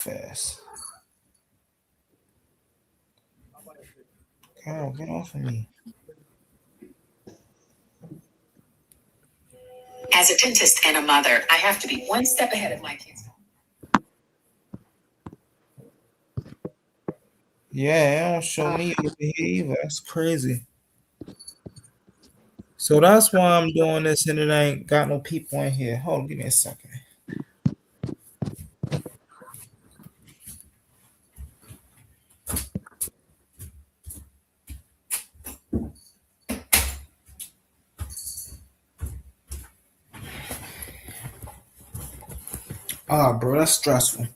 fast. Girl, get off of me. As a dentist and a mother, I have to be one step ahead of my kids. Yeah, it don't show me over here either. That's crazy. So that's why I'm doing this and it ain't got no people in here. Hold on, give me a second. Ah, bro, that's stressful.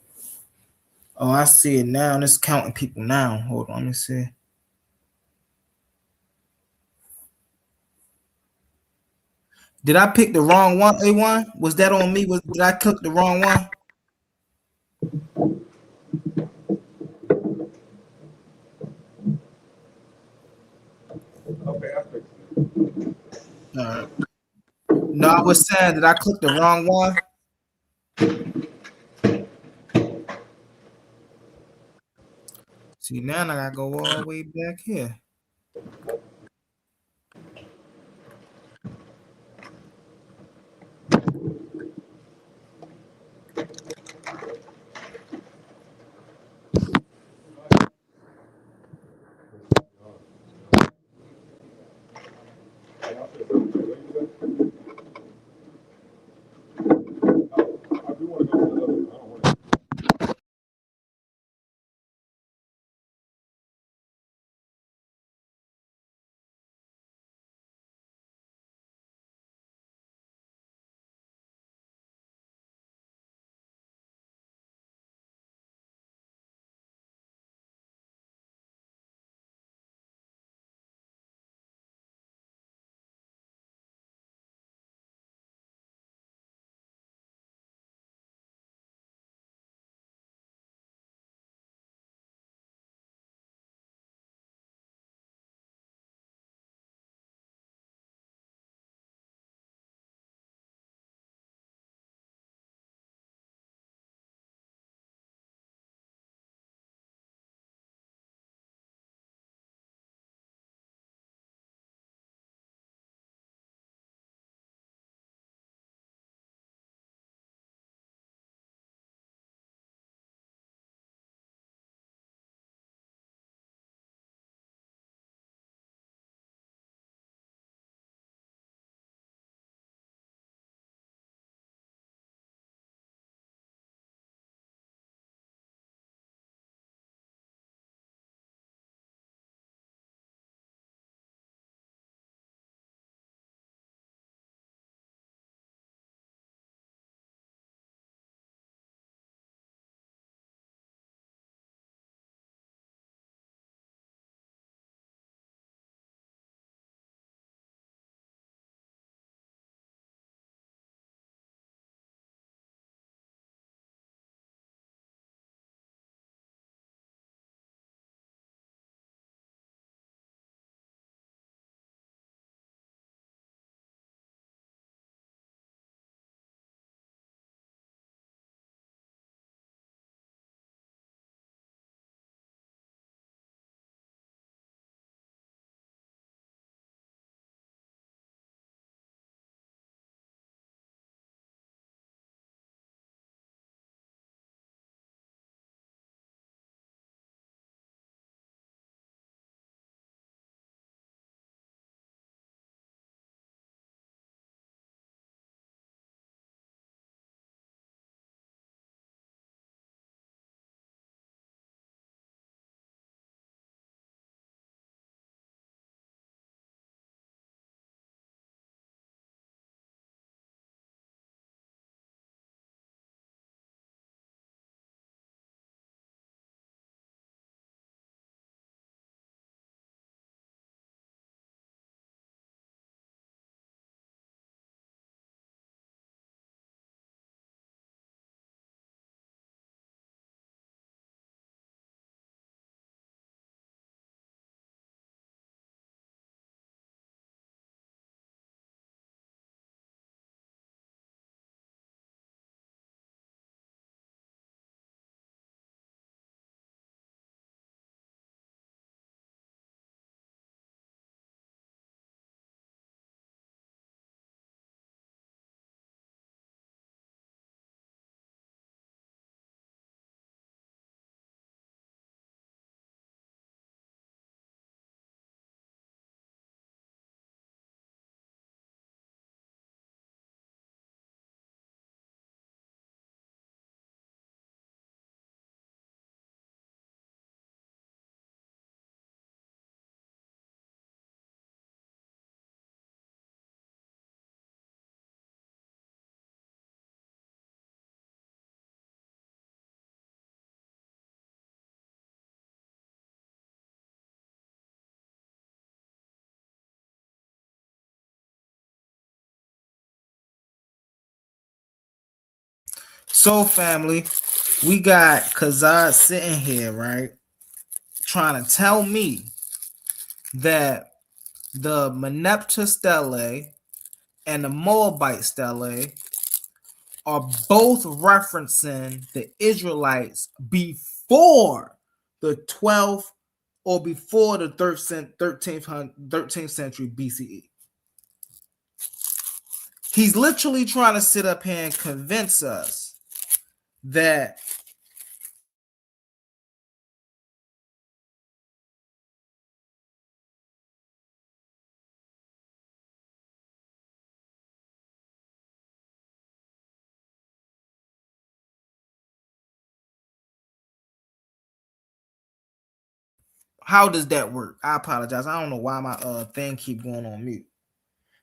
Oh, I see it now. It's counting people now. Hold on, let me see. Did I pick the wrong one? A1? Was that on me? Did I click the wrong one? Okay, I fixed it. No, I was saying, did I click the wrong one? See, now I gotta go all the way back here. So, family, we got Kazad sitting here, right, trying to tell me that the Meneptah stele and the Moabite stele are both referencing the Israelites before the 12th or before the 13th century BCE. He's literally trying to sit up here and convince us that how does that work? I apologize. I don't know why my thing keep going on mute.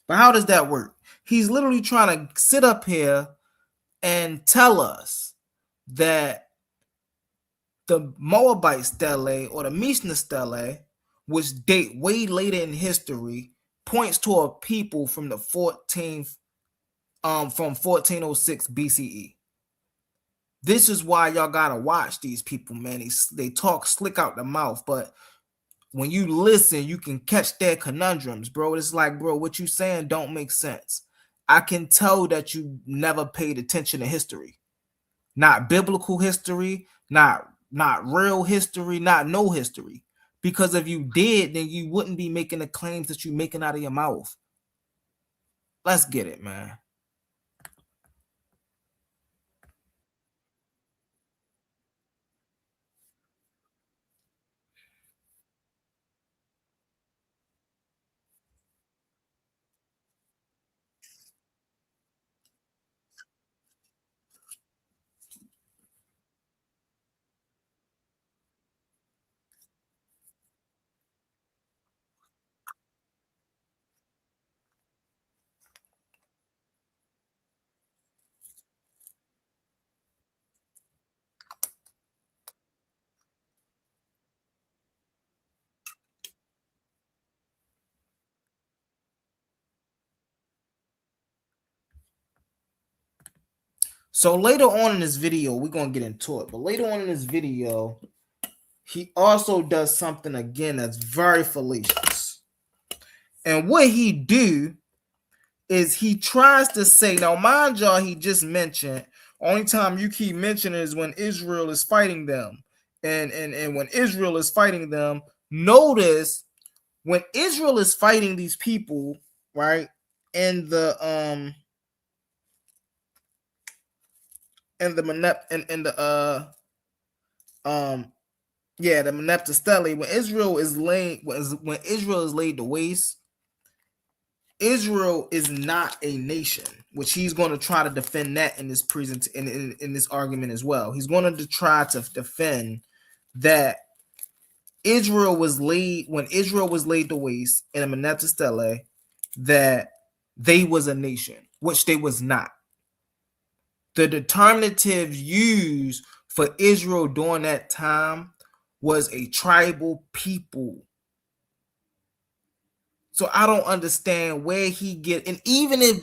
But how does that work? He's literally trying to sit up here and tell us that the Moabite stele or the Mishnah stele, which date way later in history, points to a people from the 14th, from 1406 BCE. This is why y'all gotta watch these people, man. They talk slick out the mouth, but when you listen, you can catch their conundrums, bro. It's like, bro, what you saying don't make sense. I can tell that you never paid attention to history. Not biblical history, not real history, not no history. Because if you did, then you wouldn't be making the claims that you're making out of your mouth. Let's get it, man. So later on in this video, we're going to get into it. But later on in this video, he also does something again that's very fallacious. And what he do is he tries to say, now mind y'all, he just mentioned, only time you keep mentioning is when Israel is fighting them. And when Israel is fighting them, notice when Israel is fighting these people, right? And the the Meneptah stele, when Israel is laid to waste, Israel is not a nation, which he's going to try to defend that in this in this argument as well. He's going to try to defend that Israel was laid to waste in a Meneptah stele, that they was a nation, which they was not. The determinative used for Israel during that time was a tribal people. So I don't understand where he get, and even if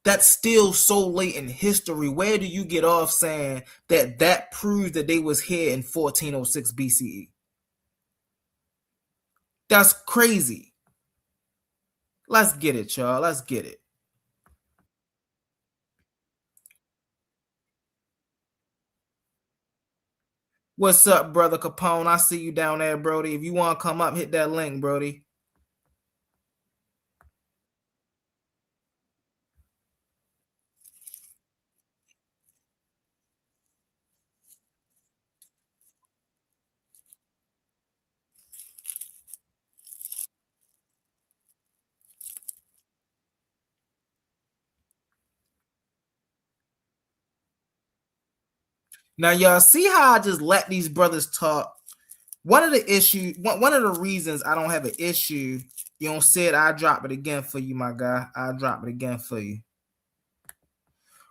that's still so late in history, where do you get off saying that proves that they was here in 1406 BCE? That's crazy. Let's get it, y'all. Let's get it. What's up, brother Capone? I see you down there, Brody. If you want to come up, hit that link, Brody. Now, y'all see how I just let these brothers talk? One of the reasons I don't have an issue, you don't say it, I'll drop it again for you, my guy. I'll drop it again for you.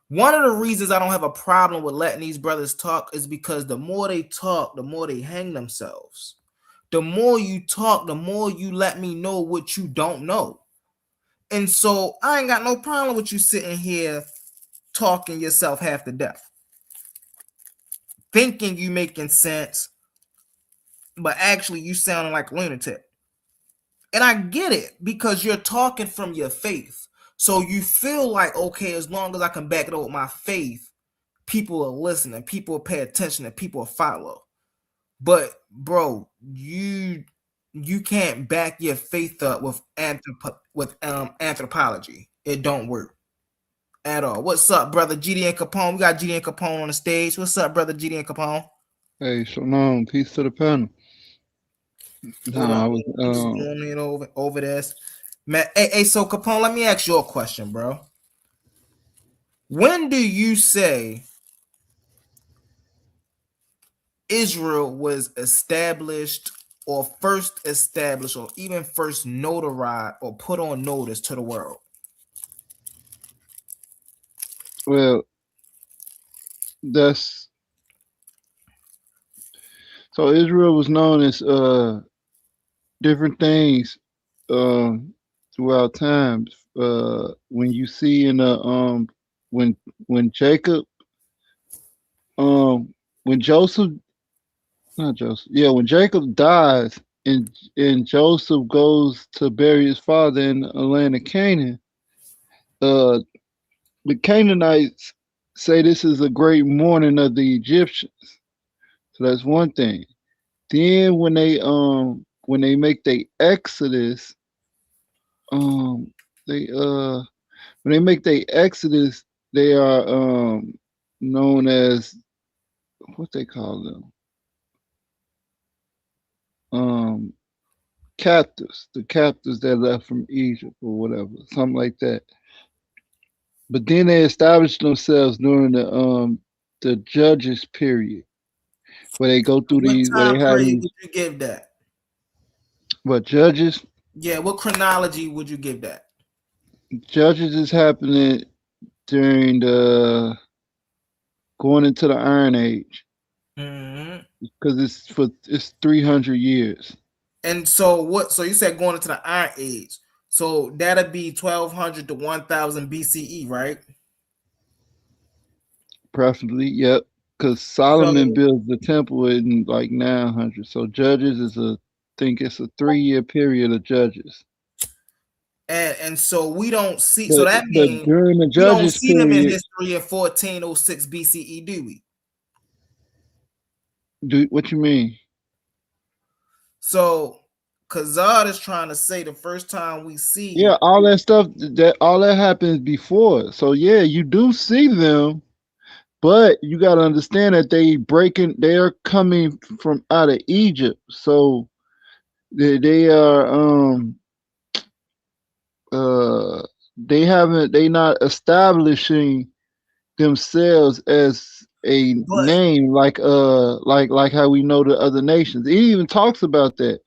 One of the reasons I don't have a problem with letting these brothers talk is because the more they talk, the more they hang themselves. The more you talk, the more you let me know what you don't know. And so I ain't got no problem with you sitting here talking yourself half to death, thinking you making sense, but actually you sounding like a lunatic. And I get it because you're talking from your faith. So you feel like, okay, as long as I can back it up with my faith, people are listening, people will pay attention, and people will follow. But bro, you can't back your faith up with anthropology. It don't work at all. What's up, brother GD and Capone? We got GD and Capone on the stage. What's up, brother GD and Capone? Hey, shalom, peace to the panel. Hold Nah, on, I was just zooming in over this. Man, hey, so Capone, let me ask you a question, bro. When do you say Israel was established or first established or even first notarized or put on notice to the world? well. That's so Israel was known as different things throughout times. When you see in the when when Jacob when Joseph not Joseph when Jacob dies and Joseph goes to bury his father in the land of Canaan, uh the Canaanites say this is a great mourning of the Egyptians. So that's one thing. Then when they make the exodus, they when they make the exodus, they are known as what they call them captives, the captives that left from Egypt or whatever, something like that. But then they established themselves during the judges period, where they go through What these, where time they have period these would you give that? what judges. Yeah, what chronology would you give that? Judges is happening during the going into the Iron Age Mm-hmm. because it's 300 years, And so what? So you said going into the Iron Age. So that'd be 1200 to 1000 BCE, right? preferably. Yep, because So Solomon builds the temple in like 900. So Judges is think it's a 3 year period of Judges. and so we don't see. So But that but means during the we don't Judges see them in period, history in 1406 BCE, do we? do what you mean? So Kazad is trying to say the first time we Yeah, see, all that stuff all that happens before. So yeah, you do see them. But you got to understand that they are coming from out of Egypt. So they are uh they not establishing themselves as a but name like how we know the other nations. He even talks about that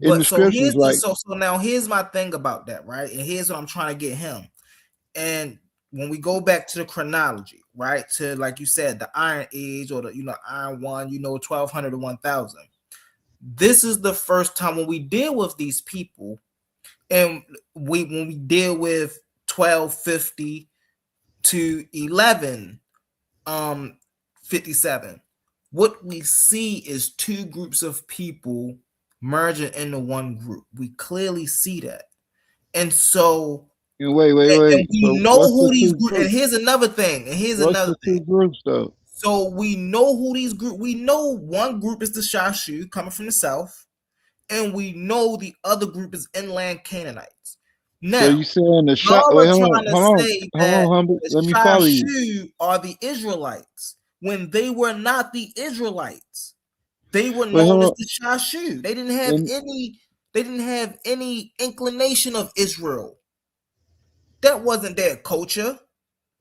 in the so scriptures. here's the Like, so now here's my thing about that, right? And here's what I'm trying to get him. And when we go back to the chronology, right, to like you said, the Iron Age or the Iron One, 1200 to 1000. This is the first time when we deal with these people, and when we deal with 1250 to 1157, what we see is two groups of people merging into one group. We clearly see that, and so and wait, and we So know what's the who these two groups. And groups? here's another thing. And here's What's another the thing. two groups though? So we know who these groups. We know one group is the Shashu coming from the south, and we know the other group is inland Canaanites. So Now, you saying the shot? y'all Wait, are trying to say hold that on, humble. the Let me follow you. Shashu are the Israelites when they were not the Israelites. They were Wait, known hold as on. the Shashu. They didn't have Let any. They didn't have any inclination of Israel. That wasn't their culture.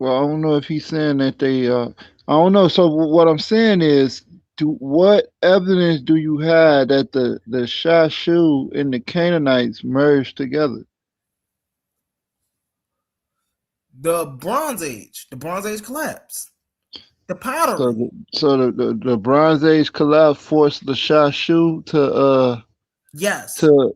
Well, I don't know if he's saying that they. I don't know. So what I'm saying is, what evidence do you have that the Shashu and the Canaanites merged together? The Bronze Age collapse, the So pottery. the Bronze Age collapse forced the Shashu Yes, to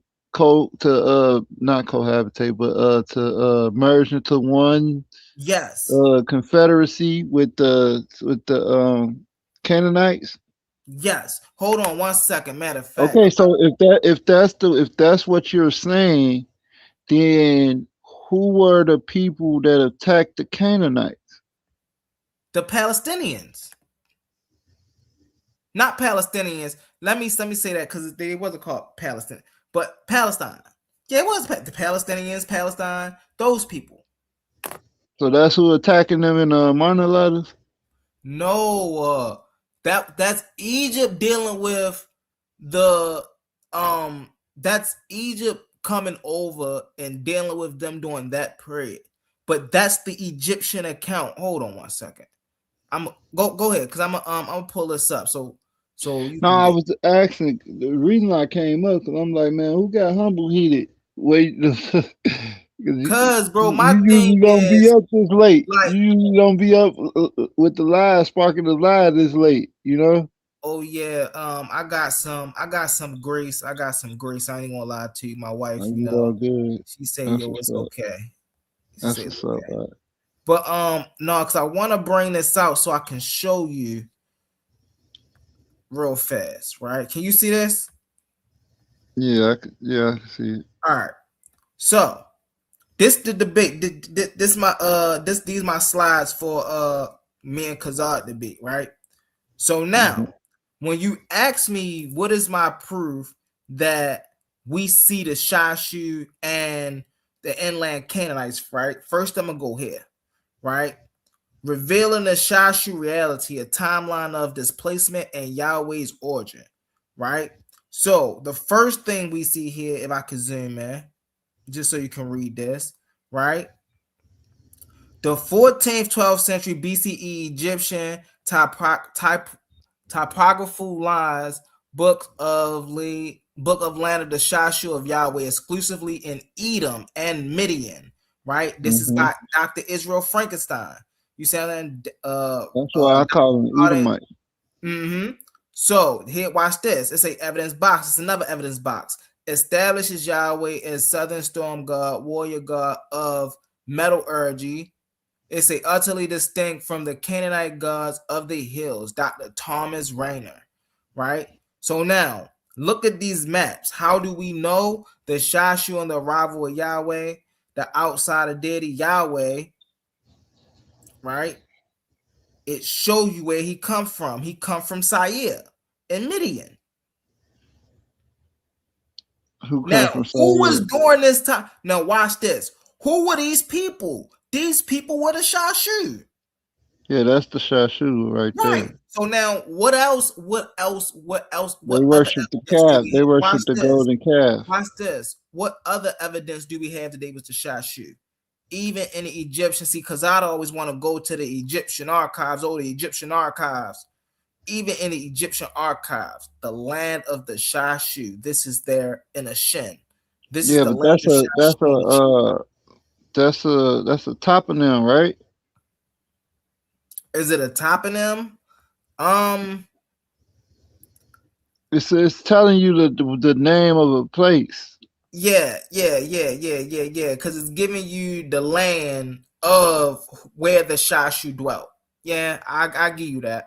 not cohabitate, but to merge into one Yes. confederacy with the Canaanites. Yes. Hold on 1 second. Matter of fact, Okay, so if that's what you're saying, then who were the people that attacked the Canaanites? the Palestinians, not Palestinians. Let me say that because they wasn't called Palestine, but Palestine. Yeah, it was the Palestinians, Palestine, those people. So that's who attacking them in minor letters. No, that's Egypt dealing with the that's Egypt coming over and dealing with them during that period. But that's the Egyptian account. Hold on 1 second. I'm go ahead because I'm gonna pull this up so you No, can I get. was asking the reason I came up because I'm like, man, who got humble heated? Wait, because Cause bro, my you thing usually don't be is up this late. like, You usually don't be up with the live, sparking the live this late. You know? oh yeah, I got some grace. I got some grace. I ain't gonna lie to you. My wife, Like, you all good. she say, That's yo, what's it's up. okay. She That's say it's what's up. okay. But no, because I want to bring this out so I can show you real fast, right? Can you see this? Yeah, I can see it. All right. So this the debate. This my these my slides for me and Kazad debate, right? So Mhm. now, when you ask me what is my proof that we see the Shashu and the inland Canaanites, right? First, I'm gonna go here, right? Revealing the Shashu reality, a timeline of displacement and Yahweh's origin, right? So the first thing we see here, if I could zoom in, just so you can read this, right? The 14th, 12th century BCE Egyptian typographical lines, book of land of the Shashu of Yahweh, exclusively in Edom and Midian, right? This is Mhm. by Dr. Israel Frankenstein. You saying That's why I call them Edomite. mm-hmm. So here, watch this. It's a evidence box. It's another evidence box. Establishes Yahweh as Southern Storm God, warrior God of metallurgy. It's a utterly distinct from the Canaanite gods of the hills. Dr. Thomas Rayner, right? So now look at these maps. How do we know the Shashu and the arrival of Yahweh, the outsider deity Yahweh, right? It shows you where he come from. He come from Sair in Midian. Who Now, come from who was Saudi? during this time? Now, watch this. Who were these people? These people were the Shashu. Yeah, that's the Shashu right Right. there. So now, what else? What else? What else? They What other worship the evidence do calf. we They have? Watch worship the this. golden calf. Watch this. What other evidence do we have that they was the Shashu? Even in the Egyptian, see, because I'd always want to go to the Egyptian archives, the Egyptian archives. Even in the Egyptian archives, the land of the Shashu. This is there in a Shin. This is Yeah, the but land of Shashu in a Shin. that's a toponym, right? Is it a toponym? Um, It's telling you the name of a place. yeah. Because it's giving you the land of where the Shashu dwelt. Yeah, I give you that.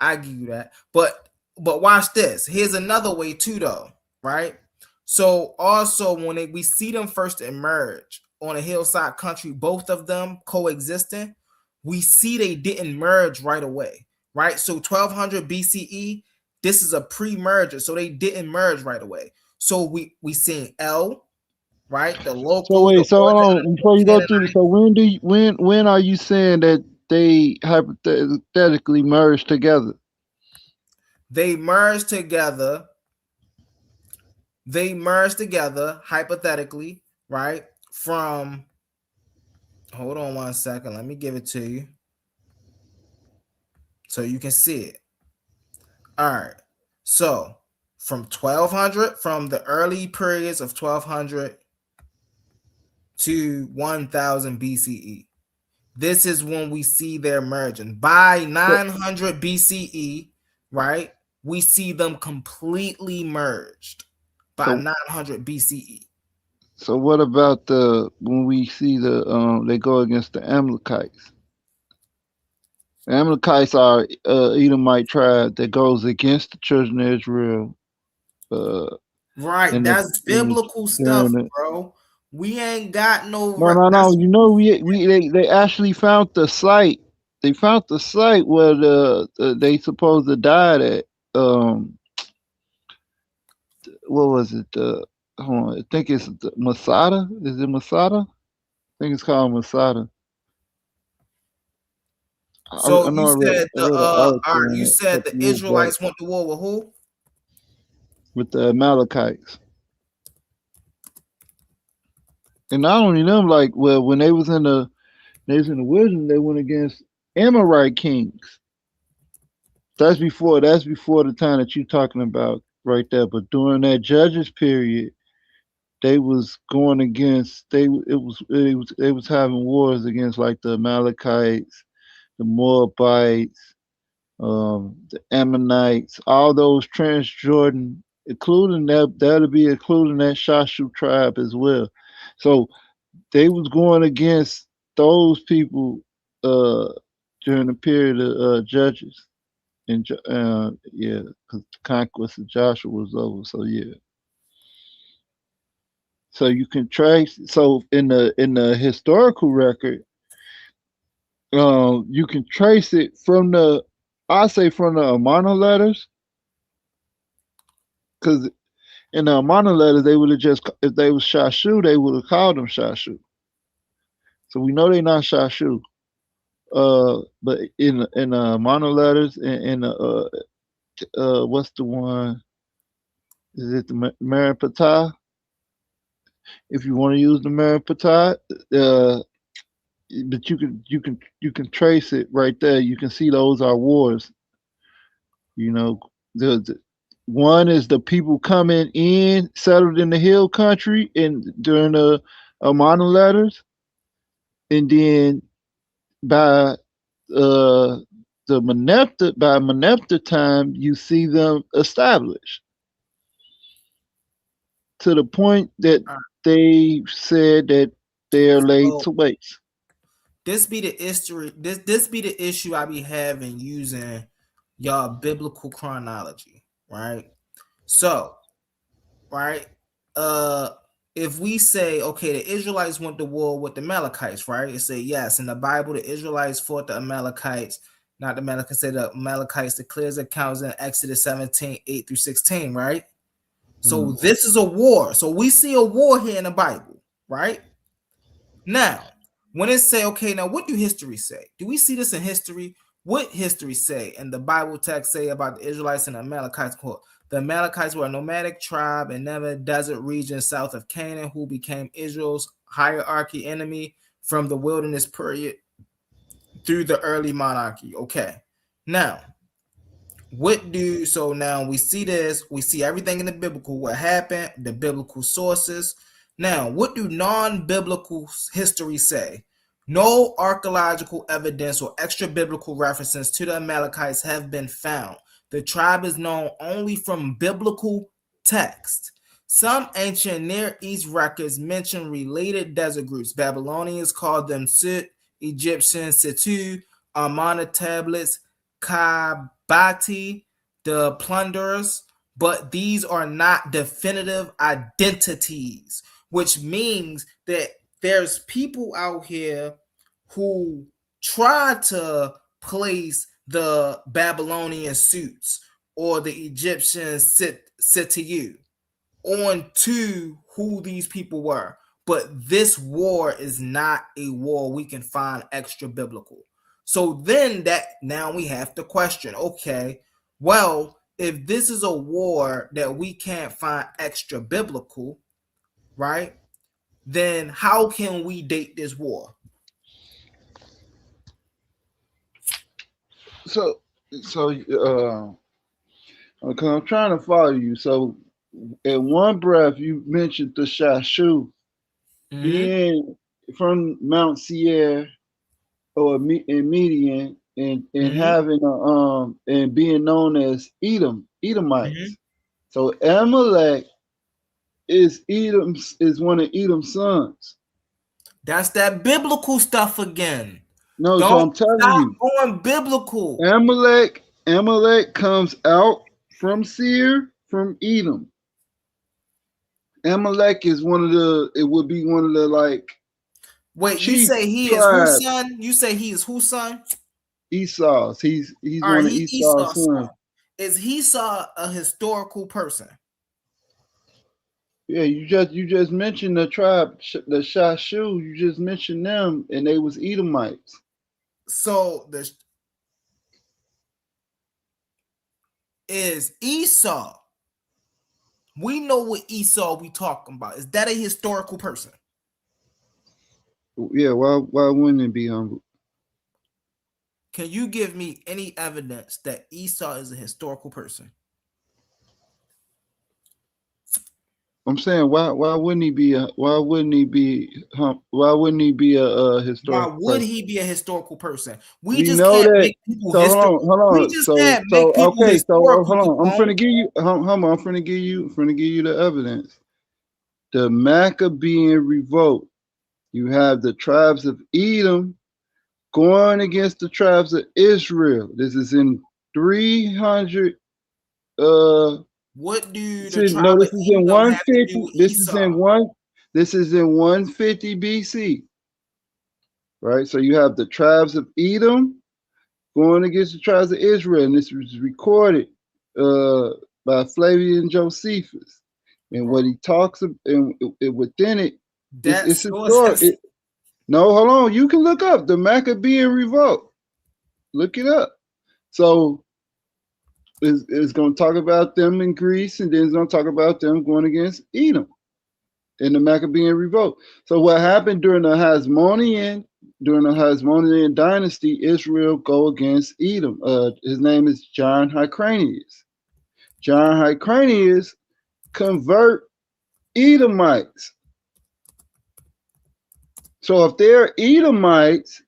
I give you that. But watch this. Here's another way too, though. Right. So also when we see them first emerge on a hillside country, both of them coexisting, we see they didn't merge right away. Right. So 1200 BCE, this is a pre-merger, so they didn't merge right away. So we seen L, right? The So local, the wait, so hold origin on of before you go Canaan. through this. So when are you saying that they hypothetically merged together? They merged together. They merged together hypothetically, right? From hold on 1 second. Let me give it to you so you can see it. All right. So from 1200, from the early periods of 1200 to 1000 BCE. This is when we see their merging. By So 900 BCE, right? We see them completely merged by so 900 BCE. So what about the when we see the they go against the Amalekites? The Amalekites are Edomite tribe that goes against the children of Israel. Uh, Right, in the that's in the biblical during stuff, the bro. We ain't got no. no. That's You know they actually found the site. They found the site where they supposed to died at. Um, what was it? Hold on, I think it's the Masada. Is it Masada? I think it's called Masada. I so. You know said I the read an all article right. on You it a said couple the years back Israelites went to war with who? with the Amalekites. And not only them, like well, when they was in the wisdom, they went against Amorite kings. That's before the time that you're talking about right there. But during that judges period, they was going against they was having wars against like the Amalekites, the Moabites, the Ammonites, all those Transjordan, including that'll be including that Shashu tribe as well. So they was going against those people uh, during the period of Judges, and yeah, because the conquest of Joshua was over. So yeah, so you can trace. So in the historical record, you can trace it from I say from the Amana letters, because in the Amana letters they would have just if they was Shashu, they would have called them Shashu. So we know they're not Shashu. But in mono letters in what's the one? Is it the Maripata? If you want to use the Maripata, but you can trace it right there. You can see those are wars. You know, the one is the people coming in settled in the hill country and during the mono letters, and then by uh Meneptah time, you see them established to the point that All they said that they are right. laid So to waste. this be the history. This be the issue I be having using y'all biblical chronology, right? So right, uh, if we say okay, the Israelites went to war with the Amalekites, right? It say yes in the Bible, the Israelites fought the Amalekites. Not the Amalekites, say the Amalekites declares accounts in Exodus 17, 8 through 16, right? So Mm. this is a war. So we see a war here in the Bible, right? Now, when it say, okay, now what do history say? Do we see this in history? What history say and the Bible text say about the Israelites and the Amalekites? Quote, the Amalekites were a nomadic tribe in Negev desert region south of Canaan who became Israel's hierarchy enemy from the wilderness period through the early monarchy. Okay. Now, what do so now we see this, we see everything in the biblical, what happened, the biblical sources. Now, what do non-biblical history say? No archaeological evidence or extra biblical references to the Amalekites have been found. The tribe is known only from biblical text. Some ancient Near East records mention related desert groups. Babylonians called them Sut, Egyptians Situ, Amana tablets, Kabati, the plunderers, but these are not definitive identities, which means that there's people out here who try to place the Babylonian suits or the Egyptian Situ on to who these people were. But this war is not a war we can find extra biblical. So then that now we have to question, okay, well, if this is a war that we can't find extra biblical, right? Then how can we date this war? So okay, I'm trying to follow you. So in one breath, you mentioned the Shashu Mm-hmm. being from Mount Seir or in Median and Mm-hmm. having and being known as Edomites. Mm-hmm. So Amalek is one of Edom's sons. That's that biblical stuff again. No, so Don't I'm telling stop you, going biblical. Amalek comes out from Seir, from Edom. Amalek is it would be one of the like Wait, you chief say he is whose tribes. son? You say he is whose son? Esau's. He's All right, one of he Esau's Esau's sons. son. Is Esau a historical person? Yeah, you just mentioned the tribe, the Shashu. You just mentioned them, and they was Edomites. So is Esau. We know what Esau we talking about. Is that a historical person? Yeah, why wouldn't it be humble? Can you give me any evidence that Esau is a historical person? I'm saying why wouldn't he be a Why historical would person? he be a historical person? We We just know can't that. make people So historical. hold We on. just So can't make people okay. So historical. hold on. I'm Capone. finna give you. I'm finna give you the evidence. The Maccabean revolt. You have the tribes of Edom going against the tribes of Israel. This is in 300. What do the No, tribe this of is in Edom have to 150. do with This is in Esau? one. This is in 150 BC. Right. So you have the tribes of Edom going against the tribes of Israel, and this was recorded by Flavian Josephus. And what he talks about, and within it, That it's source historic. has No, hold on. You can look up the Maccabean revolt. Look it up. So it's going to talk about them in Greece, and then it's going to talk about them going against Edom in the Maccabean revolt. So what happened during the Hasmonean dynasty, Israel go against Edom. His name is John Hyrcanus. John Hyrcanus convert Edomites. So if they're Edomites,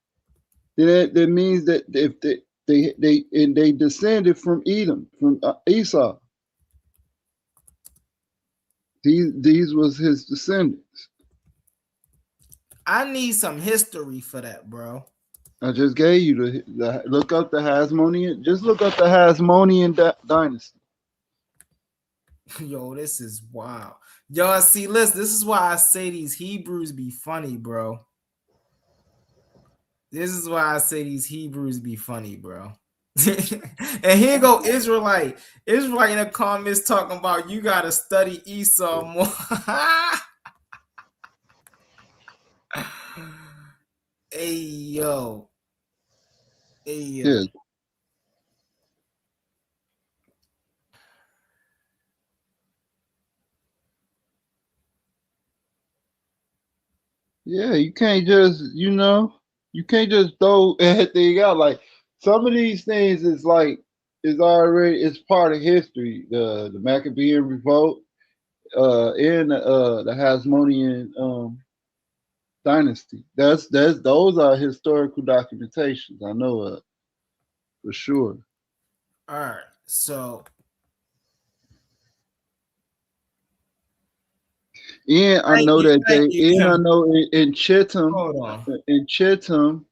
then that means that if they descended from Edom, from Esau. These was his descendants. I need some history for that, bro. I just gave you the look up the Hasmonean. Just look up the Hasmonean dynasty. Yo, this is wild. Y'all see, listen, this is why I say these Hebrews be funny, bro. This is why I say these Hebrews be funny, bro. And here go Israelite in the comments talking about you gotta study Esau more. Hey yo. Yeah. Yeah, you can't just throw everything out. Like some of these things is it's part of history. The Maccabean revolt, and the Hasmonean dynasty. Those are historical documentations. I know for sure. All right, so And I know in Chittim,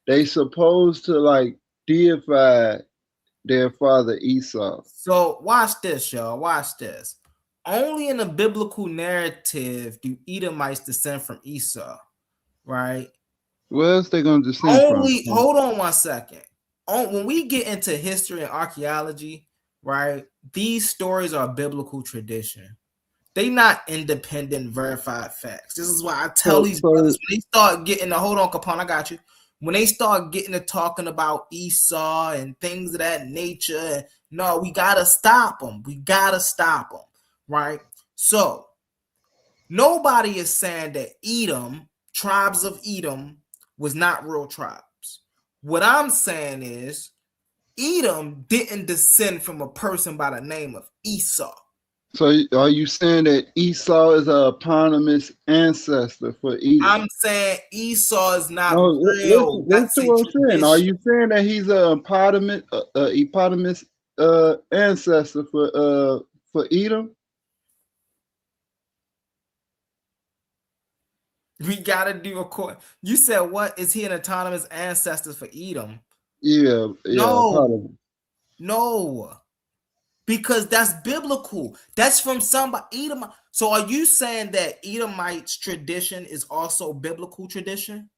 they supposed to like deify their father Esau. So watch this, y'all. Watch this. Only in the biblical narrative do Edomites descend from Esau, right? Where else they gonna descend from? Hold on 1 second. When we get into history and archaeology, right? These stories are biblical tradition. They not independent, verified facts. This is why I tell these brothers when they start getting to hold on, Capone, I got you. When they start getting to talking about Esau and things of that nature, no, we gotta stop them. We gotta stop them, right? So nobody is saying that Edom, tribes of Edom, was not real tribes. What I'm saying is Edom didn't descend from a person by the name of Esau. So are you saying that Esau is an eponymous ancestor for Edom? I'm saying Esau is not real. That's what I'm saying. Are you saying that he's an eponymous ancestor for Edom? We gotta do a court. You said what? Is he an autonomous ancestor for Edom? Yeah, No, probably. no, because that's biblical. That's from somebody Edom. So are you saying that Edomites tradition is also biblical tradition?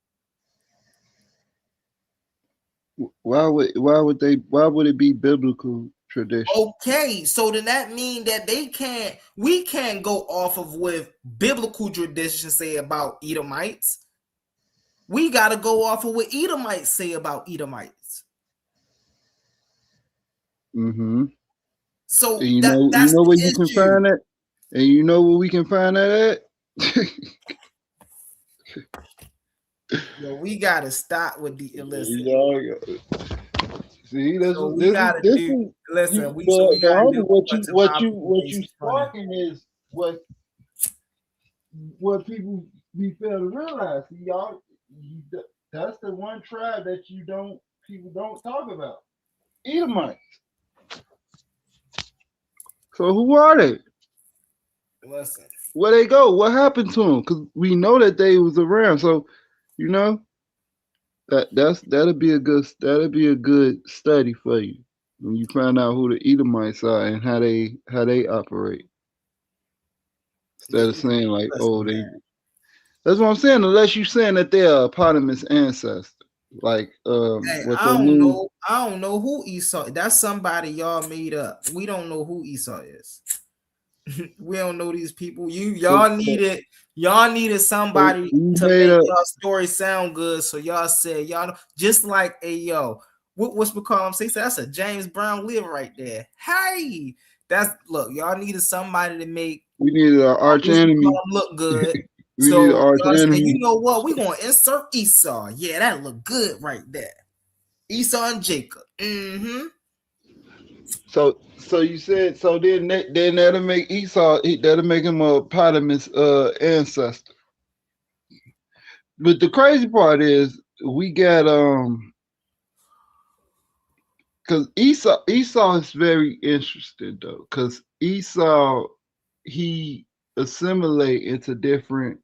Why would it be biblical tradition? Okay, so then that mean that we can't go off of what biblical tradition say about Edomites. We got to go off of what Edomites say about Edomites. Mm-hmm. So And you that's know where the you can issue. find that, and you know where we can find that at. Yo, we got to stop with the You illicit. know, see, So we got to this do. is Listen, you. we The got to homie, do bunch of what you observations from it. sparking is what people we fail to realize. See, y'all, that's the one tribe that people don't talk about. Edomites. So who are they? Listen, Where they go? What happened to them? Because we know that they was around. So you know that'll be a good study for you when you find out who the Edomites are and how they operate. Instead of saying like, oh, listen, they. man. That's what I'm saying. Unless you're saying that they're a eponymous ancestor, like Hey, what they mean. I don't know who Esau. That's somebody y'all made up. We don't know who Esau is. We don't know these people. So, Y'all needed somebody you to made make up. y'all story sound good. So y'all said y'all know, just like a yo. What's McCollum say? That's a James Brown live right there. Hey, that's look. Y'all needed somebody to make We needed an arch What's enemy. McCollum look good. We need an So arch y'all say, you enemy. know what? We gonna insert Esau. Yeah, that look good right there. Esau and Jacob. Mm-hmm. So you said so then that'll make Esau that'll make him a eponymous ancestor. But the crazy part is we got because Esau is very interesting though because Esau he assimilate into different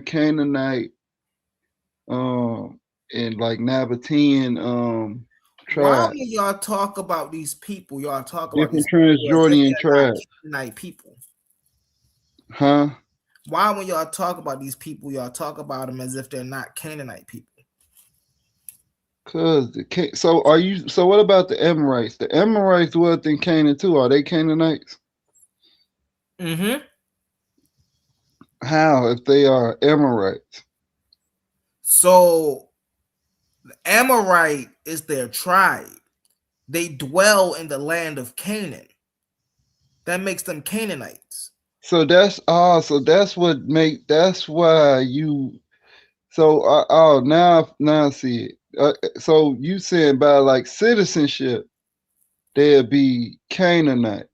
Canaanite and like Nabatean Why tribes, when y'all talk about these people, y'all talk about different these people as if Transjordan they're not tribes, Canaanite people? huh? Why when y'all talk about these people, y'all talk about them as if they're not Canaanite people? Cause so what about the Amorites? The Amorites dwelt in Canaan too. Are they Canaanites? Mm-hmm. How if they are Amorites? So the Amorite is their tribe. They dwell in the land of Canaan. That makes them Canaanites. So that's what make that's why you so oh now I see it. So you saying by like citizenship they'll be Canaanite,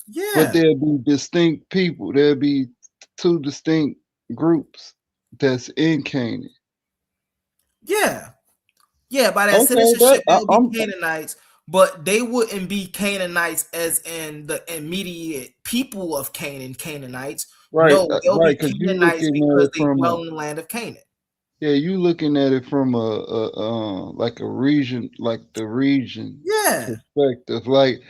but Yeah, there'll be distinct people. There'll be two distinct groups that's in Canaan. yeah. Yeah, by that Okay, that citizenship, they'll be I'm Canaanites, but they wouldn't be Canaanites as in the immediate people of Canaan, Canaanites. right, No, they'll be because you Canaanites looking at because it they from dwell a in the land of Canaan. yeah, you looking at it from a like a region, like the region Yeah, perspective, like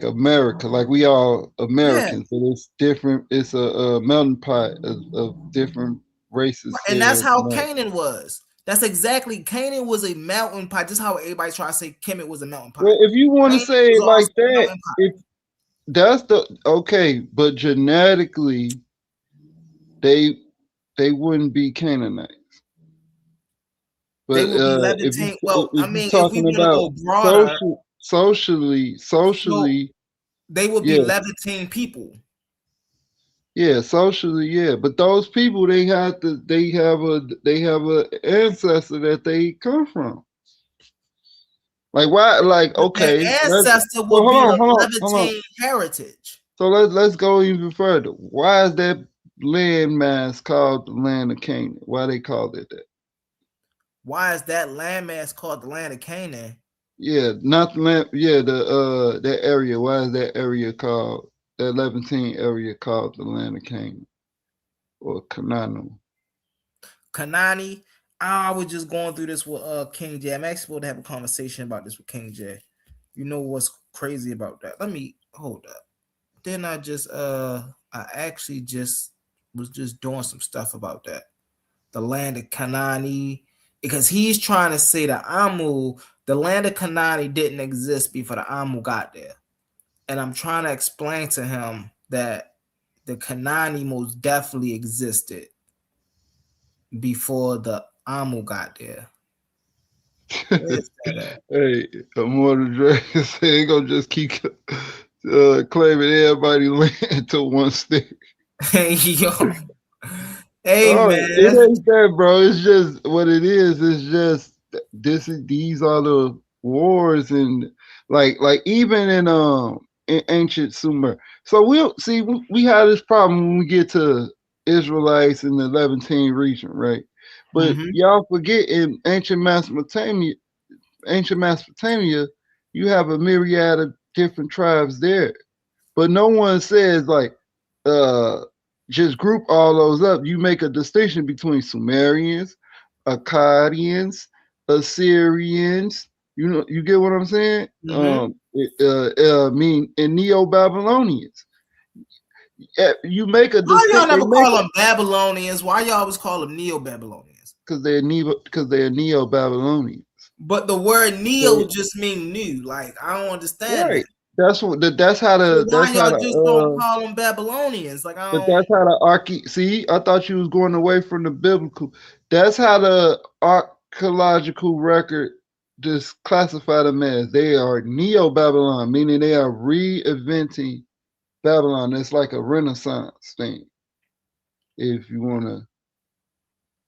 America, like we all yeah. Americans, but it's different. It's a melting pot of different races And here that's in how America. Canaan was. That's exactly Canaan was a mountain pot. Just how everybody try to say Kemet was a mountain pot. Well, if you want to Canaan say was it like also a that, mountain pot. if that's the okay, but genetically they they wouldn't be Canaanite. They But would be Levantine. Well, I if you mean, if we talking want to about go broader, so socially, they would be yeah, Levantine people. yeah, socially, yeah. But those people, they have a ancestor that they come from. Like why? Like But their okay, ancestor so would be the hold on. Levantine heritage. So let's go even further. Why is that landmass called the land of Canaan? Why they called it that? Why is that landmass called the land of Canaan? Yeah, not the land. Yeah, the that area. Why is that area called that Levantine area called the land of Canaan? or Kananu? Kanani. I was just going through this with King J. I'm actually supposed to have a conversation about this with King J. You know what's crazy about that? Let me hold up. Then I actually just was just doing some stuff about that. The land of Kanani, because he's trying to say that the land of Kanani didn't exist before the Amu got there. And I'm trying to explain to him that the Kanani most definitely existed before the Amu got there. Where's that at? Hey, I'm more than Dragon say they gonna just keep claiming everybody land to one stick. Hey, yo. Hey, Oh, man. it ain't that, bro. It's just what it is. It's just these are the wars and like even in ancient Sumer. So we'll see we have this problem when we get to Israelites in the Levantine region, right? But Mm-hmm. y'all forget in ancient Mesopotamia, you have a myriad of different tribes there. But no one says like uh just group all those up. You make a distinction between Sumerians, Akkadians, Assyrians. You know, you get what I'm saying? Mm-hmm. I mean, and Neo-Babylonians. You make a Why y'all distinct. They never make call them Babylonians? Why y'all always call them Neo-Babylonians? because they're Neo-Babylonians. But the word They, Neo just mean new. Like, I don't understand that. right. That's what. That's how So the. why That's how y'all just don't the. call them Babylonians? Like, I But don't. that's how the see, I thought you was going away from the biblical. That's how the archaeological record just classify them as. They are Neo-Babylon, meaning they are reinventing Babylon. It's like a Renaissance thing, if you want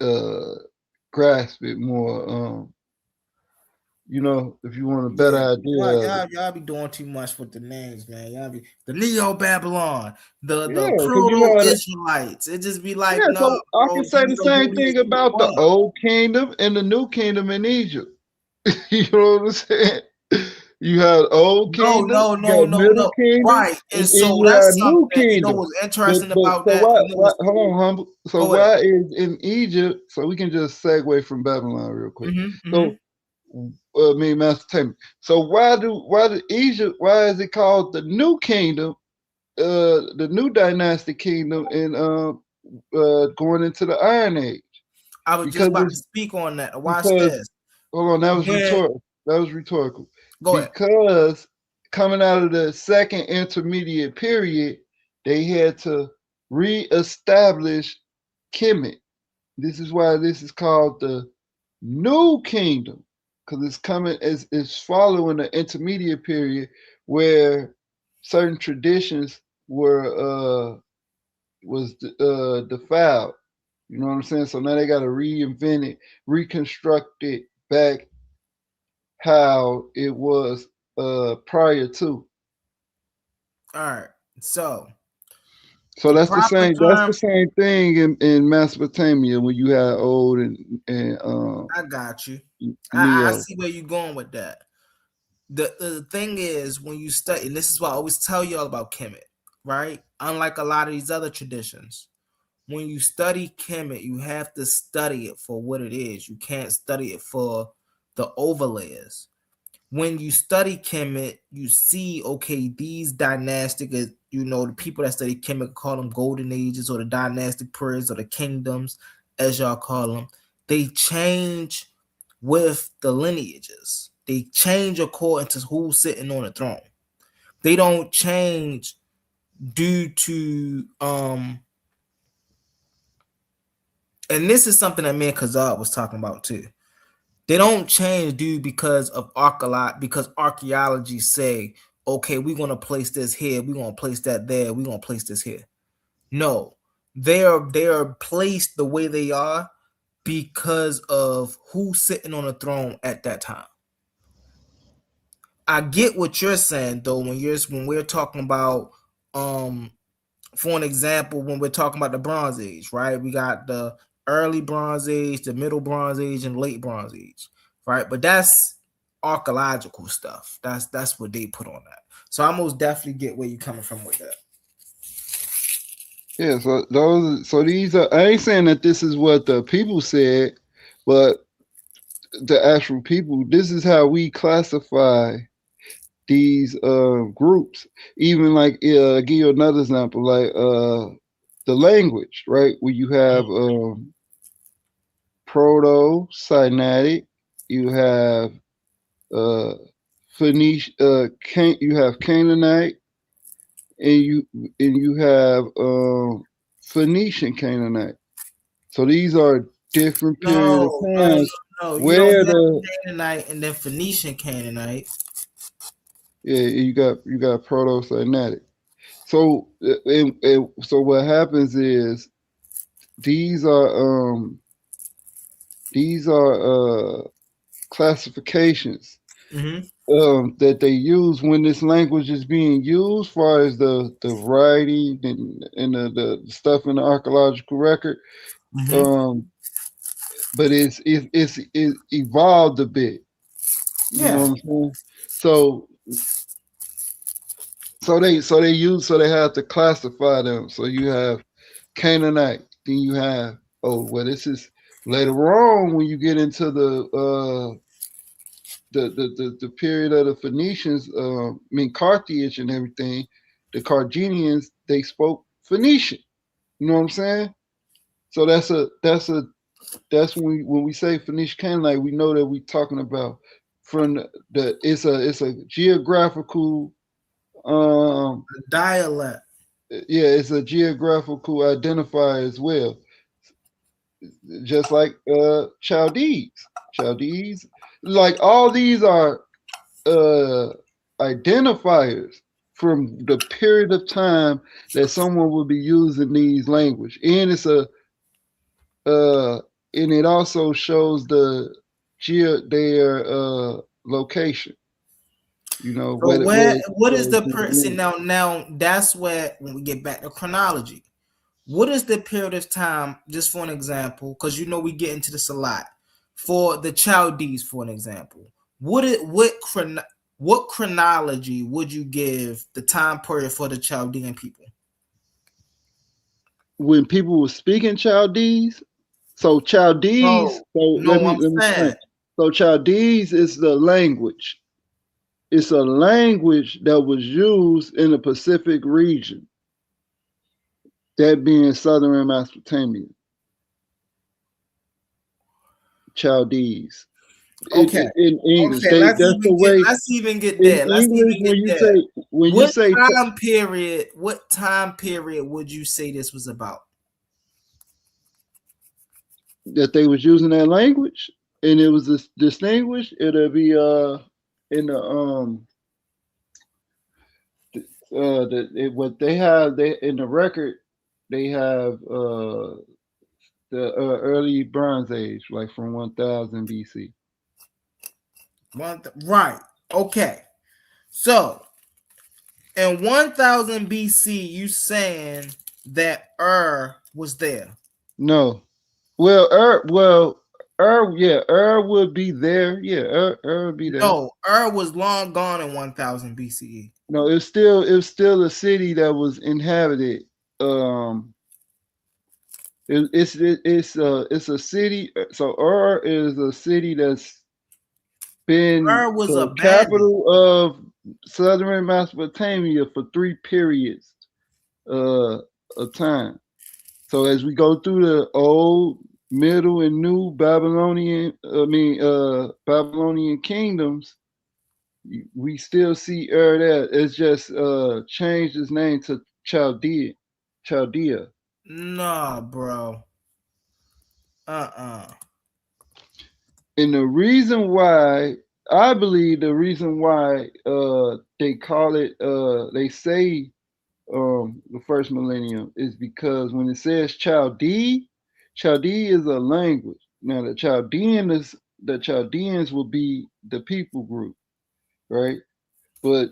to grasp it more. If you want a better Yeah, idea of it. y'all be doing too much with the names, man. Y'all be the Neo Babylon, the Yeah, because you Proto had Israelites. It just be like, yeah, no, so I bro, can say you the the same Holy thing about the One. old kingdom and the new kingdom in Egypt. You know what I'm saying? You had old kingdom, you got middle No. kingdom, Right. And and so you that's had new something, you know kingdom. what's But interesting but about so that? why You know why what's hold on, humble. So go ahead. why is in Egypt? So we can just segue from Babylon real quick. Mm-hmm. So I mean Mesopotamia. So why is it called the new kingdom? The new dynastic kingdom in going into the Iron Age I was just because about to it's speak on that. Watch because this. hold on, that was When rhetorical. That was rhetorical. go ahead. Because coming out of the second intermediate period, they had to reestablish Kemet. This is why this is called the New Kingdom, because it's coming as it's following the intermediate period where certain traditions was defiled. You know what I'm saying? So now they got to reinvent it, reconstruct it back how it was prior to. All right. So So the that's the proper same. That's the term, same thing in Mesopotamia when you had old and I got you. I Neo. see where you're going with that. The thing is, when you study, and this is why I always tell you all about Kemet, right? Unlike a lot of these other traditions, when you study Kemet, you have to study it for what it is. You can't study it for the overlayers. When you study Kemet, you see, okay, these dynastic, the people that study Kemet call them golden ages or the dynastic periods or the kingdoms, as y'all call them. They change with the lineages. They change according to who's sitting on the throne. They don't change due to and this is something that me and Kazad was talking about too. They don't change due because of archaeology say, okay, we're gonna place this here, we're gonna place that there, we're gonna place this here. No, they are placed the way they are because of who's sitting on the throne at that time. I get what you're saying though when we're talking about for an example, when we're talking about the Bronze Age, right? We got the early Bronze Age, the middle Bronze Age, and late Bronze Age, right? But that's archaeological stuff. That's what they put on that. So I most definitely get where you're coming from with that. Yeah, so these are. I ain't saying that this is what the people said, but the actual people. This is how we classify these groups. Even like, give you another example, like the language, right? Where you have Proto-Sinaitic, you have uh, Phoenician, you have Canaanite, and you have Phoenician Canaanite. So these are different period of No, no, times no. You don't where have the Canaanite and then Phoenician Canaanite. yeah, you got Proto-Sinaitic. So so what happens is these are um these are classifications Mm-hmm. that they use when this language is being used, far as the writing and the stuff in the archaeological record. Mm-hmm. Um, but it evolved a bit. You know Yeah. what I'm saying? So so they have to classify them. So you have Canaanite, then you have, oh well, this is later on when you get into the period of the Phoenicians, I mean Carthage and everything. The Carthaginians, they spoke Phoenician. You know what I'm saying? So that's when we say Phoenician Canaanite, we know that we're talking about from it's a geographical Dialect. yeah, it's a geographical identifier as well, just like Chaldees. Chaldees, like all these are uh, identifiers from the period of time that someone will be using these language, and uh, and it also shows their location. You know So where what is it's the being see used. now that's where when we get back to chronology. What is the period of time, just for an example, because you know we get into this a lot, for the Chaldees, for an example? What chronology would you give the time period for the Chaldean people? When people were speaking Chaldees. So Chaldees. No, So no, I'm let me saying explain. So Chaldees is the language. It's a language that was used in the Pacific region, that being southern Mesopotamia. Chaldees. okay. In English, Okay, that's the way. let's even get In there. Let's English, even get there. when you say What time period would you say this was about? that they was using that language and it was distinguished, it'll be in the what they have, they in the record, they have the early Bronze Age, like from 1000 BC. Right. Okay. So in 1000 BC, you saying that was there? No, well, yeah, would be there. Yeah, would be there. No, was long gone in 1000 BCE. No, it's still a city that was inhabited. Um, it's a city. So is a city that's been Was the abandoned. capital of southern Mesopotamia for 3 periods uh, of time. So as we go through the old, middle, and new Babylonian kingdoms, we still see there. It's just changed its name to Chaldea. Nah, bro. Uh-uh. And the reason why, I believe the reason why they call it they say the first millennium is because when it says Chaldee, Chaldee is a language. Now the Chaldeans will be the people group, right? But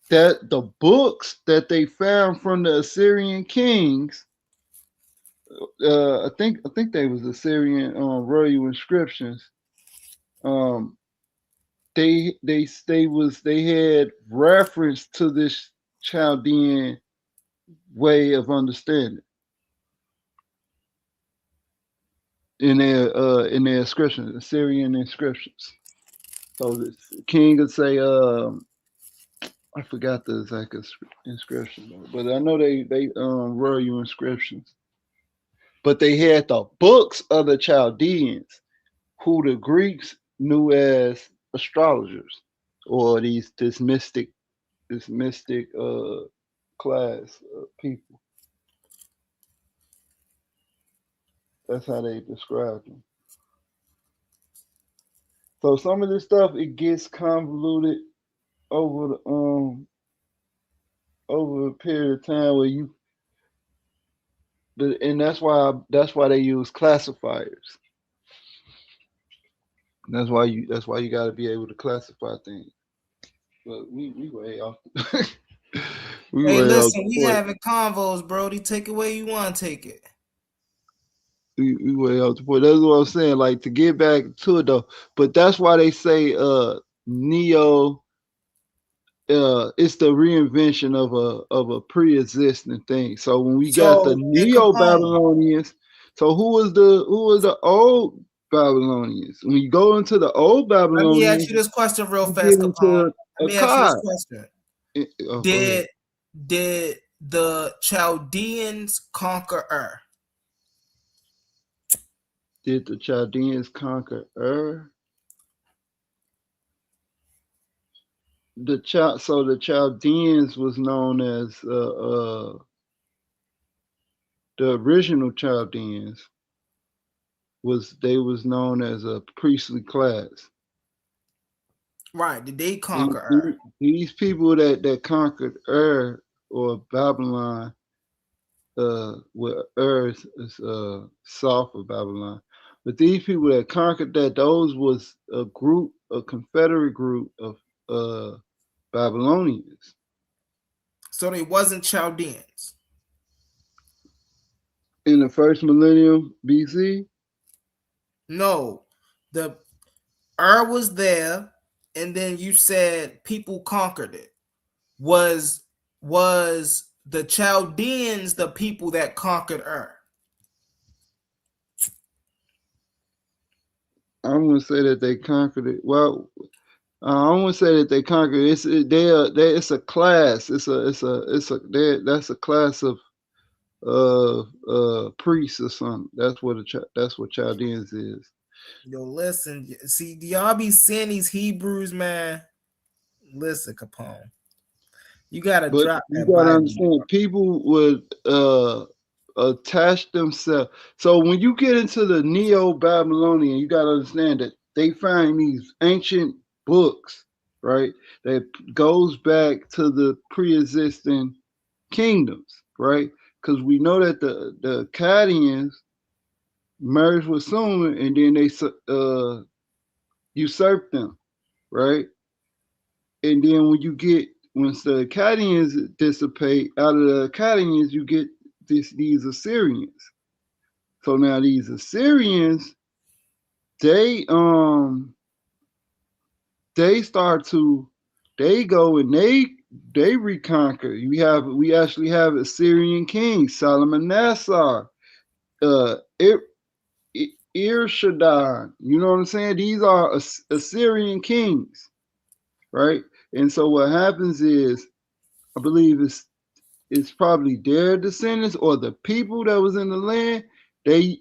that the books that they found from the Assyrian kings, I think they was Assyrian royal inscriptions. Um, they had reference to this Chaldean way of understanding. in their inscriptions, Assyrian inscriptions. So the king would say, I forgot the exact inscription, but I know they royal inscriptions. But they had the books of the Chaldeans, who the Greeks knew as astrologers, or this mystic class of people. That's how they described them. So some of this stuff it gets convoluted over the over a period of time where you, and that's why they use classifiers. That's why you got to be able to classify things. But we way off. We Hey, way off the listen, we point. having convos, Brody. Take it where you want to take it. We way off the point. That's what I'm saying. Like to get back to it though. But that's why they say neo. It's the reinvention of a pre-existing thing. So when we got the So, hey, Neo Capone, Babylonians, so who was the old Babylonians? When you go into the old let me ask Babylonians, you this question real you fast, get Capone. into Let a me ask you this Akkad. question. Oh, go ahead. Did the Chaldeans conquer Ur? Did the Chaldeans conquer Ur? So the Chaldeans was known as the original Chaldeans was known as a priestly class. Right. Did they And conquer Ur? these people that conquered Ur or Babylon, where Ur is south of Babylon, but these people that conquered that, those was a confederate group of Babylonians. So they wasn't Chaldeans. In the first millennium BC. No, the Ur was there, and then you said people conquered it. Was the Chaldeans the people that conquered Ur? I wouldn't say that they conquered it. Well, I wouldn't say that they conquered it. It's a class. That's a class of priests or something. That's what Chaldeans is. Yo, listen, see, do y'all be seeing these Hebrews, man? Listen, Capone, you gotta But drop you that gotta Bible. understand, people would attach themselves. So when you get into the Neo-Babylonian, you gotta understand that they find these ancient books, right? That goes back to the pre-existing kingdoms, right? Because we know that the Akkadians merged with Sumer, and then they usurped them, right? And then once the Akkadians dissipate, out of the Akkadians you get these Assyrians. So now these Assyrians, they start to they go and they reconquer. We actually have Assyrian kings, Salmanassar, Shaddai. You know what I'm saying? These are Assyrian kings, right? And so what happens is, I believe it's probably their descendants or the people that was in the land. They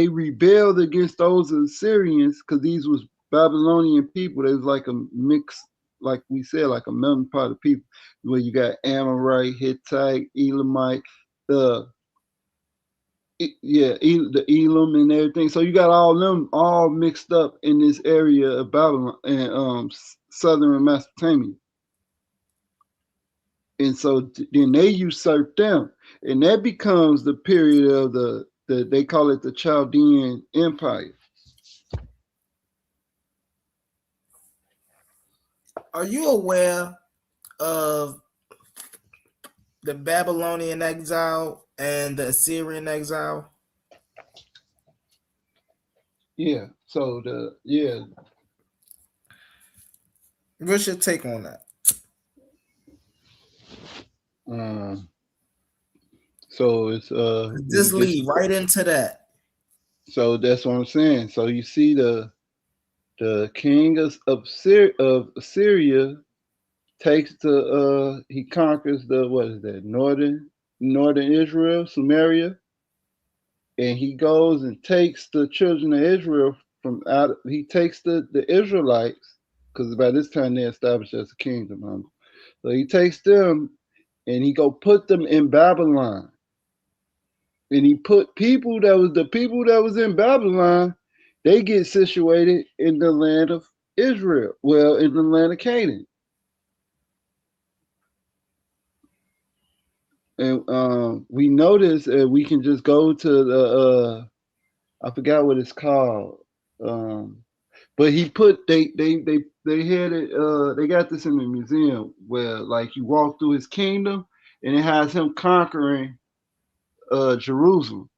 rebelled against those Assyrians because these was Babylonian people. They was like a mix, like we said, like a melting pot of people. Where you got Amorite, Hittite, Elamite, the the Elam and everything. So you got all them all mixed up in this area of Babylon and southern Mesopotamia. And so then they usurp them, and that becomes the period of the they call it the Chaldean Empire. Are you aware of the Babylonian exile and the Assyrian exile? Yeah. So What's your take on that? So it's Just lead right into that. So that's what I'm saying. So you see the king of Assyria takes he conquers the what is that northern Israel, Samaria, and he goes and takes the children of Israel from out. He takes the Israelites because by this time they're established as a kingdom. So he takes them and he go put them in Babylon, and he put people that was in Babylon. They get situated in the land of Israel, well, in the land of Canaan. And we notice we can just go to the I forgot what it's called. Um, but he put they had it they got this in the museum where like you walk through his kingdom and it has him conquering Jerusalem,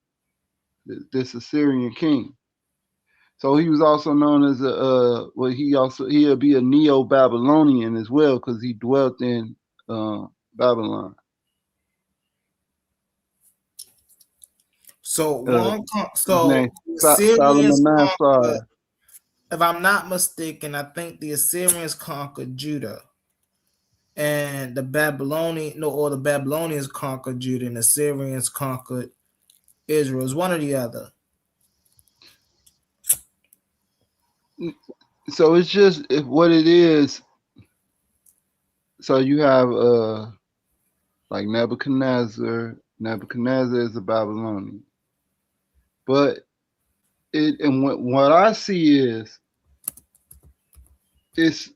this Assyrian king. So he was also known as a well he'll be a Neo-Babylonian as well because he dwelt in Babylon. So Uh, his name so the Assyrians Solomon conquered, Nassar. if I'm not mistaken, I think the Assyrians conquered Judah, and the Babylonians conquered Judah, and the Assyrians conquered Israel. It's one or the other. So it's just what it is. So you have like Nebuchadnezzar. Nebuchadnezzar is a Babylonian, but what I see is it's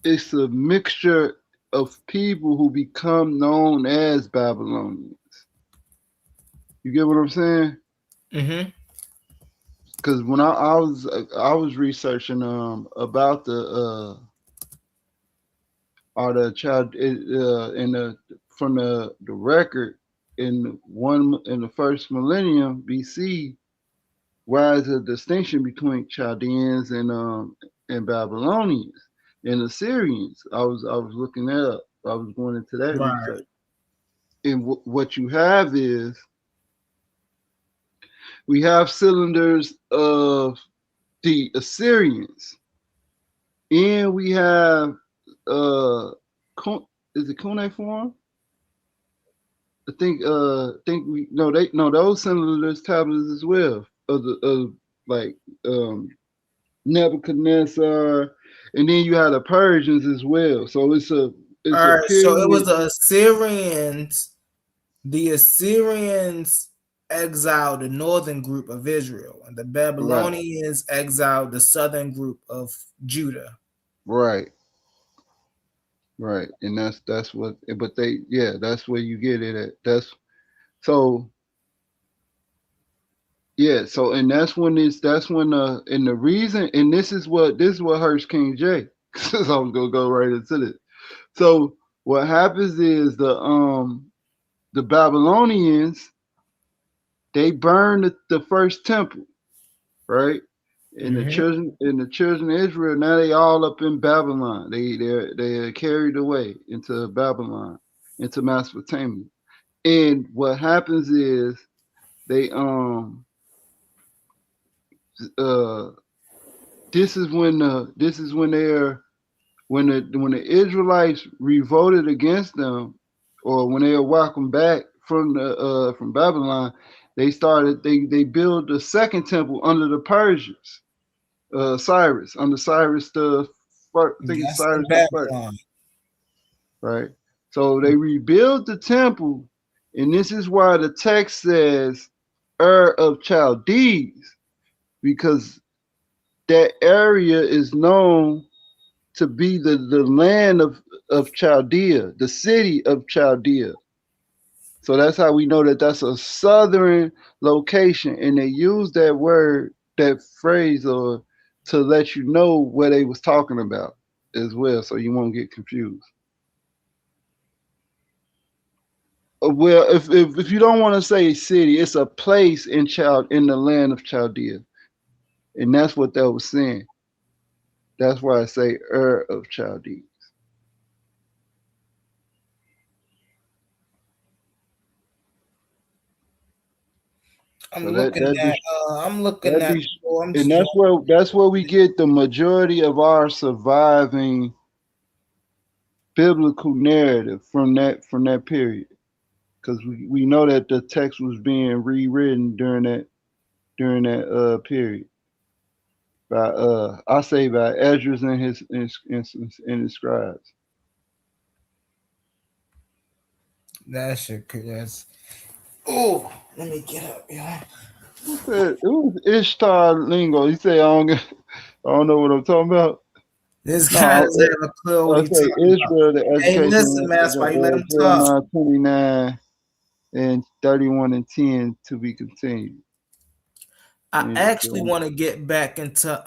it's a mixture of people who become known as Babylonians. You get what I'm saying? Mm-hmm. Because when I was researching about the or the child in the from the record in the first millennium BC, why is a distinction between Chaldeans and Babylonians and Assyrians? I was looking that up. I was going into that Right. research, and what you have is we have cylinders of the Assyrians, and we have uh, is it cuneiform? Think we no they no those cylinders tablets as well of like um Nebuchadnezzar, and then you have the Persians as well. So it's All a right. So it was period. the Assyrians. The Assyrians exiled the northern group of Israel, and the Right, Babylonians exiled the southern group of Judah. right, right, and that's what. But that's where you get it at. That's so yeah. So and that's when and the reason and this is what hurts King J. Because I was gonna go right into this. So what happens is the Babylonians they burn the first temple, right? And Mm-hmm. the children of Israel now they all up in Babylon. They're carried away into Babylon, into Mesopotamia. And what happens is they uh this is when they're when the Israelites revolted against them, or when they were welcomed back from Babylon, they built the second temple under the Persians, Cyrus under Cyrus the first, I think it's That's the Cyrus the first, Babylon. right? So they rebuild the temple, and this is why the text says Ur of Chaldees, because that area is known to be the land of Chaldea, the city of Chaldea. So that's how we know that that's a southern location, and they use that word, that phrase, or to let you know what they was talking about as well, so you won't get confused. Well, if you don't want to say city, it's a place in the land of Chaldea, and that's what that was saying. That's why I say Ur of Chaldea. So I'm looking that at be, oh, I'm and just doing that's where we get the majority of our surviving biblical narrative from that period, because we know that the text was being rewritten during that period by I say by Esdras and his scribes. that shit. That's oh, let me get up, yeah. Who said it was Ishtar lingo? You say I don't know what I'm talking about. This No, guy doesn't have a clue what I he's say talking about. Israel, the Hey, education listen, man, method that's why you let of him talk. Jeremiah 29 and 31 and 10 to be continued. I And actually want to get back into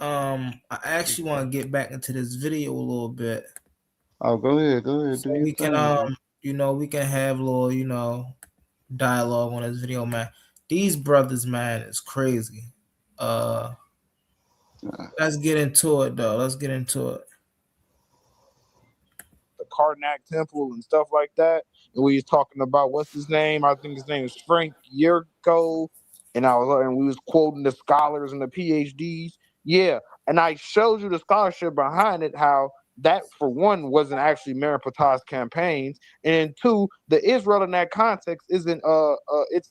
this video a little bit. oh, go ahead, So do your we can thing, bro. we can have a little, dialogue on this video, man. These brothers, man, is crazy. Uh let's get into it though. Let's get into it. The Karnak Temple and stuff like that. And we was talking about what's his name? I think his name is Frank Yerko. And we was quoting the scholars and the PhDs. Yeah. And I showed you the scholarship behind it, how that for one wasn't actually Meripatah's campaigns, and then two, the Israel in that context isn't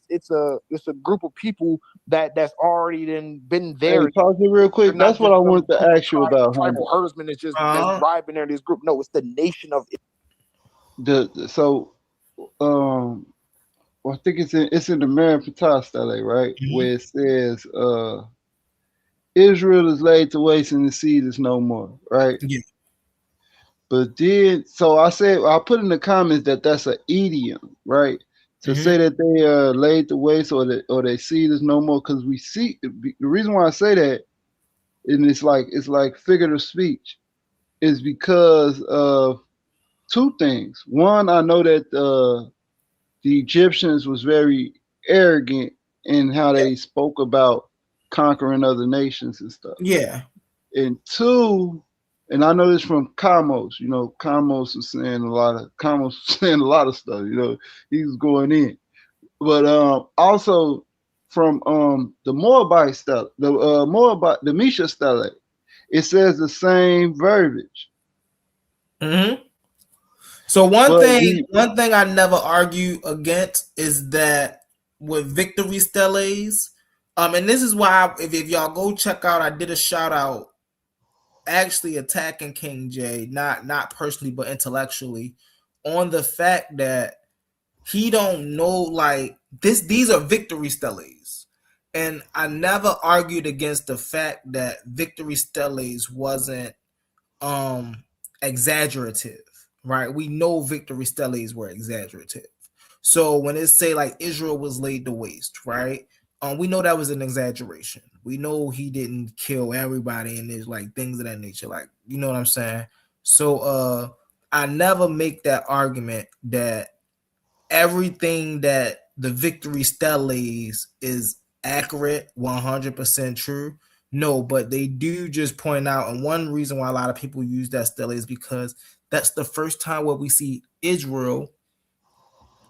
it's a group of people that's already been Hey, there. pause it real They're quick. not That's what just I some wanted to group of ask you about, tribal Honey. herdsmen that's Uh driving there. This group, no, it's the nation of So um I think it's in the Meripatah stele, right? mhm. Where it says Israel is laid to waste and the seed is no more, right? Yeah. But then, so I said, I put in the comments that that's an idiom, right? To Mhm. say that they are laid to waste or they seed is no more, because we see the reason why I say that, and it's like figurative speech, is because of two things. One, I know that the Egyptians was very arrogant in how Yeah. they spoke about conquering other nations and stuff. Yeah. And two, and I know this from Kamos. Kamos was saying a lot of stuff. He was going in, but also from the Moabite stuff, the Misha style, it says the same verbiage. Mhm. So one But thing, we one thing I never argue against is that with victory steles, and this is why if y'all go check out, I did a shout out actually attacking King J, not personally but intellectually, on the fact that he don't know like this. These are victory steles, and I never argued against the fact that victory steles wasn't exaggerative, right? We know victory steles were exaggerative. So when it say like Israel was laid to waste, right? We know that was an exaggeration. We know he didn't kill everybody and there's like things of that nature. Like, you know what I'm saying? So I never make that argument that everything that the victory steles is accurate, 100% true. No, but they do just point out, and one reason why a lot of people use that stele is because that's the first time where we see Israel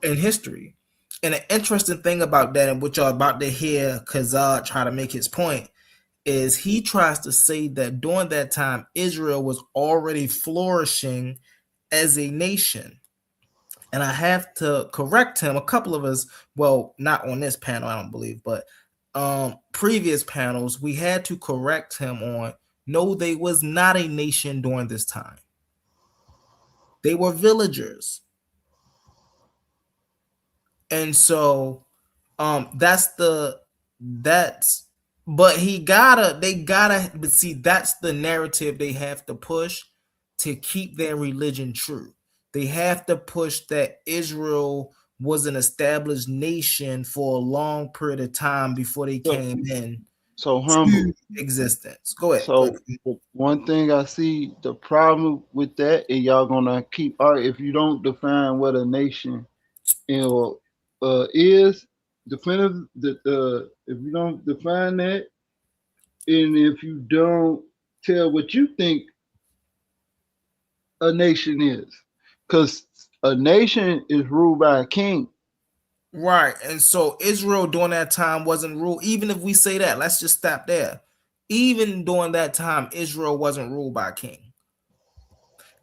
in history. And an interesting thing about that, and what y'all about to hear Kazad try to make his point, is he tries to say that during that time, Israel was already flourishing as a nation. And I have to correct him. A couple of us, well, not on this panel, I don't believe, but previous panels, we had to correct him on no, they was not a nation during this time. They were villagers. And so that's but but see, that's the narrative they have to push to keep their religion true. They have to push that Israel was an established nation for a long period of time before they so, came in so to humble. existence. Go ahead. Go So ahead. one thing I see the problem with that, and y'all gonna keep if you don't define what a nation is definitive. If you don't define that, and if you don't tell what you think a nation is, because a nation is ruled by a king, Right. And so Israel during that time wasn't ruled. Even if we say that, let's just stop there. Even during that time, Israel wasn't ruled by a king.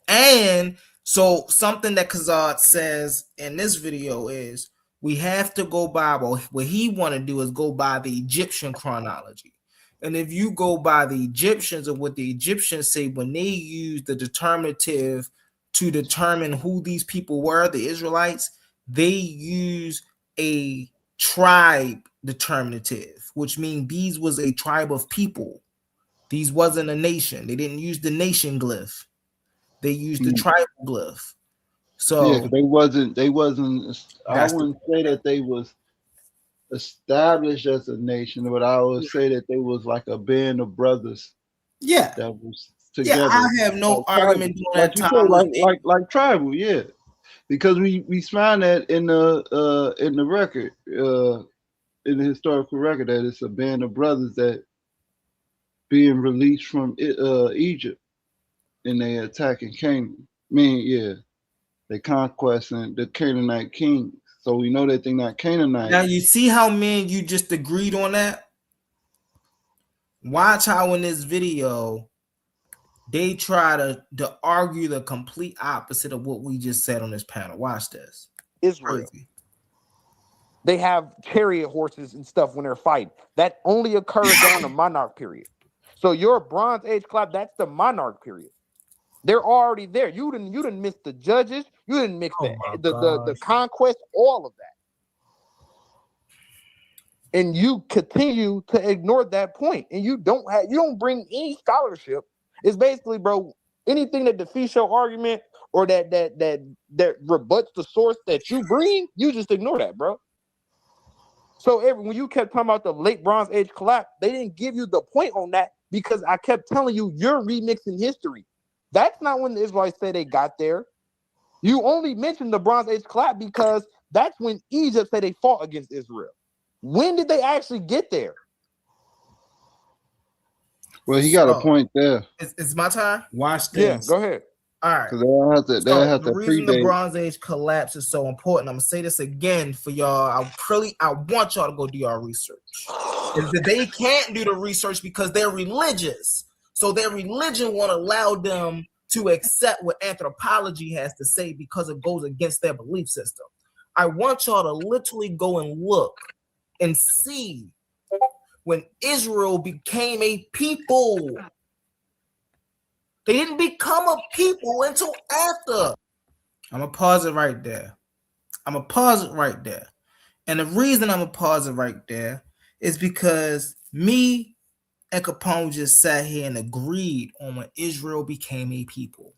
And so something that Kazad says in this video is we have to go by what he want to do is go by the Egyptian chronology. And if you go by the Egyptians and what the Egyptians say when they use the determinative to determine who these people were, the Israelites, they use a tribe determinative, which means these was a tribe of people. These wasn't a nation. They didn't use the nation glyph. They used the tribal glyph. Yeah, So because they wasn't. I that's the wouldn't say that they was established as a nation, but I would say that they was like a band of brothers yeah. that was Yeah, together, I have no like tribal, argument during like that you time say, with like tribal, yeah. Because we find that in the record, in the historical record, that it's a band of brothers that being released from Egypt and they attacking Canaan. I mean, yeah, they conquesting the Canaanite kings. So we know that they're not now Canaanites. you see how me and you just agreed on that? Watch how in this video they try to argue the complete opposite of what we just said on this panel. Watch this. Israel. Crazy. They have chariot horses and stuff when they're fighting. That only occurs during the monarch period. So your Bronze Age collapse, that's the monarch period. They're already there. You didn't miss the judges. You didn't mix Oh my the gosh. conquest, all of that. And you continue to ignore that point, and you don't bring any scholarship. It's basically, bro, anything that defeats your argument or that rebuts the source that you bring, you just ignore that, bro. So when you kept talking about the late Bronze Age collapse, they didn't give you the point on that because I kept telling you you're remixing history. That's not when the Israelites say they got there. You only mentioned the Bronze Age collapse because that's when Egypt said they fought against Israel. When did they actually get there? Well, he got a So point there it's my time. Watch Yeah, this. go ahead. All right. because they So have the to reason the predate. Bronze Age collapse is so important, I'm gonna say this again for y'all. I want y'all to go do your research. Is that they can't do the research because they're religious. So their religion won't allow them to accept what anthropology has to say because it goes against their belief system. I want y'all to literally go and look and see when Israel became a people. They didn't become a people until after. I'm gonna pause it right there. And the reason I'm gonna pause it right there is because me and Capone just sat here and agreed on when Israel became a people.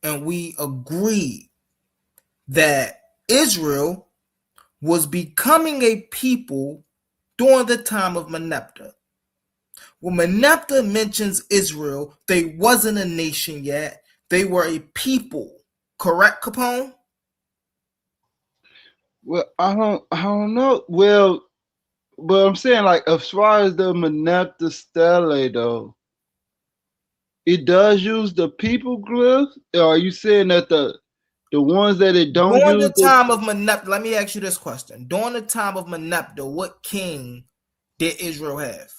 And we agreed that Israel was becoming a people during the time of Meneptah. When Meneptah mentions Israel, they wasn't a nation yet. They were a people. Correct, Capone? Well, I don't know. Well, but I'm saying like as far as the Manepta Stele though, it does use the people glyph. Or are you saying that the ones that it don't During use the time of Meneptah, let me ask you this question. During the time of Meneptah, what king did Israel have?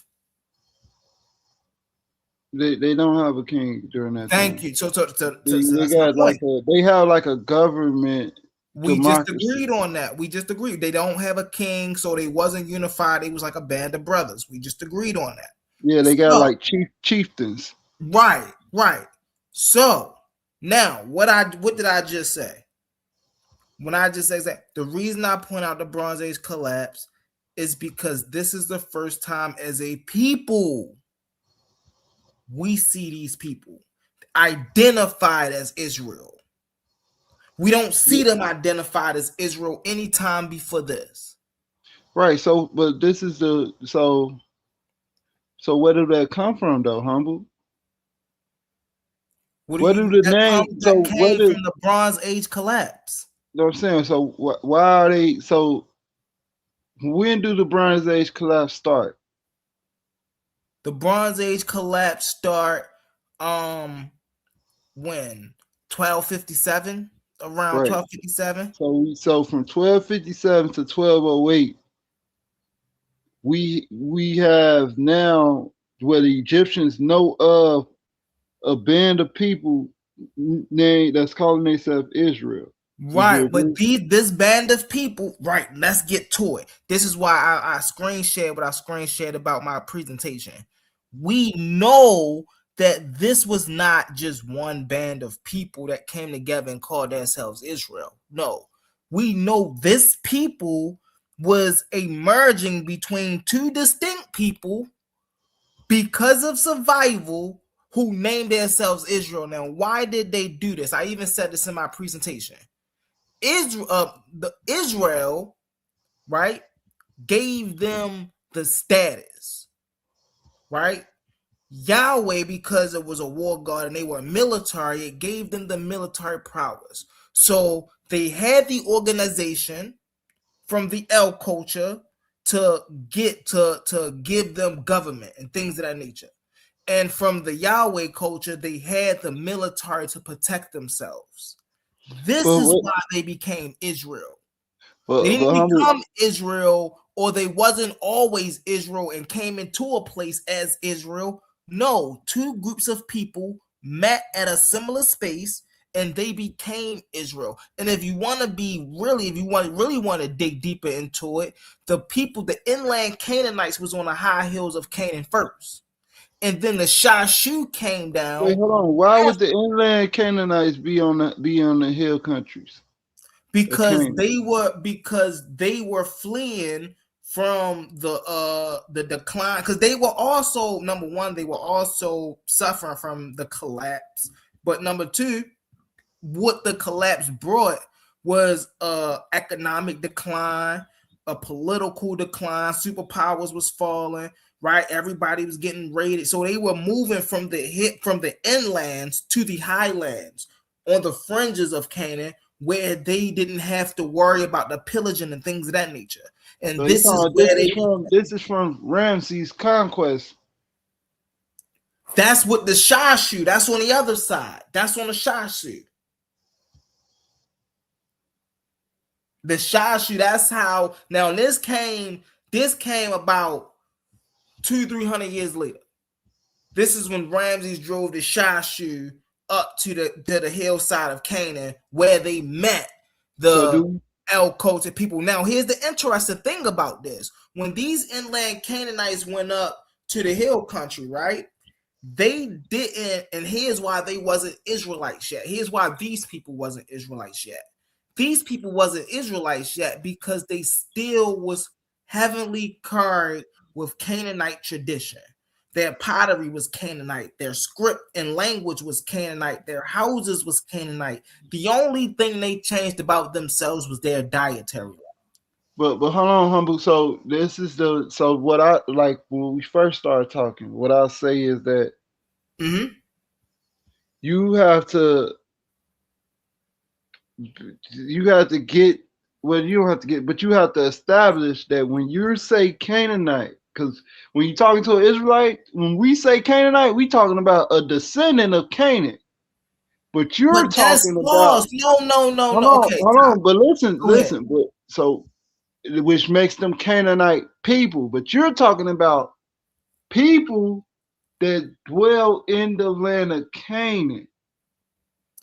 they don't have a king during that Thank time. you. So They that's my got like point. they have like a government We just democracy. agreed on that. We just agreed. They don't have a king, so they wasn't unified. It was like a band of brothers. We just agreed on that. Yeah, they got So, like chieftains. right. So now what did I just say? When I just say that, the reason I point out the Bronze Age collapse is because this is the first time as a people we see these people identified as Israel. We don't see them identified as Israel anytime before this. Right. So, but this is the so where did that come from though, humble? What do Where you do the that name? come So that where came did from the Bronze Age collapse? you know what I'm saying? So why are they so? When do the Bronze Age collapse start? The Bronze Age collapse start when 1257 around Right. 1257. So from 1257 to 1208, we have now where the Egyptians know of a band of people named that's calling themselves Israel. Would you Right, but agree? this band of people, right? Let's get to it. This is why I screen shared what I screen shared about my presentation. We know that this was not just one band of people that came together and called themselves Israel. No, we know this people was a merging between two distinct people because of survival who named themselves Israel. Now, why did they do this? I even said this in my presentation. Israel, right, gave them the status, right? Yahweh, because it was a war god and they were military, it gave them the military prowess. So they had the organization from the El culture to give them government and things of that nature. And from the Yahweh culture, they had the military to protect themselves. This But is what? why they became Israel. They didn't But humble. become Israel, or they wasn't always Israel and came into a place as Israel. No, two groups of people met at a similar space and they became Israel. And if you want to be really, if you really want to dig deeper into it, the people, the inland Canaanites was on the high hills of Canaan first. And then the Shashu came Wait, down hold on. Why would the inland Canaanites be on the hill countries of because Canaan? they were fleeing from the decline, because they were also, number one, they were also suffering from the collapse, but number two, what the collapse brought was economic decline, a political decline, superpowers was falling, right? Everybody was getting raided, so they were moving from the inlands to the highlands on the fringes of Canaan, where they didn't have to worry about the pillaging and things of that nature. And So you this is talking about where they, this is from Ramses' conquest. that's what the Shashu, that's on the other side. That's on the Shashu. The Shashu, that's how, now this came about 200-300 years later. This is when Ramses drove the Shashu up to the hillside of Canaan, where they met So the do El culture people. Now, here's the interesting thing about this. When these inland Canaanites went up to the hill country, right? They didn't, and here's why they wasn't Israelites yet. Here's why these people wasn't Israelites yet. These people wasn't Israelites yet because they still was heavily carried with Canaanite tradition. Their pottery was Canaanite. Their script and language was Canaanite. Their houses was Canaanite. The only thing they changed about themselves was their dietary. but hold on, humble. So this is so what I like when we first started talking. What I'll say is that Mm-hmm. you have to get, well, you don't have to get, but you have to establish that when you say Canaanite, because when you're talking to an Israelite, when we say Canaanite, we talking about a descendant of Canaan. But you're But that's talking about, false. No, no, no, hold no. on, Okay, hold on, but go ahead. listen, but so which makes them Canaanite people. But you're talking about people that dwell in the land of Canaan,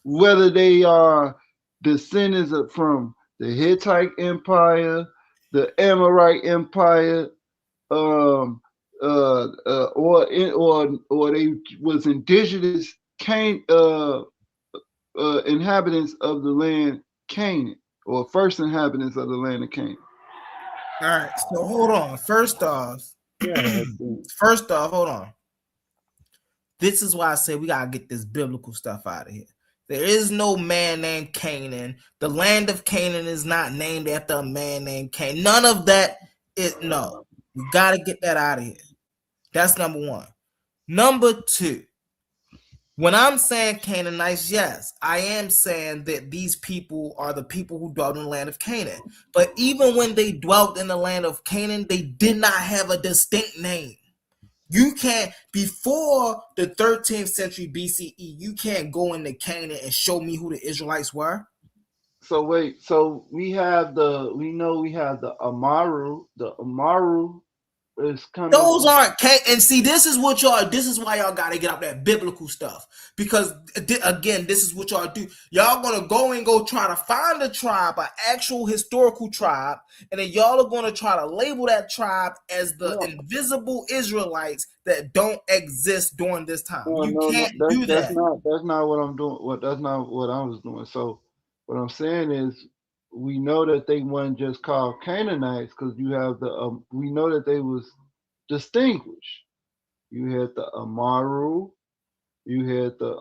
whether they are descendants from the Hittite Empire, the Amorite Empire, or they was indigenous inhabitants of the land Canaan, or first inhabitants of the land of Canaan. All right. So hold on. Yeah, Hold on. This is why I say we gotta get this biblical stuff out of here. There is no man named Canaan. The land of Canaan is not named after a man named Canaan. None of that is, no. We gotta get that out of here. That's number one. Number two, when I'm saying Canaanites, yes, I am saying that these people are the people who dwelt in the land of Canaan. But even when they dwelt in the land of Canaan, they did not have a distinct name. You can't, before the 13th century BCE, you can't go into Canaan and show me who the Israelites were. So wait, so we have we know we have the Amaru. The Amaru is coming Those from. aren't and see, this is why y'all gotta get out that biblical stuff. Because again, this is what y'all do. Y'all gonna go try to find a tribe, an actual historical tribe, and then y'all are gonna try to label that tribe as the No, invisible Israelites that don't exist during this time. no, You no, no. can't do that. That's not what I'm doing. That's not what I was doing. So what I'm saying is, we know that they weren't just called Canaanites because you have the. We know that they was distinguished. You had the Amaru. You had the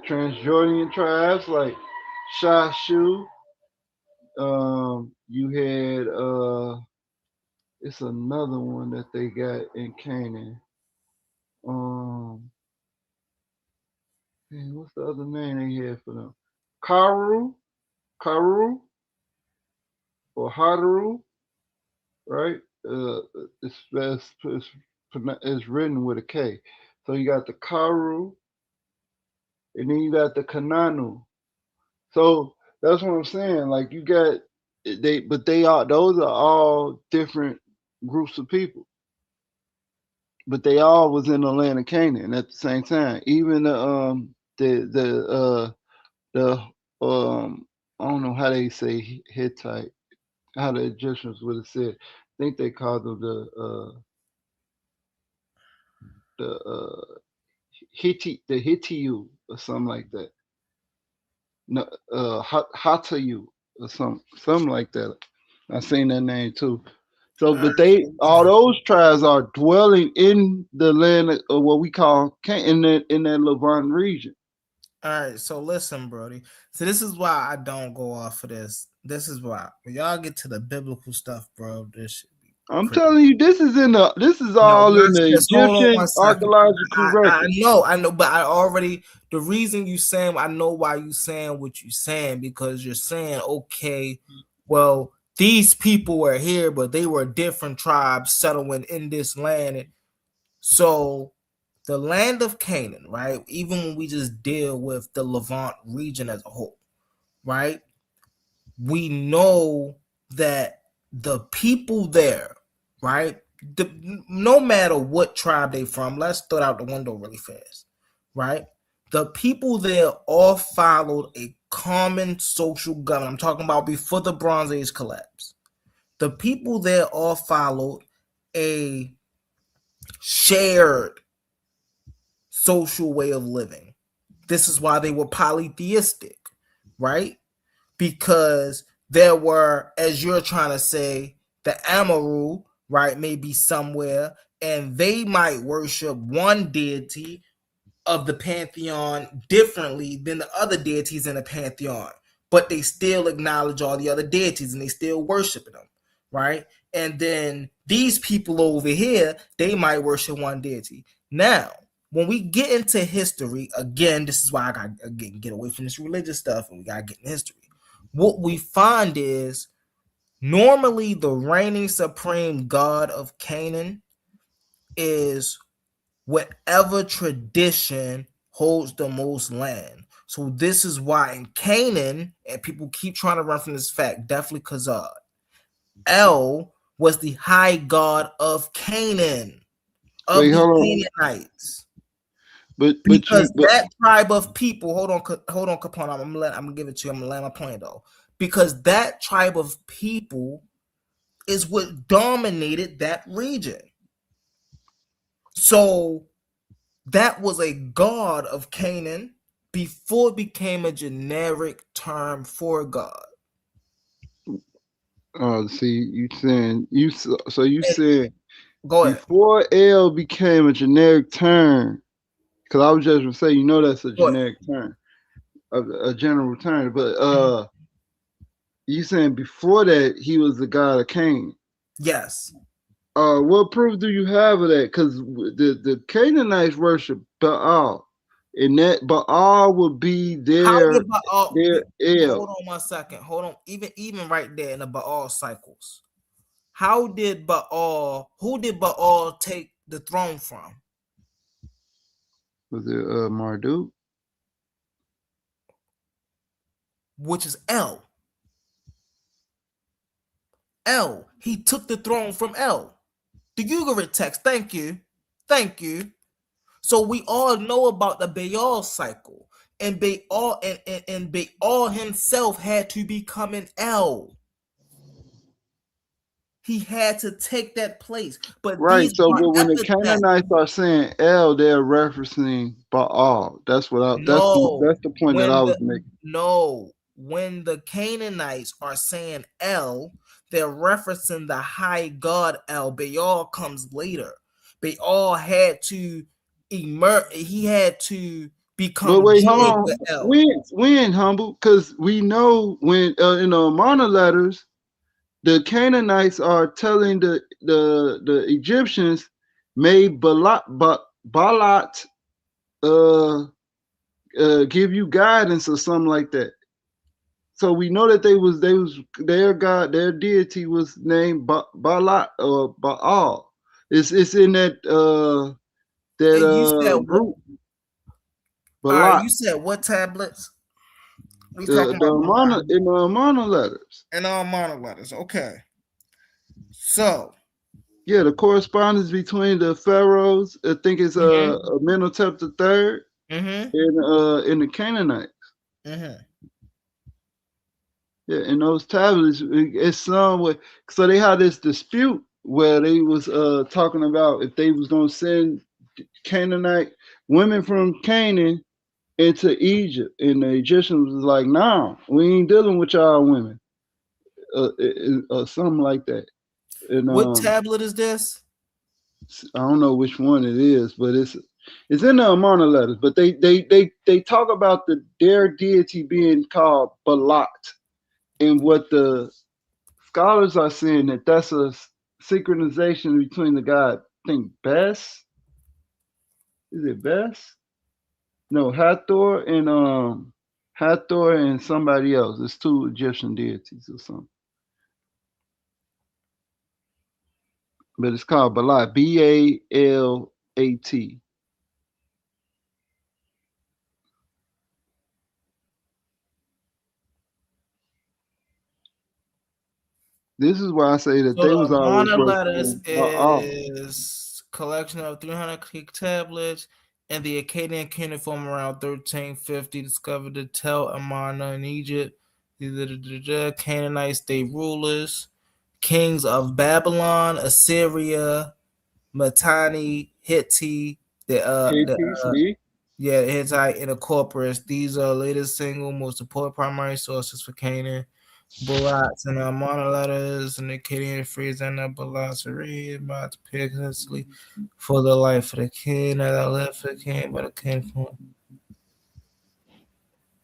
Transjordan tribes like Shashu. You had it's another one that they got in Canaan. Um, man, what's the other name they had for them? Karu, Karu, or Hadaru, right? It's written with a K. So you got the Karu, and then you got the Kananu. So that's what I'm saying. Like you got but they are those are all different groups of people, but they all was in the land of Canaan at the same time. Even the I don't know how they say Hittite, how the Egyptians would have said. I think they called them the Hittiyu or something like that. No, Hatayu or something like that. I seen that name too. So, All right, but they so all listen. those tribes are dwelling in the land of what we call in that Levant region. All right, so listen, Brody. So this is why I don't go off of this. This is why when y'all get to the biblical stuff, bro, this should be I'm crazy. telling you, this is No, all in watch the this. Hold on one Egyptian second. archaeological I record. I know, but the reason you saying, I know why you saying what you saying, because you're saying, okay, well, these people were here, but they were different tribes settling in this land. And so the land of Canaan, right? Even when we just deal with the Levant region as a whole, right? We know that the people there, right? No matter what tribe they from, let's throw it out the window really fast, right? The people there all followed a common social government. I'm talking about before the Bronze Age collapse. The people there all followed a shared social way of living. This is why they were polytheistic, right? Because there were, as you're trying to say, the Amaru, right, maybe somewhere, and they might worship one deity of the pantheon differently than the other deities in the pantheon, but they still acknowledge all the other deities and they still worship them, right? And then these people over here, they might worship one deity. Now, when we get into history, again, this is why I got to get away from this religious stuff and we got to get in history. What we find is normally the reigning supreme god of Canaan is whatever tradition holds the most land. So this is why in Canaan, and people keep trying to run from this fact, definitely Khazad, El was the high god of Canaan, of Wait, the hold on. Canaanites. You Because but that tribe of people, hold on, Capone, I'm gonna give it to you. I'm gonna land my plane though. Because that tribe of people is what dominated that region. So that was a god of Canaan before it became a generic term for God. see you saying you And said go ahead. before L became a generic term, because I was just gonna say, that's a Go ahead. generic term, a general term, but you saying before that he was the god of Cain. Yes. What proof do you have of that? Because the Canaanites worship Baal, and that Baal would be How did Baal their El. hold on one second. Hold on. Even right there in the Baal cycles. How did who did Baal take the throne from? Was it Marduk? which is El. El. He took the throne from El. The Ugarit text. Thank you. Thank you. So we all know about the Baal cycle. And Baal and Baal himself had to become an El. He had to take that place. But Right. these So, are but when the epithets. Canaanites are saying El, they're referencing Baal. That's what I. No, That's the point that I was making. when the Canaanites are saying El, they're referencing the high god El. Baal comes later. Baal had to emerge. He had to But become wait, hold joined on. with El. When humble? Because we know when in the Amarna letters, the Canaanites are telling the Egyptians, may Balat uh, give you guidance or something like that. So we know that they was their god, their deity was named Balat or Baal. It's in that And you said what? group All right, Balat. you said what tablets? We talking The about the Amarna Bible in the Amarna letters. and all mono letters. Okay, so Yeah, the correspondence between the pharaohs, I think it's mm-hmm, Amenhotep the third mm-hmm, and in the Canaanite. mm-hmm. Yeah, in those tablets, it's somewhere. So they had this dispute where they was talking about if they was gonna send Canaanite women from Canaan into Egypt, and the Egyptians was like, "Nah, we ain't dealing with y'all women," something like that. And What tablet is this? I don't know which one it is, but it's in the Amarna letters. But they talk about their deity being called Balat, and what the scholars are saying that that's a synchronization between the god. I think Bess, is it Bess? No, Hathor and somebody else. It's two Egyptian deities or something. But it's called Balat, Balat. This is why I say that So they the was always Amana letters worshiping Baal. is collection of 300 Greek tablets, and the Akkadian cuneiform around 1350 discovered the Tel Amarna in Egypt. Canaanite state rulers, kings of Babylon, Assyria, Mitanni, Hittite, the See? yeah, Hittite and the Corpus. These are latest single most important primary sources for Canaan. Bullets and monoletters and the Acadian phrase and the bullets are read about piously for the life of the king that I left for the king, but the king for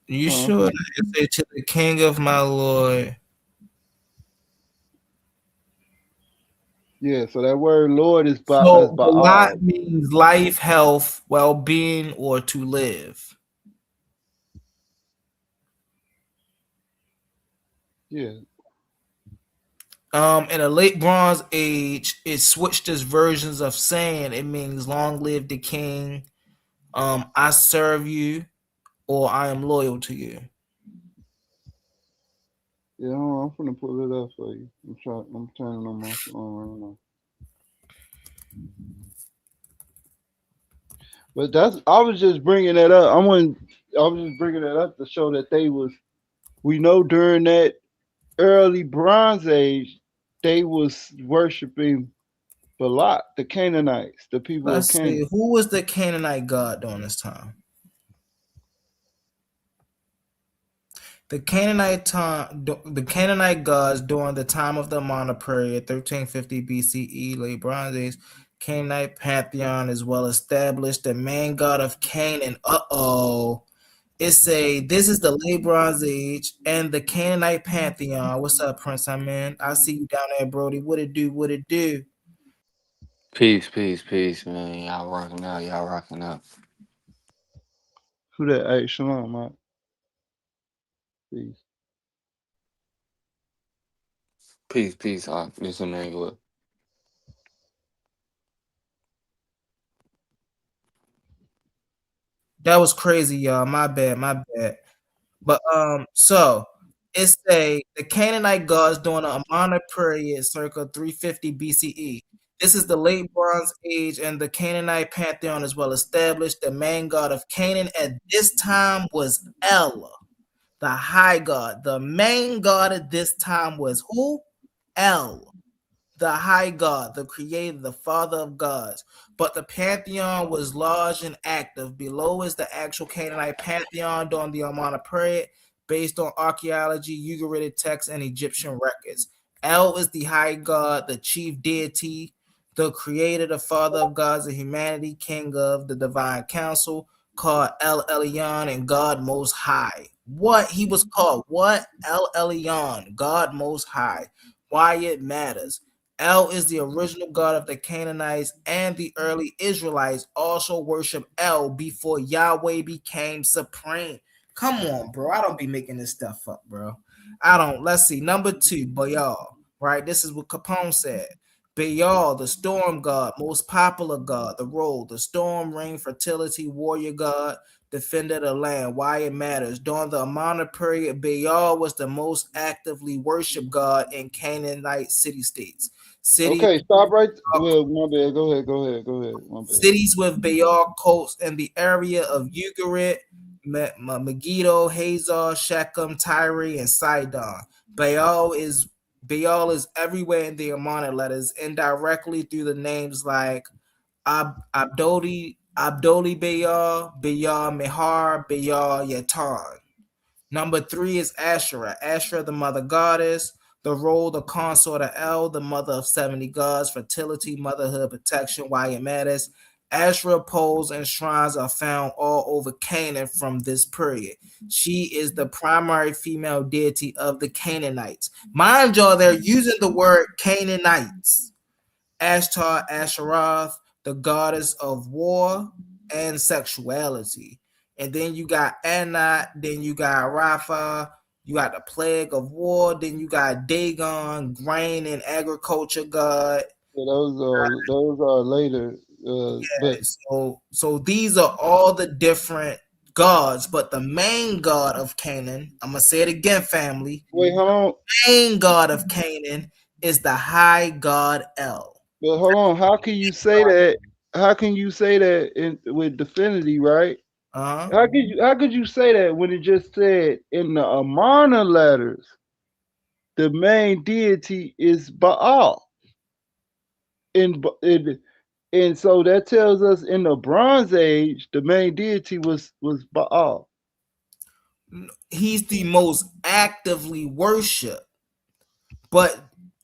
you Oh, sure okay. that you say to the king of my lord? Yeah, so that word Lord is So Baal. Balat means life, health, well being, or to live. Yeah. In the late Bronze Age, it switched its versions of saying it means long live the king, I serve you, or I am loyal to you. Yeah, I'm gonna pull it up for you. I'm turning on my phone right now. But that's I was just bringing that up. I was just bringing that up to show that they was we know during that early Bronze Age they was worshiping Balak, the Canaanites, the people of Let's see. Canaan. Who was the Canaanite god during this time? The Canaanite gods during the time of the Amana period, 1350 BCE, late Bronze Age, Canaanite pantheon is well established. The main god of Canaan. This is the late Bronze Age and the Canaanite pantheon. What's up, Prince? I'm in. I see you down there, Brody. What it do? What it do? Peace, man. Y'all rocking out. Y'all rocking out. Who that? Hey, Shalom, man. Peace. Peace. This Emmanuel. That was crazy, y'all. My bad. My bad. But so it's the Canaanite gods during the Amarna period, circa 350 BCE. This is the late Bronze Age, and the Canaanite pantheon is well established. The main god of Canaan at this time was El, the high god. The main god at this time was who? El, the high god, the creator, the father of gods. But the pantheon was large and active. Below is the actual Canaanite pantheon during the Amarna period, based on archaeology, Ugaritic texts, and Egyptian records. El is the high god, the chief deity, the creator, the father of gods and humanity, king of the divine council, called El Elyon and God Most High. What he was called? What? El Elyon, God Most High. Why it matters. El is the original god of the Canaanites, and the early Israelites also worship El before Yahweh became supreme. Come on, bro. I don't be making this stuff up, bro. I don't. Let's see. Number 2, Baal. Right? This is what Capone said. Baal, the storm god, most popular god, the role, the storm, rain, fertility, warrior god, defender of the land. Why it matters. During the Amarna period, Baal was the most actively worshipped god in Canaanite city-states. Okay, stop right. Well, my bad. Go ahead. My bad. Cities with Baal cults in the area of Ugarit, Megiddo, Hazor, Shechem, Tyre, and Sidon. Baal is everywhere in the Amarna letters, indirectly through the names like Abdoli Baal, Baal Mehar, Baal Yatan. Number 3 is Asherah. Asherah, the mother goddess. The role, the consort of El, the mother of 70 gods, fertility, motherhood, protection, why it matters. Asherah poles and shrines are found all over Canaan from this period. She is the primary female deity of the Canaanites. Mind y'all, they're using the word Canaanites. Ashtar, Asheroth, the goddess of war and sexuality. And then you got Anat, then you got Rapha, you got the plague of war, then you got Dagon, grain and agriculture god. Yeah, those are later. But So these are all the different gods, but the main god of Canaan, I'm gonna say it again, family. Wait, hold on. The main god of Canaan is the high god El. But hold on. How can you say that? How can you say that with definity, right? Uh-huh. How could you say that when it just said in the Amarna letters, the main deity is Baal, and so that tells us in the Bronze Age the main deity was Baal. He's the most actively worshipped, but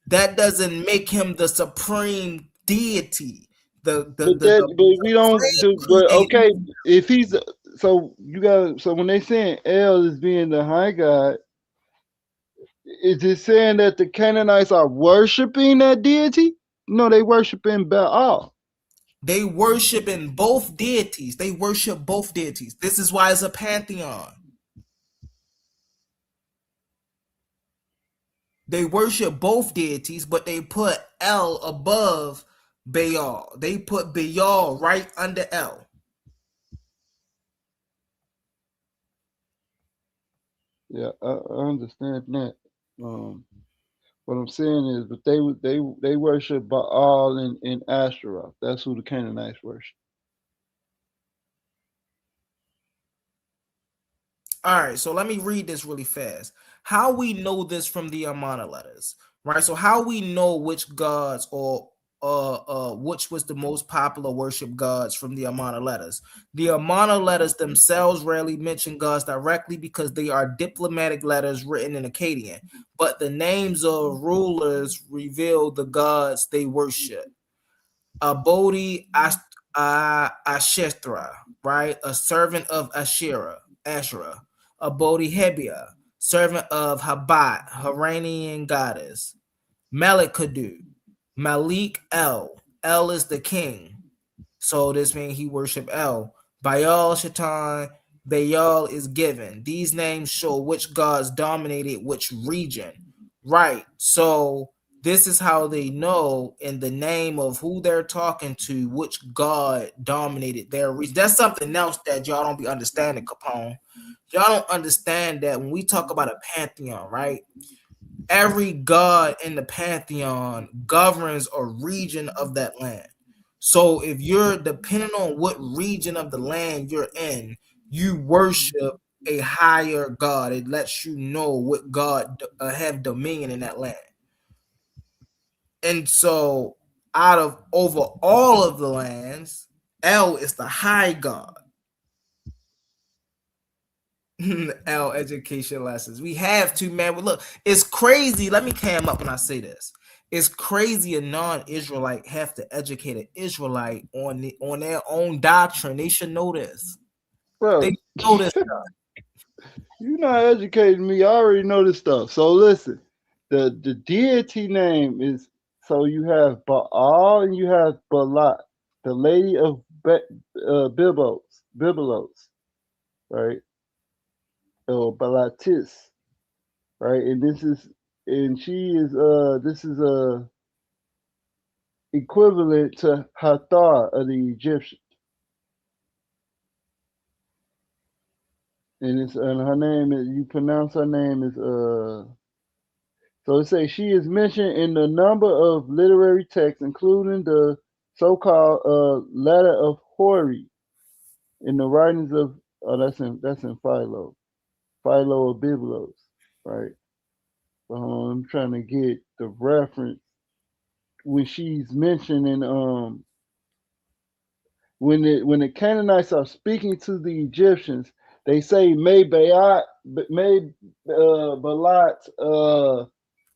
that doesn't make him the supreme deity. But we don't. But okay, if he's so when they saying El is being the high god, is it saying that the Canaanites are worshiping that deity? No, they worshiping Baal. They worship in both deities. They worship both deities. This is why it's a pantheon. They worship both deities, but they put El above Baal. They put Baal right under El. Yeah, I understand that. What I'm saying is, but they worship Baal and Asherah. That's who the Canaanites worship. All right, so let me read this really fast. How we know this from the Amarna letters, right? So how we know which gods or which was the most popular worship gods from the Amarna letters. The Amarna letters themselves rarely mention gods directly because they are diplomatic letters written in Akkadian, but the names of rulers reveal the gods they worship. Abodi Ashethra, right? A servant of Asherah. Abodi Hebia, servant of Habat, Haranian goddess. Melikadu, Malik El. El is the king. So this means he worship El. Baal Shaitan, Baal is given. These names show which gods dominated which region. Right. So this is how they know in the name of who they're talking to, which god dominated their region. That's something else that y'all don't be understanding, Capone. Y'all don't understand that when we talk about a pantheon, right? Every god in the pantheon governs a region of that land. So if you're depending on what region of the land you're in, you worship a higher god. It lets you know what god have dominion in that land. And so out of over all of the lands, El is the high god. L education lessons. We have to, man. But look, it's crazy. Let me cam up when I say this. It's crazy a non-Israelite have to educate an Israelite on their own doctrine. They should know this. They Bro, know this. you're not educating me. I already know this stuff. So listen, the deity name is, so you have Baal and you have Balat, the lady of Biblos, right? Or Balatis, right? And she is this is equivalent to Hathor of the Egyptians. And her name is, you pronounce her name is so it says she is mentioned in a number of literary texts, including the so-called letter of Hori in the writings of, oh, that's in Philo of Biblos, right? I'm trying to get the reference when she's mentioned in when the Canaanites are speaking to the Egyptians, they say may Balat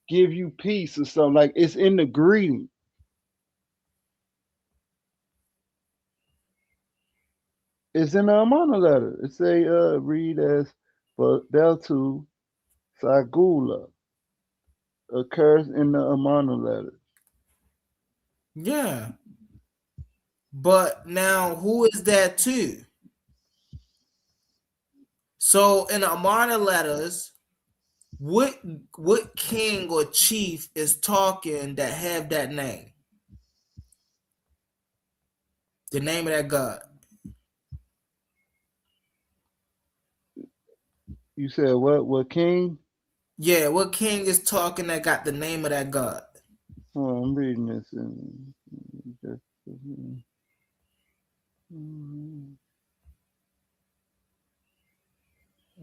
give you peace or something, like it's in the greeting. It's in the Amana letter. It say read as but Beltu Sagula occurs in the Amana letter. Yeah. But now who is that to? So in the Amarna letters, what king or chief is talking that have that name? The name of that god. You said what king? Yeah, what king is talking that got the name of that god? Oh, I'm reading this in just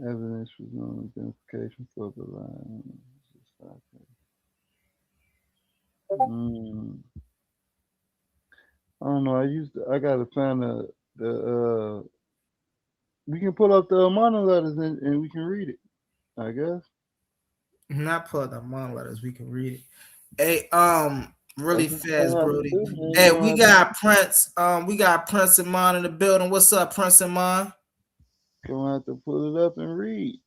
evidence was no identification for the line. I don't know. I gotta find the we can pull up the Amana letters and we can read it, I guess. Not pull the Amarna letters. We can read it. Hey, really That's what you're fast, gonna have to Brody. do, man. Hey, You're gonna we have to, got Prince. We got Prince and Mon in the building. What's up, Prince and Mon? gonna have to pull it up and read.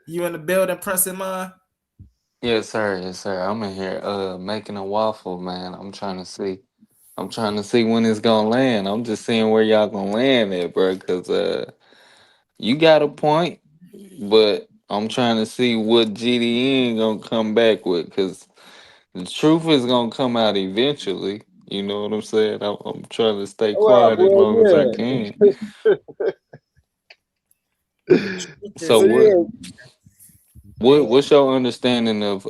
You in the building, Prince and Mon? Yes, sir. Yes, sir. I'm in here making a waffle, man. I'm trying to see when it's gonna land. I'm just seeing where y'all gonna land at, bro. Cause you got a point, but I'm trying to see what GDN gonna come back with. Cause the truth is gonna come out eventually. You know what I'm saying? I'm trying to stay Well, quiet as long as I well, can. yeah. The truth So is But coming. what? yeah, And What's your understanding of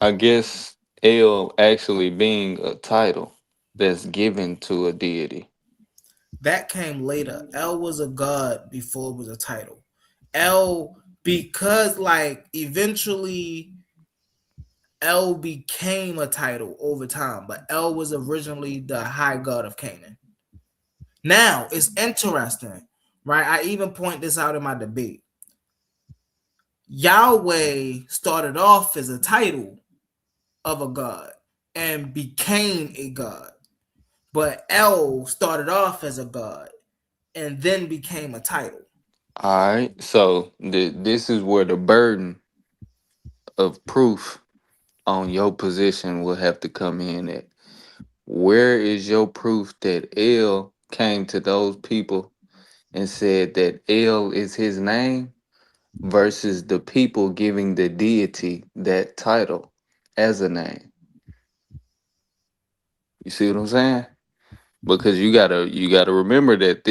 I guess El actually being a title that's given to a deity? that came later. El was a god before it was a title. El, because like eventually El became a title over time, but El was originally the high god of Canaan. Now it's interesting, right? I even point this out in my debate. Yahweh started off as a title of a god and became a god, but El started off as a god and then became a title. All right. So this is where the burden of proof on your position will have to come in at. Where is your proof that El came to those people and said that El is his name versus the people giving the deity that title as a name? You see what I'm saying? Because you gotta remember that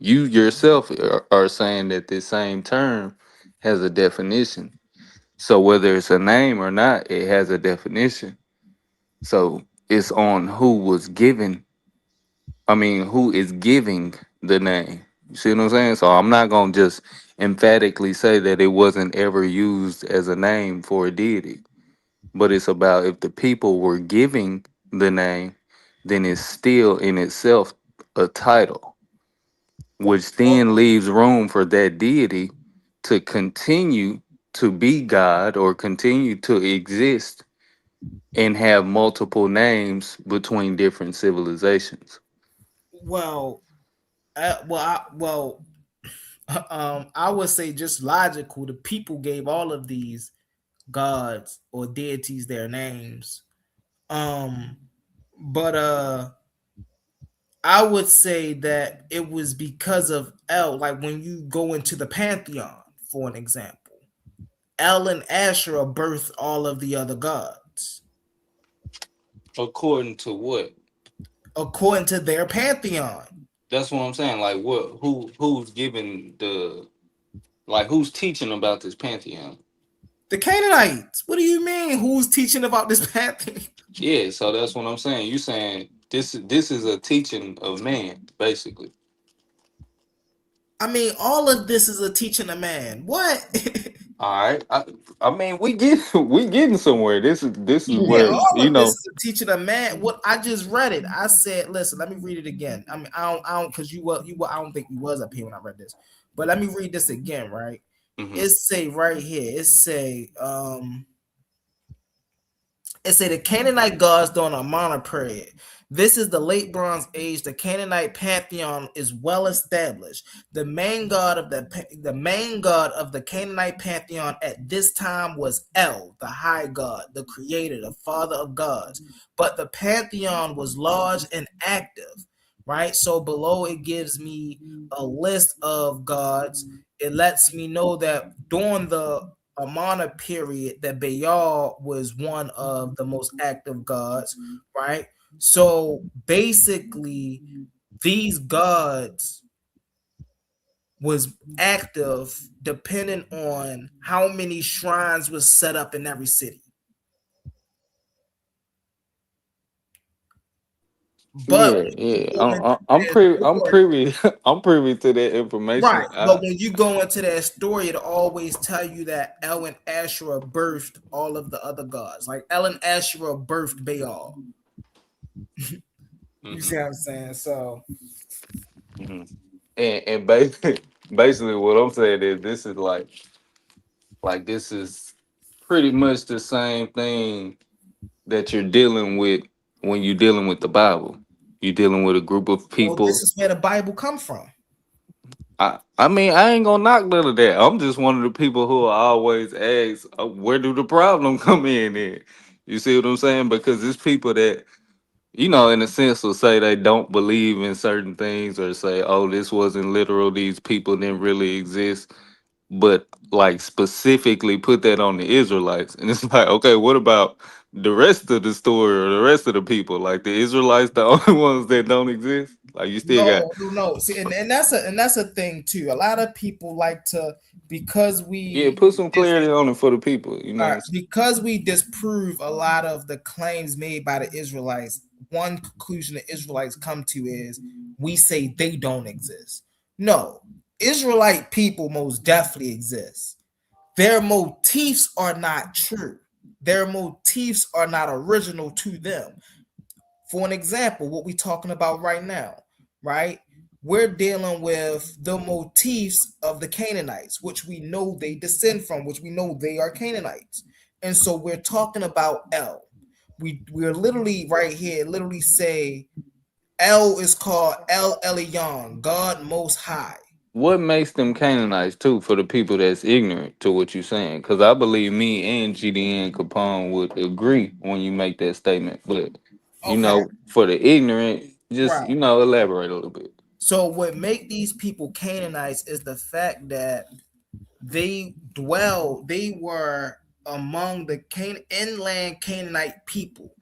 You yourself are saying that this same term has a definition. So whether it's a name or not, it has a definition. So it's on who was given. I mean, who is giving the name. You see what I'm saying? So I'm not gonna just emphatically say that it wasn't ever used as a name for a deity. But it's about if the people were giving the name, then it's still in itself a title, which Well, then leaves room for that deity to continue to be God or continue to exist and have multiple names between different civilizations. well, I would say just logical. The people gave all of these gods or deities their names. Um, but I would say that it was because of El. Like when you go into the pantheon, for an example, El and Asherah birthed all of the other gods According to what? according to their pantheon. That's what I'm saying. Like what who's giving the like who's teaching about this pantheon? The Canaanites. What do you mean? Who's teaching about this pantheon? Yeah, so that's what I'm saying. You saying this is a teaching of man, basically. I mean, all of this is a teaching of man. What? All right. I mean we get we getting somewhere. This is Yeah, where all you of this know. is a teaching of man. What I just read it. I said, listen, let me read it again. I mean, I don't, because I don't think you was up here when I read this, but let me read this again. Right? Mhm. It say right here. It say the Canaanite gods during a Amana period. This is the late Bronze Age. The Canaanite pantheon is well established. The main god of the Canaanite pantheon at this time was El, the high god, the creator, the father of gods. But the pantheon was large and active. Right. So below it gives me a list of gods. It lets me know that during the Amana period that Baal was one of the most active gods, right? So basically, these gods was active depending on how many shrines was set up in every city. But Yeah, when you yeah. go into I'm their privy. I'm story, privy. I'm privy to that right? information. But when you go into that story, it always tell you that El and Asherah birthed all of the other gods. Like El and Asherah birthed Baal. You see Mhm, what I'm saying? So mhm. And basically what I'm saying is this is like this is pretty much the same thing that you're dealing with when you're dealing with the Bible. You're dealing with a group of well, this people. is where the Bible come from. I mean, I ain't gonna knock none of that. I'm just one of the people who always ask, where do the problem come in? At? You see what I'm saying? Because it's people that, in a sense, will say they don't believe in certain things or say, oh, this wasn't literal. These people didn't really exist. But like specifically put that on the Israelites. And it's like, okay, what about the rest of the story or the rest of the people? Like the Israelites, the only ones that don't exist? Like you still got, No, no, no. See, and that's a thing too. A lot of people like to because yeah, we put some clarity on it for the people, you know. because we disprove a lot of the claims made by the Israelites. One conclusion the Israelites come to is we say they don't exist. No, Israelite people most definitely exist. Their motifs are not true. Their motifs are not original to them. For an example, what we're talking about right now, right? We're dealing with the motifs of the Canaanites, which we know they descend from, which we know they are Canaanites. And so we're talking about El. We're literally right here, literally say El is called El Elyon, God Most High. What makes them Canaanites too for the people that's ignorant to what you're saying? Because I believe me and GDN Capone would agree when you make that statement. But Okay, for the ignorant, just right. elaborate a little bit. So what make these people Canaanites is the fact that they were among the inland Canaanite people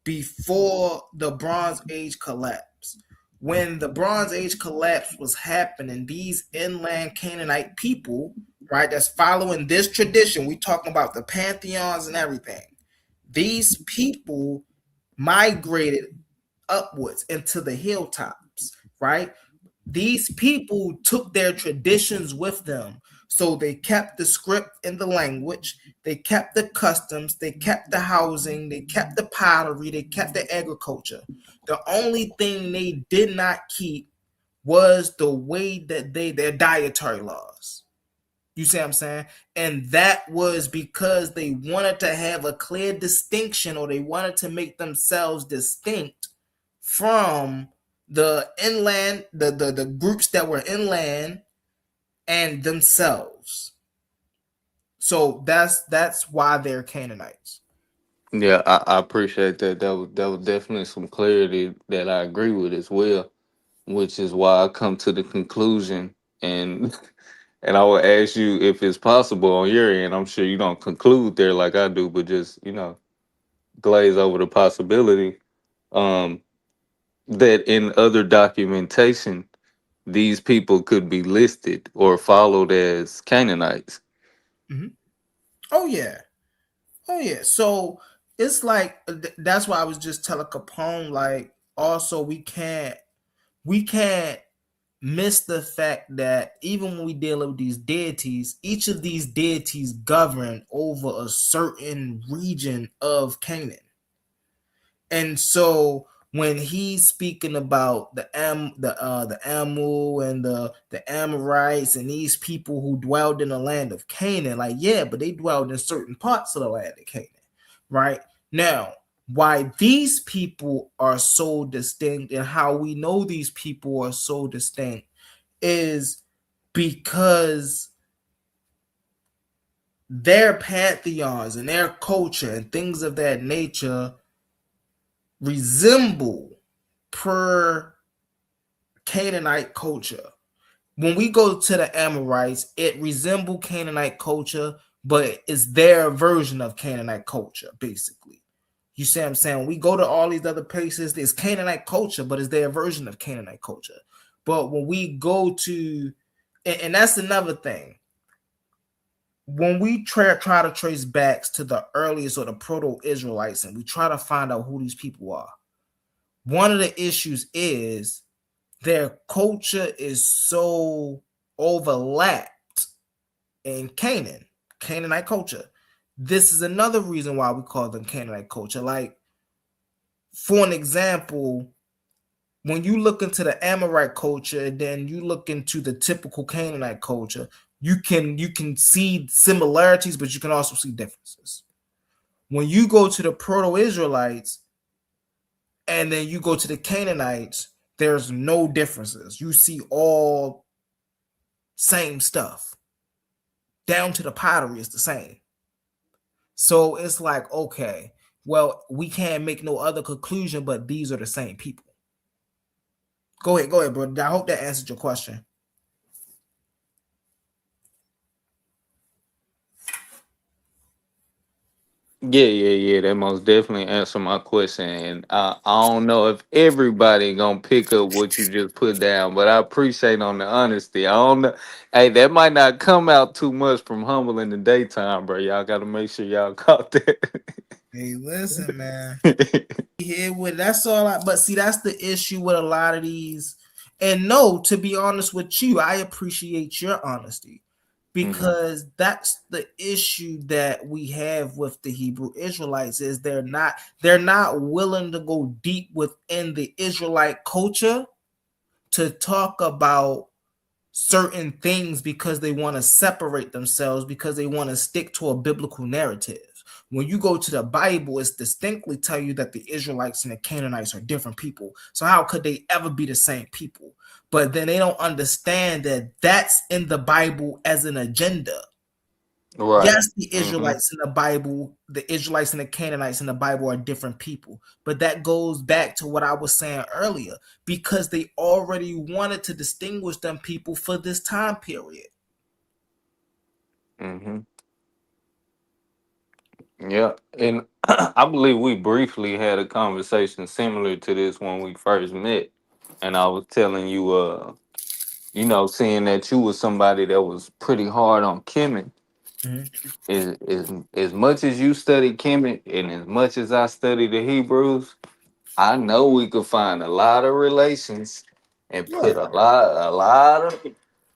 before the Bronze Age collapse, when the Bronze Age collapse was happening, these inland Canaanite people, right, that's following this tradition, we talking about the pantheons and everything. These people migrated upwards into the hilltops, right? These people took their traditions with them. So they kept the script and the language, they kept the customs, they kept the housing, they kept the pottery, they kept the agriculture. The only thing they did not keep was the way that their dietary laws. You see what I'm saying? And that was because they wanted to have a clear distinction, or they wanted to make themselves distinct from the inland, the groups that were inland and themselves. So that's why they're Canaanites. Yeah, I appreciate that. That was definitely some clarity that I agree with as well, which is why I come to the conclusion and and I will ask you if it's possible on your end. I'm sure you don't conclude there like I do, but just glaze over the possibility um, that in other documentation these people could be listed or followed as Canaanites. Mm-hmm. Oh yeah, oh yeah. So it's like that's why I was just telling Capone. Like, also we can't miss the fact that even when we deal with these deities, each of these deities govern over a certain region of Canaan. And so when he's speaking about the Amu and the Amorites and these people who dwelled in the land of Canaan, like, yeah, but they dwelled in certain parts of the land of Canaan, right? Now, why these people are so distinct and how we know these people are so distinct is because their pantheons and their culture and things of that nature resemble per Canaanite culture. When we go to the Amorites, it resembles Canaanite culture, but it's their version of Canaanite culture, basically. You see what I'm saying? When we go to all these other places, it's Canaanite culture, but it's their version of Canaanite culture. But when we go to, and that's another thing, when we try to trace back to the earliest or the proto-Israelites and we try to find out who these people are, one of the issues is their culture is so overlapped in Canaanite culture. This is another reason why we call them Canaanite culture. Like, for an example, when you look into the Amorite culture, then you look into the typical Canaanite culture, you can see similarities, but you can also see differences. When you go to the Proto-Israelites and then you go to the Canaanites, there's no differences. You see all same stuff. Down to the pottery is the same. So it's like, okay, well, we can't make no other conclusion, but these are the same people. Go ahead, bro. I hope that answered your question. Yeah. That most definitely answered my question, and I don't know if everybody gonna pick up what you just put down, but I appreciate on the honesty. I don't know. Hey, that might not come out too much from humble in the daytime, bro. Y'all got to make sure y'all caught Hey, listen, man. that. Here with that's all I, but see, that's the issue with a lot of these. And no, to be honest with you, I appreciate your honesty, Hmm. because that's the issue that we have with the Hebrew Israelites is they're not willing to go deep within the Israelite culture to talk about certain things because they want to separate themselves, because they want to stick to a biblical narrative. When you go to the Bible, it's distinctly tell you that the Israelites and the Canaanites are different people. So how could they ever be the same people? But then they don't understand that that's in the Bible as an agenda. Right. Yes, the Hmm. Israelites in the Bible, the Israelites and the Canaanites in the Bible are different people. But that goes back to what I was saying earlier, because they already wanted to distinguish them people for this time period. Hmm. Yeah, and I believe we briefly had a conversation similar to this when we first met. and I was telling you, seeing that you was somebody that was pretty hard on Kemet, Mhm. is as much as you study Kemet and as much as I study the Hebrews, I know we could find a lot of relations and Yeah. put a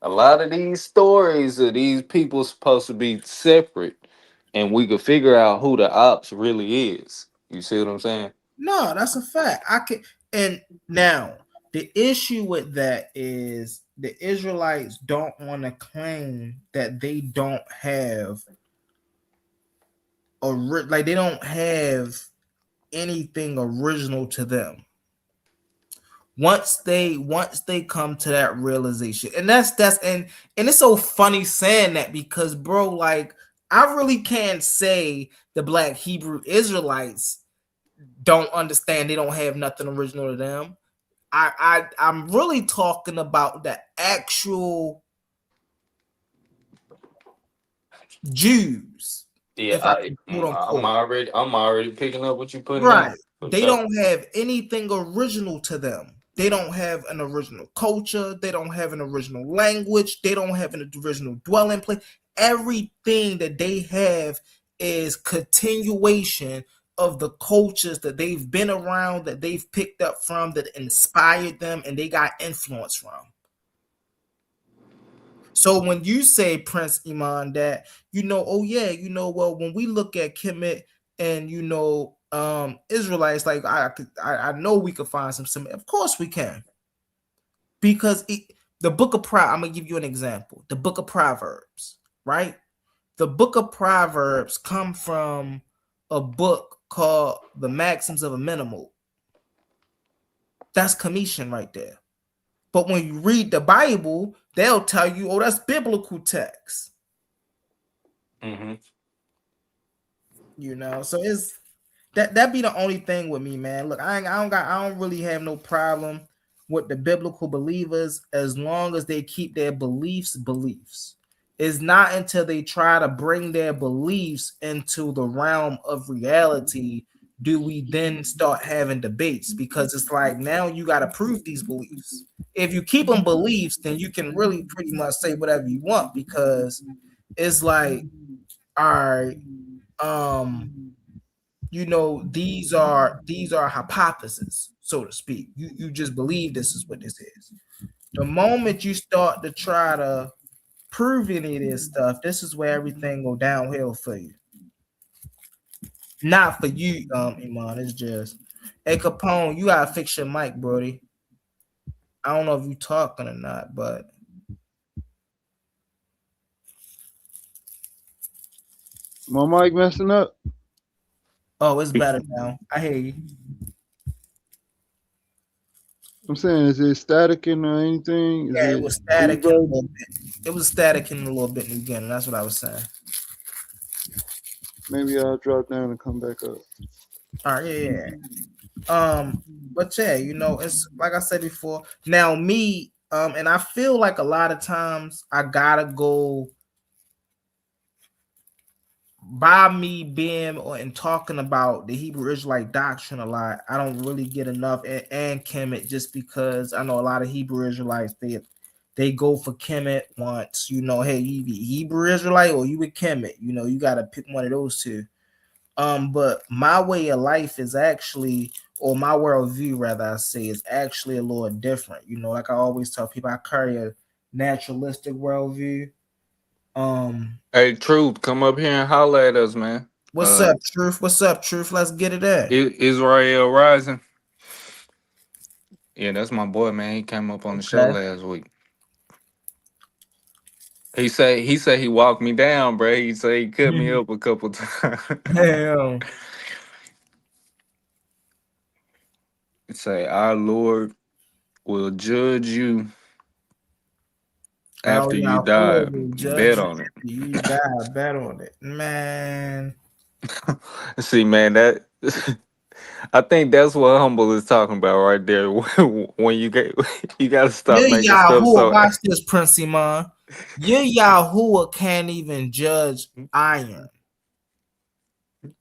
lot of these stories of these people supposed to be separate, and we could figure out who the ops really is. You see what I'm saying? No, that's a fact. I can. And now the issue with that is the Israelites don't want to claim that they don't have like they don't have anything original to them. Once they come to that realization, and that's and it's so funny saying that because bro, like I really can't say the Black Hebrew Israelites don't understand they don't have nothing original to them. I'm really talking about the actual Jews, Yeah, if I can quote unquote. I'm already picking up what you putting down. Right. For They sure. don't have anything original to them. They don't have an original culture. They don't have an original language. They don't have an original dwelling place. Everything that they have is continuation of the cultures that they've been around, that they've picked up from, that inspired them, and they got influence from. So when you say Prince Iman that oh yeah, well when we look at Kemet and Israelites, like I know we could find some. Of course we can, because the Book of I'm gonna give you an example. The Book of Proverbs, right? The Book of Proverbs come from a book called the Maxims of a Minimal. That's Commission right there. But when you read the Bible, they'll tell you, oh, that's biblical text. Mm-hmm. So it's that be the only thing with me, man. Look, I don't really have no problem with the biblical believers as long as they keep their beliefs. It's not until they try to bring their beliefs into the realm of reality do we then start having debates, because it's like now you got to prove these beliefs. If you keep them beliefs, then you can really pretty much say whatever you want, because it's like, all right, these are hypotheses, so to speak. You just believe this is what this is. The moment you start to try to prove any of this stuff, this is where everything go downhill for you. Not for you, Iman. It's just, hey Capone, you gotta fix your mic, Brody. I don't know if you talking or not, but My mic messing up. oh, it's better now. I hear you. I'm saying, is it staticking or anything? Is Yeah, it it was static in a reverb? little bit. It was static in a little bit in the beginning. That's what I was saying. Maybe I'll drop down and come back up. All right, yeah. But yeah, it's like I said before. Now me, and I feel like a lot of times I gotta go by me being and talking about the Hebrew Israelite doctrine a lot. I don't really get enough and Kemet, just because I know a lot of Hebrew Israelites they go for Kemet once. Hey, you be Hebrew Israelite or you with Kemet. You gotta pick one of those two. But my way of life is actually, or my worldview, rather, I say, is actually a little different. Like I always tell people, I carry a naturalistic worldview. Hey, Truth, come up here and holler at us, man. What's up, Truth? What's up, Truth? Let's get it in. Israel Rising. Yeah, that's my boy, man. He came up on the show Okay. last week. He said he walked me down, bro. He said he cut me up a couple times. Damn. He say our Lord will judge you Oh, after you yeah, who die. will Bet judge you on it. after you die? Bet on it, man. See, man, that I think that's what humble is talking about right there. When you got to stop Your making stuff Yahuwah, so. watch this, Prince Iman. Your Yahuwah can't even judge iron.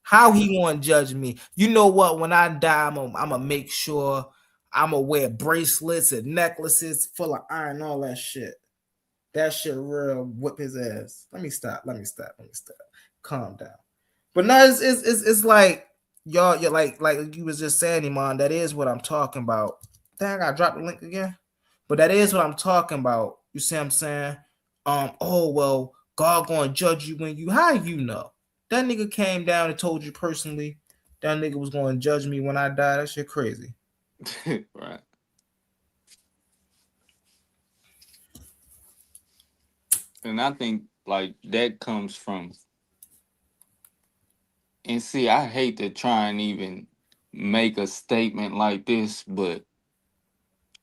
How he want to judge me? You know what? When I die, I'm gonna make sure I'ma wear bracelets and necklaces full of iron, all that shit. That shit real whip his ass. Let me stop. Let me stop. Let me stop. Calm down. But no, it's like y'all, you're like you was just saying, Iman. That is what I'm talking about. Dang, I dropped the link again. But that is what I'm talking about. You see what I'm saying? Oh well, God gonna judge you when you. How you know? That nigga came down and told you personally that nigga was gonna judge me when I die. That shit crazy. Right. And I think like that comes from, and see, I hate to try and even make a statement like this, but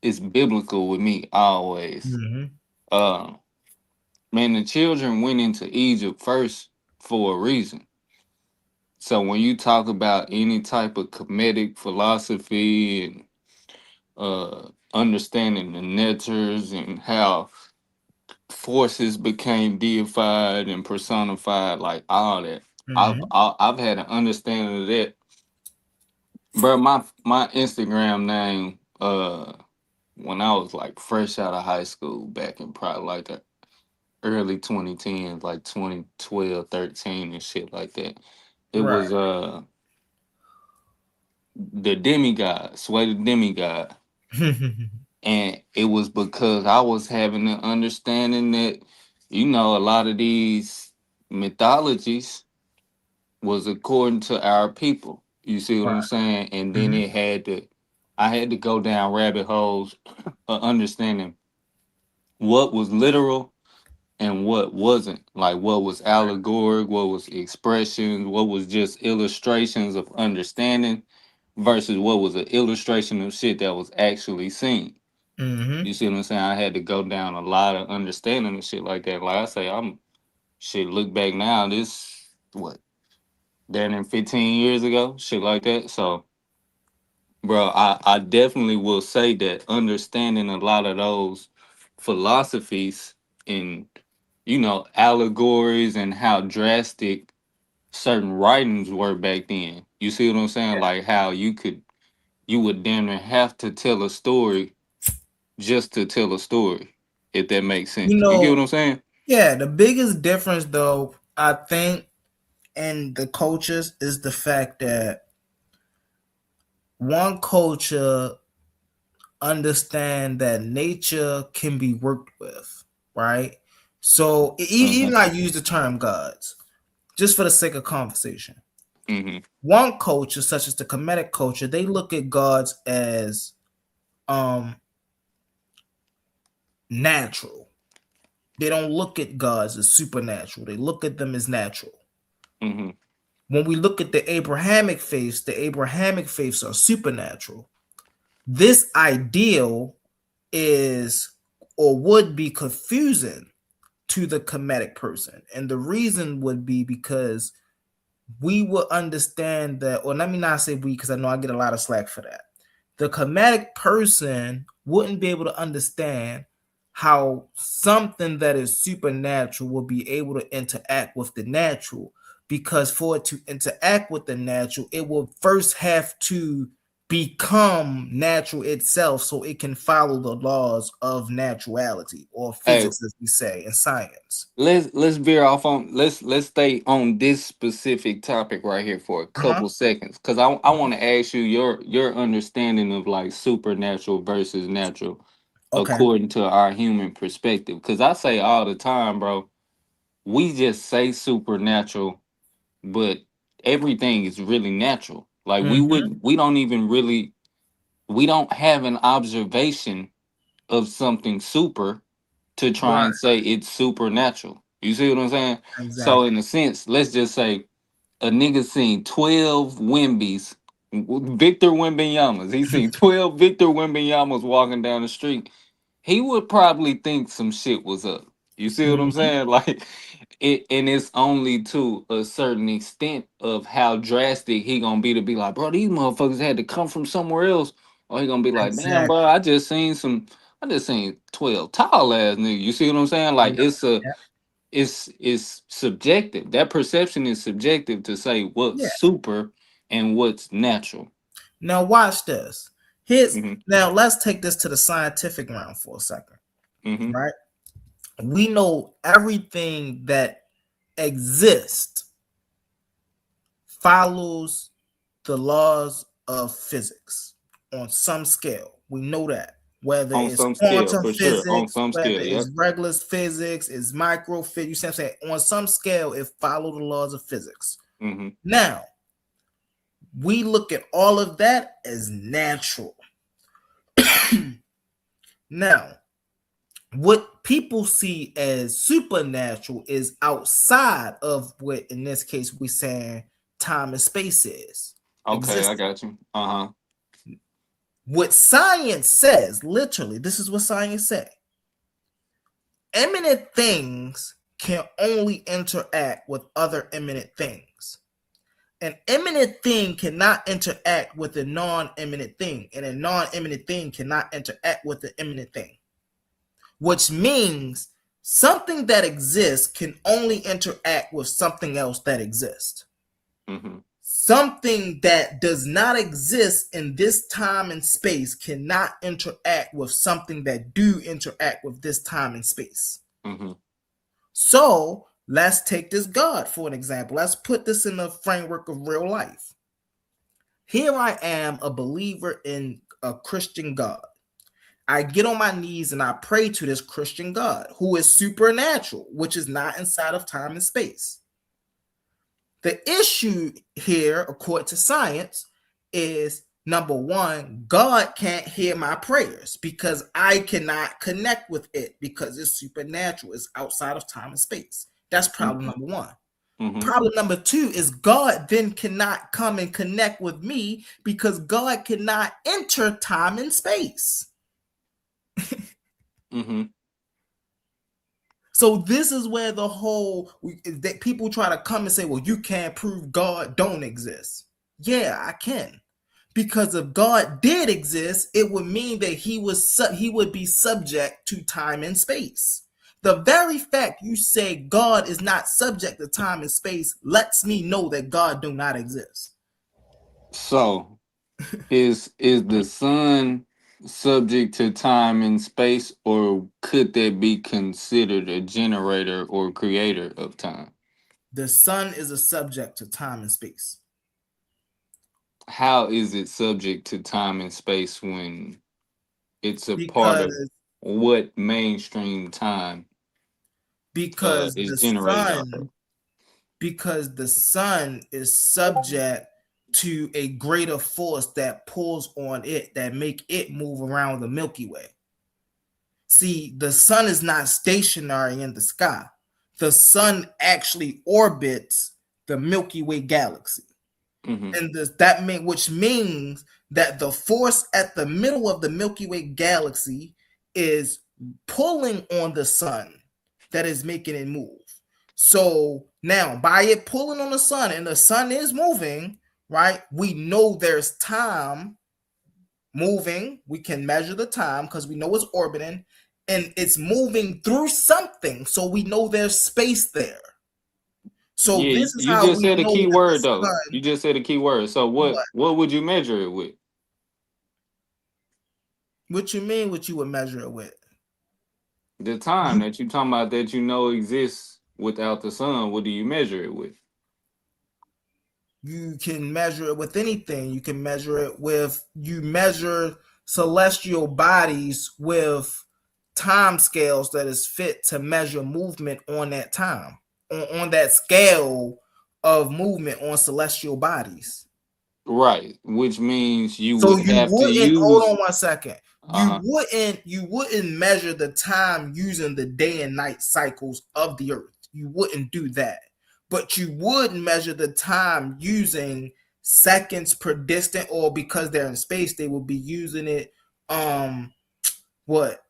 it's biblical with me always. Mm-hmm. Uh Man, the children went into Egypt first for a reason. So when you talk about any type of comedic philosophy and understanding the natures and how forces became deified and personified, like all that, Mm-hmm. I've had an understanding of that. Bro, my Instagram name, when I was like fresh out of high school back in probably like the early 2010s, like 2012, 13 and shit like that. It Right. was the demigod, Sway the demigod. And it was because I was having an understanding that, a lot of these mythologies was according to our people. You see what I'm Right. saying? And then Mm-hmm. I had to go down rabbit holes of understanding what was literal and what wasn't. Like what was allegoric, what was expressions, what was just illustrations of understanding versus what was an illustration of shit that was actually seen. Mm-hmm. You see what I'm saying? I had to go down a lot of understanding and shit like that. Like I say, I'm shit. Look back now, this what than 15 years ago, shit like that. So, bro, I definitely will say that understanding a lot of those philosophies and allegories and how drastic certain writings were back then. You see what I'm saying? Like how you would damn near have to tell a story just to tell a story, if that makes You sense. You get know, what I'm saying? yeah, the biggest difference though, I think, in the cultures is the fact that one culture understand that nature can be worked with, right? So Mm-hmm. even I use the term gods just for the sake of conversation. Mm-hmm. One culture, such as the Kemetic culture, they look at gods as um natural. They don't look at gods as supernatural. They look at them as natural. Mm-hmm. When we look at the Abrahamic faiths are supernatural. This ideal is or would be confusing to the Kemetic person. And the reason would be because we would understand that, or let me not say we, because I know I get a lot of slack for that. The Kemetic person wouldn't be able to understand how something that is supernatural will be able to interact with the natural, because for it to interact with the natural, it will first have to become natural itself so it can follow the laws of naturality or Hey, physics, as we say in science. let's veer off on let's stay on this specific topic right here for a Uh-huh. couple seconds, because I want to ask you your understanding of like supernatural versus natural Okay. according to our human perspective. Because I say all the time, bro, we just say supernatural, but everything is really natural. Like Mm-hmm. we don't even really, we don't have an observation of something super to try Right. and say it's supernatural. You see what I'm saying? So Exactly. in a sense, let's just say a nigga seen 12 Wimbies, Victor Wimbenyamas. He seen 12 Victor Wimbenyamas walking down the street. He would probably think some shit was up. You see what I'm Mm-hmm. saying? Like and it's only to a certain extent of how drastic he gonna be to be like, bro, these motherfuckers had to come from somewhere else. Or he gonna be like, damn, bro, Exactly. I just seen 12 tall ass niggas. You see what I'm saying? Like Yeah. Yeah. it's subjective. That perception is subjective to say what's Yeah. super and what's natural. Now watch this. Here's Mm-hmm. now let's take this to the scientific realm for a second, Mm-hmm. right? We know everything that exists follows the laws of physics on some scale. We know that. Whether On it's some scale, quantum for sure. On physics, some whether scale, it's yep. regular physics, it's micro physics, you see what I'm saying? On some scale, it follows the laws of physics. Mm-hmm. Now, we look at all of that as natural. Now, what people see as supernatural is outside of what, in this case, we're saying time and space is Okay, I existing. got you. Uh-huh. What science says, literally, this is what science says. Imminent things can only interact with other imminent things. An imminent thing cannot interact with a non-imminent thing, and a non-imminent thing cannot interact with the imminent thing, which means something that exists can only interact with something else that exists. Mm-hmm. Something that does not exist in this time and space cannot interact with something that do interact with this time and space. Mm-hmm. So let's take this God for an example. Let's put this in the framework of real life. Here I am, a believer in a Christian God. I get on my knees and I pray to this Christian God who is supernatural, which is not inside of time and space. The issue here, according to science, is number one, God can't hear my prayers because I cannot connect with it because it's supernatural, it's outside of time and space. That's problem Mm-hmm. number one. Mm-hmm. Problem number two is God then cannot come and connect with me because God cannot enter time and space. Mm-hmm. So this is where the whole that people try to come and say, well, you can't prove God don't exist. Yeah, I can. Because if God did exist, it would mean that he would be subject to time and space. The very fact you say God is not subject to time and space lets me know that God do not exist. So is the sun subject to time and space, or could that be considered a generator or creator of time? The sun is a subject to time and space. How is it subject to time and space when it's a part of Because what mainstream time because is the generated off of? sun because the sun is subject to a greater force that pulls on it that make it move around the Milky Way. See, the sun is not stationary in the sky. The sun actually orbits the Milky Way galaxy. Mm-hmm. And which means that the force at the middle of the Milky Way galaxy is pulling on the sun that is making it move. So now, by it pulling on the sun and the sun is moving, right? We know there's time moving. We can measure the time because we know it's orbiting and it's moving through something. So we know there's space there. So Yeah, this is you how just we said a know key that the word though. You sun. just said a key word. So What? what would you measure it with? What you mean? What you would measure it with? The time You that you talking about that you know exists without the sun, what do you measure it with? you can measure it with anything. You can measure it with you measure celestial bodies with time scales that is fit to measure movement on that time on that scale of movement on celestial bodies. Right, which means you So would you have to wouldn't hold use on one second. uh-huh. You wouldn't measure the time using the day and night cycles of the earth. You wouldn't do that. But you would measure the time using seconds per distant, or because they're in space, they will be using it what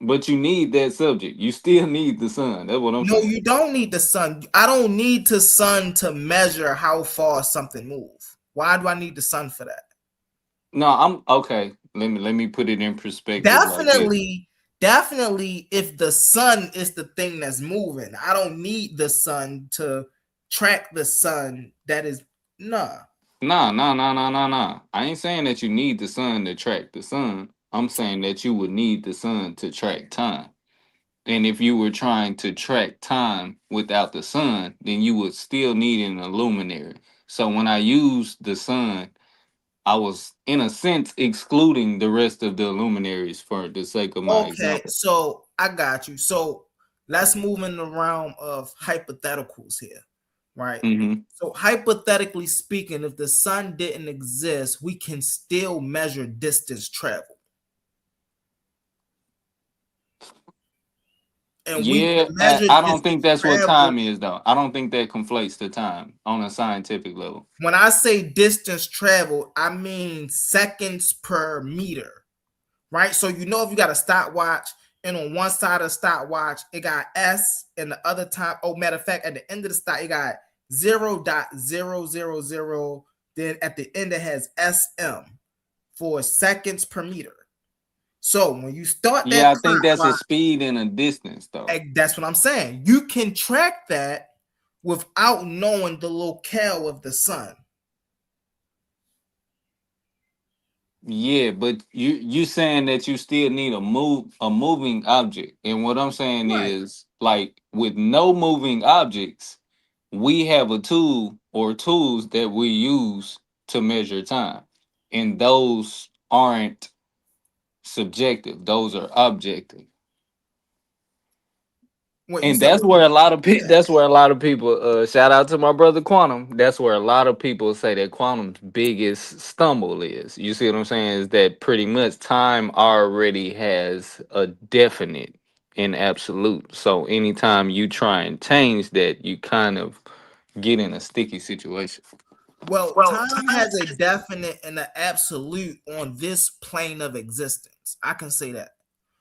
But you need that subject. You still need the sun. That's what I'm no, saying. you don't need the sun. I don't need the sun to measure how far something moves. Why do I need the sun for that? No, I'm okay. Let me put it in perspective like this. Definitely, if the sun is the thing that's moving, I don't need the sun to track the sun. That is nah. Nah, nah, nah, nah, nah, nah. I ain't saying that you need the sun to track the sun. I'm saying that you would need the sun to track time. And if you were trying to track time without the sun, then you would still need an illuminary. So when I used the sun, I was in a sense excluding the rest of the luminaries for the sake of my Okay, example. so I got you. So let's move in the realm of hypotheticals here, right? Hmm. So hypothetically speaking, if the sun didn't exist, we can still measure distance travel, and we can Yeah, measure I don't think distance that's what travel. time is, though. I don't think that conflates the time on a scientific level. When I say distance travel, I mean seconds per meter, right? So you know if you got a stopwatch and on one side of the stopwatch it got S and the other time, oh matter of fact, at the end of the stop it got 0.000, then at the end it has SM for seconds per meter. So when you start that Yeah, I think that's a clock, speed and a distance, though. that's what I'm saying. You can track that without knowing the locale of the sun. Yeah, but you saying that you still need a moving object. And what I'm saying Right. is like with no moving objects, we have a tool or tools that we use to measure time. And those aren't subjective. Those are objective. What you And said? that's where a lot of people Yeah. that's where a lot of people shout out to my brother Quantum. That's where a lot of people say that Quantum's biggest stumble is. You see what I'm saying? Is that pretty much time already has a definite and absolute. So anytime you try and change that, you kind of get in a sticky situation. Well, Well, time has a definite and an absolute on this plane of existence. I can say that.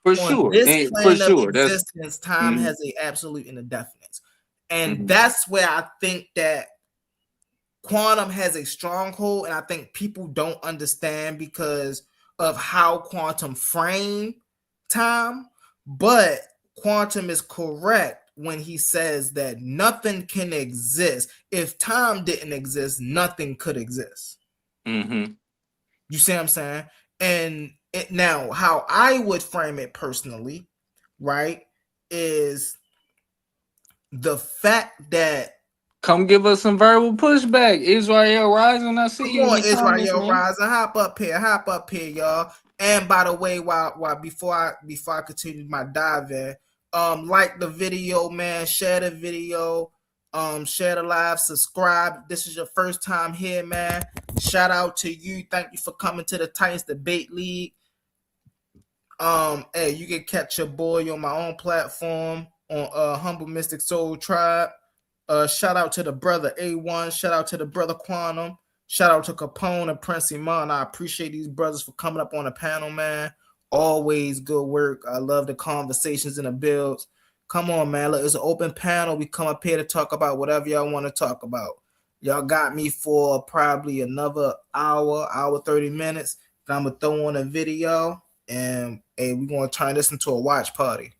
for On sure. this And for plane of sure. That's existence, time mhm, has a absolute and a definite. And mhm. that's where I think that quantum has a stronghold, and I think people don't understand because of how quantum frame time. But quantum is correct when he says that nothing can exist. If time didn't exist, nothing could exist. Mhm. You see what I'm saying? And now, how I would frame it personally, right, is the fact that Come give us some verbal pushback. Israel Rising, I see come you in on, the comments, Israel man. Rising, hop up here, y'all. And by the way, while before I continue my dive in, like the video, man, share the video, share the live, subscribe. This is your first time here, man. Shout out to you. Thank you for coming to the Titans Debate League. Hey, you can catch your boy on my own platform on Humble Mystic Soul Tribe. Shout out to the brother A1. Shout out to the brother Quantum. Shout out to Capone and Prince Iman. I appreciate these brothers for coming up on the panel, man. Always good work. I love the conversations and the builds. Come on, man. Look, it's an open panel. We come up here to talk about whatever y'all want to talk about. Y'all got me for probably another hour 30 minutes. Then I'm gonna throw on a video and hey, we're gonna turn this into a watch party.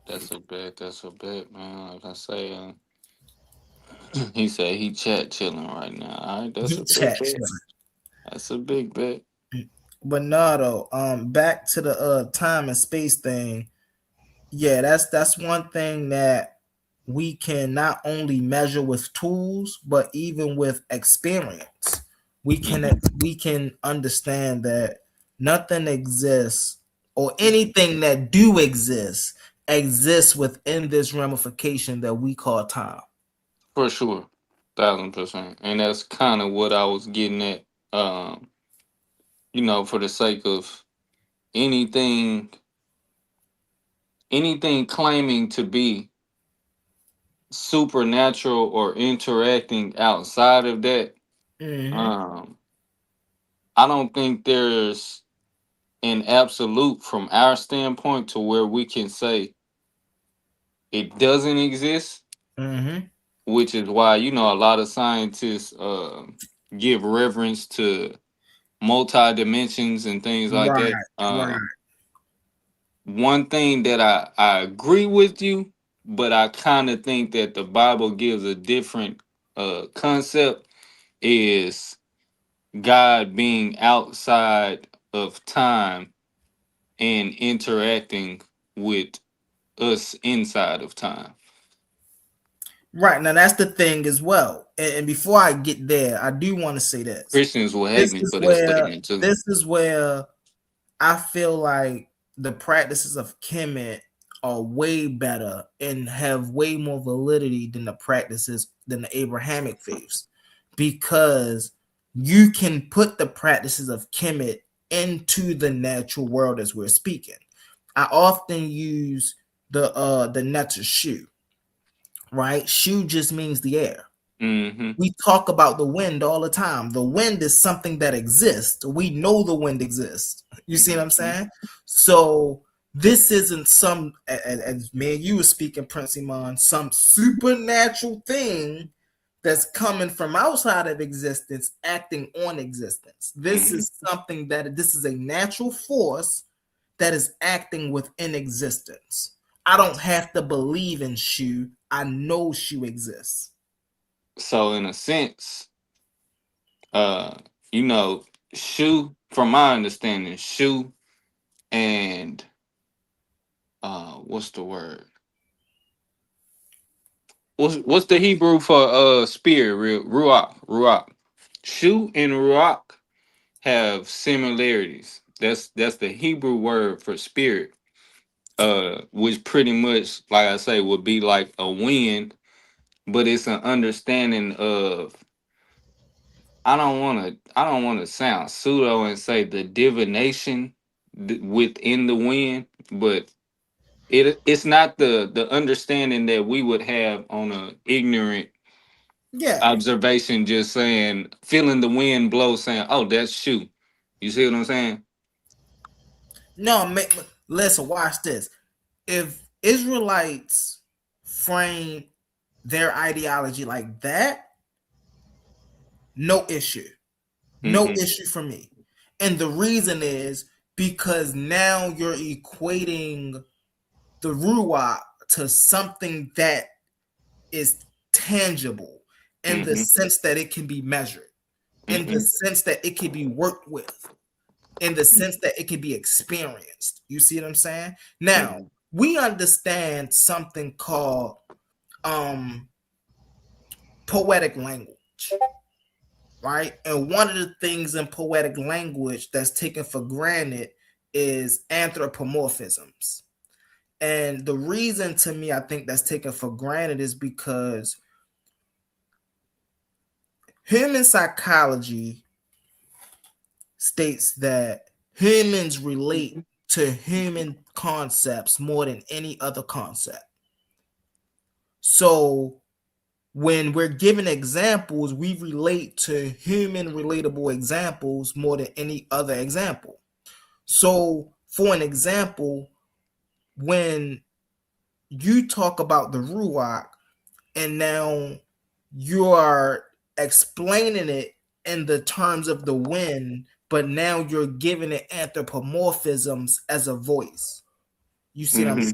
That's a bet. That's a bet, man. Like I say, he said he chat chilling right now. All right, that's a big Chat. bet. That's a big bet. But no, though. Back to the time and space thing. Yeah, that's one thing that we can not only measure with tools, but even with experience. We Hmm. can understand that nothing exists or anything that do exist exists within this ramification that we call time. For sure, 1,000%. And that's kind of what I was getting at. For the sake of anything, anything claiming to be supernatural or interacting outside of that, Mm-hmm. um, I don't think there's an absolute from our standpoint to where we can say it doesn't exist, Mm-hmm. which is why a lot of scientists give reverence to multi dimensions and things like Right. that. Right. One thing that I agree with you, but I kind of think that the Bible gives a different concept, is God being outside of time and interacting with us inside of time. Right now, that's the thing as well. And before I get there, I do want to say this. Christians will hate This me is for that where statement too. this is where I feel like the practices of Kemet are way better and have way more validity than the Abrahamic faiths, because you can put the practices of Kemet into the natural world as we're speaking. I often use the netter shoe, right? Shoe just means the air. Mm-hmm. We talk about the wind all the time. The wind is something that exists. We know the wind exists. You see what I'm saying? So this isn't some, as me and you were speaking, Prince Iman, some supernatural thing that's coming from outside of existence, acting on existence. This Mm-hmm. is something this is a natural force that is acting within existence. I don't have to believe in Shu. I know Shu exists. So in a sense, uh, you know, Shu, from my understanding, Shu and what's the word? What's the Hebrew for spirit? Ruach. Ruach. Shu and Ruach have similarities. That's the Hebrew word for spirit. Which pretty much, like I say, would be like a wind, but it's an understanding of, I don't wanna sound pseudo and say the divination within the wind, but it's not the understanding that we would have on a ignorant Yeah. observation, just saying, feeling the wind blow, saying, "Oh, that's Shu." You see what I'm saying? No, listen, watch this. If Israelites frame their ideology like that, no issue. No Mm-hmm. issue for me. And the reason is because now you're equating the Ruach to something that is tangible in the Mm-hmm. sense that it can be measured, in the Mm-hmm. sense that it can be worked with, in the sense that it can be experienced. You see what I'm saying? Now, Mm-hmm. we understand something called um poetic language, right? And one of the things in poetic language that's taken for granted is anthropomorphisms. And the reason to me I think that's taken for granted is because human psychology states that humans relate to human concepts more than any other concept. So when we're given examples, we relate to human relatable examples more than any other example. So, for an example, when you talk about the Ruach and now you are explaining it in the terms of the wind, but now you're giving it anthropomorphisms as a voice. You see what I'm Mm-hmm.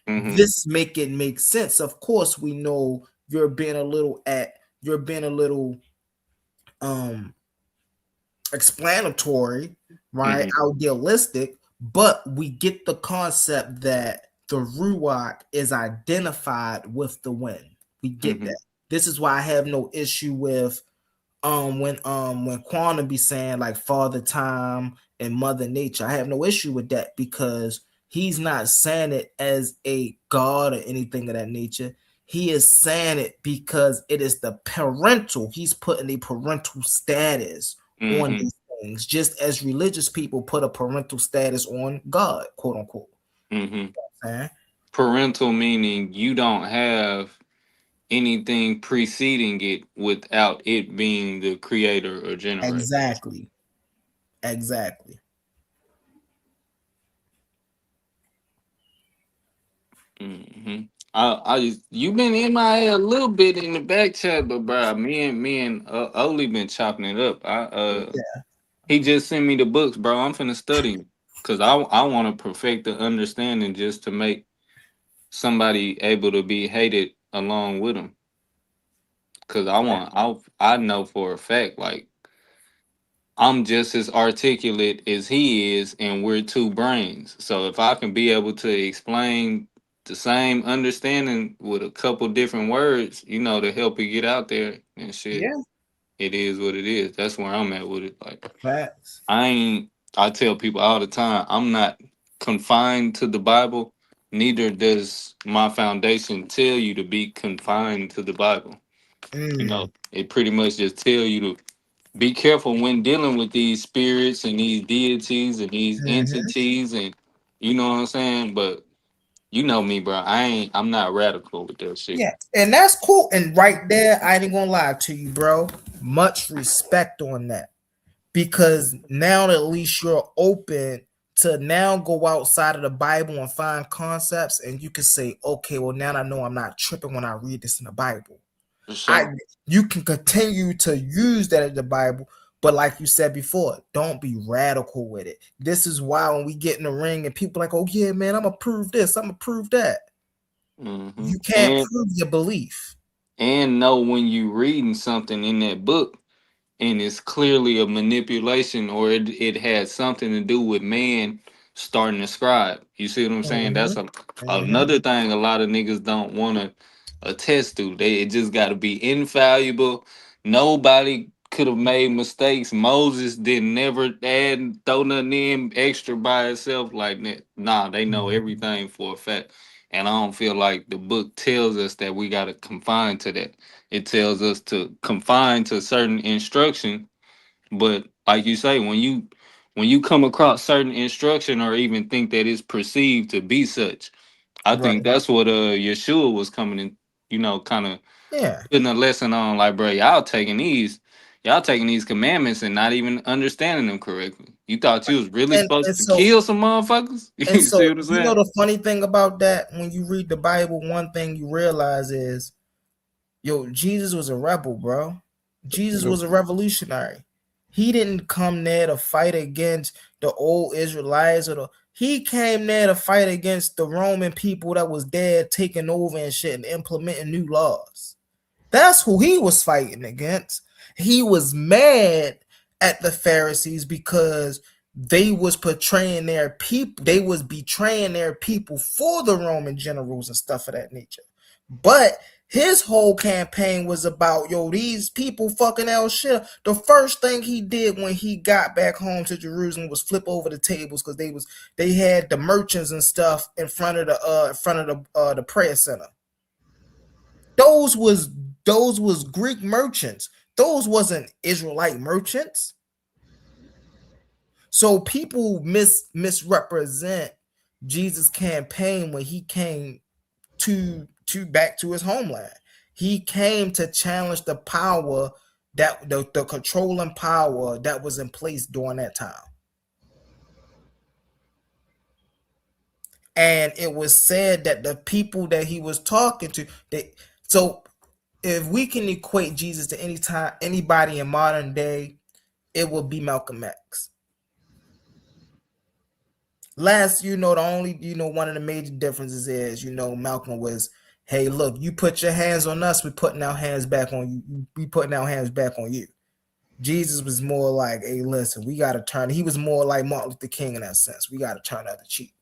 saying? Mm-hmm. This make it make sense. Of course, we know you're being a little um explanatory, right? Mm-hmm. Idealistic, but we get the concept that the Ruach is identified with the wind. We get Mm-hmm. that. This is why I have no issue with when Quantum be saying like Father Time and Mother Nature. I have no issue with that because he's not saying it as a god or anything of that nature. He is saying it because it is the parental. He's putting a parental status on Mm-hmm. these things, just as religious people put a parental status on God, quote unquote. Mm-hmm. Eh? Parental meaning you don't have anything preceding it without it being the creator or generator. Exactly. Exactly. Hmm. You been in my head a little bit in the back chat, but bro, me and Oli been chopping it up. He just sent me the books, bro. I'm finna study 'em. Cause I want to perfect the understanding just to make somebody able to be hated along with him. because I know for a fact, like, I'm just as articulate as he is, and we're two brains. So if I can be able to explain the same understanding with a couple different words, to help it get out there and shit, Yeah, it is what it is. That's where I'm at with it. Like, facts. I ain't. I tell people all the time, I'm not confined to the Bible. Neither does my foundation tell you to be confined to the Bible. Mm, It pretty much just tell you to be careful when dealing with these spirits and these deities and these hmm. entities, and you know what I'm saying. But you know me, bro. I'm not radical with that shit. Yeah, and that's cool. And right there, I ain't gonna lie to you, bro. Much respect on that because now at least you're open to now go outside of the Bible and find concepts, and you can say, okay, well now I know I'm not tripping when I read this in the Bible. For I sure. You can continue to use that in the Bible, but like you said before, don't be radical with it. This is why when we get in the ring and people like, oh yeah, man, I'm gonna prove this, I'm gonna prove that. Hmm. You can't And prove your belief. know when you reading something in that book and it's clearly a manipulation, or it has something to do with man starting to scribe. You see what I'm saying? Hmm. That's Hmm. another thing a lot of niggas don't want to attest to. It just got to be infallible. Nobody could have made mistakes. Moses didn't never add throw nothing in extra by itself like that. Nah, they know everything for a fact. And I don't feel like the book tells us that we got to confine to that. It tells us to confine to certain instruction, but like you say, when you come across certain instruction or even think that it's perceived to be such, I think Right. that's what Yeshua was coming in, kind of Yeah. putting a lesson on, like, bro, y'all taking these commandments and not even understanding them correctly. You thought you was really And supposed and to so kill some motherfuckers? and You so see what I'm you know saying? the funny thing about that when you read the Bible, one thing you realize is yo, Jesus was a rebel, bro. Jesus was a revolutionary. He didn't come there to fight against the old Israelites he came there to fight against the Roman people that was there taking over and shit and implementing new laws. That's who he was fighting against. He was mad at the Pharisees because they was portraying their people, they was betraying their people for the Roman generals and stuff of that nature. But his whole campaign was about, yo, these people fucking El shit. The first thing he did when he got back home to Jerusalem was flip over the tables because they had the merchants and stuff in front of the prayer center. Those was those was Greek merchants. Those wasn't Israelite merchants. So people misrepresent Jesus' campaign when he came to back to his homeland. He came to challenge the power that the controlling power that was in place during that time. And it was said that the people that he was talking to, they so if we can equate Jesus to anybody in modern day, it will be Malcolm X. Last, the only, one of the major differences is, Malcolm was, hey, look, you put your hands on us, we putting our hands back on you. We putting our hands back on you. Jesus was more like, hey, listen, we got to turn. He was more like Martin Luther King in that sense. We got to turn the other cheek.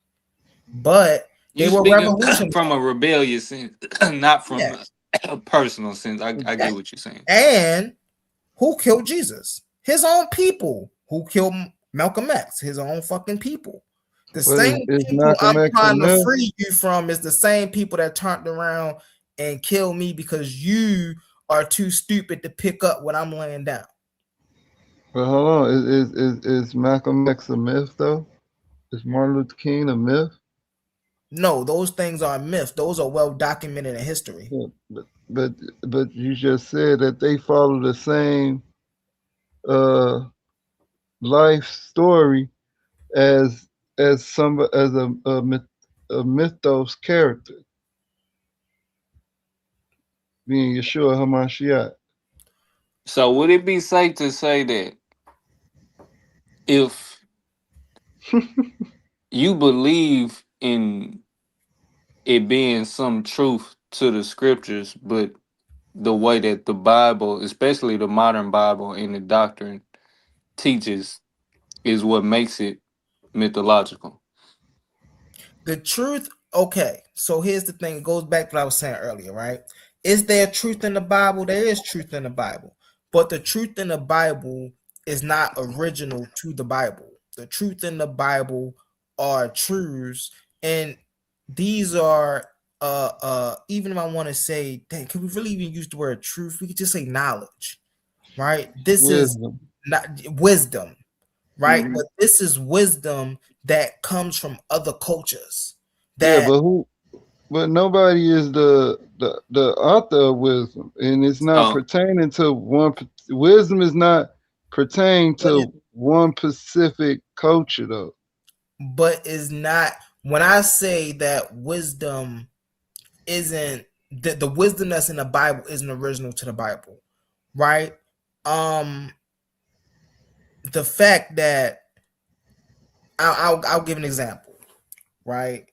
But they You were speaking revolutionary. from a rebellious sense, not from Yes. a personal sense. I get what you're saying. And who killed Jesus? His own people. Who killed Malcolm X? His own fucking people. The But same is people Malcolm I'm X a trying to myth? free you from is the same people that turned around and killed me because you are too stupid to pick up what I'm laying down. But hold on, is Malcolm X a myth though? Is Martin Luther King a myth? No, those things are myths. Those are well documented in history. Yeah, but but you just said that they follow the same uh life story as a mythos character, being Yeshua Hamashiach. So would it be safe to say that if you believe in it being some truth to the scriptures, but the way that the Bible, especially the modern Bible and the doctrine teaches, is what makes it mythological. The truth, okay. So here's the thing. It goes back to what I was saying earlier, right? Is there truth in the Bible? There is truth in the Bible. But the truth in the Bible is not original to the Bible. The truth in the Bible are truths, and these are even if I want to say, dang, can we really even use the word truth? We could just say knowledge, right? This is Wisdom. not wisdom, right? Mhm. But this is wisdom that comes from other cultures. Yeah, That but who? But nobody is the author of wisdom, and it's not So, pertaining to one. Wisdom is not pertaining but it to one specific culture, though. but is not when I say that wisdom isn't the wisdom that's in the Bible isn't original to the Bible, right? Um the fact that I'll give an example, right?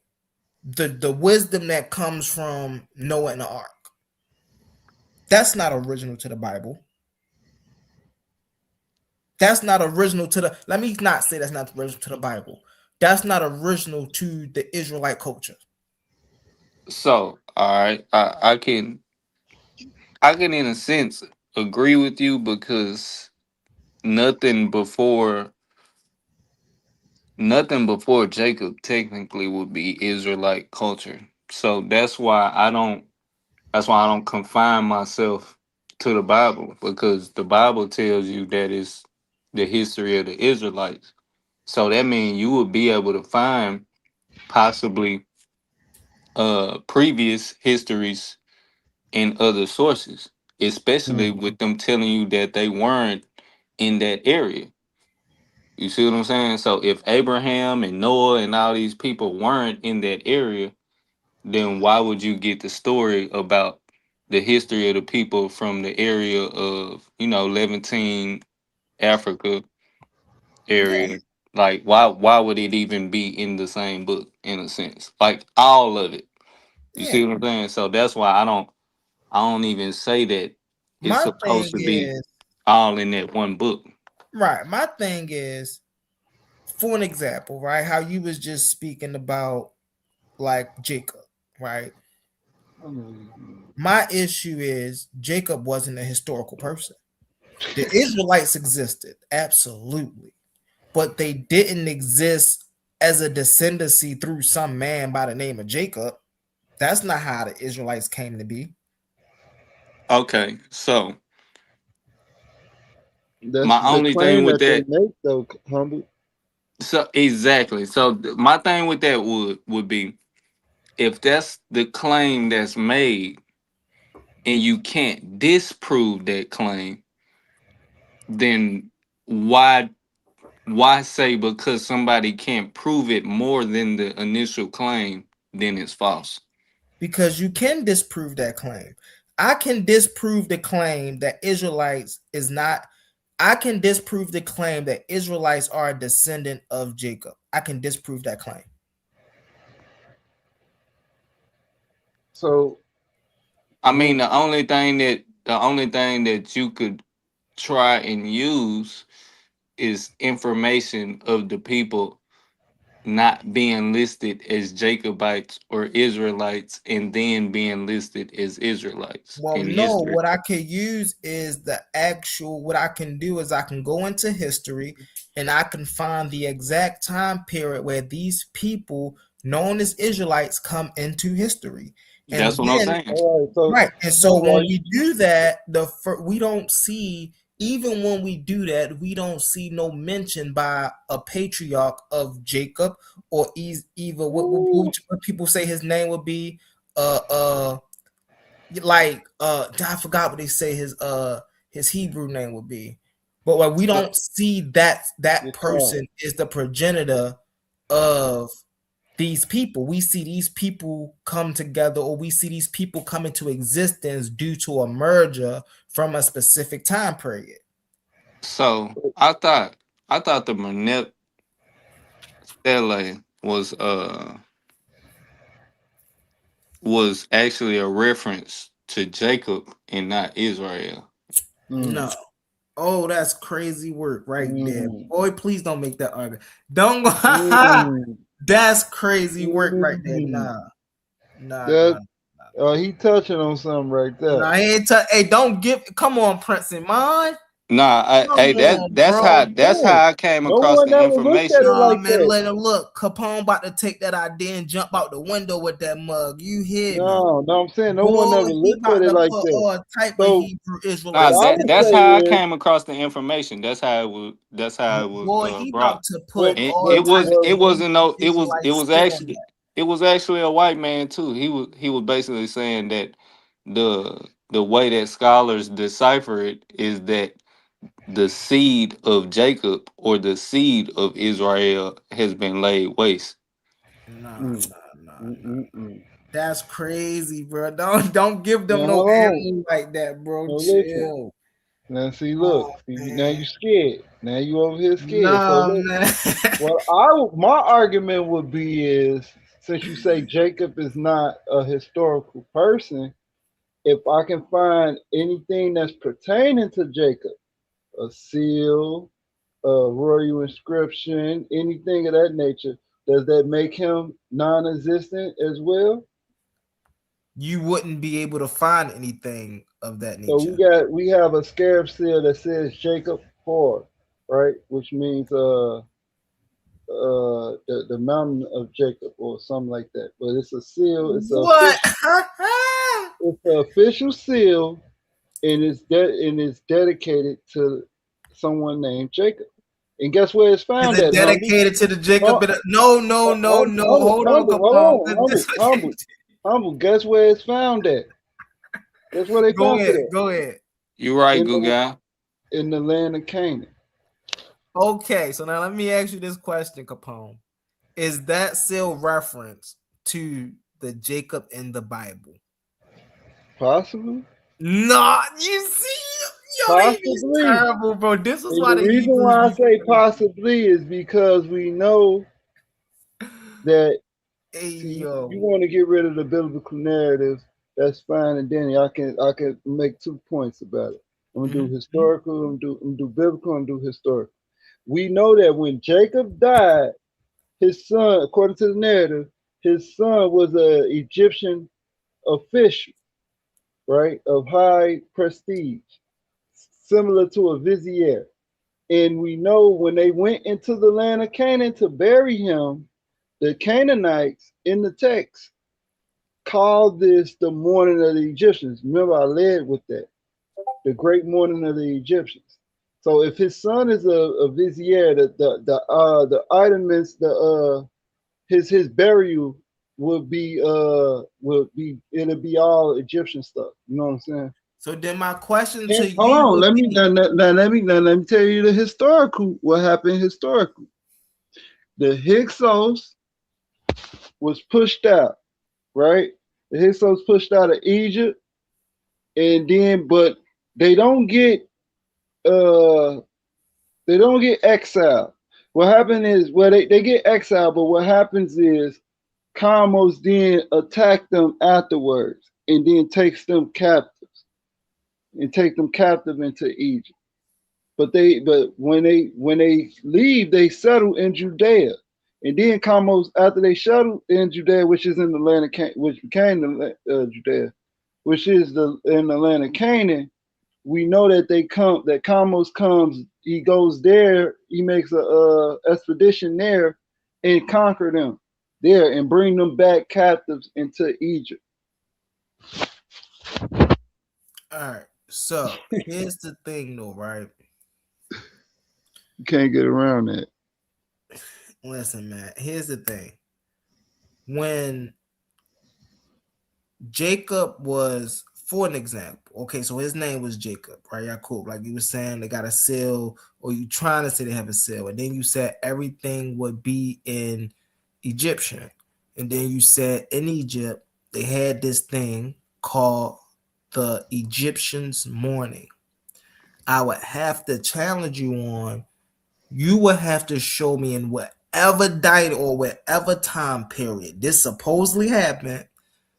The wisdom that comes from Noah and the ark, that's not original to the Bible. That's not original to the. Let me not say that's not original to the Bible. That's not original to the Israelite culture. all right, I can in a sense agree with you because nothing before nothing before Jacob technically would be Israelite culture. So that's why I don't confine myself to the Bible, because the Bible tells you that it's the history of the Israelites. So that means you would be able to find possibly previous histories in other sources, especially Mm. with them telling you that they weren't in that area. You see what I'm saying? So if Abraham and Noah and all these people weren't in that area, then why would you get the story about the history of the people from the area of, Levantine, Africa Yeah, area? Like, why would it even be in the same book in a sense? Like all of it. You yeah. see what I'm saying? So that's why I don't even say that it's My supposed thing to be is all in that one book. right. My thing is, for an example, right? How you was just speaking about like Jacob, right? My issue is Jacob wasn't a historical person. The Israelites existed, absolutely, but they didn't exist as a descendancy through some man by the name of Jacob. That's not how the Israelites came to be. Okay, so That's my the only thing claim with that they that, make, though, humble. so exactly. So my thing with that would be, if that's the claim that's made and you can't disprove that claim, then why why say because somebody can't prove it more than the initial claim, then it's false? Because you can disprove that claim. I can disprove the claim that Israelites is not. I can disprove the claim that Israelites are a descendant of Jacob. I can disprove that claim. So, I mean, who? the only thing that you could try and use is information of the people not being listed as Jacobites or Israelites and then being listed as Israelites Well, in no, history. what I can use is the actual, what I can do is I can go into history and I can find the exact time period where these people known as Israelites come into history. That's And what I'm then saying. All right. So, right. And so humble. when we do that, we don't see, even when we do that, we don't see no mention by a patriarch of Jacob or either what people say his name would be. Like I forgot what they say his Hebrew name would be. But like we So, don't see that Yitzhak. person is the progenitor of these people. We see these people come together, or we see these people come into existence due to a merger from a specific time period. so I thought the Mernep stele was actually a reference. to Jacob and not Israel. No. Oh, that's crazy work right there. Mm. Boy, please don't make that argument. Don't go. Mm. That's crazy work right there. Mm. Nah. That he touching on something right there. Nah, he ain't hey, don't give. Come on, Prince and Mine. Nah, Come hey, on, that's bro. Yeah. how I came No across one the ever looked at it information. Nah, like man, that. let him look. Capone about to take that idea and jump out the window with that mug. You hear me? No, I'm saying no one Boy, ever he looked at about it to like put that. all type of So Hebrew Nah, what Israelites I in would that's say how I is came across the information. That's how it was. That's how it was Boy, he about brought. to put what And all what type of it what wasn't Hebrew no it Israelite was spin on actually a white man too. He was basically saying that the way that scholars decipher it is that the seed of Jacob or the seed of Israel has been laid waste. that. Nah. mm, mm. That's crazy, bro. Don't give them Now no hold on. ammo like that, bro. Now listen. Chill. Now see, Oh look. See, now man. you scared. Now you over here scared. So Nah, look. man. My argument would be is since you say Jacob is not a historical person, if I can find anything that's pertaining to Jacob, a seal, a royal inscription, anything of that nature, does that make him non-existent as well? You wouldn't be able to find anything of that So nature. we have a scarab seal that says Jacob Hor, right? Which means the mountain of Jacob or something like that. But it's a seal. What? It's an official seal, and it's dedicated to someone named Jacob. And guess where it's Is found it at, humble? dedicated to the Jacob? Hum- No, no, no, Humble, no. humble, Hold on, humble, hold Capone. on, humble. Guess where it's found at? Guess where they Go found it ahead. at? Go ahead. You right, In the Guga. in the land of Canaan. Okay, so now let me ask you this question, Capone. Is that still reference to the Jacob in the Bible? Possibly. Nah, you see, yo, they be Possibly. terrible, bro. This is And why the the reason Hebrews why I be say crazy. possibly is because we know that Hey, see you yo. want to get rid of the biblical narrative, that's fine and dandy. I can make 2 points about it. I'm gonna do Mhm. historical, I'm gonna do biblical, I'm gonna do historical. We know that when Jacob died, his son, according to the narrative, his son was an Egyptian official, right, of high prestige, similar to a vizier. And we know when they went into the land of Canaan to bury him, the Canaanites in the text called this the mourning of the Egyptians. Remember, I led with that, the great mourning of the Egyptians. So if his son is a vizier, the items, his burial would be it'll be all Egyptian stuff. You know what I'm saying? So then my question to And hold you on, would let me be, let me tell you the historical what happened historically. The Hyksos was pushed out, right? The Hyksos pushed out of Egypt, and then but they don't get uh they don't get exiled. What happened is well they get exiled, but what happens is Kamos then attack them afterwards and then takes them captives and take them captive into Egypt. But when they leave, they settle in Judea. And then Kamos, after they settled in Judea, which is in the land of which became the Judea, which is in the land of Canaan, we know that that Kamos comes, he goes there, he makes a expedition there and conquer them there and bring them back captives into Egypt. all right. So here's the thing, though, right? You can't get around that. Listen, man. Here's the thing. When Jacob was, for an example, okay, so his name was Jacob, right? Yeah, cool. Like you were saying, they got a seal, or you trying to say they have a seal, and then you said everything would be in Egyptian, and then you said in Egypt they had this thing called the Egyptians' mourning. I would have to challenge you on. You would have to show me in whatever diet or whatever time period this supposedly happened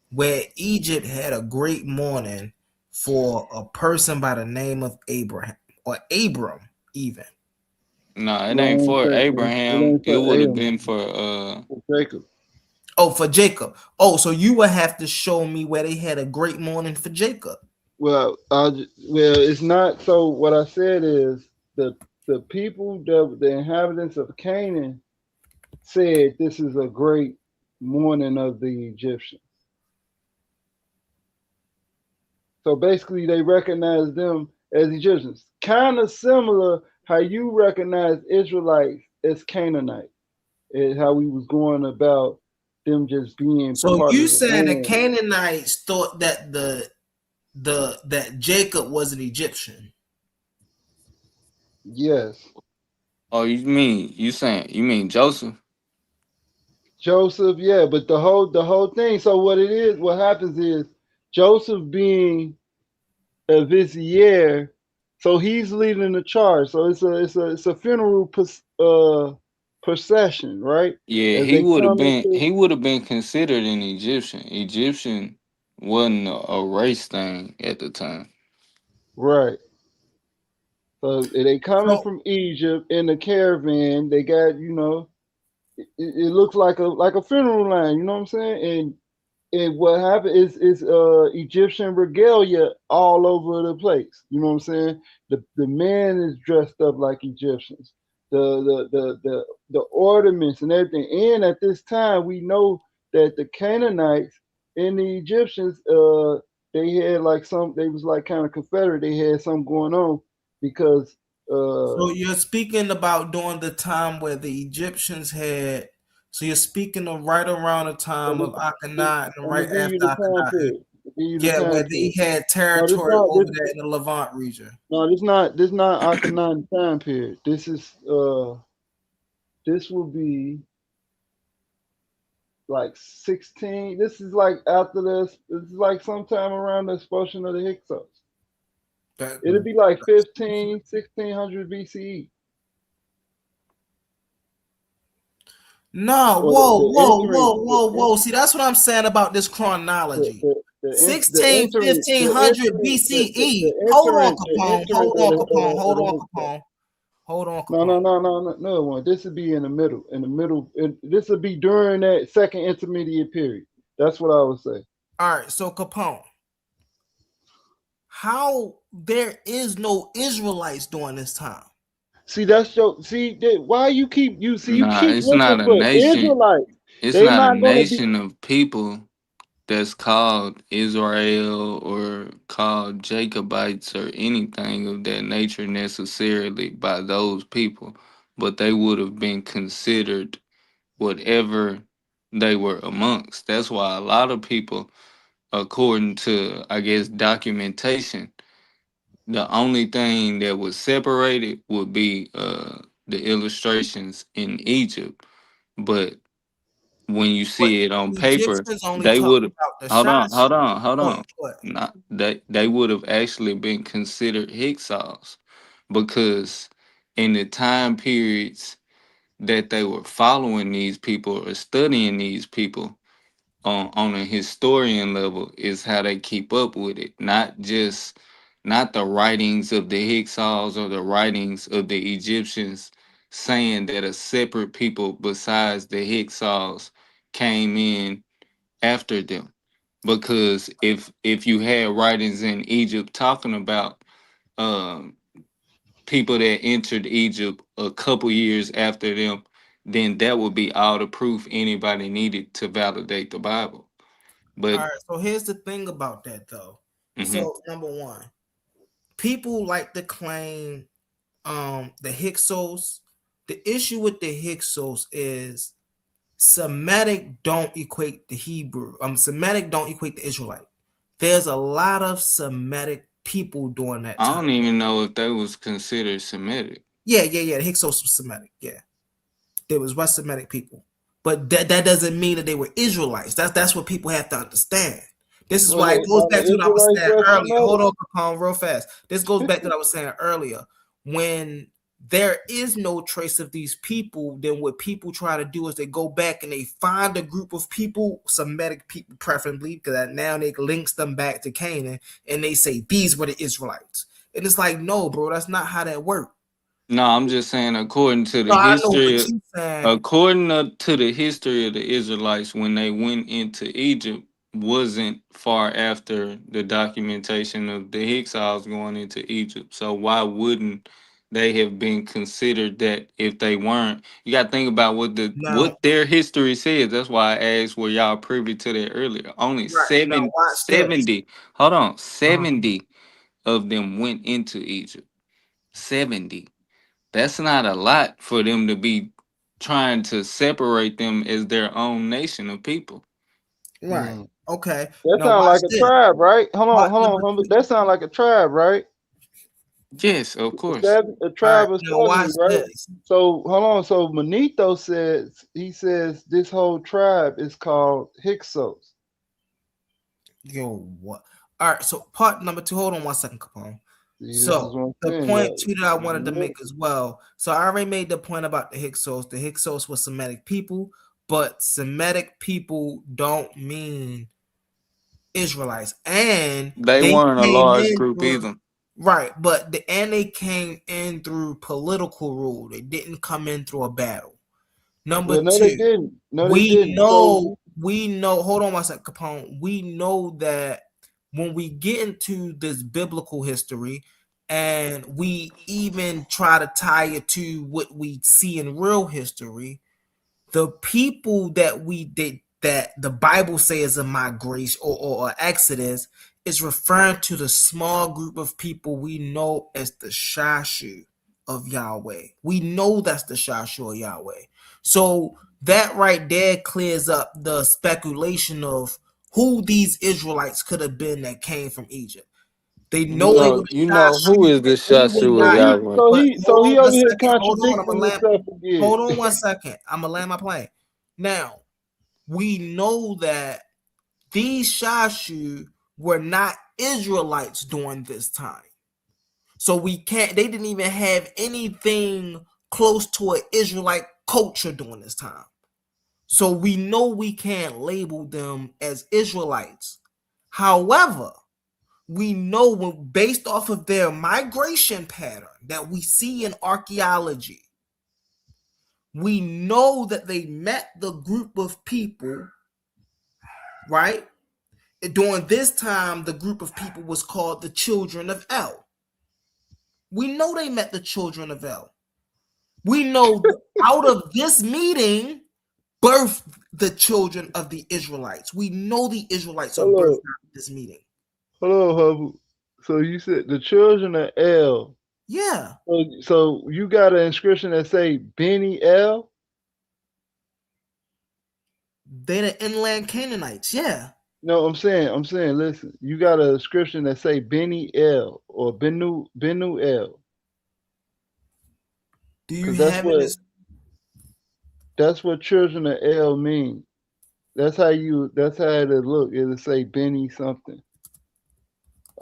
where Egypt had a great mourning for a person by the name of Abraham or Abram even. Nah, it No, ain't for it Abraham. ain't It for would have Aaron, been for for Jacob. Oh, for Jacob. Oh, so you would have to show me where they had a great mourning for Jacob. Well, it's not. So what I said is the people that the inhabitants of Canaan said this is a great mourning of the Egyptians. So basically, they recognize them as Egyptians. Kind of similar how you recognize Israelites as Canaanites, and how we was going about them just being So part you of the saying the land. Canaanites thought that that Jacob was an Egyptian? Yes, oh, you mean Joseph? Joseph. Yeah, but the whole thing. So what happens is Joseph being a vizier, so he's leading the charge. So it's a funeral procession, right? Yeah, As they come into. he would have been considered an Egyptian. Egyptian wasn't a race thing at the time. Right. So they coming So from Egypt in the caravan. They got, it looks like a funeral line. You know what I'm saying? And what happened is Egyptian regalia all over the place. You know what I'm saying? The man is dressed up like Egyptians. The ornaments and everything. And at this time, we know that the Canaanites and the Egyptians, they had like they was like kind of confederate. They had something going on because So you're speaking about during the time where the Egyptians had. So you're speaking of right around the so time of this, Akhenaten and I'm right gonna give you after the time Akhenaten. period. Give you the Yeah, time where they period. had No, this territory not over this. there in the Levant region. No, this not Akhenaten time period. This will be like 16. This is like after this. This is like sometime around the expulsion of the Hyksos. That, It'll be like 1600 BCE. no, Or whoa. See, that's what I'm saying about this chronology. the 16, entering the 1500 entering BCE. the Hold on, entering the Capone. entering Hold on, Capone. of Hold the on, Hyksos. Capone. Hold on, No, Capone. no, no, no, no, no one. This would be in the middle. In the middle. This would be during that second intermediate period. That's what I would say. All right, so Capone, how there is no Israelites during this time? See, that's your why you Nah, keep it's looking not a for nation. Israelites. It's They're not a not gonna be. nation of people that's called Israel or called Jacobites or anything of that nature necessarily by those people, but they would have been considered whatever they were amongst. That's why a lot of people, according to, I guess, documentation, the only thing that was separated would be the illustrations in Egypt. But when you But see it on the paper, Egyptians only they talk would about the hold on, shots. hold Go ahead, on. go ahead. Not they would have actually been considered Hyksos because in the time periods that they were following these people or studying these people on a historian level is how they keep up with it, not the writings of the Hyksos or the writings of the Egyptians saying that a separate people besides the Hyksos came in after them. Because if you had writings in Egypt talking about um, people that entered Egypt a couple years after them, then that would be all the proof anybody needed to validate the Bible. All But right, so here's the thing about that though. mhm, So number one, people like to claim the Hyksos. The issue with the Hyksos is Semitic don't equate the Hebrew. Semitic don't equate the Israelite. There's a lot of Semitic people during that I time. don't even know if they was considered Semitic. Yeah. The Hyksos was Semitic. Yeah, there was West Semitic people, but that doesn't mean that they were Israelites. That's what people have to understand. This is why it goes Are back to the what I was Israelites saying West earlier. Hold Semitic? on, Capone, real fast. This goes back to what I was saying earlier. When there is no trace of these people, then what people try to do is they go back and they find a group of people, Semitic people preferably, because that now they links them back to Canaan, and they say these were the Israelites. And it's like, no, bro, that's not how that worked. No, I'm just saying according to No, the I know what history, you saying. according to the history of the Israelites when they went into Egypt wasn't far after the documentation of the Hyksos going into Egypt. So why wouldn't they have been considered that if they weren't? You got to think about Now, what their history says. That's why I asked were y'all privy to that earlier. Only right now, watch this. 70, hold on, Uh-huh. 70 of them went into Egypt. 70. That's not a lot for them to be trying to separate them as their own nation of people. Right. Okay. That Now sounds watch like a this. tribe, right? Part Hold on, number humble. two. That sounds like a tribe, right? Yes, of course. A All right. tribe of Now 70, watch right? this. So hold on. So Manito says this whole tribe is called Hyksos. Yo, what? All right. So part number two. Hold on 1 second, Capone. See, this is So what I'm the saying. point too that I wanted to Yeah. make as well. So I already made the point about the Hyksos. The Hyksos were Semitic people, but Semitic people don't mean Israelites, and They they weren't a came large in group through either. right, but and they came in through political rule. They didn't come in through a battle. Number Well, no, they two, didn't. No, they we didn't. So know. Hold on 1 second, Capone. We know that when we get into this biblical history, and we even try to tie it to what we see in real history, the people that we did that the Bible says a migration or exodus is referring to the small group of people we know as the Shashu of Yahweh. We know that's the Shashu of Yahweh. So that right there clears up the speculation of who these Israelites could have been that came from Egypt. They know they were You the know who Shashu, is the but they were Shashu of not. Yahweh? But hold he on one over here second. Hold on. I'm contradicting gonna land. himself again. Hold on 1 second. I'm gonna land my plane. Now we know that these Shashu were not Israelites during this time, so we can't. They didn't even have anything close to an Israelite culture during this time. So we know we can't label them as Israelites. However, we know based off of their migration pattern that we see in archaeology, we know that they met the group of people, right? During this time, the group of people was called the children of El. We know they met the children of El. We know out of this meeting birthed the children of the Israelites. We know the Israelites are birthed Hello, out of this meeting. hello, Hubble. So you said the children of El. Yeah, So you got an inscription that say Benny El? they the inland Canaanites. Yeah. No, I'm saying, listen, you got an inscription that say Benny El or Benu El. Do you Because have it? that's what children of El mean. That's how it'll look. It'll say Benny something.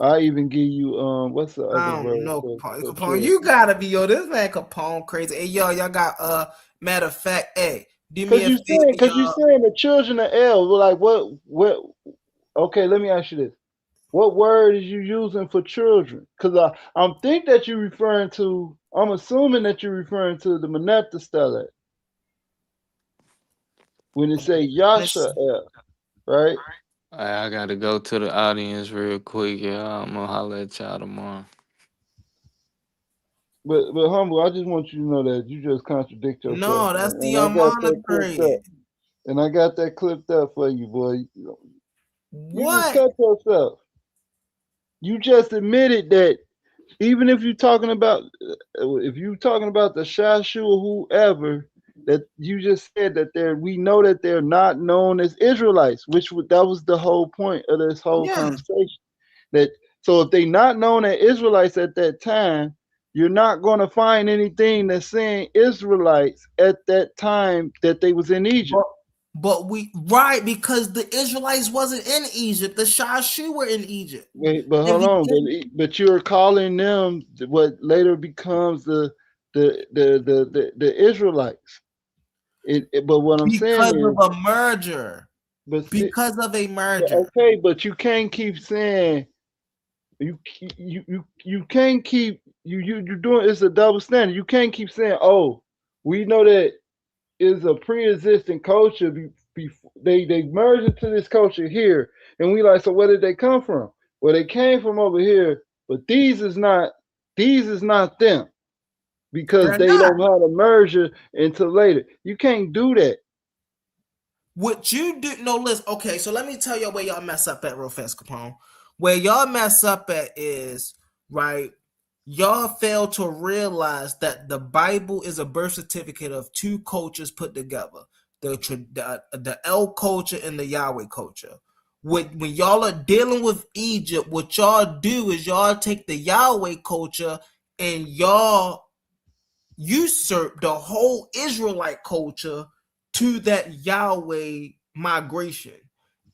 I even give you what's the I other don't word know, for Capone. children? You gotta be this man Capone crazy. Hey yo, y'all got matter of fact, hey, do me Because a favor, you y'all. saying the children of El, like what okay, let me ask you this. What word is you using for children? Because I'm think that you're referring to. I'm assuming that you're referring to the Manetta stele when it say Yasha Listen, El, right? I gotta go to the audience real quick, yeah. I'm gonna holler at y'all tomorrow. But humble, I just want you to know that you just contradict yourself, no, that's man. the And I got Armana that clipped period. up. And I got that clipped up for you, boy. You just What? cut yourself. You just admitted that even if you talking about the Shashu or whoever, that you just said that we know that they're not known as Israelites, that was the whole point of this whole Yeah. conversation. That so if they not known as Israelites at that time, you're not going to find anything that's saying Israelites at that time that they was in Egypt. But we right because the Israelites wasn't in Egypt. The Shashu were in Egypt. Wait, but If hold you on, but you're calling them what later becomes the the Israelites. But what I'm saying Because is, of a merger. but Because of a merger. okay, but you can't keep saying you can't keep you doing it's a double standard. You can't keep saying, oh, we know that is a pre-existing culture. They merged into this culture here, and we like, so where did they come from? Well, they came from over here, but these is not them because They're they not. don't know how to merge until later. You can't do that. What you do, no, listen, okay, so let me tell you where y'all mess up at real fast, Capone. Where y'all mess up at is, right, y'all fail to realize that the Bible is a birth certificate of two cultures put together, the El culture and the Yahweh culture. When y'all are dealing with Egypt, what y'all do is y'all take the Yahweh culture and y'all usurp the whole Israelite culture to that Yahweh migration.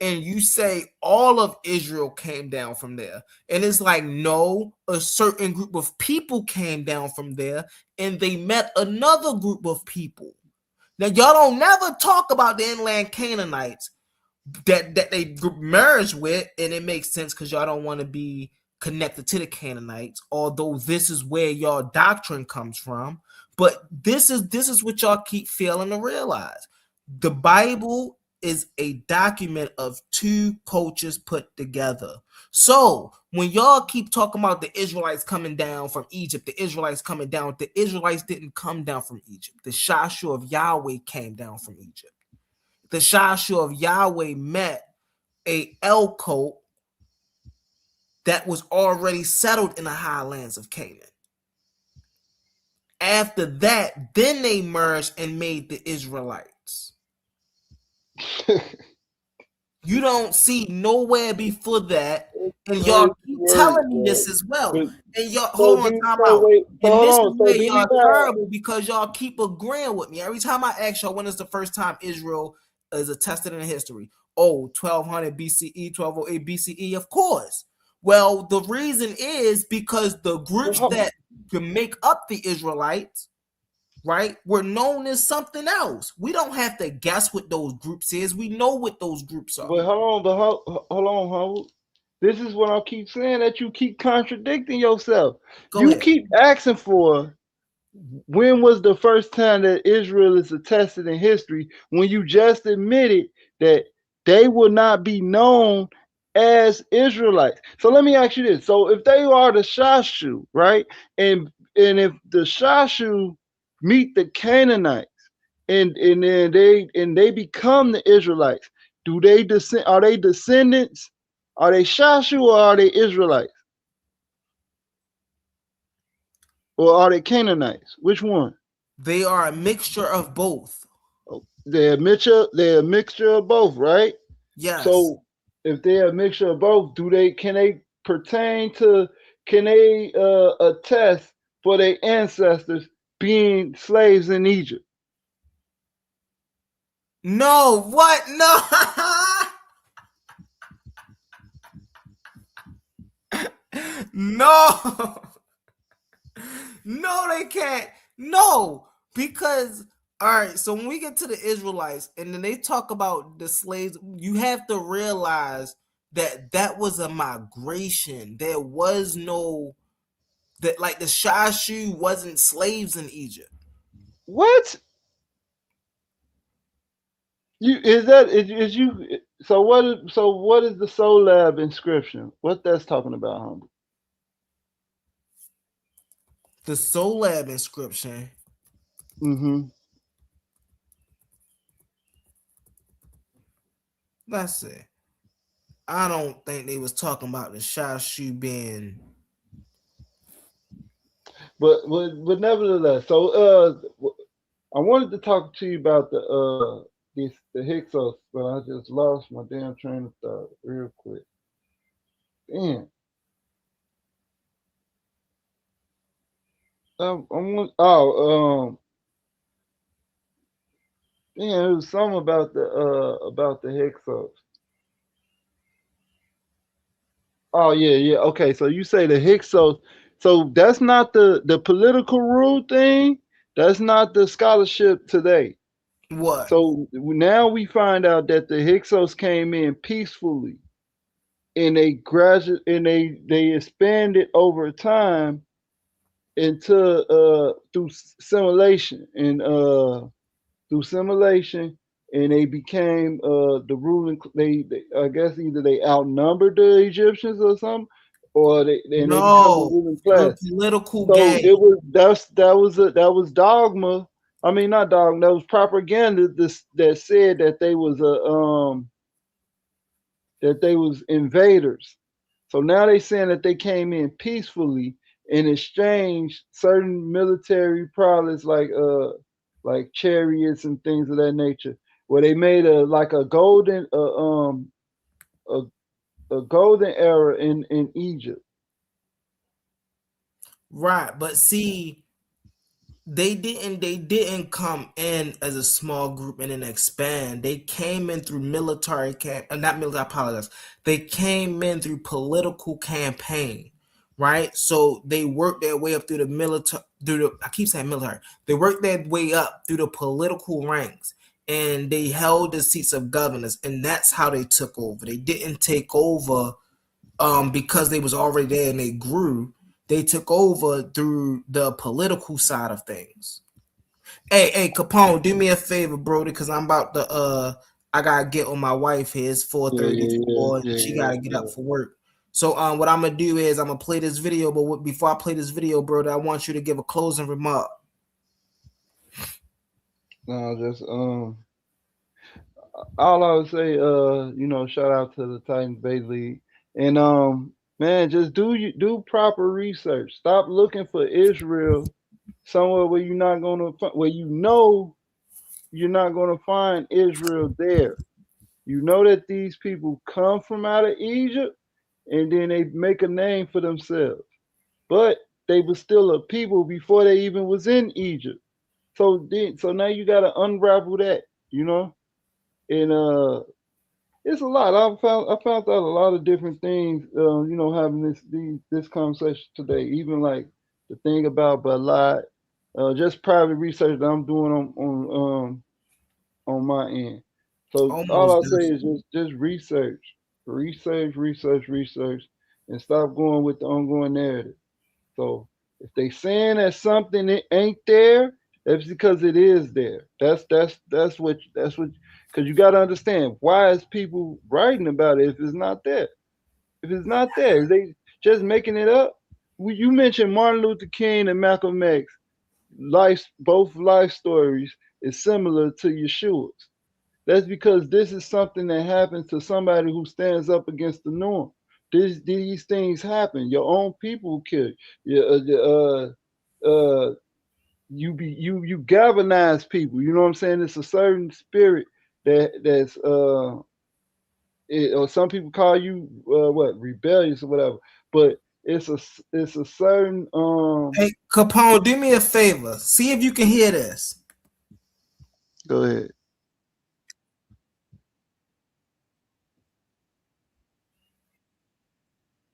And you say all of Israel came down from there. And it's like, no, a certain group of people came down from there and they met another group of people. Now, y'all don't never talk about the inland Canaanites that they merge with, and it makes sense because y'all don't want to be connected to the Canaanites, although this is where y'all doctrine comes from. But this is what y'all keep failing to realize. The Bible is a document of two cultures put together. So when y'all keep talking about the Israelites coming down from Egypt, the Israelites coming down, the Israelites didn't come down from Egypt. The Shashu of Yahweh came down from Egypt. The Shashu of Yahweh met a Elko that was already settled in the highlands of Canaan. After that, then they merged and made the Israelites. You don't see nowhere before that, and y'all keep telling me this as well. And y'all, hold on, time out. And this is where y'all terrible because y'all keep agreeing with me. Every time I ask y'all when is the first time Israel is attested in history? Oh, 1200 BCE, 1208 BCE, of course. Well, the reason is because the groups that can make up the Israelites, right, were known as something else. We don't have to guess what those groups is. We know what those groups are. But hold on. This is what I keep saying, that you keep contradicting yourself. Go ahead. Keep asking for when was the first time that Israel is attested in history when you just admitted that they will not be known as Israelites. So let me ask you this. So if they are the Shashu, right? And if the Shashu meet the Canaanites and then they become the Israelites, do they descend? Are they descendants? Are they Shashu or are they Israelites? Or are they Canaanites? Which one? They are a mixture of both. They're a mixture of both, right? Yes. So if they're a mixture of both, can they pertain to, can they attest for their ancestors being slaves in Egypt? No, what? No. No. No, they can't. No, because all right, so when we get to the Israelites and then they talk about the slaves, you have to realize that was a migration. There was no that, like, the Shashu wasn't slaves in Egypt. What? Is you so what is the Soul Lab inscription? What that's talking about, humble? The Soul Lab inscription. Mm-hmm. Let's see. I don't think they was talking about the Shashu being. But nevertheless, so I wanted to talk to you about the Hyksos, but I just lost my damn train of thought real quick. Damn. Yeah, it was something about the Hyksos. Oh yeah. Okay, so you say the Hyksos. So that's not the political rule thing. That's not the scholarship today. What? So now we find out that the Hyksos came in peacefully, and they expanded over time into through simulation and through simulation, and they became the ruling. They I guess either they outnumbered the Egyptians or something, or they become the No, ruling through class. political So gain. it was that was dogma. I mean, not dogma. That was propaganda. That said that they was invaders. So now they saying that they came in peacefully and exchanged certain military prowess like chariots and things of that nature, where they made a, a golden era in Egypt. Right, but see, they didn't come in as a small group and then expand. They came in through military not military, I apologize. They came in through political campaign, right? So they worked their way up through the military, I keep saying military. They worked their way up through the political ranks, and they held the seats of governors, and that's how they took over. They didn't take over because they was already there and they grew. They took over through the political side of things. Hey, Capone, do me a favor, Brody, because I'm about to I gotta get on my wife here. It's Yeah, yeah, yeah, 4:34 and yeah, she yeah, gotta get up yeah. for work. So what I'm gonna do is I'm gonna play this video, but before I play this video, Brody, I want you to give a closing remark. No, just all I would say, shout out to the Titans Bay League, and man, just do proper research. Stop looking for Israel somewhere where where you're not gonna find Israel there. You know that these people come from out of Egypt, and then they make a name for themselves, but they were still a people before they even was in Egypt. So now you got to unravel that, you know, and it's a lot. I found out a lot of different things. Having this conversation today, even like the thing about Balad, just private research that I'm doing on my end. So all Almost I'll say done. is just research, and stop going with the ongoing narrative. So if they saying that something it ain't there, that's because it is there. That's what because you got to understand why is people writing about it if it's not there. If it's not there, is they just making it up? You mentioned Martin Luther King and Malcolm X. Both life stories is similar to Yeshua's. That's because this is something that happens to somebody who stands up against the norm. These things happen. Your own people kill you. You galvanize people. You know what I'm saying? It's a certain spirit or some people call you what rebellious or whatever. But it's a certain Hey, Capone, do me a favor. See if you can hear this. Go ahead.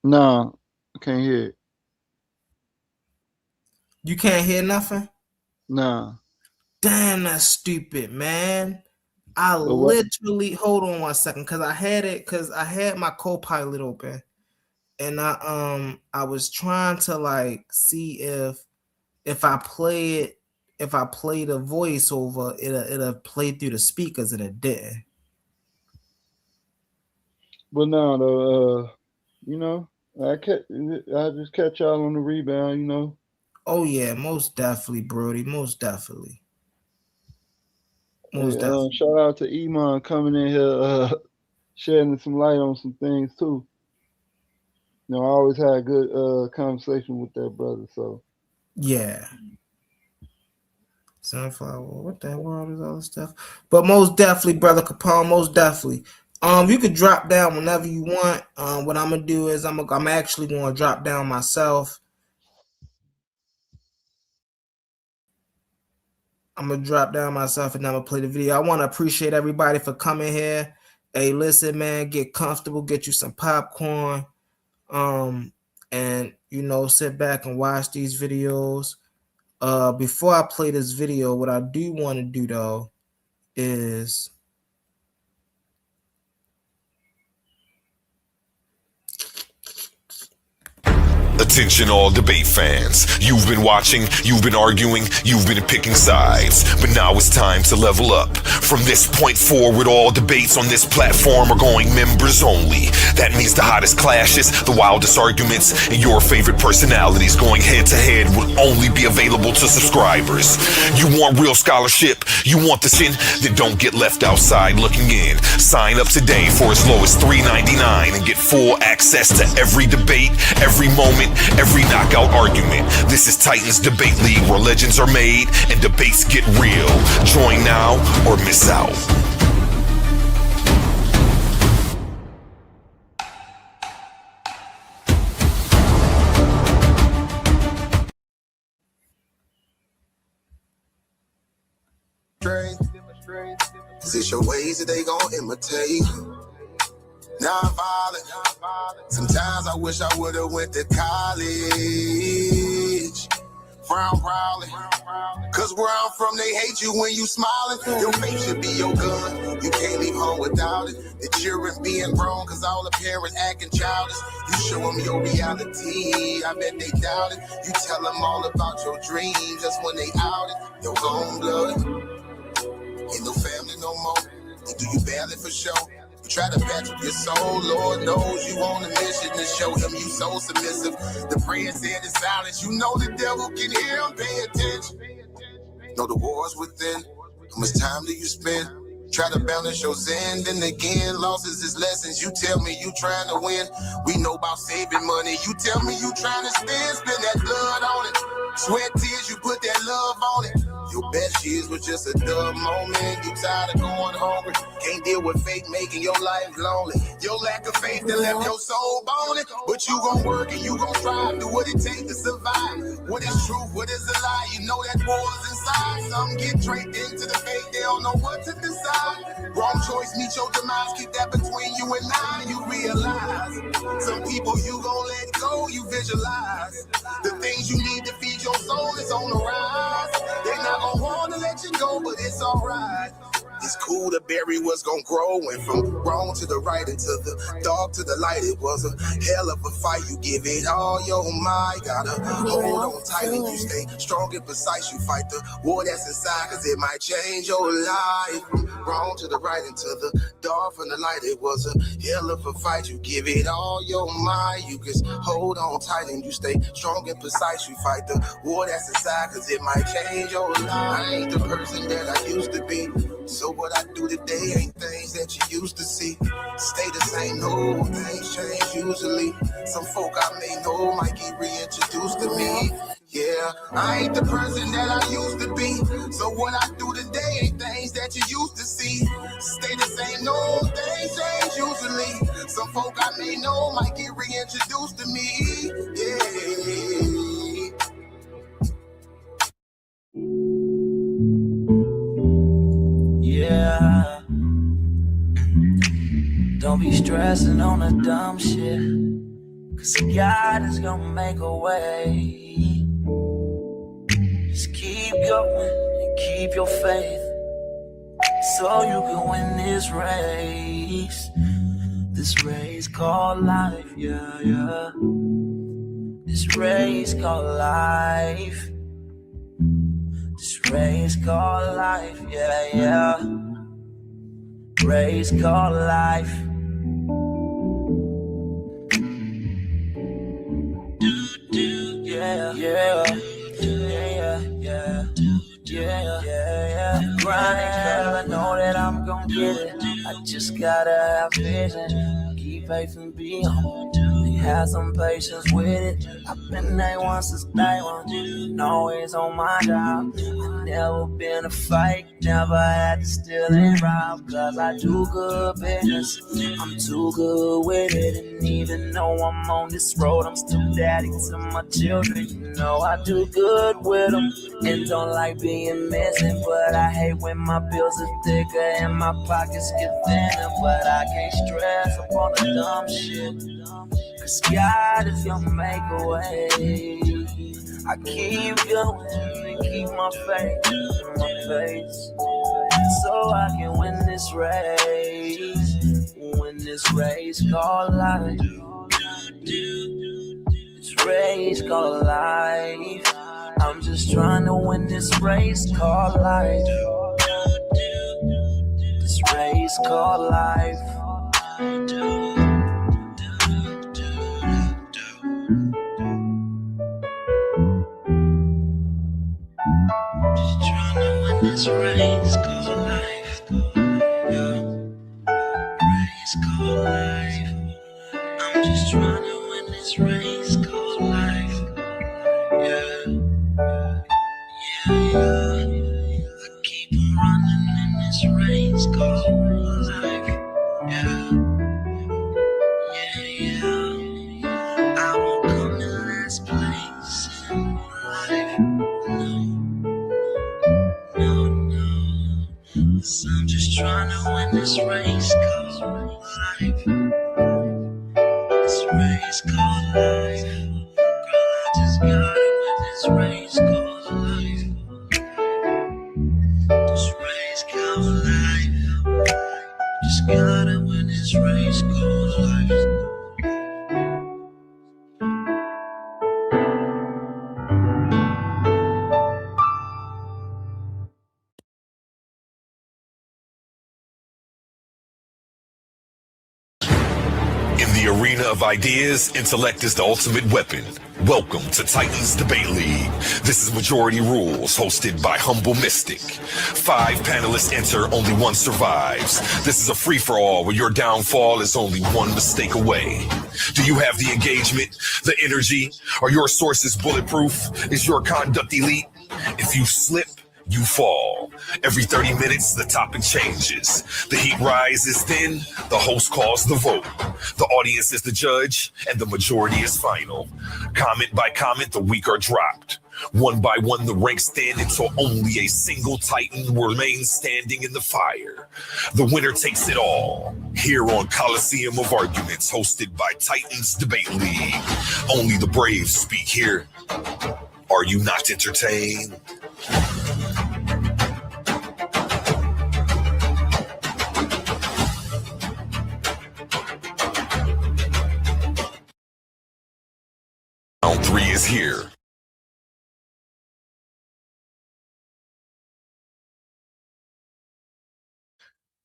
No, I can't hear it. You can't hear nothing? No. Damn, that's stupid, man. I But what? literally hold on 1 second because I had my co-pilot open, and I was trying to like see if I play it, if I play the voiceover, it'll play through the speakers, and it didn't. But no, you know, I just catch y'all on the rebound. Oh yeah, most definitely, Brody, most definitely, Hey, most definitely. shout out to Iman coming in here, shedding some light on some things too. I always had a good conversation with that brother. So Yeah. Sunflower. What the world is all this stuff? But most definitely, brother Capone, most definitely. You could drop down whenever you want. What I'm gonna do is I'm actually gonna drop down myself. I'm gonna drop down myself and I'm gonna play the video. I want to appreciate everybody for coming here. Hey, listen, man, get comfortable, get you some popcorn. Um, and sit back and watch these videos. Before I play this video, what I do want to do though is Attention all debate fans. You've been watching, you've been arguing, you've been picking sides. But now it's time to level up. From this point forward, all debates on this platform are going members only. That means the hottest clashes, the wildest arguments, and your favorite personalities going head to head will only be available to subscribers. You want real scholarship? You want this in? Then don't get left outside looking in. Sign up today for as low as $3.99 and get full access to every debate, every moment, every knockout argument. This is Titans Debate League, where legends are made and debates get real. Join now or miss out. Is it your ways that they gon' imitate? Non-violent. Sometimes I wish I would've went to college. Frown proudly. Cause where I'm from, they hate you when you smiling. Your face should be your gun. You can't leave home without it. The children being grown cause all the parents acting childish. You show them your reality, I bet they doubt it. You tell them all about your dreams just when they out it. Your own blood. Ain't no family no more. They do you badly for sure. You try to patch up your soul. Lord knows you on a mission to show him you so submissive. The prayer said in silence. You know the devil can hear him. Pay attention. Know the war's within. How much time do you spend? Try to balance your zen, then again, losses is lessons. You tell me you trying to win. We know about saving money. You tell me you trying to spend that blood on it. Sweat, tears, you put that love on it. Your best years was just a dumb moment. You tired of going hungry. Can't deal with fate making your life lonely. Your lack of faith that left your soul boning. But you gon' work and you gon' strive. Do what it takes to survive. What is truth? What is a lie? You know that war's inside. Some get draped into the fate. They don't know what to decide. Wrong choice meet your demise. Keep that between you and I. You realize some people you gon' let go. You visualize the things you need to feed your soul is on the rise. They not gon' wanna let you go, but it's alright. It's cool to bury what's gon' grow. Went from wrong to the right and to the dark to the light. It was a hell of a fight. You give it all your might. Gotta hold on tight and you stay strong and precise. You fight the war that's inside, cause it might change your life. From wrong to the right and to the dark from the light. It was a hell of a fight. You give it all your might. You just hold on tight and you stay strong and precise. You fight the war that's inside, cause it might change your life. I ain't the person that I used to be. So what I do today ain't things that you used to see. Stay the same, no, things change usually. Some folk I may know might get reintroduced to me. Yeah, I ain't the person that I used to be. So what I do today ain't things that you used to see. Stay the same, no, things change usually. Some folk I may know might get reintroduced to me. Yeah. Yeah, don't be stressing on the dumb shit, cause God is gonna make a way. Just keep going and keep your faith, so you can win this race called life, yeah. This race called life. This race called life, yeah. Race called life. Yeah. Grinding, girl, I know that I'm gon' get it. I just gotta have vision. Keep faith and be humble. Have some patience with it. I've been A1 since day one. And always on my job. I've never been a fight. Never had to steal and rob. Cause I do good business. I'm too good with it. And even though I'm on this road, I'm still daddy to my children. You know I do good with them. And don't like being missing. But I hate when my bills are thicker and my pockets get thinner. But I can't stress upon the dumb shit. Ask God if you'll make a way. I keep going and keep my faith in my face, so I can win this race called life. This race called life. I'm just trying to win this race called life. This race called life. Just trying to win this race called life. Yeah. Race called life. I'm just trying to win this race called life. Yeah. I keep on running in this race called life. Yeah. I won't come in last place in life. No. 'Cause I'm just trying to win this race called life. This race called life. Girl, I just gotta win this race called life. This race called life. Just gotta win this race called life. In the arena of ideas, intellect is the ultimate weapon. Welcome to Titans Debate League. This is Majority Rules, hosted by Humble Mystic. 5 panelists enter, only one survives. This is a free-for-all where your downfall is only one mistake away. Do you have the engagement, the energy? Are your sources bulletproof? Is your conduct elite? If you slip, you fall. Every 30 minutes, the topic changes. The heat rises, then the host calls the vote. The audience is the judge, and the majority is final. Comment by comment, the weak are dropped. One by one, the ranks thin until only a single Titan remains standing in the fire. The winner takes it all. Here on Coliseum of Arguments, hosted by Titans Debate League. Only the brave speak here. Are you not entertained? Round 3 is here.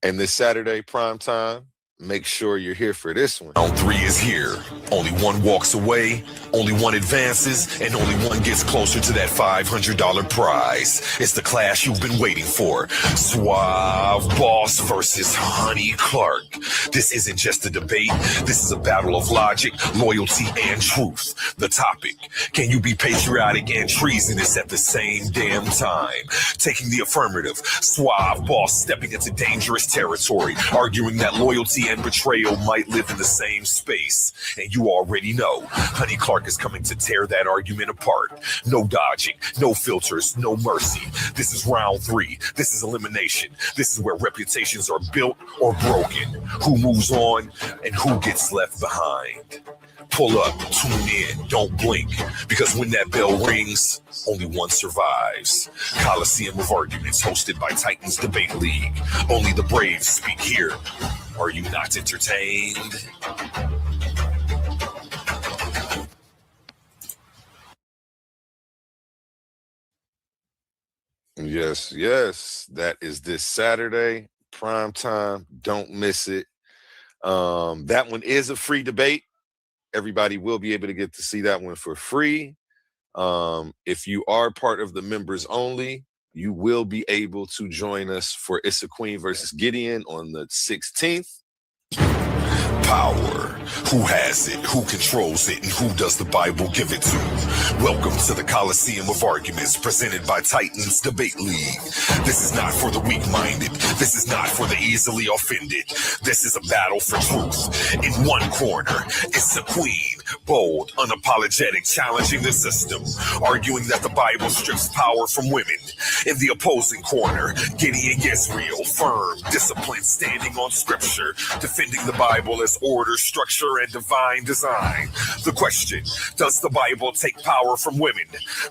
And this Saturday, prime time, make sure you're here for this one. Round 3 is here. Only one walks away, only one advances, and only one gets closer to that $500 prize. It's the clash you've been waiting for. Suave Boss versus Honey Clark. This isn't just a debate. This is a battle of logic, loyalty, and truth. The topic: can you be patriotic and treasonous at the same damn time? Taking the affirmative, Suave Boss stepping into dangerous territory, arguing that loyalty and betrayal might live in the same space. And you already know, Honey Clark is coming to tear that argument apart. No dodging, no filters, no mercy. This is round 3. This is elimination. This is where reputations are built or broken. Who moves on and who gets left behind. Pull up, tune in, don't blink, because when that bell rings, only one survives. Coliseum of Arguments, hosted by Titans Debate League. Only the brave speak here. Are you not entertained? Yes. That is this Saturday, prime time. Don't miss it. That one is a free debate. Everybody will be able to get to see that one for free. If you are part of the members only, you will be able to join us for Issa Queen versus Gideon on the 16th. Power. Who has it? Who controls it? And who does the Bible give it to? Welcome to the Coliseum of Arguments, presented by Titans Debate League. This is not for the weak-minded. This is not for the easily offended. This is a battle for truth. In one corner, it's the queen, Bold, unapologetic, challenging the system, arguing that the Bible strips power from women. In the opposing corner, Gideon Yezreel, firm, disciplined, standing on scripture, defending the Bible as order, structure, and divine design. The question, does the Bible take power from women?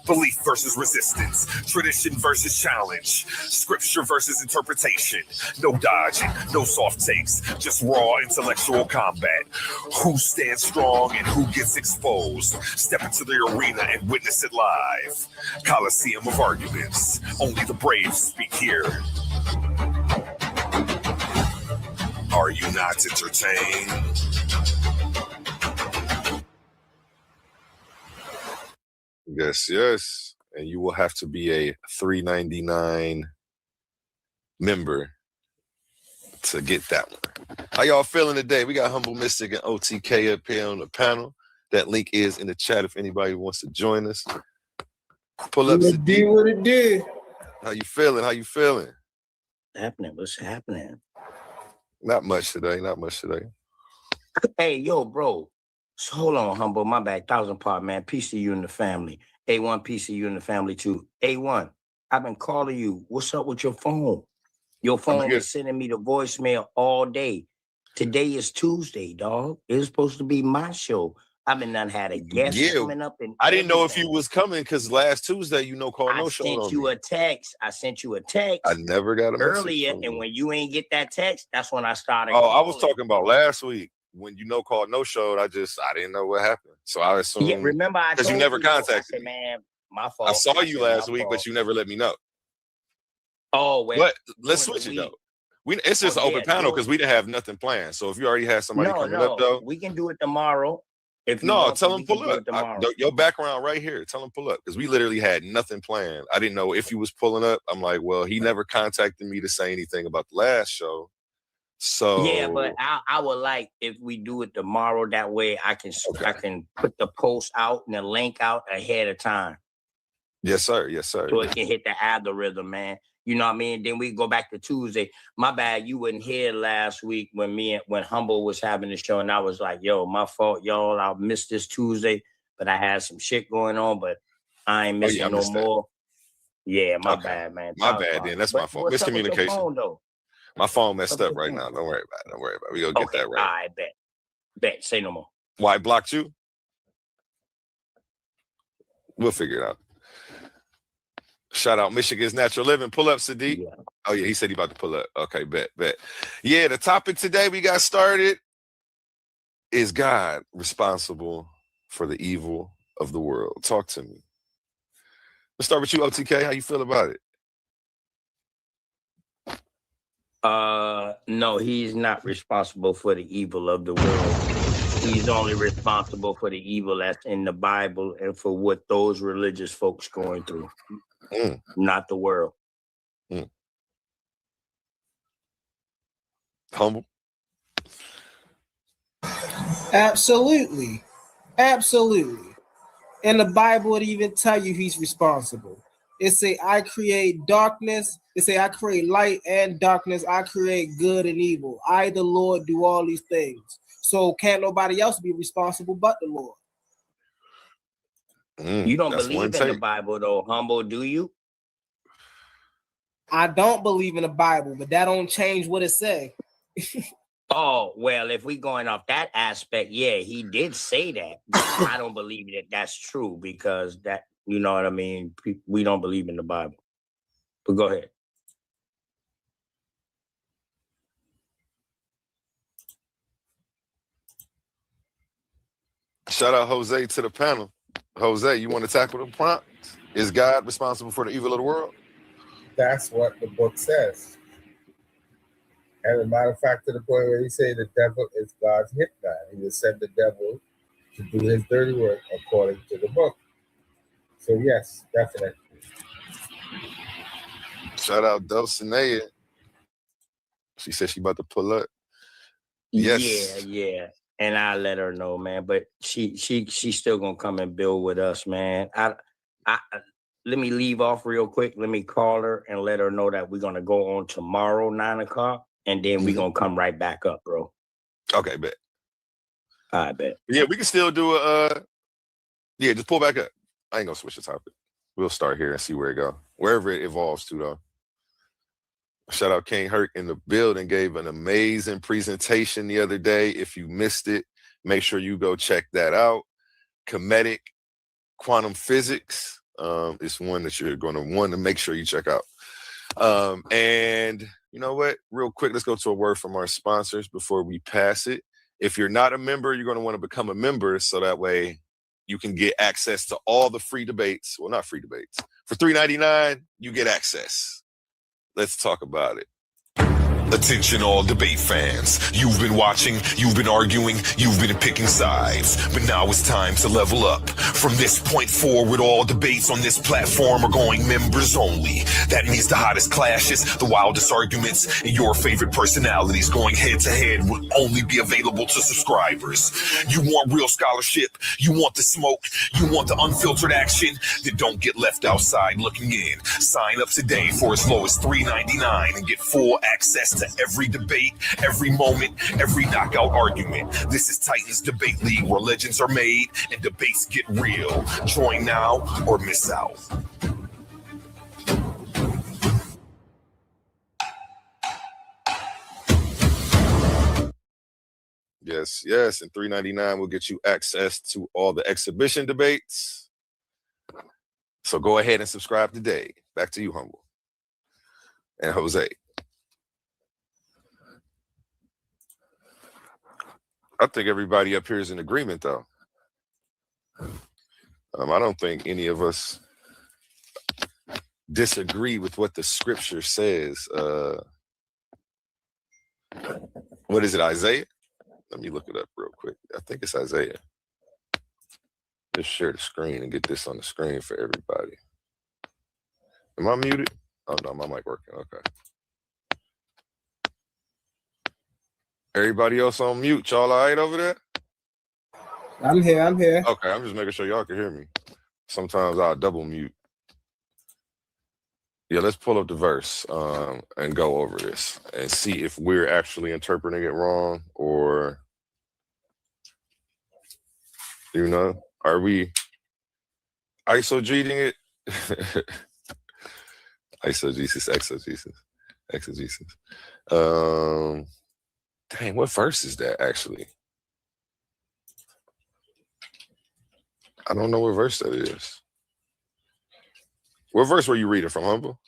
Belief versus resistance, tradition versus challenge, scripture versus interpretation. No dodging, no soft takes, just raw intellectual combat. Who stands strong and who gets exposed? Step into the arena and witness it live. Coliseum of arguments. Only the brave speak here. Are you not entertained? Yes, yes. And you will have to be a $3.99 member to get that one. How y'all feeling today? We got Humble Mystic and OTK up here on the panel. That link is in the chat if anybody wants to join us. Pull up. What it do? How you feeling? How you feeling? Happening? What's happening? Not much today. Not much today. Hey, yo, bro. So hold on, Humble. My bad. 1,000 part, man. Peace to you and the family. A1, peace to you and the family, too. A1, I've been calling you. What's up with your phone? Your phone is sending me the voicemail all day. Today is Tuesday, dog. It's supposed to be my show. I've been done had a guest coming up. And I didn't know if you was coming because last Tuesday, call no show. I sent you a text. I never got a message earlier, and when you ain't get that text, that's when I started. Oh, I was talking about last week when called no show. I didn't know what happened, so I assumed. Yeah, remember I told you never contacted me. Man, my fault. I saw you last week, but you never let me know. Oh, well, but let's switch it though. It's just an open panel because we didn't have nothing planned. So if you already had somebody coming up though, we can do it tomorrow. Tell them pull up. Your background right here. Tell them pull up because we literally had nothing planned. I didn't know if he was pulling up. I'm like, well, he never contacted me to say anything about the last show. So yeah, but I would like if we do it tomorrow. That way I can put the post out and the link out ahead of time. Yes, sir. Yes, sir. So it can hit the algorithm, man. You know what I mean? Then we go back to Tuesday. My bad, you wasn't here last week when Humble was having the show, and I was like, yo, my fault, y'all. I missed this Tuesday, but I had some shit going on, but I ain't missing no more. Yeah, my bad, man. My bad, then. That's my fault. Miscommunication. Phone, though? My phone messed up right now. Don't worry about it. We gonna get that right. All right, bet. Say no more. Why I blocked you? We'll figure it out. Shout out Michigan's Natural Living. Pull up, Sadiq. Yeah. Oh, yeah, he said he about to pull up. Okay, bet. Yeah, the topic today we got started is God responsible for the evil of the world? Talk to me. Let's start with you, OTK. How you feel about it? No, he's not responsible for the evil of the world. He's only responsible for the evil that's in the Bible and for what those religious folks going through. Not the world. Humble. Absolutely. In the Bible, it even tell you he's responsible. It say, I create darkness. It say, I create light and darkness. I create good and evil. I, the Lord, do all these things. So can't nobody else be responsible but the Lord. You don't believe in the Bible, though, Humble, do you? I don't believe in the Bible, but that don't change what it say. Oh, well, if we going off that aspect, yeah, he did say that. I don't believe that that's true because that, you know what I mean? We don't believe in the Bible. But go ahead. Shout out Jose to the panel. Jose, you want to tackle the prompt? Is God responsible for the evil of the world? That's what the book says. And as a matter of fact, to the point where he say the devil is God's hitman. He will send the devil to do his dirty work according to the book. So yes, definitely. Shout out Dulcinea. She said she about to pull up. Yes. Yeah. And I let her know, man. But she's still gonna come and build with us, man. I let me leave off real quick. Let me call her and let her know that we're gonna go on tomorrow, 9 o'clock, and then we're gonna come right back up, bro. Okay, bet. I bet. Yeah, we can still do a. Yeah, just pull back up. I ain't gonna switch the topic. We'll start here and see where it go. Wherever it evolves to, though. Shout out King Hurt in the building. Gave an amazing presentation the other day. If you missed it, make sure you go check that out. Comedic quantum physics is one that you're going to want to make sure you check out. And you know what? Real quick, let's go to a word from our sponsors before we pass it. If you're not a member, you're going to want to become a member so that way you can get access to all the free debates. Well, not free debates. For $3.99, you get access. Let's talk about it. Attention all debate fans. You've been watching, you've been arguing, you've been picking sides. But now it's time to level up. From this point forward, all debates on this platform are going members only. That means the hottest clashes, the wildest arguments, and your favorite personalities going head to head will only be available to subscribers. You want real scholarship, you want the smoke, you want the unfiltered action, then don't get left outside looking in. Sign up today for as low as $3.99 and get full access to every debate, every moment, every knockout argument. This is Titans Debate League, where legends are made and debates get real. Join now or miss out. Yes, yes. And $3.99 will get you access to all the exhibition debates. So go ahead and subscribe today. Back to you, Humble. And Jose. I think everybody up here is in agreement, though. I don't think any of us disagree with what the scripture says. What is it, Isaiah? Let me look it up real quick. I think it's Isaiah. Just share the screen and get this on the screen for everybody. Am I muted? Oh, no, my mic working. Okay. Everybody else on mute. Y'all all right over there? I'm here. Okay, I'm just making sure y'all can hear me. Sometimes I'll double mute. Yeah, let's pull up the verse and go over this and see if we're actually interpreting it wrong or, you know, are we eisegeting it? Eisegesis, exegesis. Dang, what verse is that actually? I don't know what verse that is. What verse were you reading from, Humble?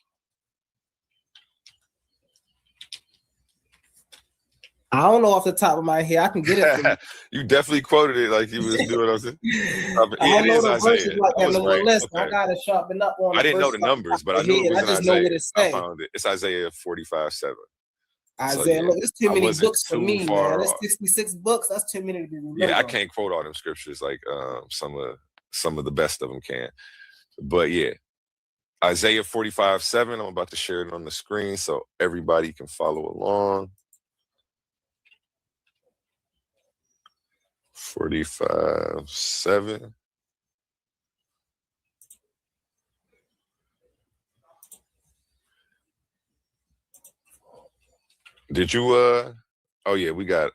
I don't know off the top of my head. I can get it. You definitely quoted it like you was doing. I don't know the verses like that. Listen, I gotta sharpen up on. I didn't know the numbers, but I knew it was in just Isaiah. Know what it I found it. It's Isaiah 45:7. Isaiah, so, yeah, look, it's too many books for me, man. It's 66 books. That's too many to be remembered. Yeah, I can't quote all them scriptures like some of the best of them can. But yeah, Isaiah 45:7. I'm about to share it on the screen so everybody can follow along. 45:7. Did you oh yeah, we got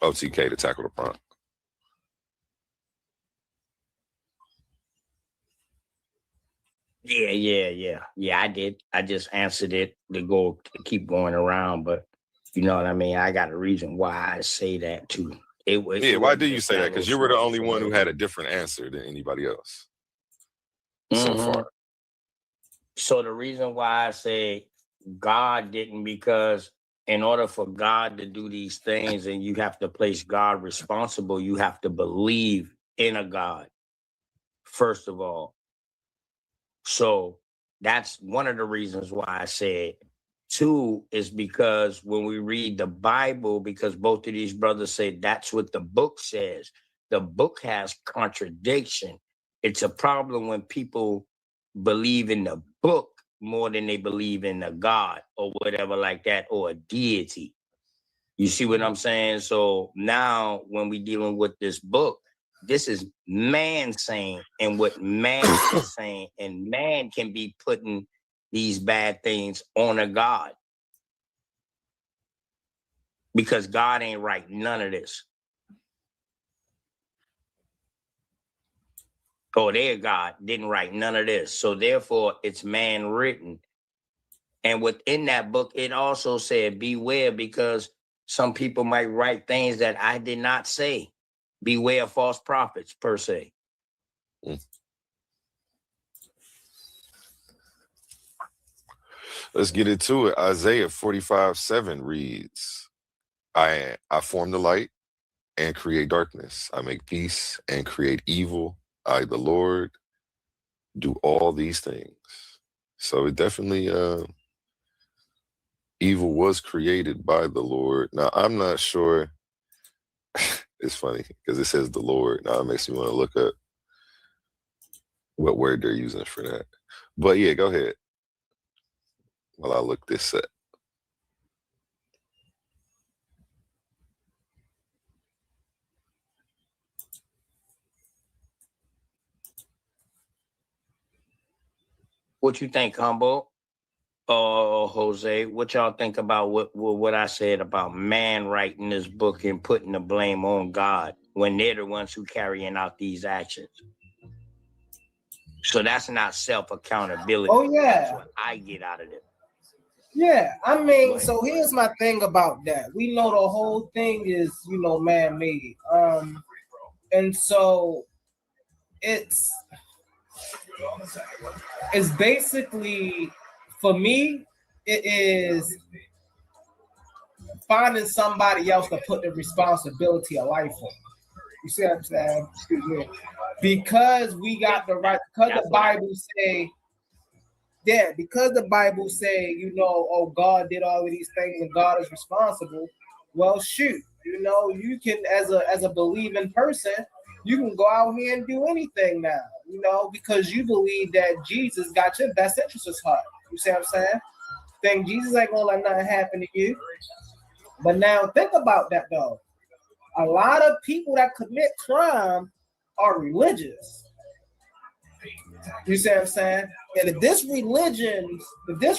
OTK to tackle the prompt. Yeah, I did. I just answered it to keep going around, but you know what I mean? I got a reason why I say that too. Why do you say that? Because you were the only one who had a different answer than anybody else so far. So the reason why I say God didn't, because in order for God to do these things, and you have to place God responsible, you have to believe in a God, first of all. So that's one of the reasons why I said. Two is because when we read the Bible, because both of these brothers say that's what the book says. The book has contradiction. It's a problem when people believe in the book more than they believe in a God or whatever like that, or a deity. You see what I'm saying? So now when we're dealing with this book, this is man saying and what man is saying, and man can be putting these bad things on a God, because God ain't write none of this. Oh, their God didn't write none of this. So therefore, it's man written. And within that book, it also said, beware, because some people might write things that I did not say. Beware of false prophets, per se. Let's get into it. Isaiah 45:7 reads, I form the light and create darkness. I make peace and create evil. I, the Lord, do all these things. So it definitely, evil was created by the Lord. Now, I'm not sure. It's funny because it says the Lord. Now it makes me want to look up what word they're using for that. But yeah, go ahead while I look this up. What you think, Humble? Jose, what y'all think about what I said about man writing this book and putting the blame on God when they're the ones who carrying out these actions? So that's not self-accountability. Oh, yeah. That's what I get out of it. Yeah, I mean, so here's my thing about that. We know the whole thing is, man-made. And so it's basically, for me, it is finding somebody else to put the responsibility of life on. You see what I'm saying? Excuse me. Because we got the right, because the Bible say, because the Bible say, oh, God did all of these things and God is responsible. Well, shoot, you can, as a believing person, you can go out here and do anything now, because you believe that Jesus got your best interest at heart. You see what I'm saying? Think Jesus ain't gonna let nothing happen to you. But now think about that though. A lot of people that commit crime are religious. You see what I'm saying? And if this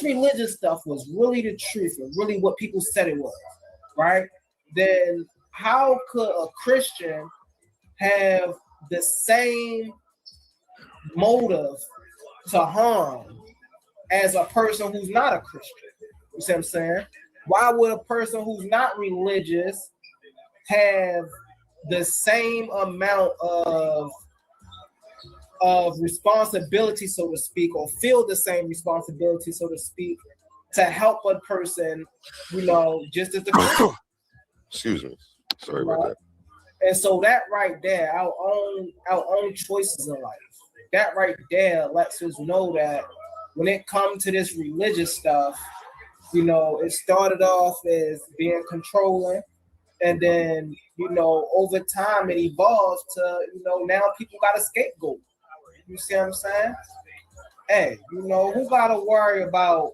religious stuff was really the truth and really what people said it was, right? Then how could a Christian have the same motive to harm as a person who's not a Christian? You see what I'm saying? Why would a person who's not religious have the same amount of responsibility, so to speak, or feel the same responsibility, so to speak, to help a person, just as the Christian? Excuse me. Sorry about that. And so that right there, our own choices in life, that right there lets us know that when it comes to this religious stuff, it started off as being controlling, and then over time it evolved to now people got a scapegoat. You see what I'm saying? Hey, who gotta worry about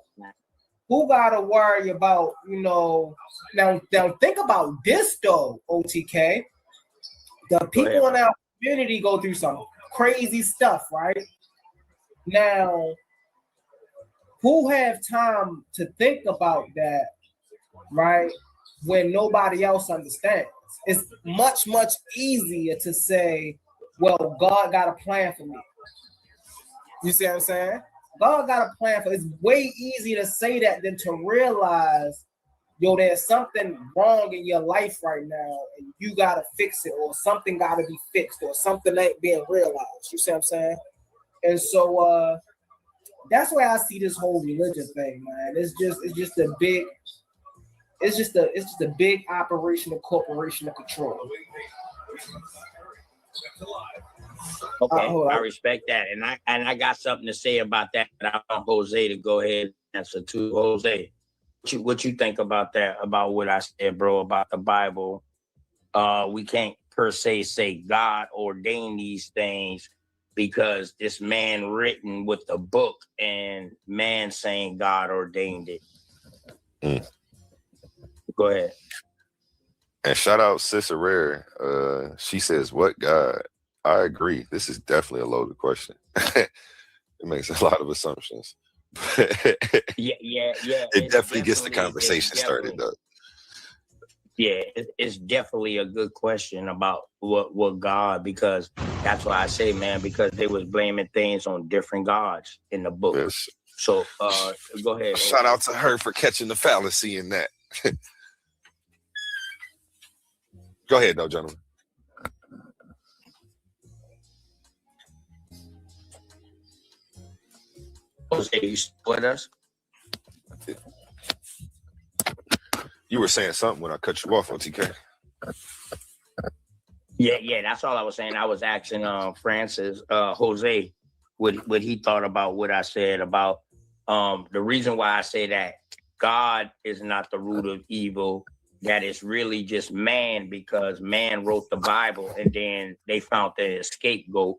now think about this though, OTK. The people in our community go through some crazy stuff, right? Now, who have time to think about that, right? When nobody else understands. It's much, much easier to say, well, God got a plan for me. You see what I'm saying? God got a plan for. It's way easier to say that than to realize, there's something wrong in your life right now, and you gotta fix it, or something gotta be fixed, or something ain't being realized. You see what I'm saying? And so that's why I see this whole religion thing, man. It's just a big operation of corporation of control. Okay, I respect that, and I got something to say about that. I want Jose to go ahead and answer to Jose. What you think about that? About what I said, bro? About the Bible? We can't per se say God ordained these things because this man written with the book and man saying God ordained it. Go ahead. And shout out Cicero. She says, what God? I agree. This is definitely a loaded question. It makes a lot of assumptions. yeah. It definitely gets the conversation started, though. Yeah, it's definitely a good question about what God, because that's why I say, man, because they was blaming things on different gods in the book. Yes. So go ahead. Shout out to her for catching the fallacy in that. Go ahead, though, gentlemen. Jose, you still with us? You were saying something when I cut you off, OTK. Yeah, that's all I was saying. I was asking Francis, Jose, what he thought about what I said about the reason why I say that God is not the root of evil, that it's really just man, because man wrote the Bible and then they found the scapegoat,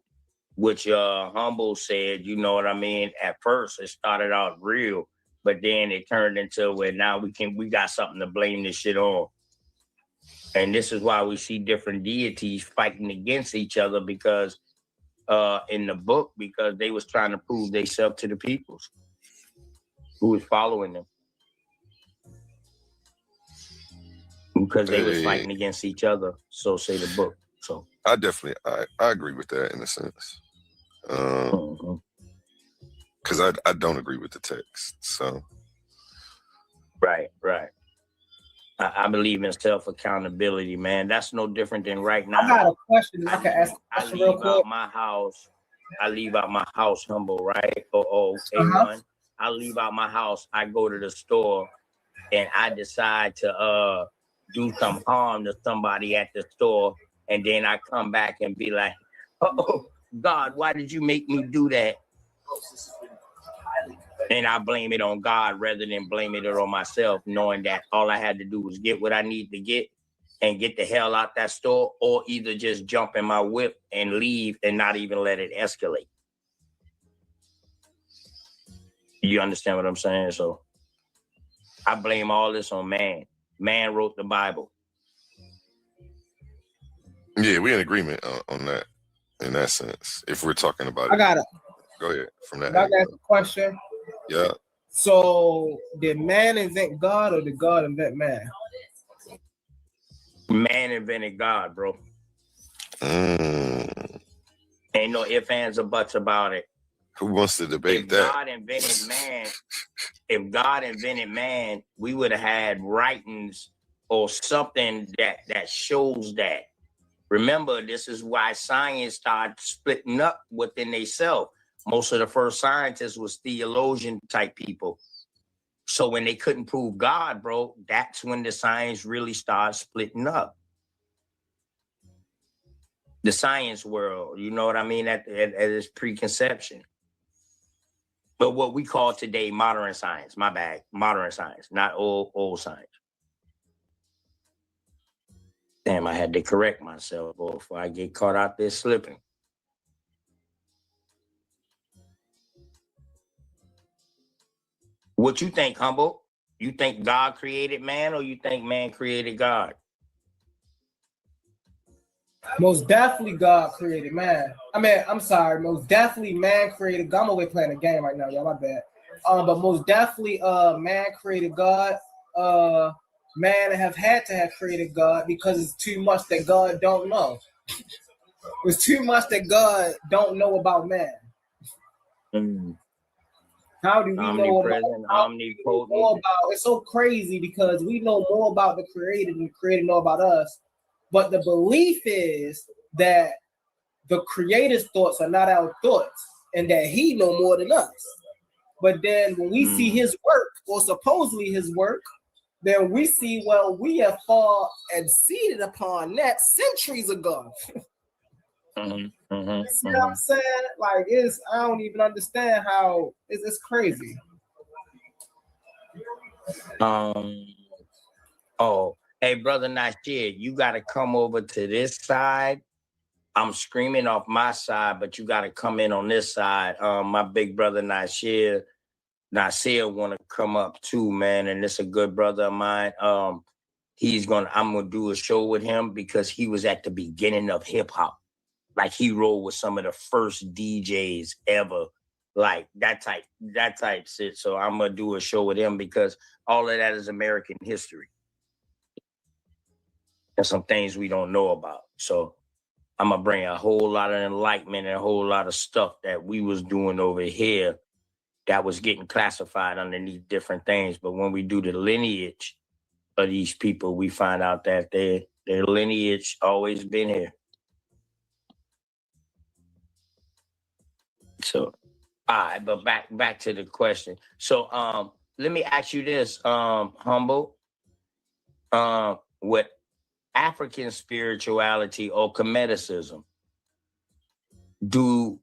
which Humble said, you know what I mean? At first it started out real, but then it turned into where now we got something to blame this shit on. And this is why we see different deities fighting against each other, because in the book, because they was trying to prove themselves to the peoples who was following them, because they was fighting against each other. So say the book. So I definitely I agree with that in a sense. Because I don't agree with the text. So right. I believe in self-accountability, man. That's no different than right now. I got a question. I can ask a question real quick. I leave out my house, Humble, right? A1. I leave out my house. I go to the store and I decide to do some harm to somebody at the store. And then I come back and be like, oh, God, why did you make me do that? And I blame it on God rather than blaming it on myself, knowing that all I had to do was get what I need to get and get the hell out that store, or either just jump in my whip and leave and not even let it escalate. You understand what I'm saying? So I blame all this on man. Man wrote the Bible. yeah, we're in agreement on that in that sense. If we're talking about I got it. Go ahead from that. I got a question. Yeah. So did man invent God or did God invent man? Man invented God, bro. Ain't no ifs, ands, or buts about it. Who wants to debate that? If God invented man, we would have had writings or something that shows that. Remember, this is why science started splitting up within themselves. Most of the first scientists was theologian type people. So when they couldn't prove God, bro, that's when the science really started splitting up. The science world, you know what I mean, at its preconception. But what we call today modern science, my bad, modern science, not old science. Damn, I had to correct myself before I get caught out there slipping. What you think, Humble? You think God created man, or you think man created God? Most definitely God created man. I'm sorry. Most definitely man created God. I'm away playing a game right now, y'all. My bad. But most definitely man created God. Man have had to have created God because it's too much that God don't know. It's too much that God don't know about man. How do we know about it's so crazy because we know more about the creator than the creator know about us. But the belief is that the creator's thoughts are not our thoughts and that he know more than us. But then when we see his work, or supposedly his work, then we see, well, we have far exceeded upon that centuries ago. See what I'm saying? Like, I don't even understand how it's crazy. Hey, brother Nasir, you got to come over to this side. I'm screaming off my side, but you got to come in on this side. My big brother Nasir want to come up too, man, and it's a good brother of mine. I'm gonna do a show with him because he was at the beginning of hip hop. Like, he rolled with some of the first DJs ever, like that type shit. So I'm gonna do a show with him because all of that is American history. and some things we don't know about. So I'm gonna bring a whole lot of enlightenment and a whole lot of stuff that we was doing over here that was getting classified underneath different things. But when we do the lineage of these people, we find out that their lineage always been here. So, all right, but back to the question. So, let me ask you this, Humble. With African spirituality or Cometicism, did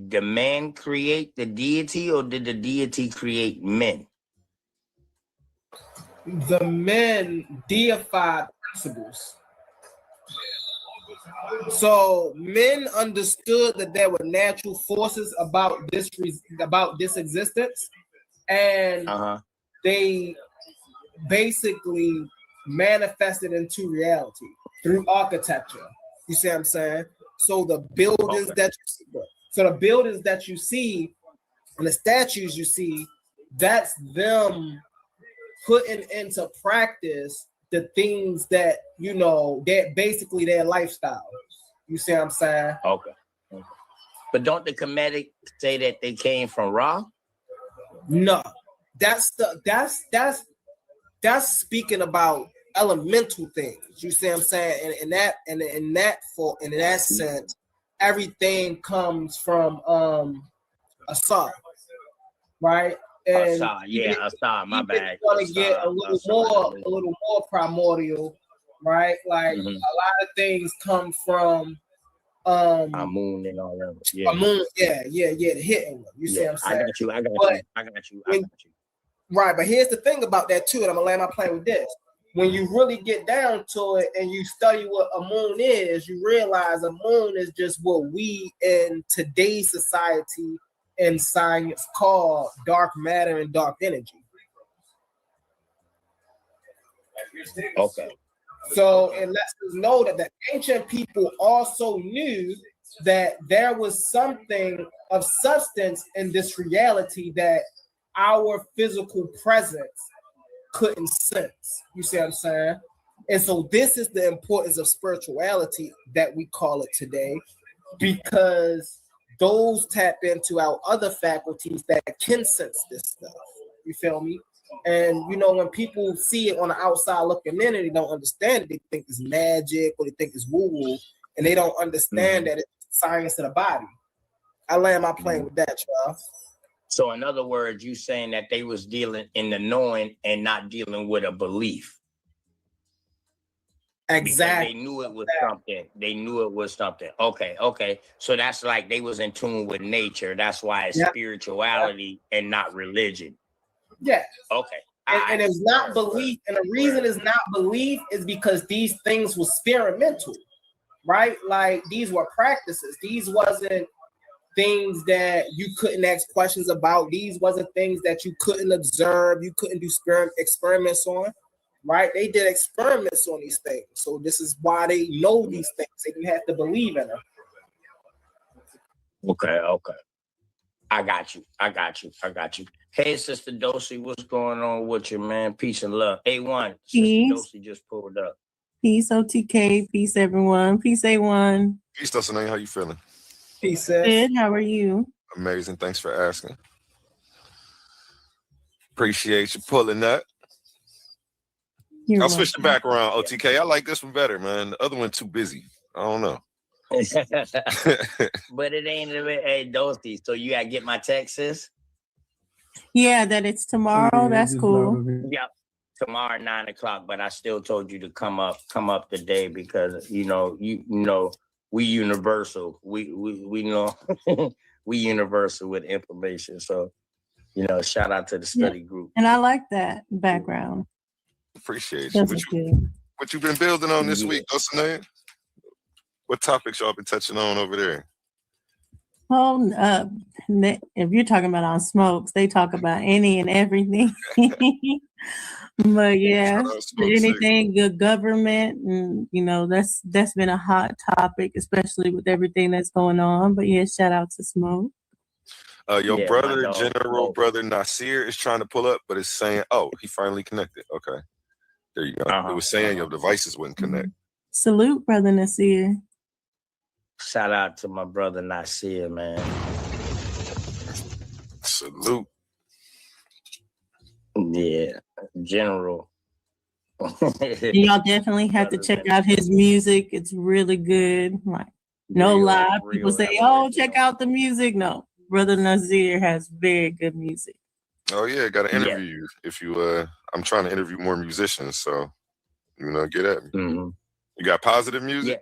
the man create the deity, or did the deity create men? The men deified principles. So men understood that there were natural forces about this existence, and they basically manifested into reality through architecture. You see what I'm saying? So the buildings that you see and the statues you see, that's them putting into practice the things that, you know, that basically their lifestyle. You see what I'm saying? Okay. But don't the Kemetic say that they came from Ra? No, that's speaking about elemental things. You see what I'm saying? And in that sense, everything comes from Asar, right? And Asar, Asar, my bad. Want to get a little more primordial, right? Like a lot of things come from Amun and all that. Yeah. Amun, the hitting one. You see what I'm saying? I got you. Right, but here's the thing about that too, and I'm gonna land my plane with this. When you really get down to it and you study what Amun is, you realize Amun is just what we in today's society and science call dark matter and dark energy. Okay. So it lets us know that the ancient people also knew that there was something of substance in this reality that our physical presence couldn't sense. You see what I'm saying? And so this is the importance of spirituality that we call it today, because those tap into our other faculties that can sense this stuff. You feel me? And you know, when people see it on the outside looking in and they don't understand it, they think it's magic or they think it's woo-woo, and they don't understand that it's science of the body. I land my plane with that, Charles. So in other words, you saying that they was dealing in the knowing and not dealing with a belief. Exactly. Because they knew it was something. They knew it was something. Okay. So that's like they was in tune with nature. That's why it's spirituality and not religion. Yeah. Okay. And it's not belief. And the reason it's not belief is because these things were experimental, right? Like these were practices. These wasn't things that you couldn't ask questions about. These wasn't things that you couldn't observe. You couldn't do experiments on, right? They did experiments on these things. So this is why they know these things. They didn't have to believe in them. Okay. I got you. Hey, Sister Dosey, what's going on with you, man? Peace and love. A1, Sister Dosey just pulled up. Peace, OTK. Peace, everyone. Peace, A1. Peace, Dustin. How you feeling? Peace, sis. Good. How are you? Amazing. Thanks for asking. Appreciate you pulling up. I'll switch the background, OTK. I like this one better, man. The other one too busy. I don't know. But it ain't a Dosey. So you gotta get my text, sis? Yeah, that it's tomorrow. That's cool. Yeah. Tomorrow at 9:00, but I still told you to come up today because you know we universal. We know we universal with information. So shout out to the study group. And I like that background. Appreciate you. What you been building on this week, Dustin? What topics y'all been touching on over there? Oh, if you're talking about on Smokes, they talk about any and everything. But yeah, anything good government, and that's been a hot topic, especially with everything that's going on. But yeah, shout out to Smoke. Your brother, General Brother Nasir, is trying to pull up, but it's saying, oh, he finally connected. Okay. There you go. It was saying your devices wouldn't connect. Salute, Brother Nasir. Shout out to my brother Nasir, man. Salute. Yeah, General. Y'all definitely have to check out his music. It's really good. Like, no lie. People say, "Oh, check out the music." No, Brother Nasir has very good music. Oh yeah, got to interview you. If you, I'm trying to interview more musicians, so get at me. Mm-hmm. You got positive music?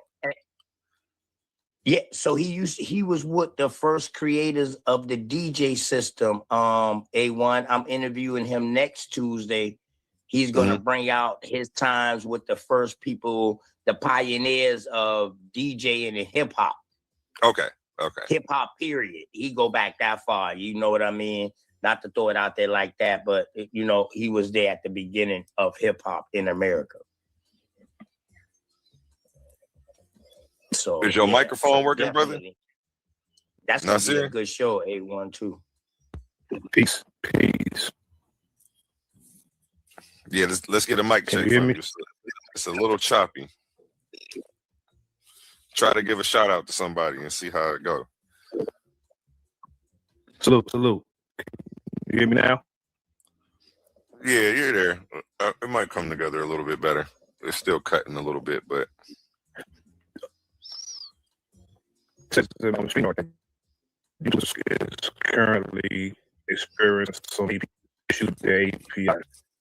Yeah. So he was with the first creators of the DJ system. A1. I'm interviewing him next Tuesday. He's gonna bring out his times with the first people, the pioneers of DJ and hip hop. Okay. Hip hop, period. He go back that far. You know what I mean? Not to throw it out there like that, but he was there at the beginning of hip hop in America. So is your microphone working, brother? That's gonna be a good show. A1 too. Peace. Yeah, let's get a mic check from you. It's a little choppy. Try to give a shout out to somebody and see how it goes. Salute. You hear me now? Yeah, you're there. It might come together a little bit better. It's still cutting a little bit, but is currently experiencing some issues with the API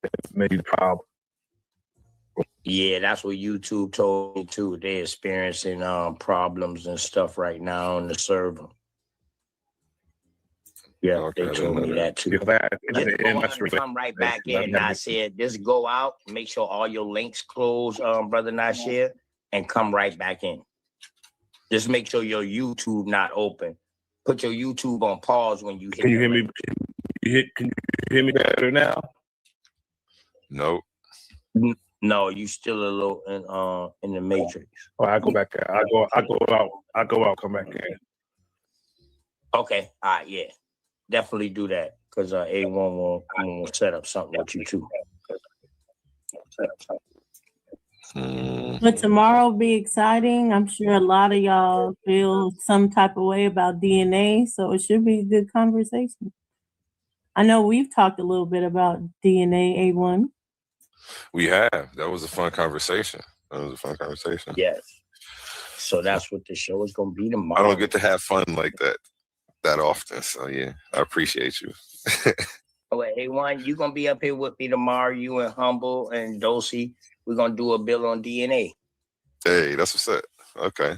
that may be problem. Yeah, that's what YouTube told me too. They're experiencing problems and stuff right now on the server. Yeah, they told me that too. Come right back in. I said, just go out, make sure all your links close, Brother Nasir, and come right back in. Just make sure your YouTube not open. Put your YouTube on pause when you hit. Can you hear me? Can you hear me better now? Nope. No, you still a little in the matrix. Oh, I go back. I go out. Come back in. Okay. All right. Yeah. Definitely do that because A1 will set up something with you too. But tomorrow will be exciting. I'm sure a lot of y'all feel some type of way about DNA, so it should be a good conversation. I know we've talked a little bit about DNA, A1. We have. That was a fun conversation. Yes. So that's what the show is going to be tomorrow. I don't get to have fun like that often. So yeah, I appreciate you. Well, A1, you're going to be up here with me tomorrow, you and Humble and Dosey. We're going to do a bill on DNA. Hey, that's what's up. Okay.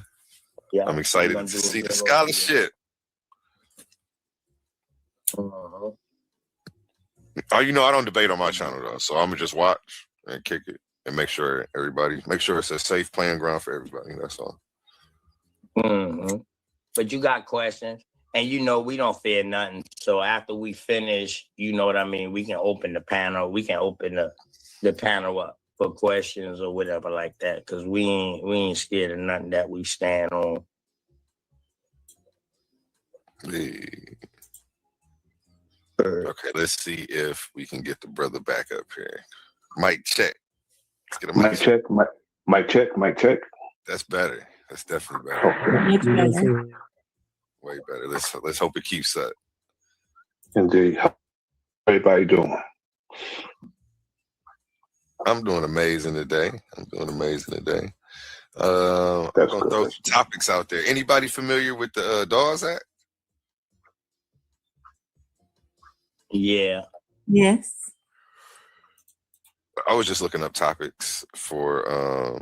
Yeah, I'm excited to see the scholarship. Uh-huh. Oh, I don't debate on my channel though, so I'm gonna just watch and kick it and make sure it's a safe playing ground for everybody. That's all. Mm-hmm. But you got questions, and we don't fear nothing. So after we finish, you know what I mean. We can open the panel. We can open the panel up for questions or whatever like that, because we ain't scared of nothing that we stand on. Okay, let's see if we can get the brother back up here. Mic check. Let's get a mic check. That's better. That's definitely better. Better. Way better. Let's hope it keeps up. Indeed. How everybody doing? I'm doing amazing today. I'm gonna throw some topics out there. Anybody familiar with the Dawes Act? Yeah. Yes. I was just looking up topics for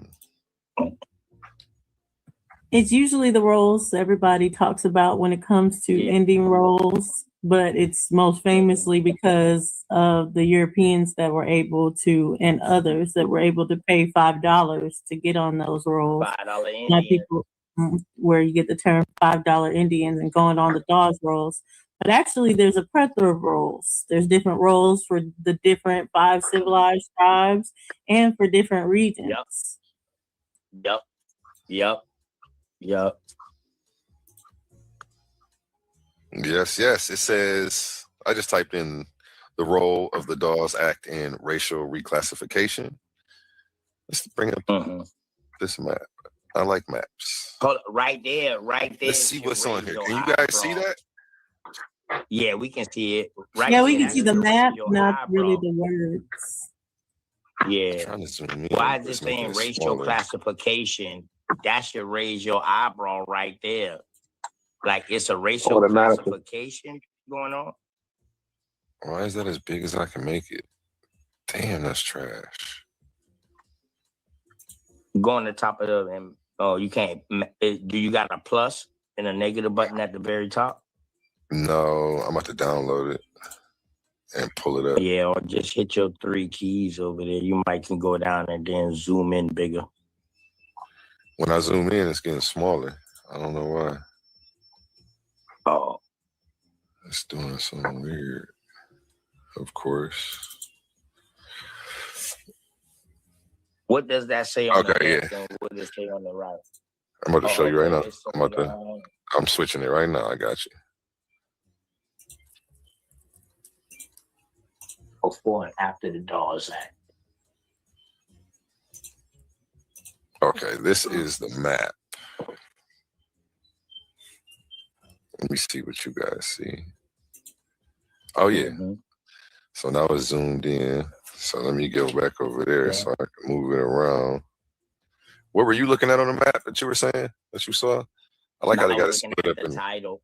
It's usually the roles everybody talks about when it comes to ending roles, but it's most famously because of the Europeans that were able to, and others that were able to pay $5 to get on those roles. $5 Indian. Like people, where you get the term $5 Indians and going on the Dawes roles. But actually, there's a plethora of roles. There's different roles for the different 5 civilized tribes and for different regions. Yep. Yes. It says, I just typed in the role of the Dawes Act in racial reclassification. Let's bring up this map. I like maps. Hold up, right there. Let's see what's on here. Can you guys see that? Yeah, we can see it. Right. Yeah, there, we can that's see the your map, racial not really eyebrow. the words. Yeah. Trying to zoom in. Why is it Let's make saying it racial smaller. classification? That should raise your eyebrow right there. Like it's a racial Automatically. classification going on. Why is that as big as I can make it? Damn, that's trash. Go on the top of the and oh, you can't. Do you got a plus and a negative button at the very top? No, I'm about to download it and pull it up. Yeah, or just hit your 3 keys over there. You might can go down and then zoom in bigger. When I zoom in, it's getting smaller. I don't know why. Oh, It's doing something weird. Of course. what does that say on the Okay, left and what does it say on the right? I'm about to show you right now. It's saying, I'm switching it right now. I got you. before and after the Dawes Act. Okay, this is the map. Let me see what you guys see. Oh, yeah. So now it's zoomed in. So let me go back over there so I can move it around. What were you looking at on the map that you were saying that you saw? I like how they got it split up. The title.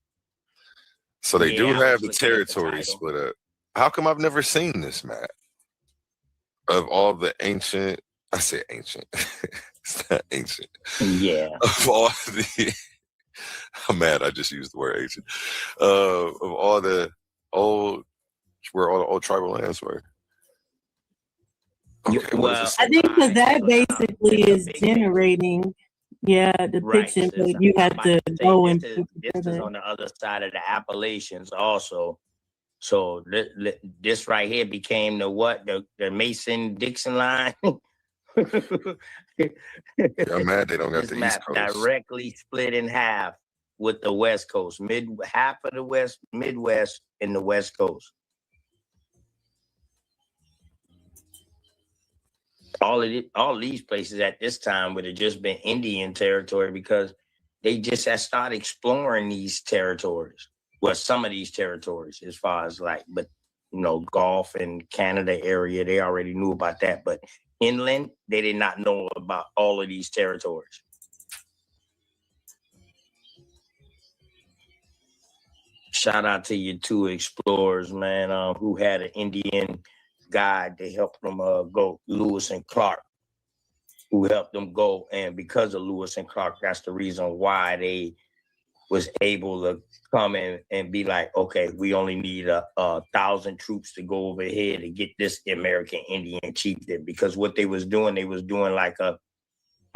So they do have the territory split up. How come I've never seen this map of all the ancient? I say ancient. It's not ancient. Yeah. Of all the, I'm mad. I just used the word ancient. Of all the old, where all the old tribal lands were. Okay, well, I think because that basically is generating, depiction, but you have to go into. This is on the other side of the Appalachians also. So this right here became the what? The Mason-Dixon line. I'm mad they don't got this the map East Coast. directly split in half with the West Coast, half of the Midwest, and the West Coast. All these places at this time would have just been Indian territory because they just had started exploring these territories. Well, some of these territories, as far as but Gulf and Canada area, they already knew about that. But inland, they did not know about all of these territories. Shout out to you 2 explorers, man, who had an Indian guide to help them go, Lewis and Clark, who helped them go. And because of Lewis and Clark, that's the reason why they was able to come in and be like, okay, we only need 1,000 troops to go over here to get this American Indian chieftain. Because what they was doing like a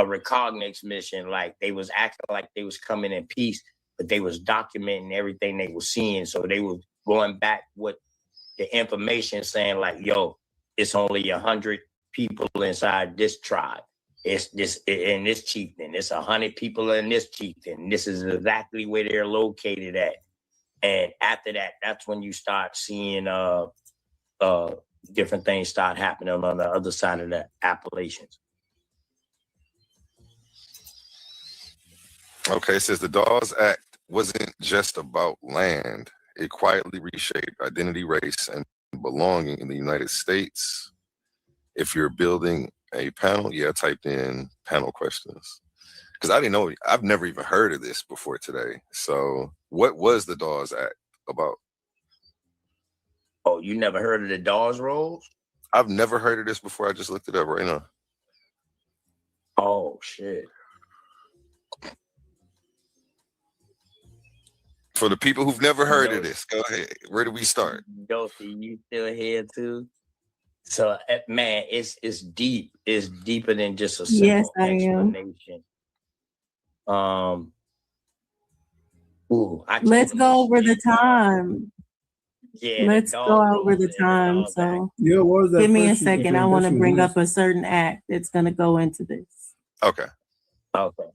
reconnaissance mission. Like they was acting like they was coming in peace, but they was documenting everything they was seeing. So they were going back with the information saying like, yo, it's only 100 people inside this tribe. It's this in this chieftain. It's 100 people in this chieftain. This is exactly where they're located at. And after that, that's when you start seeing different things start happening on the other side of the Appalachians. Okay, it says the Dawes Act wasn't just about land. It quietly reshaped identity, race, and belonging in the United States. If you're building a panel, I typed in panel questions because I didn't know. I've never even heard of this before today. So what was the Dawes Act about? Oh, you never heard of the Dawes Rolls? I've never heard of this before. I just looked it up right now. Oh, shit. For the people who've never heard of this, go ahead. Where do we start? Dosey, you still here too? So, man, it's deep. It's deeper than just a simple explanation. Let's go over the time. Yeah, let's go over the time. So give me a second. I want to bring up a certain act that's going to go into this. Okay. Okay.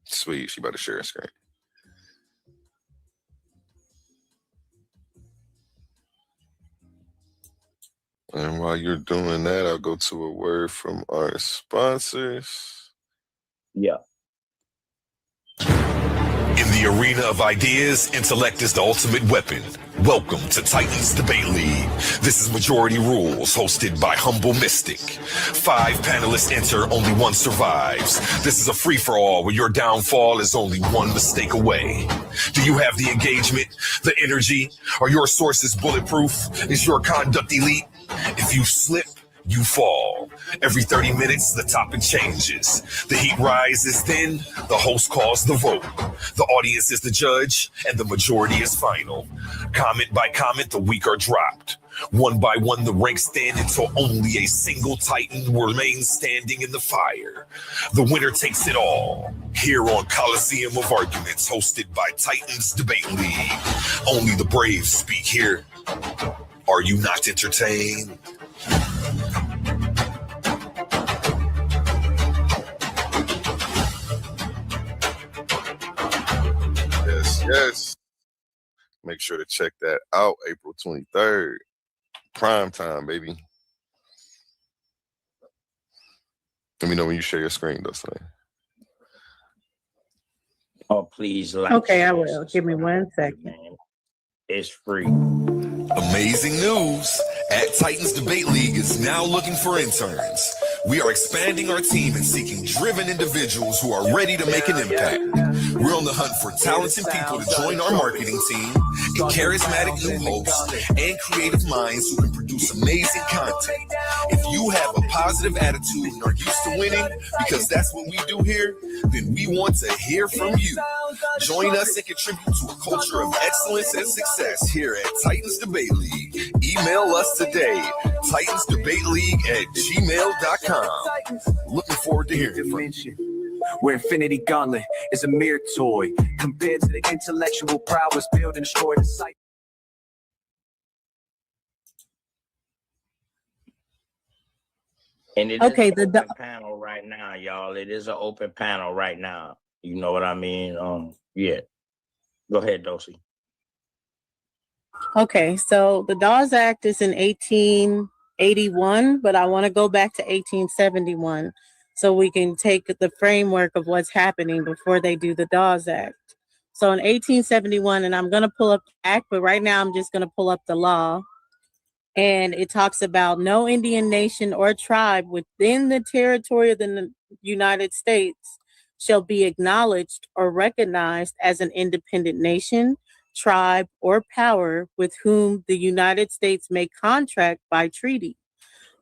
Sweet. She about to share a screen. And while you're doing that, I'll go to a word from our sponsors. Yeah. In the arena of ideas, intellect is the ultimate weapon. Welcome to Titans Debate League. This is Majority Rules, hosted by Humble Mystic. 5 panelists enter, only one survives. This is a free-for-all where your downfall is only one mistake away. Do you have the engagement, the energy? Are your sources bulletproof? Is your conduct elite? If you slip, you fall. Every 30 minutes, the topic changes. The heat rises, then the host calls the vote. The audience is the judge, and the majority is final. Comment by comment, the weak are dropped. One by one, the ranks stand until only a single Titan remains standing in the fire. The winner takes it all. Here on Coliseum of Arguments, hosted by Titans Debate League. Only the brave speak here. Are you not entertained? Yes. Make sure to check that out. April 23rd. Prime time, baby. Let me know when you share your screen, though, Slay. Oh, please. Okay, I will. Give me 1 second. It's free. Amazing news! At Titans Debate League is now looking for interns. We are expanding our team and seeking driven individuals who are ready to make an impact. We're on the hunt for talented people to join our marketing team, and charismatic new hosts, and creative minds who can produce amazing content. If you have a positive attitude and are used to winning, because that's what we do here, then we want to hear from you. Join us and contribute to a culture of excellence and success here at Titans Debate League. Email us today, titansdebateleague@gmail.com. Looking forward to hearing from you. Where Infinity Gauntlet is a mere toy compared to the intellectual prowess built and destroyed the site. And it Okay, is an open panel right now, y'all. It is an open panel right now. You know what I mean? Yeah. Go ahead, Dosey. Okay, so the Dawes Act is in 1881, but I want to go back to 1871 so we can take the framework of what's happening before they do the Dawes Act. So in 1871, and I'm going to pull up the act, but right now I'm just going to pull up the law. And it talks about no Indian nation or tribe within the territory of the United States shall be acknowledged or recognized as an independent nation, tribe, or power with whom the United States may contract by treaty.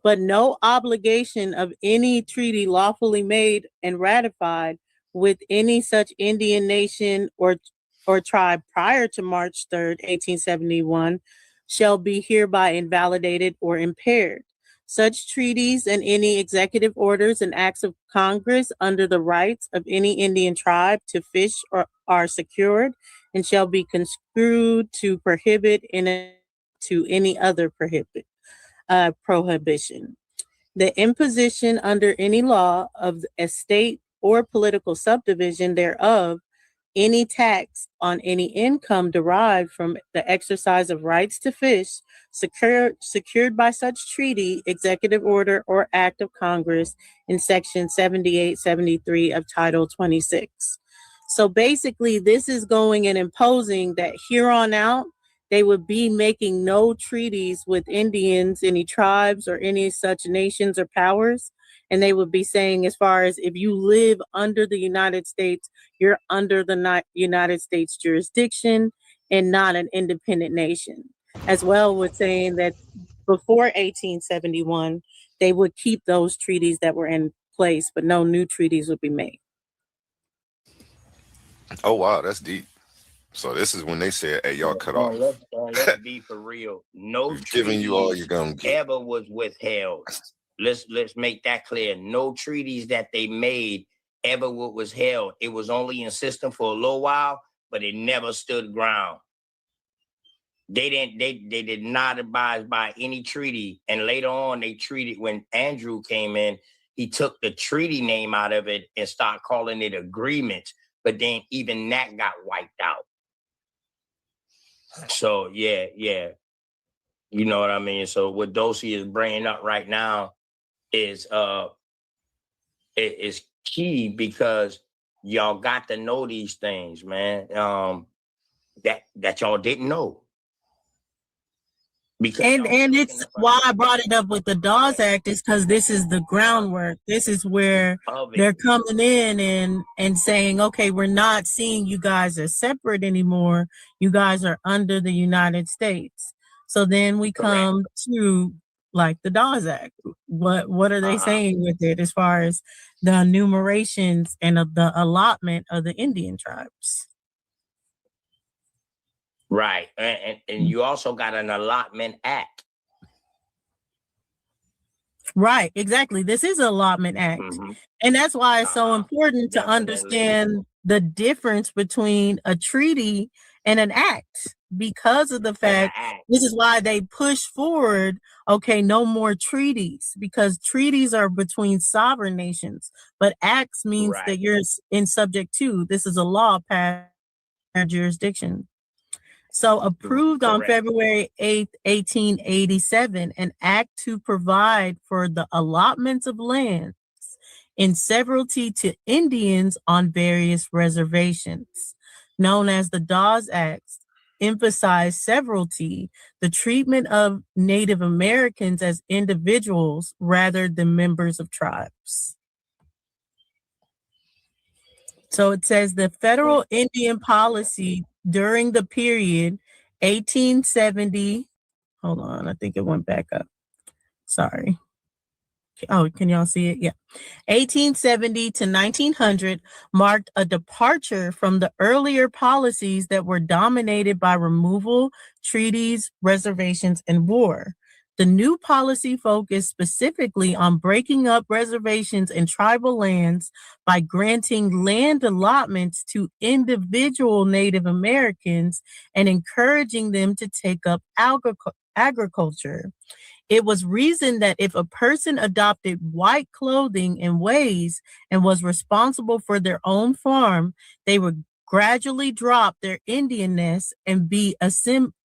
But no obligation of any treaty lawfully made and ratified with any such Indian nation or tribe prior to March 3rd, 1871, shall be hereby invalidated or impaired. Such treaties and any executive orders and acts of Congress under the rights of any Indian tribe to fish are secured and shall be construed to prohibit to any other prohibition. The imposition under any law of a state or political subdivision thereof any tax on any income derived from the exercise of rights to fish secured by such treaty, executive order, or act of Congress in section 7873 of Title 26. So basically, this is going and imposing that here on out, they would be making no treaties with Indians, any tribes, or any such nations or powers. And they would be saying, as far as if you live under the United States, you're under the United States jurisdiction and not an independent nation. As well with saying that before 1871, they would keep those treaties that were in place, but no new treaties would be made. Oh, wow, that's deep. So this is when they said, hey, y'all cut off. Let's be for real. No giving you all you're gonna get. ever was withheld. Let's make that clear. No treaties that they made ever was held. It was only in system for a little while, but it never stood ground. They did not abide by any treaty. And later on, they treated, when Andrew came in, he took the treaty name out of it and started calling it agreements. But then even that got wiped out. So yeah. You know what I mean? So what Dosey is bringing up right now is is key, because y'all got to know these things, man. That y'all didn't know. Because and it's why I brought it up with the Dawes Act, is because this is the groundwork. This is where they're coming in and saying, okay, we're not seeing you guys as separate anymore. You guys are under the United States. So then we come to like the Dawes Act. What are they saying with it as far as the enumerations and the allotment of the Indian tribes? Right. And you also got an allotment act. Right, exactly. This is an allotment act. And that's why it's so important to understand the difference between a treaty and an act, because of the fact this is why they push forward, okay, no more treaties, because treaties are between sovereign nations, but acts means that you're in subject to. This is a law passed in jurisdiction. So approved on February 8th, 1887, an act to provide for the allotments of lands in severalty to Indians on various reservations, known as the Dawes Act, emphasized severalty, the treatment of Native Americans as individuals rather than members of tribes. So it says the federal Indian policy during the period 1870, hold on, I think it went back up. Sorry. Oh, can y'all see it? Yeah. 1870 to 1900 marked a departure from the earlier policies that were dominated by removal, treaties, reservations, and war. The new policy focused specifically on breaking up reservations and tribal lands by granting land allotments to individual Native Americans and encouraging them to take up agriculture. It was reasoned that if a person adopted white clothing and ways and was responsible for their own farm, they would gradually drop their Indianness and be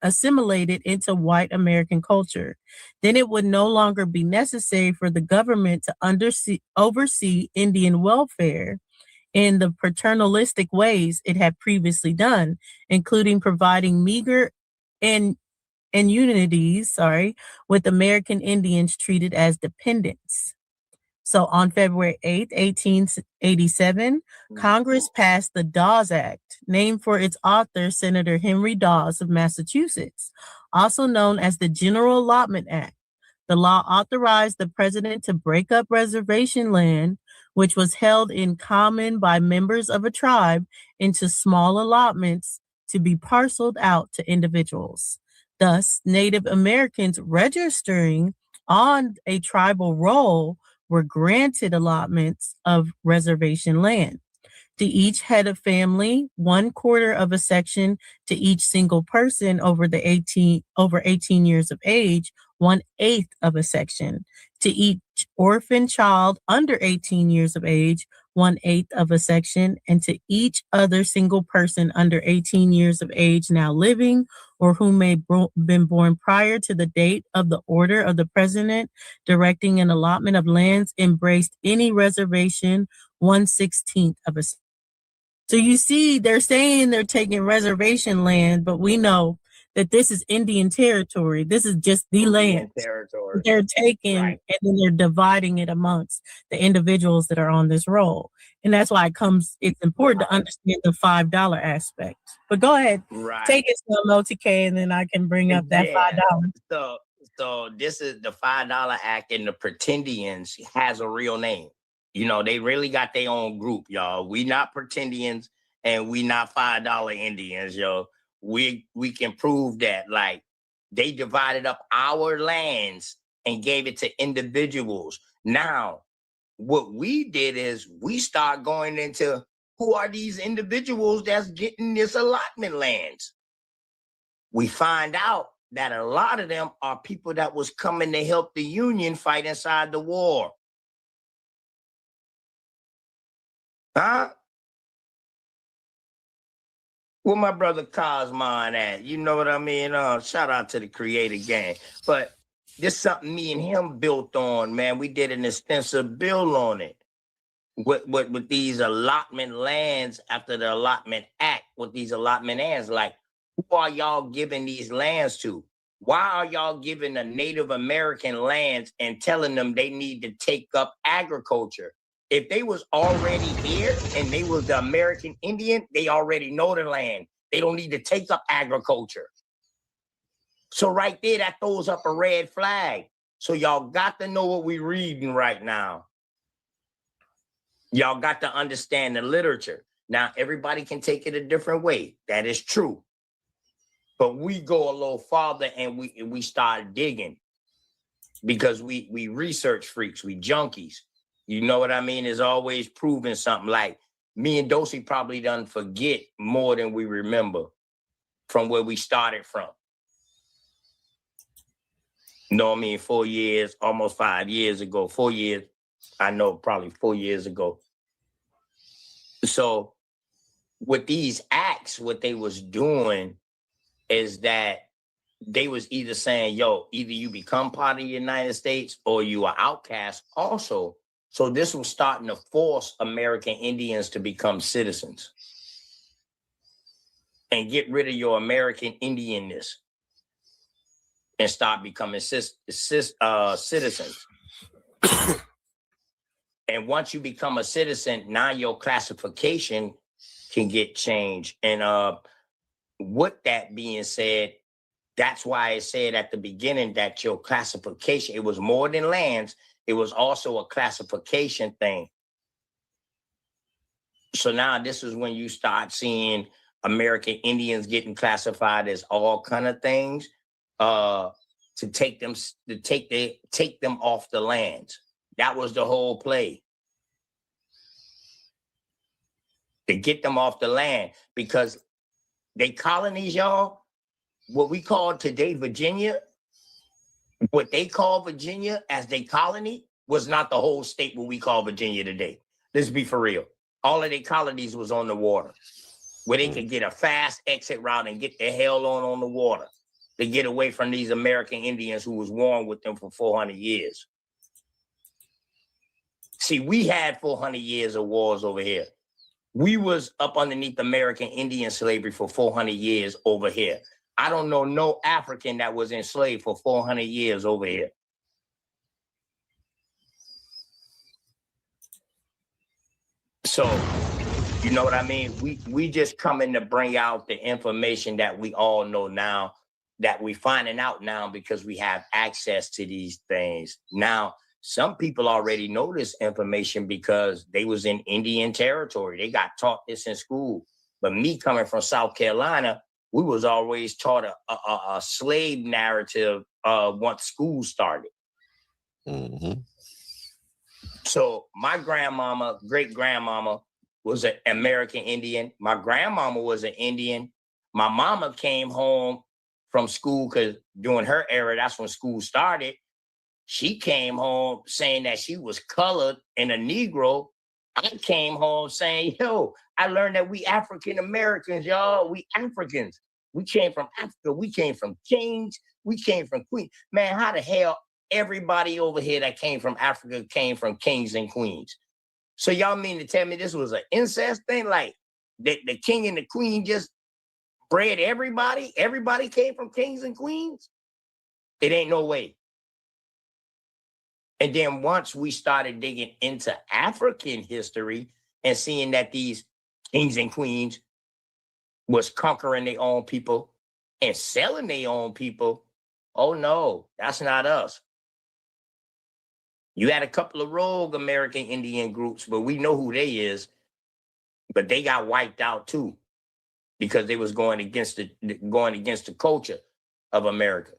assimilated into white American culture. Then it would no longer be necessary for the government to oversee Indian welfare in the paternalistic ways it had previously done, including providing meager and unities, with American Indians treated as dependents. So on February 8th, 1887, Congress passed the Dawes Act, named for its author, Senator Henry Dawes of Massachusetts, also known as the General Allotment Act. The law authorized the president to break up reservation land, which was held in common by members of a tribe, into small allotments to be parceled out to individuals. Thus, Native Americans registering on a tribal roll were granted allotments of reservation land. To each head of family, 1/4 of a section to each single person over 18 years of age, 1/8 of a section. To each orphan child under 18 years of age, 1/8 of a section, and to each other single person under 18 years of age now living or who may been born prior to the date of the order of the president directing an allotment of lands embraced any reservation, 1/16 of a section. So you see, they're saying they're taking reservation land, but we know that this is Indian territory. This is just the land territory they're taking, and then they're dividing it amongst the individuals that are on this roll. And that's why it's important to understand the $5 aspect. But go ahead, take it some OTK, and then I can bring up that $5. So this is the $5 Act, and the Pretendians has a real name. You know, they really got their own group, y'all. We not Pretendians, and we not $5 Indians, yo. We can prove that. Like, they divided up our lands and gave it to individuals. Now, what we did is we start going into who are these individuals that's getting this allotment lands. We find out that a lot of them are people that was coming to help the Union fight inside the war. Huh? Where my brother Cosmon at? You know what I mean? Shout out to the Creator Gang. But this something me and him built on, man. We did an extensive bill on it. With these allotment lands after the Allotment Act, with these allotment lands, like, who are y'all giving these lands to? Why are y'all giving the Native American lands and telling them they need to take up agriculture? If they was already here and they was the American Indian, they already know the land. They don't need to take up agriculture. So right there, that throws up a red flag. So y'all got to know what we're reading right now. Y'all got to understand the literature. Now, everybody can take it a different way. That is true. But we go a little farther and we start digging because we research freaks, we junkies. You know what I mean? Is always proving something. Like me and Dosey probably done forget more than we remember from where we started from. You know what I mean? 4 years, almost 5 years ago, 4 years. I know probably 4 years ago. So with these acts, what they was doing is that they was either saying, yo, either you become part of the United States or you are outcast also. So this was starting to force American Indians to become citizens and get rid of your American Indianness and start becoming citizens. And once you become a citizen, now your classification can get changed. And with that being said, that's why I said at the beginning that your classification, it was more than lands. It was also a classification thing. So now this is when you start seeing American Indians getting classified as all kind of things to take them off the lands. That was the whole play. To get them off the land because they colonies, y'all, what we call today Virginia, what they call Virginia as their colony was not the whole state what we call Virginia today. Let's be for real. All of their colonies was on the water where they could get a fast exit route and get the hell on the water to get away from these American Indians who was warring with them for 400 years. See, we had 400 years of wars over here. We was up underneath American Indian slavery for 400 years over here. I don't know no African that was enslaved for 400 years over here. So, you know what I mean? We just coming to bring out the information that we all know now, that we finding out now because we have access to these things. Now, some people already know this information because they was in Indian territory. They got taught this in school. But me coming from South Carolina, we was always taught a slave narrative once school started. Mm-hmm. So my grandmama, great-grandmama, was an American Indian. My grandmama was an Indian. My mama came home from school because during her era, that's when school started. She came home saying that she was colored and a Negro. I came home saying, yo, I learned that we African Americans, y'all. We Africans. We came from Africa. We came from kings. We came from queens. Man, how the hell everybody over here that came from Africa came from kings and queens? So y'all mean to tell me this was an incest thing? Like the king and the queen just bred everybody? Everybody came from kings and queens? It ain't no way. And then once we started digging into African history and seeing that these kings and queens was conquering their own people and selling their own people, oh no, that's not us. You had a couple of rogue American Indian groups, but we know who they is. But they got wiped out too because they was going against the culture of America.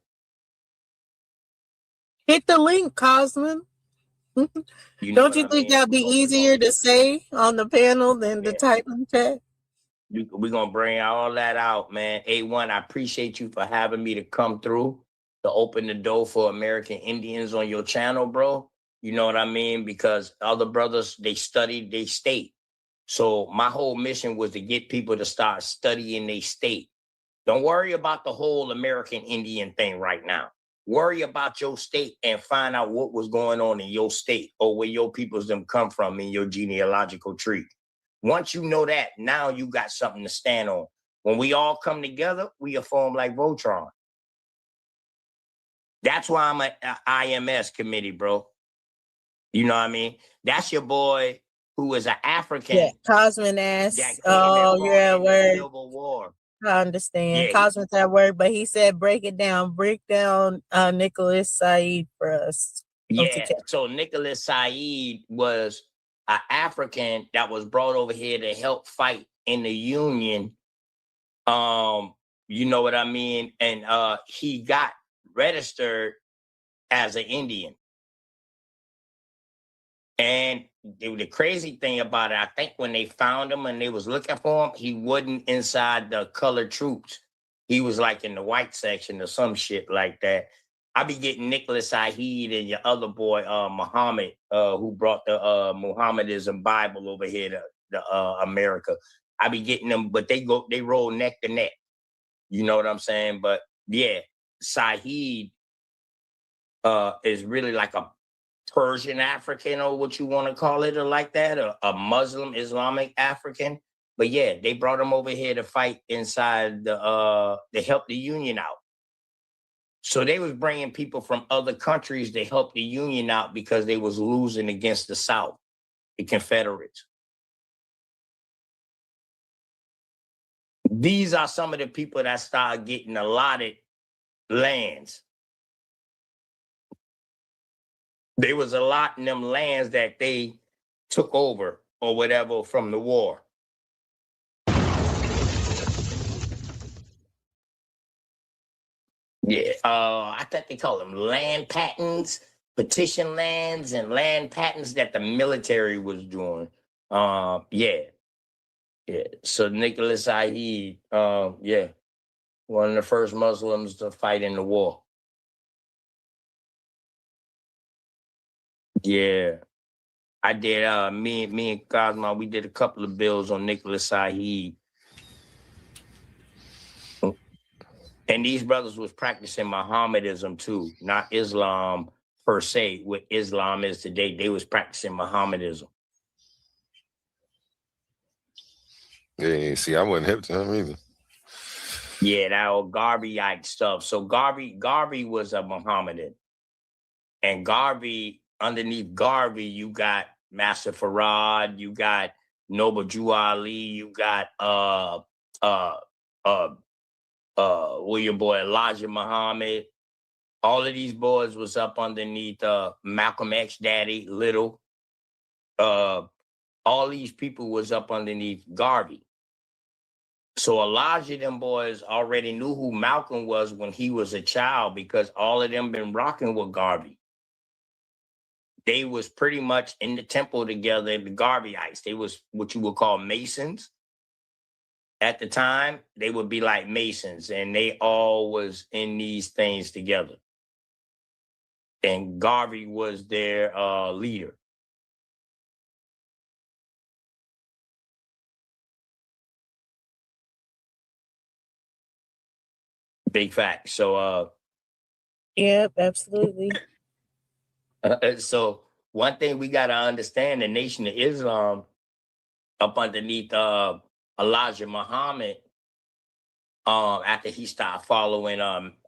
Hit the link, Cosman. Don't you think that'd be easier to say on the panel than to type in chat? We're going to bring all that out, man. A1, I appreciate you for having me to come through to open the door for American Indians on your channel, bro. You know what I mean? Because other brothers, they studied, they state. So my whole mission was to get people to start studying their state. Don't worry about the whole American Indian thing right now. Worry about your state and find out what was going on in your state or where your peoples them come from in your genealogical tree. Once you know that, now you got something to stand on. When we all come together, we are formed like Voltron. That's why I'm at IMS committee, bro. You know what I mean? That's your boy who is an African. Yeah, Cosmin asked. Oh, yeah, word. Civil War. I understand. Yeah, Cosmin's that word, but he said break it down. Break down Nicholas Said for us. Yeah. So Nicholas Said was an African that was brought over here to help fight in the Union. You know what I mean? And he got registered as an Indian. And the crazy thing about it, I think when they found him and they was looking for him, he wasn't inside the colored troops. He was like in the white section or some shit like that. I be getting Nicholas Said and your other boy, Muhammad, who brought the Mohammedanism Bible over here to America. I be getting them, but they roll neck to neck. You know what I'm saying? But yeah, Said is really like a Persian African, or what you want to call it, or like that, or a Muslim Islamic African. But yeah, they brought him over here to fight inside to help the Union out. So they was bringing people from other countries to help the Union out because they was losing against the South, the Confederates. These are some of the people that started getting allotted lands. There was a lot in them lands that they took over or whatever from the war. Yeah, I think they call them land patents, petition lands, and land patents that the military was doing. Yeah. So Nicholas Said, yeah, one of the first Muslims to fight in the war. Yeah. I did me and Cosmo, we did a couple of bills on Nicholas Said. And these brothers was practicing Mohammedanism too, not Islam per se. What Islam is today, they was practicing Mohammedanism. Yeah, see, I wasn't hip to him either. Yeah, that old Garveyite stuff. So Garvey was a Mohammedan. And Garvey, underneath Garvey, you got Master Farad, you got Noble Jew Ali, you got William boy Elijah Muhammad. All of these boys was up underneath Malcolm X daddy, Little. All these people was up underneath Garvey. So Elijah and them boys already knew who Malcolm was when he was a child because all of them been rocking with Garvey. They was pretty much in the temple together, the Garveyites. They was what you would call Masons. At the time, they would be like Masons, and they all was in these things together. And Garvey was their leader. Big fact. So, yep, absolutely. So one thing we got to understand, the Nation of Islam up underneath Elijah Muhammad, after he started following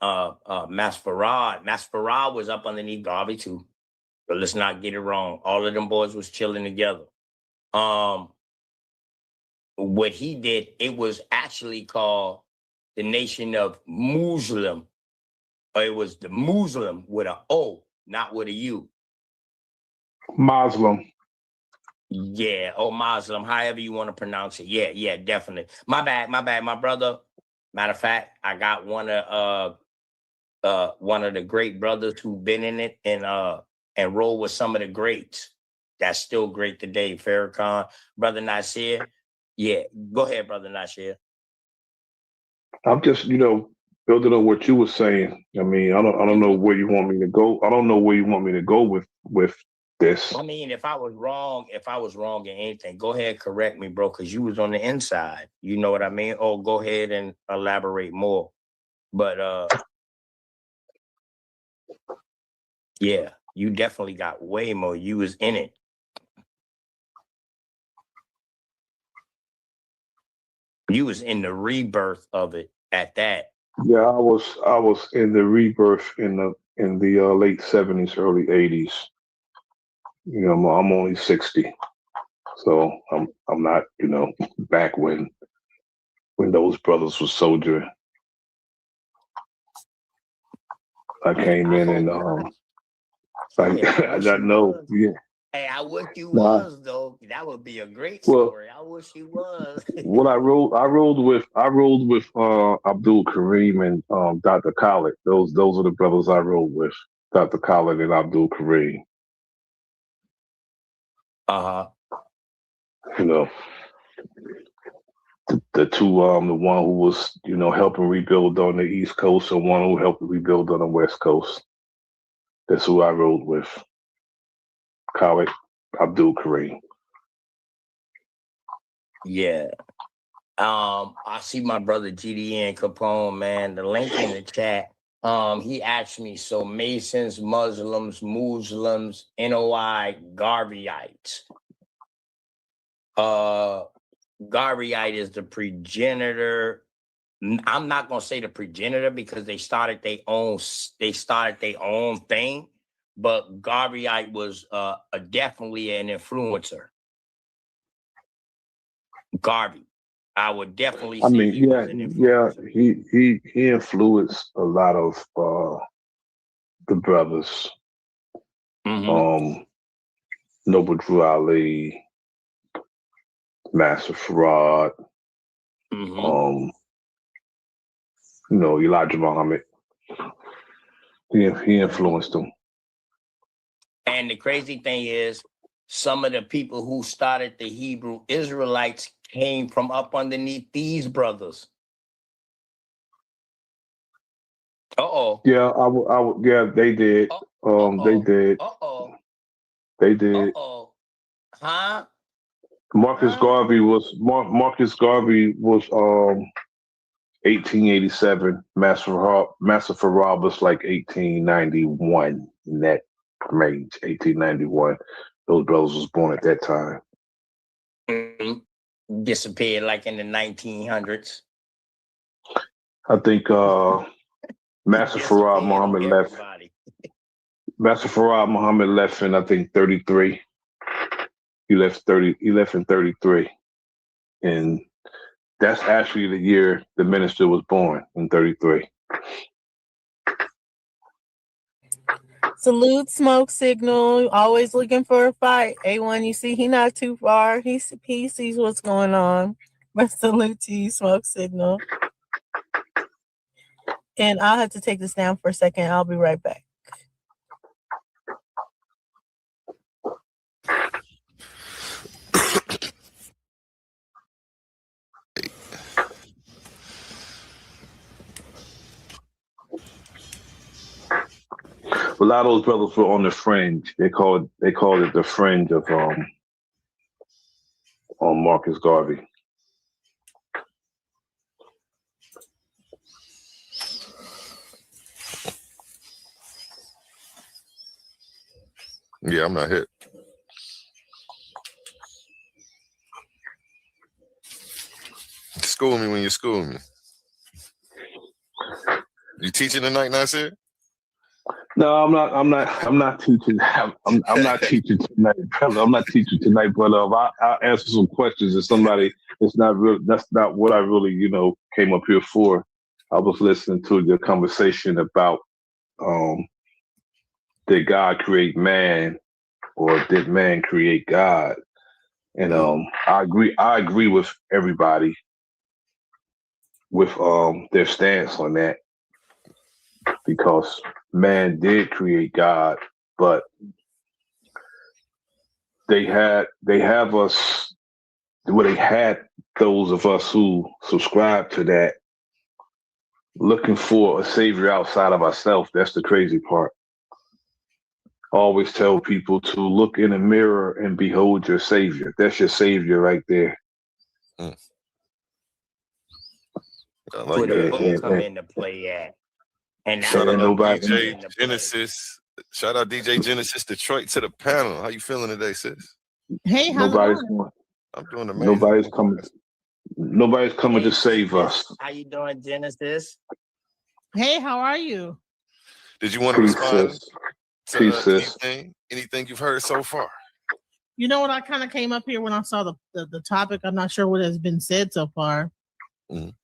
Masfarad. Masfarad was up underneath Garvey too. But let's not get it wrong. All of them boys was chilling together. What he did, it was actually called the Nation of Muslim. Or it was the Muslim with an O, not with a U. Muslim. Yeah, or Muslim, however you want to pronounce it. Yeah, definitely. My bad, my brother. Matter of fact, I got one of the great brothers who've been in it and roll with some of the greats. That's still great today. Farrakhan, Brother Nasir. Yeah, go ahead, Brother Nasir. I'm just, building on what you were saying. I mean, I don't know where you want me to go. I don't know where you want me to go with this. I mean, if I was wrong in anything, go ahead, correct me, bro, because you was on the inside. You know what I mean? Or go ahead and elaborate more. But yeah, you definitely got way more. You was in it. You was in the rebirth of it at that. Yeah, I was in the rebirth in the late 70s, early 80s. You know, I'm only 60, so I'm not, you know, back when those brothers were soldiering. I came in and I know, yeah. Hey, I wish you was though. That would be a great story. I wish you was. What I rolled with Abdul Kareem and Dr. Khaled. Those are the brothers I rolled with. Dr. Khaled and Abdul Kareem. You know, the two, the one who was, you know, helping rebuild on the East Coast and one who helped rebuild on the West Coast. That's who I rolled with. Khaled, Abdul Kareem. Yeah. I see my brother GDN Capone, man. The link in the chat. He asked me, so Masons, Muslims, NOI, Garveyites. Garveyite is the progenitor. I'm not gonna say the progenitor because they started their own thing, but Garveyite was definitely an influencer. Garvey, I would definitely say he was an influencer. He influenced a lot of the brothers. Noble Drew Ali, Master Farad, you know, Elijah Muhammad. He influenced them. And the crazy thing is, some of the people who started the Hebrew Israelites came from up underneath these brothers. Yeah, yeah, they did. They did. They did. Huh? Marcus Garvey was 1887. Master Farad was like 1891 in that range. 1891. Those brothers was born at that time. Disappeared like in the 1900s. I think Master Farad Muhammad left. Master Farad Muhammad left in, I think, 33. He left in 33. And that's actually the year the minister was born, in 33. Salute, Smoke Signal. Always looking for a fight. A1, you see, he not too far. He sees what's going on. But salute to you, Smoke Signal. And I'll have to take this down for a second. I'll be right back. A lot of those brothers were on the fringe. They called it the fringe of Marcus Garvey. Yeah, I'm not hit. School me when you school me. You teaching tonight, Nasir? No, I'm not teaching. I'm not teaching tonight. I'm not teaching tonight. But I'll answer some questions. If somebody, it's not real. That's not what I really, you know, came up here for. I was listening to your conversation about did God create man, or did man create God? And I agree with everybody with their stance on that, because man did create God, but they had those of us who subscribe to that looking for a savior outside of ourselves. That's the crazy part. always tell people to look in the mirror and behold your Savior. That's your Savior right there. I Where like the that. book come into play at. And that's Shout where out the book come DJ into play. Genesis. Shout out DJ Genesis Detroit to the panel. How you feeling today, sis? Hey, how's it Nobody's going? I'm doing amazing. Nobody's coming Hey, to save Genesis, us. how you doing, Genesis? Hey, how are you? Did you want to Peace, respond sis. to Peace, sis. anything you've heard so far? You know what? I kind of came up here when I saw the topic. I'm not sure what has been said so far. Mhm.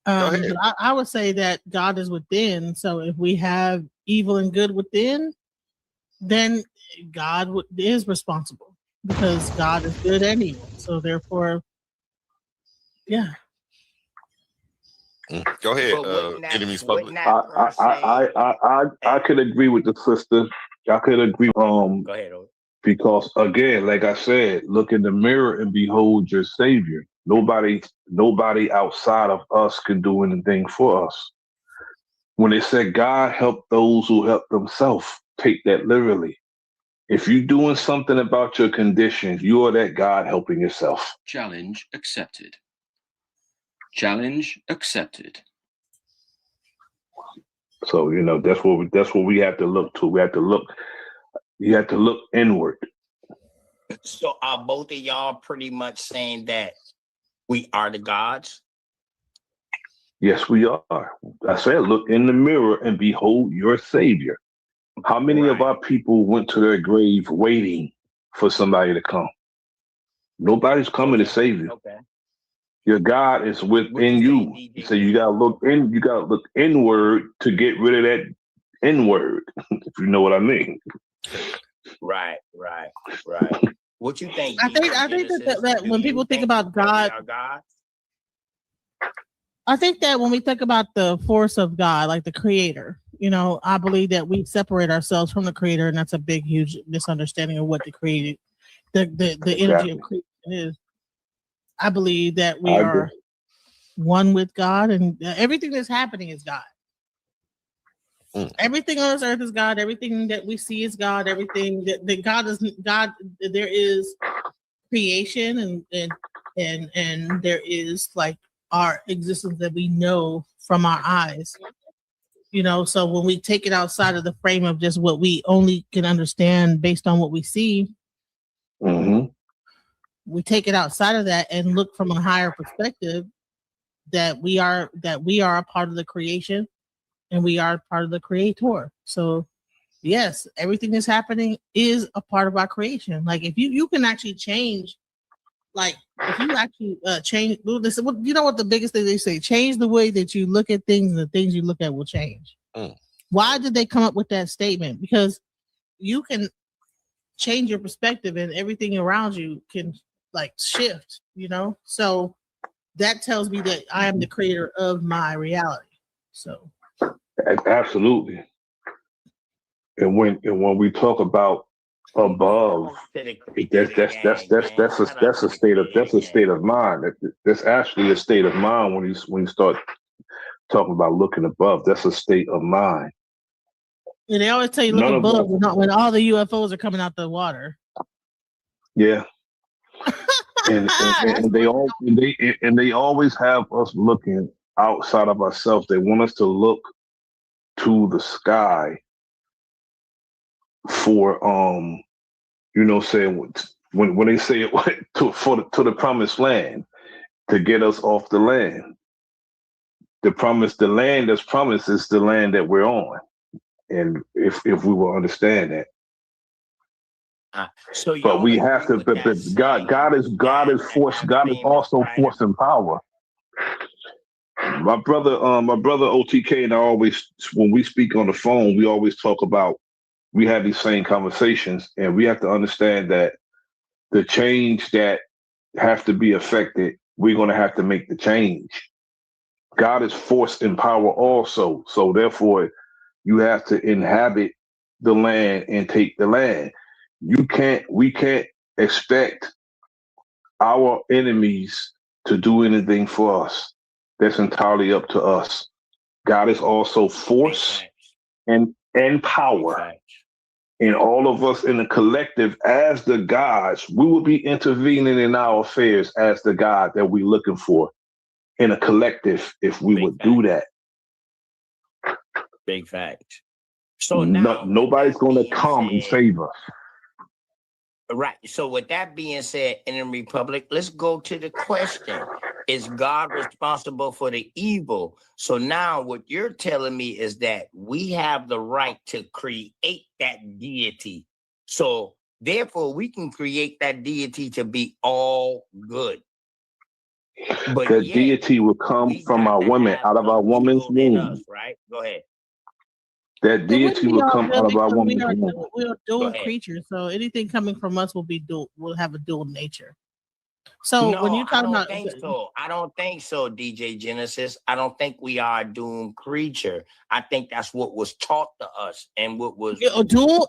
But I would say that God is within. So if we have evil and good within, then God is responsible because God is good and evil. So therefore, yeah. Go ahead, But wouldn't that, enemies public. I could agree with the sister. I could agree. Go ahead, Owen. Because again, like I said, look in the mirror and behold your Savior. Nobody outside of us can do anything for us. When they said God helped those who help themselves, take that literally. If you're doing something about your conditions, you are that God helping yourself. Challenge accepted. Challenge accepted. So that's what we have to look to. You have to look inward. So are both of y'all pretty much saying that we are the gods? Yes, we are. I said, look in the mirror and behold your Savior. How many of our people went to their grave waiting for somebody to come? Nobody's coming to save you. Okay. Your God is within you. So you gotta look inward to get rid of that inward, if you know what I mean. Right. What you think? I think that when people think about God, I think that when we think about the force of God, like the creator, I believe that we separate ourselves from the creator, and that's a big, huge misunderstanding of what the created, the energy of creation is. I believe that we are one with God, and everything that's happening is God. Everything on this earth is God. Everything that we see is God. Everything that God is God. There is creation, and there is like our existence that we know from our eyes. So when we take it outside of the frame of just what we only can understand based on what we see, we take it outside of that and look from a higher perspective that we are a part of the creation and we are part of the creator. So yes, everything that's happening is a part of our creation. Like if you can actually change, like if you actually change, what the biggest thing they say, change the way that you look at things and the things you look at will change. Why did they come up with that statement? Because you can change your perspective and everything around you can like shift, so that tells me that I am the creator of my reality. So absolutely. And when we talk about above, that's a state of mind. That's actually a state of mind when you start talking about looking above. That's a state of mind. And they always tell you look above when all the UFOs are coming out the water. Yeah. and they always have us looking outside of ourselves. They want us to look to the sky for saying when they say it to the promised land, to get us off the land. The land that's promised is the land that we're on. And if we will understand that. But we have to. But God is force. God is also force and power. My brother OTK and I always, when we speak on the phone, we always talk about. We have these same conversations, and we have to understand that the change that have to be affected, we're going to have to make the change. God is force and power also, so therefore, you have to inhabit the land and take the land. We can't expect our enemies to do anything for us. That's entirely up to us. God is also force and power. and all of us in the collective as the gods, we will be intervening in our affairs as the God that we're looking for in a collective if we would do that. Big fact. So now, nobody's going to come and save us. Right. So with that being said, in the Republic, let's go to the question. Is God responsible for the evil? So now what you're telling me is that we have the right to create that deity. So therefore we can create that deity to be all good. But the deity will come from our women, out of our woman's womb. Right? Go ahead. That deity will come out of our woman's womb. We are dual creatures, so anything coming from us will have a dual nature. So no, when you talk about, I don't think so, DJ Genesis. I don't think we are a doomed creature. I think that's what was taught to us and what was dual,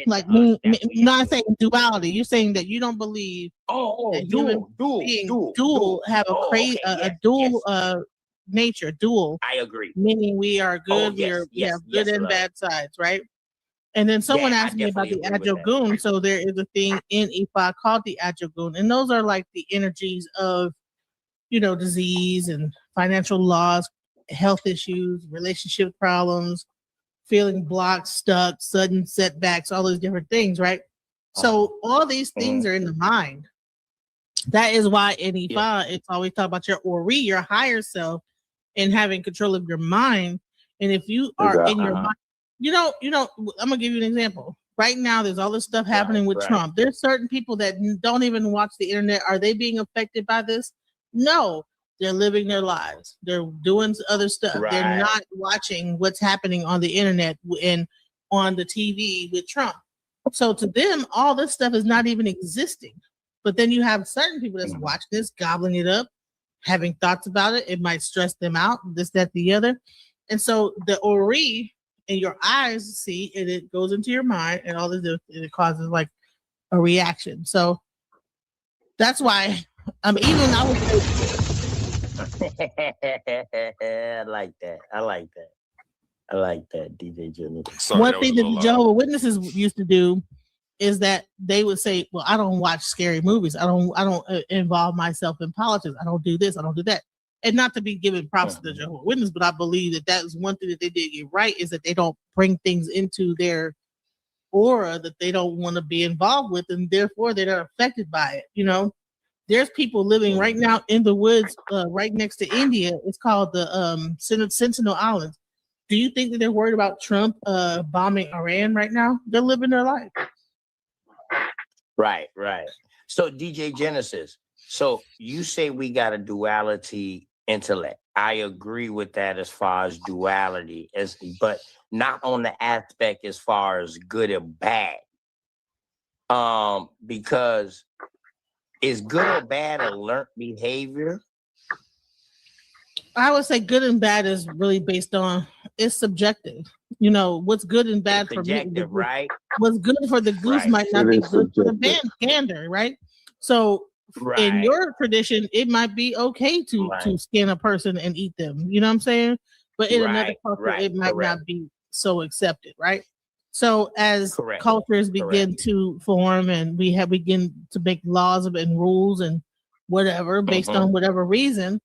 like not saying duality. You're saying that you don't believe dual have a dual nature, dual. I agree. Meaning we are good, we have good and bad sides, right? And then someone asked me about the Ajogun. So there is a thing in Ifa called the Ajogun. And those are like the energies of, disease and financial loss, health issues, relationship problems, feeling blocked, stuck, sudden setbacks, all those different things, right? So all these things are in the mind. That is why in Ifa, it's always talk about your Ori, your higher self, and having control of your mind. And if you are in your mind, I'm gonna give you an example. Right now, there's all this stuff happening with Trump. There's certain people that don't even watch the internet. Are they being affected by this? No, they're living their lives. They're doing other stuff. They're not watching what's happening on the internet and on the TV with Trump. So to them, all this stuff is not even existing. But then you have certain people that's watching this, gobbling it up, having thoughts about it. It might stress them out, this, that, the other. And so the Ori in your eyes see, and it goes into your mind, and all this, and it causes like a reaction. So that's why even I was I like that, DJ Jimmy. One thing that the Jehovah's Witnesses used to do is that they would say, well, I don't watch scary movies. I don't involve myself in politics. I don't do this. I don't do that. And not to be giving props to the Jehovah's Witnesses, but I believe that is one thing that they did get right, is that they don't bring things into their aura that they don't want to be involved with, and therefore they're not affected by it. There's people living right now in the woods right next to India. It's called the Sentinel Islands. Do you think that they're worried about Trump bombing Iran right now? They're living their life. Right. So DJ Genesis, so you say we got a duality intellect. I agree with that as far as duality, but not on the aspect as far as good or bad. Because is good or bad a learned behavior? I would say good and bad is really based on, it's subjective. What's good and bad for me, right? What's good for the goose might not be good for the gander, right? So in your tradition, it might be okay to skin a person and eat them. You know what I'm saying? But in another culture, it might not be so accepted, right? So as cultures begin to form and we begin to make laws and rules and whatever based on whatever reason,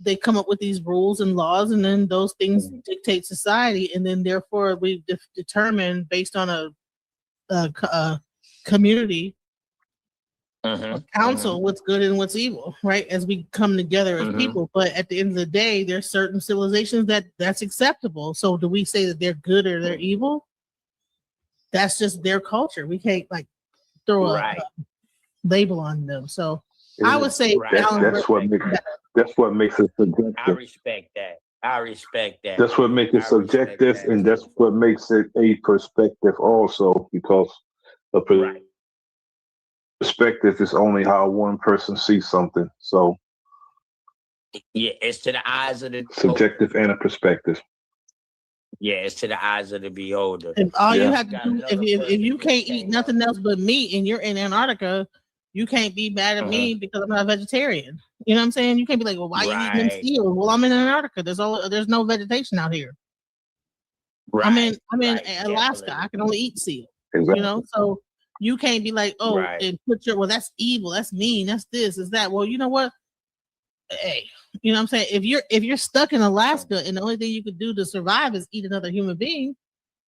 they come up with these rules and laws, and then those things dictate society, and then therefore we determine based on a community, a council, what's good and what's evil, right? As we come together as people. But at the end of the day, there's certain civilizations that's acceptable. So do we say that they're good or they're evil? That's just their culture. We can't throw a label on them. So I would say that's what makes it subjective. I respect that. That's what makes it subjective, and that's what makes it a perspective also, because a perspective is only how one person sees something. So it's to the eyes of the subjective and a perspective. Yeah, it's to the eyes of the beholder. If all you have to do, if you can't eat nothing else but meat and you're in Antarctica, you can't be mad at me because I'm not a vegetarian. You know what I'm saying? You can't be like, well, why are you eating them seals? Well, I'm in Antarctica. There's no vegetation out here. I'm in Alaska. I can only eat seal. Exactly. You know, so you can't be like, oh, Right. and put your, well, that's evil, that's mean, that's this, is that. Well, you know what? Hey, you know what I'm saying? If you're stuck in Alaska and the only thing you could do to survive is eat another human being,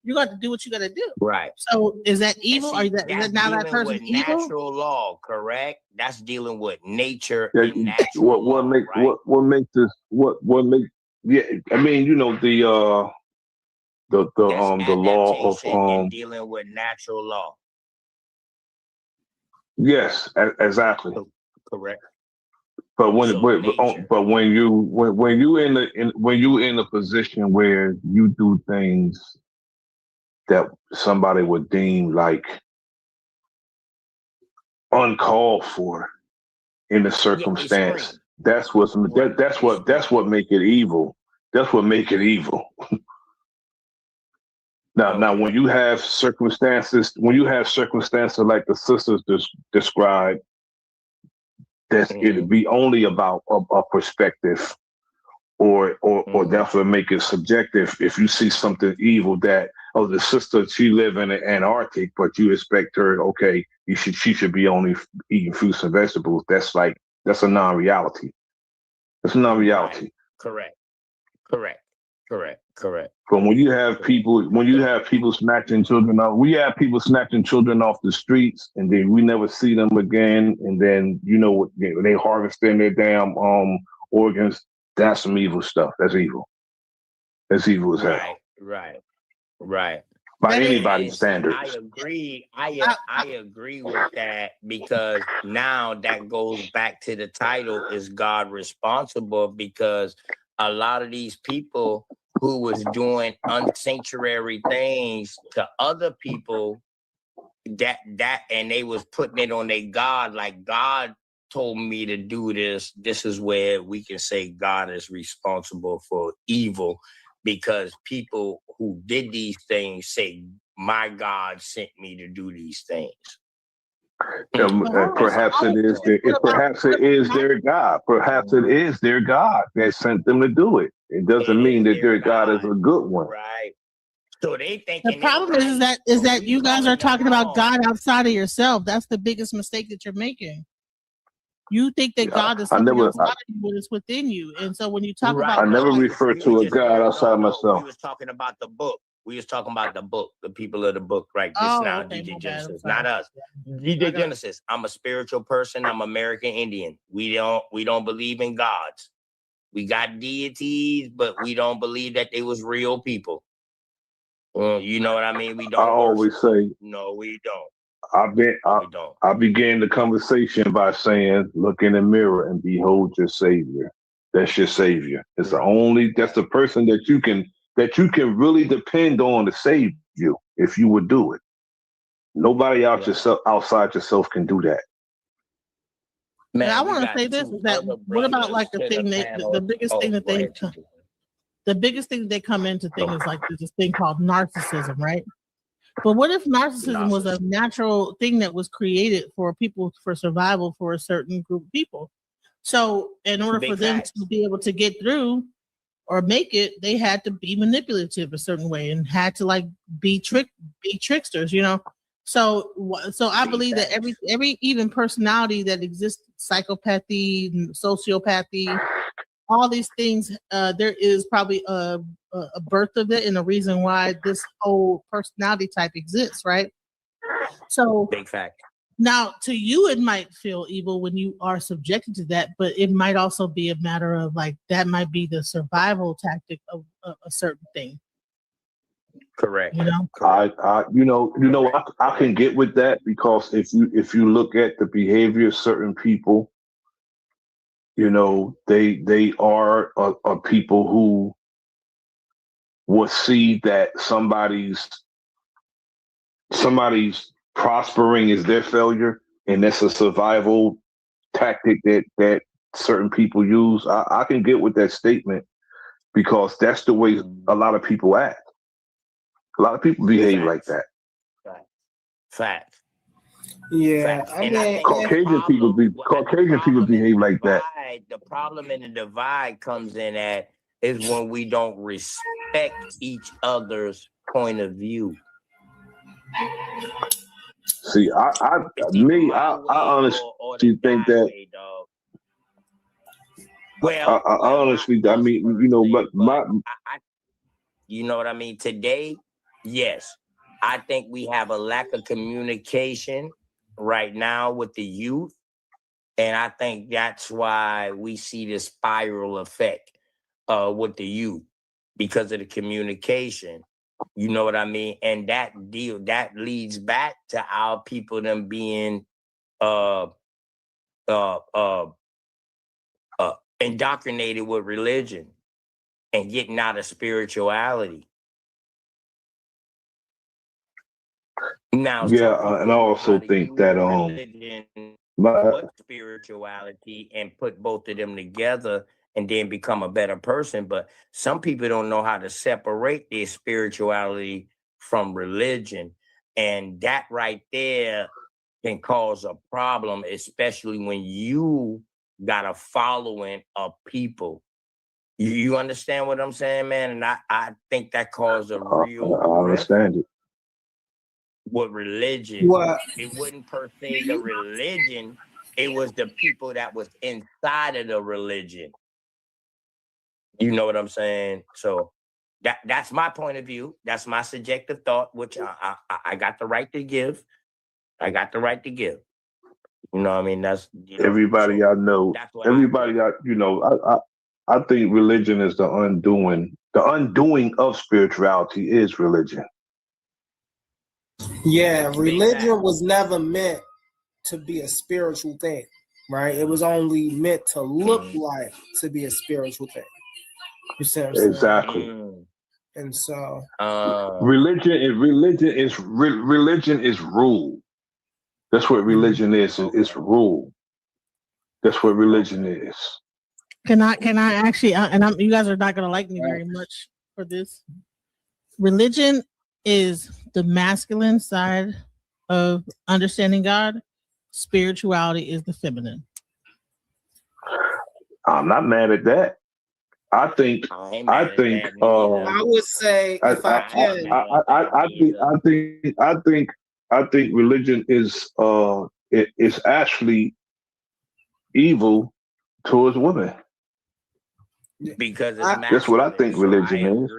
you got to do what you got to do. Right. So is that And evil? see, Are you that, is that's that now that dealing person's with evil? natural law, correct? That's dealing with nature Yeah, and natural law, right? what makes this what make yeah, I mean, you know, That's the law of adaptation and dealing with natural law. yes, exactly. Correct. But when So nature. but when you when you in a position where you do things that somebody would deem like uncalled for in the Yeah, circumstance, extreme. that's what's Right. that's what make it evil. That's what make it evil. Now, when Okay. you have circumstances like the sisters described, that it'd be only about a perspective, or definitely make it subjective. If you see something evil that, oh, the sister, she live in the Antarctic, but you expect her, okay, she should be only eating fruits and vegetables. That's a non-reality. It's a non-reality. Right. Correct. Correct. Correct. Correct. But when you have people snatching children off, we have people snatching children off the streets, and then we never see them again. And then they harvesting their damn organs. That's some evil stuff. That's evil. That's evil as hell. Right. Right. Right. By That is, anybody's And see, I standards. agree. I agree with that, because now that goes back to the title: is God responsible? Because a lot of these people who was doing unsanctuary things to other people, that and they was putting it on their God, like, God told me to do this. This is where we can say God is responsible for evil, because people who did these things say, my God sent me to do these things. Perhaps it is their God. Perhaps it is their God that sent them to do it. It doesn't mean that their God is a good one. Right. So they the thinking problem is that you guys are talking about God outside of yourself. That's the biggest mistake that you're making. You think that God is something outside of you, but it's within you. And so when you talk about I never refer to a God outside myself. We was talking about the book. We was talking about the book, the people of the book, right? Just now, okay, DJ Genesis, not us. DJ Genesis. I'm a spiritual person. I'm American Indian. We don't believe in gods. We got deities, but we don't believe that they was real people. You know what I mean? We don't. I always say, no, we don't. I began the conversation by saying, look in the mirror and behold your savior. That's your savior. It's that's the person that you can really depend on to save you if you would do it. Nobody outside yourself can do that. Man, I want to say this is that what about like the thing the biggest thing that the biggest thing that they come into thing is like there's this thing called narcissism, right? But what if narcissism was a natural thing that was created for people for survival for a certain group of people? So in order for them to be able to get through or make it, they had to be manipulative a certain way and had to like be tricksters, you know? So I believe that every even personality that exists, psychopathy, sociopathy, all these things, there is probably a birth of it and a reason why this whole personality type exists, right? So big fact. Now, to you, it might feel evil when you are subjected to that, but it might also be a matter of like that might be the survival tactic of a certain thing. Correct. You know, I can get with that, because if you look at the behavior of certain people, they are a people who will see that somebody's prospering is their failure, and that's a survival tactic that certain people use. I can get with that statement, because that's the way a lot of people act. A lot of people behave like that. Fact. Yeah, I mean, Caucasian people behave like that. The problem in the divide comes in at is when we don't respect each other's point of view. See, I honestly think that. Well, I honestly, I mean, you know, but you know what I mean? Today, yes, I think we have a lack of communication right now with the youth. And I think that's why we see this spiral effect with the youth because of the communication. You know what I mean? And that leads back to our people them being indoctrinated with religion and getting out of spirituality. Now, yeah, and I also think that religion spirituality and put both of them together and then become a better person. But some people don't know how to separate their spirituality from religion. And that right there can cause a problem, especially when you got a following of people. You understand what I'm saying, man? And I think that caused a real I understand it. With religion. What? It wasn't per se the religion, it was the people that was inside of the religion. You know what I'm saying? So that's my point of view. That's my subjective thought, which I got the right to give. I got the right to give. You know what I mean? That's everybody I know. Everybody I think religion is the undoing. The undoing of spirituality is religion. Yeah, religion was never meant to be a spiritual thing, right? It was only meant to look like to be a spiritual thing. You see what I'm saying? Exactly. And so religion is rule. That's what religion is. It's rule. That's what religion is. Can I actually? You guys are not gonna like me very much for this. Religion is the masculine side of understanding God. Spirituality is the feminine. I'm not mad at that. I think I would say if I can. I think religion is it's actually evil towards women. Because that's what I think religion is.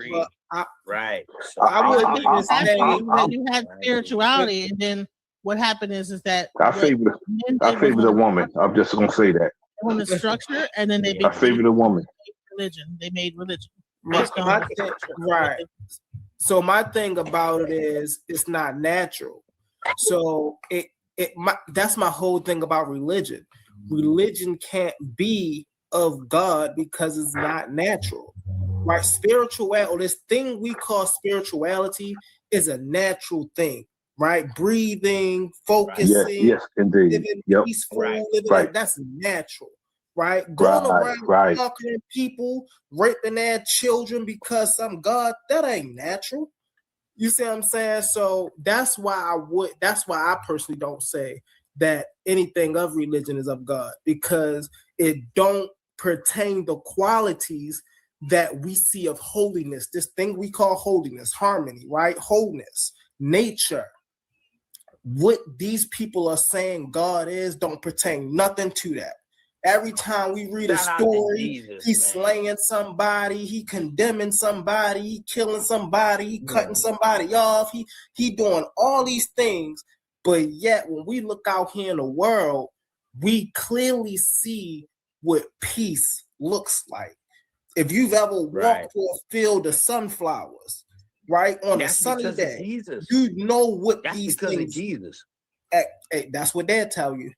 Right. So I would say that you had spirituality, and then what happened is that I favor the woman. I'm just gonna say that. On the structure, and then I favor the woman. Religion. They made religion. Right. So my thing about it is it's not natural. So that's my whole thing about religion. Religion can't be of God because it's not natural. Right? Spirituality, this thing we call spirituality is a natural thing, right? Breathing, focusing, yes, indeed. Living peaceful, right. That's natural. Right, going around talking to people, raping their children because some God, that ain't natural. You see what I'm saying? So that's why I personally don't say that anything of religion is of God, because it don't pertain the qualities that we see of holiness, this thing we call holiness, harmony, right? Wholeness, nature. What these people are saying God is don't pertain nothing to that. Every time we read a story, he's slaying somebody, he condemning somebody, he killing somebody, he cutting somebody off, he doing all these things. But yet when we look out here in the world, we clearly see what peace looks like. If you've ever walked through a field of sunflowers, right, on a sunny day, you know what these things. Jesus. Hey, that's what they'll tell you.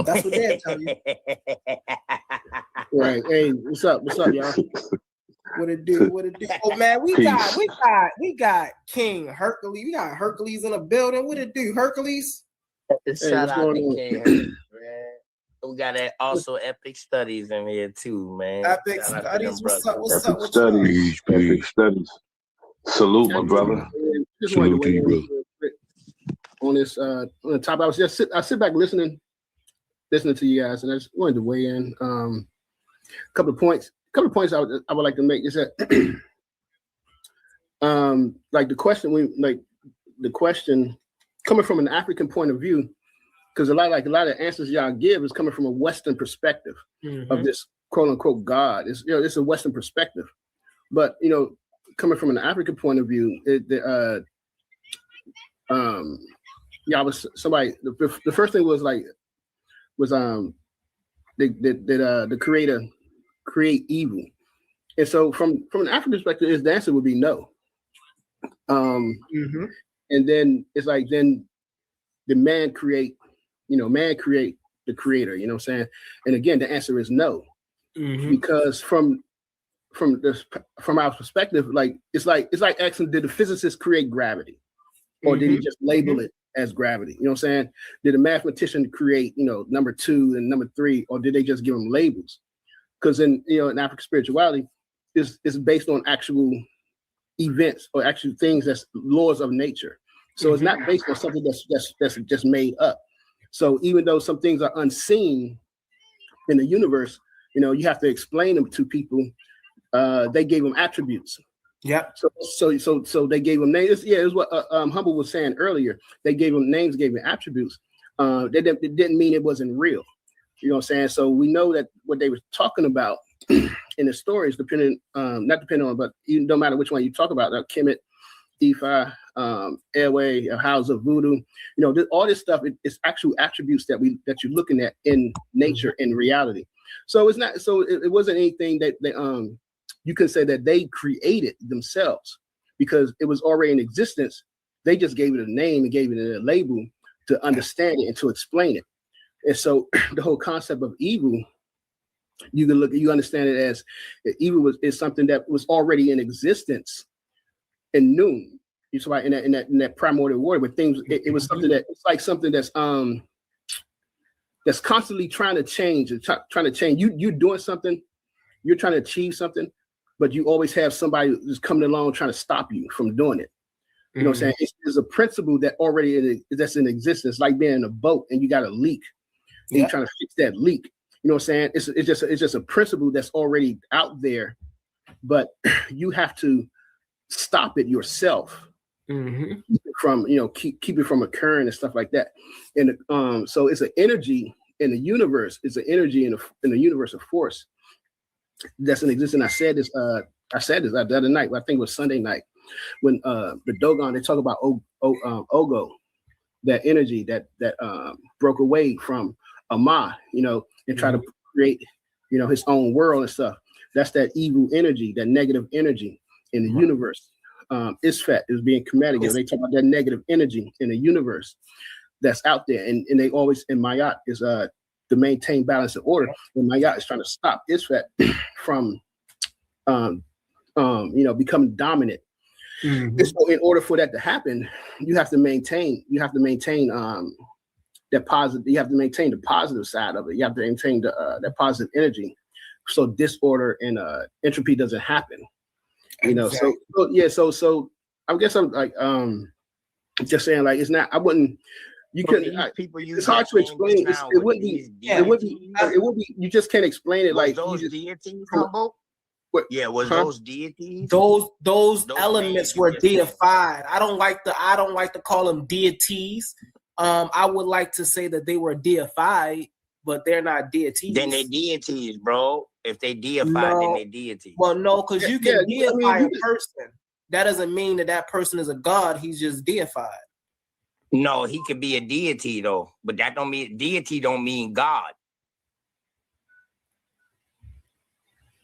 That's what they'll tell you. Right. Hey, what's up? What's up, y'all? What it do? What it do? Oh man, we got King Hercules. We got Hercules in the building. What it do, Hercules? Shout out to King Hercules, man. We got also Epic Studies in here too, man. Epic Studies. What's up? What's Epic up? Studies. Epic Studies. Salute, my brother. Salute to you, brother. On this on the top, I sit back listening to you guys, and I just wanted to weigh in. A couple of points I would like to make is that like the question the question coming from an African point of view, because a lot of answers y'all give is coming from a Western perspective of this quote unquote God. It's a Western perspective, but coming from an African point of view, was somebody. The first thing was the creator create evil, and so from an African perspective, the answer would be no. And then it's like then the man create the creator. You know what I'm saying? And again, the answer is no, because from our perspective, it's like asking, did the physicist create gravity, or did he just label it as gravity? You know what I'm saying? Did a mathematician create number 2 and number 3, or did they just give them labels? Because in African spirituality is based on actual events or actual things that's laws of nature. So it's not based on something that's just made up. So even though some things are unseen in the universe, you have to explain them to people. They gave them attributes. Yep. So they gave them names. Yeah, it's what Humble was saying earlier. They gave them names, gave them attributes. It didn't mean it wasn't real. You know what I'm saying? So we know that what they were talking about in the stories, not depending on, but no matter which one you talk about, Kemet, Ifa, Airway, House of Voodoo, all this stuff, it's actual attributes that you're looking at in nature, in reality. So it's not, so it wasn't anything that you can say that they created themselves, because it was already in existence. They just gave it a name and gave it a label to understand it and to explain it. And so the whole concept of evil, you understand it as evil is something that was already in existence in noon. It's like in that primordial water, where things, it was something that it's like something that's constantly trying to change and trying to change. You're doing something, you're trying to achieve something, but you always have somebody who's coming along trying to stop you from doing it. You know what I'm saying? It's a principle that that's in existence, like being in a boat and you got a leak and you're trying to fix that leak. You know what I'm saying? It's just a principle that's already out there, but you have to stop it yourself. Keep it from keep it from occurring and stuff like that. And so it's an energy in the universe. It's an energy in the universe of force that's in existence. I said this the other night. I think it was Sunday night when the Dogon, they talk about Ogo, that energy that broke away from Ama, and try to create his own world and stuff. That's that evil energy, that negative energy in the universe. Isfat is being combated. They talk about that negative energy in the universe that's out there, and they always, in Mayat is to maintain balance and order. And Mayat is trying to stop Isfat from becoming dominant. And so in order for that to happen, you have to maintain that positive. You have to maintain the positive side of it. You have to maintain that positive energy, so disorder and entropy doesn't happen. Exactly. So I guess I'm like just saying, like, it's not. I wouldn't. You couldn't. It's hard to explain. It wouldn't be. It would be. You just can't explain it. Like those deities, Humble? Yeah, those deities? Those elements were deified. I don't like to call them deities. I would like to say that they were deified, but they're not deities. Then they deities, bro. If they deified, then they deities. Well, no, because you can deify a person. That doesn't mean that person is a god. He's just deified. No, he could be a deity though, but that don't mean deity. Don't mean God.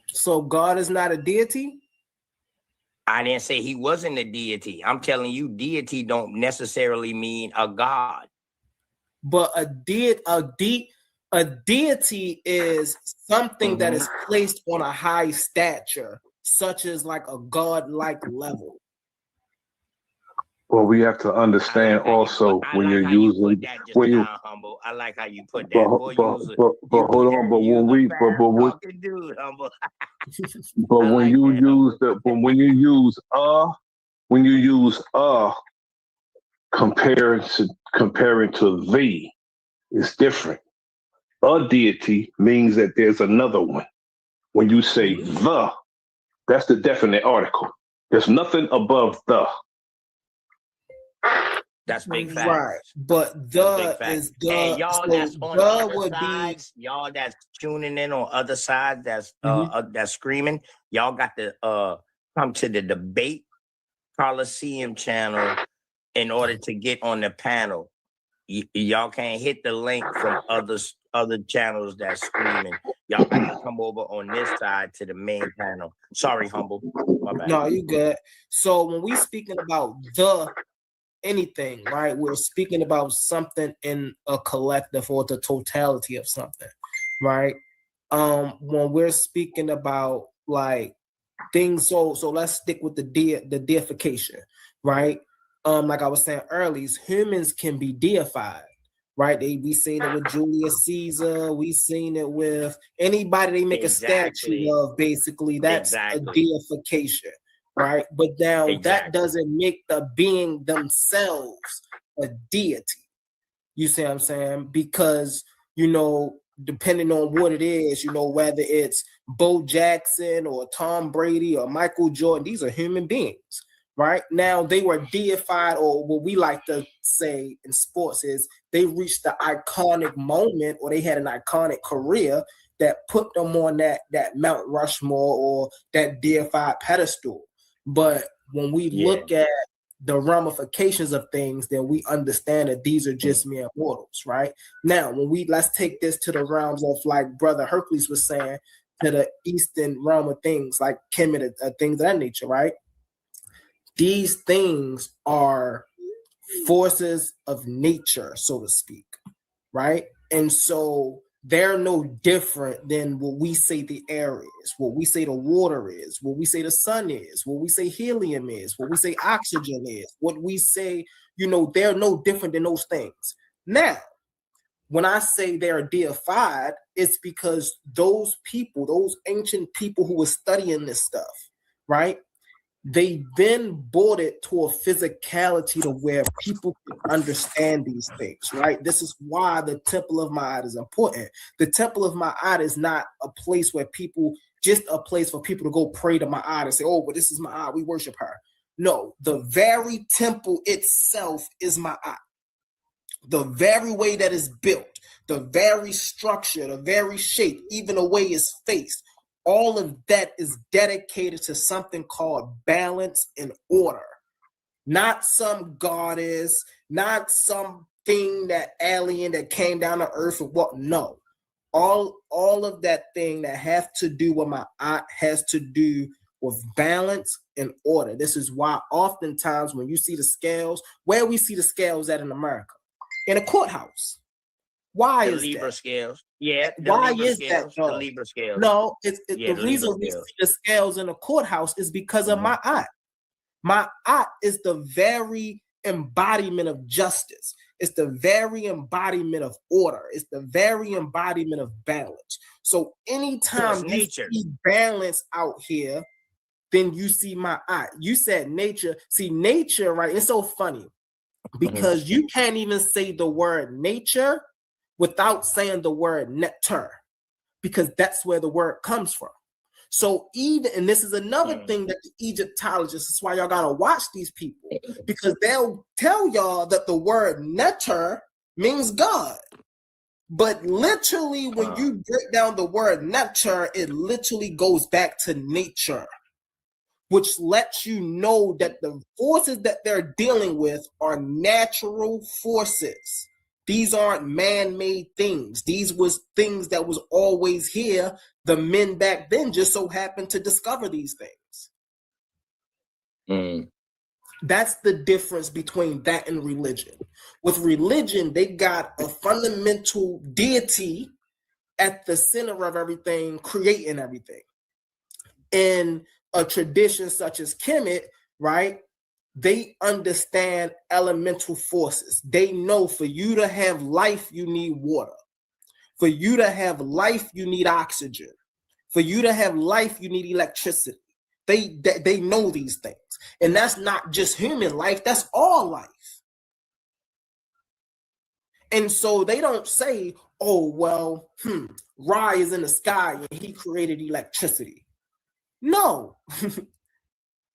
So God is not a deity? I didn't say he wasn't a deity. I'm telling you, deity don't necessarily mean a god. But a deity is something that is placed on a high stature, such as like a god-like level. Well, we have to understand also when you're using when you. Humble. I like how you put that. But hold on. But when we but when you use comparing to thee, it's different. A deity means that there's another one. When you say the, that's the definite article. There's nothing above the. That's big facts. Right, but That's big the facts. is And the y'all so that's on the other would be sides, y'all that's tuning in on other sides, that's screaming, y'all got to come to the debate Coliseum channel in order to get on the panel. Y'all can't hit the link from other channels that's screaming. Y'all got to come over on this side to the main panel. Sorry, Humble. My bad. no, you good. So when we speaking about the anything, right? We're speaking about something in a collective or the totality of something, right? When we're speaking about like things, so let's stick with the deification, right? Like I was saying earlier, humans can be deified, right? We seen it with Julius Caesar, we seen it with anybody they make a statue of, basically, that's a deification. Right, but now that doesn't make the being themselves a deity. You see what I'm saying? Because, depending on what it is, whether it's Bo Jackson or Tom Brady or Michael Jordan, these are human beings, right? Now they were deified, or what we like to say in sports is they reached the iconic moment, or they had an iconic career that put them on that Mount Rushmore or that deified pedestal. But when we look at the ramifications of things, then we understand that these are just mere mortals, right? Now, let's take this to the realms of, like Brother Hercules was saying, to the Eastern realm of things, like Kemet, things of that nature, right? These things are forces of nature, so to speak, right? And so they're no different than what we say the air is, what we say the water is, what we say the sun is, what we say helium is, what we say oxygen is, what we say, they're no different than those things. Now, when I say they're deified, it's because those people, those ancient people who were studying this stuff, right? They then brought it to a physicality to where people can understand these things, right? This is why the Temple of Ma'at is important. The Temple of Ma'at is not a place where just a place for people to go pray to Ma'at and say, oh, but this is Ma'at, we worship her. No, the very temple itself is Ma'at. The very way that it's built, the very structure, the very shape, even the way it's faced, all of that is dedicated to something called balance and order. Not some goddess, not something that alien that came down to earth or what. No. All of that thing that has to do with Ma'at has to do with balance and order. This is why oftentimes when you see the scales, where we see the scales at in America, in a courthouse. Why is Libra that? scales. Yeah. Why Libra is scales, that? the Libra scales. No, the the reason we see the scales in the courthouse is because of Ma'at. Ma'at is the very embodiment of justice. It's the very embodiment of order. It's the very embodiment of balance. So anytime you see balance out here, then you see Ma'at. You said nature. See, nature, right? It's so funny because you can't even say the word nature without saying the word nectar, because that's where the word comes from. So even, and this is another thing that the Egyptologists, that's why y'all gotta watch these people, because they'll tell y'all that the word nectar means God. But literally, when you break down the word nectar, it literally goes back to nature, which lets you know that the forces that they're dealing with are natural forces. These aren't man-made things. These was things that was always here. The men back then just so happened to discover these things. That's the difference between that and religion. With religion, they got a fundamental deity at the center of everything, creating everything. In a tradition such as Kemet, right? They understand elemental forces. They know for you to have life, you need water. For you to have life, you need oxygen. For you to have life, you need electricity. They know these things. And that's not just human life, that's all life. And so they don't say, oh, well, Ra is in the sky and he created electricity. No.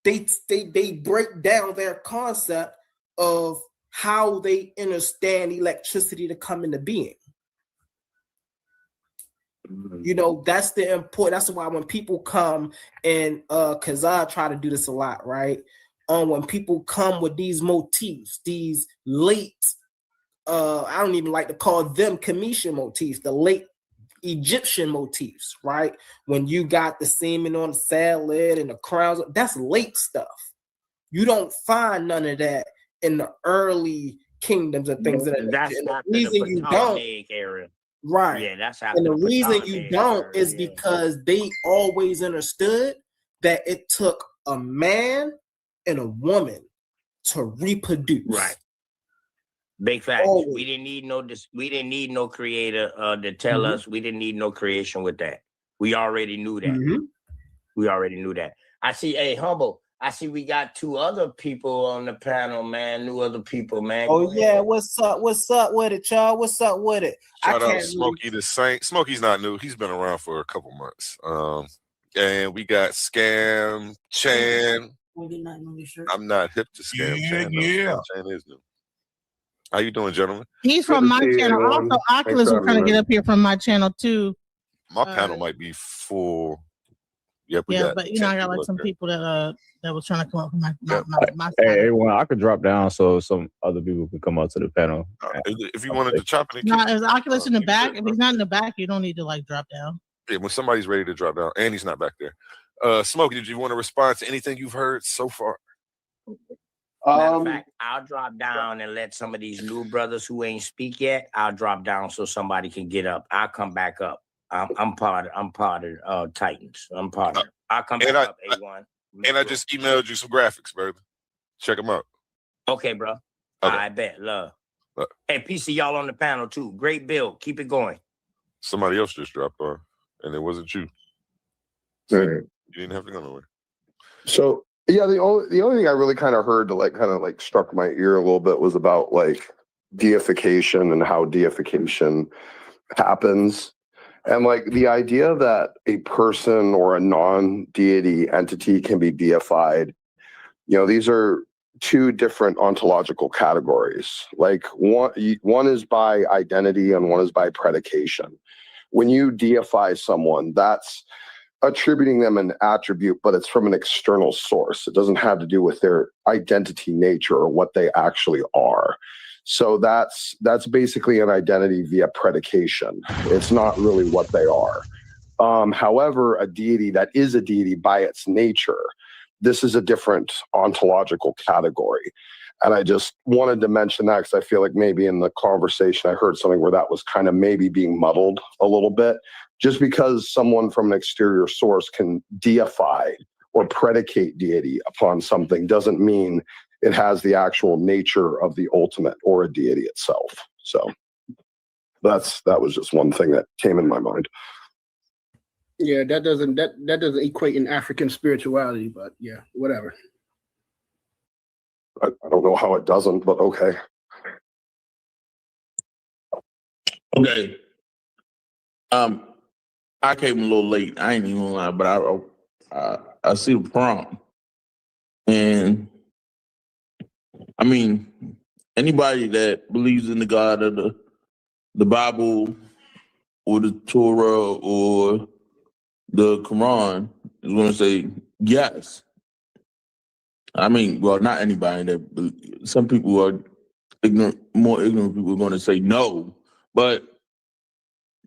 They break down their concept of how they understand electricity to come into being. You know, that's the important. That's why when people come and cause I try to do this a lot, right? When people come with these motifs, these late, I don't even like to call them Commission motifs, the late Egyptian motifs, right? When you got the semen on the salad and the crowns, that's late stuff. You don't find none of that in the early kingdoms and things of that nature. And the reason you don't, era. right? Yeah, that's how. And the reason you don't is because they always understood that it took a man and a woman to reproduce. Right. Big facts. Always. We didn't need no creator to tell us. We didn't need no creation with that. We already knew that. We already knew that. I see, hey, Humble, I see we got 2 other people on the panel, man. New other people, man. Oh yeah, what's up? What's up with it, y'all? What's up with it? Shout out Smokey the Saint. Smokey's not new. He's been around for a couple months. And we got Scam Chan. I'm not hip to Scam Chan. Yeah. Chan is new. How you doing, gentlemen? He's from my channel. Also, Oculus was trying to get up here from my channel too. My panel might be full. Yep, but you know, I got like some people that was trying to come up from my Hey, everyone, I could drop down so some other people could come up to the panel. If you wanted to chop it, no, is Oculus in the back? If he's not in the back, you don't need to like drop down. Yeah, when somebody's ready to drop down, and he's not back there. Smokey, did you want to respond to anything you've heard so far? Matter of fact, I'll drop down and let some of these new brothers who ain't speak yet. I'll drop down so somebody can get up. I'll come back up. I'm part of Titans. I'm part of. I'll come back up. A1. And I just emailed you some graphics, brother. Check them out. Okay, bro. Okay. I bet. Love. Hey, peace to y'all on the panel too. Great build. Keep it going. Somebody else just dropped on, and it wasn't you. So you didn't have to go nowhere. So yeah, the only thing I really kind of heard that struck my ear a little bit was about like deification and how deification happens. And like the idea that a person or a non-deity entity can be deified, you know, these are 2 different ontological categories. Like one is by identity and one is by predication. When you deify someone, that's attributing them an attribute, but it's from an external source. It doesn't have to do with their identity, nature, or what they actually are. So that's basically an identity via predication. It's not really what they are. However, a deity that is a deity by its nature, this is a different ontological category. And I just wanted to mention that because I feel like maybe in the conversation I heard something where that was kind of maybe being muddled a little bit. Just because someone from an exterior source can deify or predicate deity upon something doesn't mean it has the actual nature of the ultimate or a deity itself. So that was just one thing that came in my mind. Yeah, that doesn't equate in African spirituality, but yeah, whatever. I don't know how it doesn't, but okay. Okay. I came a little late. I ain't even gonna lie, but I see the prompt, and I mean, anybody that believes in the God of the Bible or the Torah or the Quran is going to say yes. I mean, well, not anybody. Some people are ignorant, more ignorant people are going to say no, but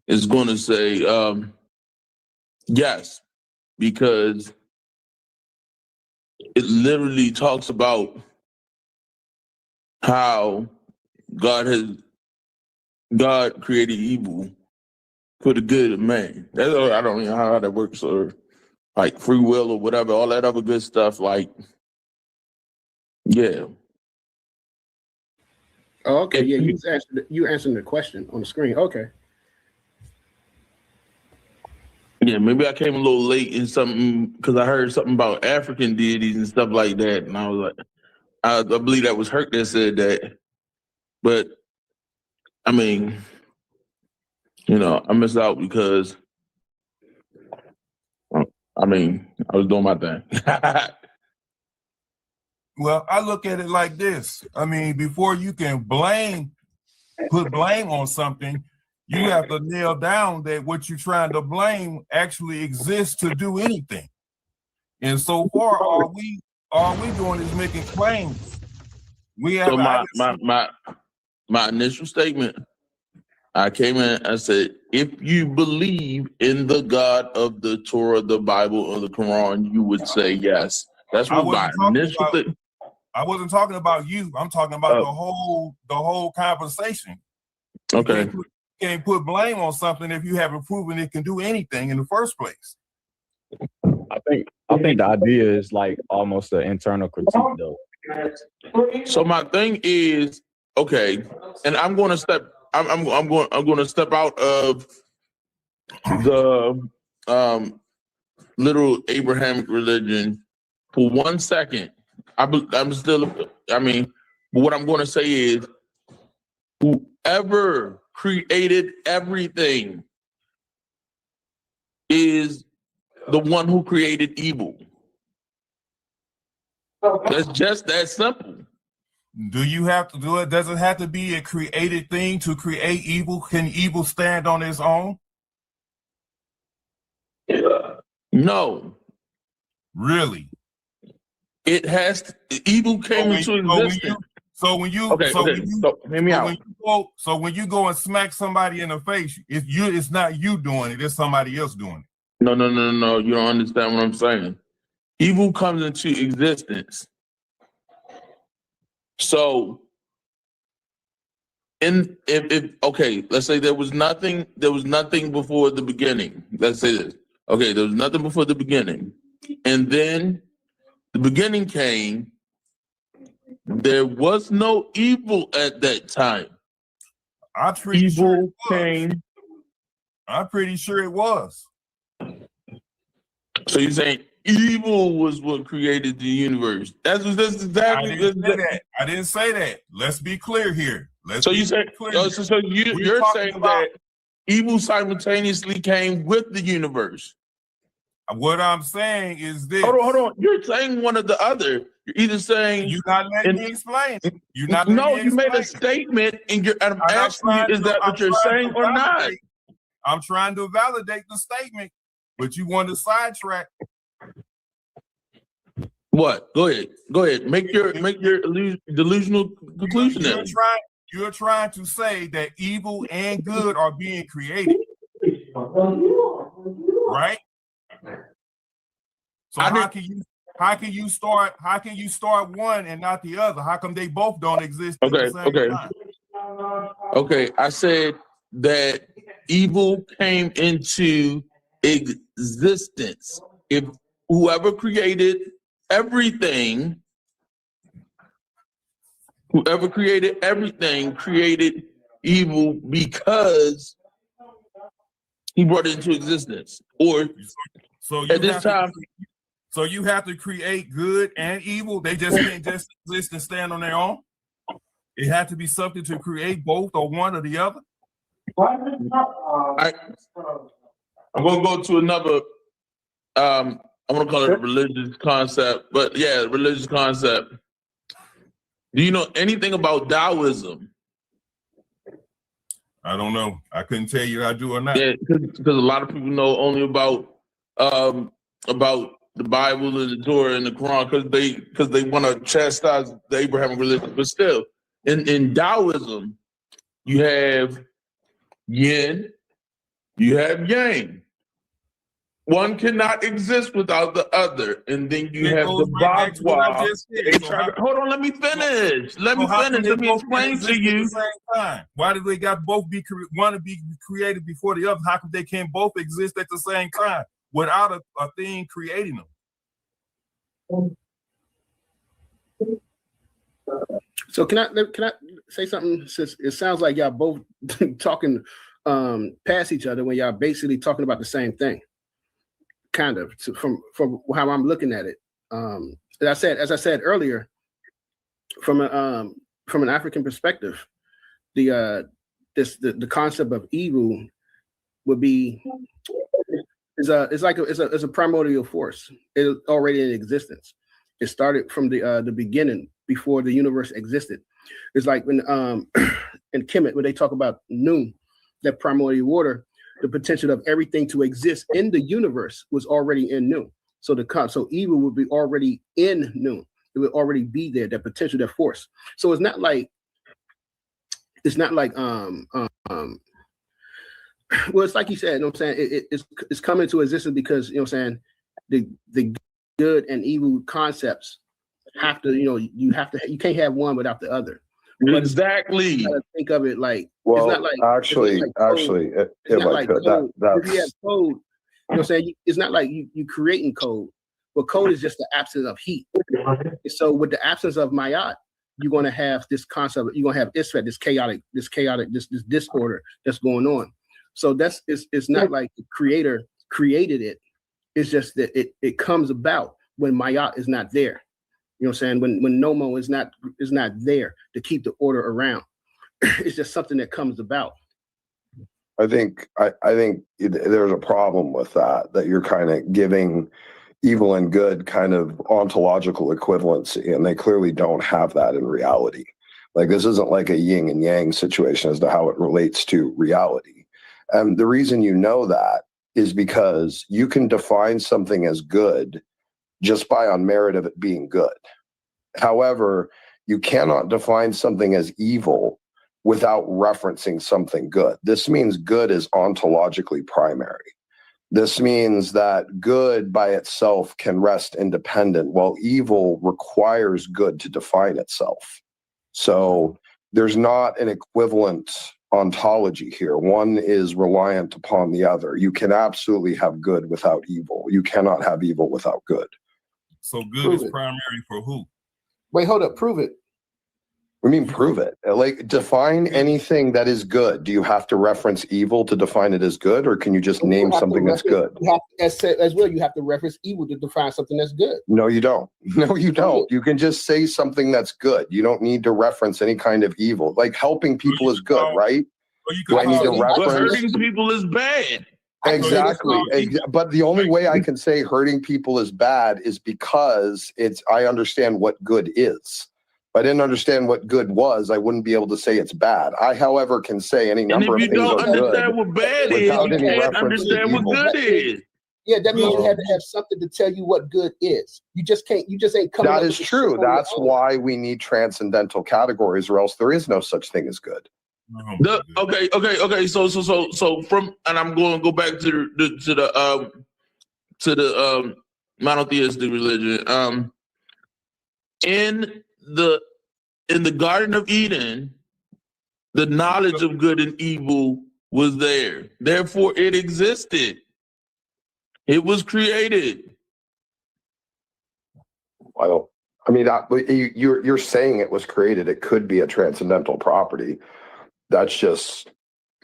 it's going to say yes, because it literally talks about how God created evil for the good of man. I don't know how that works, or like free will or whatever, all that other good stuff. Like, yeah. Oh, okay. Yeah, you answering the question on the screen. Okay. Yeah, maybe I came a little late in something because I heard something about African deities and stuff like that, and I was like, I believe that was Herc that said that. But I mean, you know, I missed out because I was doing my thing. Okay. Yeah, Well, I look at it like this. I mean, before you can put blame on something, you have to nail down that what you're trying to blame actually exists to do anything. And so far, all we doing is making claims. We have So my initial statement, I came in and said, if you believe in the God of the Torah, the Bible, or the Quran, you would say yes. That's what my initial thing. I wasn't talking about you. I'm talking about the whole conversation. Okay. You can't put blame on something if you haven't proven it can do anything in the first place. I think the idea is like almost an internal critique though. So my thing is, okay, and I'm going to step out of the literal Abrahamic religion for 1 second. I'm still, I mean, but what I'm going to say is, whoever created everything is the one who created evil. That's just that simple. Do you have to do it? Does it have to be a created thing to create evil? Can evil stand on its own? No. Really? It has to, evil came into existence. So when you go and smack somebody in the face, it's not you doing it, it's somebody else doing it. No. You don't understand what I'm saying. Evil comes into existence. So, let's say there was nothing before the beginning. Let's say this. Okay, there was nothing before the beginning. And then the beginning came. There was no evil at that time. I'm pretty sure it was. So you're saying evil was what created the universe? That's exactly. I didn't say that. Let's be clear here. You're saying that evil simultaneously came with the universe. What I'm saying is this. Hold on. You're saying one or the other. You're either saying you're not letting me explain. You made a statement, and I'm asking you, is that what you're saying or not? I'm trying to validate the statement, but you want to sidetrack. What? Go ahead. Make your delusional conclusion. You're trying to say that evil and good are being created, right? So how can you start one and not the other? How come they both don't exist at the same time? Okay, I said that evil came into existence. If whoever created everything created evil because he brought it into existence. Or at this time. So you have to create good and evil. They just can't just exist and stand on their own. It had to be something to create both or one or the other. I'm going to go to another, I'm going to call it a religious concept, but yeah, religious concept. Do you know anything about Taoism? I don't know. I couldn't tell you I do or not. Yeah, because a lot of people know only about the Bible and the Torah and the Quran because they want to chastise the Abrahamic religion. But still, in Taoism, you have yin, you have yang. One cannot exist without the other. And then you have the Bagua. Hold on, let me finish. Let me explain to you. Why do they got both want to be created before the other? How come they can't both exist at the same time without a thing creating them? So can I say something? Since it sounds like y'all both talking past each other when y'all basically talking about the same thing. Kind of from how I'm looking at it. As I said earlier, from an African perspective, the concept of evil would be is a primordial force. It's already in existence. It started from the beginning before the universe existed. It's like when in Kemet, when they talk about Nu, that primordial water, the potential of everything to exist in the universe was already in Nu. So evil would be already in Nu. It would already be there, that potential, that force. So it's not like well, it's like you said, you know what I'm saying? It's coming into existence because, you know what I'm saying, the good and evil concepts have to, you can't have one without the other. Exactly. You gotta think of it like, Well, it's not like actually, it's not like code. code. That's If you have code, you know what I'm saying? It's not like you creating code, but code is just the absence of heat. So with the absence of Mayat, you're going to have this concept, you're going to have Isfet, this chaotic, this disorder that's going on. So it's not like the creator created it. It's just that it comes about when Mayat is not there. You know what I'm saying? When Nomo is not there to keep the order around. It's just something that comes about. I think there's a problem with that you're kind of giving evil and good kind of ontological equivalency, and they clearly don't have that in reality. Like, this isn't like a yin and yang situation as to how it relates to reality. And the reason you know that is because you can define something as good just by on merit of it being good. However, you cannot define something as evil without referencing something good. This means good is ontologically primary. This means that good by itself can rest independent, while evil requires good to define itself. So there's not an equivalent ontology here. One is reliant upon the other. You can absolutely have good without evil. You cannot have evil without good. So good is primary for who? Wait, hold up. Prove it. I mean, prove it. Like, define anything that is good. Do you have to reference evil to define it as good, or can you just name something that's good? You have to, as well, you have to reference evil to define something that's good. No, you don't. No, you don't. You can just say something that's good. You don't need to reference any kind of evil. Like, helping people is good, right? Do I need to reference? But hurting people is bad. Exactly. But the only way I can say hurting people is bad is because I understand what good is. If I didn't understand what good was, I wouldn't be able to say it's bad. I, however, can say any number of things are good. And if you don't understand what bad is, you can't understand what good is. Yeah, that means you have to have something to tell you what good is. You just ain't coming up. That is true. That's why we need transcendental categories, or else there is no such thing as good. Okay. So from, and I'm going to go back to the monotheistic religion. In the Garden of Eden, the knowledge of good and evil was there. Therefore, it existed. It was created. You're saying it was created. It could be a transcendental property. That's just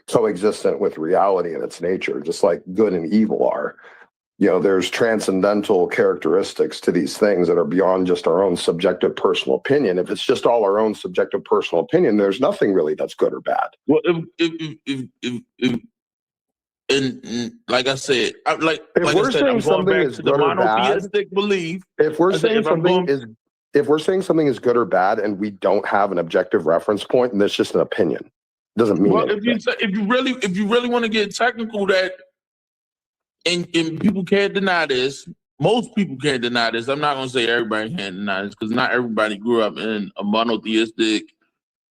coexistent with reality in its nature, just like good and evil are. There's transcendental characteristics to these things that are beyond just our own subjective personal opinion. If it's just all our own subjective personal opinion, there's nothing really that's good or bad. Well, if like I said, I'm going back to the monotheistic belief. If we're saying something is good or bad, and we don't have an objective reference point, and that's just an opinion, it doesn't mean anything. If you really want to get technical, that and people can't deny this. Most people can't deny this. I'm not going to say everybody can't deny this, because not everybody grew up in a monotheistic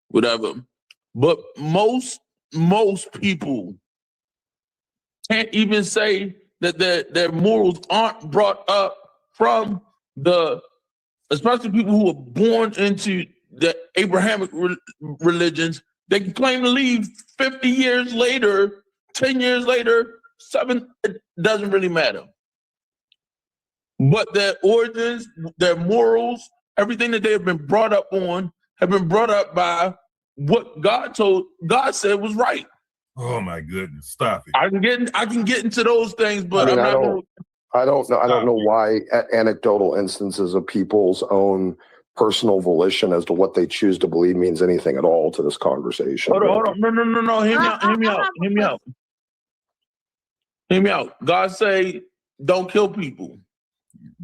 whatever. But most people can't even say that their morals aren't brought up from especially people who are born into the Abrahamic religions. They can claim to leave 50 years later, 10 years later, 7, it doesn't really matter. But their origins, their morals, everything that they have been brought up on have been brought up by what God said was right. Oh my goodness! Stop it. I can get into those things, but I don't know why anecdotal instances of people's own personal volition as to what they choose to believe means anything at all to this conversation. Hold on. No. Hear me out. God say, don't kill people.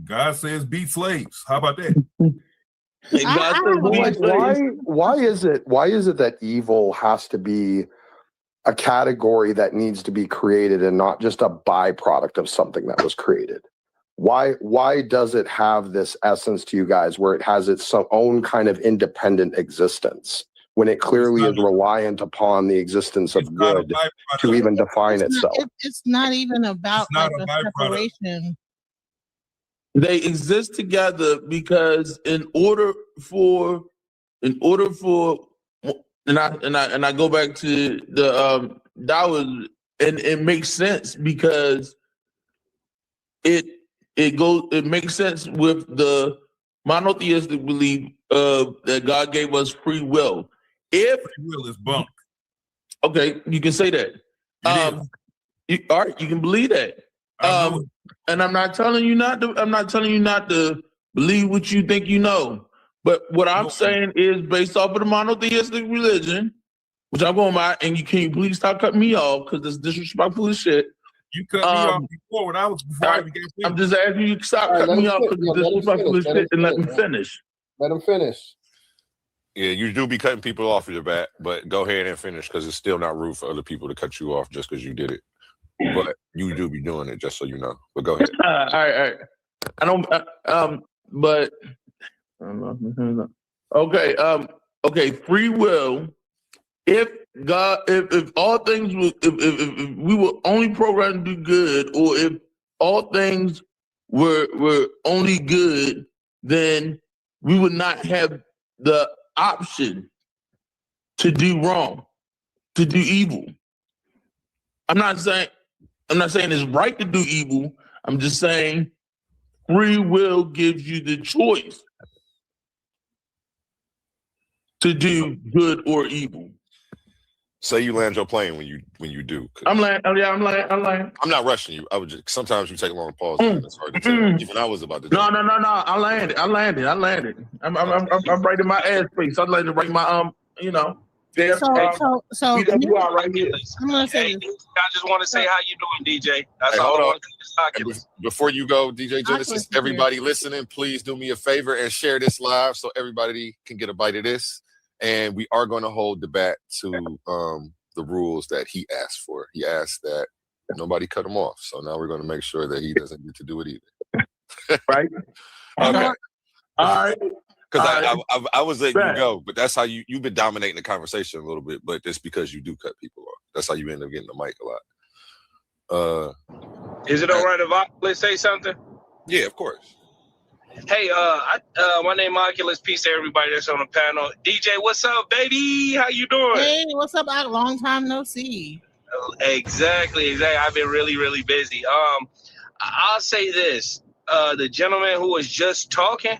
God says be slaves. How about that? Why is it that evil has to be a category that needs to be created and not just a byproduct of something that was created? Why does it have this essence to you guys where it has its own kind of independent existence when it clearly is reliant upon the existence of good to even define itself? It's not even about like a separation. They exist together because in order for and I go back to the Taoism, and it makes sense because it makes sense with the monotheistic belief that God gave us free will. If free will is bunk. Okay, you can say that. All right, you can believe that. And I'm not telling you not to believe what you think you know. But what I'm saying is based off of the monotheistic religion, which I'm going by, and can you please stop cutting me off because it's disrespectful as shit. You cut me off before when I was I'm just asking you to stop cutting me off because it's disrespectful as shit and let me finish. Let him finish. Yeah, you do be cutting people off your back, but go ahead and finish because it's still not rude for other people to cut you off just because you did it. But you do be doing it, just so you know. But go ahead. All right. I don't. But okay. Okay. Free will. If God, if all things were, if we were only programmed to do good, or if all things were only good, then we would not have the option to do wrong, to do evil. I'm not saying it's right to do evil. I'm just saying free will gives you the choice to do good or evil. Say you land your plane when you do. I'm landing. I'm not rushing you. I would just sometimes you take a long pause. And it's hard to tell. Even I was about to. No. I landed. I'm right in my ass space. I landed right in my So PWI right here. I'm gonna say this. I just want to say how you doing, DJ. That's Hey, all hold I on. want to say. Before you go, DJ Genesis, everybody listening, please do me a favor and share this live so everybody can get a bite of this. And we are going to hold the bat to the rules that he asked for. He asked that nobody cut him off. So now we're going to make sure that he doesn't get to do it either. Right? Okay. All right. Because I was letting you go, but that's how you've been dominating the conversation a little bit, but it's because you do cut people off. That's how you end up getting the mic a lot. Is it all right if I say something? Yeah, of course. Hey, my name is Oculus. Peace to everybody that's on the panel. DJ, what's up, baby? How you doing? Hey, what's up? Long time no see. Exactly. I've been really, really busy. I'll say this. The gentleman who was just talking,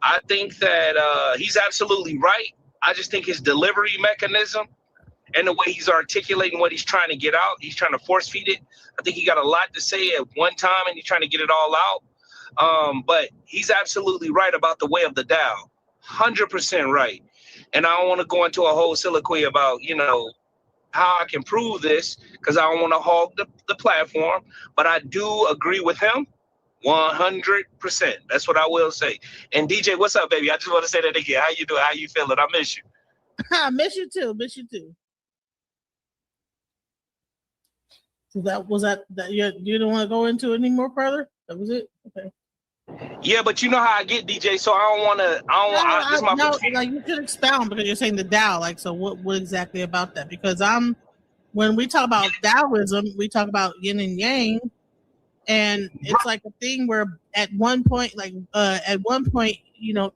I think that he's absolutely right. I just think his delivery mechanism and the way he's articulating what he's trying to get out, he's trying to force feed it. I think he got a lot to say at one time and he's trying to get it all out. But he's absolutely right about the way of the Tao, 100% right. And I don't want to go into a whole soliloquy about, how I can prove this because I don't want to hog the platform. But I do agree with him 100%. That's what I will say. And DJ, what's up, baby? I just want to say that again. How you doing? How you feeling? I miss you. I miss you too. So that you don't want to go into it any more further? That was it? Okay. Yeah, but you know how I get, DJ, so I don't want to. Like you should expound because you're saying the Tao. Like, so what exactly about that? Because when we talk about Taoism, we talk about yin and yang, and it's like a thing where at one point,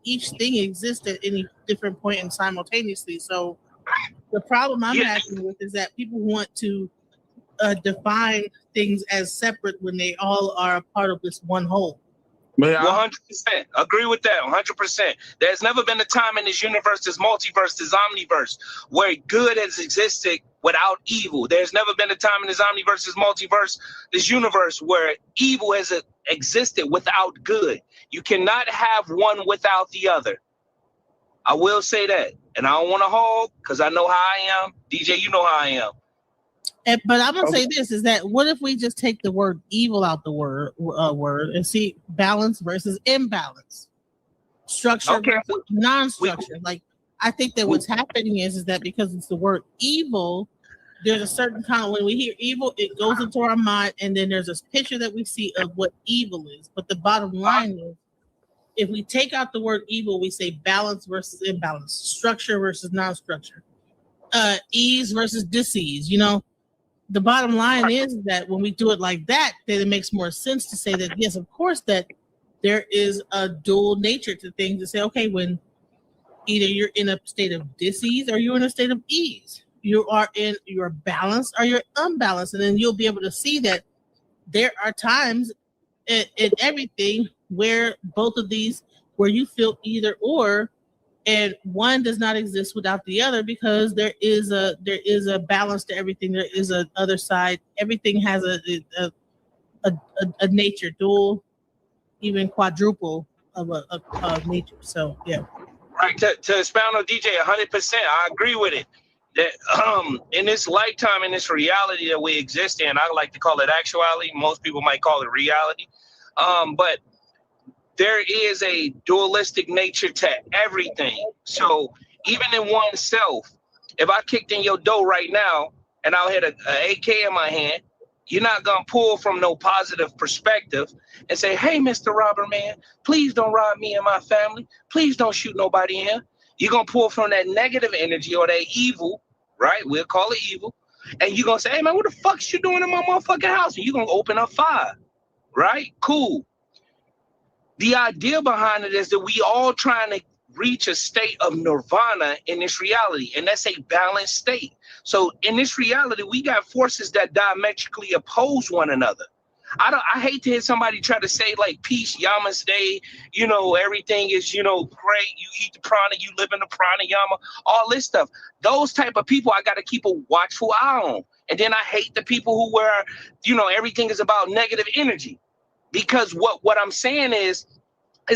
each thing exists at any different point and simultaneously. So the problem I'm having with is that people want to define things as separate when they all are a part of this one whole. 100%. Agree with that. 100%. There's never been a time in this universe, this multiverse, this omniverse, where good has existed without evil. There's never been a time in this omniverse, this multiverse, this universe where evil has existed without good. You cannot have one without the other. I will say that. And I don't want to hog because I know how I am. DJ, you know how I am. But I'm gonna say this is that what if we just take the word evil out the word and see balance versus imbalance, structure versus non-structure. Like I think that what's happening is that because it's the word evil, there's a certain kind of when we hear evil, it goes into our mind, and then there's this picture that we see of what evil is. But the bottom line is, if we take out the word evil, we say balance versus imbalance, structure versus non-structure, ease versus dis-ease. You know, the bottom line is that when we do it like that, then it makes more sense to say that, yes, of course, that there is a dual nature to things to say, okay, when either you're in a state of dis-ease or you're in a state of ease, you are in your balance or you're unbalanced. And then you'll be able to see that there are times in everything where both of these, where you feel either or, and one does not exist without the other, because there is a balance to everything. There is a other side. Everything has a nature, dual, even quadruple of a nature. So yeah. Right, to expound on DJ 100%, I agree with it. That in this lifetime, in this reality that we exist in, I like to call it actuality. Most people might call it reality. But there is a dualistic nature to everything. So even in oneself, if I kicked in your door right now and I'll hit a AK in my hand, you're not going to pull from no positive perspective and say, hey, Mr. Robber Man, please don't rob me and my family. Please don't shoot nobody in. You're going to pull from that negative energy or that evil, right? We'll call it evil. And you're going to say, hey, man, what the fuck you doing in my motherfucking house? And you're going to open up fire, right? Cool. The idea behind it is that we all trying to reach a state of nirvana in this reality, and that's a balanced state. So in this reality, we got forces that diametrically oppose one another. I hate to hear somebody try to say like peace, namaste, you know, everything is, you know, great. You eat the prana, you live in the pranayama, all this stuff. Those type of people I got to keep a watchful eye on. And then I hate the people who where, you know, everything is about negative energy. Because what I'm saying is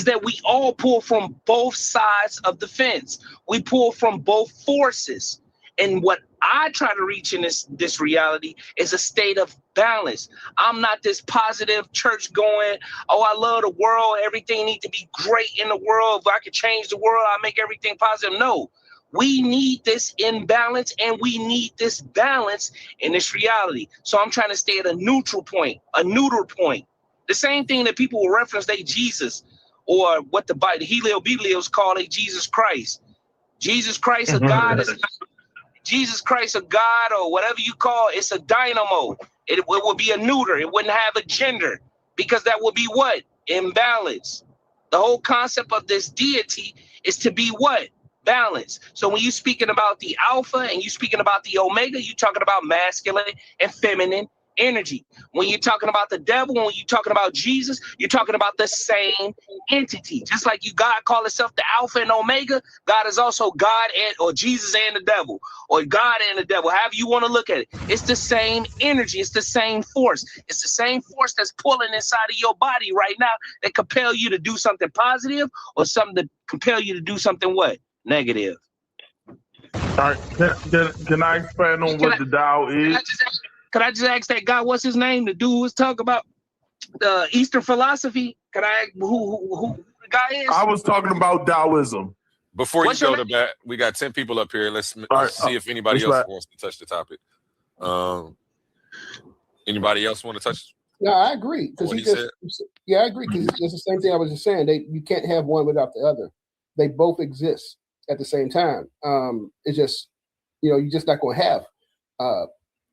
that we all pull from both sides of the fence. We pull from both forces. And what I try to reach in this reality is a state of balance. I'm not this positive church going, oh, I love the world. Everything needs to be great in the world. If I could change the world, I'll make everything positive. No, we need this imbalance and we need this balance in this reality. So I'm trying to stay at a neutral point, a neuter point. The same thing that people will reference they Jesus, or what the Helio-Belials call a Jesus Christ. Jesus Christ, a God, is Jesus Christ, a God, or whatever you call it, it's a dynamo. It would be a neuter. It wouldn't have a gender, because that would be what? Imbalance. The whole concept of this deity is to be what? Balance. So when you're speaking about the alpha and you're speaking about the omega, you're talking about masculine and feminine energy. When you're talking about the devil, when you're talking about Jesus, you're talking about the same entity. Just like you, God call himself the Alpha and Omega, God is also God and or Jesus and the devil, or God and the devil, however you want to look at it. It's the same energy. It's the same force. It's the same force that's pulling inside of your body right now that compel you to do something positive or something that compel you to do something what? Negative. All right. Can I expand on what the Tao is? Could I just ask that guy, what's his name? The dude who was talking about the Eastern philosophy. Can I ask who the guy is? I was talking about Taoism. Before you go to bat, we got 10 people up here. Let's see if anybody else wants to touch the topic. Anybody else want to touch? No, I agree. Because I agree. Because it's the same thing I was just saying. You can't have one without the other. They both exist at the same time. It's just, you're just not going to have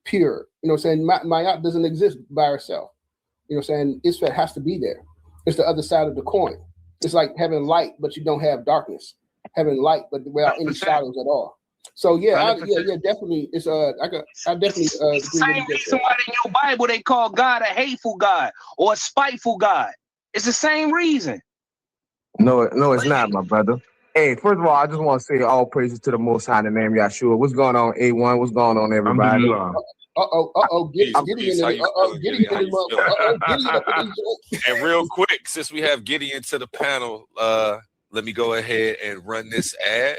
pure. You know what I'm saying? Mayat doesn't exist by herself. You know what I'm saying? Isfet has to be there. It's the other side of the coin. It's like having light, but you don't have darkness. Having light, but without any shadows at all. So definitely. It's I definitely agree with the same reason why in your Bible they call God a hateful God or a spiteful God. It's the same reason. No, it's not, my brother. Hey, first of all, I just want to say all praises to the Most High in the name of Yahshua. What's going on, A1? What's going on, everybody? And real quick, since we have Gideon to the panel, let me go ahead and run this ad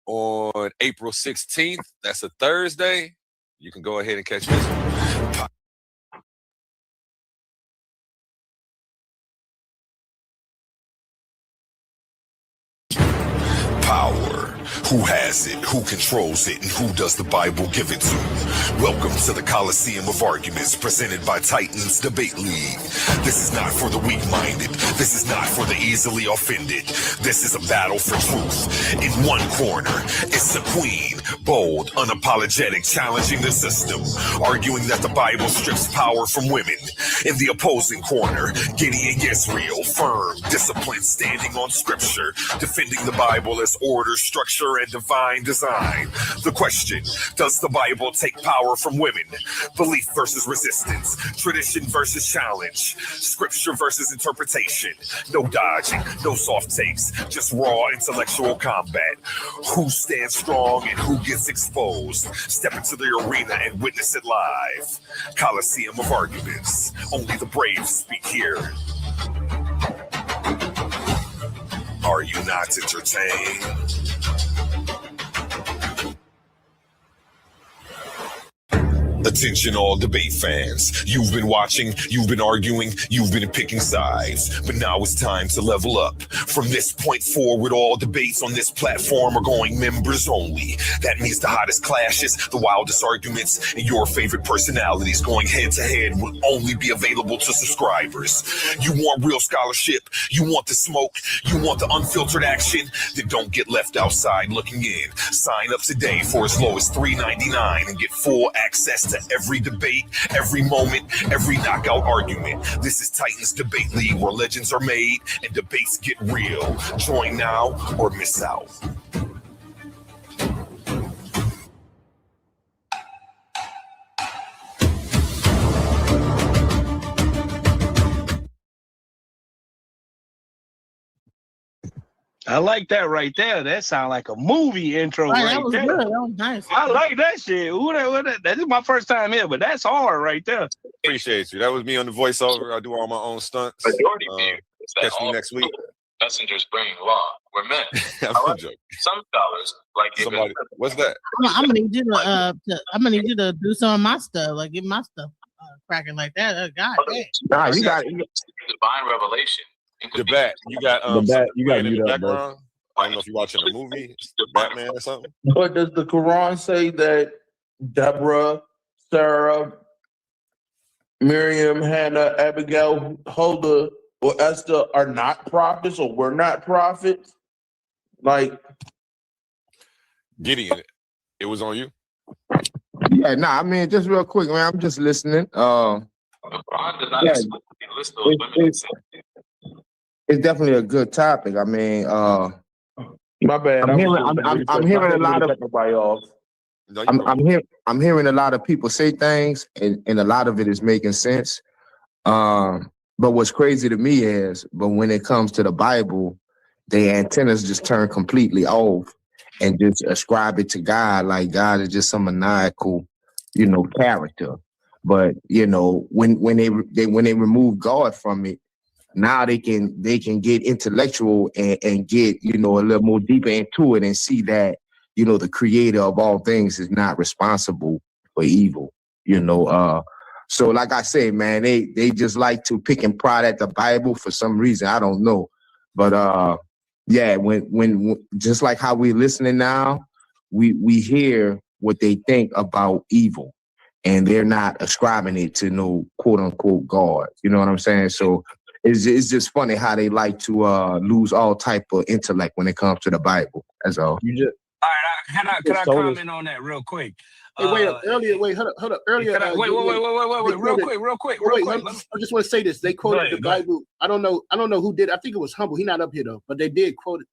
on April 16th. That's a Thursday. You can go ahead and catch this one. Power. Who has it? Who controls it? And who does the Bible give it to? Welcome to the Coliseum of Arguments presented by Titans Debate League. This is not for the weak-minded. This is not for the easily offended. This is a battle for truth. In one corner, it's the queen, bold, unapologetic, challenging the system, arguing that the Bible strips power from women. In the opposing corner, Gideon Yisrael, firm, disciplined, standing on scripture, defending the Bible as order, structure, and divine design. The question, does the Bible take power from women? Belief versus resistance, tradition versus challenge, scripture versus interpretation. No dodging, no soft takes, just raw intellectual combat. Who stands strong and who gets exposed? Step into the arena and witness it live. Coliseum of Arguments. Only the brave speak here. Are you not entertained? Attention all debate fans. You've been watching, you've been arguing, you've been picking sides. But now it's time to level up. From this point forward, all debates on this platform are going members only. That means the hottest clashes, the wildest arguments, and your favorite personalities going head to head will only be available to subscribers. You want real scholarship, you want the smoke, you want the unfiltered action, then don't get left outside looking in. Sign up today for as low as $3.99 and get full access to every debate, every moment, every knockout argument. This is Titans Debate League, where legends are made and debates get real. Join now or miss out. I like that right there. That sounds like a movie intro That was there. good. That was nice. I like that shit. That is my first time here, but that's hard right there. Appreciate you. That was me on the voiceover. I do all my own stunts. Majority view is that Catch me all next week. messengers bringing law were men. I'm However, joking. some scholars, like Somebody, what's that? I'm gonna need you to do some of my stuff, like get my stuff cracking like that. God damn. Nah, you got divine revelation. The bat. You got The bat, you got in the mute up, bro. background. I don't know if you're watching a movie, Batman or something. But does the Quran say that Deborah, Sarah, Miriam, Hannah, Abigail, Huldah, or Esther are not prophets or were not prophets? Like Gideon, it was on you. Yeah, nah, I mean, just real quick, man. I'm just listening. The Quran does not explicitly list those women. It's definitely a good topic. I mean, my bad. I'm hearing a lot of I'm hearing a lot of people say things, and a lot of it is making sense. But what's crazy to me is, but when it comes to the Bible, their antennas just turn completely off and just ascribe it to God, like God is just some maniacal, character. But when they remove God from it, now they can get intellectual and get a little more deeper into it and see that the creator of all things is not responsible for evil. So like I say, man, they just like to pick and prod at the Bible for some reason. I don't know, but yeah, when just like how we're listening now, we hear what they think about evil, and they're not ascribing it to no quote unquote God. You know what I'm saying? So it's just funny how they like to lose all type of intellect when it comes to the Bible. That's all. All right, can I comment on that real quick? Hey, hold up. Earlier, wait, real quick. I just want to say this. They quoted the Bible. I don't know who did. I think it was Humble. He's not up here though, but they did quote it.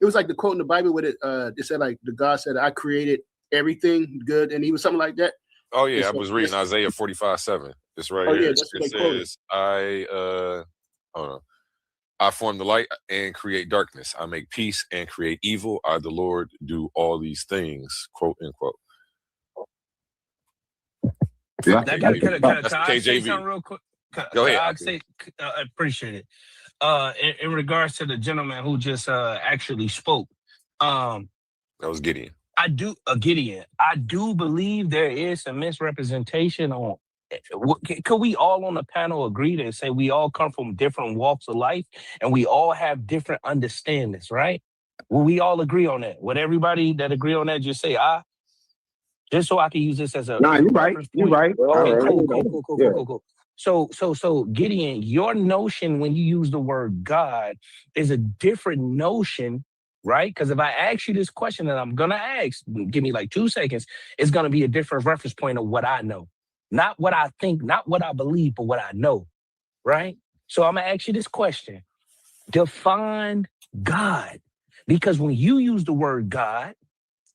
It was like the quote in the Bible with it. They said like the God said, "I created everything good," and he was something like that. Oh yeah, I was reading Isaiah 45:7. It's right here. That's what It they quoted. says, I form the light and create darkness. I make peace and create evil. I, the Lord, do all these things. Quote unquote. Can I say KJV. something real quick? Go ahead. I appreciate it. In regards to the gentleman who just actually spoke, that was Gideon. I do, Gideon, I do believe there is some misrepresentation on. Could we all on the panel agree to say we all come from different walks of life and we all have different understandings, right? Will we all agree on that? Would everybody that agree on that just say, just so I can use this as a Nah, you're right. reference You're point? right. Okay, All cool, right. cool, cool, cool, Yeah. cool, cool, cool. So Gideon, your notion when you use the word God is a different notion, right? Because if I ask you this question that I'm gonna ask, give me like 2 seconds, it's gonna be a different reference point of what I know. Not what I think, not what I believe, but what I know, right? So I'm gonna ask you this question. Define God. Because when you use the word God,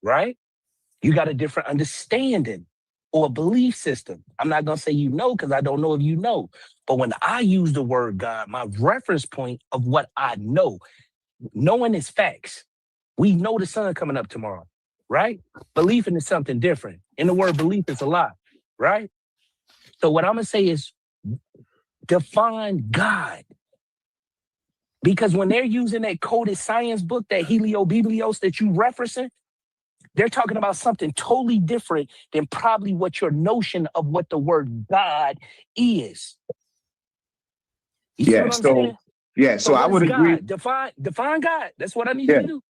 right, you got a different understanding or belief system. I'm not going to say you know because I don't know if you know. But when I use the word God, my reference point of what I know, knowing is facts. We know the sun coming up tomorrow, right? Believing is something different. In the word belief, it's a lie, right? So what I'm going to say is define God. Because when they're using that coded science book, that heliobiblios that you referencing, they're talking about something totally different than probably what your notion of what the word God is. You see what I'm saying? So I what would is agree. God? Define God. That's what I need you Yeah. to do.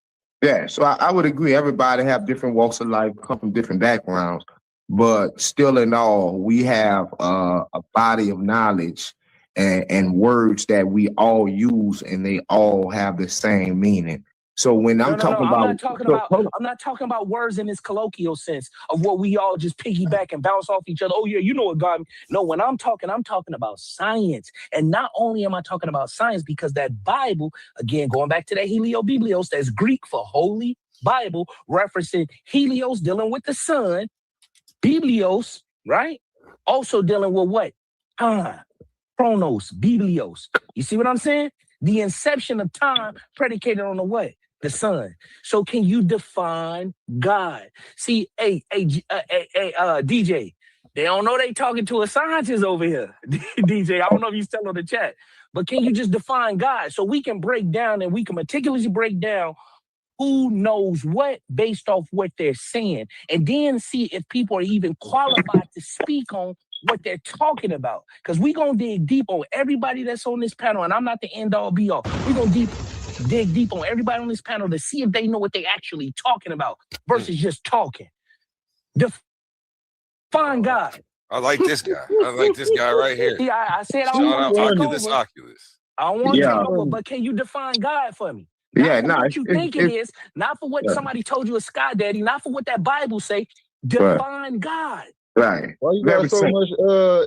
Yeah, so I would agree. Everybody have different walks of life, come from different backgrounds, but still in all, we have a body of knowledge and words that we all use, and they all have the same meaning. So when I'm No. talking I'm about, not talking about words in this colloquial sense of what we all just piggyback and bounce off each other. Oh yeah, you know what God. No, when I'm talking about science, and not only am I talking about science because that Bible, again, going back to that heliobiblios, that's Greek for holy Bible, referencing helios dealing with the sun, biblios, right? Also dealing with what? Time, chronos, biblios. You see what I'm saying? The inception of time predicated on the what? The sun. So can you define God? See, DJ, they don't know they talking to a scientist over here. DJ, I don't know if you still on the chat, but can you just define God so we can break down and we can meticulously break down who knows what based off what they're saying, and then see if people are even qualified to speak on what they're talking about. Because we're going to dig deep on everybody that's on this panel, and I'm not the end all be all. We're going to dig deep on everybody on this panel to see if they know what they actually talking about versus just talking. Define God. I like this guy. I like this guy right here. See, I said I Shout don't want out to take Oculus over. Oculus. I don't want to take over, but can you define God for me? Not for what you think it is, not for what somebody told you a sky daddy, not for what that Bible say. Define God. Right. Why you got so much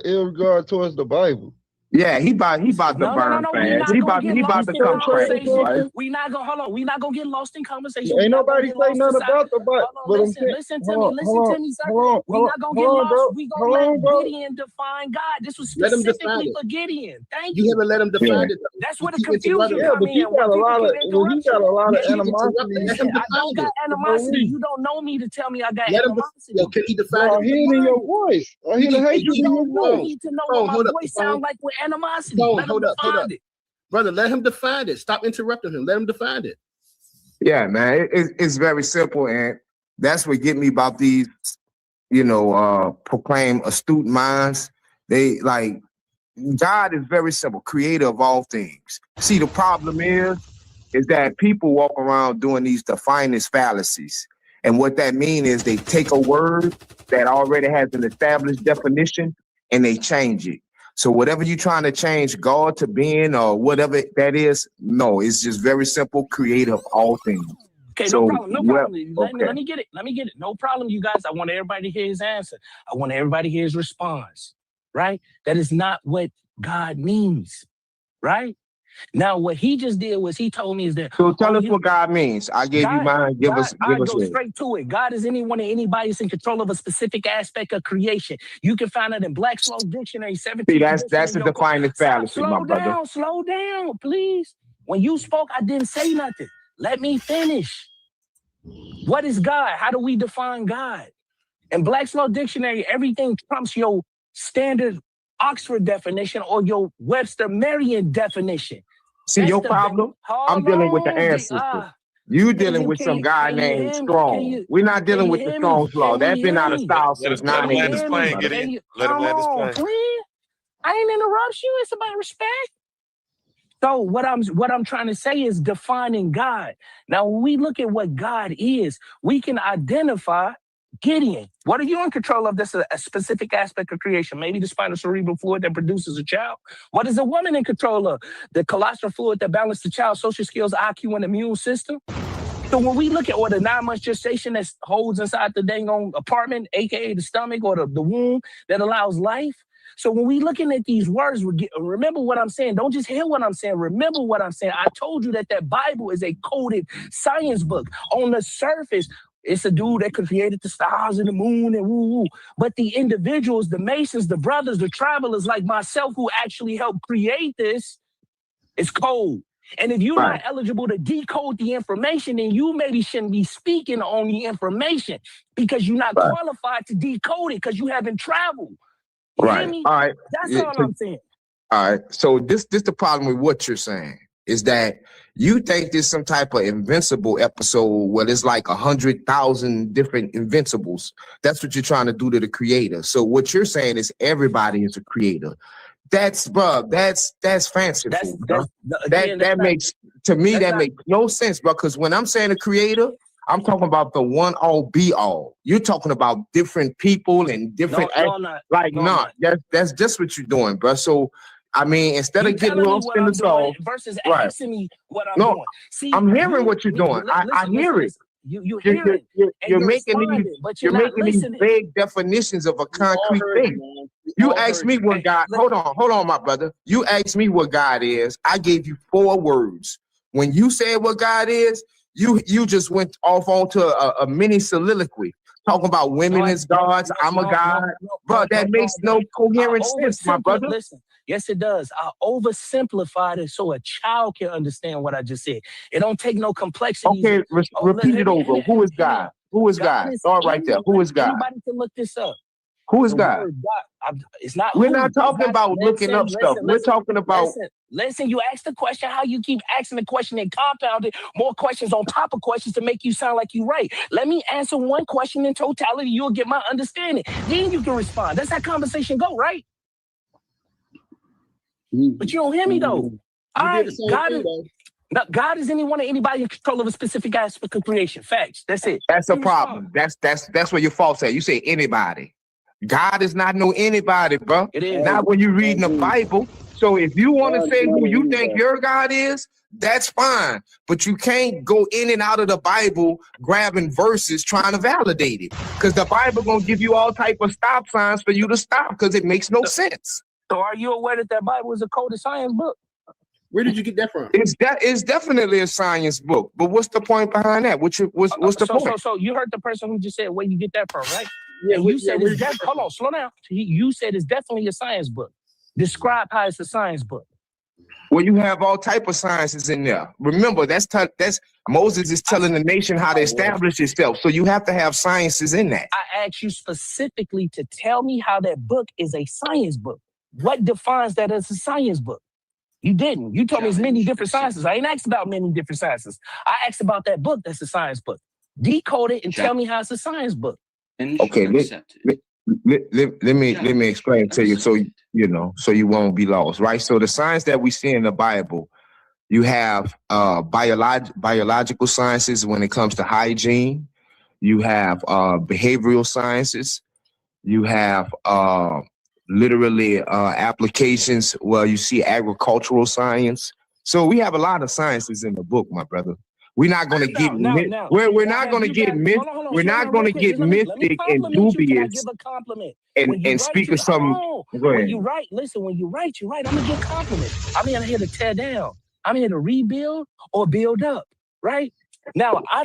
ill regard towards the Bible? Yeah, he about to No. burn We fast. not He gonna about get to lost in come crazy, conversation. right? We not gonna hold on. We not gonna get lost in conversation. Ain't nobody say nothing about the Bible. Hold on, listen to me, sir. We not gonna get lost. Bro. We gonna let Gideon define God. This was Let him define specifically it. for Gideon. Thank You you. haven't let him define it. That's You where the keep confusion interrupting. Yeah, come but in. you got When a people lot of keep interrupting. animosity. Let him I don't define got it. animosity. You don't know me to tell me I got Let him. animosity. Yo, can he define No, it? I hear it in your voice. I hear the hatred You in your don't know voice. me to know what my Hold up, voice Define. sound like with animosity. Let him Hold up. define it. Brother, let him define it. Stop interrupting him. Let him define it. Yeah, man, it's very simple, and that's what get me about these, proclaim astute minds. They like God is very simple, creator of all things. See, the problem is that people walk around doing these definist fallacies, and what that means is they take a word that already has an established definition and they change it. So whatever you're trying to change God to being or whatever that is, no, it's just very simple, creator of all things. Okay, So, no problem. okay. Let me get it. No problem, you guys. I want everybody to hear his answer. I want everybody to hear his response, right? That is not what God means, right? Now, what he just did was he told me is that. So tell us what God means. I gave you mine. Give us I go yours. straight to it. God is anyone and anybody that's in control of a specific aspect of creation. You can find it in Black's Law Dictionary, 17th See, edition. that's the defining fallacy, my brother. Slow down, please. When you spoke, I didn't say nothing. Let me finish. What is God? How do we define God? In Black's Law Dictionary, everything trumps your standard Oxford definition or your Webster Merriam definition. See, your problem? I'm dealing with the ancestor. You dealing with some guy named Strong. We're not dealing with the Strong's law. That's been out of style since Let him land his 980. plane, Gideon. Let him land his plane. I ain't interrupt you. It's about respect. So what I'm trying to say is defining God. Now, when we look at what God is, we can identify Gideon. What are you in control of? That's a specific aspect of creation. Maybe the spinal cerebral fluid that produces a child. What is a woman in control of? The colostrum fluid that balances the child's social skills, IQ, and immune system. So when we look at what a 9 month gestation that holds inside the dang on apartment, aka the stomach or the womb that allows life. So when we looking at these words, remember what I'm saying. Don't just hear what I'm saying. Remember what I'm saying. I told you that Bible is a coded science book. On the surface, it's a dude that created the stars and the moon and woo-woo. But the individuals, the Masons, the brothers, the travelers like myself who actually helped create this, it's code. And if you're not eligible to decode the information, then you maybe shouldn't be speaking on the information because you're not qualified to decode it because you haven't traveled. You hear me? All right. That's all I'm saying. All right. So this the problem with what you're saying is that you think there's some type of invincible episode where there's like 100,000 different invincibles. That's what you're trying to do to the creator. So what you're saying is everybody is a creator. That's fanciful. That makes no sense, bro. Because when I'm saying a creator, I'm talking about the one all be all. You're talking about different people and different that's just what you're doing, bro. So I mean, instead of getting lost in the sauce versus asking me what I'm doing. See, I'm hearing what you're doing. I hear it. You're making these vague definitions of a concrete thing. You asked me what God. Hold on, my brother. You asked me what God is. I gave you 4 words. When you said what God is, you just went off onto a mini soliloquy talking about women as gods. I'm a god, bro. That makes no coherent sense, my brother. Listen, yes, it does. I oversimplified it so a child can understand what I just said. It don't take no complexity. Okay, repeat it over. Who is God? Who is God? Start right there. Who is God? Anybody can look this up. Who is God? It's not. We're not talking about looking up stuff. We're talking about. Listen, you asked the question. How you keep asking the question and compounding more questions on top of questions to make you sound like you right. Let me answer one question in totality. You'll get my understanding. Then you can respond. That's how conversation go, right? But you don't hear me though. All right, God is anybody in control of a specific aspect of creation. Facts. That's it. That's a problem. That's where your fault's at. You say anybody. God is not no anybody, bro. It is. Not when you're reading the Bible. So if you want to say who you think your God is, that's fine. But you can't go in and out of the Bible grabbing verses trying to validate it. Because the Bible gonna give you all type of stop signs for you to stop because it makes no sense. So are you aware that Bible is a coded science book? Where did you get that from? It's definitely a science book. But what's the point behind that? What's the point? So you heard the person who just said where you get that from, right? Yeah, you said it's hold on, slow down. You said it's definitely a science book. Describe how it's a science book. Well, you have all type of sciences in there. Remember, that's Moses is telling the nation how to establish itself. So you have to have sciences in that. I asked you specifically to tell me how that book is a science book. What defines that as a science book? You didn't. You told me it's many different sciences. I ain't asked about many different sciences. I asked about that book that's a science book. Decode it and tell me how it's a science book. Okay, let me explain to you so you won't be lost, right? So the science that we see in the Bible, you have biological sciences when it comes to hygiene, you have behavioral sciences, you have literally applications where you see agricultural science. So we have a lot of sciences in the book, my brother. We're not going to get we're not going to get mystic and dubious and speak of some. When you write, listen. When you write, you're right. I'm gonna get compliments. I'm not here to tear down. I'm here to rebuild or build up. Right now, I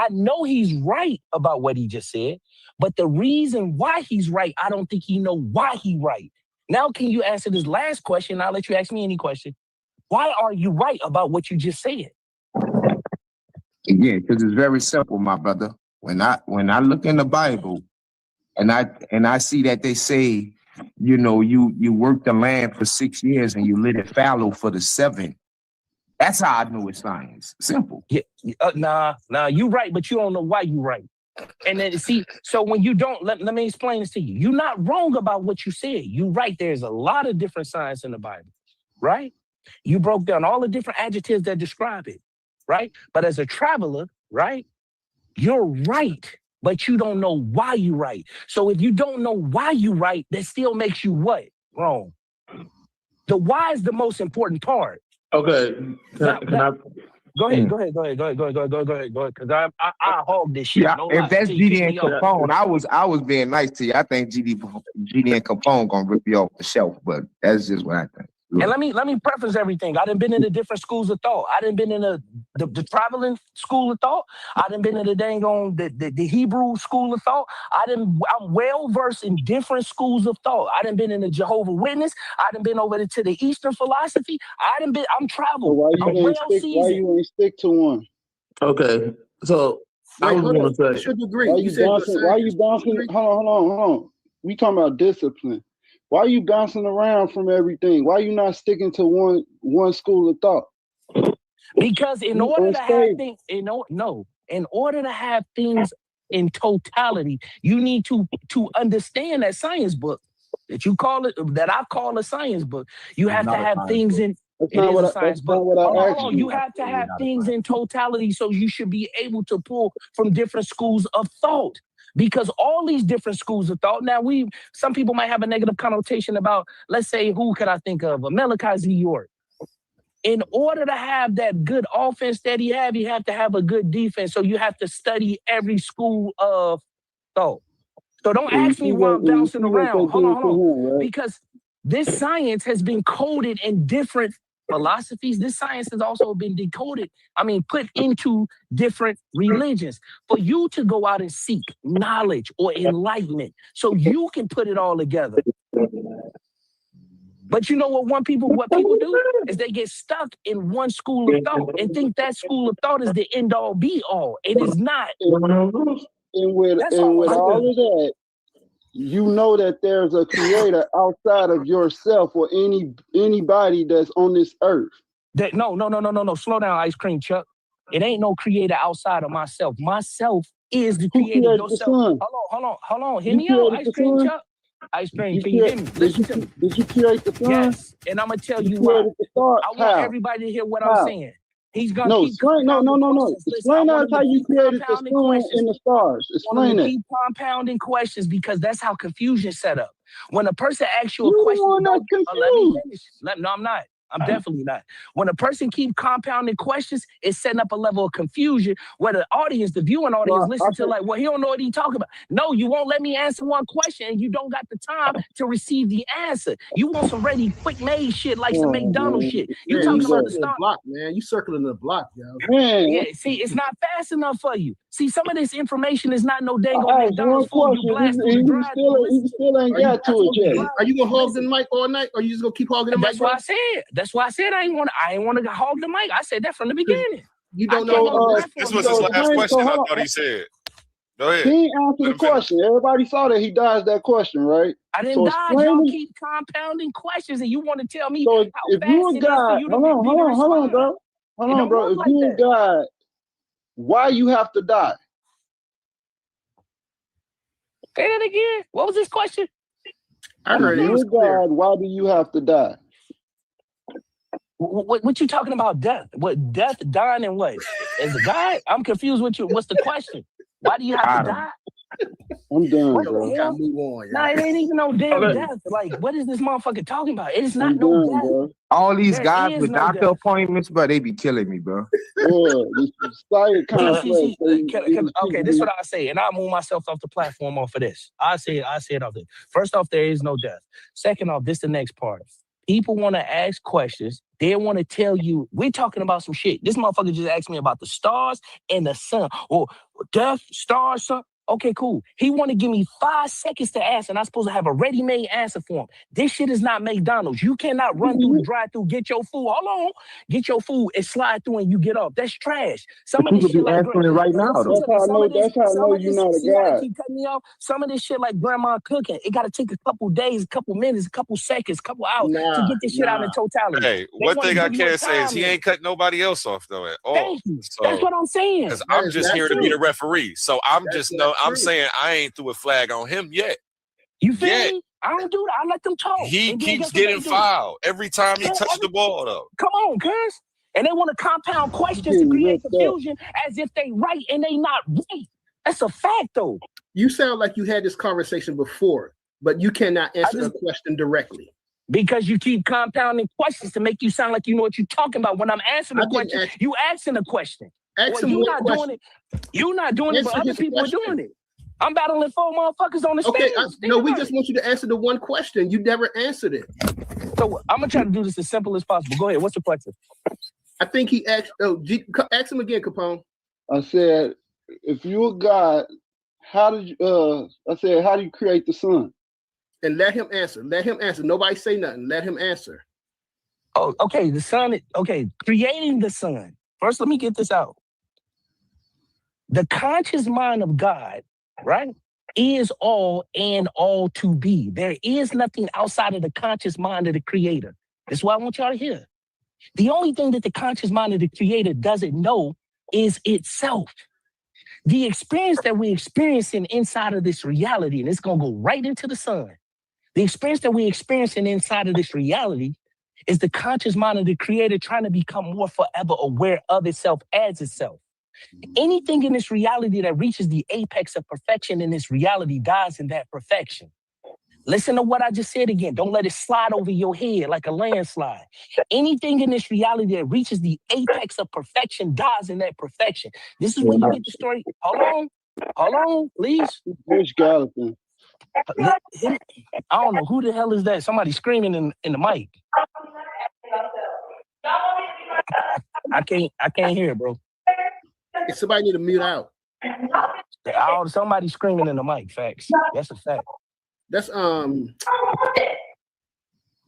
know he's right about what he just said, but the reason why he's right, I don't think he know why he right. Now, can you answer this last question? I'll let you ask me any question. Why are you right about what you just said? Again, because it's very simple, my brother. When I look in the Bible and I see that they say, you work the land for 6 years and you let it fallow for the 7th. That's how I know it's science. Simple. Yeah, nah, you right, but you don't know why you right. And then see, so when you don't, let me explain this to you. You're not wrong about what you said. You're right. There's a lot of different science in the Bible, right? You broke down all the different adjectives that describe it, right? But as a traveler, right, you're right, but you don't know why you're right. So if you don't know why you're right, that still makes you what? Wrong. The why is the most important part. Okay, can I? Go ahead, because I hog this shit. Yeah, No if lie. that's See, you GD piss and me off. Capone, I was being nice to you. I think GD and Capone gonna rip you off the shelf, but that's just what I think. And let me preface everything. I done been in the different schools of thought. I done been in the traveling school of thought. I done been in the dang on the Hebrew school of thought. I'm well versed in different schools of thought. I done been in the Jehovah's Witness. I done been over to the Eastern philosophy. I'm traveled. So why you ain't stick to one? Okay, so I was going to say, what's your degree? Why you bouncing? Hold on. We talking about discipline. Why are you bouncing around from everything? Why are you not sticking to one school of thought? Because in order to have things, in order to have things in totality, you need to understand that science book that you call it, that I call a science book. You have to have things in. It is a science book. Hold on. You have to have things in totality, so you should be able to pull from different schools of thought. Because all these different schools of thought, now some people might have a negative connotation about, let's say, who could I think of? Malachi Z. York. In order to have that good offense that you have to have a good defense. So you have to study every school of thought. So don't ask me why I'm bouncing around. Hold on. Because this science has been coded in different philosophies. This science has also been put into different religions for you to go out and seek knowledge or enlightenment so you can put it all together. But you know what people do is they get stuck in one school of thought and think that school of thought is the end all be all. It is not. And with all of that, you know that there's a creator outside of yourself or anybody that's on this earth. No. Slow down, Ice Cream Chuck. It ain't no creator outside of myself. Myself is the creator. Yourself. Hold on. Hear me out, Ice Cream Chuck. Ice Cream, can you hear me? Listen to me. Did you create the sun? Yes, and I'm gonna tell you why. I want everybody to hear what I'm saying. He's gonna keep no. Explain us how you created the sun and the stars. Explain it. Keep compounding questions because that's how confusion set up. When a person asks you a question, let me finish. No, I'm not. I'm definitely not. When a person keeps compounding questions, it's setting up a level of confusion where the viewing audience, listen to like, well, he don't know what he's talking about. No, you won't let me answer one question and you don't got the time to receive the answer. You want some ready, quick-made shit like some McDonald's shit. You talking about the start, block, man. You circling the block, yo. Man. Yeah, see, it's not fast enough for you. See, some of this information is not no dang on McDonald's food. You blast through the drive. You still ain't got to it yet. Are you gonna hog the mic all night, or you just gonna keep hogging the mic? That's what I said. That's why I said I ain't want to hog the mic. I said that from the beginning. You don't know. This was his last question. I thought he said. Go ahead. He ain't answered the question. Everybody saw that he dodged that question, right? I didn't dodge. Y'all keep compounding questions, and you want to tell me how if fast you a God, hold on, bro. Hold on, bro. If you a God, why you have to die? Say that again. What was this question? I heard it was God. Why do you have to die? What you talking about? Death? What death? Dying and what? As a guy, I'm confused with you. What's the question? Why do you have to die? I'm done, What bro. the hell? Nah, it ain't even no damn death. Like, what is this motherfucker talking about? It is not no death. Bro. All these There guys is with no doctor death. appointments, bro, they be killing me, bro. Okay, this is what I say, and I'll move myself off the platform off of this. I say it off there. First off, there is no death. Second off, this the next part. People want to ask questions. They want to tell you, we're talking about some shit. This motherfucker just asked me about the stars and the sun. Or death, stars, sun. Okay, cool. He want to give me 5 seconds to answer, and I'm supposed to have a ready-made answer for him. This shit is not McDonald's. You cannot run through the drive-through, get your food. Hold on, get your food and slide through, and you get off. That's trash. Some But of you this could shit be like answering it right now, though. That's how I know. That's how I know you're not a see how they God. keep cutting me off. Some of this shit like grandma cooking. It got to take a couple days, a couple minutes, a couple seconds, a couple hours to get this shit out in totality. Hey, They one want to thing I give you a can say is time he limit. ain't cut nobody else off though at all. Thank you. That's So, what I'm saying. because I'm just That's here to be the true. referee. So I'm That's just not I'm true. saying I ain't threw a flag on him yet. You feel me? I don't do that. I let them talk. He And then keeps guess what getting they do? fouled every time he Yeah, touched the ball though. come on, cuz. And they want to compound questions to create confusion as if they right and they not right. That's a fact, though. You sound like you had this conversation before, but you cannot answer a question directly. Because you keep compounding questions to make you sound like you know what you're talking about. When I'm answering the question, you asking a question. Ask him you one not question. doing it. You not doing it, but Answer other his people are question. doing it. I'm battling 4 motherfuckers on the Okay, stage. no, we just want you to answer the one question. You never answered it. So I'm gonna try to do this as simple as possible. Go ahead. What's the question? I think he asked. Ask him again, Capone. I said, if you're a God, how did you? I said, how do you create the sun? And let him answer. Let him answer. Nobody say nothing. Let him answer. Oh, okay. The sun. Okay, creating the sun. First, let me get this out. The conscious mind of God, right, is all and all to be. There is nothing outside of the conscious mind of the Creator. That's what I want y'all to hear. The only thing that the conscious mind of the Creator doesn't know is itself. The experience that we're experiencing inside of this reality, and it's going to go right into the sun. The experience that we're experiencing inside of this reality is the conscious mind of the Creator trying to become more forever aware of itself as itself. Anything in this reality that reaches the apex of perfection in this reality dies in that perfection. Listen to what I just said again. Don't let it slide over your head like a landslide. Anything in this reality that reaches the apex of perfection dies in that perfection. This is where you get the story. Hold on, please. Which Jonathan? I don't know who the hell is that. Somebody screaming in the mic. I can't hear, bro. Somebody need to mute out. Somebody screaming in the mic. Facts. That's a fact. That's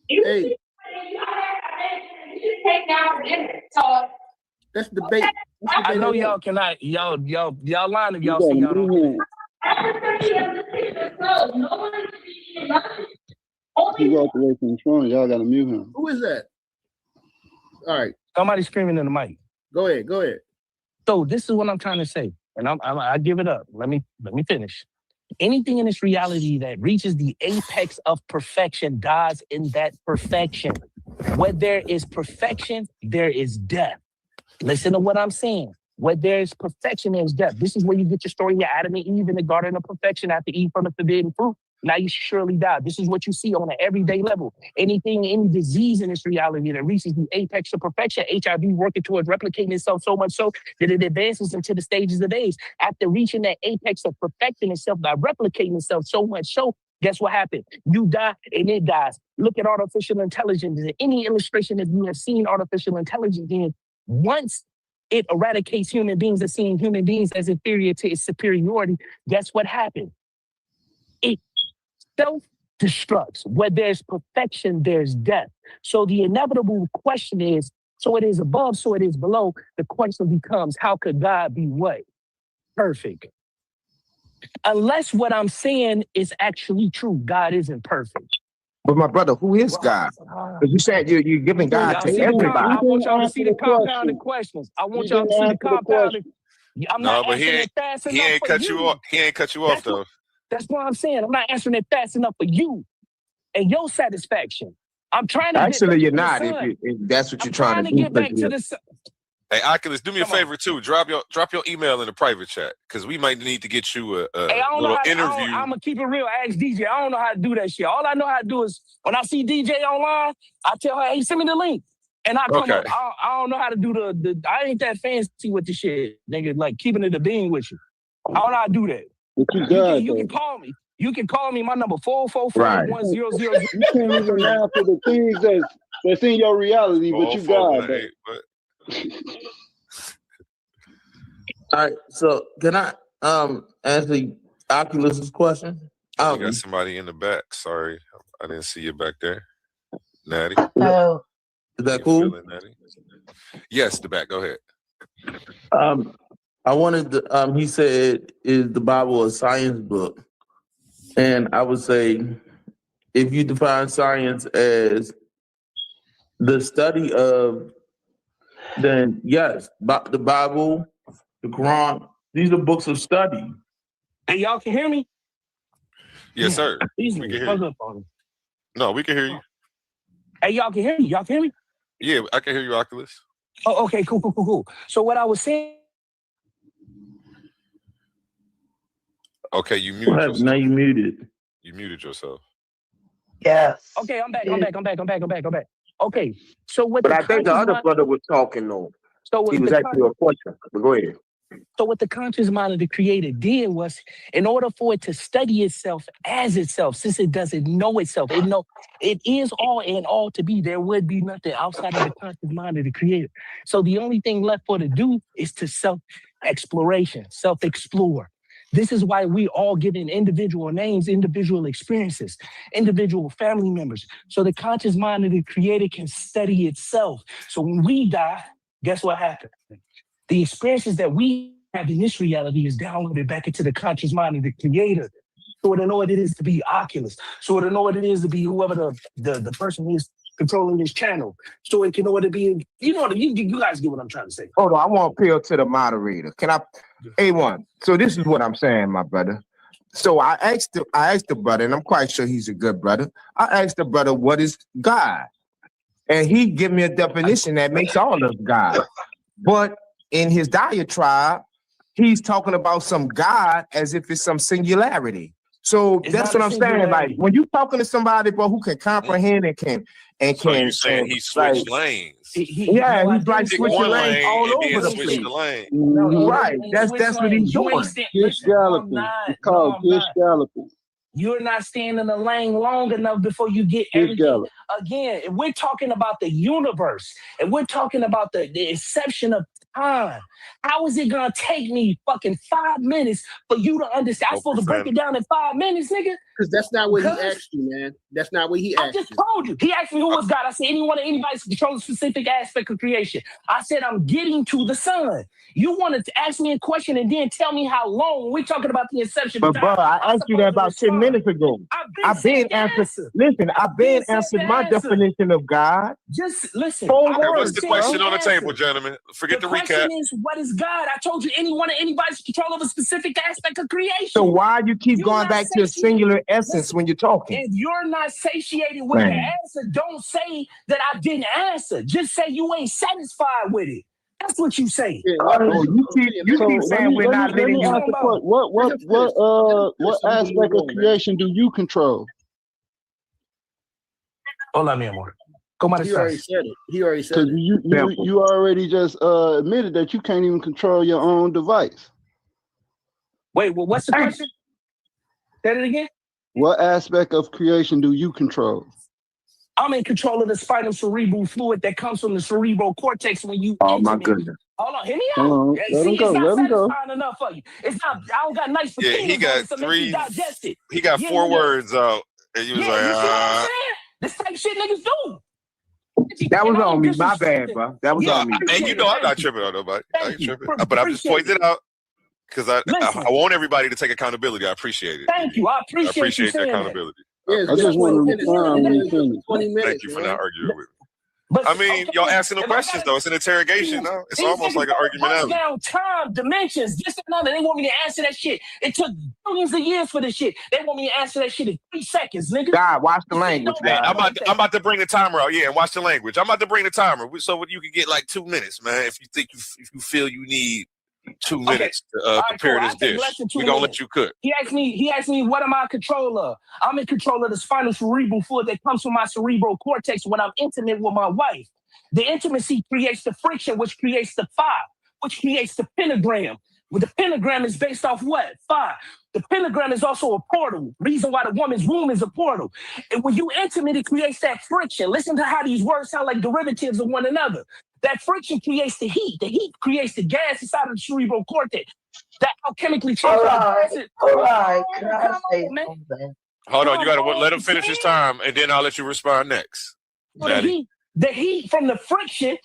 Hey. That's debate. I know y'all cannot. Y'all lying if y'all see y'all don't. He walked away from the phone. Y'all got to mute him. Who is that? All right. Somebody screaming in the mic. Go ahead. So this is what I'm trying to say, and I give it up. Let me finish. Anything in this reality that reaches the apex of perfection dies in that perfection. Where there is perfection, there is death. Listen to what I'm saying. Where there is perfection, there is death. This is where you get your story of Adam and Eve in the Garden of Perfection after eating from the forbidden fruit. Now you surely die. This is what you see on an everyday level. Any disease in this reality that reaches the apex of perfection, HIV working towards replicating itself so much so that it advances into the stages of AIDS. After reaching that apex of perfecting itself by replicating itself so much so, guess what happened? You die and it dies. Look at artificial intelligence. Any illustration that you have seen artificial intelligence in, once it eradicates human beings and seeing human beings as inferior to its superiority, guess what happened? It self-destructs. Where there's perfection, there's death. So the inevitable question is, so it is above, so it is below. The question becomes, how could God be what? Perfect. Unless what I'm saying is actually true, God isn't perfect. But my brother, who is God? Because you said you're giving God to everybody. I want y'all to see the compounded questions. I want y'all to see the compounded. I'm not answering it fast enough for you. He ain't cut you off though. That's what I'm saying. I'm not answering it fast enough for you and your satisfaction. I'm trying to Actually, you're not. If that's what you're trying to do. Get back to the sun. Hey, Oculus, do me a favor too. Drop your email in the private chat because we might need to get you a little interview. I'm gonna keep it real. Ask DJ. I don't know how to do that shit. All I know how to do is when I see DJ online, I tell her, "Hey, send me the link," and I come up. I don't know how to do the. I ain't that fancy with the shit, nigga. Like keeping it a bean with you. I don't know how to do that. You can call me. You can call me. My number 444-1000. You can't even answer the things that's in your reality, but you got it. All right, so can I answer Oculus's question? We got somebody in the back. Sorry, I didn't see you back there. Natty. Is that cool? Natty? Yes, the back. Go ahead. I wanted to, he said, is the Bible a science book? And I would say, if you define science as the study of, then yes, the Bible, the Quran, these are books of study. Hey, y'all can hear me? Yes, sir. We can hear you. No, we can hear you. Hey, y'all can hear me? Y'all can hear me? Yeah, I can hear you, Oculus. Oh, okay, cool. So what I was saying. Okay, you muted yourself. Now you muted. You muted yourself. Yes. Okay, I'm back. Okay, so what? But I think the other brother was talking though. So he was asking you a question. But go ahead. So what the conscious mind of the creator did was, in order for it to study itself as itself, since it doesn't know itself, it is all and all to be. There would be nothing outside of the conscious mind of the creator. So the only thing left for it to do is to self-exploration, self-explore. This is why we all given individual names, individual experiences, individual family members. So the conscious mind of the creator can study itself. So when we die, guess what happens? The experiences that we have in this reality is downloaded back into the conscious mind of the creator. So it know what it is to be Oculus. So it know what it is to be whoever the person is controlling this channel. So it can know what it be. You guys get what I'm trying to say. Hold on, I want to appeal to the moderator. Can I? A1. So this is what I'm saying, my brother. So I asked the brother, and I'm quite sure he's a good brother. I asked the brother, what is God? And he gave me a definition that makes all of God. But in his diatribe, he's talking about some God as if it's some singularity. So that's what I'm saying. Like when you're talking to somebody, bro, who can comprehend and can. So you're saying he switched lanes? He's like switching lanes all over the place. Right. That's what he's doing. Gish galloping. It's called Gish galloping. You're not staying in the lane long enough before you get everything. Again, if we're talking about the universe, and we're talking about the inception of time, how is it gonna take me fucking 5 minutes for you to understand? I'm supposed to break it down in 5 minutes, nigga? Because that's not what he asked you, man. That's not what he asked you. I just told you. He asked me who was God. I said anybody control a specific aspect of creation. I said I'm getting to the sun. You wanted to ask me a question and then tell me how long. We're talking about the inception of But time. bro, I asked you that about 10 minutes ago. I've been answered. Listen, I've been answered my definition of God. Just listen. Okay, what's the question on the table, gentlemen? Forget the recap. The question is, what is God? I told you anybody's control of a specific aspect of creation. So why you keep going back to a singular essence when you're talking? If you're not satiated with the answer, don't say that I didn't answer. Just say you ain't satisfied with it. That's what you say. You keep saying we're not letting you. What aspect of creation do you control? Hola, mi amor. He already said it. He already said it. You already just admitted that you can't even control your own device. Wait, well, what's the question? Say it again. What aspect of creation do you control? I'm in control of the spinal cerebral fluid that comes from the cerebral cortex when you. Oh my goodness! Hold on, hear me out. It's not satisfying enough for you. It's not. I don't got nice potatoes. Yeah, he got to make you digest it. He got 4 words out, and you was like, you see what I'm saying? This type of shit niggas do. That was on me. My bad, bro. That was on me. And you know I'm not tripping on nobody. I ain't tripping. But I'm just pointing it out because I want everybody to take accountability. I appreciate it. Thank you. I appreciate the accountability. Yeah, I just want to respond. 20 minutes. Thank you for not arguing with me. I mean, y'all asking them questions though. It's an interrogation now. It's almost like an argument. Down time, dimensions, this and another. They want me to answer that shit. It took billions of years for this shit. They want me to answer that shit in 3 seconds, nigga. God, watch the language. Hey, I'm about to bring the timer out. Yeah, and watch the language. I'm about to bring the timer so you can get like 2 minutes, man. If you feel you need 2 minutes to prepare this dish, we're gonna let you cook. He asked me, what am I in control of? I'm in control of the spinal cerebral fluid that comes from my cerebral cortex when I'm intimate with my wife. The intimacy creates the friction, which creates the 5, which creates the pentagram. Well, the pentagram is based off what? 5. The pentagram is also a portal. Reason why the woman's womb is a portal. And when you intimate, it creates that friction. Listen to how these words sound like derivatives of one another. That friction creates the heat. The heat creates the gas inside of the cerebral cortex. that alchemically changed All from a right, gas. all right. Can I Come say on, man. something? Hold on, you Come gotta let him on, finish his man. time, and then I'll let you respond next. So the heat from the friction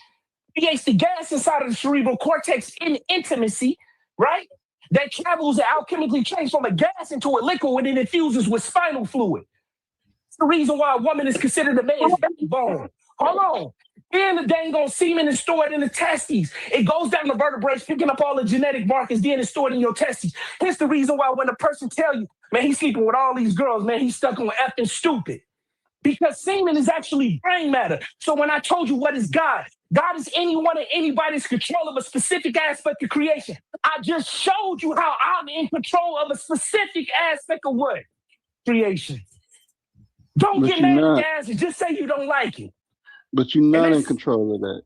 creates the gas inside of the cerebral cortex in intimacy, right? That travels and alchemically changes from a gas into a liquid and it infuses with spinal fluid. It's the reason why a woman is considered a man's backbone. Hold on. Then the dang on semen is stored in the testes. It goes down the vertebrae, picking up all the genetic markers, then it's stored in your testes. Here's the reason why when a person tell you, man, he's sleeping with all these girls, man, he's stuck on effing stupid. Because semen is actually brain matter. So when I told you what is God, God is anyone and anybody's control of a specific aspect of creation. I just showed you how I'm in control of a specific aspect of what? Creation. Don't But get you're mad at not. the answer. Just say you don't like it. But you're not in control of that.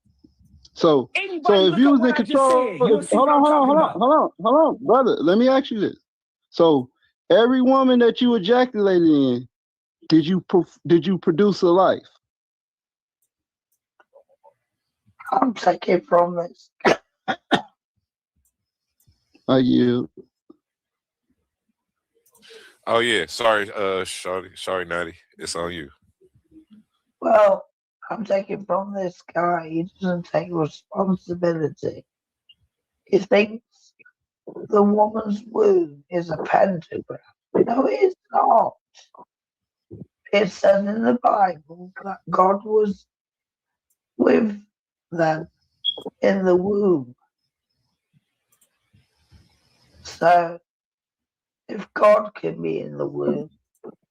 So Anybody if look you up was what in I just control, said, you'll see hold what I'm talking on, about. hold on, brother. Let me ask you this. So every woman that you ejaculated in, did you produce a life? I'm taking from this. I yield. Oh yeah, sorry, sorry, Natty. It's on you. Well, I'm taking from this guy. He doesn't take responsibility. He thinks the woman's womb is a pentagram. No, it's not. It says in the Bible that God was with them in the womb. So, if God can be in the womb,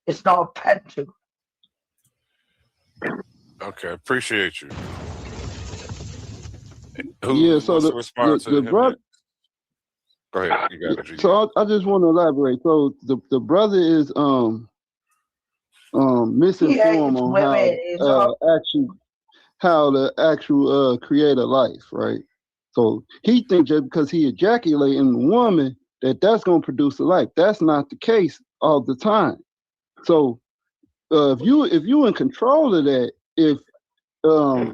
it's not a pentagram. Okay, appreciate you. Who Yeah. So wants to respond to the him? brother. Go ahead, you got it. G. So I just want to elaborate. So the brother is misinformed on how the actual create a life, right? So he thinks just because he ejaculate in the woman that's gonna produce a life. That's not the case all the time. So if you in control of that,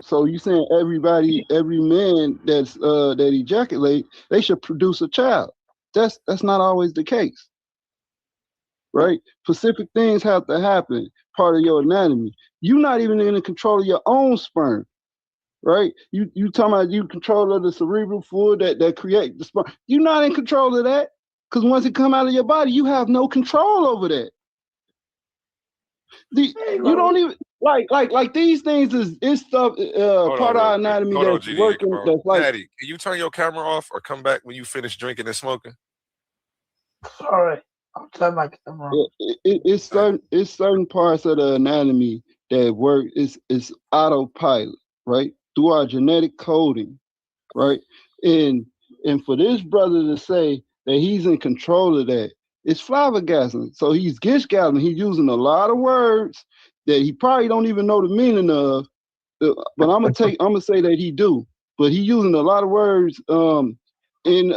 so you saying every man that ejaculate, they should produce a child. That's not always the case. Right? Specific things have to happen, part of your anatomy. You're not even in control of your own sperm, right? You talking about you control of the cerebral fluid that create the sperm. You're not in control of that, because once it come out of your body, you have no control over that. You don't even like these things is stuff part of our anatomy that's working. That's like, Natty, can you turn your camera off or come back when you finish drinking and smoking? Sorry, I'll turn my camera on. It's certain parts of the anatomy that work is autopilot, right? Through our genetic coding, right? And for this brother to say that he's in control of that, it's flabbergasting. So he's gish-gathering. He's using a lot of words that he probably don't even know the meaning of. But I'm gonna say that he do. But he using a lot of words in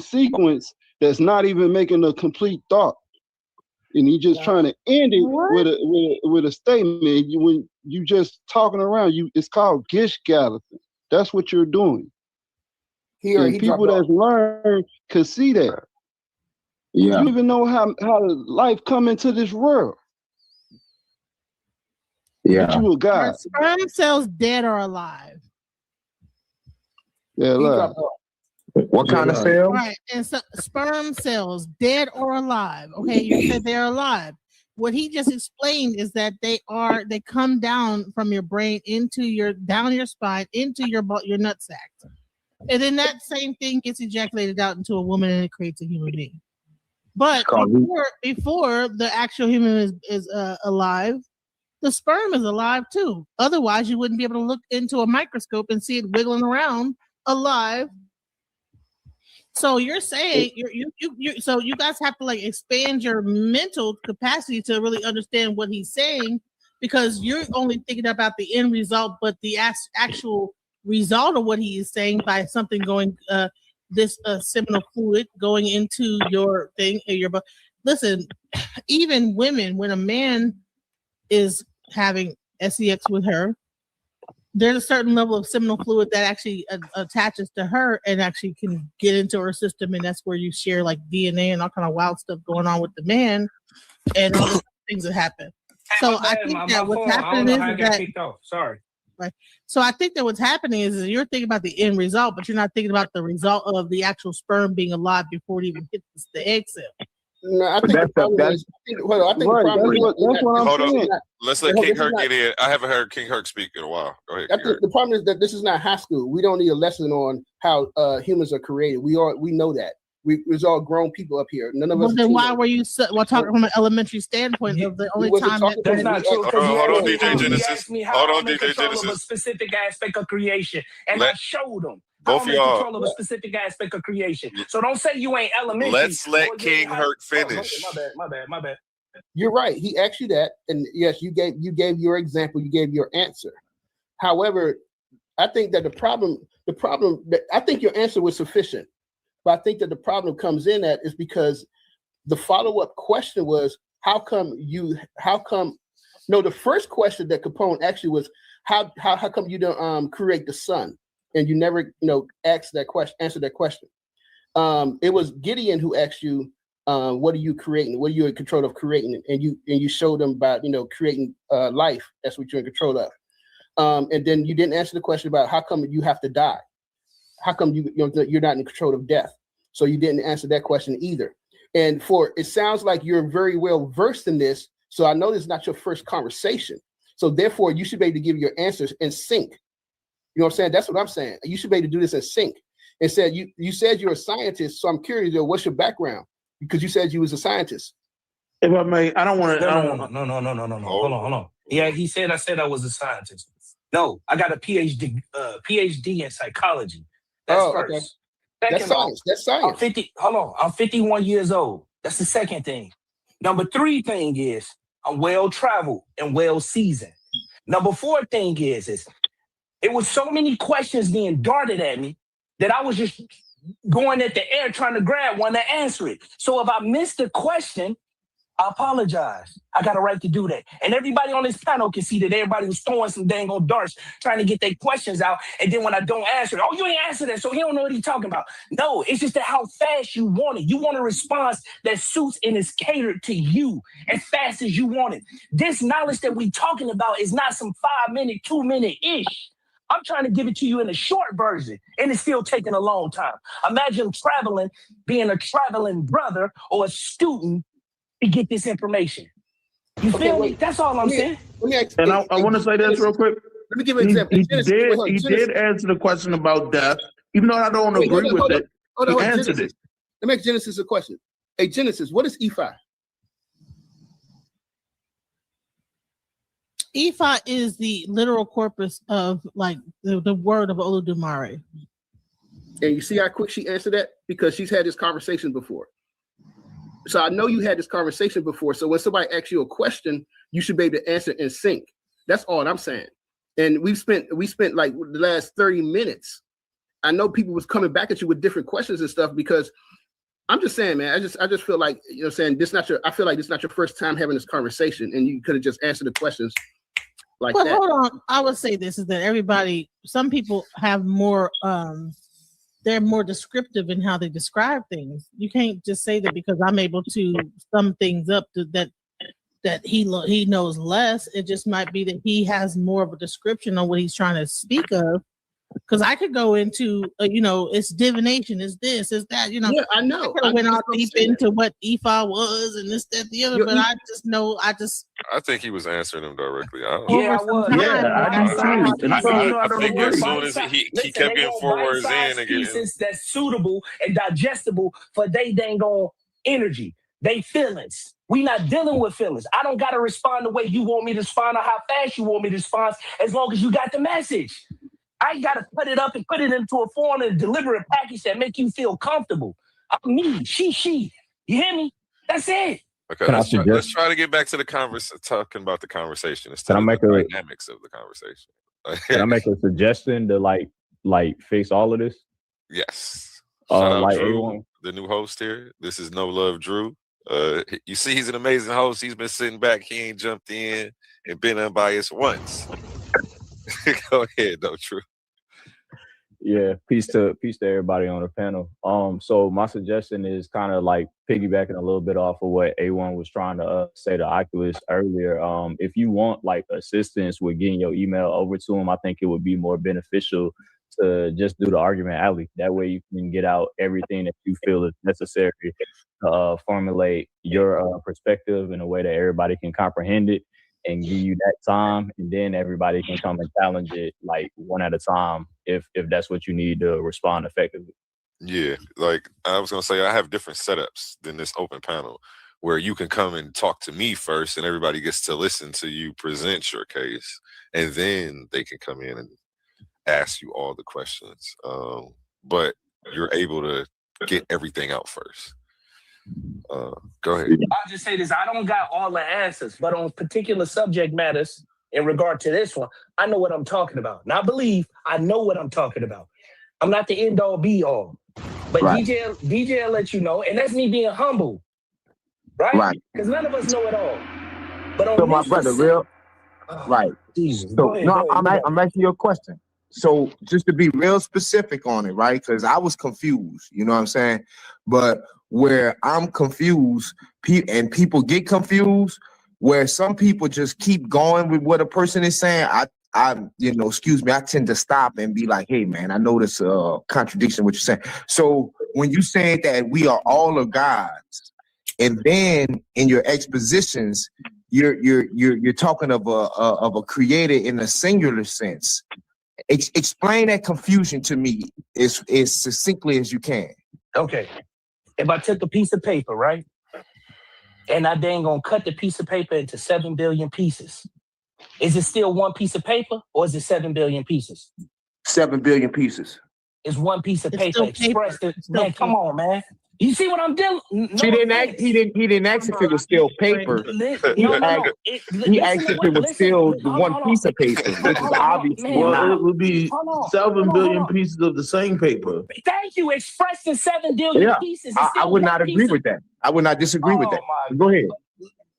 sequence that's not even making a complete thought, and he just trying to end it with a statement. When you just talking around, it's called gish galloping. That's what you're doing. And people that learn can see that. Yeah. You don't even know how life come into this world. Yeah. But you a God. Are sperm cells dead or alive? Yeah, alive. What kind of cells? Right, and so sperm cells, dead or alive. Okay, you said they're alive. What he just explained is that they come down from your brain down your spine into your nutsack, and then that same thing gets ejaculated out into a woman, and it creates a human being. But before the actual human is alive, the sperm is alive too. Otherwise, you wouldn't be able to look into a microscope and see it wiggling around alive. So you're saying so you guys have to like expand your mental capacity to really understand what he's saying, because you're only thinking about the end result, but the actual result of what he is saying by something going this seminal fluid going into your thing in your butt. Listen, even women, when a man is having sex with her, there's a certain level of seminal fluid that actually attaches to her and actually can get into her system, and that's where you share like DNA and all kind of wild stuff going on with the man and all the things that happen. So I think that what's happening is that sorry. Right. So I think that what's happening is you're thinking about the end result, but you're not thinking about the result of the actual sperm being alive before it even hits the egg cell. No, I think the problem is. Hold on. Let's let King Herc get in. I haven't heard King Herc speak in a while. Go ahead. The problem is that this is not high school. We don't need a lesson on how humans are created. We know that. We're all grown people up here. None of us. Then why were you talking from an elementary standpoint of the only time that's not true? Hold on, DJ Genesis. Asked me how I'm in control of a specific aspect of creation, and I showed them. Both I'm of in y'all. control of a specific aspect of creation. So don't say you ain't elementary. Let's let King Herc finish. My bad. You're right. He asked you that, and yes, you gave your example. You gave your answer. However, I think that the problem that I think your answer was sufficient, but I think that the problem comes in at is because the follow-up question was the first question that Capone actually was how come you don't create the sun, and you never answer that question. It was Gideon who asked you what are you creating, what are you in control of creating, and you showed them about creating life. That's what you're in control of. And then you didn't answer the question about how come you have to die, how come you're not in control of death. So you didn't answer that question either. And it sounds like you're very well versed in this. So I know this is not your first conversation. So therefore, you should be able to give your answers in sync. You know what I'm saying? That's what I'm saying. You should be able to do this in sync. And said you said you're a scientist, so I'm curious. What's your background? Because you said you was a scientist. If I may, I don't want to. No. Hold on. Yeah, I said I was a scientist. No, I got a PhD in psychology. That's first. Okay. That's science. That's science. I'm 51 years old. That's the second thing. Number 3 thing is I'm well traveled and well seasoned. Number 4 thing is it was so many questions being darted at me that I was just going at the air trying to grab one to answer it. So if I missed the question, I apologize. I got a right to do that. And everybody on this panel can see that everybody was throwing some dang old darts trying to get their questions out. And then when I don't answer it, oh, you ain't answer that, so he don't know what he's talking about. No, it's just that how fast you want it. You want a response that suits and is catered to you as fast as you want it. This knowledge that we talking about is not some 5-minute, 2-minute-ish. I'm trying to give it to you in a short version, and it's still taking a long time. Imagine traveling, being a traveling brother or a student to get this information. You feel me? That's all I'm saying. And I want to say this real quick. Let me give an example. He did answer the question about death, even though I don't agree with it. He answered it. Let me ask Genesis a question. Hey, Genesis, what is Ephi? Ephi is the literal corpus of like the word of Olodumare. And you see how quick she answered that? Because she's had this conversation before. So I know you had this conversation before. So when somebody asks you a question, you should be able to answer in sync. That's all I'm saying. And we spent like the last 30 minutes. I know people was coming back at you with different questions and stuff because I'm just saying, man, I just feel like, I feel like this is not your first time having this conversation, and you could have just answered the questions like that. Hold on. I would say this is that some people have more they're more descriptive in how they describe things. You can't just say that because I'm able to sum things up that he knows less. It just might be that he has more of a description on what he's trying to speak of. Because I could go into, it's divination, it's this, it's that, Yeah, I know. I went all deep into what Ephi was and this, that, the other, but I just know, I think he was answering them directly. I was. I think as soon as he kept getting 4 words in and pieces that's suitable and digestible for they dang on energy, they feelings. We not dealing with feelings. I don't got to respond the way you want me to respond or how fast you want me to respond as long as you got the message. I got to put it up and put it into a form and deliver a package that make you feel comfortable. I'm me, she. You hear me? That's it. Okay, let's try to get back to the talking about the conversation instead of the dynamics of the conversation. Can I make a suggestion to like fix all of this? Yes. Shout out like Drew, A1. the new host here. This is No Love Drew. You see, he's an amazing host. He's been sitting back. He ain't jumped in and been unbiased once. Go ahead, though, True. Yeah, peace to everybody on the panel. So my suggestion is kind of like piggybacking a little bit off of what A1 was trying to say to Oculus earlier. If you want like assistance with getting your email over to him, I think it would be more beneficial to just do the argument alley. That way you can get out everything that you feel is necessary to formulate your perspective in a way that everybody can comprehend it, and give you that time, and then everybody can come and challenge it like one at a time if that's what you need to respond effectively. Yeah, like I was gonna say, I have different setups than this open panel where you can come and talk to me first and everybody gets to listen to you present your case, and then they can come in and ask you all the questions. But you're able to get everything out first. Go ahead. I'll just say this. I don't got all the answers, but on particular subject matters in regard to this one, I know what I'm talking about. Now, I believe I know what I'm talking about. I'm not the end all be all, but Right. DJ will let you know, and that's me being humble, right? Because none of us know it all. But on So my this brother, right. Jesus. So Go ahead, no, go ahead. I'm asking you a question. So just to be real specific on it, right? Because I was confused, you know what I'm saying? But where I'm confused, and people get confused, where some people just keep going with what a person is saying, I excuse me, I tend to stop and be like, hey man, I notice a contradiction what you're saying. So when you say that we are all of gods, and then in your expositions, you're talking of a creator in a singular sense. Explain that confusion to me as succinctly as you can. Okay. If I took a piece of paper, right, and I then gonna cut the piece of paper into 7 billion pieces, is it still one piece of paper or is it 7 billion pieces? 7 billion pieces. It's one piece of It's paper still expressed. paper. It's Man, still come on, man. You see what I'm doing? He didn't ask if it was still paper. He asked if it was still the one piece of paper, which is obviously Well, not. it would be 7 billion pieces of the same paper. Thank you. Expressed in 7 billion Yeah, pieces. I would not agree with that. I would not disagree with that. Go ahead.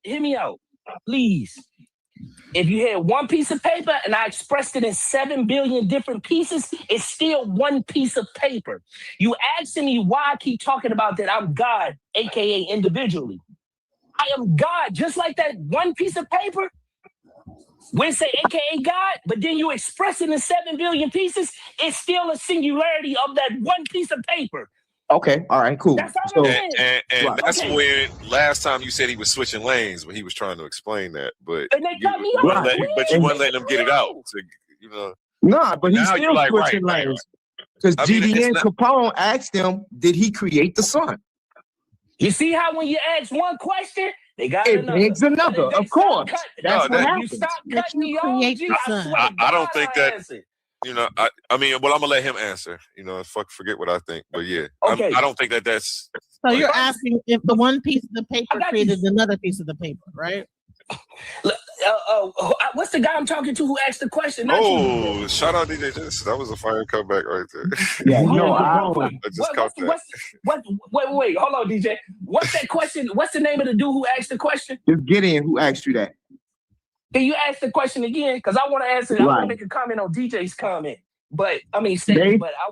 Hear me out, please. If you had one piece of paper and I expressed it in 7 billion different pieces, it's still one piece of paper. You asking me why I keep talking about that I'm God, aka individually. I am God, just like that one piece of paper. We say aka God, but then you express it in 7 billion pieces, it's still a singularity of that one piece of paper. Okay, all right, cool. That's all I'm saying. And that's Okay. when last time you said he was switching lanes when he was trying to explain that, but And they cut me you off. weren't letting him get it out. To, you know. Nah, but he's Now still you're like, switching right. lanes. Because I mean, it's GDN not- Capone asked him, did he create the sun? You see how when you ask one question, they got It another. begs another, of course. That's what You happens. stop cutting me off. G, I swear I don't think that. answered. You know, I mean, well, I'm gonna let him answer. You know, forget what I think, but yeah, Okay. I don't think that's. So you're asking if the one piece of the paper created another piece of the paper, right? What's the guy I'm talking to who asked the question? Not you. Oh, shout out DJ Jess. That was a fire comeback right there. Yeah, I just caught that. Wait, hold on, DJ. What's that question? What's the name of the dude who asked the question? It's Gideon who asked you that. Can you ask the question again? Because I want to answer. I want to Right. make a comment on DJ's comment, but I mean, statement. But I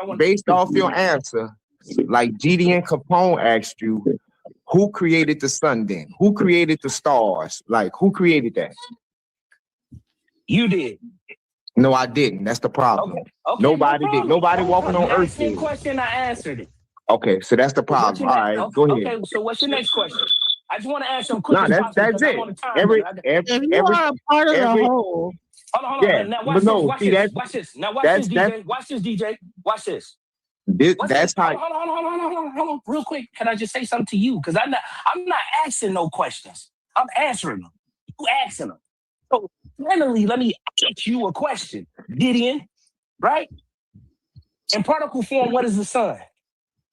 want Based off your answer, like GDN Capone asked you, who created the sun then? Who created the stars? Like, who created that? You did. No, I didn't. That's the problem. Okay, Nobody did. Nobody walking on You earth asked me a did. question, I answered it. Okay, so that's the problem. All right, go ahead. Okay, so what's your next question? I just want to answer them quick No, as possible that's because it. I'm on the time. If you are a part of the whole, Hold on. Yeah, Now but watch no, this. Watch see, this. Watch this. Now watch this, that's- DJ. Watch this, DJ. Watch this. That's how. Hold on, real quick. Can I just say something to you? Because I'm not asking no questions. I'm answering them. You asking them. So finally, let me ask you a question, Gideon. Right? In particle form, what is the sun?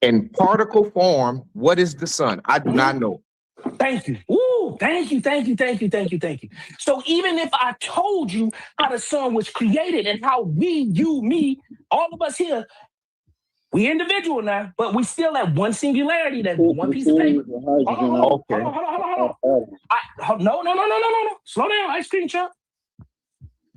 In particle form, what is the sun? I do not know. Thank you. Woo! Thank you. So even if I told you how the sun was created and how we, you, me, all of us here, we individual now, but we still have one singularity, that one piece of paper. Hold on. No. Slow down, ice cream truck.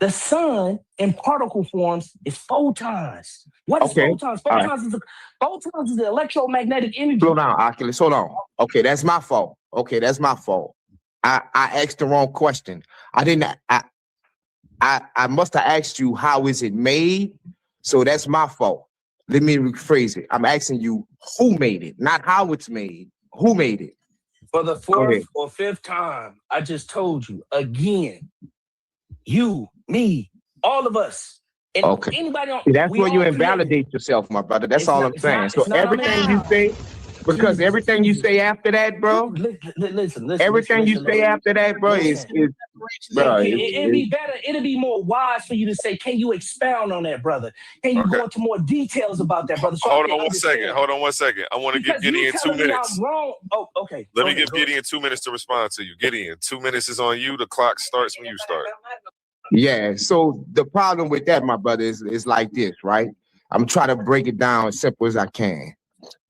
The sun in particle forms is photons. What is Okay. photons? All right. Photons is the electromagnetic energy. Slow down, Oculus. Hold on. Okay, that's my fault. That's my fault. I asked the wrong question. I must have asked you how is it made? So that's my fault. Let me rephrase it. I'm asking you who made it, not how it's made. Who made it? For the fourth or fifth time, I just told you again. You, me, all of us, and anybody on. That's where you invalidate yourself, my brother. That's all I'm saying. So everything you say, because everything you say after that, bro. Listen. Everything you say after that, bro, is bro. It'd be better. It'd be more wise for you to say, "Can you expound on that, brother? Can you go into more details about that, brother?" So Hold on 1 second. Hold on 1 second. I want to give Gideon 2 minutes. I'm wrong. Oh, okay. Let me give Gideon 2 minutes to respond to you. Gideon, 2 minutes is on you. The clock starts when you start. Yeah. So the problem with that, my brother, is like this, right? I'm trying to break it down as simple as I can.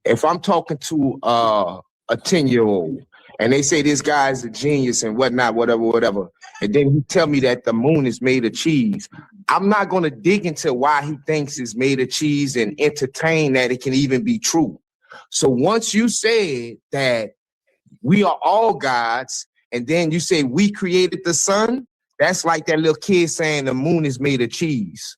If I'm talking to a 10-year-old and they say this guy's a genius and whatnot, whatever, and then he tell me that the moon is made of cheese, I'm not going to dig into why he thinks it's made of cheese and entertain that it can even be true. So once you said that we are all gods, and then you say we created the sun, that's like that little kid saying the moon is made of cheese.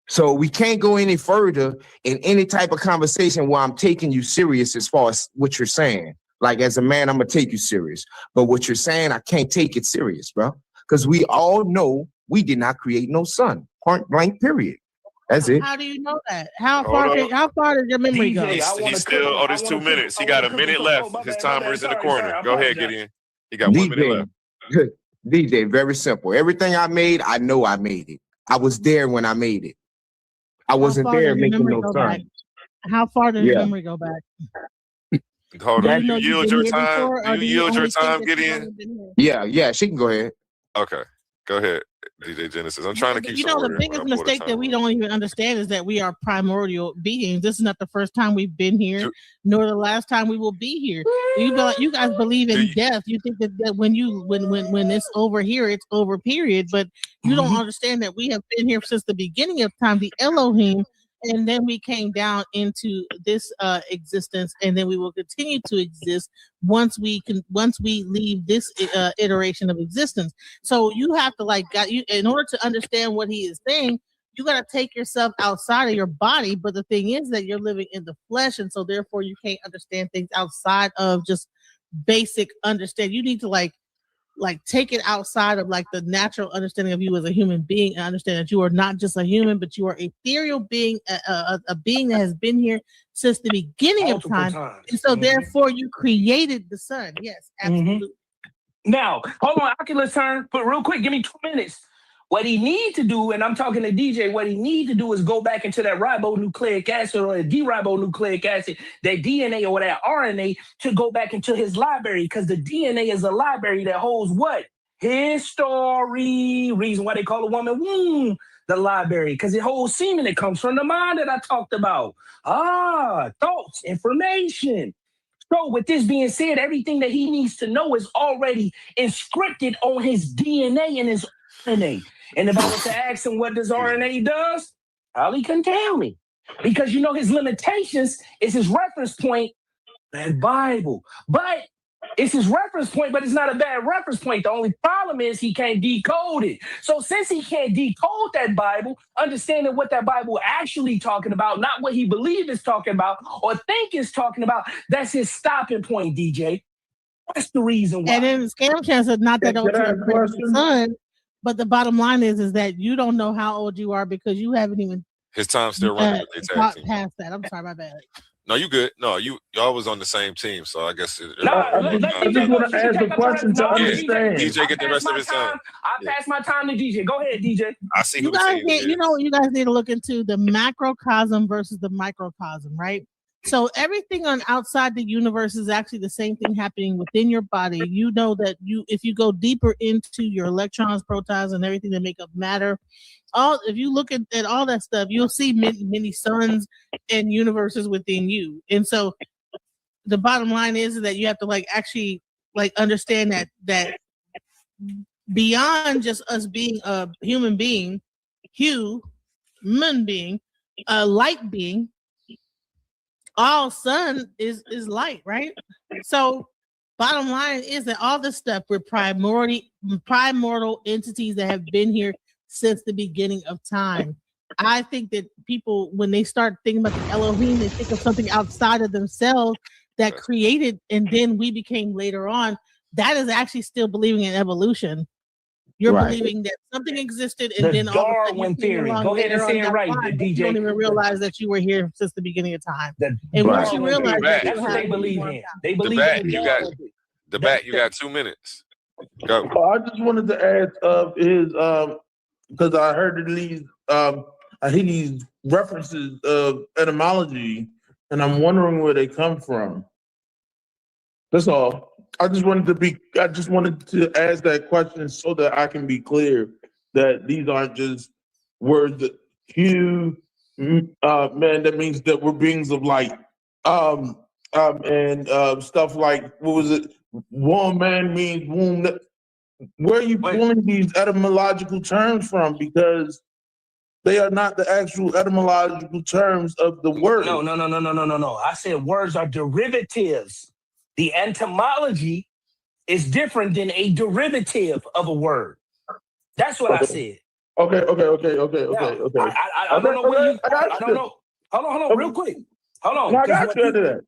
So we can't go any further in any type of conversation where I'm taking you serious as far as what you're saying. Like as a man, I'm gonna take you serious. But what you're saying, I can't take it serious, bro. Because we all know we did not create no sun. Point blank, period. That's it. How do you know that? How far does your memory go? He's still, there's 2 minutes. He got a minute left. His timer is in the corner. Go ahead, Gideon. He got 1 minute left. DJ, very simple. Everything I made, I know I made it. I was there when I made it. I wasn't there making no sun. How far does your memory go back? Hold on. You yield your time. Do you yield your time, Gideon? Yeah, she can go ahead. Okay, go ahead, DJ Genesis. I'm trying to keep some order. The biggest mistake that we don't even understand is that we are primordial beings. This is not the first time we've been here, nor the last time we will be here. You guys believe in death. You think that when it's over here, it's over, period. But you don't understand that we have been here since the beginning of time, the Elohim. And then we came down into this existence, and then we will continue to exist once we leave this iteration of existence. So you have to in order to understand what he is saying, you got to take yourself outside of your body. But the thing is that you're living in the flesh, and so therefore you can't understand things outside of just basic understanding. You need to like take it outside of like the natural understanding of you as a human being and understand that you are not just a human, but you are a ethereal being, a being that has been here since the beginning of time. And so therefore you created the sun. Yes, absolutely. Now, hold on, Oculus turn, but real quick, give me 2 minutes. What he need to do, and I'm talking to DJ, what he need to do is go back into that ribonucleic acid or a deribonucleic acid, that DNA or that RNA, to go back into his library, because the DNA is a library that holds what? His story. Reason why they call a woman the library, because it holds semen. It comes from the mind that I talked about. Thoughts, information. So with this being said, everything that he needs to know is already inscripted on his DNA and his RNA. And if I was to ask him what this RNA does, probably couldn't tell me. Because his limitations is his reference point, that Bible. But it's his reference point, but it's not a bad reference point. The only problem is he can't decode it. So since he can't decode that Bible, understanding what that Bible actually talking about, not what he believes is talking about or think is talking about, that's his stopping point, DJ. That's the reason why. And then Scam Chance said not that don't the son, but the bottom line is that you don't know how old you are because you haven't even his time's still running. Past that. I'm sorry, my bad. No, you good. No, y'all was on the same team, so I guess. I just want to ask a question to understand. DJ get the rest of his time. I pass my time to DJ. Go ahead, DJ. I see you guys need to look into the macrocosm versus the microcosm, right? So everything on outside the universe is actually the same thing happening within your body. You know that if you go deeper into your electrons, protons, and everything that make up matter, if you look at all that stuff, you'll see many suns and universes within you. And so the bottom line is that you have to actually understand that beyond just us being a human being, human being, a light being, all sun is light, right? So bottom line is that all this stuff, we're primordial entities that have been here since the beginning of time. I think that people, when they start thinking about the Elohim, they think of something outside of themselves that created, and then we became later on. That is actually still believing in evolution. You're believing that something existed, and then all of a sudden Darwin you came theory. along Go ahead and later say on it down right, the line, but you DJ. don't even realize that you were here since the beginning of time. And once you Darwin realize theory. that, That's what they believe in. They The believe bat, in you got Darwin. the bat. You got 2 minutes. Go. I just wanted to ask his because I heard these I hear these references of etymology, and I'm wondering where they come from. That's all. I just wanted to ask that question so that I can be clear that these aren't just words that man, that means that we're beings of light. And stuff like, what was it? Woman means womb. Where are you pulling these etymological terms from? Because they are not the actual etymological terms of the word. No. I said words are derivatives. The etymology is different than a derivative of a word. That's what I said. Okay. Now, I don't know where you. I don't know. Hold on, real quick. Hold on. No, I got you into that.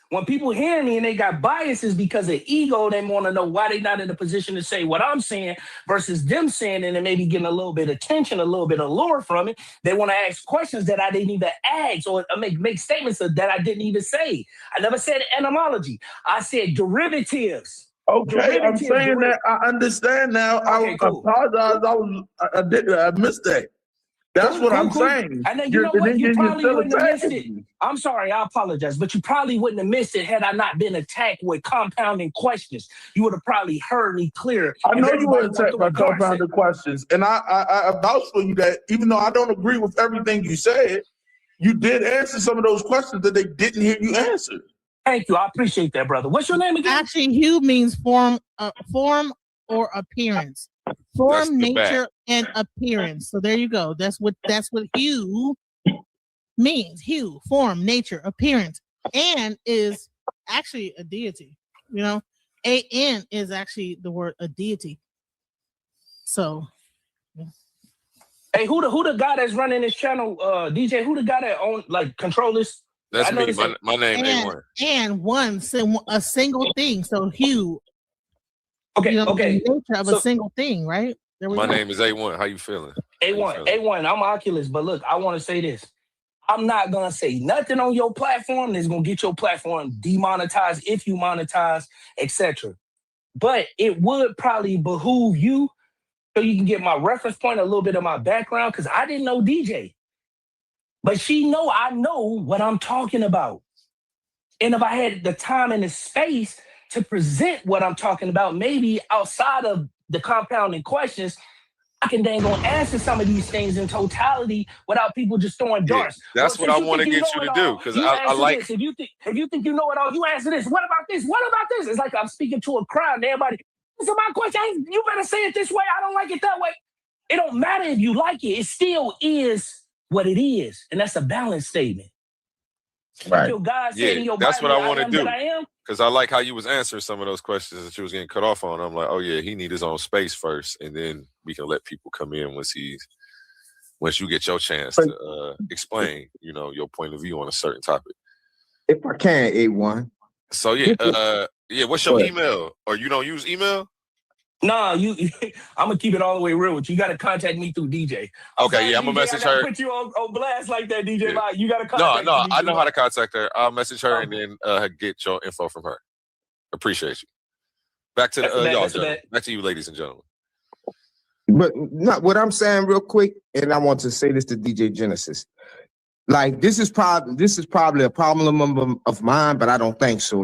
When people hear me and they got biases because of ego, they want to know why they're not in a position to say what I'm saying versus them saying it and maybe getting a little bit of attention, a little bit of lure from it. They want to ask questions that I didn't even ask or make statements that I didn't even say. I never said etymology. I said derivatives. Okay, I'm saying that I understand now. Okay, cool. I apologize. I missed that. That's what I'm saying. And then you know what? You probably still wouldn't have missed it. attacking me. I'm sorry, I apologize, but you probably wouldn't have missed it had I not been attacked with compounding questions. You would have probably heard me clear. I know you were attacked by compounded questions, and I vouch for you that even though I don't agree with everything you said, you did answer some of those questions that they didn't hear you answer. Thank you. I appreciate that, brother. What's your name again? Actually, hue means form or appearance. Form, nature, and appearance. So there you go. That's what hue means. Hue, form, nature, appearance, and is actually a deity. You know, an is actually the word a deity. So, yeah. Hey, who the guy that's running this channel, DJ? Who the guy that control this? That's me. My name A1. And a single thing. So hue. Okay. The nature of a single thing, right? My name is A1. How you feeling? A1. I'm Oculus, but look, I want to say this. I'm not gonna say nothing on your platform that's gonna get your platform demonetized if you monetize, etc. But it would probably behoove you so you can get my reference point, a little bit of my background, because I didn't know DJ. But I know what I'm talking about. And if I had the time and the space to present what I'm talking about, maybe outside of the compounding questions, I can then go answer some of these things in totality without people just throwing darts. That's what I want to get you to do, because I like. This. If you think you know it all, you answer this. What about this? What about this? It's like I'm speaking to a crowd and everybody. Answer my question. You better say it this way. I don't like it that way. It don't matter if you like it. It still is what it is, and that's a balance statement. Right. Your God said in your that's Bible, what I want to do. I am. Because I like how you was answering some of those questions that you was getting cut off on. I'm like, oh yeah, he need his own space first, and then we can let people come in once you get your chance to explain, your point of view on a certain topic. If I can, A1. So what's your email? Or you don't use email? Nah, I'm gonna keep it all the way real with you. You gotta contact me through DJ. Okay, I'm gonna message her. Put you on blast like that, DJ. Yeah. You gotta contact me. I know how to contact her. I'll message her and then get your info from her. Appreciate you. Back to y'all. Back to you, ladies and gentlemen. But not what I'm saying real quick, and I want to say this to DJ Genesis. Like this is probably a problem of mine, but I don't think so.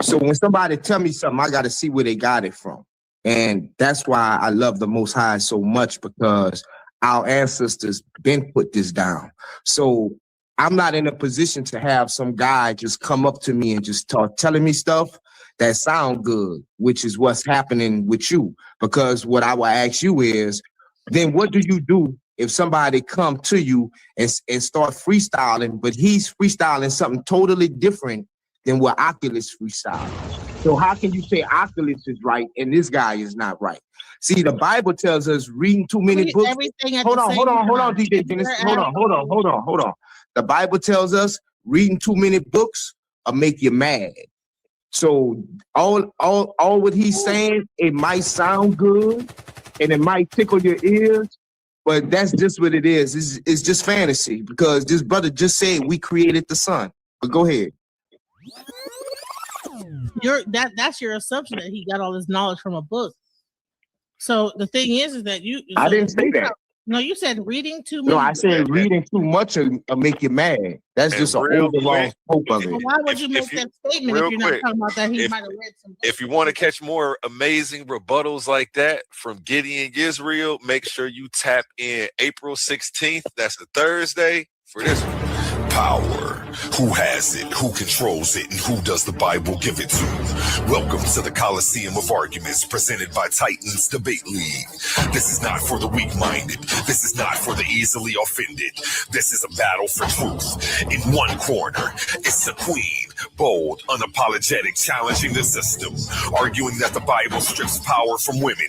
So when somebody tell me something, I got to see where they got it from. And that's why I love the Most High so much, because our ancestors been put this down. So I'm not in a position to have some guy just come up to me and just start telling me stuff that sound good, which is what's happening with you. Because what I will ask you is, then what do you do if somebody come to you and start freestyling, but he's freestyling something totally different than what Oculus freestyling? So how can you say Oculus is right and this guy is not right? See, the Bible tells us reading too many books. Everything at Hold the on, same hold on, hold time. on, DJ Genesis. Hold on. The Bible tells us reading too many books will make you mad. So all what he's saying, it might sound good and it might tickle your ears, but that's just what it is. It's just fantasy because this brother just said we created the sun. But go ahead. That's your assumption that he got all his knowledge from a book. So the thing is that I didn't say that. No, you said reading too many. No, I said reading too much will make you mad. That's And just an real overall quick, scope of it. Well, why would you make that statement real if you're not quick, talking about that he if- might have read some? If you want to catch more amazing rebuttals like that from Gideon Yisrael, make sure you tap in April 16th. That's the Thursday for this one. Power. Who has it? Who controls it? And who does the Bible give it to? Welcome to the Coliseum of Arguments presented by Titans Debate League. This is not for the weak-minded. This is not for the easily offended. This is a battle for truth. In one corner, it's the queen, bold, unapologetic, challenging the system, arguing that the Bible strips power from women.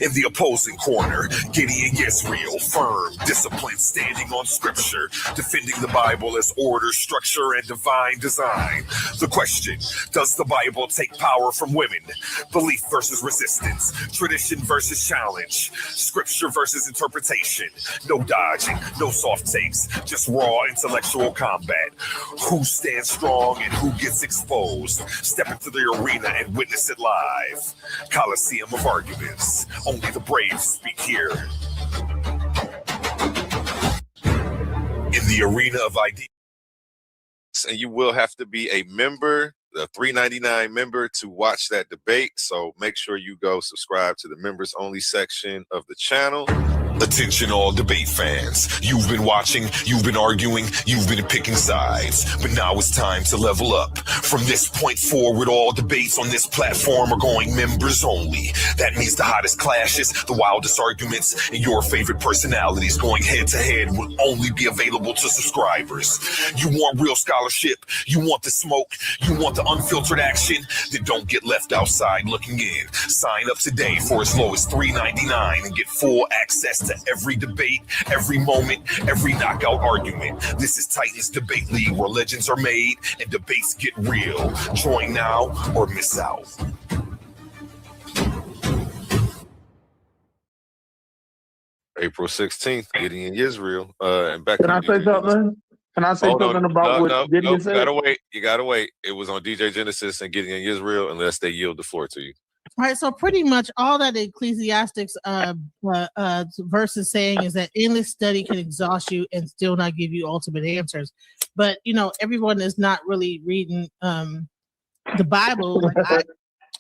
In the opposing corner, Gideon Yisrael, firm, disciplined, standing on scripture, defending the Bible as order, structure, and divine design. The question, does the Bible take power from women? Belief versus resistance, tradition versus challenge, scripture versus interpretation. No dodging, no soft takes, just raw intellectual combat. Who stands strong and who gets exposed? Step into the arena and witness it live. Coliseum of Arguments. Only the brave speak here. In the arena of ideas. And you will have to be a member, the $3.99 member, to watch that debate. So make sure you go subscribe to the members only section of the channel. Attention all debate fans. You've been watching, you've been arguing, you've been picking sides. But now it's time to level up. From this point forward, all debates on this platform are going members only. That means the hottest clashes, the wildest arguments, and your favorite personalities going head to head will only be available to subscribers. You want real scholarship, you want the smoke, you want the unfiltered action, then don't get left outside looking in. Sign up today for as low as $3.99 and get full access to every debate, every moment, every knockout argument. This is Titans Debate League, where legends are made and debates get real. Join now or miss out. April 16th, Gideon Yisrael. And back Can I say something? Can I say something about what Gideon said? You gotta wait. It was on DJ Genesis and Gideon Yisrael, unless they yield the floor to you. All right, so pretty much all that Ecclesiastics verse is saying is that endless study can exhaust you and still not give you ultimate answers. But everyone is not really reading the Bible.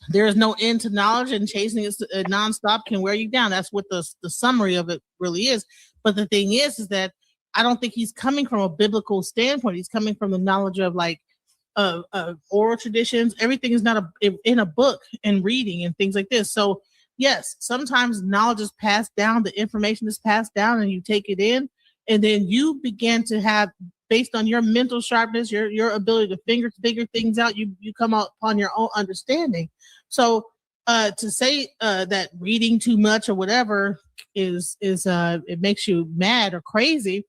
There is no end to knowledge, and chasing it nonstop can wear you down. That's what the summary of it really is. But the thing is that I don't think he's coming from a biblical standpoint. He's coming from the knowledge of oral traditions. Everything is not in a book and reading and things like this. So yes, sometimes knowledge is passed down, the information is passed down, and you take it in, and then you begin to have, based on your mental sharpness, your ability to figure things out, you come out upon your own understanding. So to say that reading too much or whatever is it makes you mad or crazy.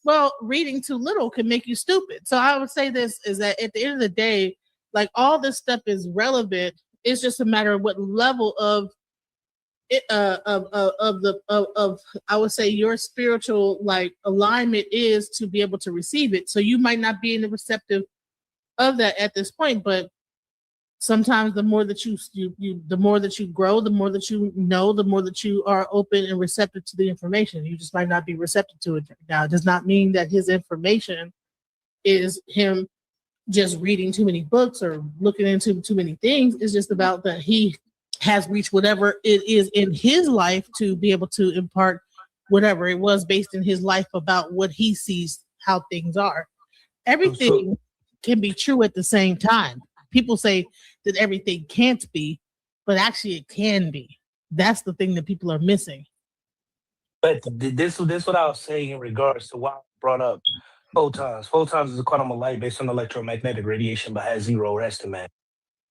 Well, reading too little can make you stupid. So I would say this is that at the end of the day, all this stuff is relevant. It's just a matter of what level of it of I would say your spiritual alignment is to be able to receive it. So you might not be in the receptive of that at this point, but sometimes the more that you the more that you grow, the more that you know, the more that you are open and receptive to the information. You just might not be receptive to it now. It does not mean that his information is him just reading too many books or looking into too many things. It's just about that he has reached whatever it is in his life to be able to impart whatever it was based in his life about what he sees, how things are. Everything can be true at the same time. people say that everything can't be, but actually it can be. That's the thing that people are missing. But this what I was saying in regards to why I brought up photons. Photons is a quantum of light based on electromagnetic radiation, but has zero estimate.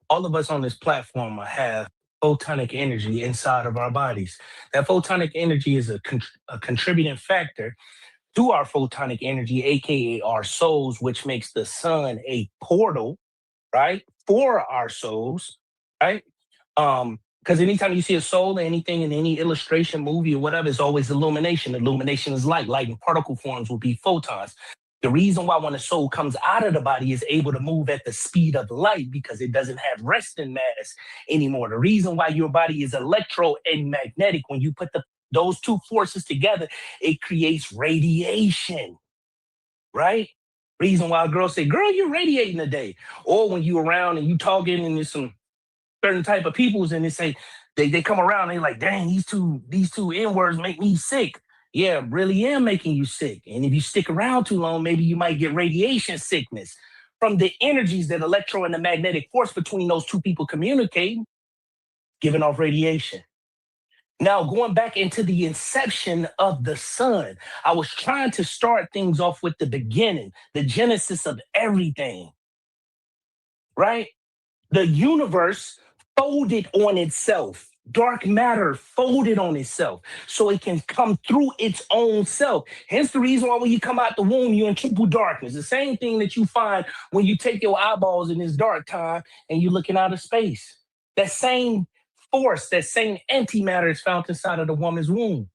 All of us on this platform have photonic energy inside of our bodies. That photonic energy is a contributing factor to our photonic energy, aka our souls, which makes the sun a portal, right, for our souls, right? Because anytime you see a soul or anything in any illustration, movie, or whatever, it's always illumination. Illumination is light. Light in particle forms will be photons. The reason why when a soul comes out of the body is able to move at the speed of light because it doesn't have resting mass anymore. The reason why your body is electro and magnetic, when you put those two forces together, it creates radiation, right? Reason why girls say, girl, you're radiating today. Or when you around and you talking and there's some certain type of peoples and they say, they come around and they're like, dang, these two N-words make me sick. Yeah, really am making you sick. And if you stick around too long, maybe you might get radiation sickness from the energies that electro and the magnetic force between those two people communicating, giving off radiation. Now, going back into the inception of the sun, I was trying to start things off with the beginning, the genesis of everything, right? The universe folded on itself. Dark matter folded on itself so it can come through its own self. Hence the reason why when you come out the womb, you're in triple darkness. The same thing that you find when you take your eyeballs in this dark time and you're looking out of space. That same force, that same antimatter is found inside of the woman's womb,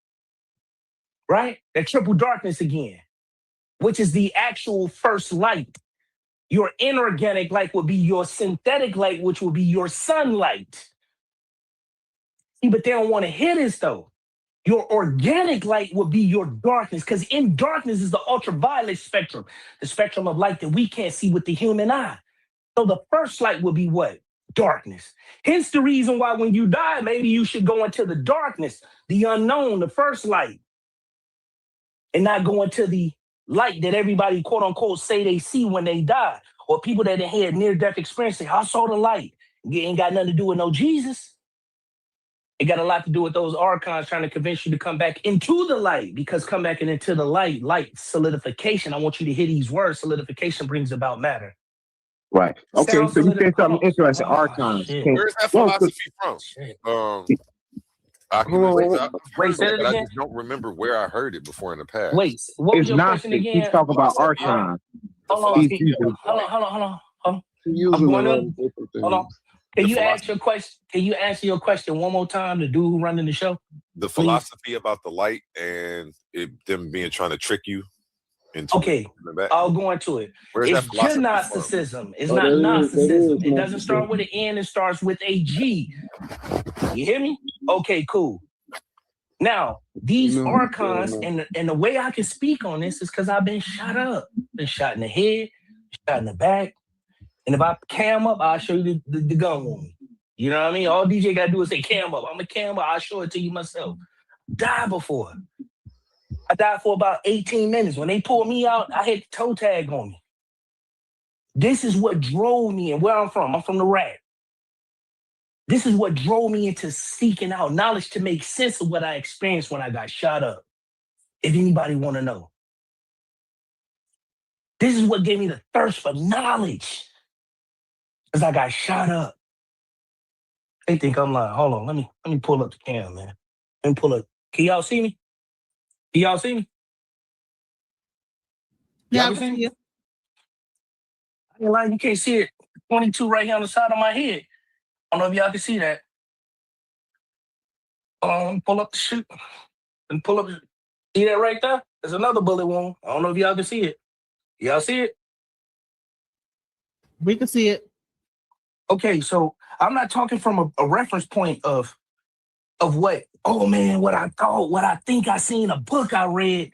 right? That triple darkness again, which is the actual first light. Your inorganic light will be your synthetic light, which will be your sunlight. See, but they don't want to hear this though. Your organic light will be your darkness, because in darkness is the ultraviolet spectrum, the spectrum of light that we can't see with the human eye. So the first light will be what? Darkness. Hence the reason why when you die, maybe you should go into the darkness, the unknown, the first light, and not go into the light that everybody, quote unquote, say they see when they die. Or people that had near-death experience say, I saw the light. It ain't got nothing to do with no Jesus. It got a lot to do with those archons trying to convince you to come back into the light, because come back into the light solidification. I want you to hear these words. Solidification brings about matter. Right. Okay. Sound So you solid. said something interesting. Oh, Archons. shit. Where's that philosophy from? Oculus, I've Wait, heard say that, that but I again. just don't remember where I heard it before in the past. Wait, what was It's your question Gnostic. He's again? talking about Philosophy, yeah. archons. Hold on, He's using, hold on. I'm Using a going lot to of different hold on. things. Can The you ask philosophy, your question? Can you answer your question one more time? The dude who running the show, the please. philosophy about the light and them being trying to trick you into Okay, coming back. I'll go into it. Where's that It's philosophy from? Gnosticism. It's Oh, not that is Gnosticism. It doesn't Gnosticism. start with an N. It starts with a G. You hear me? Okay, cool. Now, these No, archons, no. and the way I can speak on this is because I've been shot up. Been shot in the head, shot in the back. And if I cam up, I'll show you the gun wound. You know what I mean? All DJ got to do is say cam up. I'm a cam up. I'll show it to you myself. Died before. I died for about 18 minutes. When they pulled me out, I had the toe tag on me. This is what drove me, and where I'm from the Rat. This is what drove me into seeking out knowledge to make sense of what I experienced when I got shot up. If anybody want to know. This is what gave me the thirst for knowledge. Because I got shot up. They think I'm lying. Hold on, let me pull up the cam, man. Let me pull up. Can y'all see me? Can y'all see me? Yeah, Y'all I can can see see me? you. I ain't lying, you can't see it. 22 right here on the side of my head. I don't know if y'all can see that. Let me pull up the shoot. And pull up. See that right there? There's another bullet wound. I don't know if y'all can see it. Y'all see it? We can see it. Okay, so I'm not talking from a reference point of what, oh man, what I thought, what I think I seen, a book I read.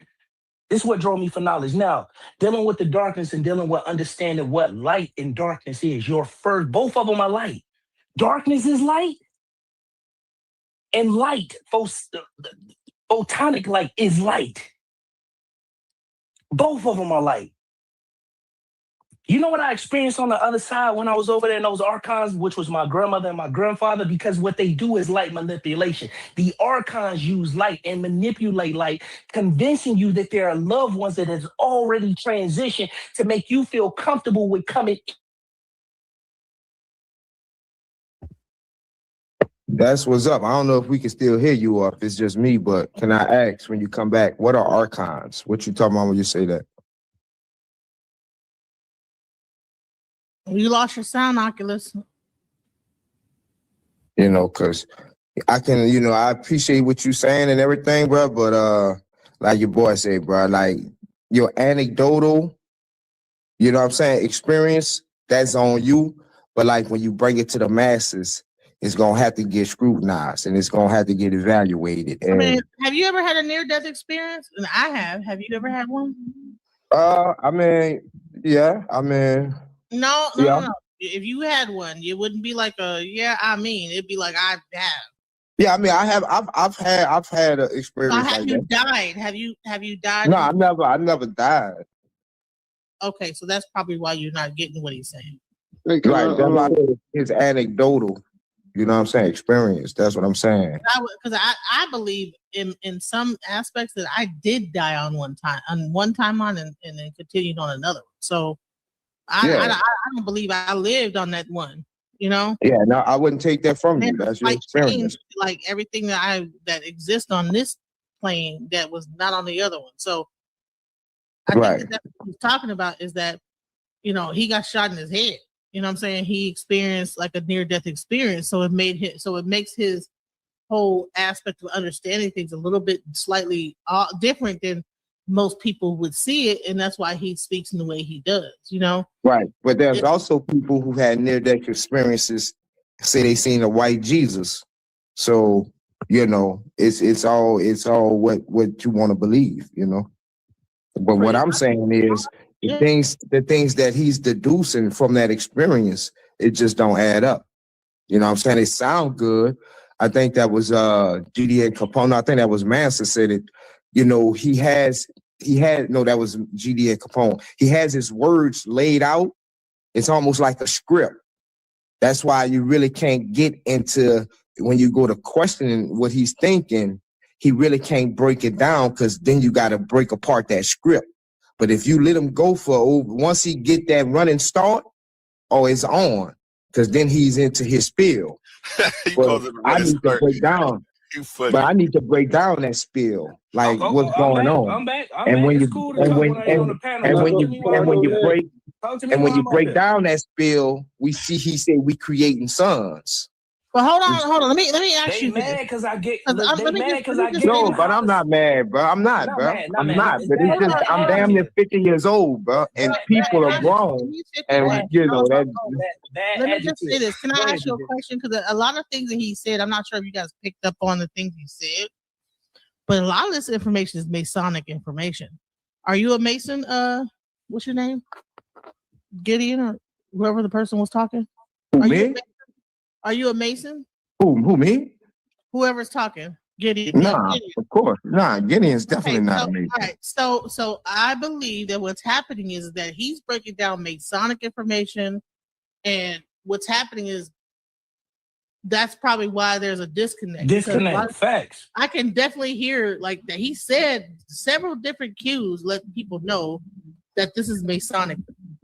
This is what drove me for knowledge. Now, dealing with the darkness and dealing with understanding what light and darkness is. Both of them are light. Darkness is light, and light, photonic light is light. Both of them are light. You know what I experienced on the other side when I was over there in those archons, which was my grandmother and my grandfather, because what they do is light manipulation. The archons use light and manipulate light, convincing you that there are loved ones that has already transitioned to make you feel comfortable with coming. That's what's up. I don't know if we can still hear you or if it's just me, but can I ask when you come back, what are archons? What you talking about when you say that? You lost your sound, Oculus. You know, because I can, you know, I appreciate what you're saying and everything, bro, but like your boy said, bro, like your anecdotal, you know what I'm saying, experience, that's on you. But like when you bring it to the masses, it's gonna have to get scrutinized and it's gonna have to get evaluated. I mean, And have you ever had a near-death experience? And I have. Have you ever had one? I mean, yeah, I mean, No. yeah. If you had one, it wouldn't be like it'd be like I have. Yeah, I mean, I've had an experience Have like you that. died? Have you died? No, I never died. Okay, so that's probably why you're not getting what he's saying. Right, that's why it's anecdotal. You know what I'm saying? Experience. That's what I'm saying. Because I believe in some aspects that I did die on one time and then continued on another one. So I don't believe I lived on that one. You know? Yeah, no, I wouldn't take that from you. And That's your like experience. changed like everything that exists on this plane that was not on the other one. So I think that's what he's talking about is that, you know, he got shot in his head. You know what I'm saying? He experienced like a near-death experience. So it makes his whole aspect of understanding things a little bit slightly different than most people would see it. And that's why he speaks in the way he does, you know? Right. But there's also people who had near-death experiences say they seen a white Jesus. So, you know, it's all what you want to believe, you know. But what I'm saying is the things that he's deducing from that experience, it just don't add up. You know what I'm saying? It sound good. I think that was GD and Capone. I think that was Manson said it. You know, that was GD and Capone. He has his words laid out. It's almost like a script. That's why you really can't get into when you go to questioning what he's thinking, he really can't break it down because then you got to break apart that script. But if you let him go once he get that running start, it's on. Because then he's into his spiel. I need to break down. But I need to break down that spiel, like what's going on. I'm back. And when you break down that spiel, we see he said we creating sons. Well, hold on. Let me ask you. Mad because I get. No, but I'm not mad, bro. I'm not, bro. I'm not. But it's just I'm damn near 50 years old, bro, and people are grown, and you know that. Let me just say this. Can I ask you a question? Because a lot of things that he said, I'm not sure if you guys picked up on the things he said, but a lot of this information is Masonic information. Are you a Mason? What's your name? Gideon or whoever the person was talking? Are you a Mason? Who me? Whoever's talking. Gideon. Nah, of course. Nah, Gideon's definitely not a Mason. All right. So I believe that what's happening is that he's breaking down Masonic information, and what's happening is that's probably why there's a disconnect. Facts. I can definitely hear like that. He said several different cues, letting people know that this is Masonic.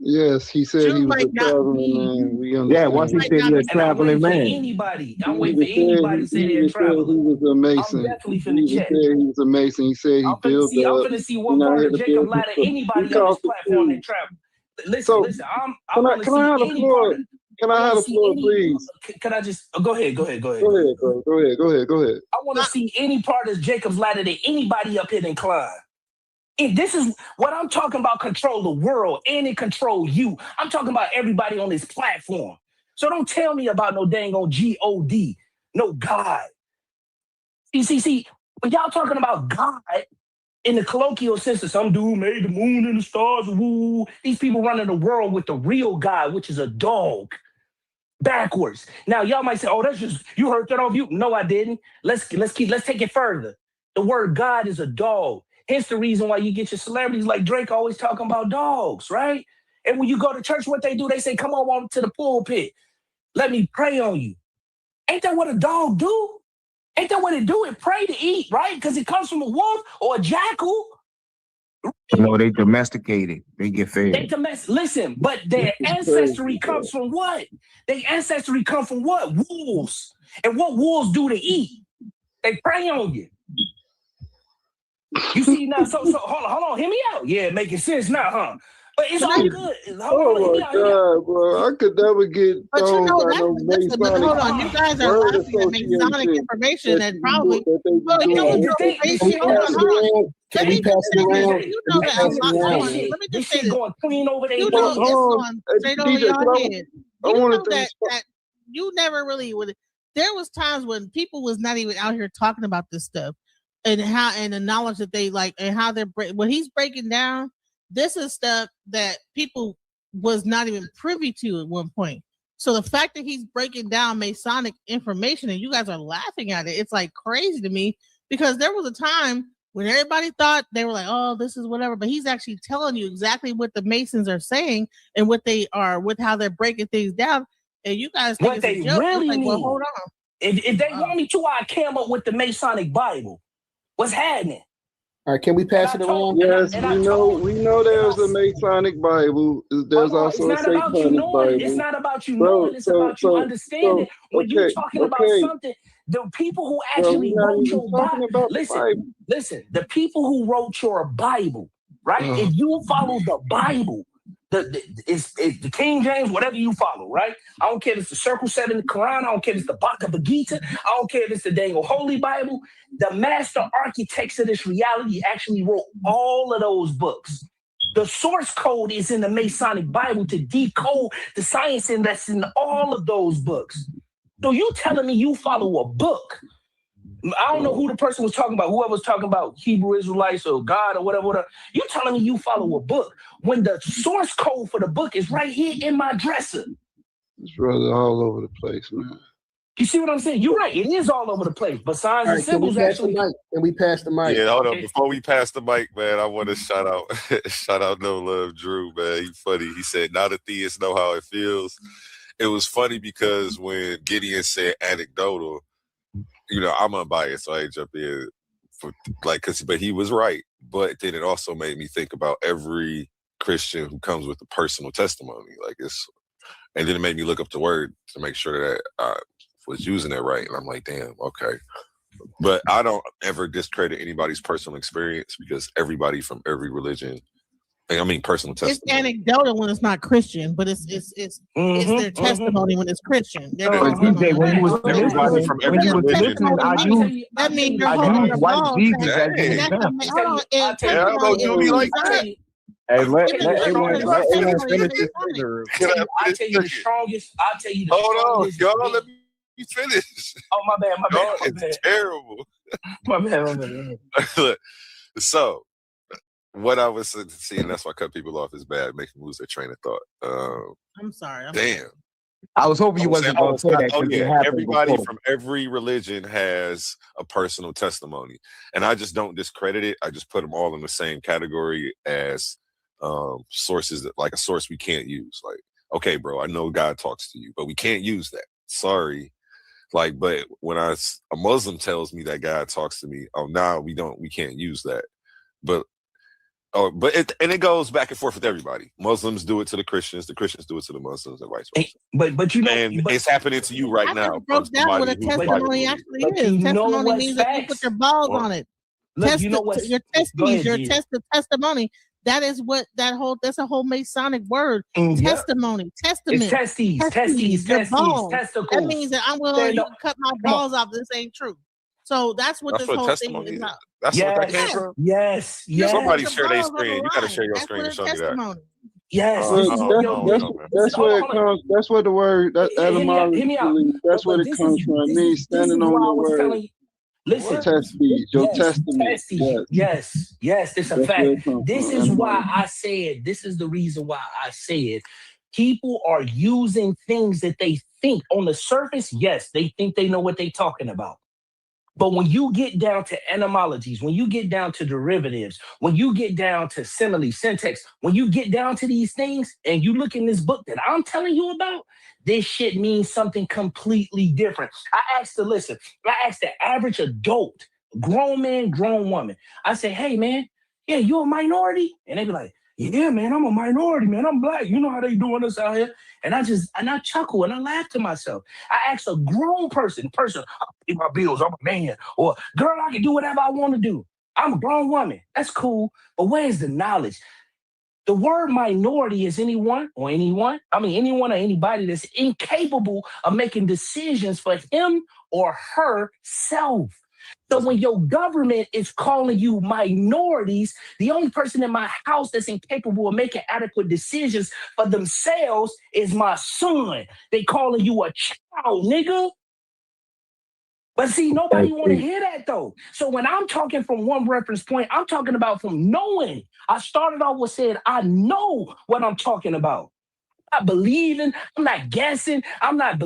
Yes, he said he was a traveling man. Yeah, once he said he was a traveling man. I'm waiting for anybody to say they're traveling. He was a Mason. I'm definitely finna check. He was a Mason. He said he built up. I'm finna see what part of Jacob ladder anybody on this platform that travel. Listen. I want to see anybody. Can I have the floor, please? Can I just go ahead? Go ahead. Go ahead. I want to see any part of Jacob's ladder that anybody up here can climb. And this is what I'm talking about, control the world and it control you. I'm talking about everybody on this platform. So don't tell me about no dang on G-O-D, no God. See, when y'all talking about God in the colloquial sense of some dude made the moon and the stars, woo, these people running the world with the real God, which is a dog, backwards. Now, y'all might say, oh, that's just, you heard that off you. No, I didn't. Let's take it further. The word God is a dog. Hence the reason why you get your celebrities like Drake always talking about dogs, right? And when you go to church, what they do, they say, come on to the pulpit. Let me pray on you. Ain't that what a dog do? Ain't that what it do? It pray to eat, right? Because it comes from a wolf or a jackal. No, they domesticated. They get fed. Listen, but their ancestry comes from what? Their ancestry come from what? Wolves. And what wolves do to eat? They prey on you. You see now, so hold on, hear me out. Yeah, making sense now, huh? But it's all good. Oh my God, bro! I could never get But you thrown know, by no Masonic hold on, you guys are word laughing at Masonic association information that you probably. that they Well, be you know, doing. Let me just say this. You know that a lot. Hold on, This let me shit just say this. going clean over there. You know it's going straight over DJ, your I head. You know that you never really would. There was times when people was not even out here talking about this stuff, and the knowledge that they like and how they're when he's breaking down. This is stuff that people was not even privy to at one point. So the fact that he's breaking down Masonic information and you guys are laughing at it, it's like crazy to me because there was a time when everybody thought they were like, oh, this is whatever, but he's actually telling you exactly what the Masons are saying and what they are with how they're breaking things down. And you guys think What it's they a joke. really Like, need. well, hold on. If they want me to, I came up with the Masonic Bible. What's happening? All right, can we pass it around? Yes, we know there's a Masonic Bible. There's also a It's not about you Satanic knowing. It's Bible. not about you knowing. It's about you understanding. When you talking about something, the people who actually wrote your Bible. Listen. The people who wrote your Bible, right? If you follow the Bible, it's the King James, whatever you follow, right? I don't care if it's the circle set in the Quran. I don't care if it's the Bhagavad Gita. I don't care if it's the dang Holy Bible. The master architects of this reality actually wrote all of those books. The source code is in the Masonic Bible to decode the science and that's in all of those books. So you telling me you follow a book? I don't know who the person was talking about, whoever was talking about Hebrew Israelites or God or whatever. You telling me you follow a book when the source code for the book is right here in my dresser. It's really all over the place, man. You see what I'm saying? You're right. It is all over the place. But signs and symbols actually. Can we pass the mic? Yeah, hold on. Before we pass the mic, man, I want to shout out No Love Drew, man. He's funny. He said, "Now the theists know how it feels." It was funny because when Gideon said anecdotal, I'm unbiased, so I ain't jump in but he was right. But then it also made me think about every Christian who comes with a personal testimony. And then it made me look up the word to make sure that I was using it right. And I'm like, damn, okay. But I don't ever discredit anybody's personal experience because everybody from every religion, personal testimony. It's anecdotal when it's not Christian, but it's their testimony when it's Christian. DJ, when you was everybody from every religion. That means you're holding the ball. Hey, let everyone finish this figure. I'll tell you the strongest. Hold on, y'all. Let me finish. Oh, my bad. It's terrible. My bad. Look, so what I was seeing, that's why I cut people off is bad, make them lose their train of thought. I'm sorry. Damn. I was hoping you wasn't going to say that. Oh, yeah. Everybody from every religion has a personal testimony. And I just don't discredit it. I just put them all in the same category as sources that, like a source we can't use. Like, okay, bro, I know God talks to you, but we can't use that. Sorry. But when a Muslim tells me that God talks to me, we can't use that. But it goes back and forth with everybody. Muslims do it to the Christians do it to the Muslims, and vice versa. And it's happening to you right now. Broke down what a testimony actually is. Testimony means that you put your balls on it. Test your testes, your testimony. That is what that's a whole Masonic word. Testimony, testament. It's testes, testicles. That means that I'm willing to cut my balls off. This ain't true. So that's what this whole thing is about. That's what that came from? Yes. Somebody share their screen. You got to share your screen and show me that. Yes. That's where it comes. That's where the word etymology. That's where it comes from. It means standing on your word. Listen, your testament. Yes, it's a fact. This is why I said. This is the reason why I said people are using things that they think on the surface. Yes, they think they know what they're talking about. But when you get down to etymologies, when you get down to derivatives, when you get down to simile, syntax, when you get down to these things and you look in this book that I'm telling you about, this shit means something completely different. I asked the average adult, grown man, grown woman. I say, hey man, yeah, you a minority? And they be like, yeah, man, I'm a minority, man. I'm black. You know how they doing us out here? And I chuckle and I laugh to myself. I ask a grown person, I pay my bills, I'm a man. Or girl, I can do whatever I want to do. I'm a grown woman. That's cool. But where's the knowledge? The word minority is anyone or anybody that's incapable of making decisions for him or herself. So when your government is calling you minorities, the only person in my house that's incapable of making adequate decisions for themselves is my son. They calling you a child, nigga. But see, nobody want to hear that though. So when I'm talking from one reference point, I'm talking about from knowing. I started off with saying, I know what I'm talking about. I'm not believing, I'm not guessing, I'm not,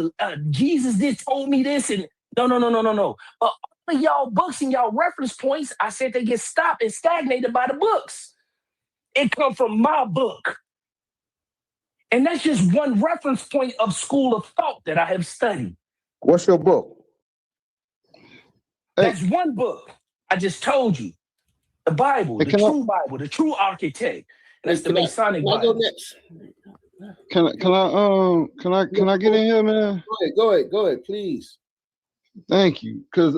Jesus did told me this and no. But all of y'all books and y'all reference points, I said they get stopped and stagnated by the books. It come from my book. And that's just one reference point of school of thought that I have studied. What's your book? That's one book. I just told you. The Bible, the true Bible, the true architect. And that's the Masonic Bible. Go next. Can I get in here, man? Go ahead, please. Thank you. Cause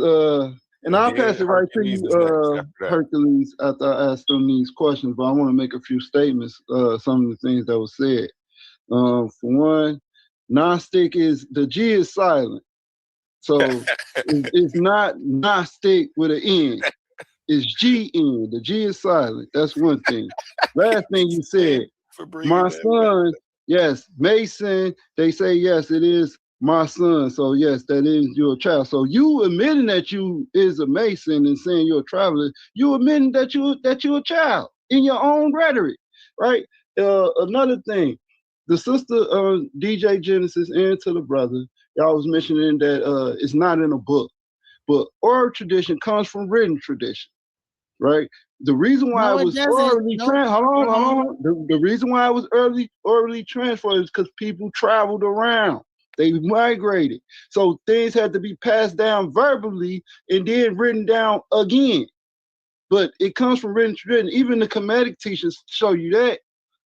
and I'll pass it right to you, Hercules, after I ask them these questions, but I want to make a few statements, some of the things that were said. For one, Gnostic the G is silent. So it's not Gnostic with an N. It's G-N. The G is silent. That's one thing. Last thing you said, my son, yes, Mason, they say, yes, it is my son. So, yes, that is your child. So you admitting that you is a Mason and saying you're a traveler, you admitting that you're a child in your own rhetoric, right? Another thing, the sister DJ Genesis and to the brother, y'all was mentioning that it's not in a book, but oral tradition comes from written tradition, right? The reason why it was orally transferred, the reason why it was orally transferred is because people traveled around. They migrated. So things had to be passed down verbally and then written down again. But it comes from written tradition. Even the Kemetic teachers show you that.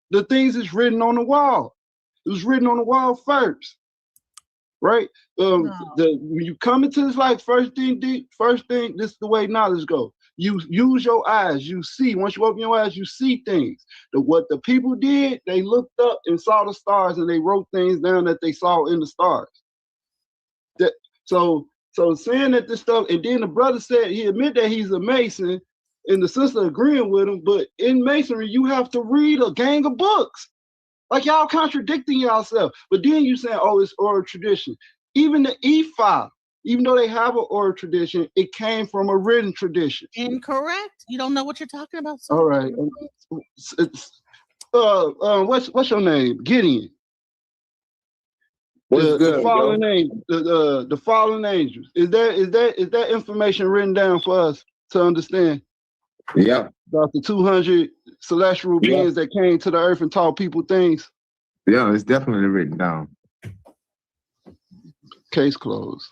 The things is written on the wall. It was written on the wall first, right? When you come into this life, first thing, this is the way knowledge goes. You use your eyes. You see. Once you open your eyes, you see things. What the people did, they looked up and saw the stars, and they wrote things down that they saw in the stars. So saying that this stuff, and then the brother said he admit that he's a Mason, and the sister agreeing with him. But in Masonry, you have to read a gang of books. Like y'all contradicting yourself. But then you saying, oh, it's oral tradition. Even the E5, even though they have an oral tradition, it came from a written tradition. Incorrect. You don't know what you're talking about. All right. What's your name? Gideon. The fallen angels. The fallen angels. Is that information written down for us to understand? Yeah. About the 200 celestial beings that came to the earth and taught people things. Yeah, it's definitely written down. Case closed.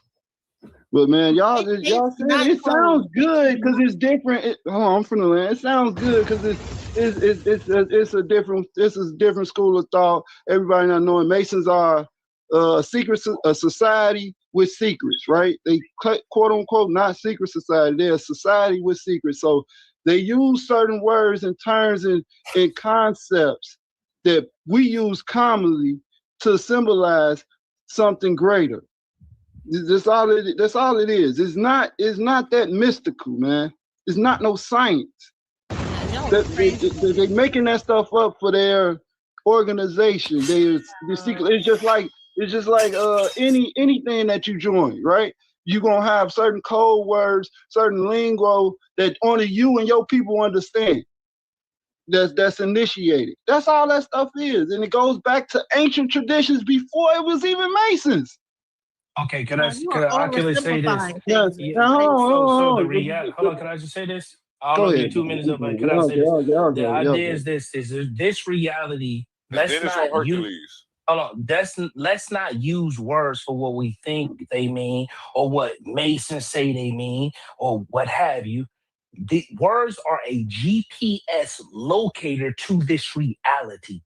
But man, y'all saying it sounds good because it's different. I'm from the land. It sounds good because it's a different school of thought. Everybody not knowing Masons are a society with secrets, right? They quote unquote not secret society. They're a society with secrets. So they use certain words and terms and concepts that we use commonly to symbolize something greater. That's all it is. It's not that mystical, man. It's not no science. They're making that stuff up for their organization. It's just like anything that you join, right? You're gonna have certain code words, certain lingo that only you and your people understand. That's initiated. That's all that stuff is, and it goes back to ancient traditions before it was even Masons. Okay, can I Oculus say this? Oversimplifying Yeah. things. So the reality. Hold on, can I just say this? I don't Go know if ahead. you're 2 minutes up, but can I say this? The idea is Go. this reality. And Let's then it's on not use. Hercules. Hold on. Let's not use words for what we think they mean, or what Masons say they mean, or what have you. The words are a GPS locator to this reality.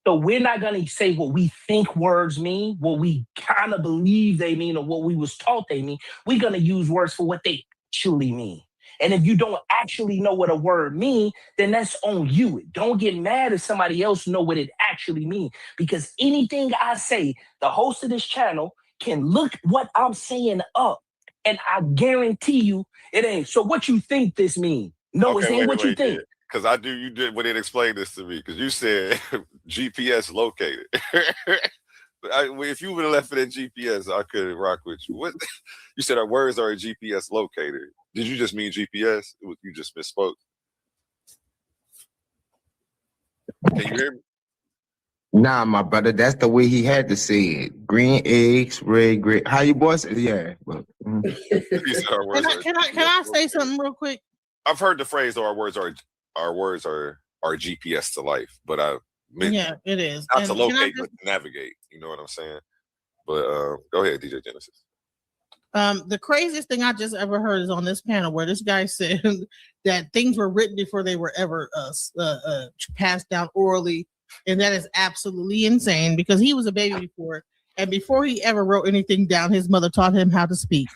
So we're not going to say what we think words mean, what we kind of believe they mean, or what we was taught they mean. We're going to use words for what they actually mean. And if you don't actually know what a word means, then that's on you. Don't get mad if somebody else know what it actually means. Because anything I say, the host of this channel can look what I'm saying up, and I guarantee you it ain't. So what you think this means? No, it Okay, ain't what you think. Because you did when it explained this to me, because you said GPS located. If you would have left it at GPS, I could rock with you. What you said our words are a GPS locator. Did you just mean GPS? You just misspoke. Can you hear me? Nah, my brother, that's the way he had to say it. Green eggs, red grape. How you boys? Yeah. He said our words Can I say something real quick? I've heard the phrase our words are GPS to life, but I meant it is not to locate but to navigate. You know what I'm saying? But go ahead, DJ Genesis. The craziest thing I just ever heard is on this panel where this guy said that things were written before they were ever passed down orally, and that is absolutely insane because he was a baby before, and before he ever wrote anything down, his mother taught him how to speak,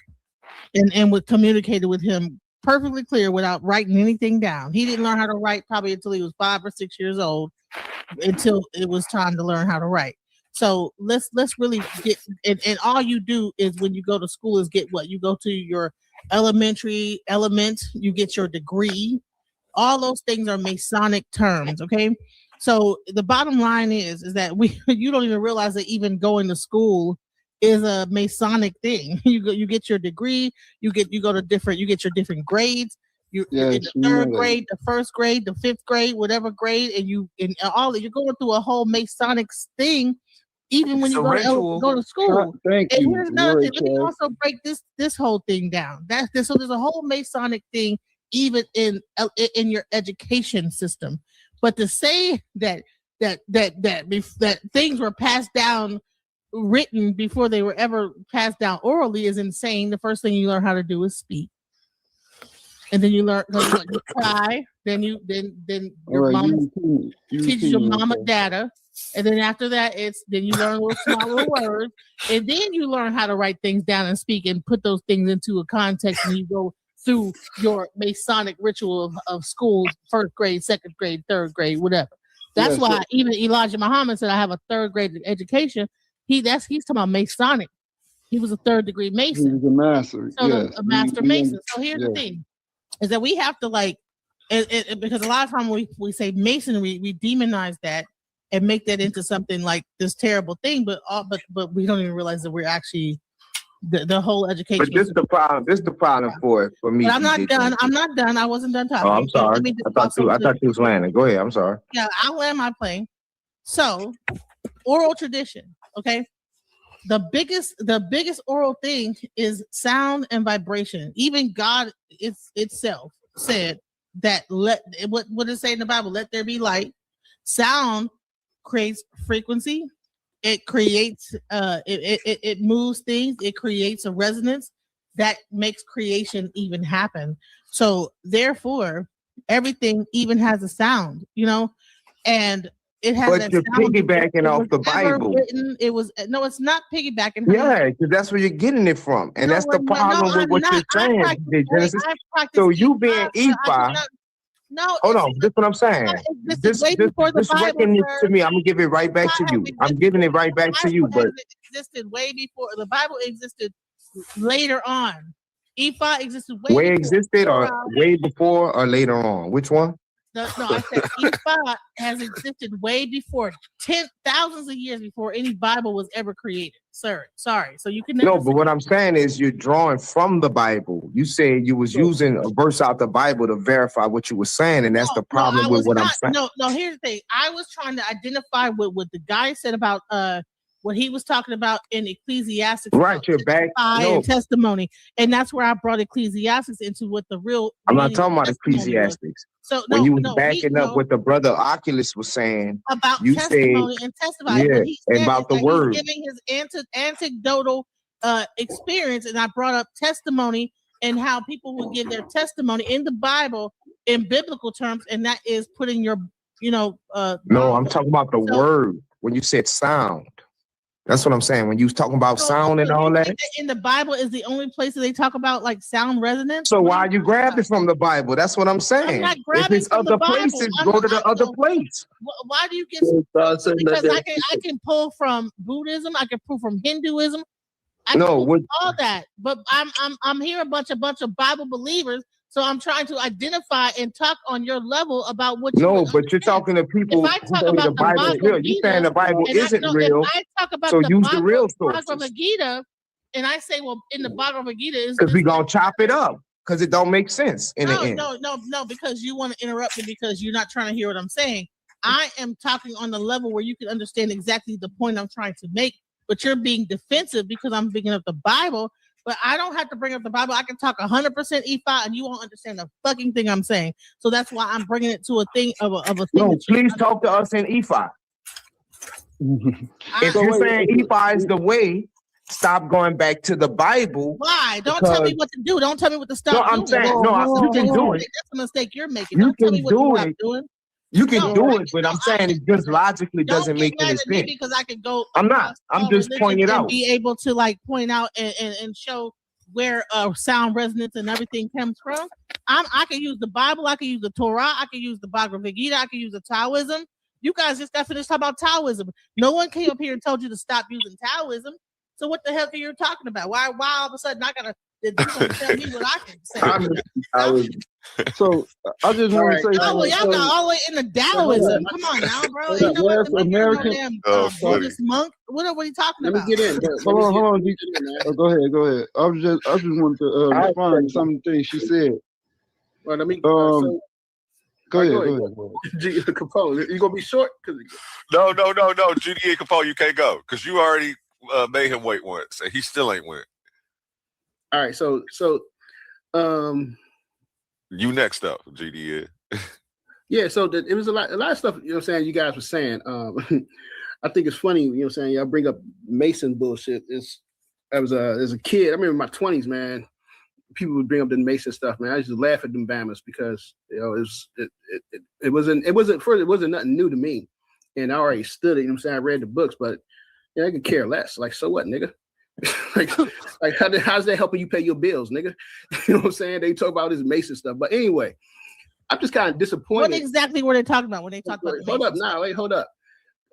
and would communicated with him perfectly clear without writing anything down. He didn't learn how to write probably until he was 5 or 6 years old, until it was time to learn how to write. So let's really get, and all you do is when you go to school is get what? You go to your elementary element, you get your degree. All those things are Masonic terms, okay? So the bottom line is that you don't even realize that even going to school is a Masonic thing. You get your degree, you get your different grades. You're in the third grade, the first grade, the fifth grade, whatever grade, and you're going through a whole Masonic thing, even when you go to school. Thank and you. here's another thing. Let me also break this whole thing down. So there's a whole Masonic thing, even in your education system. But to say that things were passed down written before they were ever passed down orally is insane. The first thing you learn how to do is speak. And then you learn, you cry. Then your mom teaches your mama data, and then after that, then you learn little smaller words, and then you learn how to write things down and speak and put those things into a context, and you go through your Masonic ritual of school, first grade, second grade, third grade, whatever. That's why even Elijah Muhammad said, "I have a third grade education." He's talking about Masonic. He was a third degree Mason. He was a master. So a master Mason. So here's the thing. Is that we have to because a lot of times we say Masonry, we demonize that and make that into something like this terrible thing, but we don't even realize that we're actually the whole education. But this is the problem. This is the problem for me. But I'm not done. I wasn't done talking. Oh, I'm sorry. I thought you was landing. Go ahead. I'm sorry. Yeah, I'll land my plane. So, oral tradition. Okay. The biggest oral thing is sound and vibration. Even God itself said that what does it say in the Bible? Let there be light. Sound creates frequency. It creates it moves things. It creates a resonance that makes creation even happen. So therefore, everything even has a sound, and it has. But you're piggybacking off the Bible. It's not piggybacking. Yeah, because that's where you're getting it from, and that's the problem with what you're saying, Genesis. So you being Ephah. Hold on. This is what I'm saying. This reckoning to me. I'm gonna give it right back to you. I'm giving it right back to you. But existed way before the Bible existed. Later on, Ephah existed way. Way existed, or way before, or later on? Which one? No, I said Ephah has existed way before, thousands of years before any Bible was ever created. Sir, sorry. So you can never. No, but what I'm saying is you're drawing from the Bible. You said you was using a verse out the Bible to verify what you were saying, and that's the problem with what I'm saying. No, here's the thing. I was trying to identify what the guy said about what he was talking about in Ecclesiastes. Right, you're back. No, And testimony. And that's where I brought Ecclesiastes into what the real. I'm not talking about Ecclesiastes. So when you was backing up what the brother Oculus was saying about you testimony said, and testify. yeah, What he said about the he's word. giving his anecdotal experience, and I brought up testimony and how people will give their testimony in the Bible in biblical terms, and that is putting your, no, I'm talking about the word. When you said sound, that's what I'm saying. When you was talking about sound and all that. In the Bible is the only place that they talk about like sound resonance. So why you grabbed it from the Bible? That's what I'm saying. I'm not grabbing if it's from other the Bible. places, go to the other place. Why do you get? Because I can pull from Buddhism. I can pull from Hinduism. I can pull from all that. But I'm here a bunch of Bible believers. So I'm trying to identify and talk on your level about what you. No, but you're talking to people who believe the Bible is real. You saying the Bible isn't real. I talk about so the use Bible, the real sources. Bhagavad Gita, and I say, well, in the Bhagavad Gita is because we gonna chop it up because it don't make sense in the end. No, because you want to interrupt me because you're not trying to hear what I'm saying. I am talking on the level where you can understand exactly the point I'm trying to make, but you're being defensive because I'm bringing up the Bible. But I don't have to bring up the Bible. I can talk 100% E5 and you won't understand the fucking thing I'm saying. So that's why I'm bringing it to a thing of a thing. No, please talk to us in E5. If you're saying E5 is the way, stop going back to the Bible. Why? Don't tell me what to do. Don't tell me what to stop doing. I'm saying, you can do it. That's a mistake you're making. Don't tell me what to stop doing. You can do it, but I'm saying it just logically doesn't make any sense. Because I can go. I'm not. I'm just pointing it out. Be able to like point out and show where sound resonance and everything comes from. I can use the Bible. I can use the Torah. I can use the Bhagavad Gita. I can use the Taoism. You guys just got finished talking about Taoism. No one came up here and told you to stop using Taoism. So what the hell are you talking about? Why all of a sudden I gotta tell me what I can say? So I just want to say. Oh, well, y'all got all the way into Taoism. Come on now, bro. Ain't West American Buddhist monk. What are you talking about? Let me get in. Hold on. Go ahead. I just wanted to respond to some of the things she said. Well, let me. Go ahead. Capone, you gonna be short? No. GDA Capone, you can't go because you already made him wait once, and he still ain't went. All right, so you next up, GDA. Yeah, so it was a lot of stuff. You know what I'm saying? You guys were saying. I think it's funny. You know what I'm saying? Y'all bring up Mason bullshit. As a kid, I remember in my 20s, man. People would bring up the Mason stuff, man. I used to laugh at them Bammers because it wasn't nothing new to me, and I already stood it. You know what I'm saying? I read the books, but I could care less. Like, so what, nigga? like how's that helping you pay your bills, nigga? You know what I'm saying? They talk about this Mason stuff, but anyway, I'm just kind of disappointed. What exactly were they talking about when they talk about? Hold up.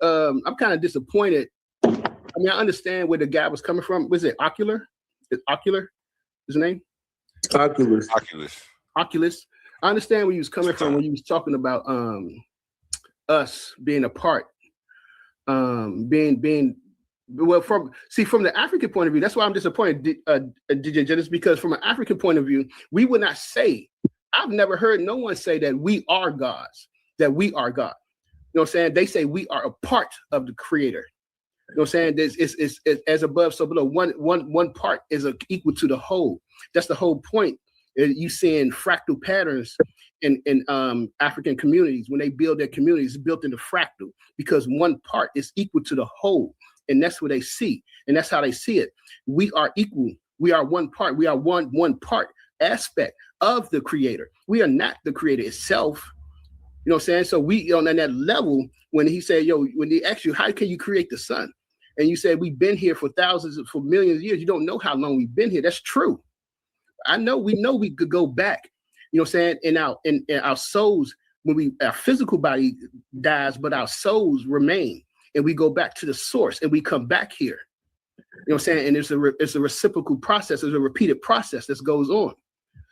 I'm kind of disappointed. I mean, I understand where the guy was coming from. Was it Ocular? Is Ocular his name? Oculus. I understand where he was coming from when he was talking about us being apart, being well from the African point of view. That's why I'm disappointed, just because from an African point of view, we would not say. I've never heard no one say that we are gods, that we are God. You know what I'm saying? They say we are a part of the Creator. You know what I'm saying? It's as above, so below. One part is equal to the whole. That's the whole point. You seeing fractal patterns in African communities. When they build their communities, it's built into fractal because one part is equal to the whole. And that's what they see. And that's how they see it. We are equal. We are one part. We are one part aspect of the Creator. We are not the Creator itself. You know what I'm saying? So we on that level, when he said, when they ask you, how can you create the sun? And you said, we've been here for millions of years. You don't know how long we've been here. That's true. We know we could go back. You know what I'm saying? In our souls, our physical body dies, but our souls remain. And we go back to the source and we come back here. You know what I'm saying? And it's a reciprocal process. It's a repeated process that goes on.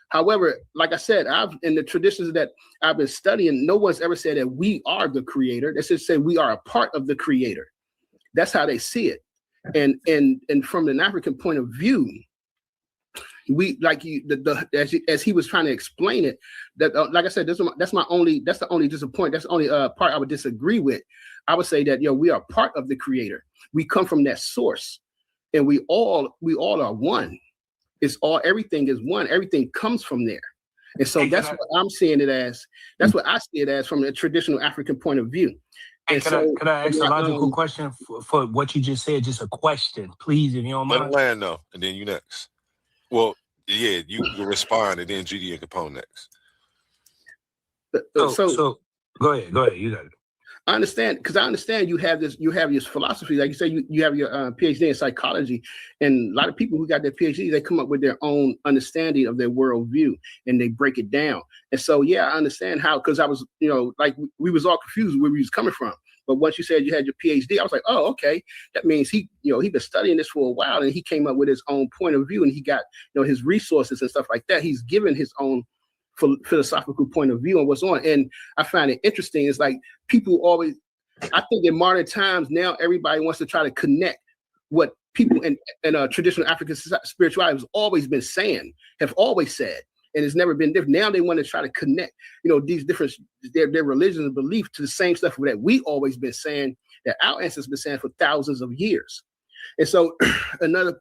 However, like I said, in the traditions that I've been studying, no one's ever said that we are the Creator. They just say we are a part of the Creator. That's how they see it. And from an African point of view, we like you as he was trying to explain it. That like I said, that's the only disappointment. That's the only part I would disagree with. I would say that we are part of the Creator. We come from that source, and we all are one. It's all, everything is one. Everything comes from there. And so that's what I'm seeing it as. That's what I see it as from a traditional African point of view. And could I ask a logical question for what you just said? Just a question, please, if you don't Let him mind. land though, and then you next. Well, yeah, you can respond, and then GD and Capone next. So go ahead. You got it. I understand, because I understand you have this philosophy, like you say, you have your PhD in psychology, and a lot of people who got their PhD, they come up with their own understanding of their worldview, and they break it down. And so, yeah, I understand how, because I was, like we was all confused where we was coming from. But once you said you had your PhD, I was like, oh, okay, that means he been studying this for a while, and he came up with his own point of view, and he got his resources and stuff like that. He's given his own philosophical point of view on what's on. And I find it interesting. It's like people always, I think in modern times now, everybody wants to try to connect what people in traditional African spirituality has always been saying, have always said, and it's never been different. Now they want to try to connect, these different, their religions and belief to the same stuff that we always been saying, that our ancestors been saying for thousands of years. And so another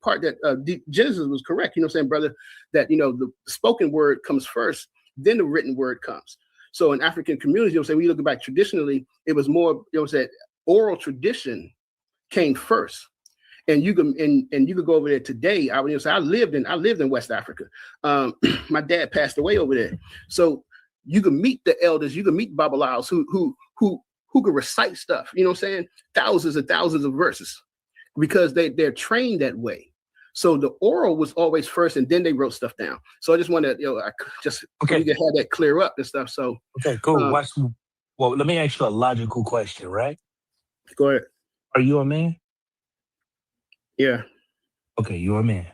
part that Genesis was correct, brother, that, the spoken word comes first, then the written word comes. So in African communities, when you look back traditionally, it was more, oral tradition came first. And you could go over there today. I lived in West Africa. My dad passed away over there. So you can meet the elders, you can meet Babalaos who could recite stuff, thousands and thousands of verses, because they're trained that way. So the oral was always first, and then they wrote stuff down. So I just want to, you can have that clear up and stuff. So okay, cool. Well, let me ask you a logical question, right? Go ahead. Are you a man? Yeah. Okay, you're a man.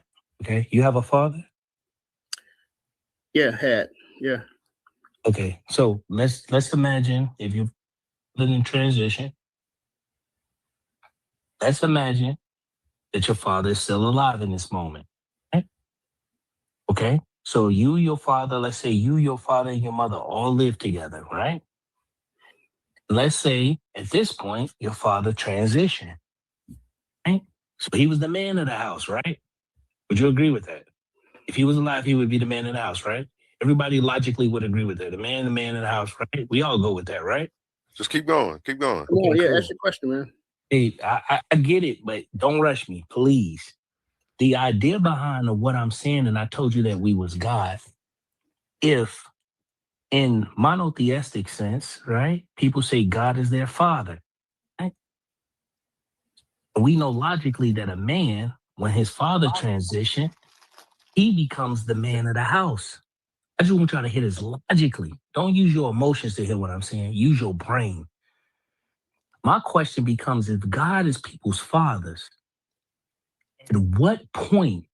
Okay, you have a father? Yeah, had. Yeah. Okay, so let's imagine if you're in transition. Let's imagine that your father is still alive in this moment. Right? Okay, so let's say your father, and your mother all live together, right? Let's say at this point, your father transitioned, right? So he was the man of the house, right? Would you agree with that? If he was alive, he would be the man of the house, right? Everybody logically would agree with that. The man of the house, right? We all go with that, right? Just keep going. Keep going. Okay, yeah, cool. Ask your question, man. Hey, I get it, but don't rush me, please. The idea behind what I'm saying, and I told you that we was God, if in monotheistic sense, right, people say God is their father, right? We know logically that a man, when his father transitioned, he becomes the man of the house. I just want y'all to hear this logically. Don't use your emotions to hear what I'm saying. Use your brain. My question becomes, if God is people's fathers, at what point,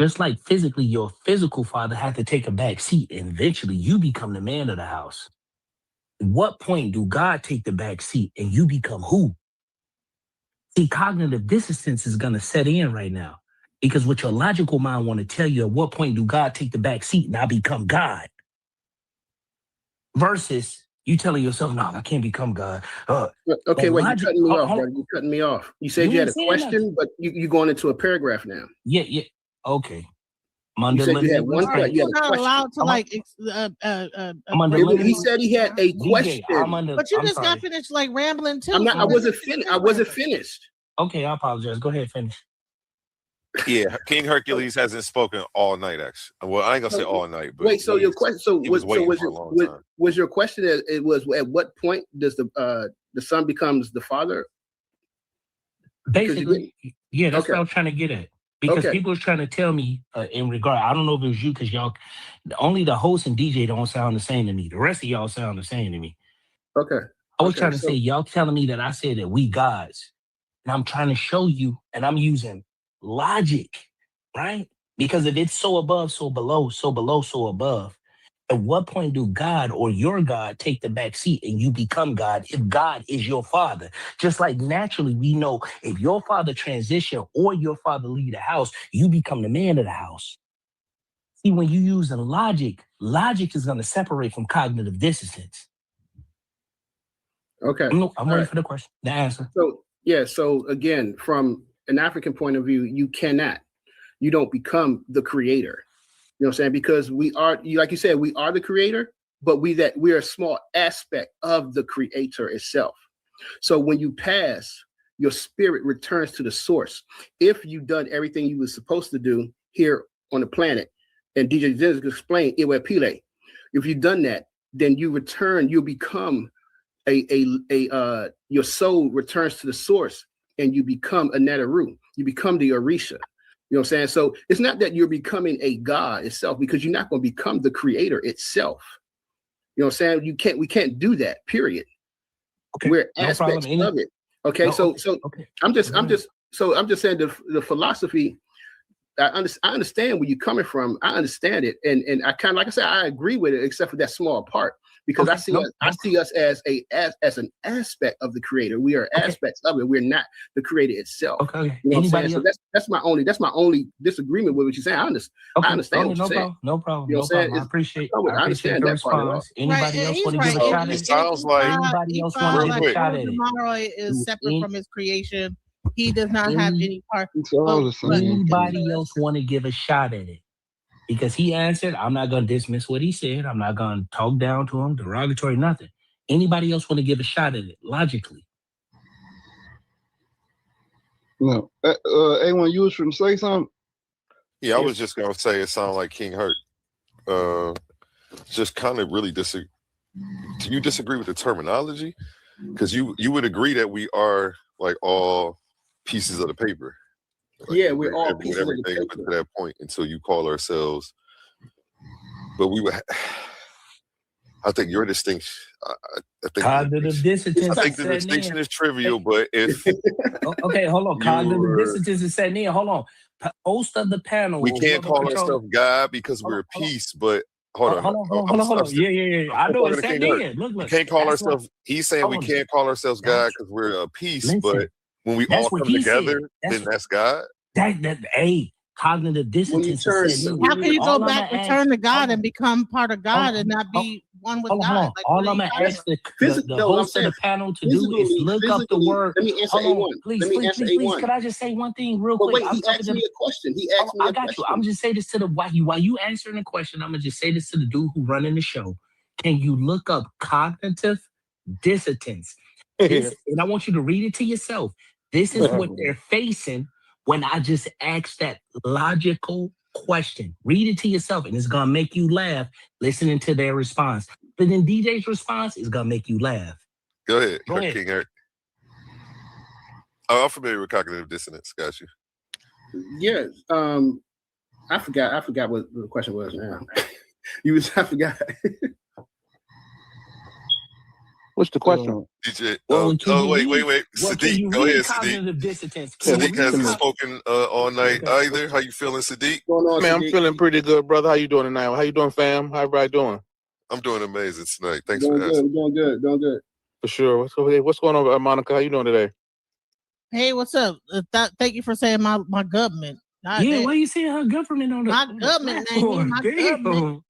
just like physically, your physical father had to take a back seat and eventually you become the man of the house. At what point do God take the back seat and you become who? See, cognitive dissonance is going to set in right now, because what your logical mind want to tell you, at what point do God take the back seat and I become God? Versus you telling yourself, no, I can't become God. Okay, wait, you're cutting me off, brother. You're cutting me off. You said you had a question, but you're going into a paragraph now. Yeah. Okay. You said you had one question. You're not allowed to He said he had a question. But you just got finished rambling too. I wasn't finished. I wasn't finished. Okay, I apologize. Go ahead, finish. Yeah, King Hercules hasn't spoken all night, actually. Well, I ain't gonna say all night, but wait. So your question? Was your question? It was at what point does the son becomes the father? Basically, yeah, that's what I was trying to get at. Because people are trying to tell me in regard, I don't know if it was you, because y'all, only the host and DJ don't sound the same to me. The rest of y'all sound the same to me. Okay. I was trying to say, y'all telling me that I said that we gods. And I'm trying to show you, and I'm using logic, right? Because if it's so above, so below, so below, so above, At what point do God or your God take the back seat and you become God if God is your father? Just like naturally we know if your father transition or your father leave the house, you become the man of the house. See, when you use logic, logic is going to separate from cognitive dissonance. Okay. I'm waiting for the question, the answer. So, yeah. So again, from an African point of view, you don't become the creator. You know what I'm saying? Because we are, like you said, we are the creator, but we're a small aspect of the creator itself. So when you pass, your spirit returns to the source. If you've done everything you were supposed to do here on the planet, and DJ Dennis explained Iwe Pile, if you've done that, then you return, you become your soul returns to the source, and you become a Netaru. You become the Orisha. You know what I'm saying? So it's not that you're becoming a God itself, because you're not going to become the creator itself. You know what I'm saying? We can't do that, period. Okay, we're no aspects problem. of it. Okay, No, so I'm just saying the philosophy. I understand where you're coming from. I understand it, and I kind of, like I said, I agree with it, except for that small part, because I see us as an aspect of the creator. We are aspects of it. We're not the creator itself. Okay. You know what I'm saying? Anybody So that's my only disagreement with what you're saying. I understand what you're saying. No problem. You know what I'm saying? I appreciate I understand the that part of it. response. Anybody else want to give a Right. shot at It it? sounds like Anybody else want to real give a quick. shot at it? Tomorrow is separate from his creation. He does not have any part. It's all the same. Anybody else want to give a shot at it? Because he answered, I'm not going to dismiss what he said. I'm not going to talk down to him, derogatory, nothing. Anybody else want to give a shot at it logically? No. A1, you was trying to say something? Yeah, I was just gonna say it sounded like King Hurt. Just kind of really disagree. Do you disagree with the terminology? Because you would agree that we are like all pieces of the paper. Like, yeah, we're all pieces of the everything up paper. to that point until you call ourselves. But we would. I think your distinction. I think Cognitive dissonance. I think the distinction is trivial, but if okay, hold on. Cognitive dissonance is setting in. Hold on. Host of the panel. we can't call ourselves God because we're a piece, but hold on. Hold on. Yeah. I know it's setting in. Look. We can't call ourselves. He's saying we can't call ourselves God because we're a piece, but when we all come together, then that's God. Cognitive dissonance. How can you go back, return to God, and become part of God and not be one with God? Like, all I'm gonna ask the host of the panel to do is look up the word. Let me answer A1. Please. Could I just say one thing real quick? Wait, he asked me a question. I got you. I'm just saying this to the while you answering the question. I'm gonna just say this to the dude who running the show. Can you look up cognitive dissonance? And I want you to read it to yourself. This is what they're facing when I just asked that logical question. Read it to yourself, and it's gonna make you laugh listening to their response. But then DJ's response is gonna make you laugh. Go ahead. King Eric. Oh, I'm familiar with cognitive dissonance. Got you. Yeah. I forgot what the question was now. I forgot. What's the question? DJ. Wait. Well, Sadiq, go ahead, Sadiq. Cognitive dissonance. Sadiq hasn't spoken all night either. How you feeling, Sadiq? Man, I'm feeling pretty good, brother. How you doing tonight? How you doing, fam? How everybody doing? I'm doing amazing tonight. Thanks for asking. Doing good. For sure. What's going on, Monica? How you doing today? Hey, what's up? Thank you for saying my government. Why you saying her government on the my government name? My government.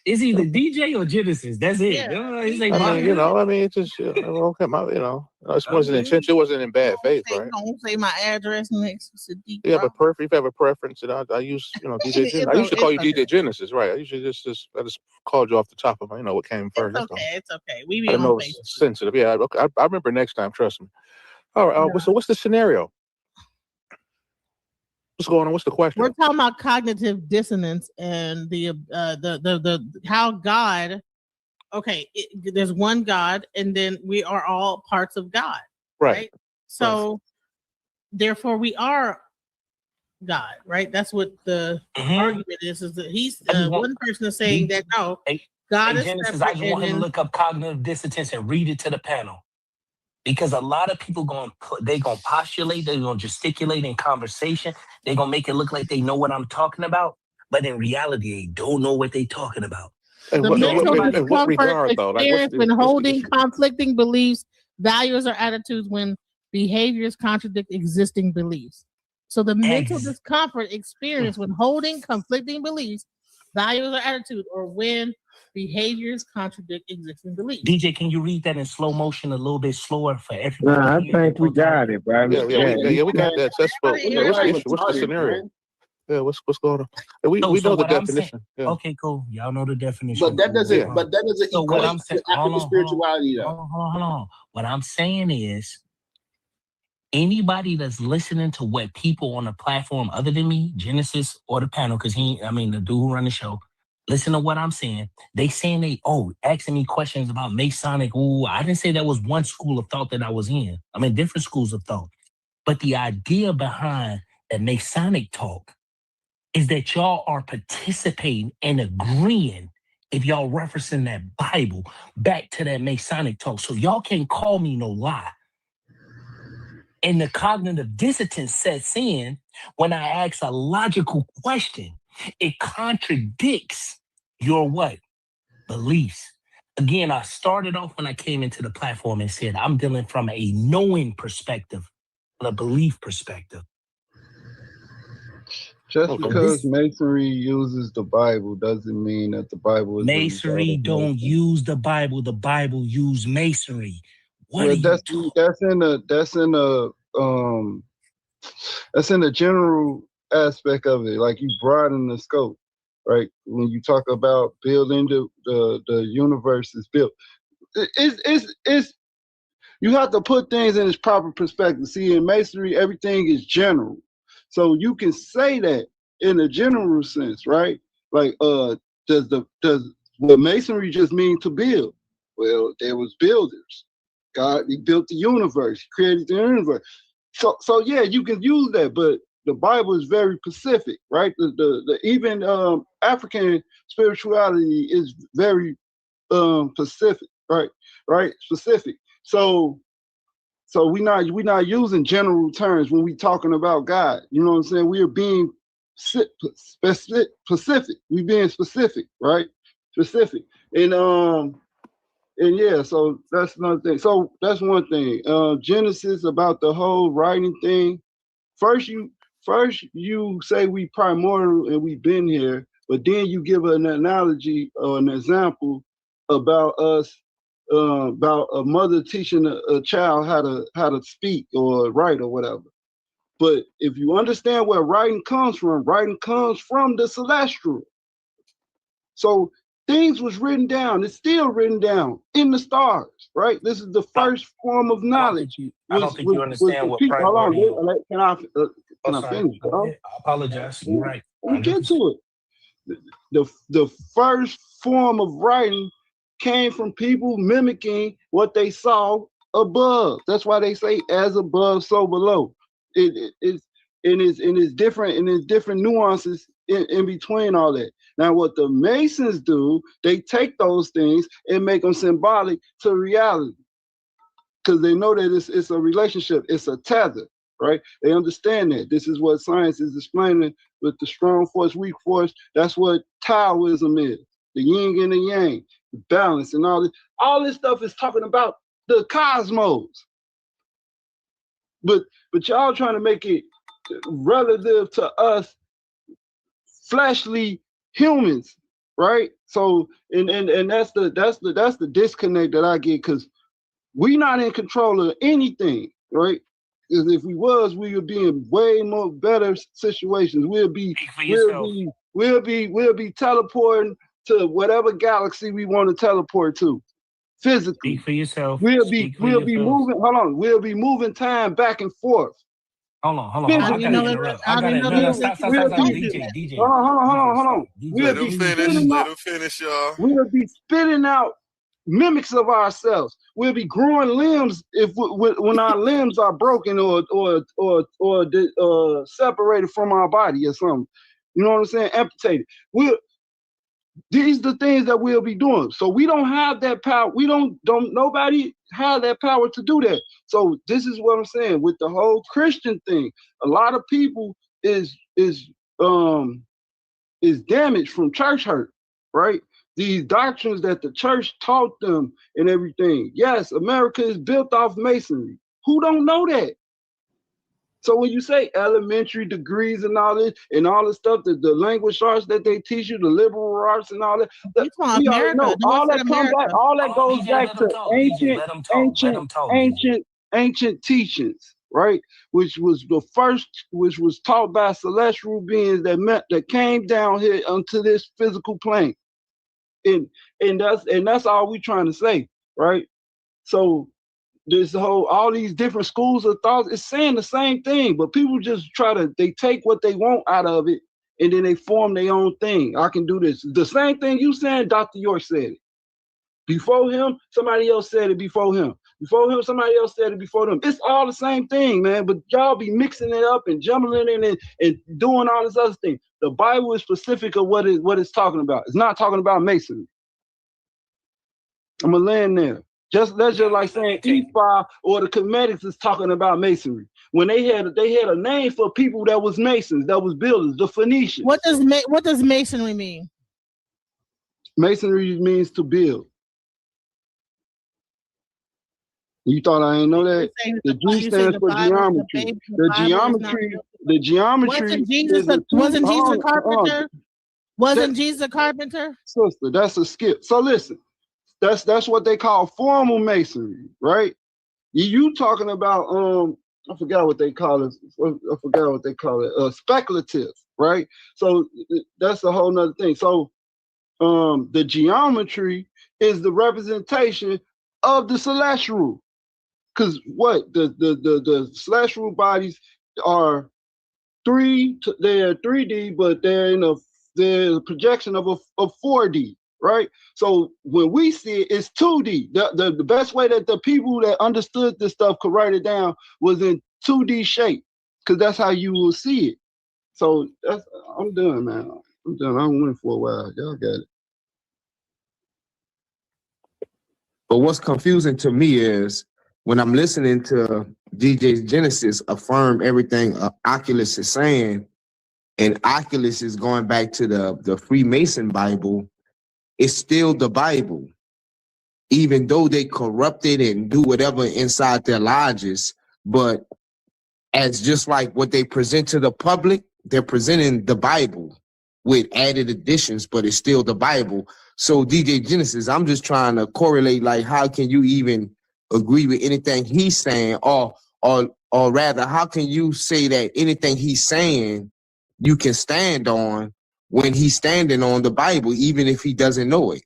It's either DJ or Genesis. That's it. Yeah. It's just okay. It wasn't intentional. It wasn't in bad faith, right? Don't say my address next to Sadiq. You have a preference, and I use DJ Genesis. I used to call you DJ Genesis, right? I usually just called you off the top of what came first. It's okay. We be I know on it's sensitive. Yeah, I remember next time. Trust me. All right. So what's the scenario? What's going on? What's the question? We're talking about cognitive dissonance and the how God. Okay, there's one God, and then we are all parts of God, right? So, therefore, we are God, right? That's what the argument is. Is that he's one person is saying that no, God is Genesis. I just want him to look up cognitive dissonance and read it to the panel. Because a lot of people gonna postulate, they're gonna gesticulate in conversation, they're gonna make it look like they know what I'm talking about, but in reality, they don't know what they're talking about. The mental discomfort experienced when holding conflicting beliefs, values, or attitudes when behaviors contradict existing beliefs. So the mental discomfort experienced when holding conflicting beliefs, values, or attitudes, or when behaviors contradict existing beliefs. DJ, can you read that in slow motion a little bit slower for everybody? Nah, I think we got it, bro. Yeah, we got that. That's what. Yeah, what's the issue? What's the scenario? Yeah, what's going on? We know the definition. Yeah. Okay, cool. Y'all know the definition. But that doesn't. But that doesn't So what I'm saying, equate to spirituality, though. Hold on. What I'm saying is, anybody that's listening to what people on the platform other than me, Genesis or the panel, because the dude who run the show, listen to what I'm saying. They saying asking me questions about Masonic. Ooh, I didn't say that was one school of thought that I was in. I'm in different schools of thought. But the idea behind that Masonic talk is that y'all are participating and agreeing if y'all referencing that Bible back to that Masonic talk. So y'all can't call me no lie. And the cognitive dissonance sets in when I ask a logical question. It contradicts your what? Beliefs. Again, I started off when I came into the platform and said, I'm dealing from a knowing perspective, a belief perspective. Just because Masonry uses the Bible doesn't mean that the Bible is Masonry don't use the Bible. The Bible use Masonry. That's in the general aspect of it. Like you broaden the scope, right? When you talk about building the universe is built, it's you have to put things in its proper perspective. See, in Masonry, everything is general, so you can say that in a general sense, right? Like, does what Masonry just mean to build? Well, there was builders. God, he built the universe, he created the universe. So yeah, you can use that, but the Bible is very specific, right? The even African spirituality is very specific, right? Specific. So we're not using general terms when we talking about God. You know what I'm saying? We are being specific. We being specific, right? Specific. And yeah, so that's another thing. So that's one thing. Genesis about the whole writing thing. First you say we primordial and we've been here, but then you give an analogy or an example about us, about a mother teaching a child how to speak or write or whatever. But if you understand where writing comes from the celestial. So things was written down. It's still written down in the stars, right? This is the first form of knowledge. I don't think you understand what primordial. Hold on, can I finish? I apologize. You're right. Let me get to it. The first form of writing came from people mimicking what they saw above. That's why they say as above, so below. It's different, and there's different nuances in between all that. Now, what the Masons do, they take those things and make them symbolic to reality, because they know that it's a relationship, it's a tether, right? They understand that. This is what science is explaining with the strong force, weak force. That's what Taoism is, the yin and the yang, the balance, and all this. All this stuff is talking about the cosmos. But y'all trying to make it relative to us fleshly humans, right? So and that's the disconnect that I get, because we not in control of anything, right? Because if we was, we would be in way more better situations. We'll be teleporting to whatever galaxy we want to teleport to physically. Speak for yourself. We'll be moving. Hold on. We'll be moving time back and forth. Hold on. I gotta interrupt. Stop, DJ. Hold on. Let him finish, y'all. We'll be spitting out mimics of ourselves. We'll be growing limbs when our limbs are broken or separated from our body or something. You know what I'm saying? Amputated. These are the things that we'll be doing. So we don't have that power. Nobody have that power to do that. So this is what I'm saying with the whole Christian thing. A lot of people is damaged from church hurt, right? these doctrines that the church taught them and everything. Yes, America is built off masonry. Who don't know that? So when you say elementary degrees and all this stuff, the language arts that they teach you, the liberal arts and all that, we already know all that comes back, all that goes back to ancient teachings, right? Which was the first, which was taught by celestial beings that came down here onto this physical plane. And that's all we trying to say, right? So all these different schools of thought is saying the same thing, but people just they take what they want out of it and then they form their own thing. I can do this. The same thing you saying, Dr. York said it. Before him, somebody else said it before him. Before him, somebody else said it before them. It's all the same thing, man, but y'all be mixing it up and jumbling it and doing all this other thing. The Bible is specific of what it's talking about. It's not talking about masonry. I'm going to land there. That's just like saying Ephah or the Comedics is talking about masonry. When they had a name for people that was masons, that was builders, the Phoenicians. What does masonry mean? Masonry means to build. You thought I didn't know that? The G stands for geometry. The geometry. Wasn't Jesus a carpenter? Wasn't Jesus a carpenter? Sister, that's a skip. So listen. That's what they call formal masonry, right? You talking about I forgot what they call it. Speculative, right? So that's a whole nother thing. So the geometry is the representation of the celestial, because what the celestial bodies are they're 3D, but they're a projection of a 4D. Right, so when we see it, it's 2D. The best way that the people that understood this stuff could write it down was in 2D shape, because that's how you will see it. So I'm done, man. I'm done. I went for a while. Y'all got it. But what's confusing to me is when I'm listening to DJ's Genesis affirm everything Oculus is saying, and Oculus is going back to the Freemason Bible. It's still the Bible, even though they corrupt it and do whatever inside their lodges. But as just like what they present to the public, they're presenting the Bible with added additions, but it's still the Bible. So DJ Genesis, I'm just trying to correlate, like, how can you even agree with anything he's saying, or rather, how can you say that anything he's saying you can stand on when he's standing on the Bible, even if he doesn't know it?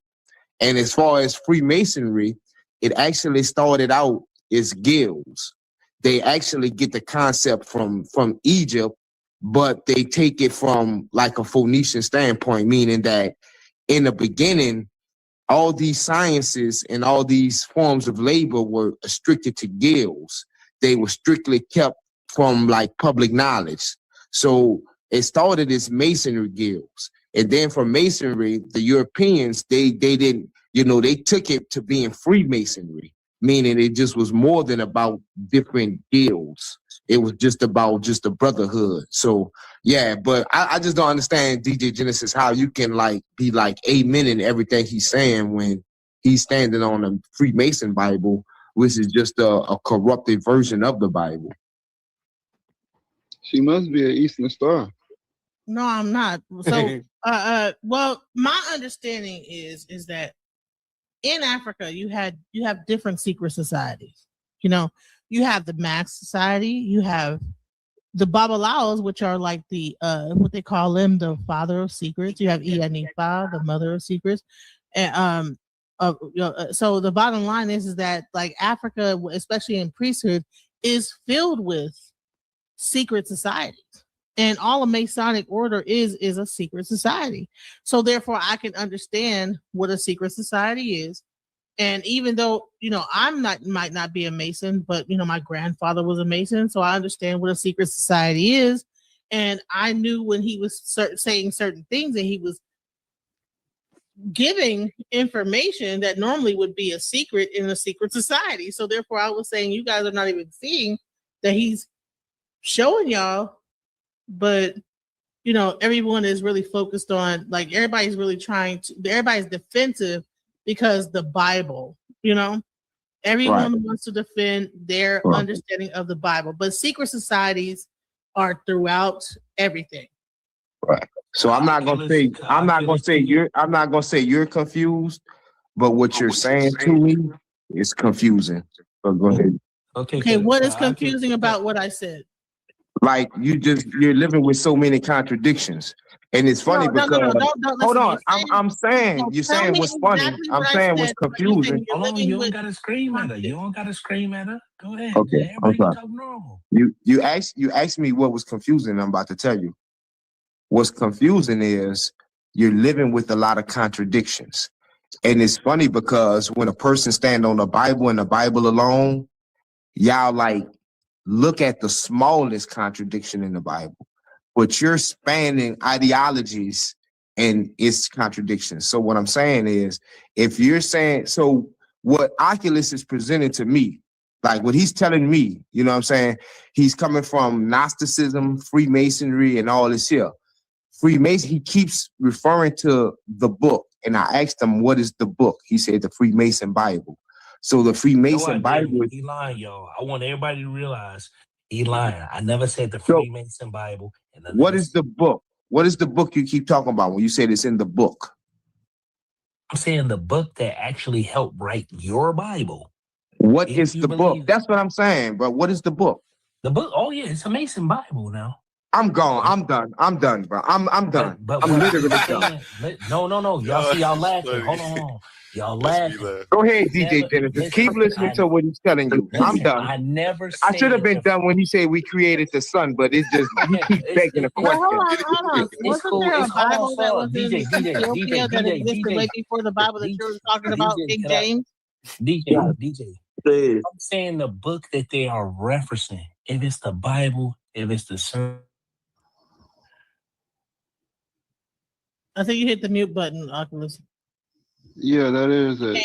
And as far as Freemasonry, it actually started out as guilds. They actually get the concept from Egypt, but they take it from like a Phoenician standpoint, meaning that in the beginning, all these sciences and all these forms of labor were restricted to guilds. They were strictly kept from like public knowledge. So it started as masonry guilds. And then from masonry, the Europeans, they didn't, they took it to being Freemasonry, meaning it just was more than about different guilds. It was just about just a brotherhood. So yeah, but I just don't understand, DJ Genesis, how you can be amen in everything he's saying when he's standing on a Freemason Bible, which is just a corrupted version of the Bible. She must be an Eastern Star. No, I'm not. So, well, my understanding is that in Africa you have different secret societies. You have the Max Society. You have the Babalaos, which are like the what they call them, the father of secrets. You have Ianifa, the mother of secrets, and so the bottom line is that like Africa, especially in priesthood, is filled with secret societies. And all a Masonic order is a secret society. So therefore, I can understand what a secret society is. And even though, might not be a Mason, but, my grandfather was a Mason. So I understand what a secret society is. And I knew when he was saying certain things that he was giving information that normally would be a secret in a secret society. So therefore, I was saying you guys are not even seeing that he's showing y'all. But you know, everyone is really focused on, like, everybody's really everybody's defensive because the Bible, you know, everyone wants to defend their understanding of the Bible, but secret societies are throughout everything. Right. So I'm not gonna say you're confused, but what you're saying to me is confusing. So go ahead. Okay, what is confusing about what I said? Like you're living with so many contradictions. And it's funny because don't hold listen on, I'm saying you're saying what's funny. I'm saying what's confusing. Hold on, you don't gotta scream at her. You don't gotta scream at her. Go ahead. Okay, Everybody can talk normal. You asked me what was confusing. I'm about to tell you. What's confusing is you're living with a lot of contradictions. And it's funny because when a person stand on the Bible and the Bible alone, y'all like look at the smallest contradiction in the Bible, but you're spanning ideologies and its contradictions. So what I'm saying is, if you're saying, so what Oculus is presenting to me, like what he's telling me, you know what I'm saying? He's coming from Gnosticism, Freemasonry, and all this here. Freemason, he keeps referring to the book. And I asked him, what is the book? He said the Freemason Bible. So the Freemason Bible. He lying, y'all. I want everybody to realize he lying. I never said the Freemason Bible. What is the book? What is the book you keep talking about when you said it's in the book? I'm saying the book that actually helped write your Bible. What is the book? That's what I'm saying, bro. What is the book? The book? Oh yeah, it's a Mason Bible now. I'm gone. I'm done, bro. I'm done. I'm literally done. No. Y'all see y'all laughing. Hold on. Y'all laughing. Go ahead, DJ Genesis. Keep listening to what he's telling you. I'm done. I should have been done when he said we created the sun, but it's just he keeps begging a question. Hold on. Wasn't there a Bible that was in Ethiopia that existed way before the Bible that you're talking about, King James? DJ. I'm saying the book that they are referencing. If it's the Bible, if it's the sun. I think you hit the mute button, Oculus. Yeah, there's an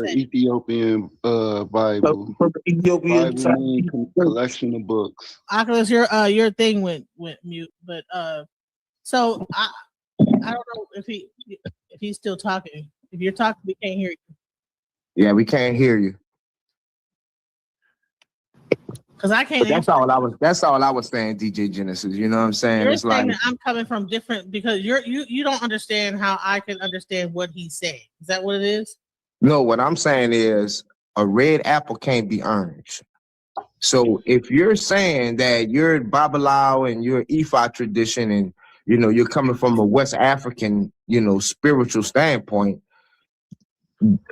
Ethiopian Bible. Ethiopian collection of books. Oculus, your thing went mute, but so I don't know if he's still talking. If you're talking, we can't hear you. Yeah, we can't hear you. Because I can't. That's all I was saying, DJ Genesis. You know what I'm saying? You're it's saying like that I'm coming from different because you don't understand how I can understand what he's saying. Is that what it is? No, what I'm saying is a red apple can't be orange. So if you're saying that you're Babylao and you're Ifa tradition and you know you're coming from a West African, you know, spiritual standpoint,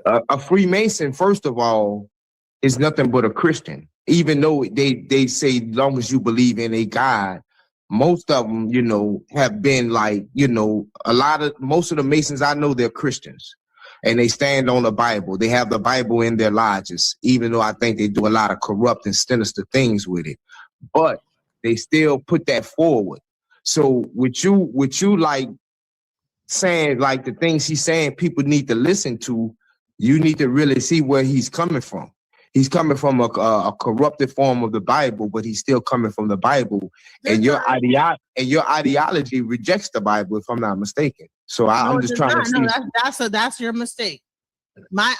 a Freemason, first of all, is nothing but a Christian. Even though they say long as you believe in a God, most of them, you know, have been like, you know, most of the Masons I know, they're Christians and they stand on the Bible. They have the Bible in their lodges, even though I think they do a lot of corrupt and sinister things with it, but they still put that forward. So with you like saying like the things he's saying people need to listen to, you need to really see where he's coming from. He's coming from a corrupted form of the Bible, but he's still coming from the Bible. And your ideology rejects the Bible, if I'm not mistaken. So I'm just trying to see. No, that's your mistake. My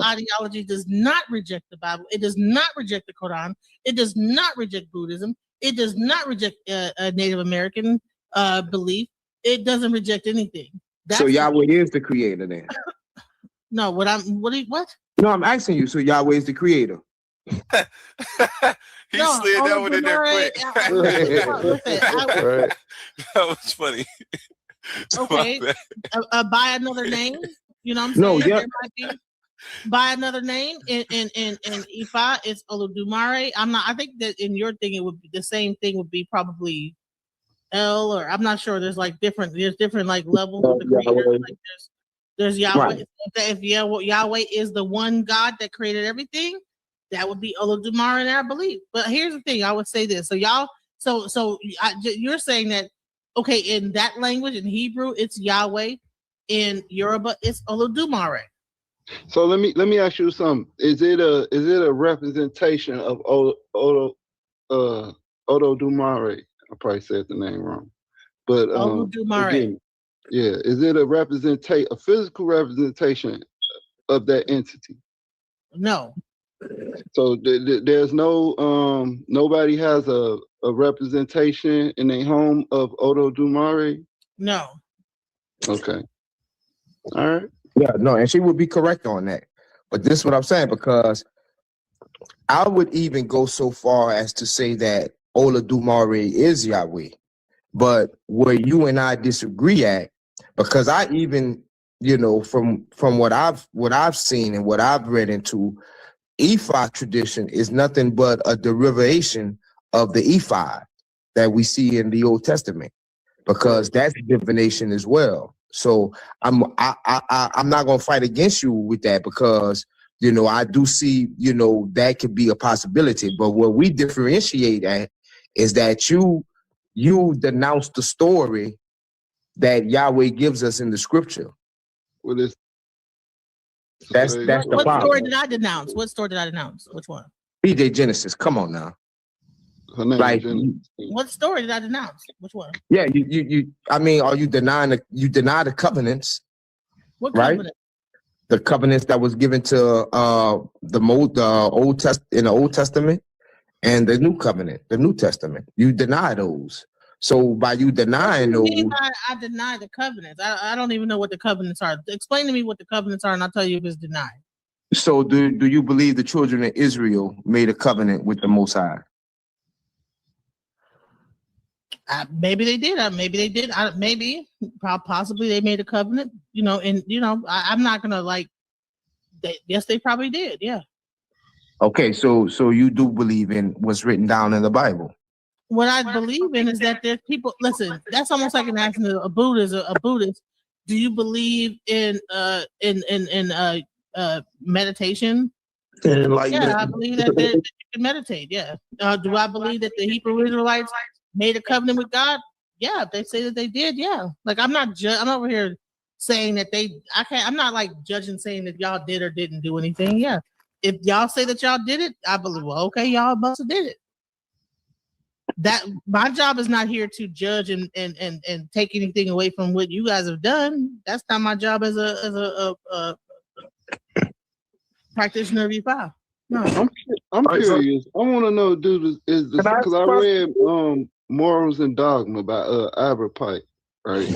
ideology does not reject the Bible. It does not reject the Quran. It does not reject Buddhism. It does not reject Native American belief. It doesn't reject anything. So Yahweh is the creator then? No, what? No, I'm asking you. So Yahweh is the creator. He slid that one in there quick. That was funny. Okay. By another name. You know what I'm saying? No, yeah. There might be by another name in Ifa, it's Olodumare. I think that in your thing it would be the same thing would be probably El, or I'm not sure. There's different like levels of the creator. Like there's Yahweh. Right. If Yahweh is the one God that created everything, that would be Olodumare in our belief. But here's the thing: I would say this. So you're saying that okay, in that language, in Hebrew, it's Yahweh. In Yoruba, it's Olodumare. So let me ask you something. Is it a representation of Olodumare? I probably said the name wrong. But Olodumare. again, yeah, is it a physical representation of that entity? No. So there's no nobody has a representation in a home of Olodumare? No. Okay. All right. Yeah, no, and she would be correct on that. But this is what I'm saying, because I would even go so far as to say that Olodumare is Yahweh. But where you and I disagree at, because I even, from what I've seen and what I've read into, ephod tradition is nothing but a derivation of the ephod that we see in the Old Testament, because that's divination as well. So I'm not gonna fight against you with that, because I do see that could be a possibility. But what we differentiate at is that you denounce the story that Yahweh gives us in the scripture. Well, that's the what problem. Story did I denounce? What story did I denounce? Which one? BJ Genesis. Come on now. Like, what story did I denounce? Which one? Yeah, I mean, are you denying the covenants? What right? covenant? The covenants that was given to the Old Testament and the New Covenant, the New Testament. You deny those. So by you denying those, I deny the covenants. I don't even know what the covenants are. Explain to me what the covenants are, and I'll tell you if it's denied. So do you believe the children of Israel made a covenant with the Most High? Maybe they did. Maybe they did. Maybe, possibly they made a covenant. I'm not gonna yes, they probably did. Yeah. Okay, so you do believe in what's written down in the Bible? What I believe in is that there's people. Listen, that's almost like an asking a Buddhist. A Buddhist. Do you believe in meditation? Yeah, I believe that you can meditate. Yeah. Do I believe that the Hebrew Israelites made a covenant with God? Yeah, if they say that they did, yeah. Like I'm over here saying that I'm not like judging saying that y'all did or didn't do anything. Yeah. If y'all say that y'all did it, I believe, well, okay, y'all must have did it. That my job is not here to judge and take anything away from what you guys have done. That's not my job as a practitioner of E5. No. I'm curious. I want to know, dude, because I read Morals and Dogma by Albert Pike, right?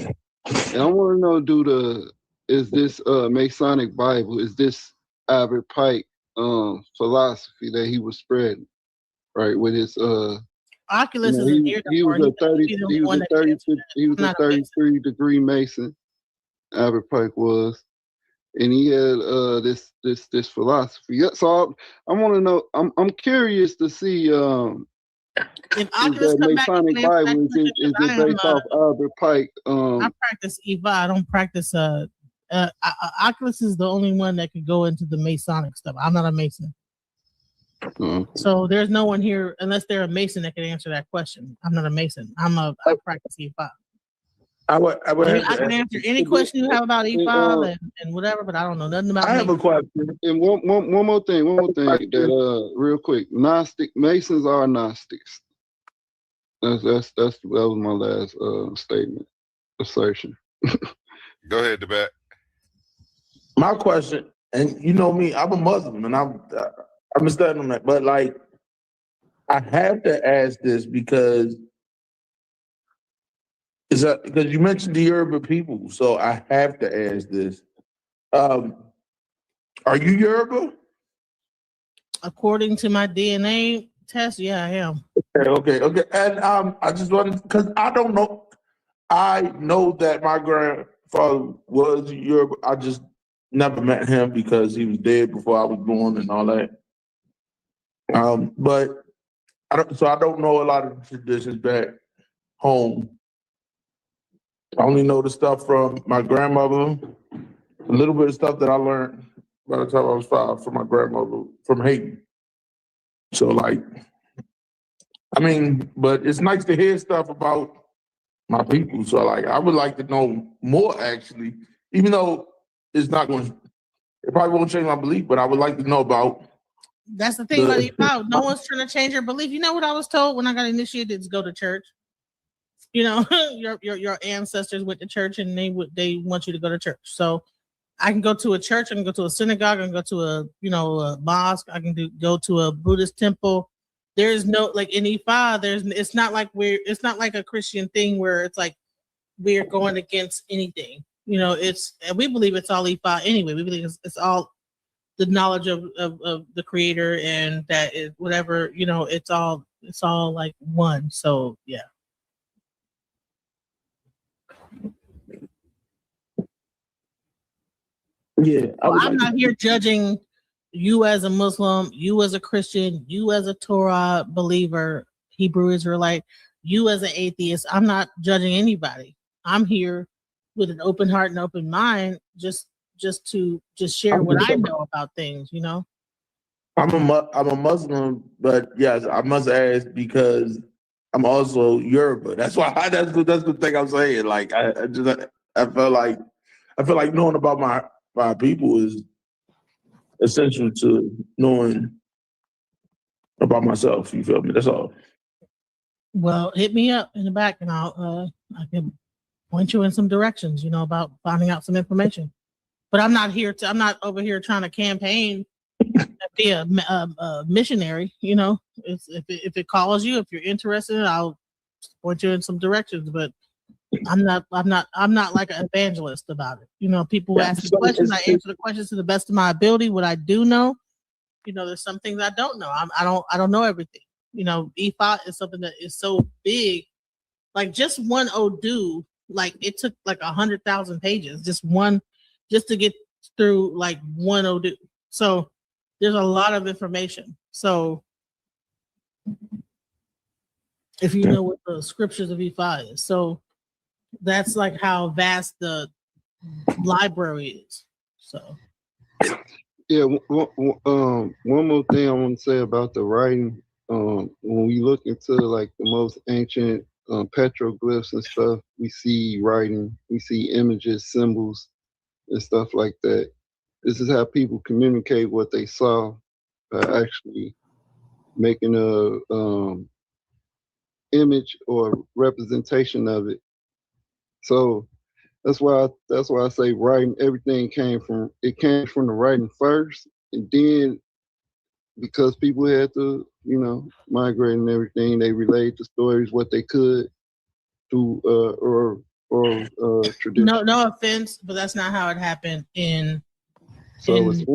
And I want to know, dude, is this Masonic Bible? Is this Albert Pike philosophy that he was spreading, right? With his Oculus is here. He was a 33 degree Mason. Albert Pike was. And he had this philosophy. So I want to know. I'm curious to see if Oculus come back Masonic Bible is it based off Albert Pike. I practice EVA. I don't practice. Oculus is the only one that could go into the Masonic stuff. I'm not a Mason, so there's no one here unless they're a Mason that can answer that question. I'm not a Mason. I practice EVA. I can answer any question you have about E5 and whatever, but I don't know nothing about. I have a question. And one more thing that real quick. Masons are Gnostics. That was my last assertion. Go ahead, Debat. My question, and you know me, I'm a Muslim, and I'm studying on that, but like, I have to ask this because. Because you mentioned the Yoruba people, so I have to ask this. Are you Yoruba? According to my DNA test, yeah, I am. Okay. And I just wanted, because I don't know. I know that my grandfather was Yoruba. I just never met him because he was dead before I was born and all that. But I don't know a lot of the traditions back home. I only know the stuff from my grandmother, a little bit of stuff that I learned by the time I was 5 from my grandmother from Haiti. So but it's nice to hear stuff about my people. So I would like to know more actually, even though it probably won't change my belief, but I would like to know about. That's the thing about no one's trying to change your belief. You know what I was told when I got initiated is go to church. You know, your ancestors went to church and they want you to go to church. So I can go to a church, I can go to a synagogue, I can go to a mosque, I can go to a Buddhist temple. There's no like in Ifa, it's not like a Christian thing where it's like we're going against anything. You know, and we believe it's all Ifa anyway. We believe it's all the knowledge of the creator, and that is whatever, you know, it's all like one. So yeah. Yeah, Well, I'm not here judging you as a Muslim, you as a Christian, you as a Torah believer, Hebrew Israelite, you as an atheist. I'm not judging anybody. I'm here with an open heart and open mind, just to share what I know about things, you know. I'm a Muslim, but yes, I must ask because I'm also Yoruba. That's why that's the thing I'm saying. Like I feel like knowing about my people is essential to knowing about myself. You feel me? That's all. Well, hit me up in the back and I can point you in some directions, you know, about finding out some information. But I'm not over here trying to campaign and be a missionary, you know. If it calls you, if you're interested, I'll point you in some directions. But I'm not like an evangelist about it. You know, people ask me questions, I answer the questions to the best of my ability. What I do know, you know, there's some things I don't know. I don't know everything. You know, Ifa is something that is so big. Like just one Odu, like it took like 100,000 pages, just to get through like one Odu. So there's a lot of information. So if you know what the scriptures of Ifa is, so that's like how vast the library is. So yeah, one more thing I want to say about the writing. When we look into like the most ancient petroglyphs and stuff, we see writing, we see images, symbols, and stuff like that. This is how people communicate what they saw by actually making a image or representation of it. So that's why I say writing. Everything came from the writing first, and then because people had to, you know, migrate and everything, they relayed the stories what they could through tradition. no offense, but that's not how it happened in in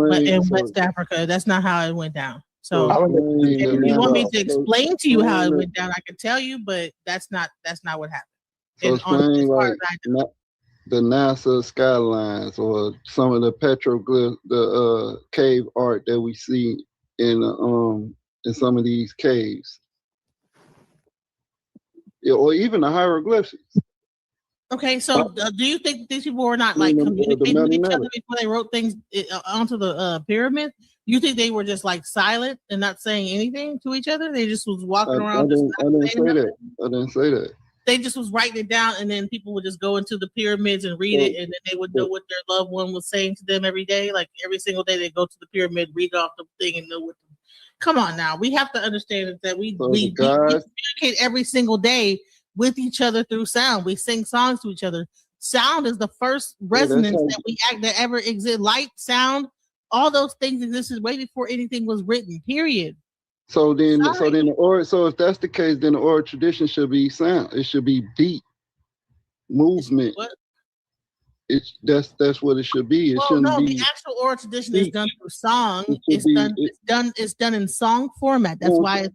West Africa. That's not how it went down. So if if you want me to explain to you how it went down, I can tell you, but that's not what happened. So explain like the NASA skylines or some of the petroglyph, the cave art that we see in some of these caves, or even the hieroglyphics. Okay, so do you think these people were not like communicating with each other before they wrote things onto the pyramid? You think they were just like silent and not saying anything to each other? They just was walking around. I didn't say that. They just was writing it down, and then people would just go into the pyramids and read it, and then they would know what their loved one was saying to them every day. Like every single day, they go to the pyramid, read off the thing, and know what. Come on now, we have to understand that we communicate every single day with each other through sound. We sing songs to each other. Sound is the first resonance that ever exists. Light, sound, all those things existed way before anything was written. Period. So if that's the case, then the oral tradition should be sound. It should be beat, movement. What? That's what it should be. It shouldn't be. The actual oral tradition is done through song. It's done in song format. That's why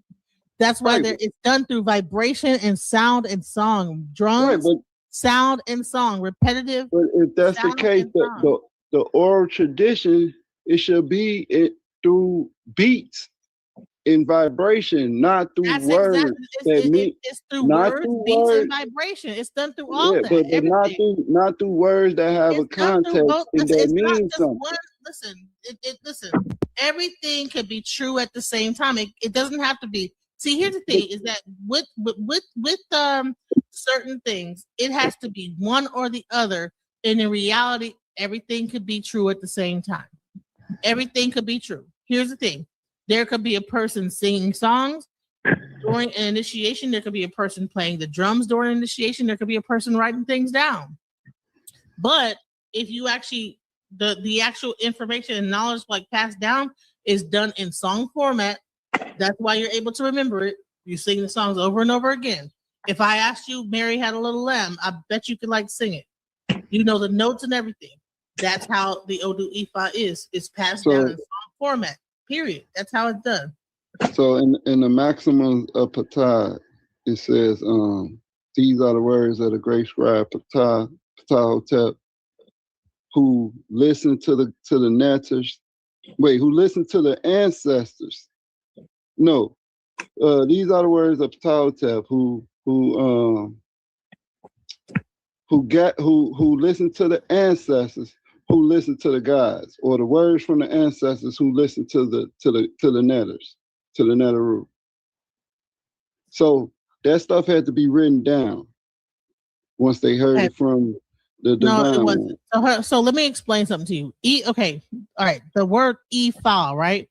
it's done through vibration and sound and song. Drums, sound and song, repetitive. But if that's the case, the oral tradition, it should be through beats. In vibration, not through words. It's through words, beats, and vibration. It's done through all that. But not through words that have a context and that mean something. Listen. Everything can be true at the same time. It doesn't have to be. See, here's the thing: is that with certain things, it has to be one or the other. And in reality, everything could be true at the same time. Everything could be true. Here's the thing. There could be a person singing songs, During an initiation, there could be a person playing the drums during initiation. There could be a person writing things down. But if you actually, the actual information and knowledge like passed down is done in song format. That's why you're able to remember it. You sing the songs over and over again. If I asked you, Mary Had a Little Lamb, I bet you could like sing it. You know the notes and everything. That's how the Odu Ifa is. It's passed down in song format. Period. That's how it's done. So in the Maxims of Patah, it says, these are the words of the great scribe Ptahhotep, who listened to the Naters. Wait, who listened to the ancestors? No, these are the words of Ptahhotep, who listened to the ancestors, who listened to the gods, or the words from the ancestors who listened to the Netters, to the Neteru. So that stuff had to be written down once they heard it from the divine. No, it wasn't. So let me explain something to you. Okay, all right. The word Ifa, right?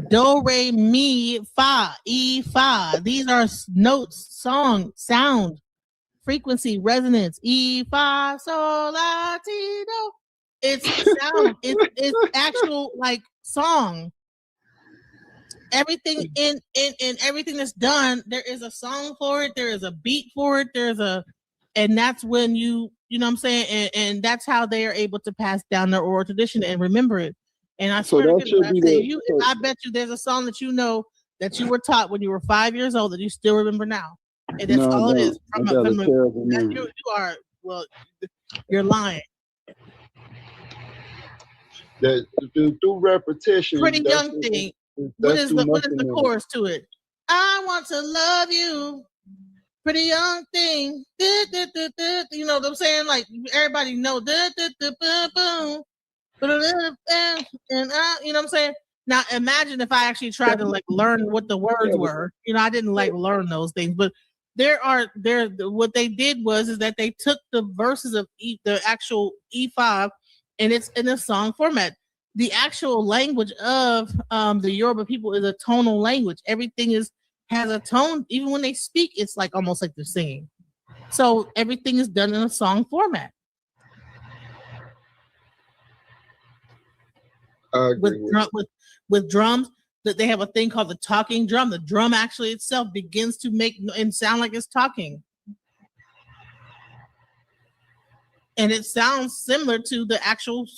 Do, re, mi, fa, Ifa. These are notes, song, sound, frequency, resonance. Ifa, sol, la, ti, do. It's sound. It's actual like song. Everything in everything that's done, there is a song for it. There is a beat for it. And that's when you know what I'm saying, and that's how they are able to pass down their oral tradition and remember it. And I swear to goodness, I bet you there's a song that you know that you were taught when you were 5 years old that you still remember now. And that's all it is. You are, well, you're lying. That through repetition. Pretty Young Thing. What is the chorus to it? I want to love you. Pretty young thing. You know what I'm saying? Like everybody know. And you know what I'm saying? Now imagine if I actually tried to like learn what the words were. You know, I didn't like learn those things, but what they did is that they took the verses of the actual E5 and it's in a song format. The actual language of the Yoruba people is a tonal language. Everything has a tone. Even when they speak, it's like almost like they're singing. So everything is done in a song format. With drums, that they have a thing called the talking drum. The drum actually itself begins to make and sound like it's talking. And it sounds similar to the actual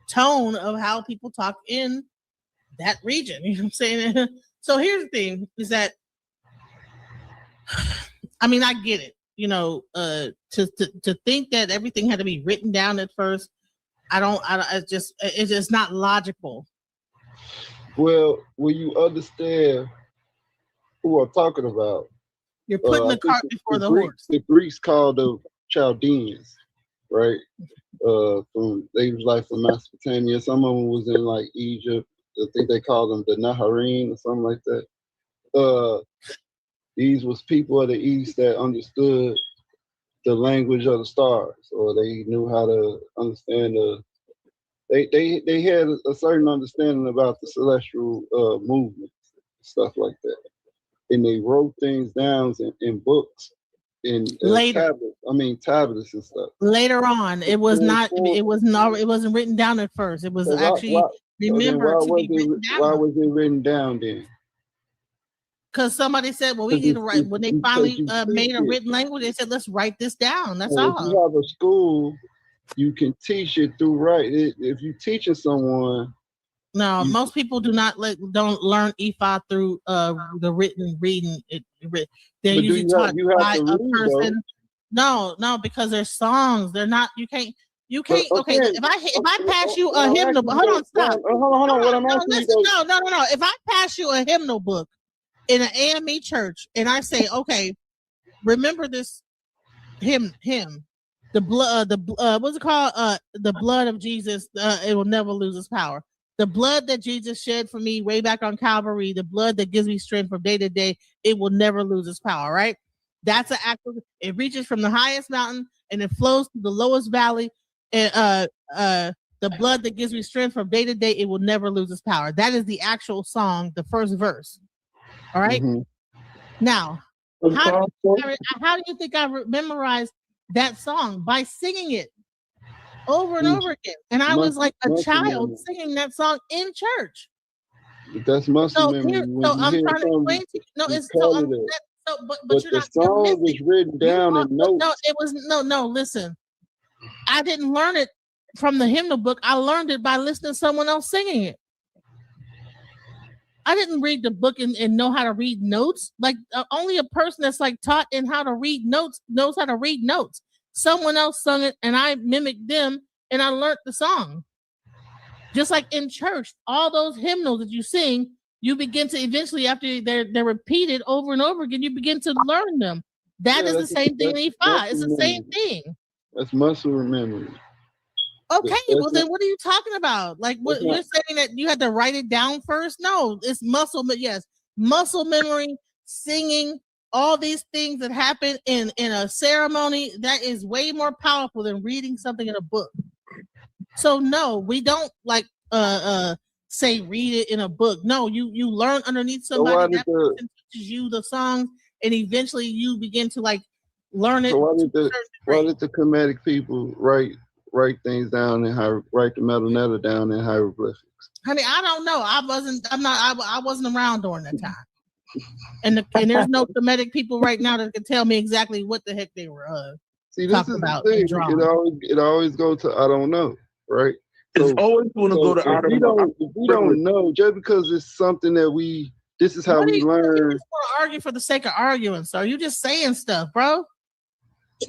tone of how people talk in that region. You know what I'm saying? So here's the thing is that, I mean, I get it, you know, to think that everything had to be written down at first. It's just not logical. Well, when you understand who I'm talking about, you're putting the cart before the horse. The Greeks called the Chaldeans, right? They was like from Mesopotamia. Some of them was in like Egypt. I think they called them the Naharine or something like that. These was people of the East that understood the language of the stars, or they knew how to understand they had a certain understanding about the celestial movements, stuff like that. And they wrote things down in books, in tablets and stuff. Later on, it wasn't written down at first. It was actually remembered to be written down. Why was it written down then? Because somebody said, well, we need to write. When they finally made a written language, they said, let's write this down. That's all. If you have a school, you can teach it through writing. If you're teaching someone. No, most people don't learn Ifa through the written reading. They're usually taught by a person. No, because they're songs. They're not. You can't. Okay, if I pass you a hymnal book, hold on, stop. Hold on. What I'm asking you. No. If I pass you a hymnal book in an AME church, and I say, okay, remember this hymn, the blood, what's it called? The blood of Jesus, it will never lose its power. The blood that Jesus shed for me way back on Calvary, the blood that gives me strength from day to day, it will never lose its power, right? That's an actual, it reaches from the highest mountain and it flows to the lowest valley. And the blood that gives me strength from day to day, it will never lose its power. That is the actual song, the first verse. All right. Mm-hmm. Now, how do you think I memorized that song? By singing it over and over again. And I was like a child singing that song in church. That's muscle memory. So I'm trying to explain to you. No, it's but you're the not. Song was written down in notes. No, it was no. Listen, I didn't learn it from the hymnal book. I learned it by listening to someone else singing it. I didn't read the book and know how to read notes. Like only a person that's like taught in how to read notes knows how to read notes. Someone else sung it and I mimicked them and I learned the song. Just like in church, all those hymnals that you sing, you begin to eventually, after they're repeated over and over again, you begin to learn them. That is the same thing in E5. It's the same thing. That's muscle memory. Okay, well then what are you talking about? Like what you're saying that you had to write it down first? No, it's muscle, but yes, muscle memory, singing, all these things that happen in a ceremony, that is way more powerful than reading something in a book. So no, we don't like say read it in a book. No, you learn underneath somebody that person teaches you the songs, and eventually you begin to like learn it. So why did the Kemetic people write things down and write the metroneta down in hieroglyphics? Honey, I don't know. I wasn't around during that time. And there's no Kemetic people right now that can tell me exactly what the heck they were talking about. It always goes to I don't know, right? It's always going to go to I don't know. If we don't know, just because it's something that this is how we learn. You just want to argue for the sake of arguing, so you just saying stuff, bro.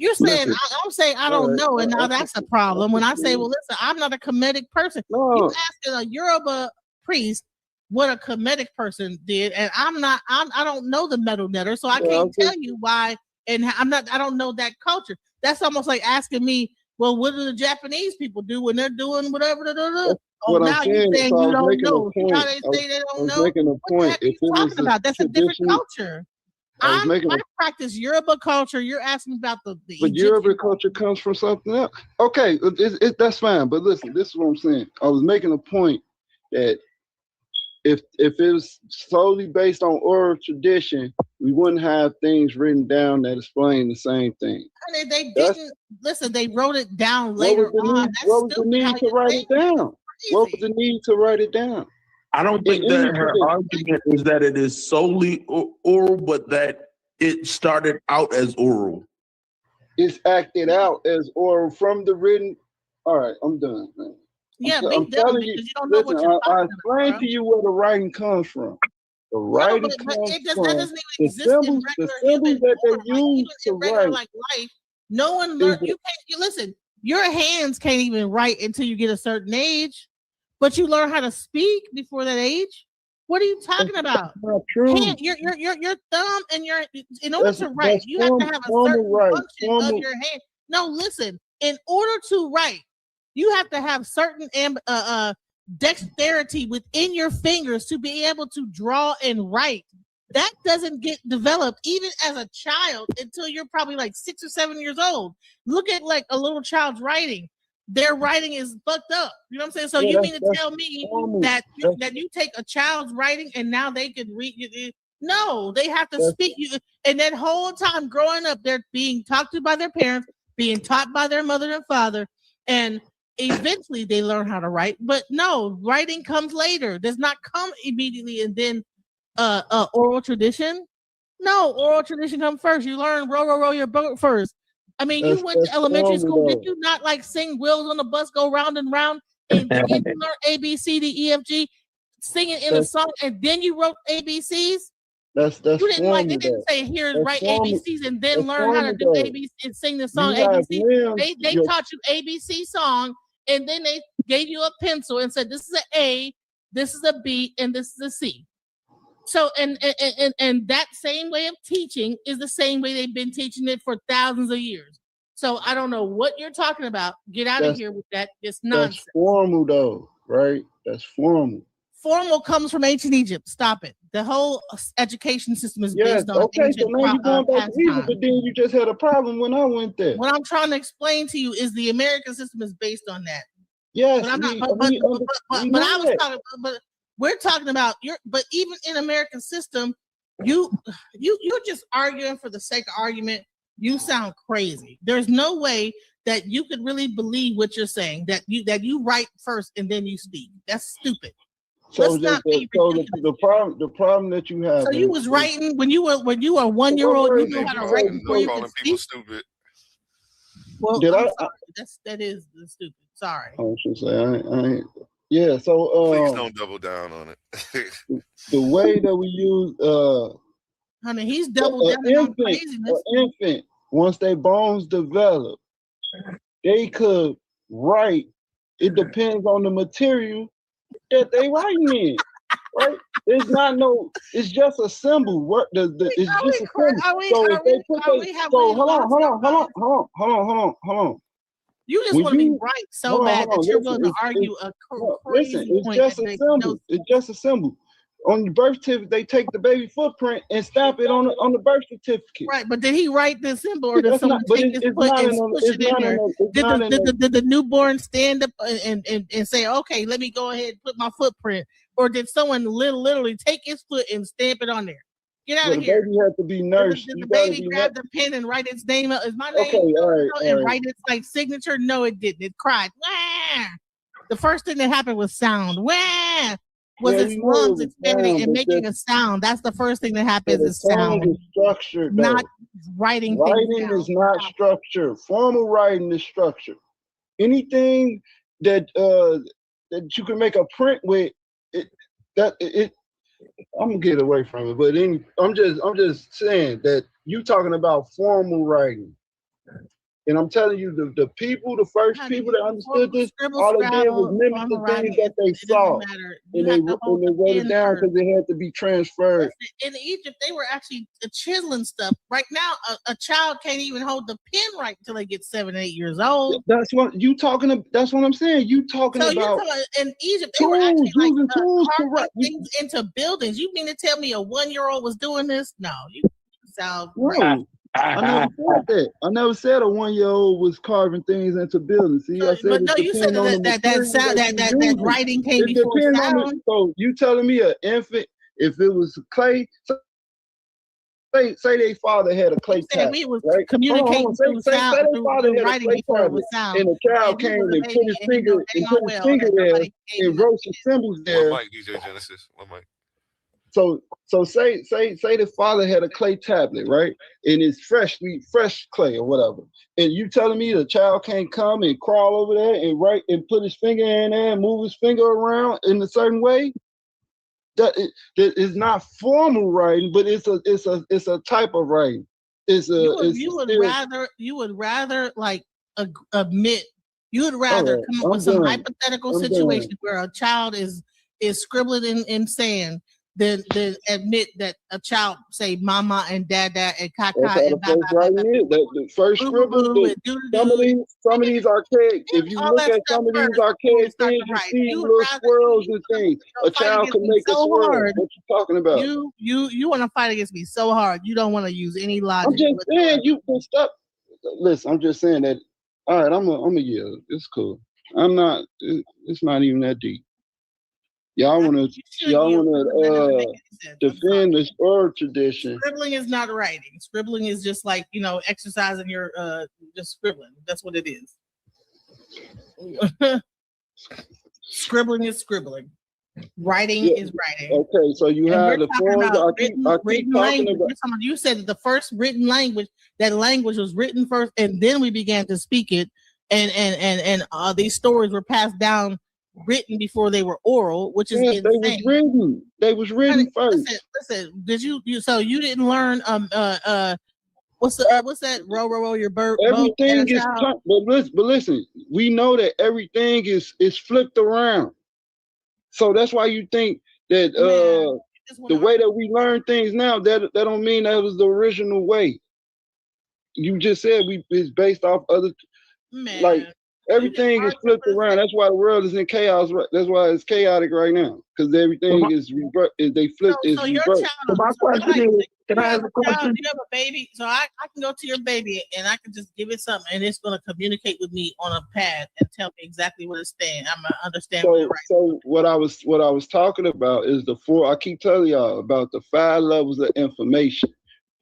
You're saying, I'm saying I don't know, and now that's a problem. When I say, well, listen, I'm not a Kemetic person. You asking a Yoruba priest what a Kemetic person did, and I don't know the metal netter, so I can't tell you why, and I don't know that culture. That's almost like asking me, well, what do the Japanese people do when they're doing whatever they're doing? Oh, now you're saying you don't know. See how they say they don't know? What the heck are you talking about? That's a different culture. I practice Yoruba culture. You're asking about the but Yoruba culture comes from something else. Okay, that's fine. But listen, this is what I'm saying. I was making a point that if it was solely based on oral tradition, we wouldn't have things written down that explain the same thing. Honey, they didn't listen. They wrote it down later on. What was the need to write it down? What was the need to write it down? I don't think that her argument is that it is solely oral, but that it started out as oral. It's acted out as oral from the written. All right, I'm done, man. Yeah, I'm telling you, don't know what you're I explained to you where the writing comes from. The writing comes from the symbols that they use to write. Like life, no one learned. You listen. Your hands can't even write until you get a certain age. But you learn how to speak before that age. What are you talking about? Not true. Your thumb and in order to write, you have to have a certain function of your hand. No, listen. In order to write, you have to have certain dexterity within your fingers to be able to draw and write. That doesn't get developed even as a child until you're probably like 6 or 7 years old. Look at like a little child's writing. Their writing is fucked up. You know what I'm saying? So you mean to tell me that you take a child's writing and now they can read? No, they have to speak. And that whole time growing up, they're being talked to by their parents, being taught by their mother and father, and eventually they learn how to write. But no, writing comes later. Does not come immediately, and then oral tradition. No, oral tradition comes first. You learn row your boat first. I mean, you went to elementary school. Did you not like sing "Wheels on the Bus Go Round and Round" and then you learn A, B, C, D, E, F, G, singing in a song, and then you wrote ABCs? That's you didn't like. They didn't say here write ABCs and then learn how to do ABC and sing the song ABC. They taught you ABC song, and then they gave you a pencil and said this is an A, this is a B, and this is a C. So and that same way of teaching is the same way they've been teaching it for thousands of years. So I don't know what you're talking about. Get out of here with that. It's nonsense. That's formal though, right? That's formal. Formal comes from ancient Egypt. Stop it. The whole education system is based on ancient so now you're going back to Egypt, but then you just had a problem when I went there. What I'm trying to explain to you is the American system is based on that. Yes, but I'm not. But I was talking. But we're talking about but even in American system, you're just arguing for the sake of argument. You sound crazy. There's no way that you could really believe what you're saying, that you write first and then you speak. That's stupid. So the problem that you have. So you was writing when you were 1 year old. You know how to write before you could speak. Stupid. Well, that is stupid. Sorry. I should say I ain't. Yeah. So please don't double down on it. The way that we use honey, he's double down on craziness. An infant, once their bones develop, they could write. It depends on the material that they writing in, right? It's not no. It's just a symbol. It's just a symbol. Hold on. You just want to be right so bad that you're willing to argue a crazy point. It's just a symbol. It's just a symbol. On the birth certificate, they take the baby footprint and stamp it on the birth certificate. Right, but did he write this symbol, or did someone take his foot and push it in there? Did the newborn stand up and say, "Okay, let me go ahead and put my footprint," or did someone literally take his foot and stamp it on there? Get out of here. The baby had to be nursed. Did the baby grab the pen and write its name? Is my name? Okay, all right. And write its like signature? No, it didn't. It cried. Wah! The first thing that happened was sound. Wah! Was its lungs expanding and making a sound. That's the first thing that happens is sound. Is structured, not writing. Writing is not structure. Formal writing is structure. Anything that you can make a print with, I'm gonna get away from it, but I'm just saying that you talking about formal writing. And I'm telling you, the first people that understood this, all they did was mimic the things that they saw. And they wrote it down because it had to be transferred. In Egypt, they were actually chiseling stuff. Right now, a child can't even hold the pen right until they get 7, 8 years old. That's what you talking about. That's what I'm saying. You talking about in Egypt, they were actually like carving things into buildings. You mean to tell me a 1-year-old was doing this? No, you sound right. I never said that. I never said a 1-year-old was carving things into buildings. See, I said but no, you said that writing came before sound. So you telling me an infant, if it was clay, say their father had a clay tablet, we was right? communicating through sound, through writing before it was sound. And a child came and put his finger there and wrote some symbols there. One mic, DJ Genesis. One mic. So say the father had a clay tablet, right? And it's fresh clay or whatever. And you telling me the child can't come and crawl over there and write and put his finger in there and move his finger around in a certain way? That is not formal writing, but it's a type of writing. You would rather like admit. You would rather come up with some hypothetical situation where a child is scribbling in sand than admit that a child say mama and dada and kaka and baba. The first scribble. Some of these archaic. If you look at some of these archaic things, you see little swirls and things. A child can make a swirl. What you talking about? You want to fight against me so hard. You don't want to use any logic. I'm just saying you can stop. Listen, I'm just saying that. All right, I'm a yell. It's cool. I'm not. It's not even that deep. Y'all wanna defend this oral tradition. Scribbling is not writing. Scribbling is just like, exercising your just scribbling. That's what it is. Scribbling is scribbling. Writing is writing. Okay, so you have the forms. Written language. You said that the first written language, that language was written first, and then we began to speak it, and these stories were passed down. Written before they were oral, which is insane. They was written first. Listen, did you so you didn't learn what's that row your bird everything is but listen, we know that everything is flipped around. So that's why you think that the way that we learn things now, that don't mean that was the original way. You just said it's based off other like everything is flipped around. That's why the world is in chaos. That's why it's chaotic right now, because everything is they flipped. So your child, my question is, Can I ask a question? You have a baby, so I can go to your baby and I can just give it something, and it's going to communicate with me on a pad and tell me exactly what it's saying. I'm gonna understand what it right. So what I was talking about is the four. I keep telling y'all about the 5 levels of information.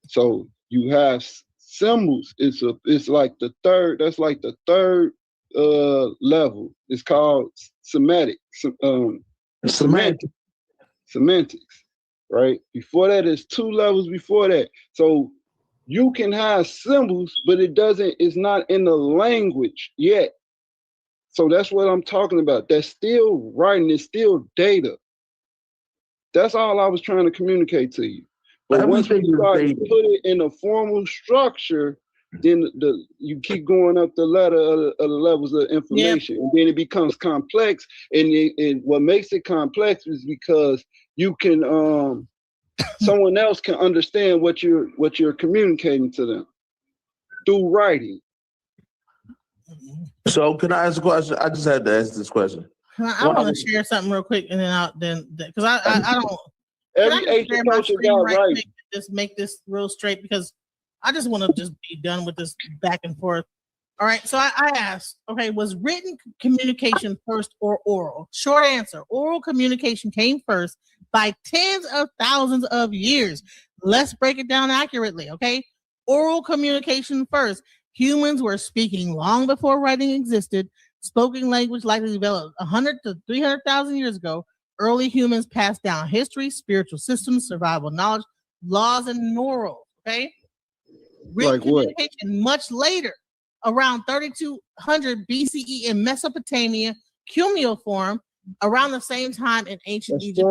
So you have symbols. It's like the third. That's like the third level. It's called semantics. Semantics, right? Before that, is 2 levels before that. So you can have symbols, but it's not in the language yet. So that's what I'm talking about. That's still writing, it's still data. That's all I was trying to communicate to you. But once we start to put it in a formal structure, then you keep going up the ladder of the levels of information, and then it becomes complex. And what makes it complex is because you can someone else can understand what you're communicating to them through writing. So can I ask a question? I just had to ask this question. I want to share something real quick, and then because I don't. Every Asian culture got right. Make this real straight, because I just want to just be done with this back and forth. All right. So I asked, okay, was written communication first or oral? Short answer: oral communication came first by tens of thousands of years. Let's break it down accurately. Okay. Oral communication first. Humans were speaking long before writing existed. Spoken language likely developed 100 to 300,000 years ago. Early humans passed down history, spiritual systems, survival knowledge, laws, and morals. Okay. Written like what? Communication much later, around 3200 BCE in Mesopotamia, cuneiform, around the same time in ancient Egypt.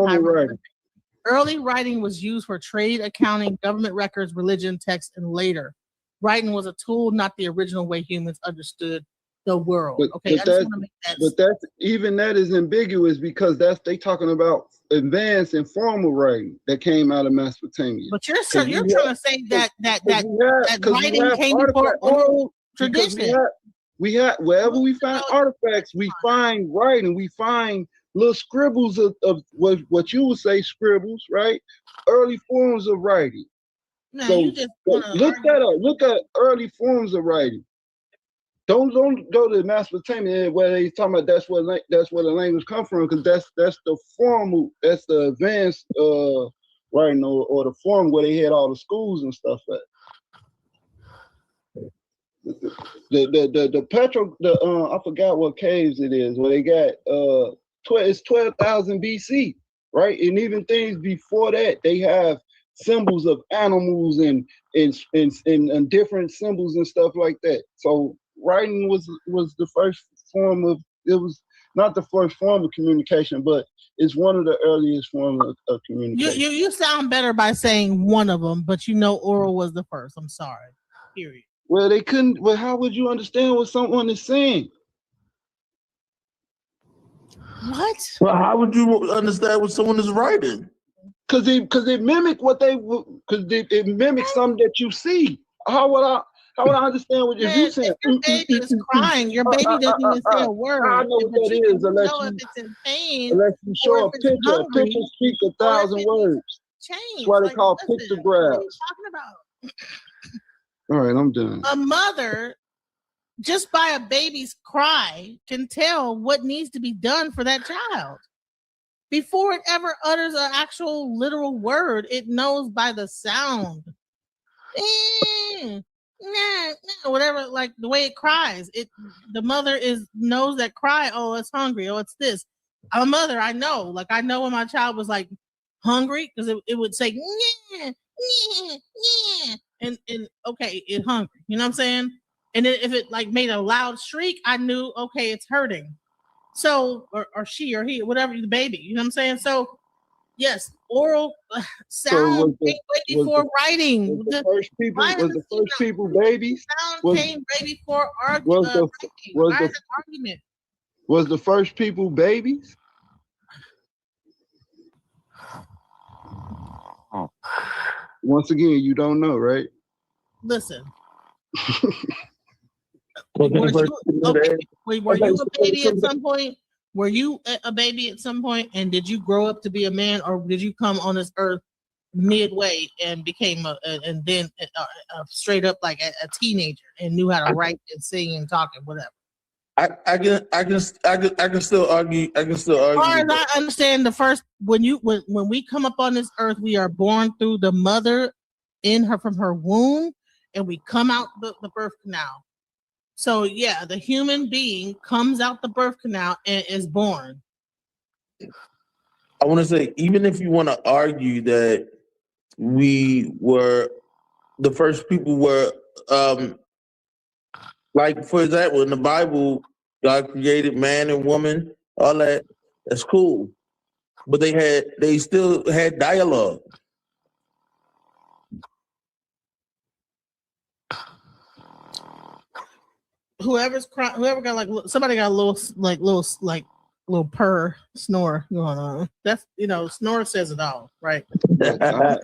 Early writing was used for trade, accounting, government records, religion, text, and later. Writing was a tool, not the original way humans understood the world. Okay, I just want to make that. But that's even that is ambiguous, because they talking about advanced and formal writing that came out of Mesopotamia. But you're trying to say that writing came before oral tradition. We have wherever we find artifacts, we find writing, we find little scribbles of what you would say scribbles, right? Early forms of writing. No, so you just look that up. Look at early forms of writing. Don't go to Mesopotamia where they talking about that's where the language come from, because that's the formal, that's the advanced writing or the form where they had all the schools and stuff at. I forgot what caves it is where they got it's 12,000 BC, right? And even things before that, they have symbols of animals and different symbols and stuff like that. So writing was the first form of, it was not the first form of communication, but it's one of the earliest forms of communication. You sound better by saying one of them, but oral was the first. I'm sorry. Period. Well, they couldn't. Well, how would you understand what someone is saying? What? Well, how would you understand what someone is writing? Because it mimic it mimics something that you see. How would I understand what you saying? If your baby is crying, your baby doesn't even say a word. I know what that is unless it's in pain, unless you show a picture. A picture speaks 1,000 words. That's why they call pictographs. What are you talking about? All right, I'm done. A mother, just by a baby's cry, can tell what needs to be done for that child. Before it ever utters an actual literal word, it knows by the sound. Whatever, like the way it cries. The mother knows that cry, oh, it's hungry, oh, it's this. I'm a mother, I know. Like I know when my child was like hungry, because it would say and okay, it's hungry. You know what I'm saying? And then if it like made a loud shriek, I knew, okay, it's hurting. So, or she or he, whatever, the baby, you know what I'm saying? So, yes, oral sound came way before writing. Was the first people babies? Sound came way before argument. Was the first people babies? Once again, you don't know, right? Listen. Were you a baby at some point? Were you a baby at some point? And did you grow up to be a man, or did you come on this earth midway and became and then straight up like a teenager and knew how to write and sing and talk and whatever. I can still argue. I can still As far argue. as I understand, the first when we come up on this earth, we are born through the mother from her womb, and we come out the birth canal. So yeah, the human being comes out the birth canal and is born. I want to say, even if you want to argue that we were the first people were, like for example, in the Bible, God created man and woman, all that. That's cool, but they still had dialogue. Whoever got like somebody got a little purr snore going on. That's snore says it all, right?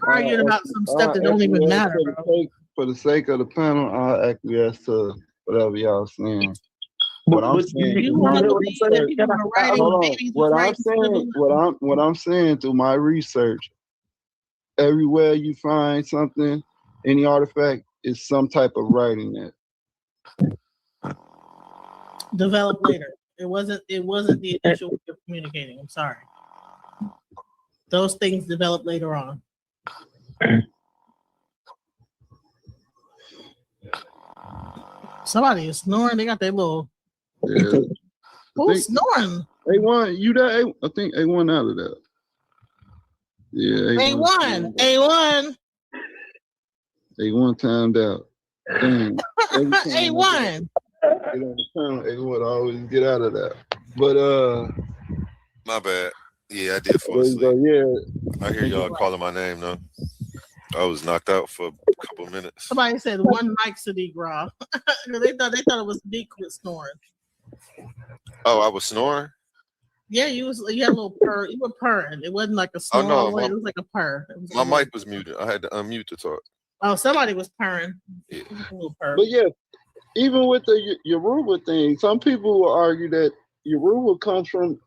Arguing about some stuff that don't even matter, bro. For the sake of the panel, I'll acquiesce to whatever y'all saying. What I'm saying, what I'm saying through my research, everywhere you find something, any artifact, is some type of writing there. Developed later. It wasn't the initial way of communicating. I'm sorry. Those things developed later on. Somebody is snoring. They got their little. Yeah. Who's snoring? A1, you there? I think A1 out of that. Yeah. A1 timed out. Damn. A1. A1 always get out of that. But my bad. Yeah, I did fall asleep. I hear y'all calling my name though. I was knocked out for a couple minutes. Somebody said one mic Sadiq Rob. they thought it was Sadiq with snoring. Oh, I was snoring? Yeah, you had a little purr. You were purring. It wasn't like a snore. Oh, no, it was like a purr. My mic was muted. I had to unmute to talk. Oh, somebody was purring. Yeah. A little purr. But yeah, even with the Yoruba thing, some people will argue that Yoruba comes from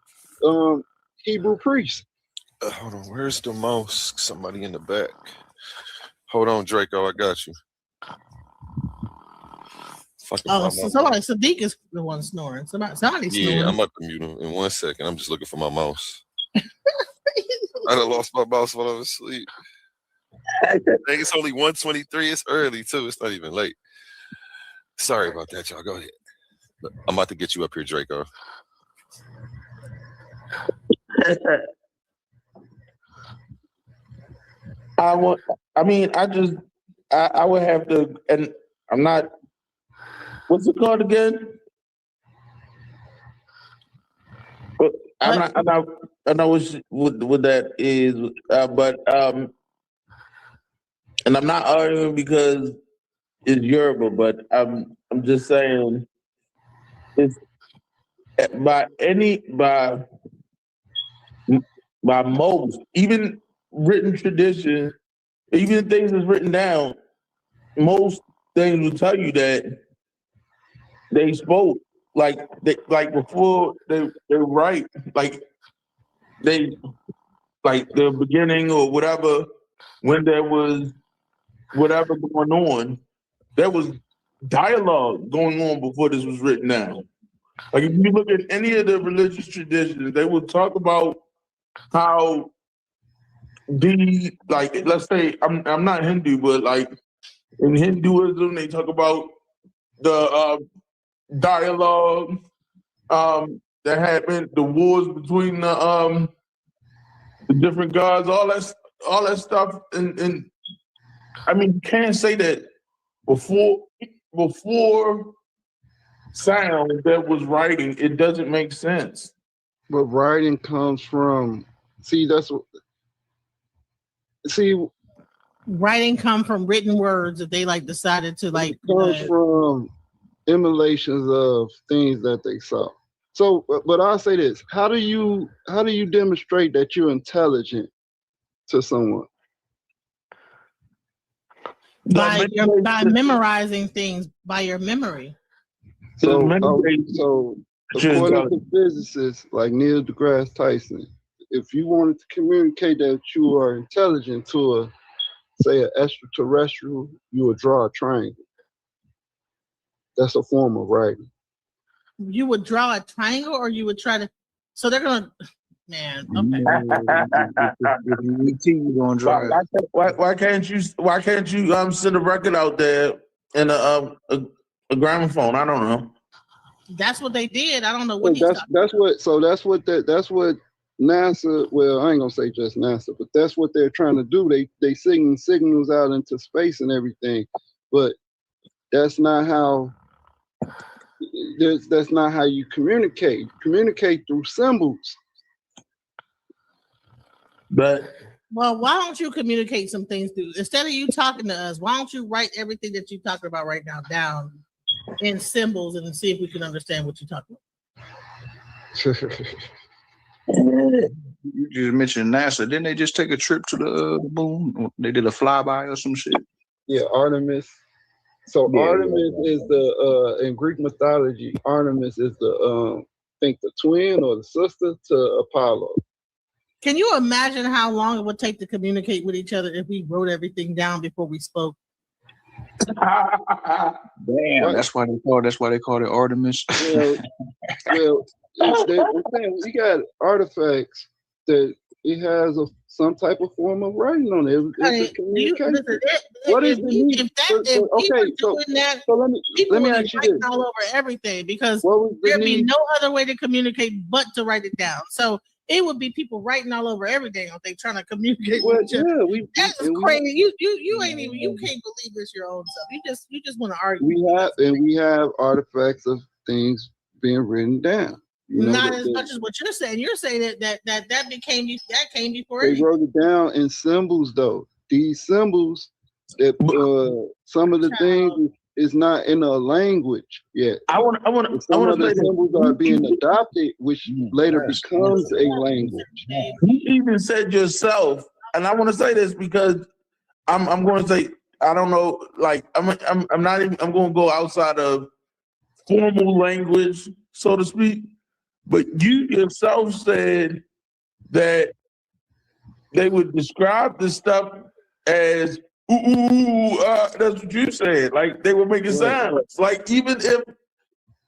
Hebrew priests. Hold on, where's the mosque? Somebody in the back. Hold on, Draco, I got you. So somebody, Sadiq is the one snoring. Somebody's snoring. Yeah, I'm about to mute him in 1 second. I'm just looking for my mouse. I done lost my mouse while I was asleep. It's only 1:23. It's early too. It's not even late. Sorry about that, y'all. Go ahead. I'm about to get you up here, Draco. I would have to, and I'm not. What's it called again? I know what that is, but and I'm not arguing because it's Yoruba, but I'm just saying it's by most, even written tradition, even things that's written down, most things will tell you that they spoke before they write, like the beginning or whatever, when there was whatever going on, there was dialogue going on before this was written down. Like if you look at any of the religious traditions, they will talk about how let's say I'm not Hindu, but like in Hinduism, they talk about the dialogue that happened, the wars between the different gods, all that stuff, and I mean you can't say that before sound there was writing. It doesn't make sense. But writing comes from writing come from written words that they decided to comes from emulations of things that they saw. So, but I'll say this: how do you demonstrate that you're intelligent to someone? By memorizing things, by your memory. So according to physicists like Neil deGrasse Tyson, if you wanted to communicate that you are intelligent to a, say, an extraterrestrial, you would draw a triangle. That's a form of writing. You would draw a triangle, or you would try to. So they're gonna, man. Okay. If you need to, you're gonna draw it. Why can't you send a record out there in a gramophone? I don't know. That's what they did. I don't know what that's what NASA. Well, I ain't gonna say just NASA, but that's what they're trying to do. They sending signals out into space and everything, but that's not how. That's not how you communicate. Communicate through symbols. But well, why don't you communicate some things through, instead of you talking to us? Why don't you write everything that you're talking about right now down in symbols and see if we can understand what you're talking about? You just mentioned NASA. Didn't they just take a trip to the moon? They did a flyby or some shit. Yeah, Artemis. So Artemis is the in Greek mythology. Artemis is the I think the twin or the sister to Apollo. Can you imagine how long it would take to communicate with each other if we wrote everything down before we spoke? Damn, that's why they call it Artemis. Well, we got artifacts that it has some type of form of writing on it. It's a communication. What is the need? So let me ask you this: all over everything, because there'd be no other way to communicate but to write it down. So it would be people writing all over everything if they trying to communicate with each other. That's crazy. You ain't even, you can't believe it's your own stuff. You just want to argue. We have artifacts of things being written down. Not as much as what you're saying. You're saying that came before. They wrote it down in symbols, though. These symbols, that some of the things is not in a language yet. Some of the symbols are being adopted, which later becomes a language. You even said yourself, and I want to say this because I'm going to say, I don't know, like I'm going to go outside of formal language, so to speak. But you yourself said that they would describe this stuff as that's what you said. Like they were making sounds. Like even if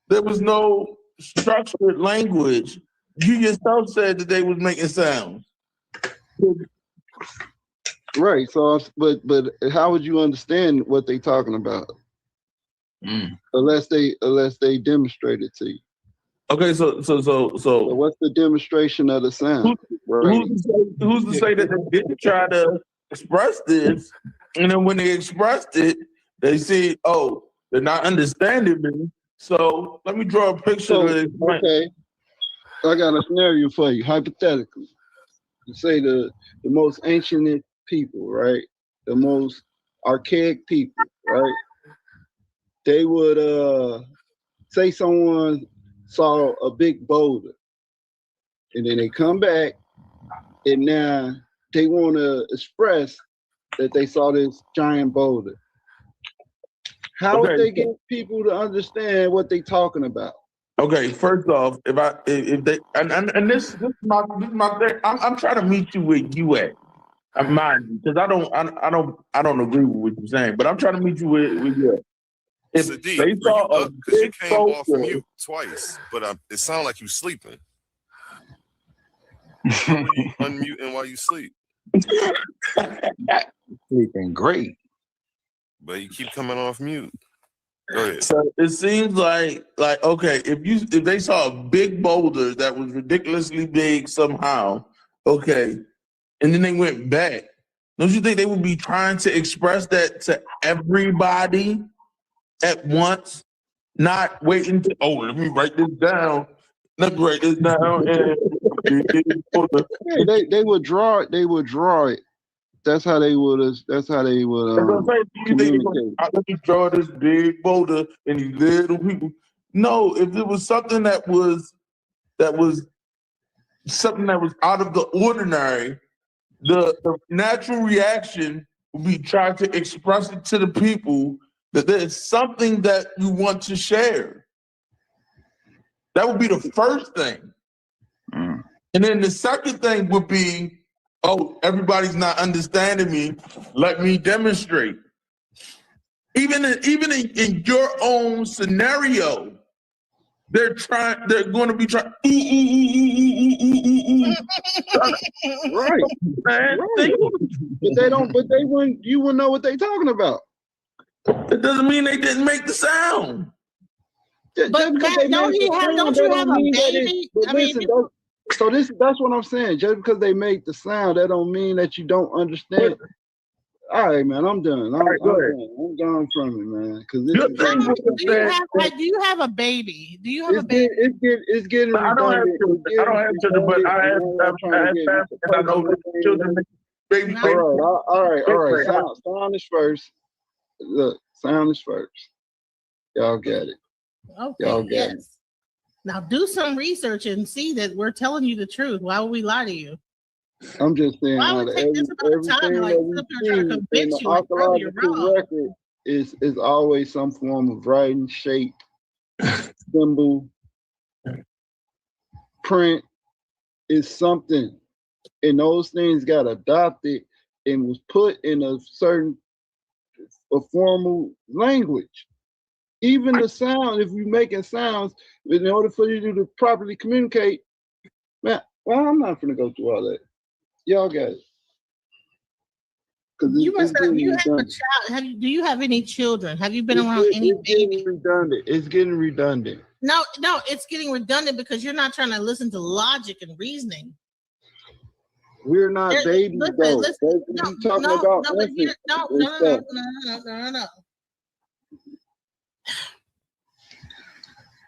there was no structured language, you yourself said that they was making sounds. Right. So, but how would you understand what they talking about? Unless they demonstrate it to you. Okay, so what's the demonstration of the sound? Who's to say that they didn't try to express this, and then when they expressed it, they said, "Oh, they're not understanding me." So let me draw a picture of it. Okay, I got a scenario for you. Hypothetically, you say the most ancient people, right? The most archaic people, right? They would say someone saw a big boulder, and then they come back, and now they want to express that they saw this giant boulder. How would they get people to understand what they talking about? Okay, first off, if they and this is my thing. I'm trying to meet you where you at. Mind you, because I don't agree with what you're saying, but I'm trying to meet you where you at. If Sadiq, they saw a you big came off boulder, mute twice, but it sounded like you sleeping. You unmuting while you sleep. Sleeping great, but you keep coming off mute. Go ahead. So it seems like okay, if they saw a big boulder that was ridiculously big somehow, okay, and then they went back, don't you think they would be trying to express that to everybody at once, not waiting to, let me write this down. Let me write this down. They would draw it. They would draw it. That's how they would. Communicate. Let me draw this big boulder and these little people. No, if it was something that was something that was out of the ordinary, the natural reaction would be trying to express it to the people that there's something that you want to share. That would be the first thing. And then the second thing would be, oh, everybody's not understanding me. Let me demonstrate. Even in your own scenario, they're going to be trying. Right. Man, Right. But they don't. But they wouldn't. You wouldn't know what they talking about. It doesn't mean they didn't make the sound. Just because they don't made you the have? sound, Don't that you don't have a mean that it. baby? But I mean, listen, people, that's what I'm saying. Just because they made the sound, that don't mean that you don't understand. All right, man. I'm done. I'm done from it, man. Because this is getting do you have a baby? Do you have a baby? It's getting I don't have redundant. children. I don't have children, but I have family, and I know children make baby. All right. Sound is first. Look, sound is first. Y'all got it. Okay. Y'all got it. Now do some research and see that we're telling you the truth. Why would we lie to you? I'm just saying, Why out would of it take this amount of time to everything like that we sit there and try to see in convince the you like, brother, you're archaeological wrong? record is always some form of writing, shape, symbol, print is something, and those things got adopted and was put in a formal language. Even the sound, if you're making sounds, in order for you to properly communicate, man, well, I'm not gonna go through all that. Y'all got it. You must have. You have a child. Do you have any children? Have you been around any babies? It's getting redundant. No, it's getting redundant because you're not trying to listen to logic and reasoning. We're not babies, though. No.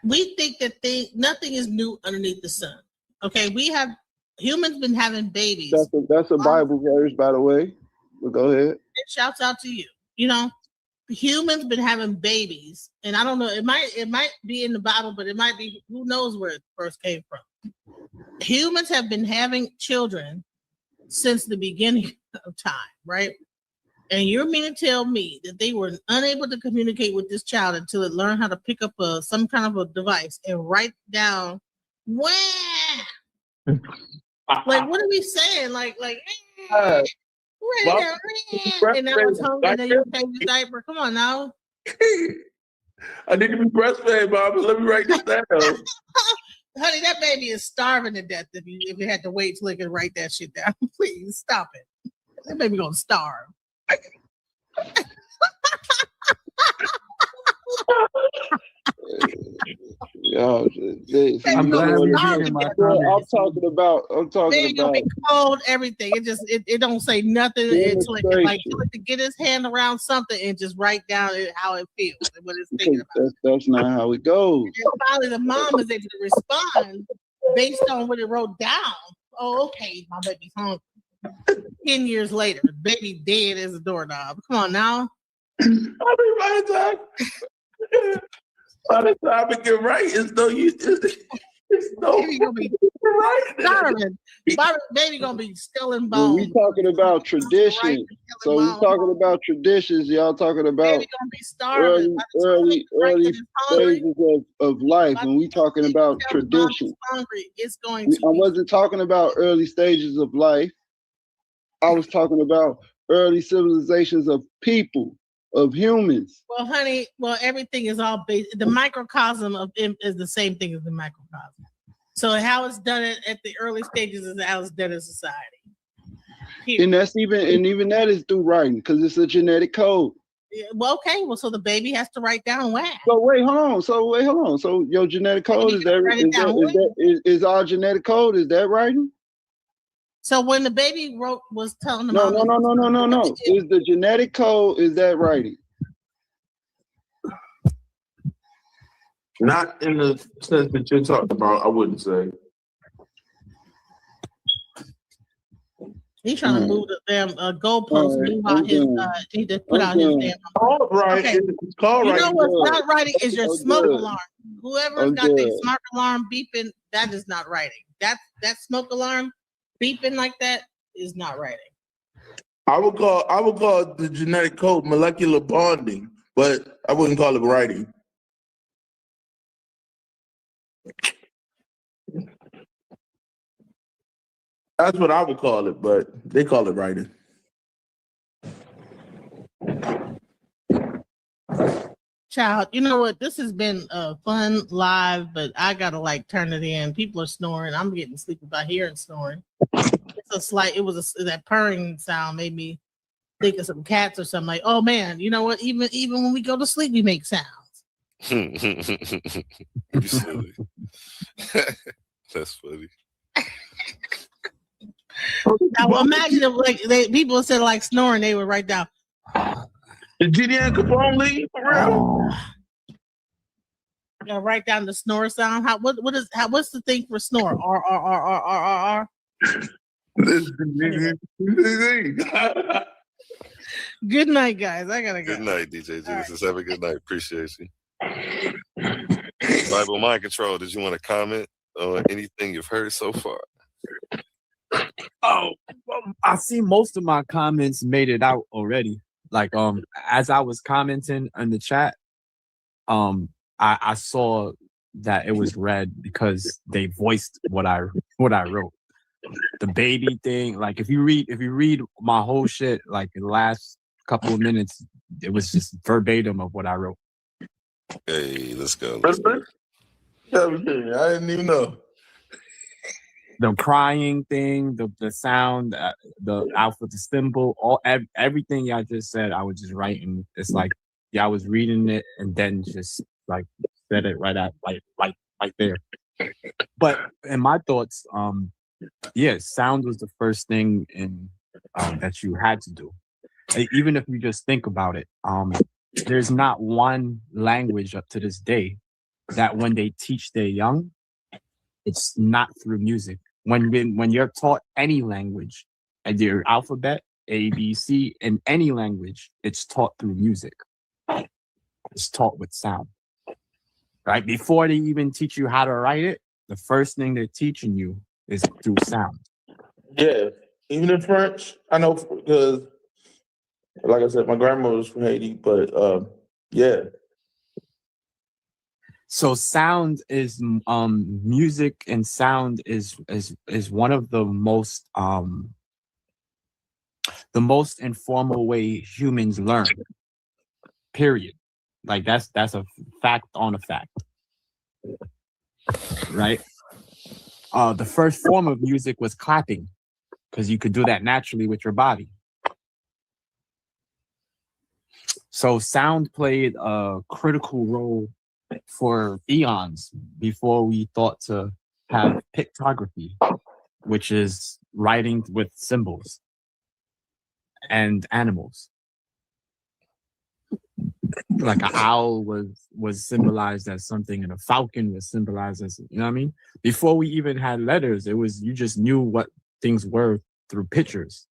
We think that nothing is new underneath the sun. Okay, humans been having babies. That's a Bible verse, by the way. But go ahead. It shouts out to you. You know, humans been having babies, and I don't know. It might be in the Bible, but it might be, who knows where it first came from. Humans have been having children since the beginning of time, right? And you're meaning to tell me that they were unable to communicate with this child until it learned how to pick up some kind of a device and write down, wah! Like, what are we saying? Like, and now it's hungry, and then you change the diaper. Come on now. I need to be breastfed, Bob. Let me write this down. Honey, that baby is starving to death if you had to wait till it could write that shit down. Please stop it. That baby gonna starve. I'm talking about. Baby gonna be cold, everything. It don't say nothing. It's like to get his hand around something and just write down how it feels and what it's thinking about. That's not how it goes. And finally, the mom is able to respond based on what it wrote down. Oh, okay, my baby's hungry. 10 years later, baby dead as a doorknob. Come on now. By the time it get right, it's no use. It's no. Baby gonna be starving. Baby gonna be still in bones. We talking about tradition. So we talking about traditions. Y'all talking about baby gonna be starving. early stages of life. And we talking about tradition. It's going to. I wasn't talking about early stages of life. I was talking about early civilizations of people, of humans. Well, honey, everything is all based. The microcosm of it is the same thing as the microcosm. So how it's done at the early stages is how it's done in society. Period. And even that is through writing because it's a genetic code. Yeah, well, okay. Well, so the baby has to write down why. So wait, hold on. So your genetic code is our genetic code? Is that writing? So when the baby was telling the mom, no. Is the genetic code, is that writing? Not in the sense that you're talking about, I wouldn't say. He's trying to move the damn goalpost. Meanwhile, he just put out his damn. All right, okay. It's called you right. know what's not writing is your smoke alarm. Whoever's got their smoke alarm beeping, that is not writing. That smoke alarm beeping like that is not writing. I would call the genetic code molecular bonding, but I wouldn't call it writing. That's what I would call it, but they call it writing. Child, you know what? This has been a fun live, but I gotta like turn it in. People are snoring. I'm getting sleepy by hearing snoring. It's a slight. That purring sound made me think of some cats or something. Like, oh man, you know what? Even when we go to sleep, we make sounds. You silly. That's funny. Now imagine if like people said like snoring, they would write down. Did GDN Capone leave for real? You gotta write down the snore sound. What's the thing for snore? R. Good night, guys. I gotta go. Good night, DJ Genesis. Have a good night. Appreciate you. Bible Mind Control, did you want to comment on anything you've heard so far? Oh, I see most of my comments made it out already. Like, as I was commenting in the chat, I saw that it was read because they voiced what I wrote. The baby thing, like if you read my whole shit, like in the last couple of minutes, it was just verbatim of what I wrote. Hey, let's go. I didn't even know. The crying thing, the sound, the alpha, the symbol, everything y'all just said, I was just writing. It's like y'all was reading it and then just like said it right there. But in my thoughts, yeah, sound was the first thing that you had to do. Even if you just think about it, there's not one language up to this day that when they teach their young, it's not through music. When you're taught any language, and your alphabet, A, B, C, in any language, it's taught through music. It's taught with sound. Right? Before they even teach you how to write it, the first thing they're teaching you is through sound. Yeah, even in French, I know because, like I said, my grandmother was from Haiti, but yeah. So sound is music, and sound is one of the most informal way humans learn. Period. Like that's a fact on a fact. Right? The first form of music was clapping, because you could do that naturally with your body. So sound played a critical role for eons before we thought to have pictography, which is writing with symbols and animals. Like an owl was symbolized as something, and a falcon was symbolized as, you know what I mean? Before we even had letters, it was, you just knew what things were through pictures,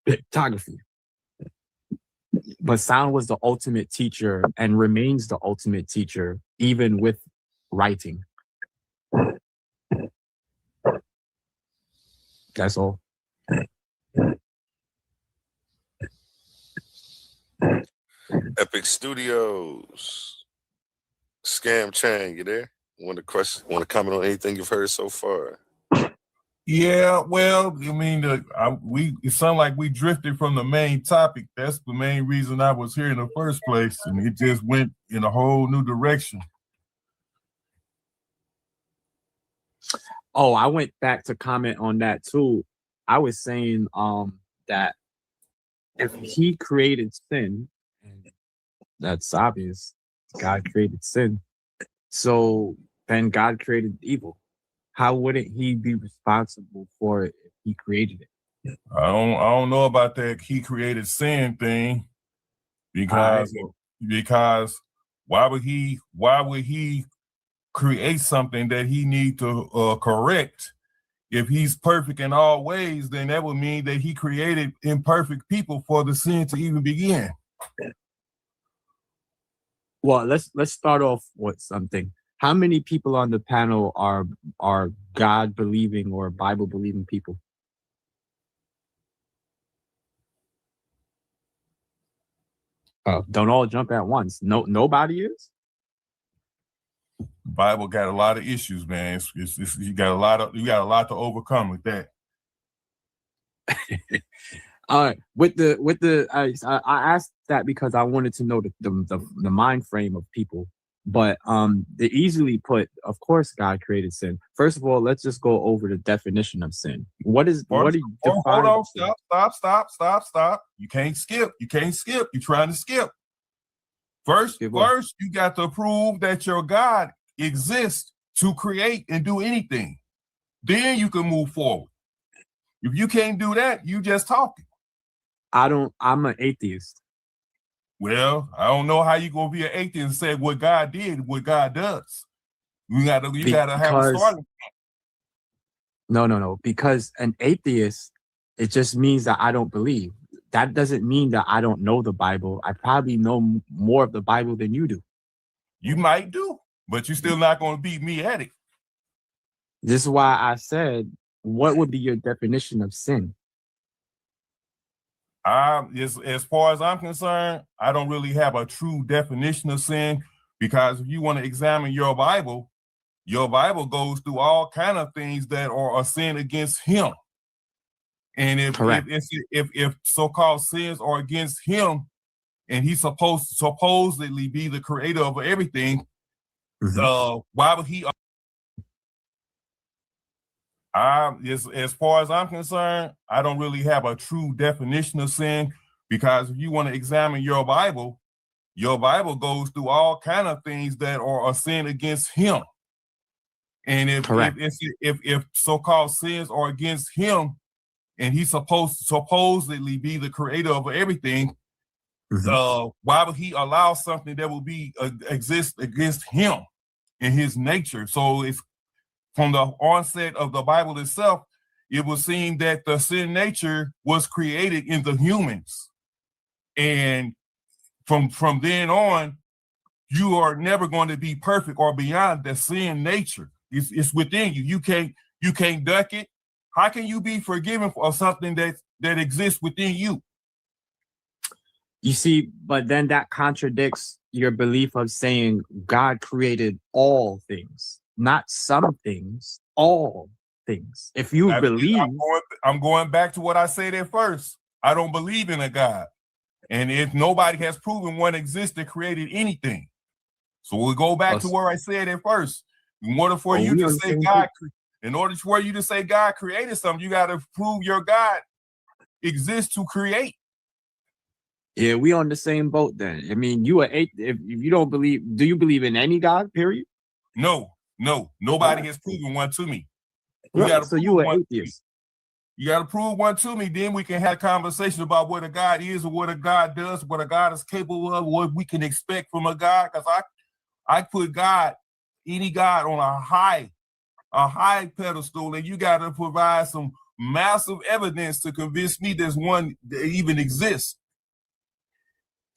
pictography. But sound was the ultimate teacher and remains the ultimate teacher, even with writing. That's all. Epic Studios. Scam Chang, you there? Want to comment on anything you've heard so far? Yeah, well, I mean, it sounded like we drifted from the main topic. That's the main reason I was here in the first place, and it just went in a whole new direction. Oh, I went back to comment on that too. I was saying that if he created sin, and that's obvious, God created sin, so then God created evil. How wouldn't he be responsible for it if he created it? I don't know about that he created sin thing, because why would he create something that he need to correct? If he's perfect in all ways, then that would mean that he created imperfect people for the sin to even begin. Well, let's start off with something. How many people on the panel are God believing or Bible believing people? Don't all jump at once. No, nobody is. The Bible got a lot of issues, man. You got a lot to overcome with that. I asked that because I wanted to know the mind frame of people. But they easily put, of course, God created sin. First of all, let's just go over the definition of sin. What do you define? Hold on, stop. You can't skip. You're trying to skip. First, you got to prove that your God exists to create and do anything. Then you can move forward. If you can't do that, you just talking. I'm an atheist. Well, I don't know how you gonna be an atheist and say what God did, what God does. You gotta have a starting point. No. Because an atheist, it just means that I don't believe. That doesn't mean that I don't know the Bible. I probably know more of the Bible than you do. You might do, but you're still not gonna beat me at it. This is why I said, what would be your definition of sin? As far as I'm concerned, I don't really have a true definition of sin, because if you want to examine your Bible goes through all kind of things that are a sin against Him. And if so-called sins are against Him, and He's supposedly be the creator of everything, why would He? As far as I'm concerned, I don't really have a true definition of sin, because if you want to examine your Bible goes through all kind of things that are a sin against Him. And if so-called sins are against Him, and He's supposedly be the creator of everything, why would He allow something that will be exist against Him and His nature? So it's from the onset of the Bible itself, it was seen that the sin nature was created in the humans. And from then on, you are never going to be perfect or beyond the sin nature. It's within you. You can't duck it. How can you be forgiven for something that exists within you? You see, but then that contradicts your belief of saying God created all things. Not some things, all things. If you believe, I'm going back to what I said at first. I don't believe in a God, and if nobody has proven one exists that created anything, so we'll go back to where I said at first. In order for you to say God created something, you got to prove your God exists to create. Yeah, we on the same boat then. I mean, if you don't believe, do you believe in any God? Period. No. Nobody has proven one to me. So you an atheist. You got to prove one to me. Then we can have a conversation about what a God is, or what a God does, what a God is capable of, what we can expect from a God. Because I put any God on a high pedestal, and you got to provide some massive evidence to convince me there's one that even exists.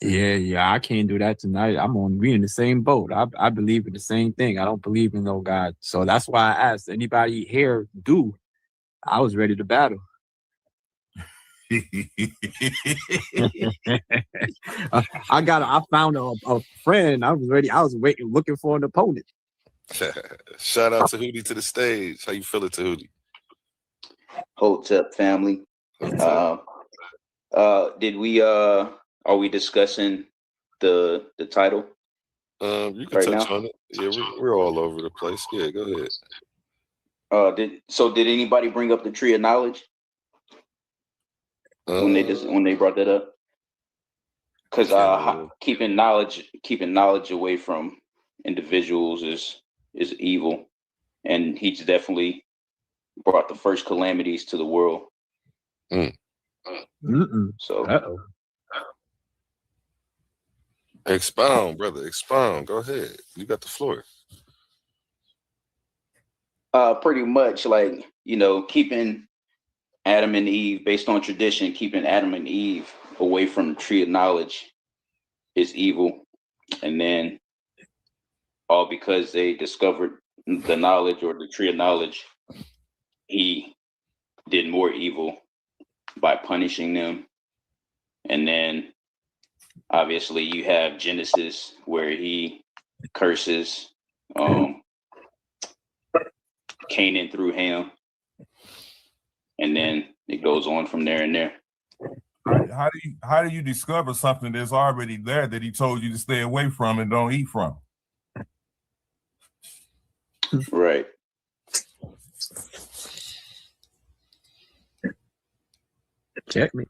Yeah, I can't do that tonight. We in the same boat. I believe in the same thing. I don't believe in no God. So that's why I asked anybody here do. I was ready to battle. I found a friend. I was ready. I was waiting, looking for an opponent. Shout out to Hootie to the stage. How you feeling, Hootie? Hold up, family. Are we discussing the title? You can touch on it. Yeah, we're all over the place. Yeah, go ahead. Did anybody bring up the tree of knowledge when they brought that up? Because keeping knowledge away from individuals is evil, and He's definitely brought the first calamities to the world. So. Expound, brother. Expound. Go ahead. You got the floor. Pretty much like, keeping Adam and Eve, based on tradition, keeping Adam and Eve away from the tree of knowledge is evil. And then all because they discovered the knowledge or the tree of knowledge, He did more evil by punishing them. And then obviously you have Genesis, where He curses Canaan through Ham. And then it goes on from there and there. How do you discover something that's already there that he told you to stay away from and don't eat from? Right. Check me.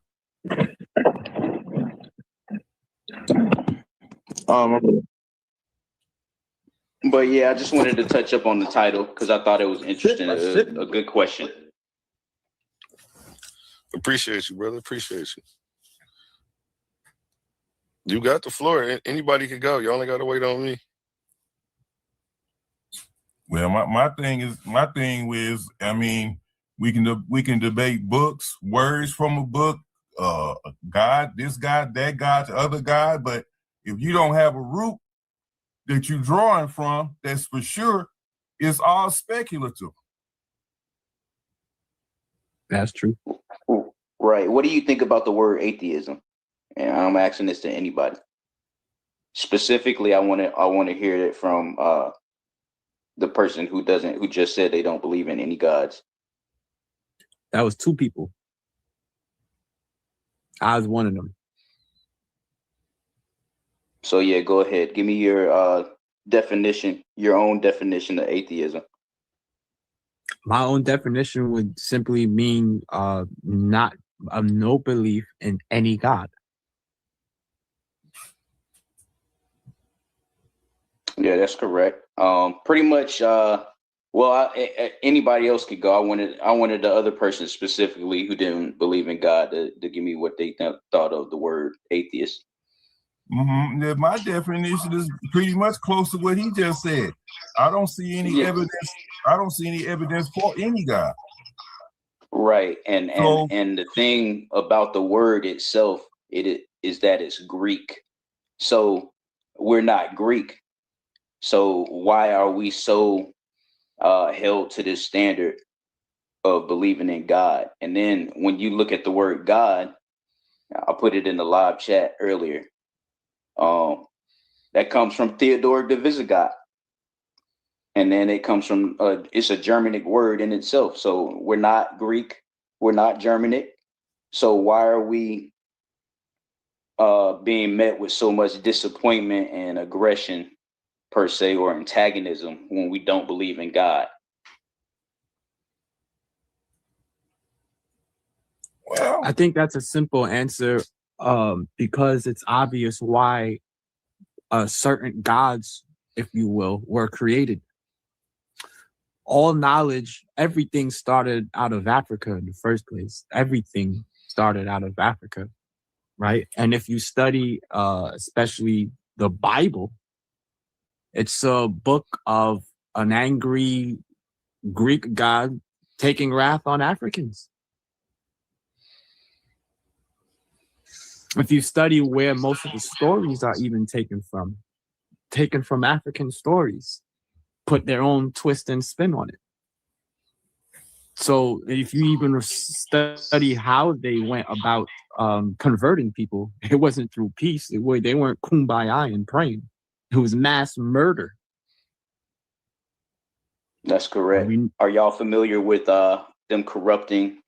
But yeah, I just wanted to touch up on the title because I thought it was interesting. A good question. Appreciate you, brother. Appreciate you. You got the floor. Anybody can go. You only got to wait on me. Well, my thing is, I mean, we can debate books, words from a book, God, this God, that God, the other God. But if you don't have a root that you're drawing from, that's for sure, it's all speculative. That's true. Right. What do you think about the word atheism? And I'm asking this to anybody. Specifically, I want to hear it from the person who just said they don't believe in any gods. That was two people. I was one of them. So yeah, go ahead. Give me your definition, your own definition of atheism. My own definition would simply mean no belief in any God. Yeah, that's correct. Pretty much. Anybody else could go. I wanted the other person specifically who didn't believe in God to give me what they thought of the word atheist. Mm-hmm. Yeah, my definition is pretty much close to what he just said. I don't see any evidence. I don't see any evidence for any God. Right, and the thing about the word itself, it is that it's Greek. So we're not Greek. So why are we so held to this standard of believing in God? And then when you look at the word God, I put it in the live chat earlier. That comes from Theodore the Visigoth. And then it comes from, it's a Germanic word in itself. So we're not Greek, we're not Germanic. So why are we being met with so much disappointment and aggression per se, or antagonism when we don't believe in God? Well, I think that's a simple answer because it's obvious why certain gods, if you will, were created. All knowledge, everything started out of Africa in the first place. Everything started out of Africa, right? And if you study, especially the Bible, it's a book of an angry Greek god taking wrath on Africans. If you study where most of the stories are even taken from African stories, put their own twist and spin on it. So if you even study how they went about converting people, it wasn't through peace. They weren't kumbaya and praying. It was mass murder. That's correct. Are y'all familiar with them corrupting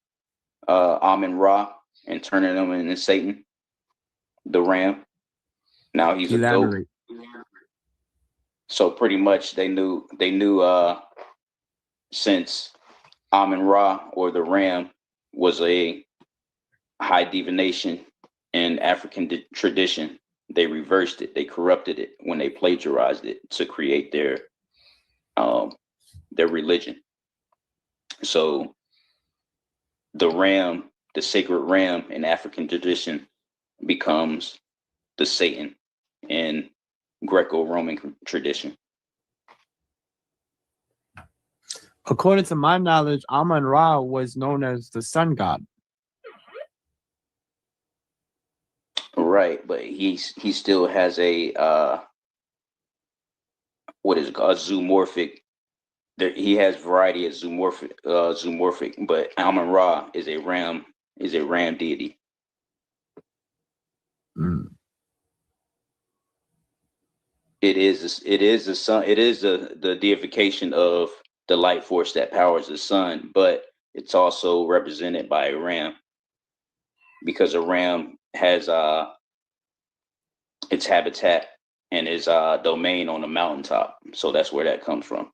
Amun-Ra and turning them into Satan, the ram? Now he's a goat. So pretty much they knew since Amun-Ra, or the ram, was a high divination in African tradition, they reversed it. They corrupted it when they plagiarized it to create their religion. So the ram, the sacred ram in African tradition, becomes the Satan in Greco-Roman tradition. According to my knowledge, Amun-Ra was known as the sun god. Right, but he still has a what is it called, zoomorphic. He has variety of zoomorphic, but Amun-Ra is a ram deity. It is the sun. It is the deification of the light force that powers the sun. But it's also represented by a ram, because a ram has its habitat and its domain on the mountaintop. So that's where that comes from.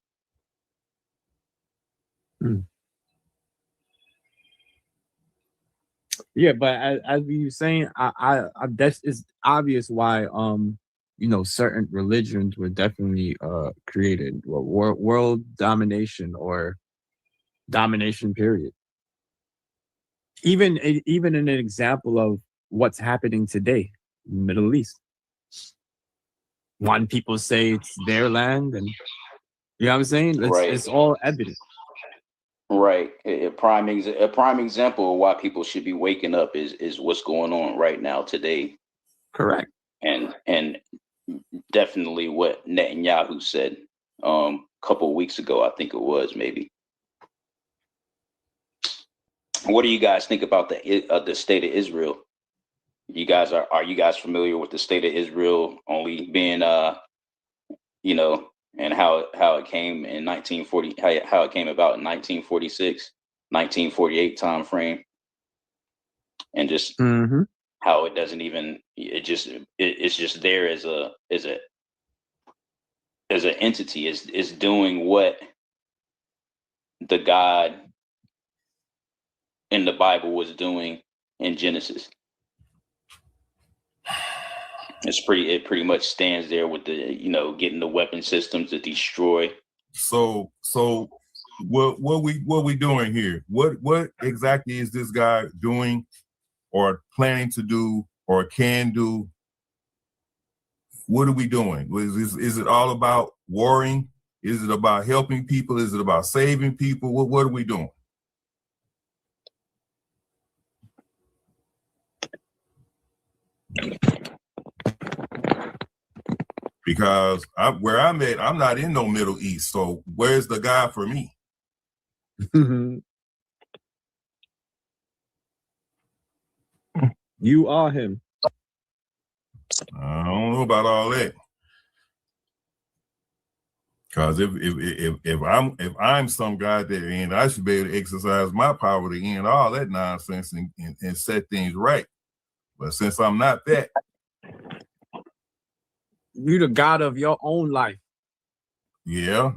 Yeah, but as we were saying, I that's it's obvious why certain religions were definitely created, world domination or domination period. Even in an example of what's happening today in the Middle East. One people say it's their land, and you know what I'm saying? It's all evident. Right. A prime example of why people should be waking up is what's going on right now today. Correct. And definitely what Netanyahu said a couple of weeks ago, I think it was, maybe. What do you guys think about the state of Israel? You guys are you guys familiar with the state of Israel only being and how it came in 1940, how it came about in 1946, 1948 time frame, and just how it doesn't even it's just there as an entity, is doing what the God in the Bible was doing in Genesis. It pretty much stands there with the getting the weapon systems to destroy. So what we doing here? What exactly is this guy doing or planning to do or can do? What are we doing? Is it all about warring? Is it about helping people? Is it about saving people? What are we doing? Because where I'm at, I'm not in no Middle East. So where's the guy for me? You are him. I don't know about all that. Because if I'm some guy that and I should be able to exercise my power to end all that nonsense and set things right. But since I'm not that, you're the God of your own life. Yeah.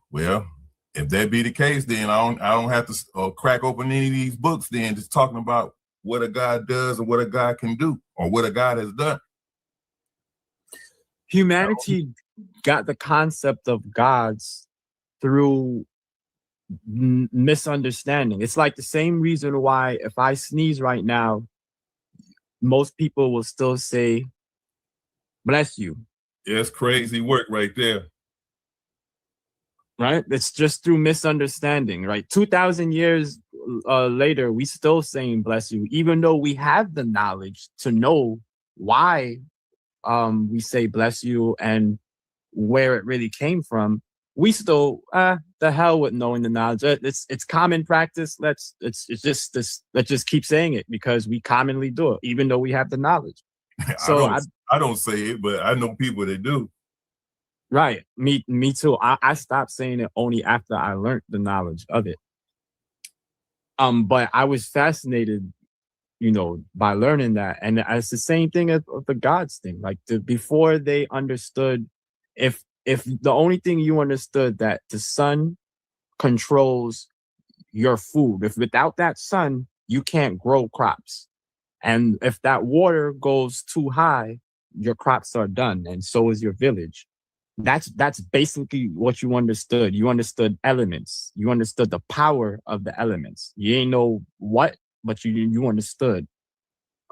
Well, if that be the case, then I don't have to crack open any of these books. Then just talking about what a God does and what a God can do, or what a God has done. Humanity got the concept of gods through misunderstanding. It's like the same reason why if I sneeze right now, most people will still say, "Bless you." Yeah, it's crazy work right there. Right? It's just through misunderstanding, right? 2,000 years later, we still saying "bless you," even though we have the knowledge to know why we say "bless you" and where it really came from. We still the hell with knowing the knowledge. It's common practice. Let's just keep saying it because we commonly do it, even though we have the knowledge. So I don't say it, but I know people that do. Right. Me too. I stopped saying it only after I learned the knowledge of it. But I was fascinated, by learning that. And it's the same thing as the gods thing. Like before they understood, if the only thing you understood that the sun controls your food, if without that sun, you can't grow crops. And if that water goes too high, your crops are done. And so is your village. That's basically what you understood. You understood elements. You understood the power of the elements. You ain't know what, but you understood.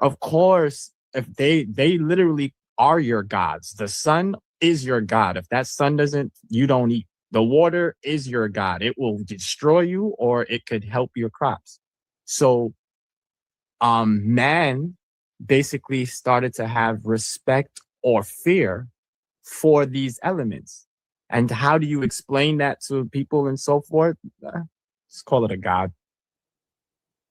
Of course, if they literally are your gods. The sun is your god. If that sun doesn't, you don't eat. The water is your god. It will destroy you or it could help your crops. So man basically started to have respect or fear for these elements. And how do you explain that to people and so forth? Let's call it a god.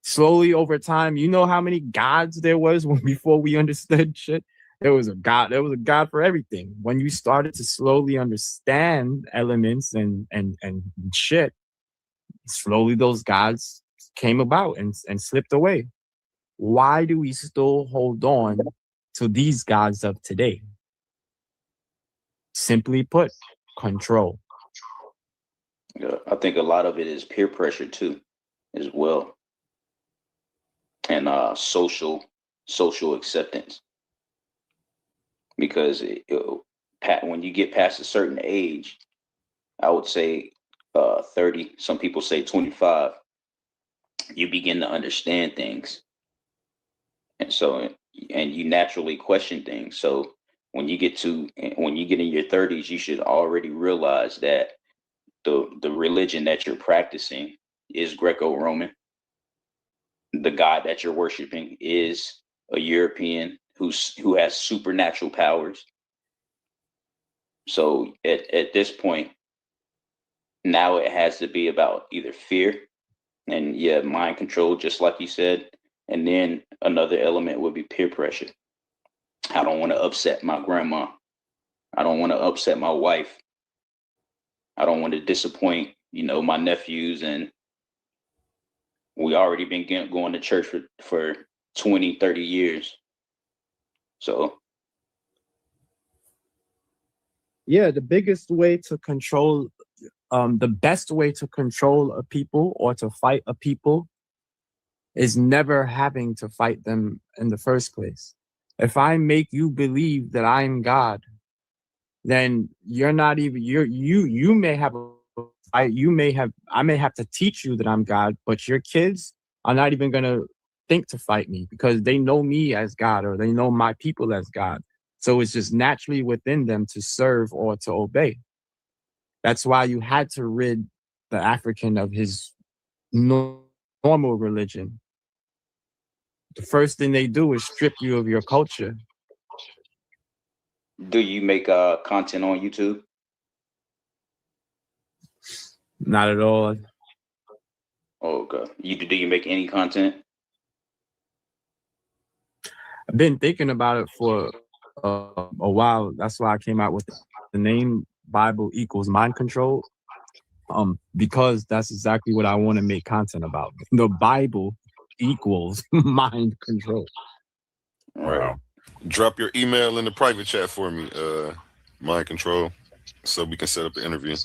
Slowly over time, you know how many gods there was before we understood shit? There was a god for everything. When you started to slowly understand elements and shit, slowly those gods came about and slipped away. Why do we still hold on to these gods of today? Simply put, control. Yeah, I think a lot of it is peer pressure too, as well, and social acceptance. Because when you get past a certain age, I would say 30. Some people say 25. You begin to understand things, and you naturally question things. So when you get in your 30s, you should already realize that the religion that you're practicing is Greco-Roman. The God that you're worshiping is a European who has supernatural powers. So at this point, now it has to be about either fear and mind control, just like you said. And then another element would be peer pressure. I don't want to upset my grandma. I don't want to upset my wife. I don't want to disappoint, my nephews. And we already been going to church for 20, 30 years. So. Yeah, the biggest way to control, the best way to control a people or to fight a people is never having to fight them in the first place. If I make you believe that I'm God, then you're not even, you may have I may have to teach you that I'm God, but your kids are not even going to think to fight me because they know me as God or they know my people as God. So it's just naturally within them to serve or to obey. That's why you had to rid the African of his normal religion. The first thing they do is strip you of your culture. Do you make content on YouTube? Not at all. Oh, okay. Do you make any content? I've been thinking about it for a while. That's why I came out with the name Bible equals mind control. Because that's exactly what I want to make content about. The Bible equals mind control. Wow. Drop your email in the private chat for me, mind control, so we can set up the interview.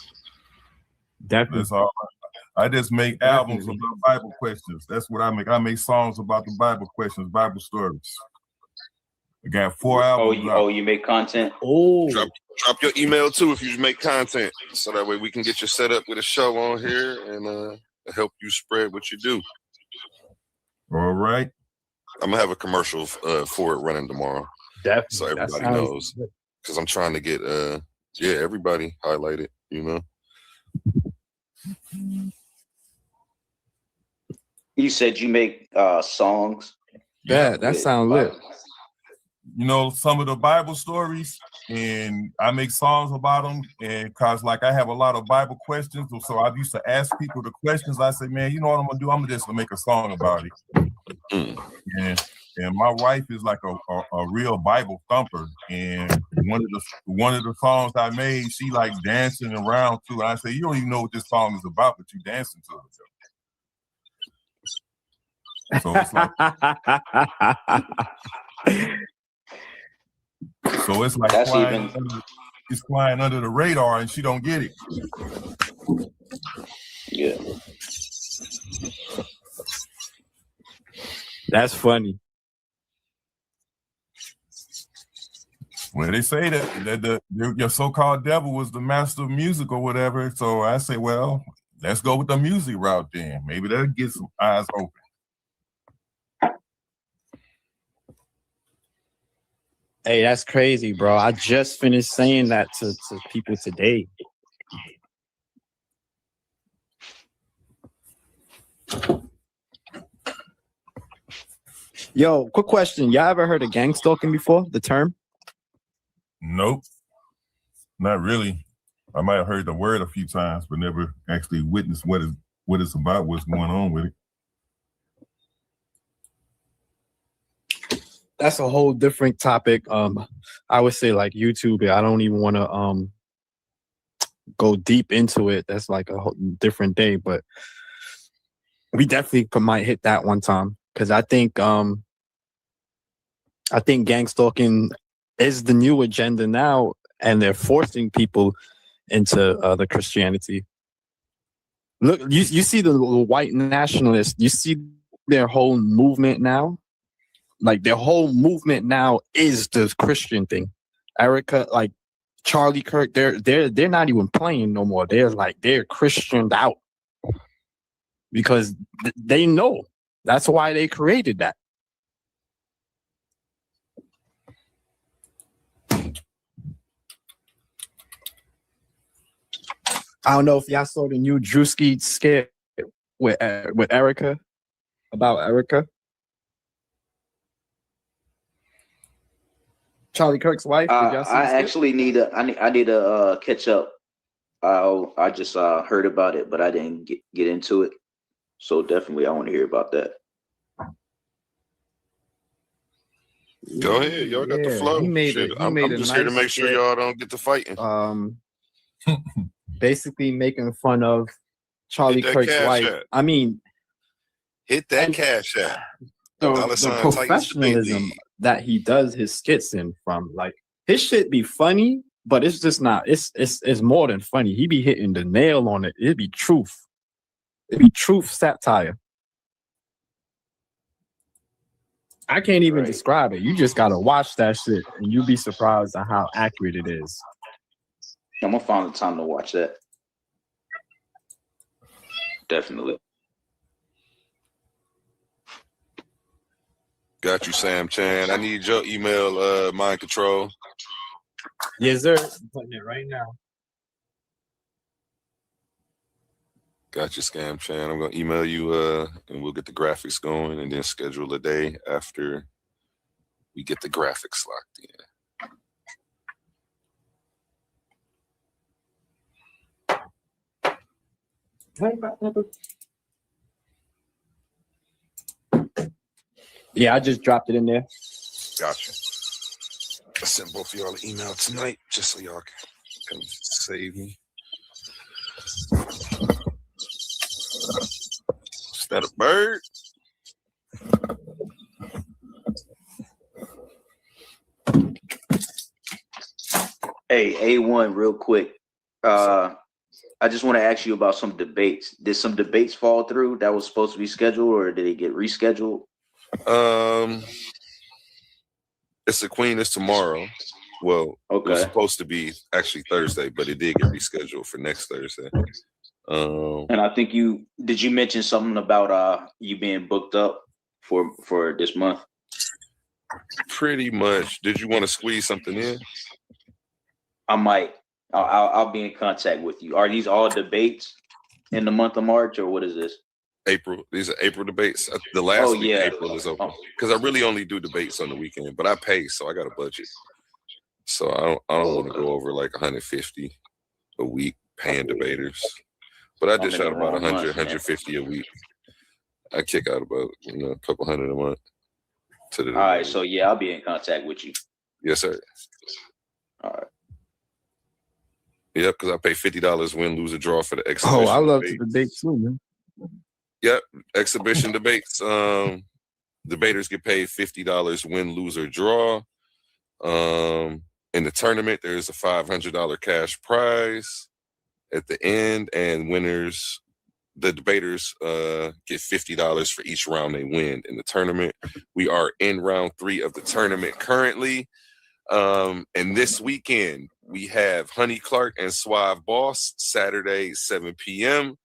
Definitely. That's all. I just make albums about Bible questions. That's what I make. I make songs about the Bible questions, Bible stories. I got 4 albums. You make content? Oh, drop your email too if you make content, so that way we can get you set up with a show on here and help you spread what you do. All right. I'm gonna have a commercial for it running tomorrow. Definitely. So everybody knows, because I'm trying to get everybody highlighted. You said you make songs. Yeah, that sounds lit. Some of the Bible stories, and I make songs about them. And cause I have a lot of Bible questions, so I used to ask people the questions. I say, man, you know what I'm gonna do? I'm gonna just make a song about it. And my wife is like a real Bible thumper. And one of the songs I made, she like dancing around too. And I say, you don't even know what this song is about, but you dancing to it. So it's like. So it's like it's flying under the radar, and she don't get it. Yeah, that's funny. Well, they say that your so-called devil was the master of music or whatever. So I say, well, let's go with the music route then. Maybe that'll get some eyes open. Hey, that's crazy, bro. I just finished saying that to people today. Yo, quick question. Y'all ever heard of gang stalking before, the term? Nope. Not really. I might have heard the word a few times, but never actually witnessed what it's about, what's going on with it. That's a whole different topic. I would say like YouTube. I don't even want to go deep into it. That's like a whole different day. But we definitely might hit that one time, because I think gang stalking is the new agenda now, and they're forcing people into the Christianity. Look, you see the white nationalists. You see their whole movement now. Like their whole movement now is the Christian thing. Erica, like Charlie Kirk, they're not even playing no more. They're Christianed out because they know that's why they created that. I don't know if y'all saw the new Drewski skit with Erica, about Erica, Charlie Kirk's wife. Did y'all see I the skit? actually need to catch up. I just heard about it, but I didn't get into it. So definitely, I want to hear about that. Go ahead, y'all got the flow. I'm just here to make sure y'all don't get to fighting. Basically making fun of Charlie Kirk's wife. I mean, hit that cash app. The professionalism that he does his skits in from, like, his shit be funny, but it's just not. It's more than funny. He be hitting the nail on it. It'd be truth. It'd be truth satire. I can't even describe it. You just gotta watch that shit, and you'll be surprised at how accurate it is. I'm gonna find the time to watch that. Definitely. Got you, Sam Chan. I need your email, Mind Control. Yes, sir. I'm putting it right now. Got you, Scam Chan. I'm gonna email you, and we'll get the graphics going, and then schedule a day after we get the graphics locked in. Yeah, I just dropped it in there. Gotcha. I sent both of y'all an email tonight just so y'all can save me. Is that a bird? Hey, A1, real quick. I just want to ask you about some debates. Did some debates fall through that was supposed to be scheduled, or did it get rescheduled? It's the Queen is tomorrow. Well, It was supposed to be actually Thursday, but it did get rescheduled for next Thursday. And I think did you mention something about you being booked up for this month? Pretty much. Did you want to squeeze something in? I might. I'll be in contact with you. Are these all debates in the month of March, or what is this? April. These are April debates. The last week of April is open because I really only do debates on the weekend, but I pay, so I got a budget. So I don't want to go over like 150 a week paying debaters, but I just shot about 100, 150 a week. I kick out about a couple hundred a month. All right, so yeah, I'll be in contact with you. Yes, sir. All right. Yep, because I pay $50 win, lose, or draw for the exhibition. Oh, I love the debate too, man. Yep, exhibition debates. Debaters get paid $50 win, lose, or draw. In the tournament, there's a $500 cash prize at the end, and winners, the debaters get $50 for each round they win in the tournament. We are in round 3 of the tournament currently. And this weekend, we have Honey Clark and Suave Boss, Saturday, 7 p.m.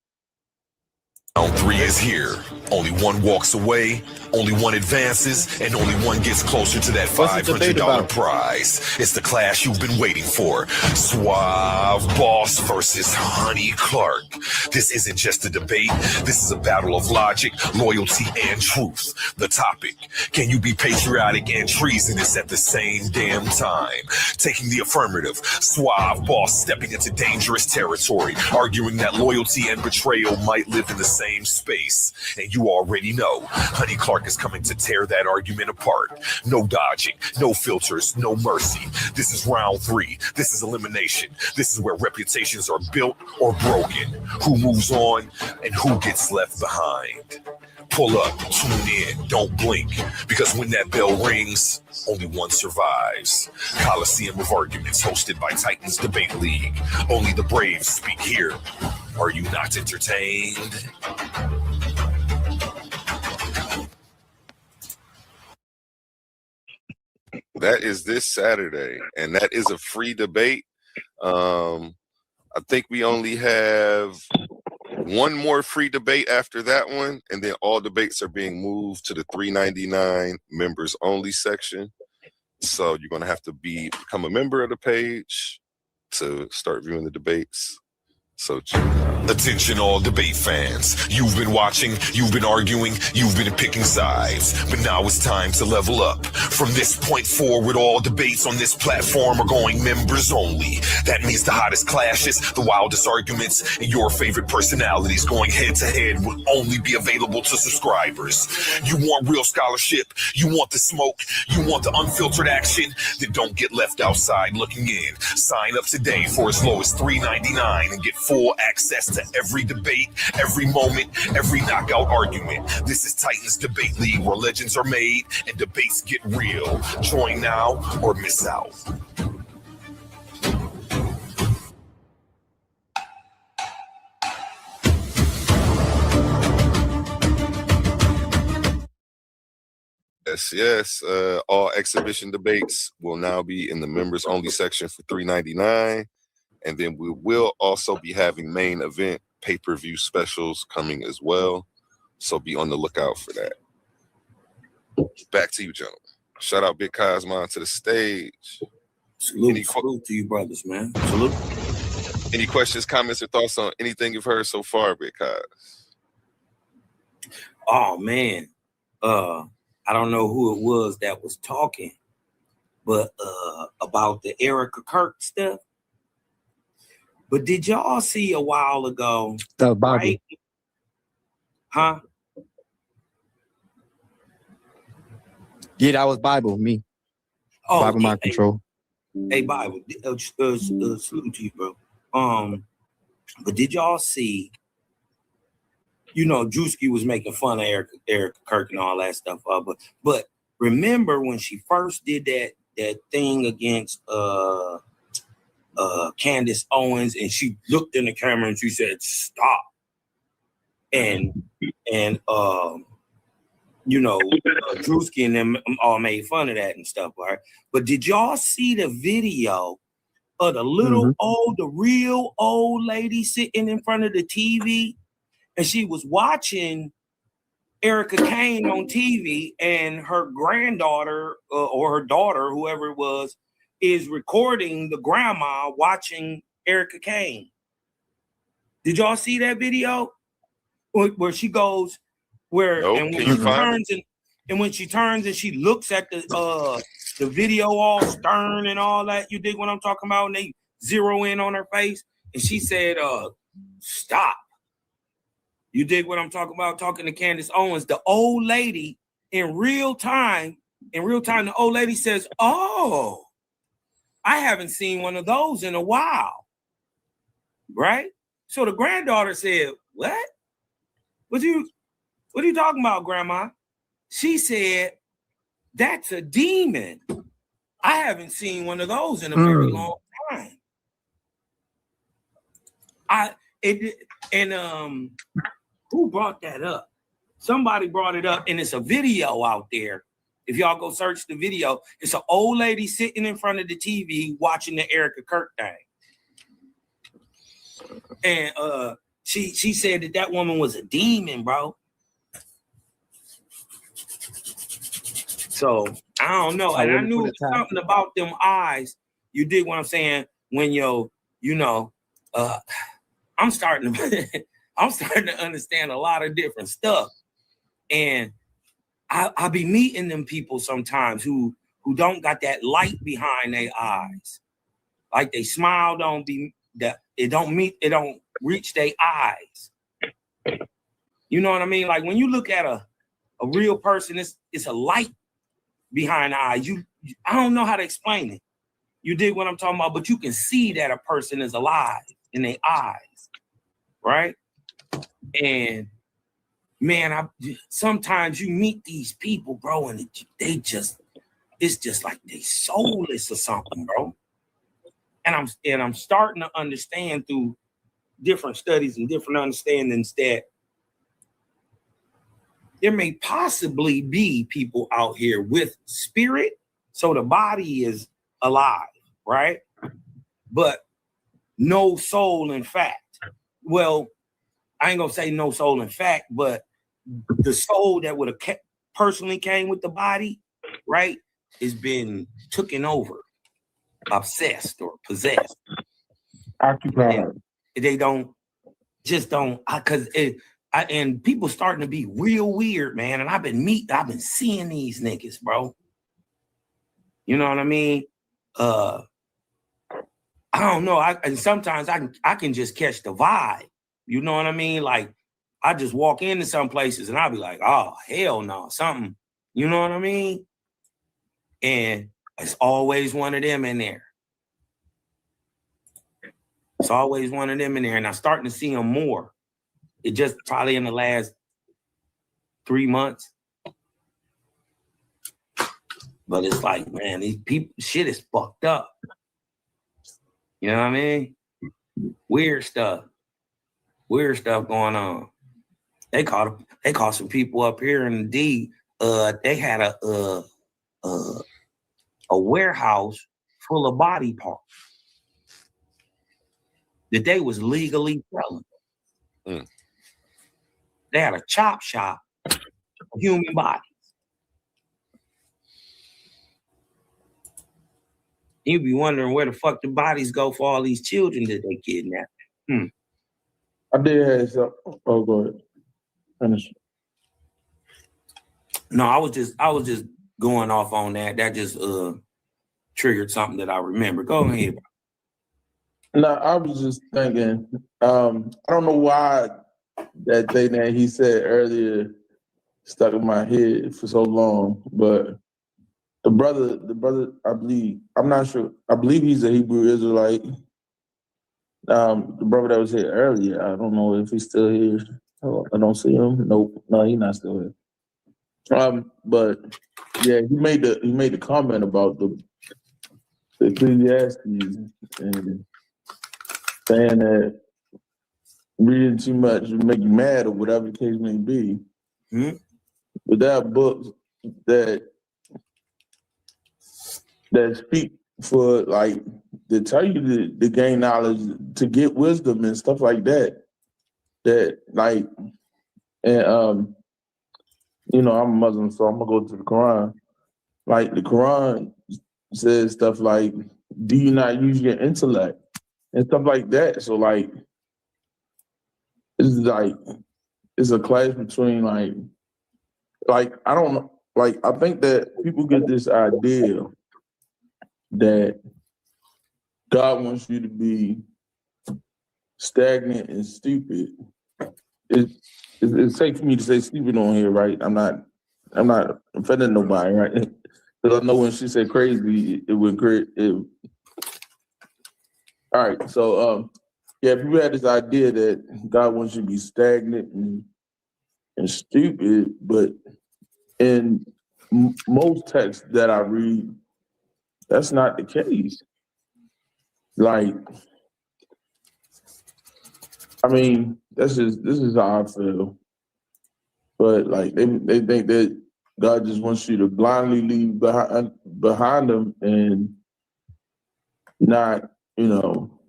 Round 3 is here. Only one walks away, only one advances, and only one gets closer to that $500 prize. It's the clash you've been waiting for. Suave Boss versus Honey Clark. This isn't just a debate. This is a battle of logic, loyalty, and truth. The topic: can you be patriotic and treasonous at the same damn time? Taking the affirmative, Suave Boss stepping into dangerous territory, arguing that loyalty and betrayal might live in the same same space. And you already know, Honey Clark is coming to tear that argument apart. No dodging, no filters, no mercy. This is round 3. This is elimination. This is where reputations are built or broken. Who moves on and who gets left behind. Pull up, tune in, don't blink, because when that bell rings, only one survives. Coliseum of Arguments, hosted by Titans Debate League. Only the brave speak here. Are you not entertained? That is this Saturday, and that is a free debate. I think we only have one more free debate after that one, and then all debates are being moved to the $3.99 members only section. So you're going to have to become a member of the page to start viewing the debates. So attention all debate fans. You've been watching, you've been arguing, you've been picking sides. But now it's time to level up. From this point forward, all debates on this platform are going members only. That means the hottest clashes, the wildest arguments, and your favorite personalities going head to head will only be available to subscribers. You want real scholarship, you want the smoke, you want the unfiltered action, then don't get left outside looking in. Sign up today for as low as $3.99 and get full access to every debate, every moment, every knockout argument. This is Titans Debate League, where legends are made and debates get real. Join now or miss out. Yes. All exhibition debates will now be in the members only section for $3.99. And then we will also be having main event pay-per-view specials coming as well. So be on the lookout for that. Back to you, gentlemen. Shout out Big Cosmon to the stage. Salute to you brothers, man. Salute. Any questions, comments, or thoughts on anything you've heard so far, Big Cos? Oh man. I don't know who it was that was talking, but about the Erica Kirk stuff. But did y'all see a while ago? The Bible. Right? Huh? Yeah, that was Bible, me. Oh, Bible mind control. Hey, Bible, salute to you, bro. But did y'all see? You know, Drewski was making fun of Erica Kirk and all that stuff. But remember when she first did that thing against Candace Owens, and she looked in the camera and she said, "Stop." And Drewski and them all made fun of that and stuff, right? But did y'all see the video of the the real old lady sitting in front of the TV, and she was watching Erica Kane on TV, and her granddaughter or her daughter, whoever it was, is recording the grandma watching Erica Kane. Did y'all see that video? Where she goes, when she turns and she looks at the video all stern and all that, you dig what I'm talking about? And they zero in on her face, and she said, "Stop." You dig what I'm talking about? Talking to Candace Owens, the old lady in real time, the old lady says, "Oh, I haven't seen one of those in a while." Right? So the granddaughter said, "What? What are you talking about, Grandma?" She said, "That's a demon. I haven't seen one of those in a very long time." Who brought that up? Somebody brought it up, and it's a video out there. If y'all go search the video, it's an old lady sitting in front of the TV watching the Erica Kirk thing. And she said that woman was a demon, bro. So I don't know. And I knew something about them eyes. You dig what I'm saying? When I'm starting to understand a lot of different stuff. And I be meeting them people sometimes who don't got that light behind their eyes. Like they smile don't reach their eyes. You know what I mean? Like when you look at a real person, it's a light behind the eyes. I don't know how to explain it. You dig what I'm talking about? But you can see that a person is alive in their eyes, right? And man, sometimes you meet these people, bro, and it's just like they soulless or something, bro. And I'm starting to understand through different studies and different understandings that there may possibly be people out here with spirit, so the body is alive, right? But no soul in fact. Well, I ain't gonna say no soul in fact, but the soul that would have personally came with the body, right, is been taken over, obsessed or possessed. Occupied. And they don't, because and people starting to be real weird, man. And I've been seeing these niggas, bro. You know what I mean? I don't know. And sometimes I can just catch the vibe. You know what I mean? Like I just walk into some places and I'll be like, oh hell no, something. You know what I mean? And it's always one of them in there. It's always one of them in there, and I'm starting to see them more. It just probably in the last 3 months. But it's like, man, these people, shit is fucked up. You know what I mean? Weird stuff going on. They caught some people up here in the D. They had a warehouse full of body parts that they was legally selling. They had a chop shop of human bodies. You'd be wondering where the fuck the bodies go for all these children that they kidnapped. I did have some. Oh, go ahead. Finish. No, I was just going off on that. That just triggered something that I remember. Go ahead. No, I was just thinking. I don't know why that thing that he said earlier stuck in my head for so long, but the brother, I believe, I'm not sure. I believe he's a Hebrew Israelite. The brother that was here earlier, I don't know if he's still here. Oh, I don't see him. Nope, no, he's not still here. But yeah, he made the comment about the Ecclesiastes and saying that reading too much will make you mad or whatever the case may be. But there are books that speak for like to tell you to gain knowledge, to get wisdom and stuff like that. That like, and you know, I'm a Muslim, so I'm gonna go to the Quran. Like the Quran says stuff like, "Do you not use your intellect?" and stuff like that. So like, it's a clash between like I don't know. Like I think that people get this idea that God wants you to be stagnant and stupid. It's safe for me to say stupid on here, right? I'm not offending nobody, right? Because I know when she said crazy, it would create it. All right, so yeah, people had this idea that God wants you to be stagnant and stupid, but in most texts that I read, that's not the case. Like, I mean, this is how I feel. But like they think that God just wants you to blindly leave behind them and not, you know,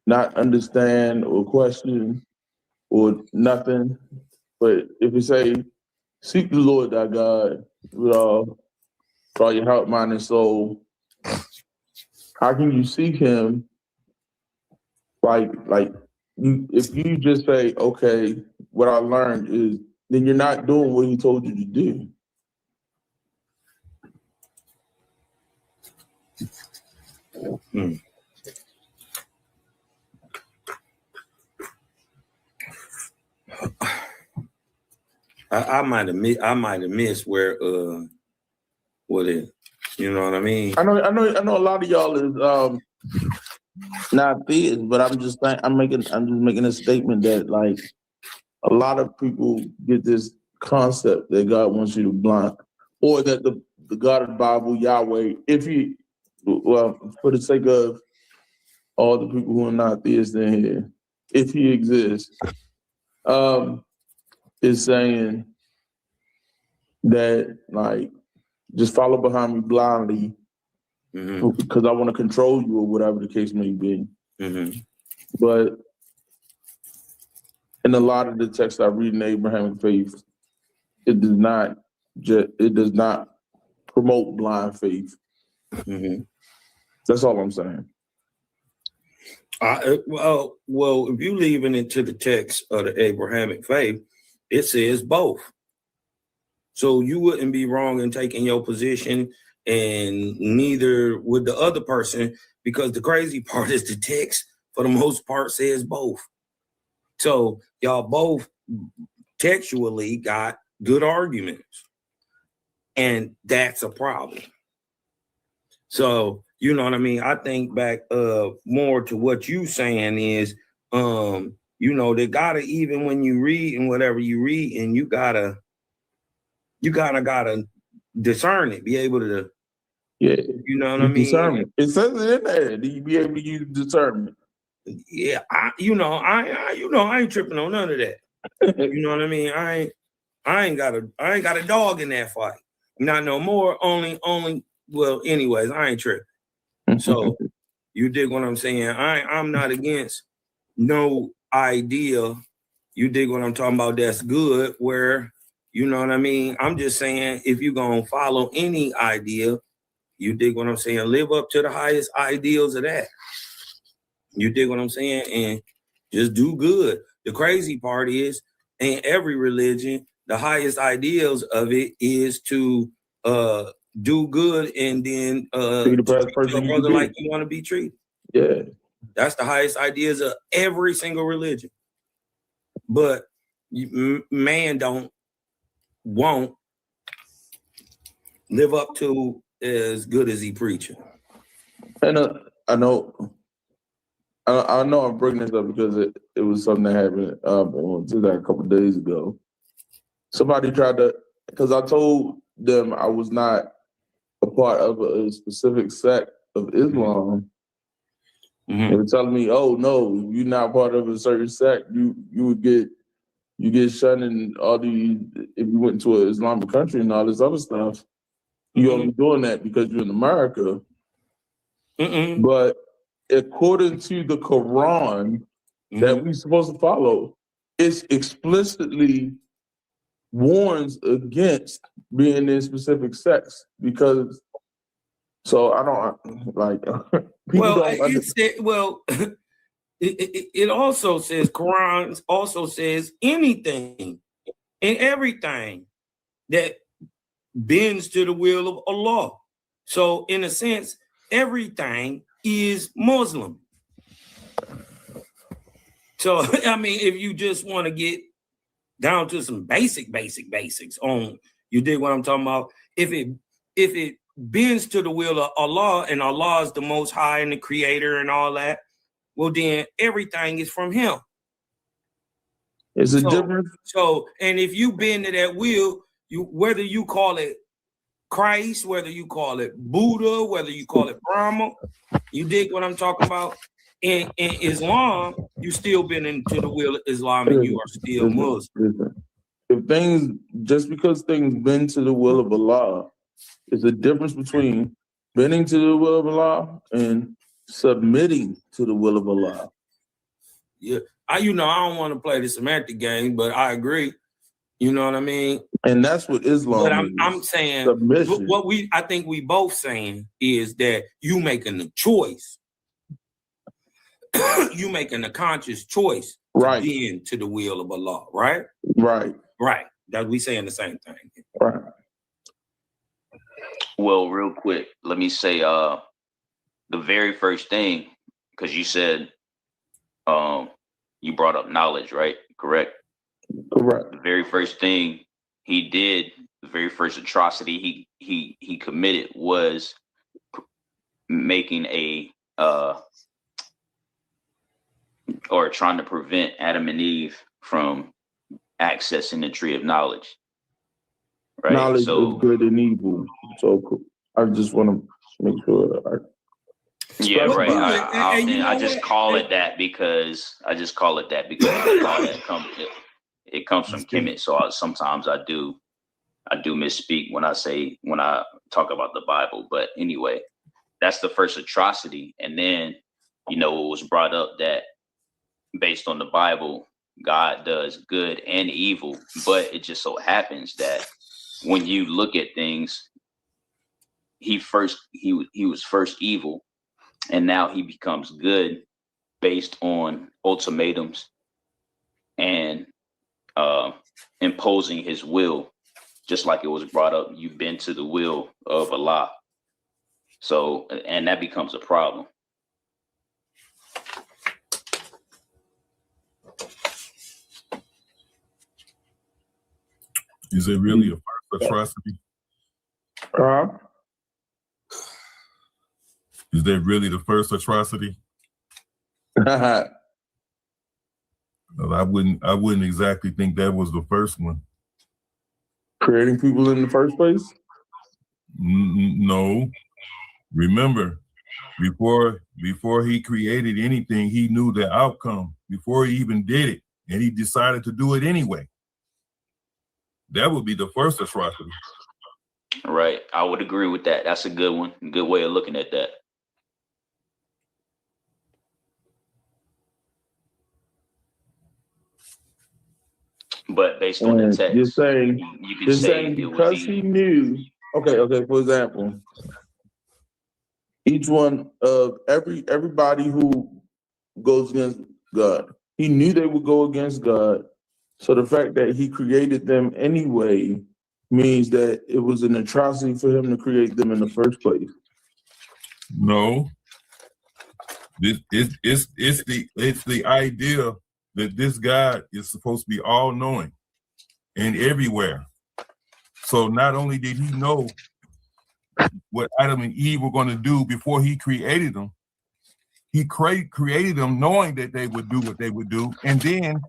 not understand or question or nothing. But if you say, seek the Lord thy God with all your heart, mind, and soul, how can you seek him? If you just say, okay, what I learned is, then you're not doing what he told you to do. I might have missed where what is, you know what I mean? I know a lot of y'all is not theists, but I'm just making a statement that like a lot of people get this concept that God wants you to blind, or that the God of the Bible, Yahweh, for the sake of all the people who are not theists in here, if he exists, is saying that like just follow behind me blindly because I want to control you or whatever the case may be. But in a lot of the texts I read in the Abrahamic faith, it does not promote blind faith. That's all I'm saying. Well, if you leaving into the text of the Abrahamic faith, it says both. So you wouldn't be wrong in taking your position, and neither would the other person, because the crazy part is the text, for the most part, says both. So y'all both textually got good arguments, and that's a problem. So, you know what I mean? I think back more to what you saying is, you know, they gotta, even when you read and whatever you read, and you gotta discern it, be able to, yeah, you know what I mean? Discernment. It says it in there. Do you be able to use discernment? Yeah, I ain't tripping on none of that. You know what I mean? I ain't got a dog in that fight. Not no more. Only. Well, anyways, I ain't tripping. So you dig what I'm saying? I'm not against no idea. You dig what I'm talking about? That's good. Where, you know what I mean? I'm just saying, if you're gonna follow any idea, you dig what I'm saying? Live up to the highest ideals of that. You dig what I'm saying? And just do good. The crazy part is, in every religion, the highest ideals of it is to do good and then Be the best treat person your you brother can be. like you want to be treated. Yeah. That's the highest ideas of every single religion. But man won't live up to as good as he preaching. And I know I'm bringing this up because it was something that happened a couple of days ago. Somebody tried to, because I told them I was not a part of a specific sect of Islam. They were telling me, "Oh no, you're not part of a certain sect. You would get shunned and all these if you went to an Islamic country and all this other stuff. You're only doing that because you're in America." But according to the Quran that we're supposed to follow, it explicitly warns against being in specific sects because. So I don't like. It also says, Quran also says anything and everything that bends to the will of Allah. So in a sense, everything is Muslim. So, I mean, if you just want to get down to some basics on, you dig what I'm talking about? If it bends to the will of Allah, and Allah is the most high and the creator and all that, well, then everything is from him. It's a difference. So, and if you bend to that will, whether you call it Christ, whether you call it Buddha, whether you call it Brahma, you dig what I'm talking about? In Islam, you still been into the will of Islam, and you are still Muslim. Just because things bend to the will of Allah, there's a difference between bending to the will of Allah and submitting to the will of Allah. Yeah, I don't want to play the semantic game, but I agree. You know what I mean? And that's what Islam But is. I'm saying submission. I think we both saying is that you making the choice. You making a conscious choice to be into the will of Allah, right? Right. That we saying the same thing. Right. Well, real quick, let me say the very first thing, because you said you brought up knowledge, right? Correct. Correct. The very first thing he did the very first atrocity he committed was making or trying to prevent Adam and Eve from accessing the tree of knowledge. Right. Knowledge So of good and evil. So I just want to make sure. yeah, But right. good. I just call it that because all that it comes from Kemet. So sometimes I do misspeak when I talk about the Bible. But anyway, that's the first atrocity. And then, it was brought up that based on the Bible, God does good and evil, but it just so happens that when you look at things, he was first evil, and now he becomes good based on ultimatums and imposing his will, just like it was brought up, you bend to the will of Allah. So, and that becomes a problem. Is it really a first atrocity? Is that really the first atrocity? Uh-huh. Well, I wouldn't exactly think that was the first one. Creating people in the first place? No. Remember, before he created anything, he knew the outcome before he even did it, and he decided to do it anyway. That would be the first atrocity. Right. I would agree with that. That's a good one. A good way of looking at that. But based on the text, you're saying it was because he knew. Okay. For example, each one of everybody who goes against God, he knew they would go against God. So the fact that he created them anyway means that it was an atrocity for him to create them in the first place. No. It's the idea that this God is supposed to be all-knowing and everywhere. So not only did he know what Adam and Eve were going to do before he created them, he created them knowing that they would do what they would do, and then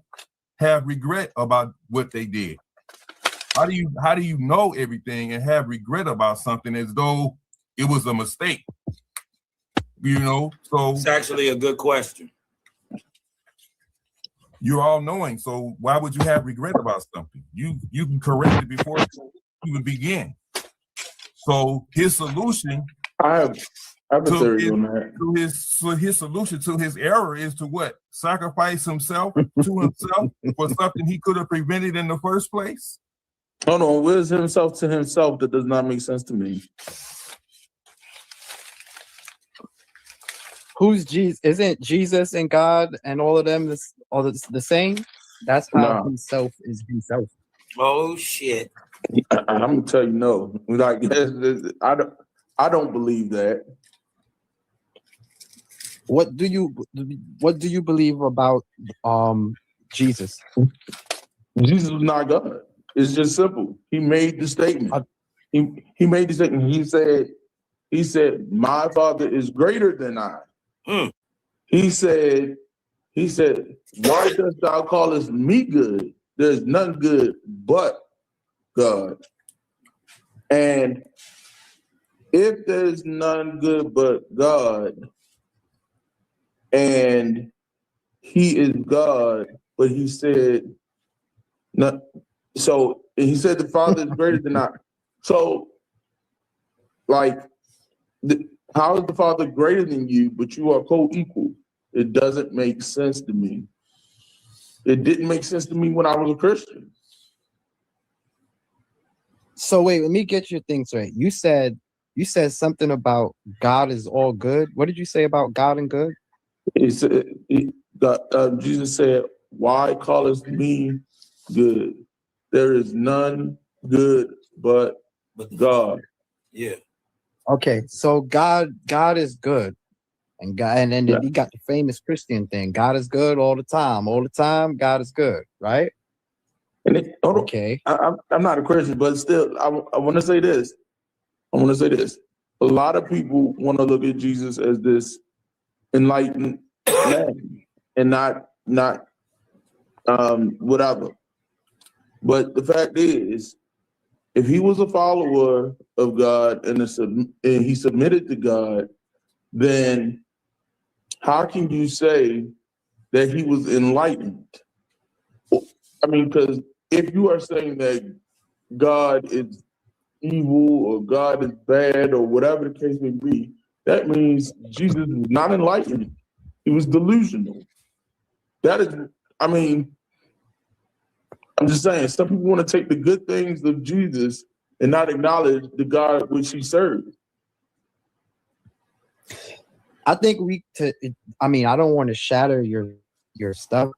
have regret about what they did. How do you know everything and have regret about something as though it was a mistake? So it's actually a good question. You're all knowing, so why would you have regret about something? You can correct it before it even begin. So his solution, I have a theory on that. His solution to his error is to what? Sacrifice himself to himself for something he could have prevented in the first place? Hold on, where's himself to himself? That does not make sense to me. Who's Jesus? Isn't Jesus and God and all of them the same? That's how himself is himself. Oh shit! I'm gonna tell you no. Like I don't believe that. What do you believe about Jesus? Jesus was not God. It's just simple. He made the statement. He made the statement. He said, my Father is greater than I. He said, why dost thou callest me good? There's none good but God. And if there's none good but God, and he is God, but he said, no, so he said the Father is greater than I. So, like, how is the Father greater than you, but you are co-equal? It doesn't make sense to me. It didn't make sense to me when I was a Christian. So wait, let me get your things right. You said something about God is all good. What did you say about God and good? Jesus said, why callest me good? There is none good but God. Yeah. Okay, so God is good. And then you got the famous Christian thing. God is good all the time. All the time, God is good, right? Okay. I'm not a Christian, but still, I want to say this. A lot of people want to look at Jesus as this enlightened man and not whatever. But the fact is, if he was a follower of God and he submitted to God, then how can you say that he was enlightened? I mean, because if you are saying that God is evil or God is bad or whatever the case may be, that means Jesus was not enlightened. He was delusional. That is, I mean, I'm just saying, some people want to take the good things of Jesus and not acknowledge the God which he served. I think I mean, I don't want to shatter your stuff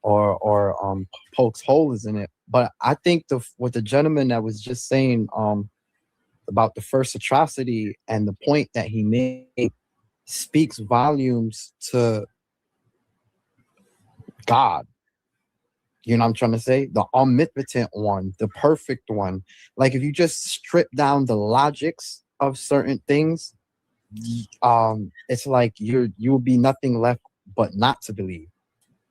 or pokes holes in it, but I think what the gentleman that was just saying about the first atrocity and the point that he made speaks volumes to God. You know what I'm trying to say? The omnipotent one, the perfect one. Like, if you just strip down the logics of certain things, it's like you will be nothing left but not to believe,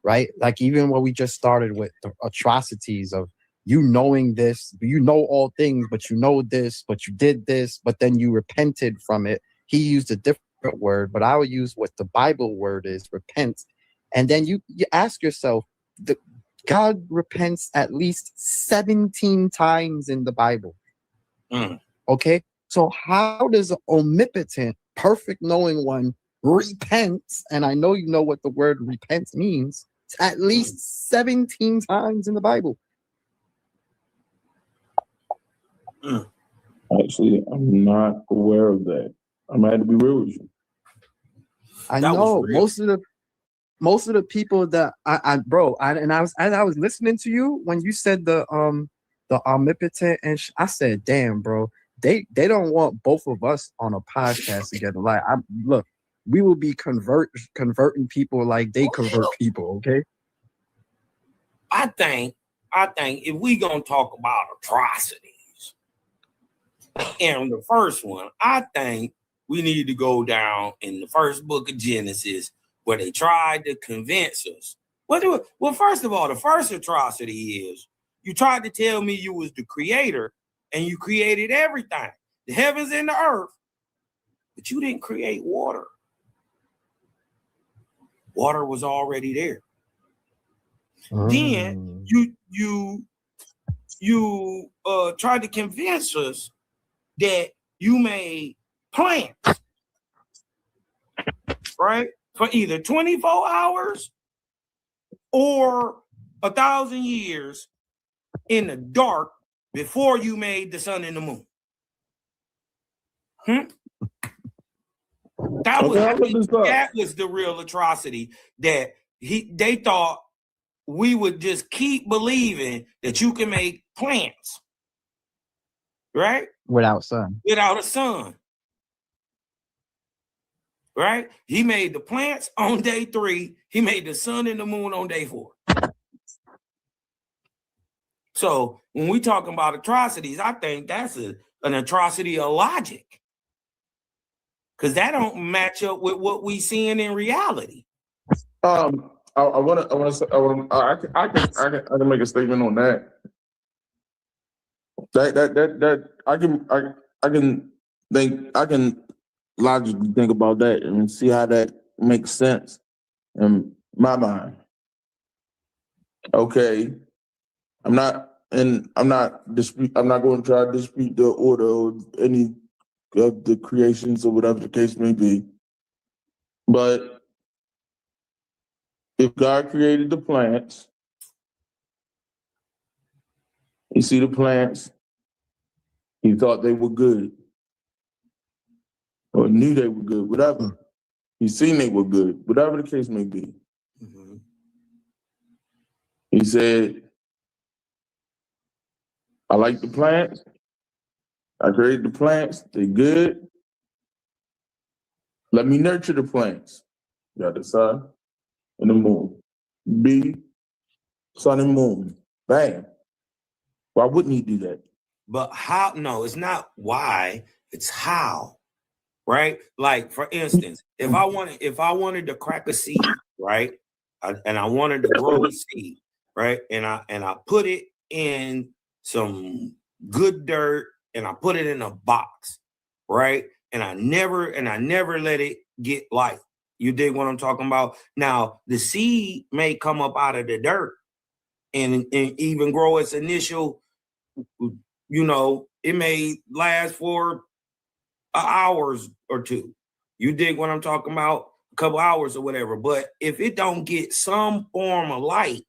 right? Like, even what we just started with, the atrocities of you knowing this, you know all things, but you know this, but you did this, but then you repented from it. He used a different word, but I will use what the Bible word is, repent. And then you ask yourself, God repents at least 17 times in the Bible. Okay? So how does an omnipotent, perfect knowing one repent? And I know you know what the word repent means. At least 17 times in the Bible. Actually, I'm not aware of that. I'm going to have to be real with you. I know most of the people that I was listening to you when you said the omnipotent, and I said, damn, bro, they don't want both of us on a podcast together. Like, look, we will be converting people like they convert people. Okay. I think if we gonna talk about atrocities, and the first one, I think we need to go down in the first book of Genesis, where they tried to convince us. Well, first of all, the first atrocity is you tried to tell me you was the creator and you created everything, the heavens and the earth, but you didn't create water. Water was already there. Then you tried to convince us that you made plants, right? For either 24 hours or 1,000 years in the dark before you made the sun and the moon. That was the real atrocity, that they thought we would just keep believing that you can make plants, right? Without sun. Without a sun. Right? He made the plants on day 3. He made the sun and the moon on day 4. So when we talking about atrocities, I think that's an atrocity of logic, because that don't match up with what we seeing in reality. I can make a statement on that. That I can logically think about that and see how that makes sense in my mind. Okay, I'm not going to try to dispute the order of any of the creations or whatever the case may be. But if God created the plants, you see the plants, he thought they were good, or knew they were good, whatever. He seen they were good, whatever the case may be. He said, I like the plants. I created the plants. They're good. Let me nurture the plants. Got the sun and the moon. B, sun and moon. Bam. Why wouldn't he do that? But how? No, it's not why. It's how. Right? Like for instance, if I wanted to crack a seed, right, and I wanted to grow a seed, right, and I put it in some good dirt and I put it in a box, right, and I never let it get light. You dig what I'm talking about? Now the seed may come up out of the dirt and even grow its initial, it may last for hours or two. You dig what I'm talking about? A couple hours or whatever. But if it don't get some form of light,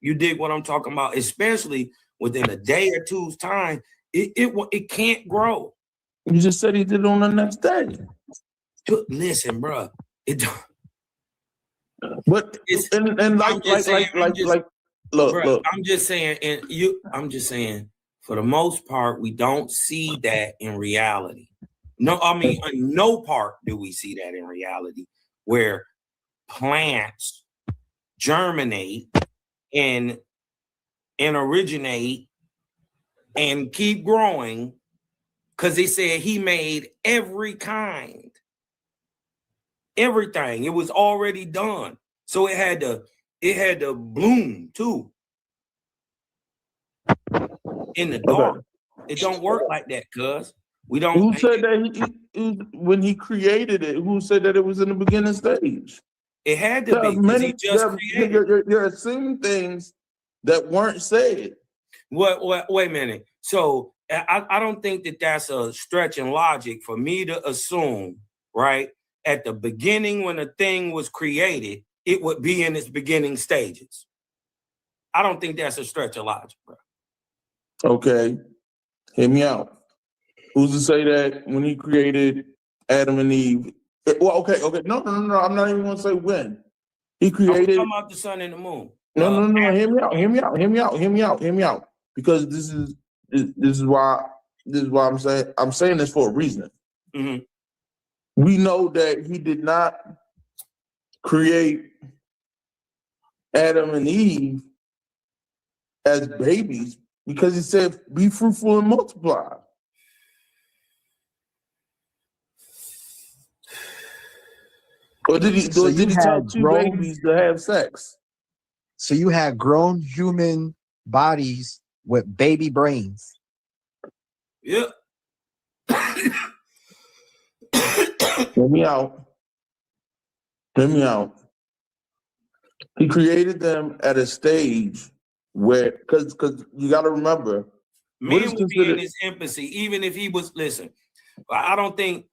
you dig what I'm talking about? Especially within a day or two's time, it can't grow. You just said he did it on the next day. Listen, bro. But look. I'm just saying, for the most part, we don't see that in reality. No, I mean, in no part do we see that in reality, where plants germinate and originate and keep growing, because they said he made every kind. Everything. It was already done. So it had to bloom too. In the dark. It don't work like that, cuz. We don't. Who said that when he created it? Who said that it was in the beginning stage? It had to be. There are some things that weren't said. Wait a minute. So I don't think that that's a stretch in logic for me to assume, right? At the beginning, when a thing was created, it would be in its beginning stages. I don't think that's a stretch of logic, bro. Okay, hear me out. Who's to say that when he created Adam and Eve? Okay. No. I'm not even gonna say when. He created. Come out the sun and the moon. No. Hear me out. Because this is why I'm saying this for a reason. Mm-hmm. We know that he did not create Adam and Eve as babies because he said, "Be fruitful and multiply." Or did he tell two babies to have sex? So you had grown human bodies with baby brains. Yeah. Hear me out. He created them at a stage where, because you got to remember, man would be in his infancy, even if he was. Listen, I don't think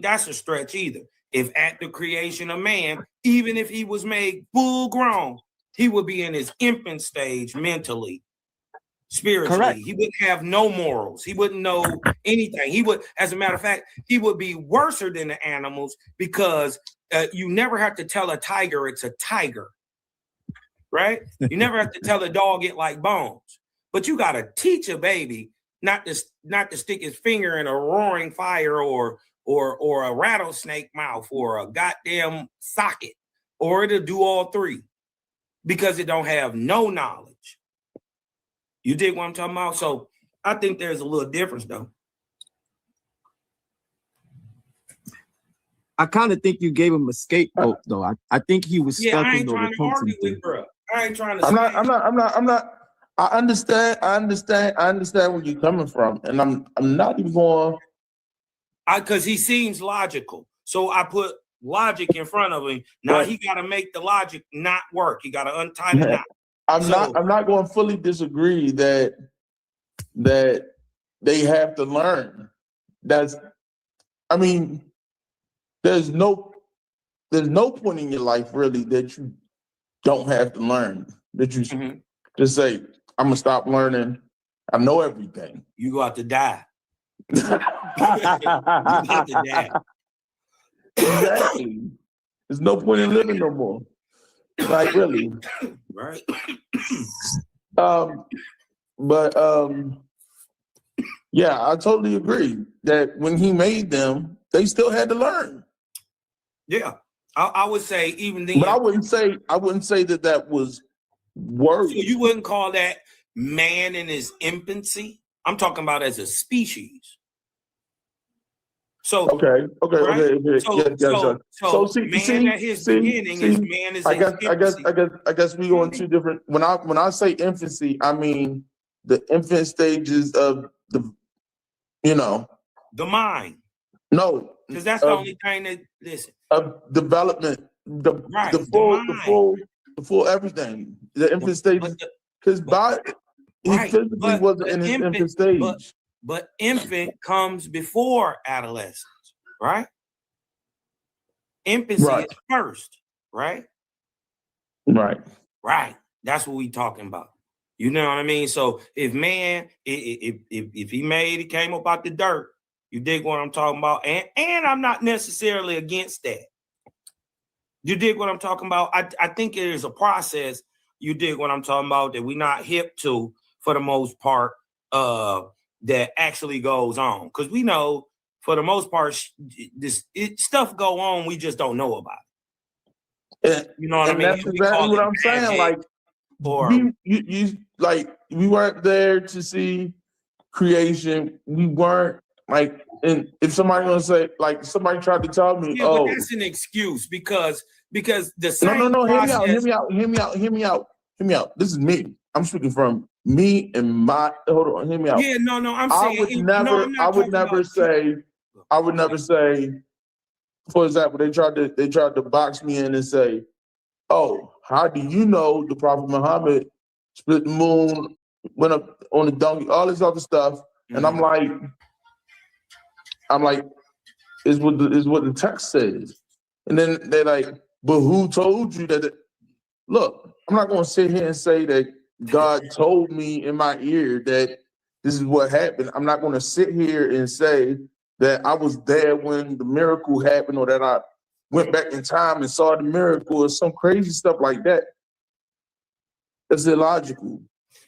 that's a stretch either. If at the creation of man, even if he was made full grown, he would be in his infant stage mentally, spiritually. Correct. He wouldn't have no morals. He wouldn't know anything. He would, as a matter of fact, he would be worse than the animals because you never have to tell a tiger it's a tiger, right? You never have to tell a dog it like bones, but you got to teach a baby not to stick his finger in a roaring fire or a rattlesnake mouth or a goddamn socket, or it'll do all three because it don't have no knowledge. You dig what I'm talking about? So I think there's a little difference though. I kind of think you gave him a scapegoat though. I think he was stuck in the repentance thing. I ain't trying to. I'm not. I understand where you're coming from, and I'm not even going. Because he seems logical, so I put logic in front of him. Now he got to make the logic not work. He got to untie the knot. I'm not going to fully disagree that they have to learn. There's no point in your life really that you don't have to learn. That you just say, I'm gonna stop learning. I know everything. You got to die. You got to die. Exactly. There's no point in living no more. Like really. Right. Yeah, I totally agree that when he made them, they still had to learn. Yeah, I would say even then. But I wouldn't say that was worse. So you wouldn't call that man in his infancy. I'm talking about as a species. So okay. So see, man at his beginning is man is his infancy. I guess we go in two different. When I say infancy, I mean the infant stages of the, the mind. No, because that's the only thing that of development, the full everything, the infant stages. His body, he physically wasn't in his infant stage. But infant comes before adolescence, right? Infancy is first, right? Right. That's what we talking about. You know what I mean? So if man, if he came up out the dirt, you dig what I'm talking about? And I'm not necessarily against that. You dig what I'm talking about? I think it is a process, you dig what I'm talking about, that we're not hip to for the most part, that actually goes on. Because we know for the most part, stuff go on, we just don't know about it. You know what I mean? That's exactly what I'm saying. Like, we weren't there to see creation. We weren't like, and if somebody gonna say, like, somebody tried to tell me, but that's an excuse because the same process. Hear me out. This is me. I'm speaking from me and my. Hold on, hear me out. Yeah, no, I'm saying I would never say. For example, they tried to box me in and say, "Oh, how do you know the Prophet Muhammad split the moon, went up on the donkey, all this other stuff?" Mm-hmm. And I'm like, is what the text says. And then they're like, "But who told you that?" Look, I'm not going to sit here and say that God told me in my ear that this is what happened. I'm not going to sit here and say that I was there when the miracle happened, or that I went back in time and saw the miracle, or some crazy stuff like that. That's illogical.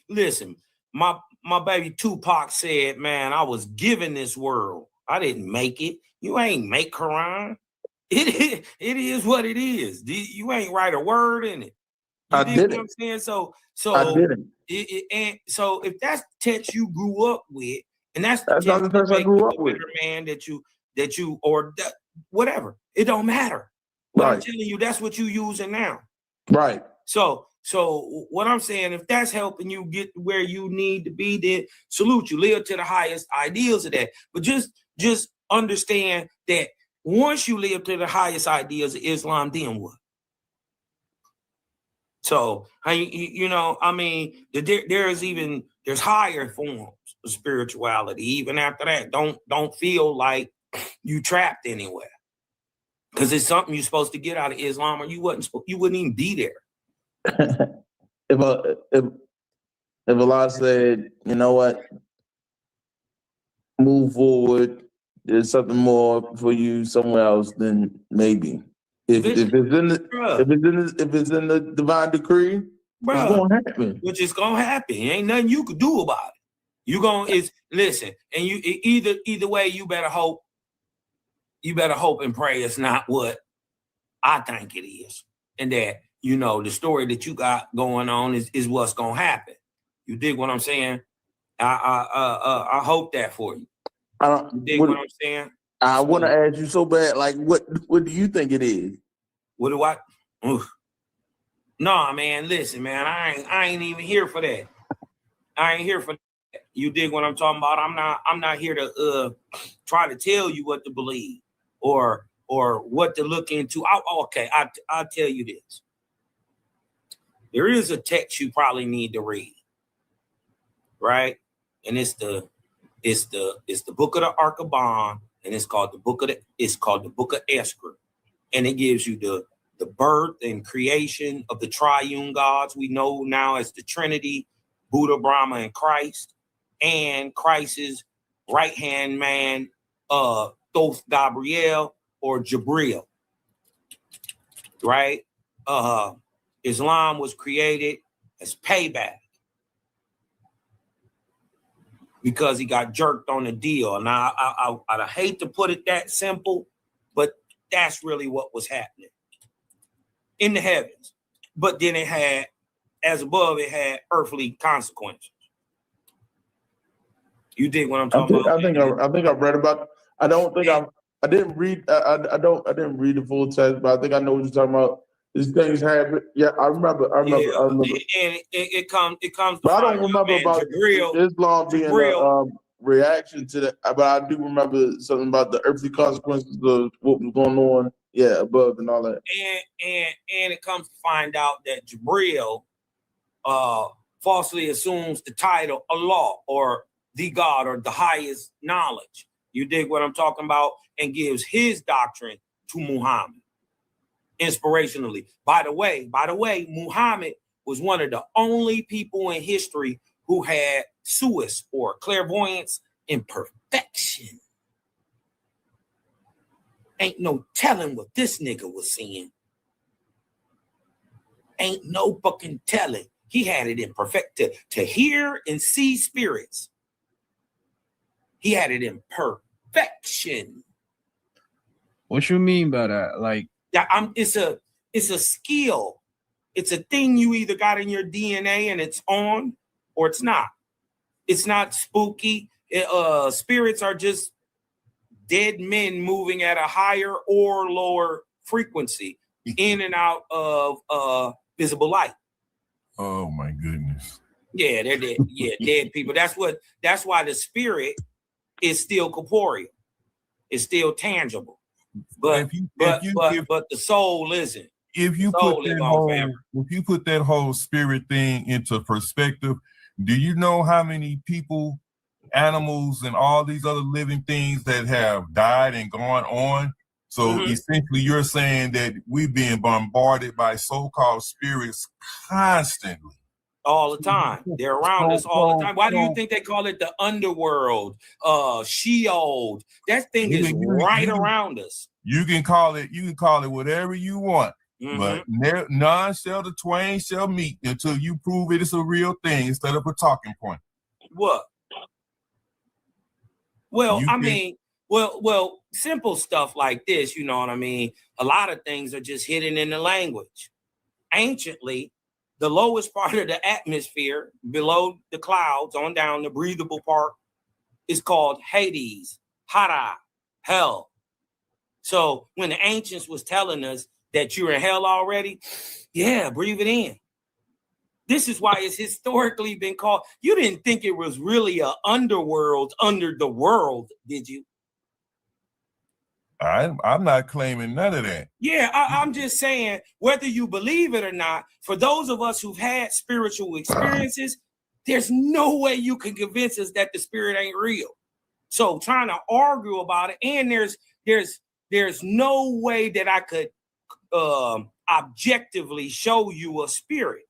Listen, my baby Tupac said, "Man, I was given this world. I didn't make it. You ain't make Quran. It is what it is. You ain't write a word in it." I did what I'm saying? So I didn't. And so if that's the text you grew up with, and that's not the text I grew up with, man, that you or whatever, it don't matter. But I'm telling you, that's what you using now. Right. So what I'm saying, if that's helping you get where you need to be, then salute you. Live to the highest ideals of that. But just understand that once you live to the highest ideals of Islam, then what? So, I mean, there's higher forms of spirituality. Even after that, don't feel like you trapped anywhere, because it's something you're supposed to get out of Islam, or you wouldn't even be there. If Allah said, you know what, move forward, there's something more for you somewhere else, then maybe. If it's in the divine decree, it's gonna happen. Which is gonna happen. Ain't nothing you could do about it. Listen, and you either way, you better hope and pray it's not what I think it is, and that the story that you got going on is what's gonna happen. You dig what I'm saying? I hope that for you. You dig what I'm saying? I want to ask you so bad. Like, what do you think it is? What do I? Oof. No, man. Listen, man. I ain't even here for that. I ain't here for that. You dig what I'm talking about? I'm not here to try to tell you what to believe or what to look into. I'll tell you this. There is a text you probably need to read, right? And it's the book of the Arkaban, and it's called the book of Esther, and it gives you the birth and creation of the triune gods we know now as the Trinity, Buddha, Brahma, and Christ, and Christ's right-hand man, Thoth Gabriel or Jabril, right? Islam was created as payback because he got jerked on the deal. And I hate to put it that simple, but that's really what was happening in the heavens. But then it had, as above, it had earthly consequences. You dig what I'm talking about? I think I read about. I don't think I didn't read. I didn't read the full text, but I think I know what you're talking about. These things happen. Yeah, I remember. Yeah, and it comes to But I find don't remember out, man, about Islam being a reaction to that. But I do remember something about the earthly consequences of what was going on. Yeah, above and all that. And it comes to find out that Jabril falsely assumes the title Allah or the God or the highest knowledge. You dig what I'm talking about? And gives his doctrine to Muhammad inspirationally. By the way, Muhammad was one of the only people in history who had suis or clairvoyance in perfection. Ain't no telling what this nigga was seeing. Ain't no fucking telling. He had it in perfect to hear and see spirits. He had it in perfection. What you mean by that? Like, yeah, it's a skill. It's a thing you either got in your DNA and it's on, or it's not. It's not spooky. Spirits are just dead men moving at a higher or lower frequency in and out of visible light. Oh my goodness. Yeah, they're dead. Yeah, dead people. That's why the spirit is still corporeal. It's still tangible. But but the soul isn't. If you put that whole spirit thing into perspective, do you know how many people, animals, and all these other living things that have died and gone on? So essentially, you're saying that we're being bombarded by so-called spirits constantly. All the time. They're around us all the time. Why do you think they call it the underworld, Sheol? That thing is right around us. You can call it whatever you want. But none shall the twain shall meet until you prove it is a real thing instead of a talking point. What? Well, well, simple stuff like this, you know what I mean? A lot of things are just hidden in the language. Anciently, the lowest part of the atmosphere, below the clouds, on down the breathable part, is called Hades, Hara, hell. So when the ancients was telling us that you're in hell already, yeah, breathe it in. This is why it's historically been called. You didn't think it was really an underworld under the world, did you? I'm not claiming none of that. Yeah, I'm just saying, whether you believe it or not, for those of us who've had spiritual experiences, there's no way you can convince us that the spirit ain't real. So trying to argue about it, and there's no way that I could objectively show you a spirit,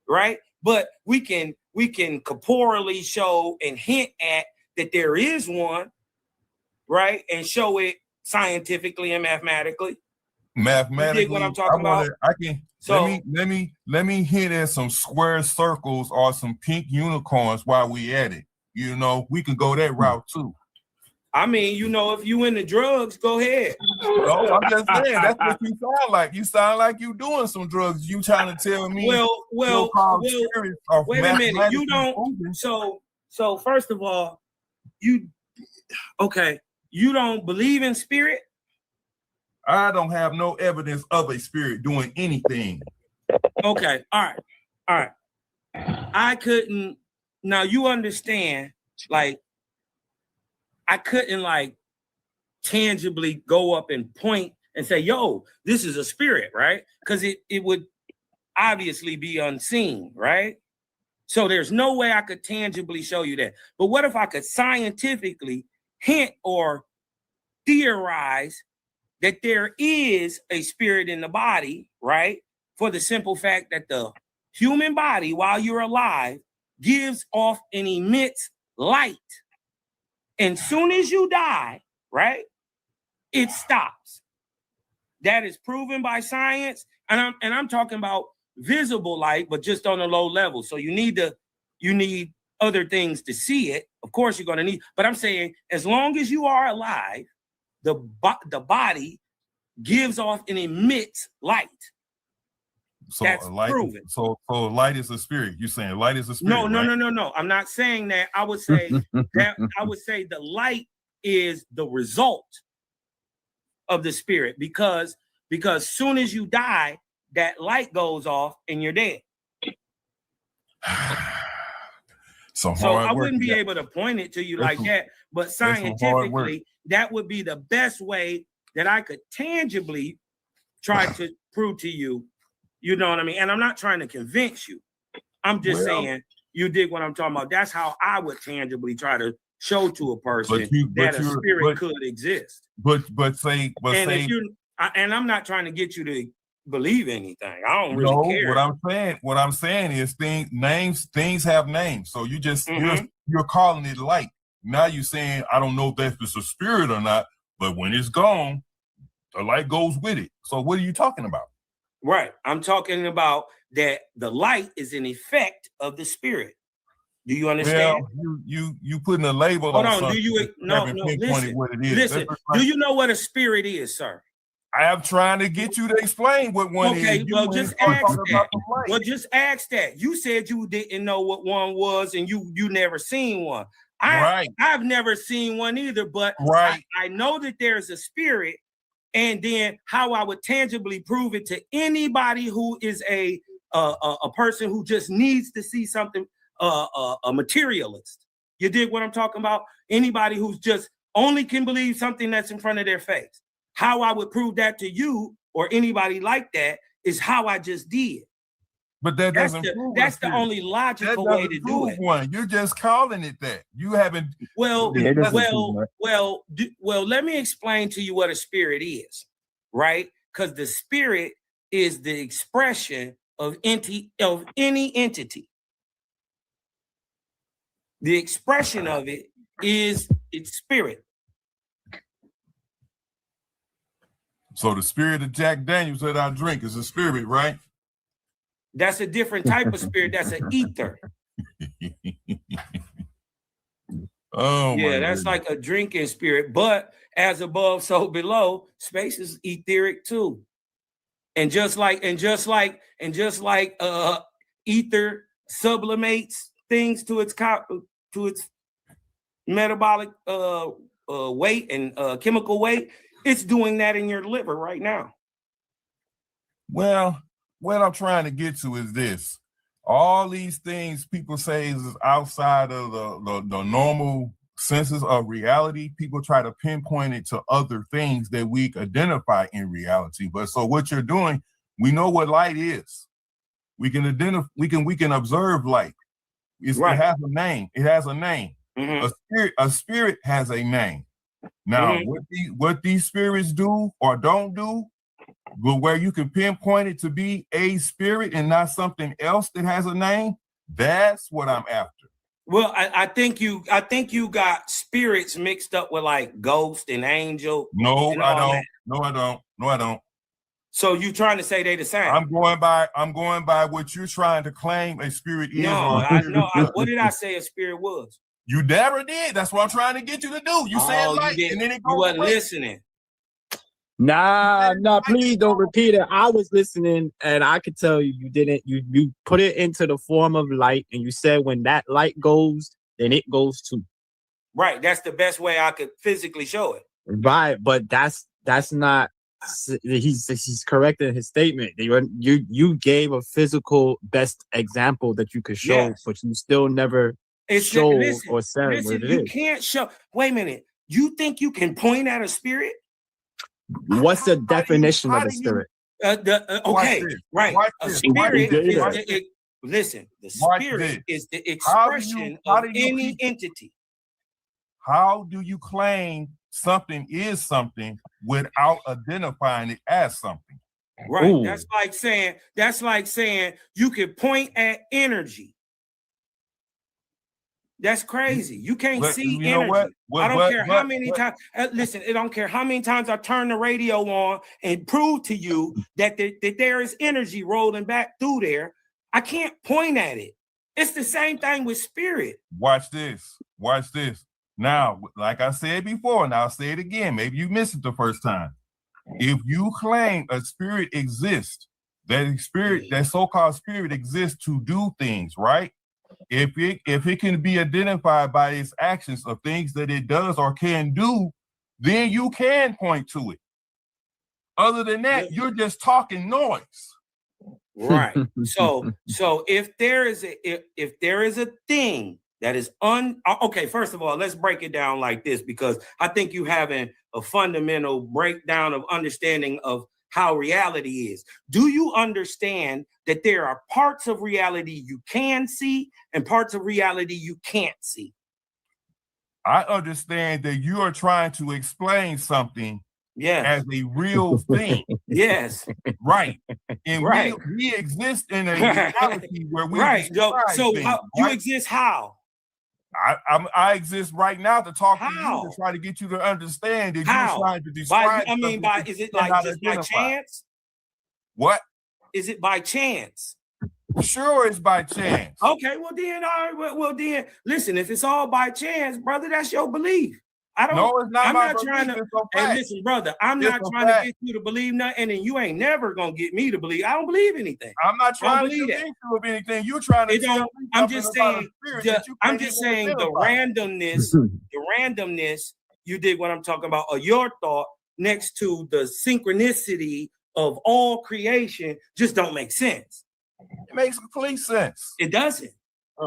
right? But we can corporally show and hint at that there is one, right? And show it scientifically and mathematically. Mathematically, you dig what I'm talking about? Let me hit at some square circles or some pink unicorns while we at it. You know, we can go that route too. I mean, you know, if you into drugs, go ahead. No, I'm just saying that's what you sound like. You sound like you doing some drugs. You trying to tell me? Well, wait a minute. You don't. So first of all, you don't believe in spirit? I don't have no evidence of a spirit doing anything. Okay, all right. I couldn't. Now you understand, like, I couldn't like tangibly go up and point and say, yo, this is a spirit, right? Because it would obviously be unseen, right? So there's no way I could tangibly show you that. But what if I could scientifically hint or theorize that there is a spirit in the body, right? For the simple fact that the human body, while you're alive, gives off and emits light. And soon as you die, right, it stops. That is proven by science. And I'm talking about visible light, but just on a low level. So you need other things to see it. Of course, you're going to need, but I'm saying as long as you are alive, the body gives off and emits light. So That's light. proven. So light is a spirit. You're saying light is a spirit? No. I'm not saying that. I would say that the light is the result of the spirit because soon as you die, that light goes off and you're dead. So I wouldn't be able to point it to you like that, but scientifically, that would be the best way that I could tangibly try to prove to you. You know what I mean? And I'm not trying to convince you. I'm just saying you dig what I'm talking about. That's how I would tangibly try to show to a person that a spirit could exist. And I'm not trying to get you to believe anything. I don't really care. What I'm saying is things have names. So you just you're calling it light. Now you're saying I don't know if that's a spirit or not, but when it's gone, the light goes with it. So what are you talking about? Right. I'm talking about that the light is an effect of the spirit. Do you understand? Well, you putting a label on something. Listen. Do you know what a spirit is, sir? I am trying to get you to explain what one is. Okay, well, just ask that. Well, just ask that. You said you didn't know what one was, and you never seen one. I've never seen one either, but I know that there's a spirit, and then how I would tangibly prove it to anybody who is a person who just needs to see something, a materialist. You dig what I'm talking about? Anybody who's just only can believe something that's in front of their face. How I would prove that to you or anybody like that is how I just did. But that doesn't prove that's the only logical way to do it. You're just calling it that. You haven't. Well, let me explain to you what a spirit is, right? Because the spirit is the expression of any entity. The expression of it is its spirit. So the spirit of Jack Daniels that I drink is a spirit, right? That's a different type of spirit. That's an ether. That's like a drinking spirit. But as above, so below, space is etheric too. And just like ether sublimates things to its metabolic weight and chemical weight. It's doing that in your liver right now. Well, what I'm trying to get to is this. All these things people say is outside of the normal senses of reality. People try to pinpoint it to other things that we identify in reality. But so what you're doing, we know what light is. We can identify, we can observe light. It has a name. It has a name. A spirit has a name. Now, what these spirits do or don't do, but where you can pinpoint it to be a spirit and not something else that has a name, that's what I'm after. Well, I think you got spirits mixed up with like ghost and angel. No, I don't. No, I don't. So you trying to say they the same? I'm going by what you're trying to claim a spirit is. What did I say a spirit was? You never did. That's what I'm trying to get you to do. You said light, and then it goes. You wasn't listening. Nah, please don't repeat it. I was listening, and I could tell you didn't. You put it into the form of light, and you said when that light goes, then it goes too. Right. That's the best way I could physically show it. Right, but that's not. He's correct in his statement. You gave a physical best example that you could show, but you still never showed or said what it is. You can't show. Wait a minute. You think you can point at a spirit? What's the definition of a spirit? Right. A spirit is listen. The spirit is the expression of any entity. How do you claim something is something without identifying it as something? Right. Ooh. That's like saying you can point at energy. That's crazy. You can't see energy. I don't care how many times. Listen, I don't care how many times I turn the radio on and prove to you that there is energy rolling back through there. I can't point at it. It's the same thing with spirit. Watch this. Now, like I said before, and I'll say it again. Maybe you missed it the first time. If you claim a spirit exists, That spirit, that so-called spirit exists to do things, right? If it can be identified by its actions of things that it does or can do, then you can point to it. Other than that, you're just talking noise. Right. So if there is a thing that is okay, first of all, let's break it down like this, because I think you having a fundamental breakdown of understanding of how reality is. Do you understand that there are parts of reality you can see and parts of reality you can't see? I understand that you are trying to explain something as a real thing. Yes. Right. And right. we exist in a reality where we so things, you exist how? I exist right now to talk to you, to try to get you to understand that you're trying to describe. Is it like just by chance? What? Is it by chance? Sure, it's by chance. Okay, well then, all right, well then, listen. If it's all by chance, brother, that's your belief. No, it's not. I'm not trying to. Hey, listen, brother, I'm not trying to get you to believe nothing, and you ain't never gonna get me to believe. I don't believe anything. I'm not trying to convince you of anything. You're trying to. I'm just saying. I'm just saying the randomness. You dig what I'm talking about, or your thought next to the synchronicity of all creation just don't make sense. It makes complete sense. It doesn't.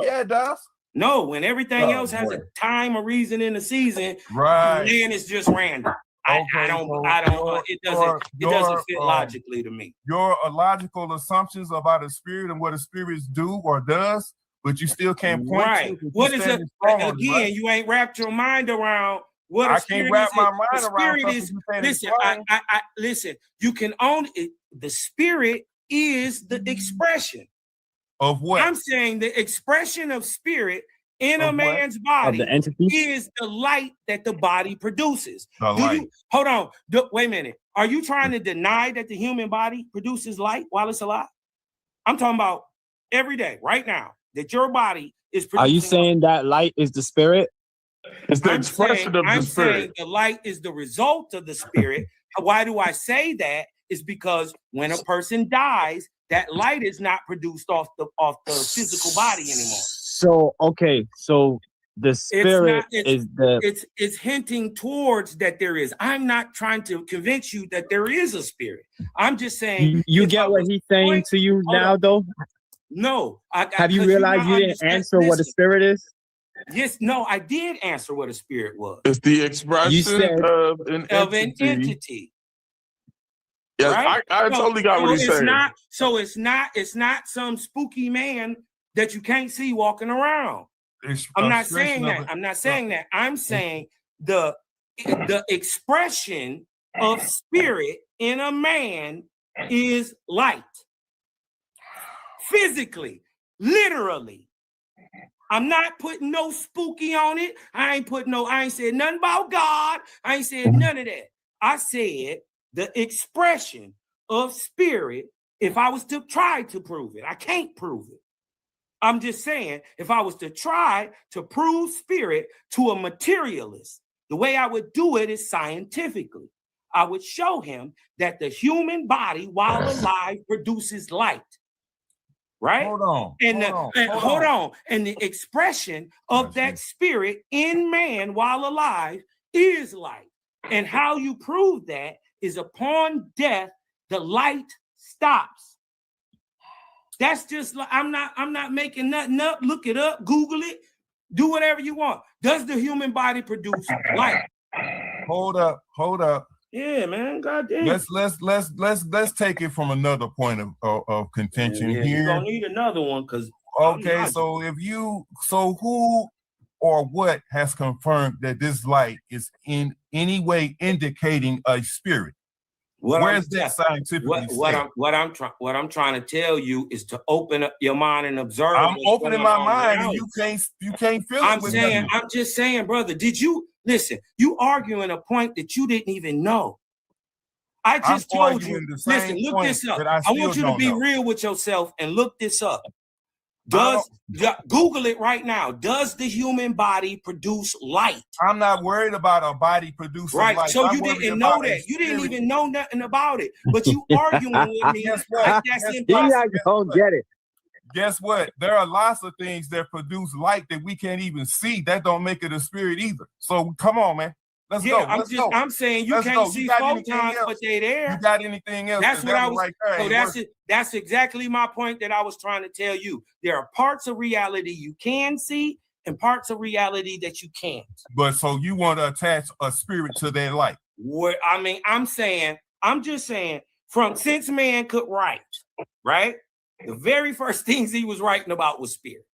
Yeah, it does. No, when everything else has a time, a reason, and a season, right? Man, it's just random. I don't. It doesn't fit logically to me. Your logical assumptions about a spirit and what a spirit do or does, but you still can't point right. to. What is it? Again, you ain't wrapped your mind around what I can't wrap my mind around something. Listen, listen. You can own it. The spirit is the expression. Of what? I'm saying the expression of spirit in a man's body is the light that the body produces. Hold on. Wait a minute. Are you trying to deny that the human body produces light while it's alive? I'm talking about every day, right now, that your body is producing. Are you saying that light is the spirit? It's the expression of the spirit. I'm saying the light is the result of the spirit. Why do I say that? Is because when a person dies, that light is not produced off the physical body anymore. So okay, so the spirit it's hinting towards that there is. I'm not trying to convince you that there is a spirit. I'm just saying you get what he's saying to you now, though. No, have you realized you didn't answer what a spirit is? Yes, no, I did answer what a spirit was. It's the expression of an entity. Yes, right? I totally got what he's saying. It's not some spooky man that you can't see walking around. I'm not saying that. I'm saying the expression of spirit in a man is light. Physically, literally. I'm not putting no spooky on it. I ain't said nothing about God. I ain't said none of that. I said the expression of spirit, if I was to try to prove it, I can't prove it. I'm just saying, if I was to try to prove spirit to a materialist, the way I would do it is scientifically. I would show him that the human body, while alive, produces light. Right? Hold on. And the expression of that spirit in man while alive is light. And how you prove that is upon death, the light stops. That's just like I'm not making nothing up. Look it up, Google it, do whatever you want. Does the human body produce light? Hold up. Yeah, man. Goddamn. Let's take it from another point of contention here. You're gonna need another one because so who or what has confirmed that this light is in any way indicating a spirit? Where's that scientifically? What I'm trying to tell you is to open up your mind and observe. I'm opening my mind, and you can't feel it. I'm just saying, brother. Did you listen? You arguing a point that you didn't even know. I just told you. Listen, look this up. I want you to be real with yourself and look this up. Google it right now. Does the human body produce light? I'm not worried about a body producing light. Right. So you didn't know that. You didn't even know nothing about it. But you arguing with me. Guess what? That's impossible. Get it. Guess what? There are lots of things that produce light that we can't even see. That don't make it a spirit either. So come on, man. Let's go. I'm saying you can't see photons, but they're there. You got anything else? That's what I was. Right there. So that's exactly my point that I was trying to tell you. There are parts of reality you can see and parts of reality that you can't. But so you want to attach a spirit to that light? What I mean, I'm just saying, since man could write, right? The very first things he was writing about was spirit.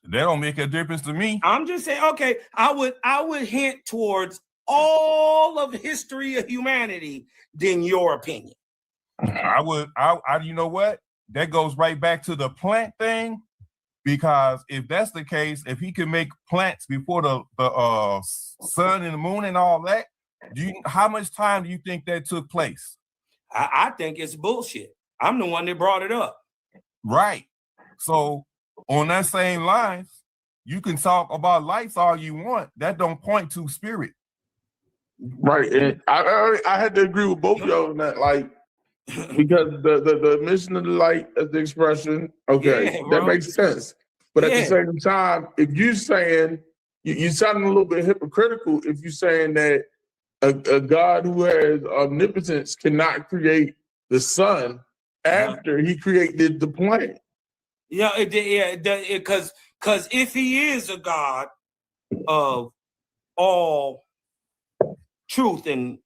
That don't make a difference to me. I'm just saying, okay, I would hint towards all of history of humanity than your opinion. I you know what? That goes right back to the plant thing, because if that's the case, if he can make plants before the sun and the moon and all that, how much time do you think that took place? I think it's bullshit. I'm the one that brought it up. Right. So on that same lines, you can talk about lights all you want. That don't point to spirit. Right. And I had to agree with both of y'all on that, like, because the mission of the light as the expression, okay, that makes sense. But at the same time, if you're saying, you're sounding a little bit hypocritical if you're saying that a God who has omnipotence cannot create the sun after he created the planet. Yeah, because if he is a God of all truth, and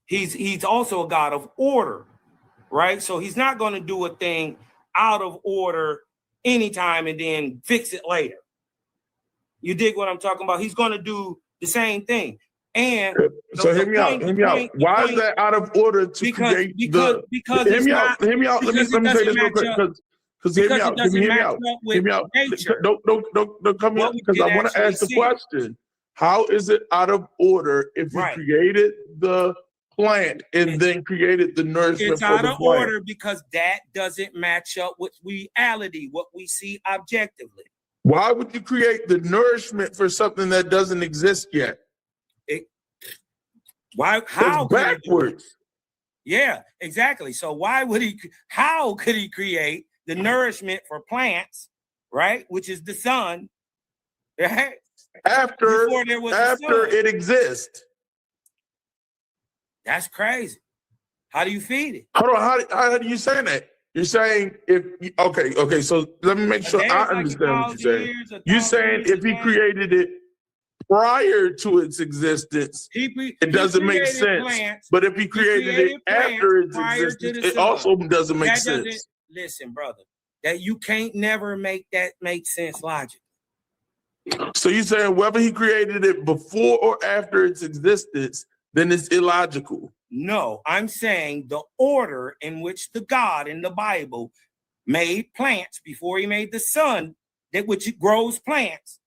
he's also a God of order, right? So he's not going to do a thing out of order anytime and then fix it later. You dig what I'm talking about? He's going to do the same thing. And so hear me out. Why is that out of order to create the? Hear me out. Let me say this real quick. Because hear me out. Don't come here, because I want to ask the question. How is it out of order if you created the plant and then created the nourishment? It's out of order because that doesn't match up with reality, what we see objectively. Why would you create the nourishment for something that doesn't exist yet? How it's backwards? Yeah, exactly. So how could he create the nourishment for plants, right? Which is the sun, right? After it exists. That's crazy. How do you feed it? Hold on, how do you say that? You're saying okay, so let me make sure I understand what you're saying. You're saying if he created it prior to its existence, it doesn't make sense. Plants, but if he created it after its existence, it also doesn't make sense. Listen, brother, that you can't never make that make sense logically. So you're saying whether he created it before or after its existence, then it's illogical. No, I'm saying the order in which the God in the Bible made plants before he made the sun, that which grows plants,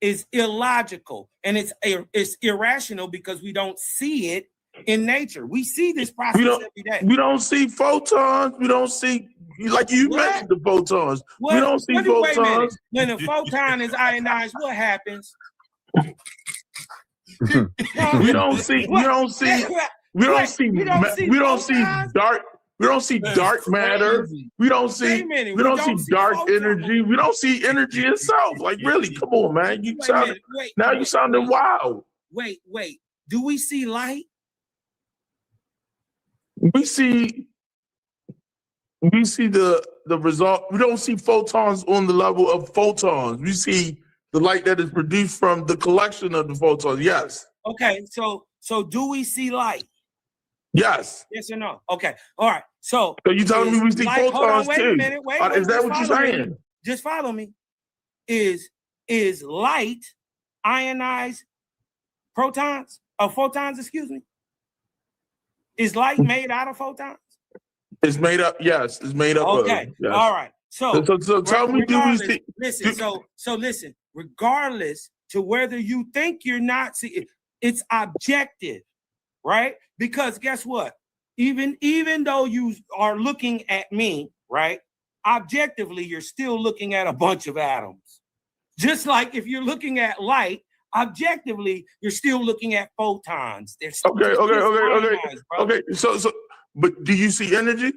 is illogical, and it's irrational because we don't see it in nature. We see this process every day. We don't see photons. We don't see, like you mentioned, the photons. We don't see photons. When a photon is ionized, what happens? We don't see dark. We don't see dark matter. We don't see dark energy. We don't see energy itself. Like, really, come on, man. You sounding wild. Wait. Do we see light? We see the result. We don't see photons on the level of photons. We see the light that is produced from the collection of the photons. Yes. Okay, so do we see light? Yes. Yes or no? Okay. All right. So you telling me we see photons wait too? A minute, wait, is that what you're saying? Just follow me. Is light ionized photons? Excuse me. Is light made out of photons? It's made up. Yes, it's made up. Okay. Yes. All right. So tell me, do we see? Listen. So listen. Regardless to whether you think you're not seeing, it's objective, right? Because guess what? Even though you are looking at me, right? objectively, you're still looking at a bunch of atoms. Just like if you're looking at light, objectively, you're still looking at photons. Okay. So, but do you see energy?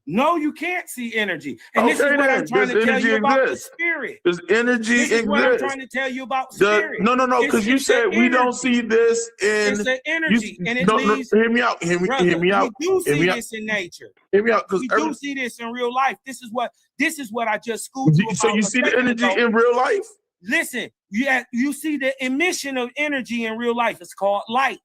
No, you can't see energy. And this is what I'm trying to tell you about the spirit. Does energy exist? This is what I'm trying to tell you about spirit. No, because you said we don't see this in... It's the energy. Hear me out. Hear me out. We do see this in nature. Hear me out. We do see this in real life. This is what I just schooled you about. So you see the energy in real life? Listen, you see the emission of energy in real life. It's called light.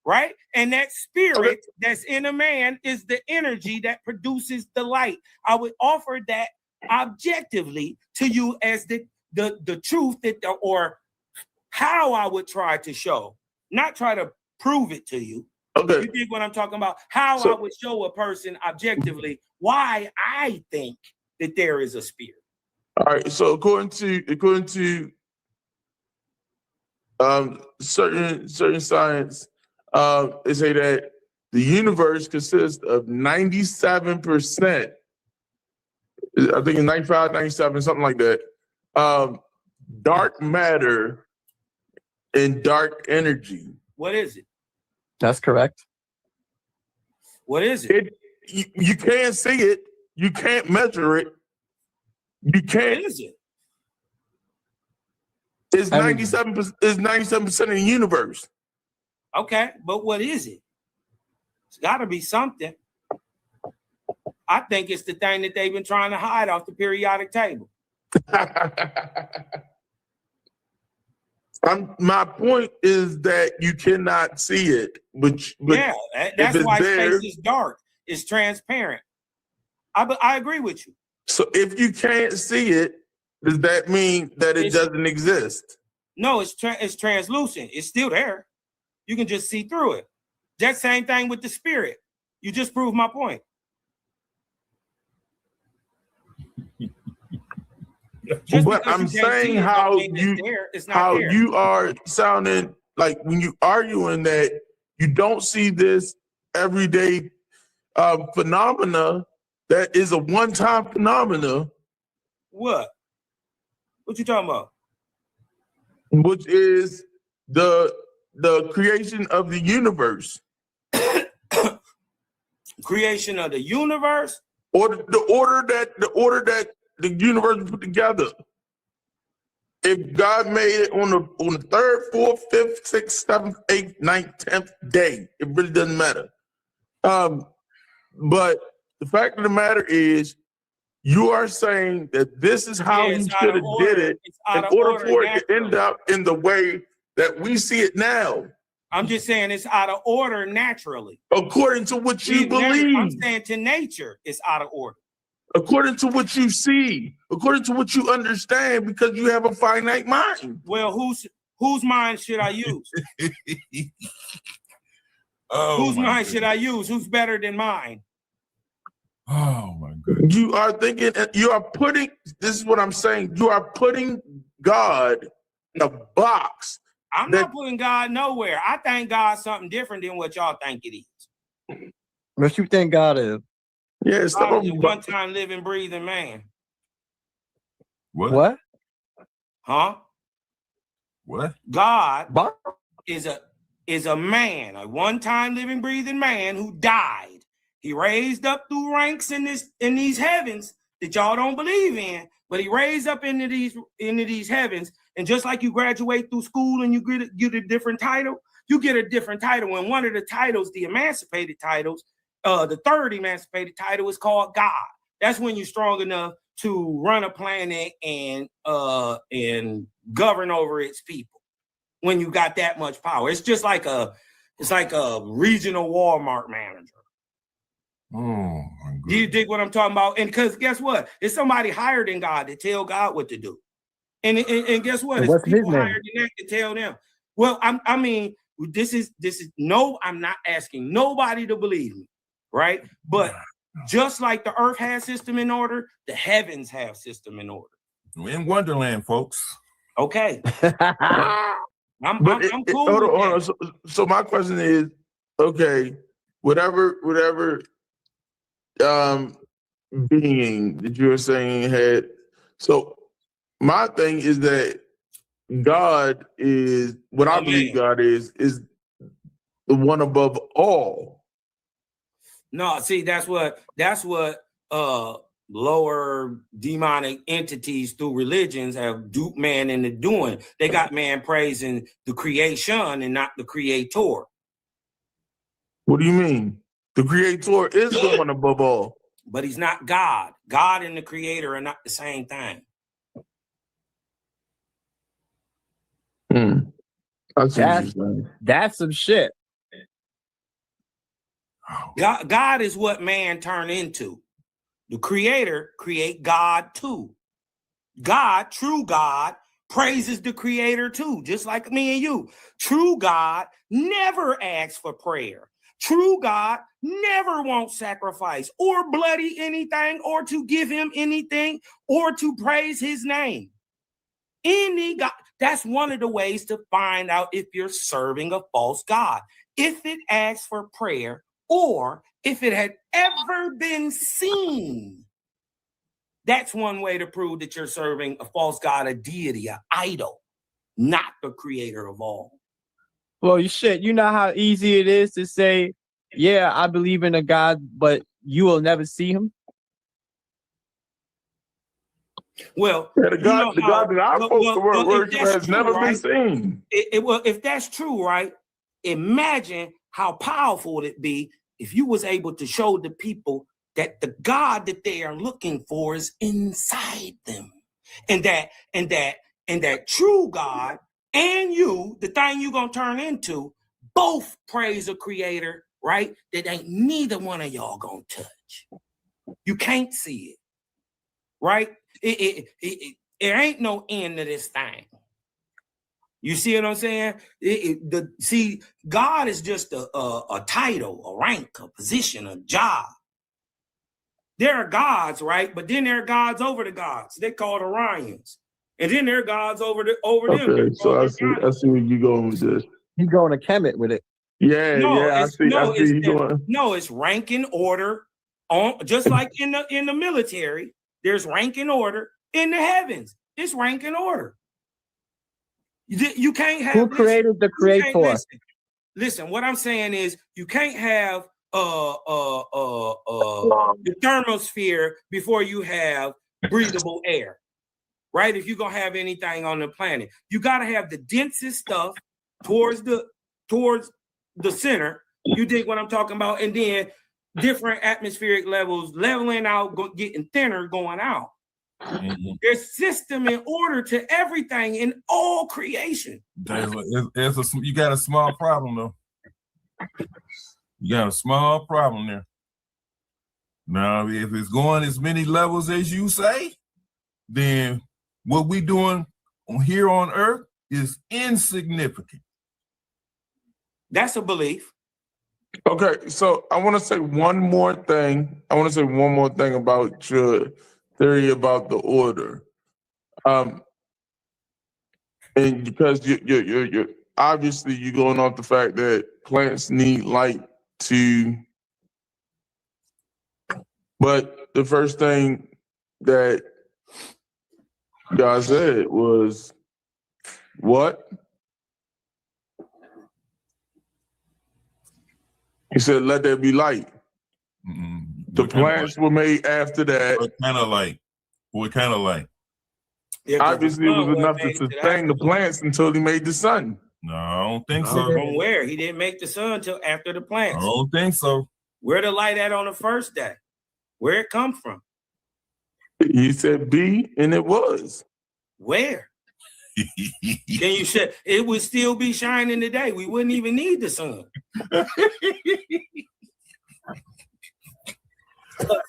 Right? And that spirit that's in a man is the energy that produces the light. I would offer that objectively to you as the truth or how I would try to show, not try to prove it to you. Okay. You dig what I'm talking about? How I would show a person objectively why I think that there is a spirit. All right. So according to certain science, they say that the universe consists of 97%, I think it's 95, 97, something like that, dark matter and dark energy. What is it? That's correct. What is it? You can't see it. You can't measure it. You can't. What is it? It's 97%. It's 97% of the universe. Okay, but what is it? It's got to be something. I think it's the thing that they've been trying to hide off the periodic table. My point is that you cannot see it, but yeah, that's why space is dark. It's transparent. I agree with you. So if you can't see it, does that mean that it doesn't exist? No, it's translucent. It's still there. You can just see through it. That same thing with the spirit. You just proved my point. But I'm saying how you are sounding like when you arguing that you don't see this everyday phenomena that is a one-time phenomena. What you talking about? Which is the creation of the universe. Creation of the universe? Or the order that the universe was put together. If God made it on the third, fourth, fifth, sixth, seventh, eighth, ninth, 10th day, it really doesn't matter. But the fact of the matter is, you are saying that this is how you should have did it in order for it to end up in the way that we see it now. I'm just saying it's out of order naturally. According to what you believe. I'm saying to nature, it's out of order. According to what you see, according to what you understand, because you have a finite mind. Well, whose mind should I use? Whose mind should I use? Who's better than mine? Oh my goodness. You are thinking, this is what I'm saying, you are putting God in a box. I'm not putting God nowhere. I think God's something different than what y'all think it is. What you think God is? Yes, God is a one-time living, breathing man. What? Huh? What? God is a man, a one-time living, breathing man who died. He raised up through ranks in these heavens that y'all don't believe in, but he raised up into these heavens. And just like you graduate through school and you get a different title, you get a different title. And one of the titles, the emancipated titles, the third emancipated title is called God. That's when you're strong enough to run a planet and govern over its people. When you got that much power, it's like a regional Walmart manager. Oh, my goodness. Do you dig what I'm talking about? And because guess what? It's somebody higher than God to tell God what to do. And guess what? It's people higher than that to tell them. Well, I mean, this is no, I'm not asking nobody to believe me, right? But just like the earth has system in order, the heavens have system in order. We're in Wonderland, folks. Okay. I'm cool. Hold on. So my question is, okay, whatever being that you're saying had. So my thing is that God is what I believe God is the one above all. No, see, that's what lower demonic entities through religions have duped man into doing. They got man praising the creation and not the creator. What do you mean? The creator is the one above all. But he's not God. God and the creator are not the same thing. That's some shit. God is what man turned into. The creator create God too. God, true God, praises the creator too, just like me and you. True God never asks for prayer. True God never wants sacrifice or bloody anything or to give him anything or to praise his name. Any God, that's one of the ways to find out if you're serving a false God. If it asks for prayer or if it had ever been seen, that's one way to prove that you're serving a false God, a deity, an idol, not the creator of all. Well, you know how easy it is to say, yeah, I believe in a God, but you will never see him. Well, the God that I supposed to worship has never been seen. Well, if that's true, right? Imagine how powerful it'd be if you was able to show the people that the God that they are looking for is inside them, and that true God and you, the thing you're gonna turn into, both praise a creator, right? That ain't neither one of y'all gonna touch. You can't see it, right? It ain't no end to this thing. You see what I'm saying? See, God is just a title, a rank, a position, a job. There are gods, right? But then there are gods over the gods. They're called Orions. And then there are gods over them. Okay, so I see where you going with this. You going to Kemet with it. I see you going. No, it's rank and order. Just like in the military, there's rank and order. In the heavens, it's rank and order. You can't have. Who created the creator? Listen, what I'm saying is you can't have the thermosphere before you have breathable air, right? If you're gonna have anything on the planet, you gotta have the densest stuff towards the center. You dig what I'm talking about? And then different atmospheric levels leveling out, getting thinner, going out. Mm-hmm. There's system and order to everything in all creation. You got a small problem though. You got a small problem there. Now, if it's going as many levels as you say, then what we doing here on Earth is insignificant. That's a belief. Okay, so I want to say one more thing. About your theory about the order. And because you're obviously you're going off the fact that plants need light to, but the first thing that God said was what? He said, let there be light. Mm-hmm. The plants were made after that. What kind of light? Obviously, it was enough to sustain the plants until he made the sun. No, I don't think so. From where? He didn't make the sun until after the plants. I don't think so. Where the light at on the first day? Where it come from? He said be, and it was. Where? Then you said it would still be shining today. We wouldn't even need the sun.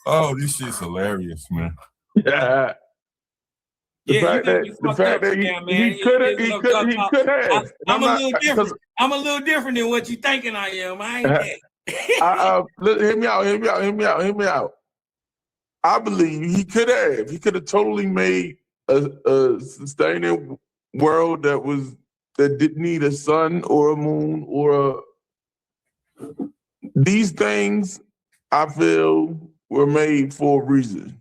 Oh, this shit's hilarious, man. Yeah. The fact that he could have. I'm a little different than what you thinking I am. I ain't hear me out. I believe he could have. He could have totally made a sustaining world that didn't need a sun or a moon or these things. I feel were made for a reason.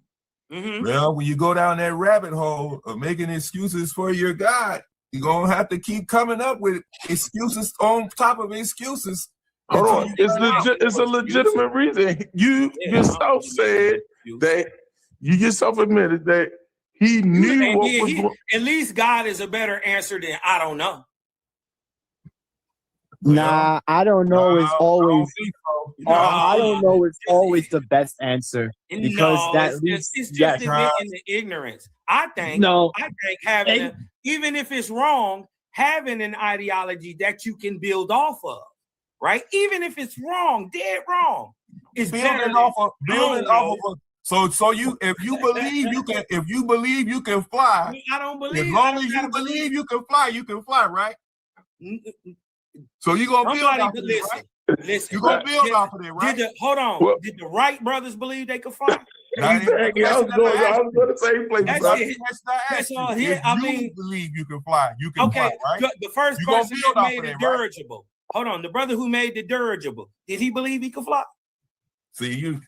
Mm-hmm. Well, when you go down that rabbit hole of making excuses for your God, you're gonna have to keep coming up with excuses on top of excuses. Hold on, it's a legitimate reason. You yourself said that you yourself admitted that he knew what was going. At least God is a better answer than I don't know. Nah, I don't know is always. I don't know is always the best answer because it's just admitting the ignorance. I think having even if it's wrong, having an ideology that you can build off of, right? Even if it's wrong, dead wrong, it's building off of. So you, if you believe you can fly, I don't believe. As long as you believe you can fly, right? So you're gonna build off of it, right? Listen, you're gonna build off of it, right? Hold on. Did the Wright brothers believe they could fly? Exactly. I was going to the same place. That's all here. I mean, believe you can fly. You can fly, right? The first person that made it dirigible. Hold on. The brother who made the dirigible, did he believe he could fly? You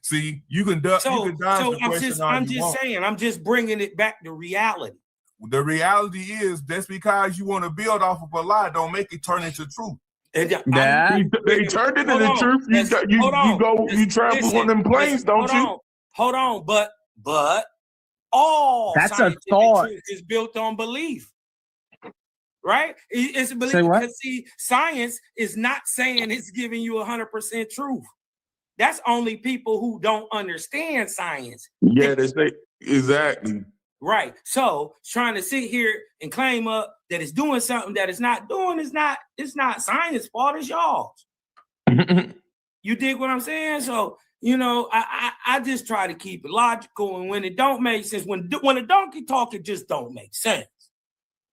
can dodge the question. I'm just saying. I'm just bringing it back to reality. The reality is that's because you want to build off of a lie. Don't make it turn into truth. They turned it into truth. You travel on them planes, don't you? Hold on, but all that's a thought. Truth is built on belief, right? It's a belief because science is not saying it's giving you 100% truth. That's only people who don't understand science. Yeah, they say exactly. Right. So trying to sit here and claim up that it's doing something that it's not doing it's not science fault, it's y'all's. You dig what I'm saying? So, I just try to keep it logical, and when it don't make sense, when a donkey talk, it just don't make sense.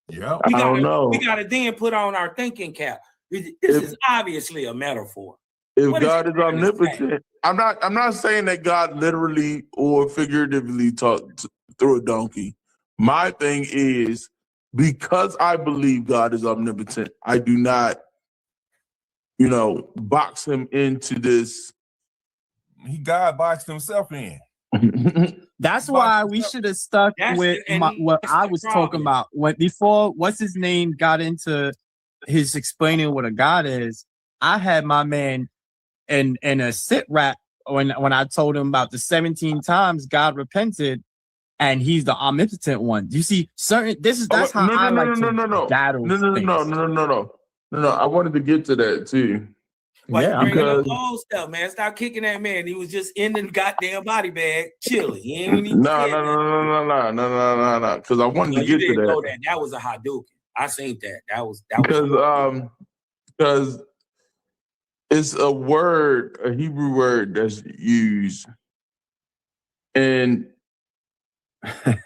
Yeah, I don't know. We gotta then put on our thinking cap. This is obviously a metaphor. If God is omnipotent, I'm not saying that God literally or figuratively talked through a donkey. My thing is, because I believe God is omnipotent, I do not, box him into this. God boxed himself in. That's why we should have stuck with what I was talking about. Before what's his name got into his explaining what a God is, I had my man in a sit rap when I told him about the 17 times God repented, and he's the omnipotent one. You see, that's how I like to battle. No. I wanted to get to that too. Yeah, because old stuff, man. Stop kicking that man. He was just in the goddamn body bag, chilling. He ain't even No. Because I wanted to get to that. That was a Hadouken. I seen that. That was because it's a Hebrew word that's used, and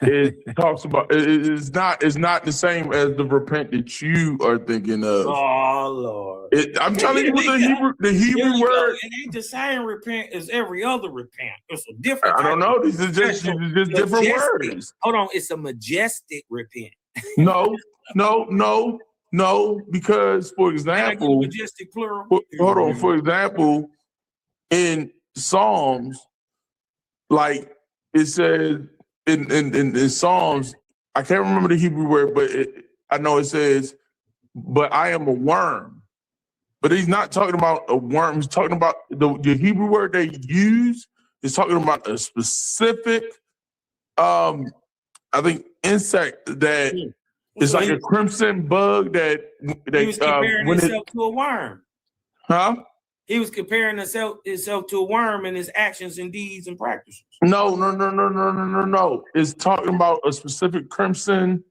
it talks about it's not the same as the repent that you are thinking of. Oh Lord! I'm telling you what the Hebrew word. It ain't the same repent as every other repent. It's a different. I don't know. These are just different words. Hold on, it's a majestic repent. No. Because for example, majestic plural. Hold on. For example, in Psalms, like it says. In Psalms, I can't remember the Hebrew word, but I know it says, "But I am a worm." But he's not talking about a worm. He's talking about the Hebrew word they use is talking about a specific, I think, insect that is like a crimson bug that he was comparing himself to a worm. Huh? He was comparing himself to a worm in his actions and deeds and practices. No. It's talking about a specific crimson.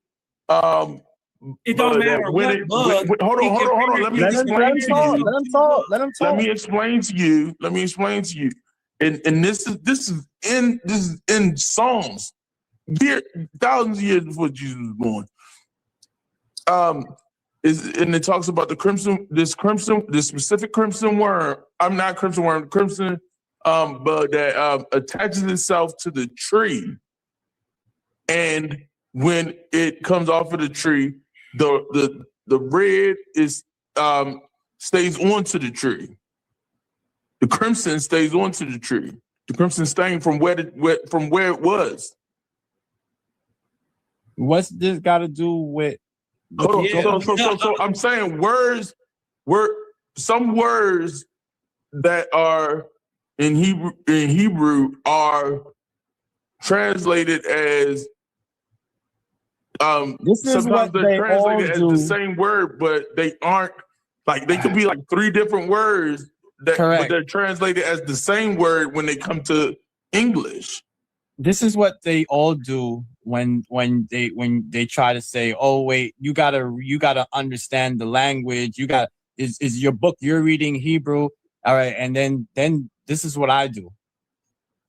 It don't matter what bug. Hold on. Let me explain to you. Let him talk. Let me explain to you. And this is in Psalms, thousands of years before Jesus was born. And it talks about this specific crimson worm. I'm not crimson worm, crimson bug that attaches itself to the tree. And when it comes off of the tree, the red stays onto the tree. The crimson stays onto the tree. the crimson stain from where it was. What's this got to do with? Hold on. So I'm saying some words that are in Hebrew are translated as this is what they're translated as the same word, but they aren't. Like they could be like three different words but they're translated as the same word when they come to English. This is what they all do when they try to say, oh wait, you gotta understand the language. You got is your book, you're reading Hebrew, all right, and then this is what I do.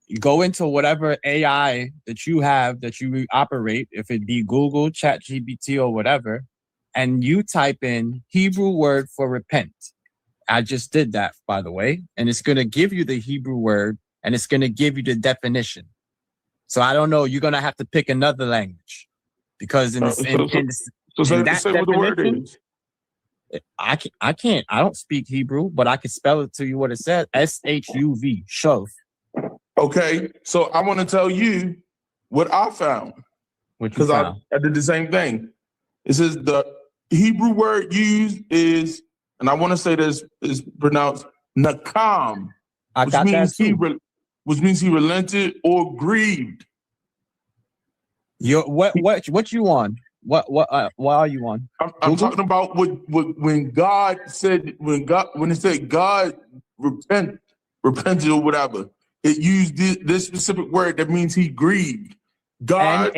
You go into whatever AI that you have that you operate, if it be Google, ChatGPT, or whatever, and you type in Hebrew word for repent. I just did that, by the way, and it's going to give you the Hebrew word, and it's going to give you the definition. So I don't know, you're going to have to pick another language, because in that say what the word is. I can't. I don't speak Hebrew, but I can spell it to you what it says. SHUV, shuv. Okay, so I want to tell you what I found. Because I did the same thing. It says the Hebrew word used is, and I want to say this is pronounced nakam, which means he relented or grieved. What you on? What are you on? I'm talking about when God said when it said God repented or whatever. It used this specific word that means he grieved. God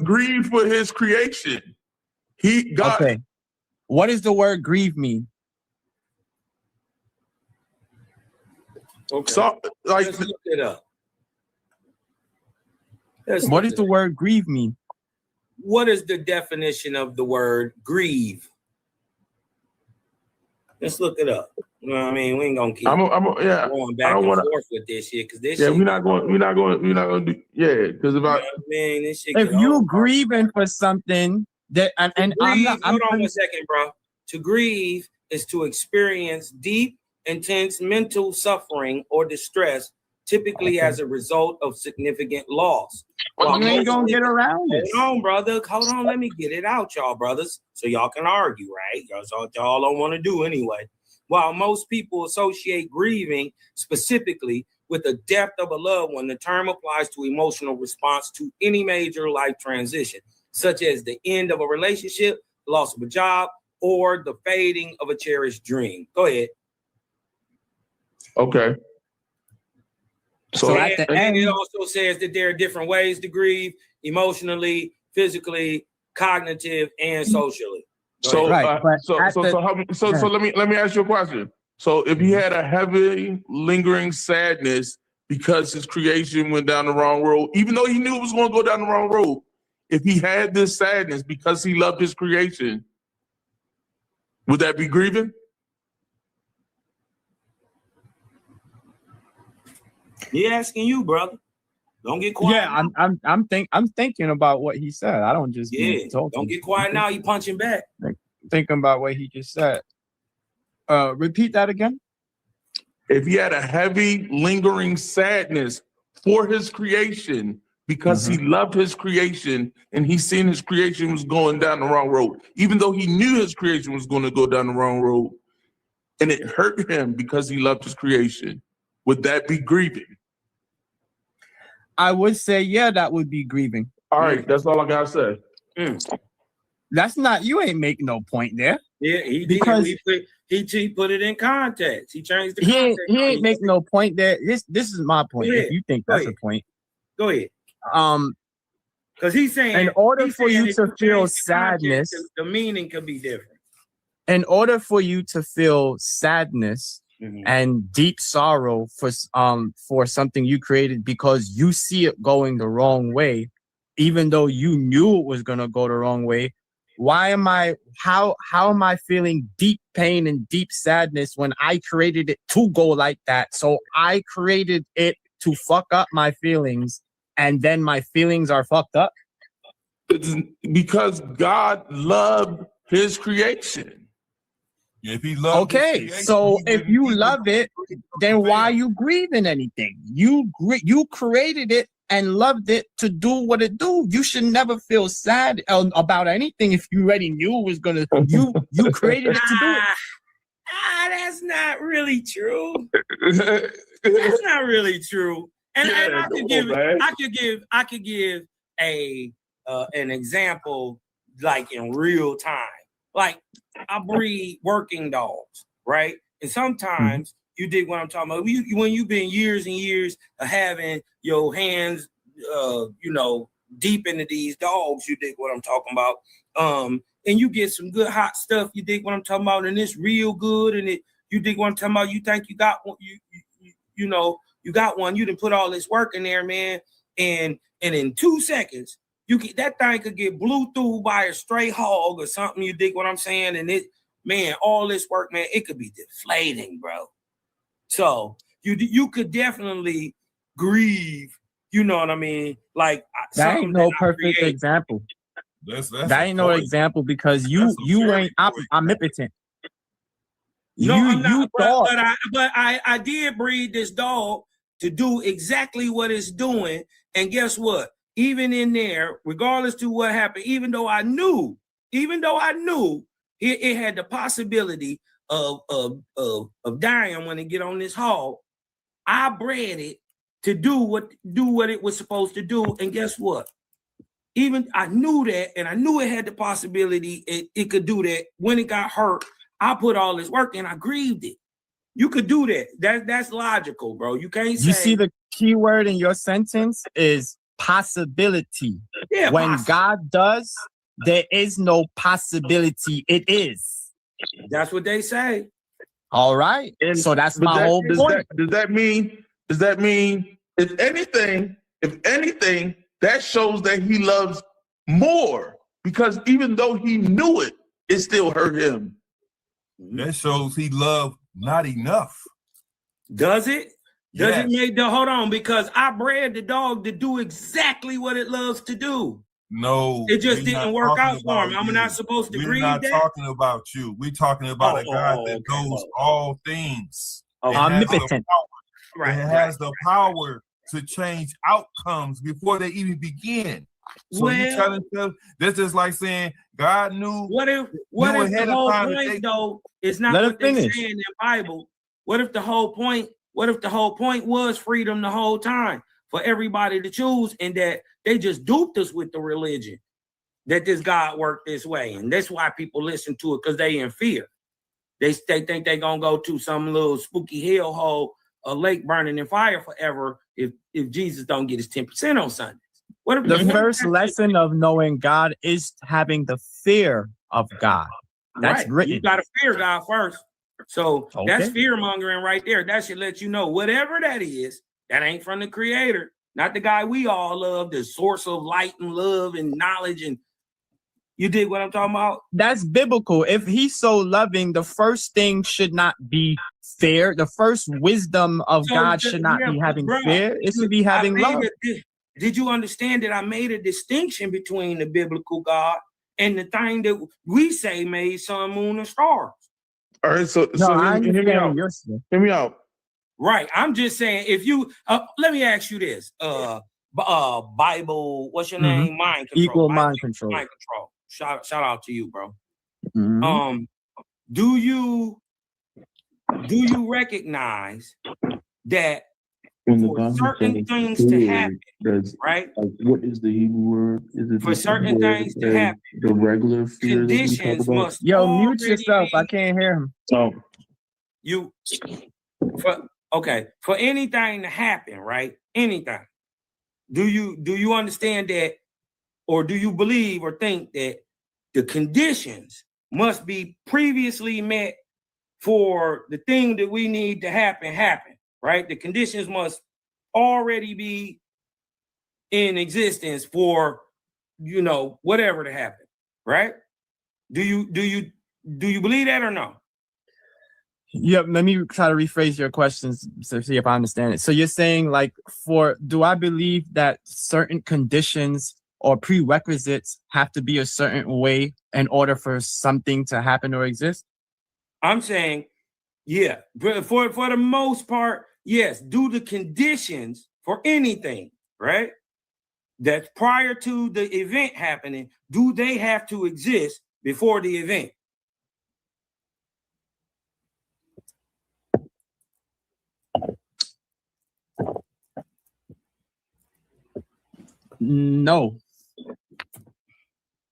grieved for his creation. Okay. What does the word grieve mean? Okay. So, let's look it up. What does the word grieve mean? What is the definition of the word grieve? Let's look it up. You know what I mean? We ain't gonna keep going back and forth with this shit, because this shit. We're not going to do because if you grieving for something that hold on 1 second, bro. To grieve is to experience deep, intense mental suffering or distress, typically as a result of significant loss. Well, you ain't gonna get around it. Hold on, brother. Hold on. Let me get it out, y'all, brothers, so y'all can argue, right? That's what y'all don't want to do anyway. While most people associate grieving specifically with the death of a loved one, the term applies to emotional response to any major life transition, such as the end of a relationship, loss of a job, or the fading of a cherished dream. Go ahead. Okay. So at the end, it also says that there are different ways to grieve: emotionally, physically, cognitive, and socially. So let me ask you a question. So if he had a heavy, lingering sadness because his creation went down the wrong road, even though he knew it was going to go down the wrong road, if he had this sadness because he loved his creation, would that be grieving? He asking you, brother. Don't get quiet. Yeah, I'm thinking about what he said. I don't just don't get quiet now. You punching back. Thinking about what he just said. Repeat that again. If he had a heavy, lingering sadness for his creation because he loved his creation and he seen his creation was going down the wrong road, even though he knew his creation was going to go down the wrong road, and it hurt him because he loved his creation, would that be grieving? I would say, yeah, that would be grieving. All right, that's all I gotta say. That's not, you ain't making no point there. Yeah, he because did. He put it in context. He changed the context. context. He ain't making no point there. This is my point. If you think that's a point. Go ahead. Because he's saying, in order for you to feel sadness, the meaning could be different. In order for you to feel sadness and deep sorrow for something you created because you see it going the wrong way, even though you knew it was gonna go the wrong way, how am I feeling deep pain and deep sadness when I created it to go like that? So I created it to fuck up my feelings, and then my feelings are fucked up? It's because God loved his creation. If he loved okay, so if you love it, then why are you grieving anything? You created it and loved it to do what it do. You should never feel sad about anything if you already knew it was gonna. You created it to do it. That's not really true. That's not really true. And I could give an example like in real time. Like I breed working dogs, right? And sometimes you dig what I'm talking about. When you've been years and years of having your hands, deep into these dogs, you dig what I'm talking about. And you get some good hot stuff. You dig what I'm talking about, and it's real good. And you dig what I'm talking about. You think you got one. You got one. You done put all this work in there, man. And in 2 seconds. That thing could get blew through by a stray hog or something. You dig what I'm saying? And all this work, man, it could be deflating, bro. So you could definitely grieve. You know what I mean? Like that ain't no perfect example. That ain't no example because you ain't omnipotent. But I did breed this dog to do exactly what it's doing, and guess what? Even in there, regardless to what happened, even though I knew it had the possibility of dying when it get on this hog, I bred it to do what it was supposed to do. And guess what? Even I knew that, and I knew it had the possibility it could do that. When it got hurt, I put all this work and I grieved it. You could do that. That's logical, bro. You can't say. You see the key word in your sentence is possibility. Yeah, when God does, there is no possibility. It is. That's what they say. All right. And so that's my whole point. Does that mean if anything, that shows that he loves more? Because even though he knew it, it still hurt him. That shows he loved not enough. Does it? Does it make hold on? Because I bred the dog to do exactly what it loves to do. No, it just didn't work out for him. I'm not supposed to grieve that. We're not talking about you. We're talking about a God that knows all things. Omnipotent. It has the power to change outcomes before they even begin. So you telling them that's just like saying God knew. What if the whole point though is not what they say in the Bible? What if the whole point was freedom the whole time for everybody to choose, and that they just duped us with the religion that this God worked this way, and that's why people listen to it because they in fear. They think they're gonna go to some little spooky hellhole, a lake burning in fire forever if Jesus don't get his 10% on Sundays. What if the first lesson of knowing God is having the fear of God? That's right. Written. You gotta fear God first. So that's fear mongering right there. That should let you know whatever that is, that ain't from the Creator, not the guy we all love, the source of light and love and knowledge. And you dig what I'm talking about? That's biblical. If he's so loving, the first thing should not be fear. The first wisdom of God should not be having fear. It should be having love. Did you understand that I made a distinction between the biblical God and the thing that we say made sun, moon, and stars? All right, so hear me out. Hear me out. Right. I'm just saying, if you let me ask you this. Bible, what's your name? Mind control. Equal mind control. Mind control. Shout out to you, bro. Mm-hmm. Do you recognize that for certain things to happen, right? What is the Hebrew word? Is it for certain things to happen? The regular fear conditions must. Mute yourself. I can't hear him. So for anything to happen, right? Anything. Do you understand that, or do you believe or think that the conditions must be previously met for the thing that we need to happen, right? The conditions must already be in existence for, whatever to happen, right? Do you believe that or no? Yep. Let me try to rephrase your questions to see if I understand it. So you're saying, do I believe that certain conditions or prerequisites have to be a certain way in order for something to happen or exist? I'm saying, yeah, for the most part, yes, do the conditions for anything, right? That's prior to the event happening, do they have to exist before the event? No.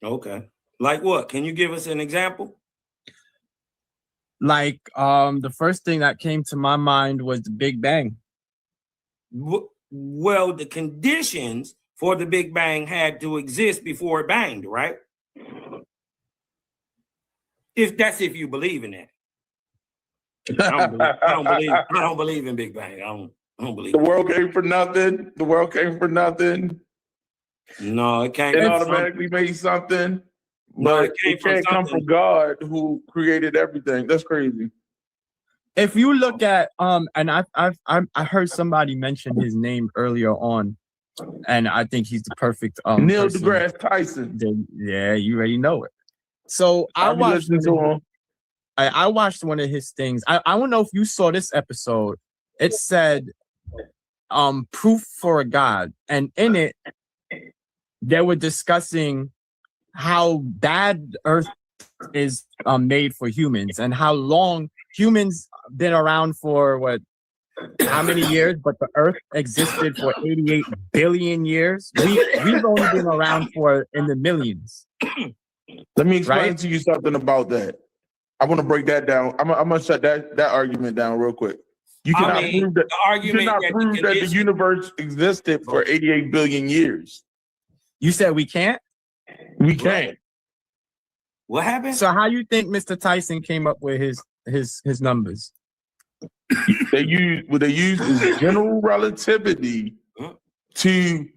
Okay. Like what? Can you give us an example? Like the first thing that came to my mind was the Big Bang. Well, the conditions for the Big Bang had to exist before it banged, right? If you believe in that. I don't believe in Big Bang. I don't believe the world came for nothing. The world came for nothing. No, it came. It automatically made something. No, But it can't come from God who created everything. That's crazy. If you look at and I heard somebody mention his name earlier on, and I think he's the perfect Neil person. deGrasse Tyson. Yeah, you already know it. So I watched one of his things. I don't know if you saw this episode. It said proof for a God, and in it they were discussing how bad Earth is made for humans and how long humans been around for how many years, but the Earth existed for 88 billion years. We've only been around for in the millions. Let me explain to you something about that. I want to break that down. I'm gonna shut that argument down real quick. You cannot prove that. You cannot prove that the universe existed for 88 billion years. You said we can't? We can't. What happened? So how you think Mr. Tyson came up with his numbers? They use is general relativity to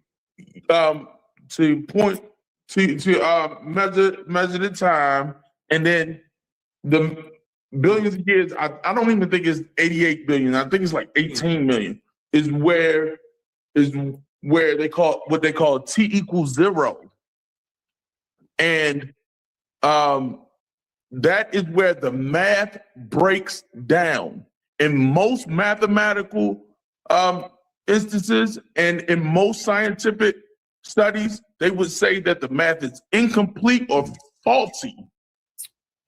point to measure the time, and then the billions of years. I don't even think it's 88 billion. I think it's like 18 million. Is where they call what they call t equals 0, and that is where the math breaks down. In most mathematical instances and in most scientific studies, they would say that the math is incomplete or faulty.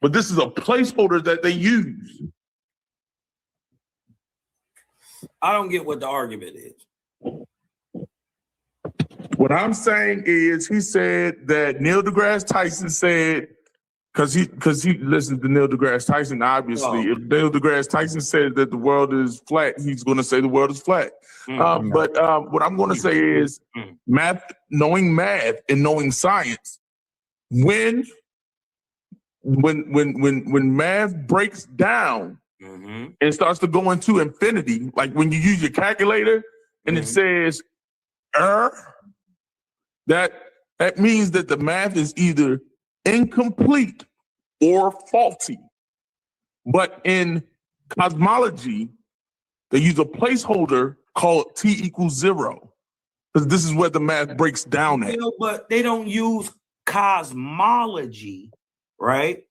But this is a placeholder that they use. I don't get what the argument is. What I'm saying is he said that Neil deGrasse Tyson said, because he listens to Neil deGrasse Tyson, obviously. If Neil deGrasse Tyson said that the world is flat, he's going to say the world is flat. But what I'm going to say is knowing math and knowing science, when math breaks down and starts to go into infinity, like when you use your calculator and it says that means that the math is either incomplete or faulty. But in cosmology, they use a placeholder called t equals 0, because this is where the math breaks down at. But they don't use cosmology, right,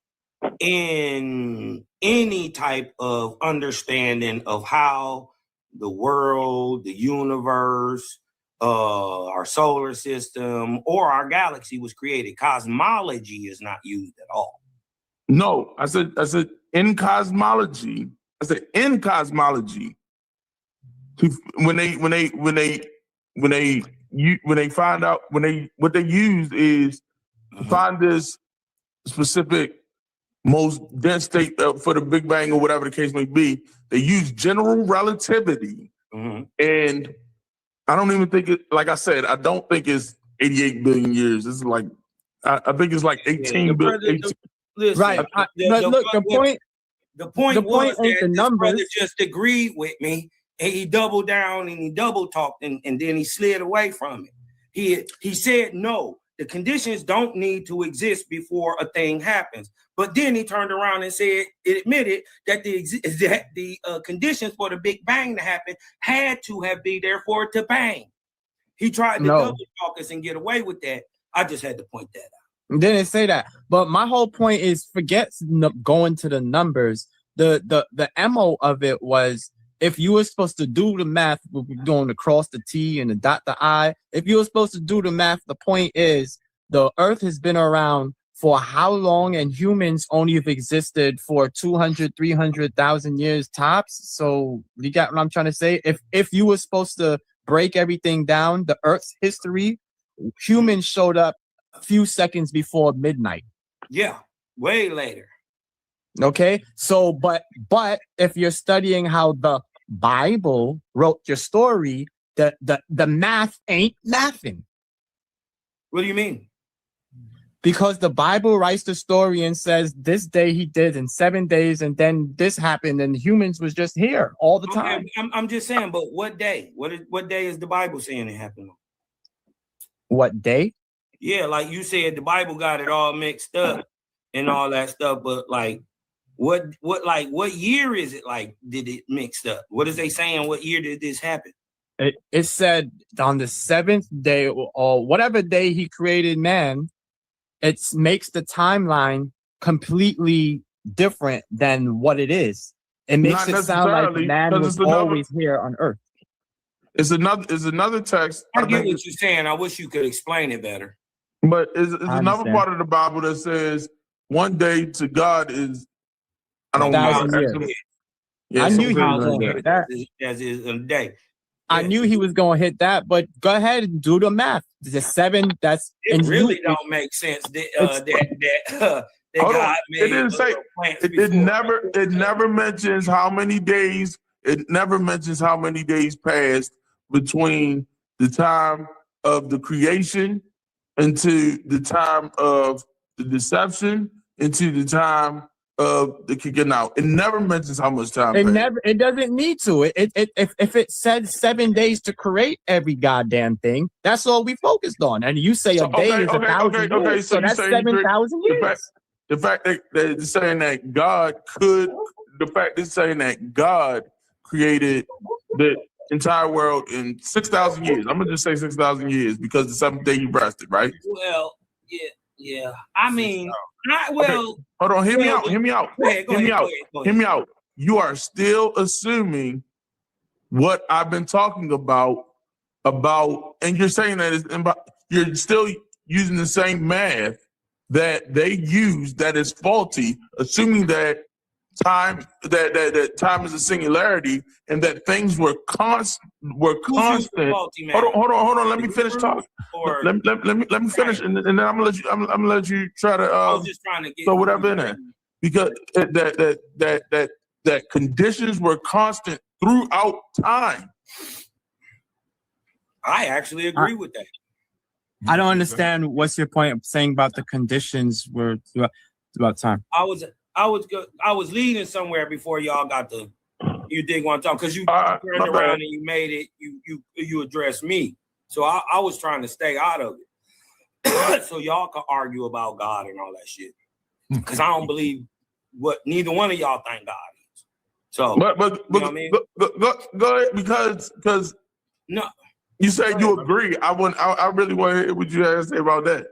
in any type of understanding of how the world, the universe, our solar system, or our galaxy was created. Cosmology is not used at all. No, I said in cosmology. I said in cosmology. When they find out what they use is to find this specific most dense state for the Big Bang or whatever the case may be. They use general relativity, and I don't even think it. Like I said, I don't think it's 88 billion years. It's like I think it's like 18 billion. Right. The point was ain't that the numbers. brother just agreed with me, and he doubled down and he double talked, and then he slid away from it. He said no, the conditions don't need to exist before a thing happens. But then he turned around and said, it admitted that the conditions for the Big Bang to happen had to have been there for it to bang. He tried to double talk us and get away with that. I just had to point that out. Didn't say that. But my whole point is forget going to the numbers. the MO of it was, if you were supposed to do the math, we're doing the cross the T and the dot the I. If you were supposed to do the math, the point is the Earth has been around for how long, and humans only have existed for 200, 300,000 years tops. So you got what I'm trying to say? If you were supposed to break everything down, the Earth's history, humans showed up a few seconds before midnight. Yeah, way later. Okay, so but if you're studying how the Bible wrote your story, the math ain't mathing. What do you mean? Because the Bible writes the story and says this day he did in 7 days, and then this happened, and humans was just here all the time. I'm just saying, but what day? What day is the Bible saying it happened on? What day? Yeah, like you said, the Bible got it all mixed up and all that stuff, but like what year is it? Like, did it mixed up? What is they saying? What year did this happen? It said on the 7th day, or whatever day he created man, it makes the timeline completely different than what it is. It makes it sound like man was always here on Earth. It's another text. I get what you're saying. I wish you could explain it better. But it's another part of the Bible that says one day to God is, I don't know. I knew he was going to hit that. As is a day. I knew he was going to hit that, but go ahead and do the math. The 7, that's... It really don't make sense that God made... It didn't say... It never mentions how many days... It never mentions how many days passed between the time of the creation into the time of the deception into the time of the kicking out. It never mentions how much time. It doesn't need to. If it said 7 days to create every goddamn thing, that's all we focused on. And you say a day is 1,000 years, so that's 7,000 years. The fact that it's saying that God could, the fact it's saying that God created the entire world in 6,000 years. I'm gonna just say 6,000 years because the 7th day he rested, right? Well, yeah. I mean, hold on. Hear me out. Hear me out. You are still assuming what I've been talking about, and you're saying that you're still using the same math that they use that is faulty, assuming that time that time is a singularity and that things were constant. Hold on. Let me finish talking. Let me finish, and then I'm gonna let you try to. I was just trying to get so whatever in there, because that conditions were constant throughout time. I actually agree with that. I don't understand what's your point of saying about the conditions were throughout time. I was leading somewhere before y'all got you didn't want to talk because you turned around and you made it, you addressed me. So I was trying to stay out of it. So y'all can argue about God and all that shit. Because I don't believe what neither one of y'all think God is. So but you know what I mean? Go ahead, because no, you said you agree. I really want to hear what you had to say about that.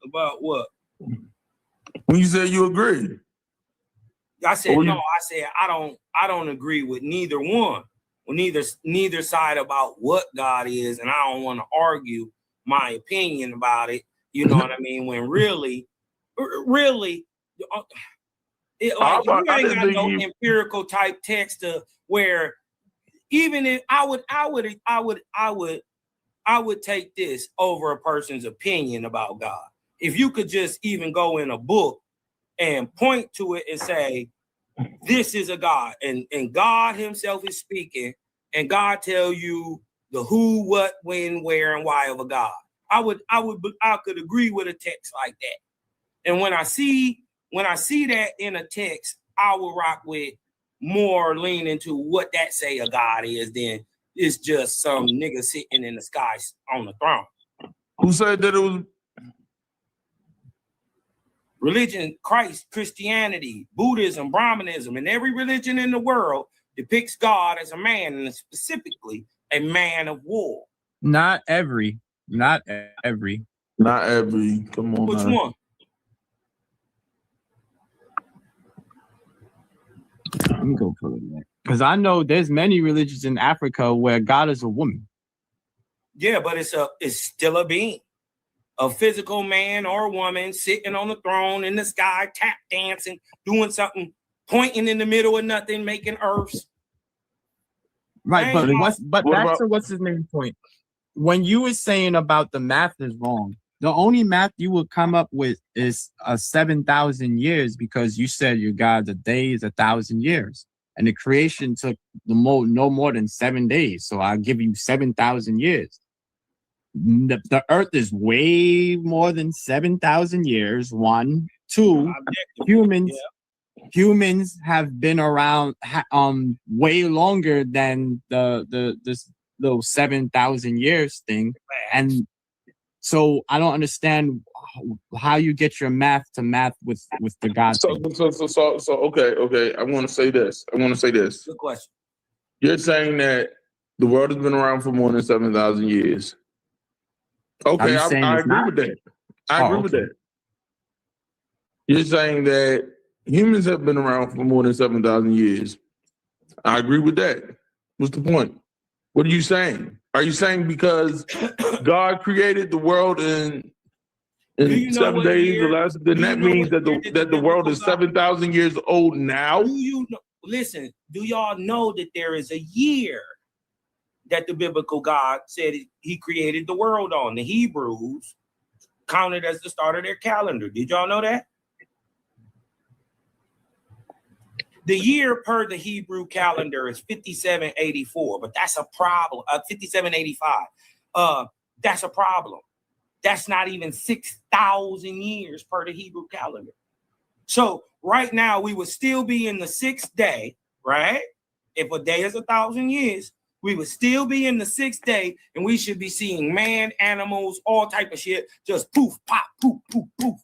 About what? When you said you agree, I said no. I said I don't agree with neither one, or neither side about what God is, and I don't want to argue my opinion about it. You know what I mean? When really, you ain't got no empirical type text to where even if I would take this over a person's opinion about God. If you could just even go in a book and point to it and say, this is a God, and God himself is speaking, and God tell you the who, what, when, where, and why of a God. I could agree with a text like that. And when I see that in a text, I will rock with more lean into what that say a God is than it's just some nigga sitting in the sky on the throne. Who said that it was? Religion, Christ, Christianity, Buddhism, Brahmanism, and every religion in the world depicts God as a man, and specifically a man of war. Not every. Come on. Which one? Let me go pull it back. Because I know there's many religions in Africa where God is a woman. Yeah, but it's still a being. A physical man or woman sitting on the throne in the sky, tap dancing, doing something, pointing in the middle of nothing, making earths. Right, but back to what's his name point. When you were saying about the math is wrong, the only math you would come up with is 7,000 years, because you said your God's a day is 1,000 years, and the creation took no more than 7 days. So I'll give you 7,000 years. The earth is way more than 7,000 years. 1, 2, humans have been around way longer than this little 7,000 years thing. And so I don't understand how you get your math with the God thing. So okay. I want to say this. Good question. You're saying that the world has been around for more than 7,000 years. Okay, I agree with that. I agree with that. You're saying that humans have been around for more than 7,000 years. I agree with that. What's the point? What are you saying? Are you saying because God created the world in 7 days, then that means that the world is 7,000 years old now? Do you know? Listen, do y'all know that there is a year that the biblical God said he created the world on? The Hebrews counted as the start of their calendar. Did y'all know that? The year per the Hebrew calendar is 5784, but that's a problem. 5785. That's a problem. That's not even 6,000 years per the Hebrew calendar. So right now we would still be in the 6th day, right? If a day is 1,000 years, we would still be in the 6th day, and we should be seeing man, animals, all type of shit, just poof, pop, poof, poof, poof.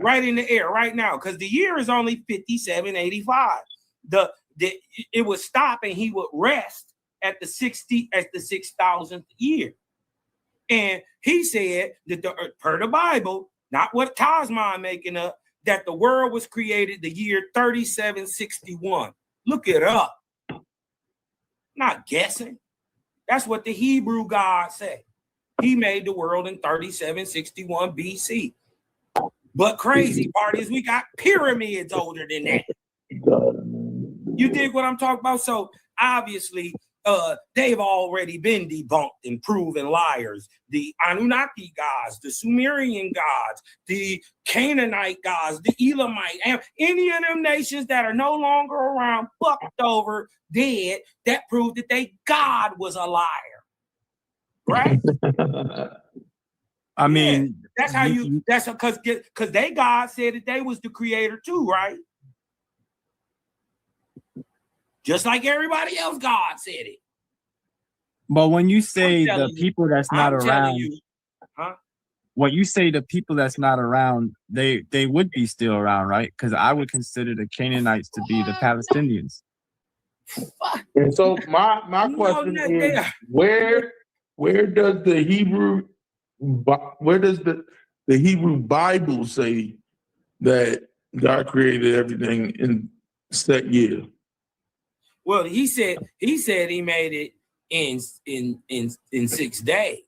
Right in the air right now, because the year is only 5785. It would stop and he would rest at the 6,000th year. And he said that per the Bible, not what Cosmo making up, that the world was created the year 3761. Look it up. Not guessing. That's what the Hebrew God said. He made the world in 3761 BC. But crazy part is we got pyramids older than that. You dig what I'm talking about? So obviously, they've already been debunked and proven liars. The Anunnaki gods, the Sumerian gods, the Canaanite gods, the Elamite, and any of them nations that are no longer around, fucked over, dead, that proved that they God was a liar. Right? I mean, that's how that's because they God said that they was the creator too, right? Just like everybody else, God said it. But when you say the people that's not around, huh? When you say the people that's not around, they would be still around, right? Because I would consider the Canaanites to be the Palestinians. And so my question is, where does the Hebrew Bible say that God created everything in set year? Well, he said he made it in 6 days.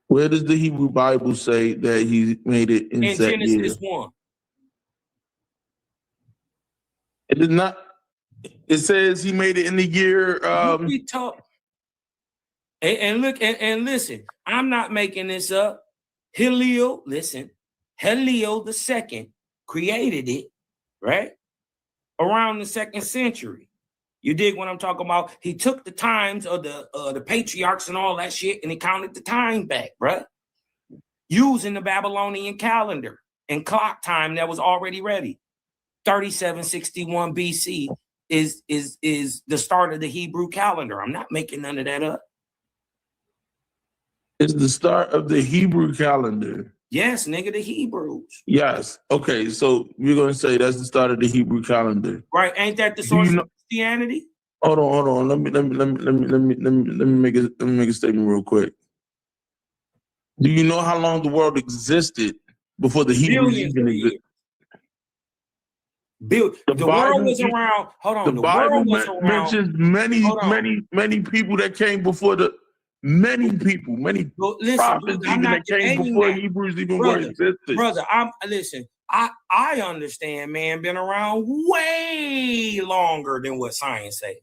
Where does the Hebrew Bible say that he made it in set year? Genesis 1. It is not. It says he made it in the year. And look and listen. I'm not making this up. Hillel the second created it, right? Around the 2nd century. You dig what I'm talking about? He took the times of the patriarchs and all that shit, and he counted the time back, bruh. Using the Babylonian calendar and clock time that was already ready. 3761 BC is the start of the Hebrew calendar. I'm not making none of that up. It's the start of the Hebrew calendar. Yes, nigga, the Hebrews. Yes. Okay, so you're gonna say that's the start of the Hebrew calendar, right? Ain't that the source of Christianity? Hold on. Let me make a statement real quick. Do you know how long the world existed before the Hebrews even existed? The world was around. Hold on. The Bible world was around. mentions many people that came before the many people, many prophets even that came before Hebrews even were existed. Brother, I understand, man, been around way longer than what science says.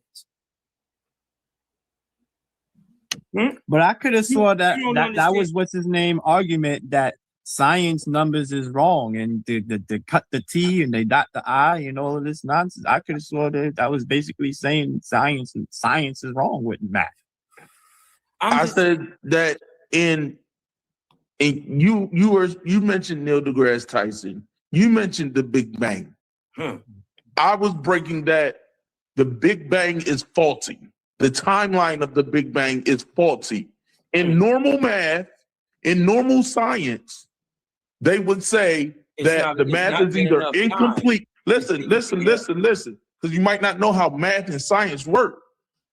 But I could have swore that was what's his name argument that science numbers is wrong and they cut the T and they dot the I and all of this nonsense. I could have swore that was basically saying science is wrong with math. I said that in you mentioned Neil deGrasse Tyson. You mentioned the Big Bang. I was breaking that the Big Bang is faulty. The timeline of the Big Bang is faulty. In normal math, in normal science, they would say that the math is either incomplete. Listen, because you might not know how math and science work.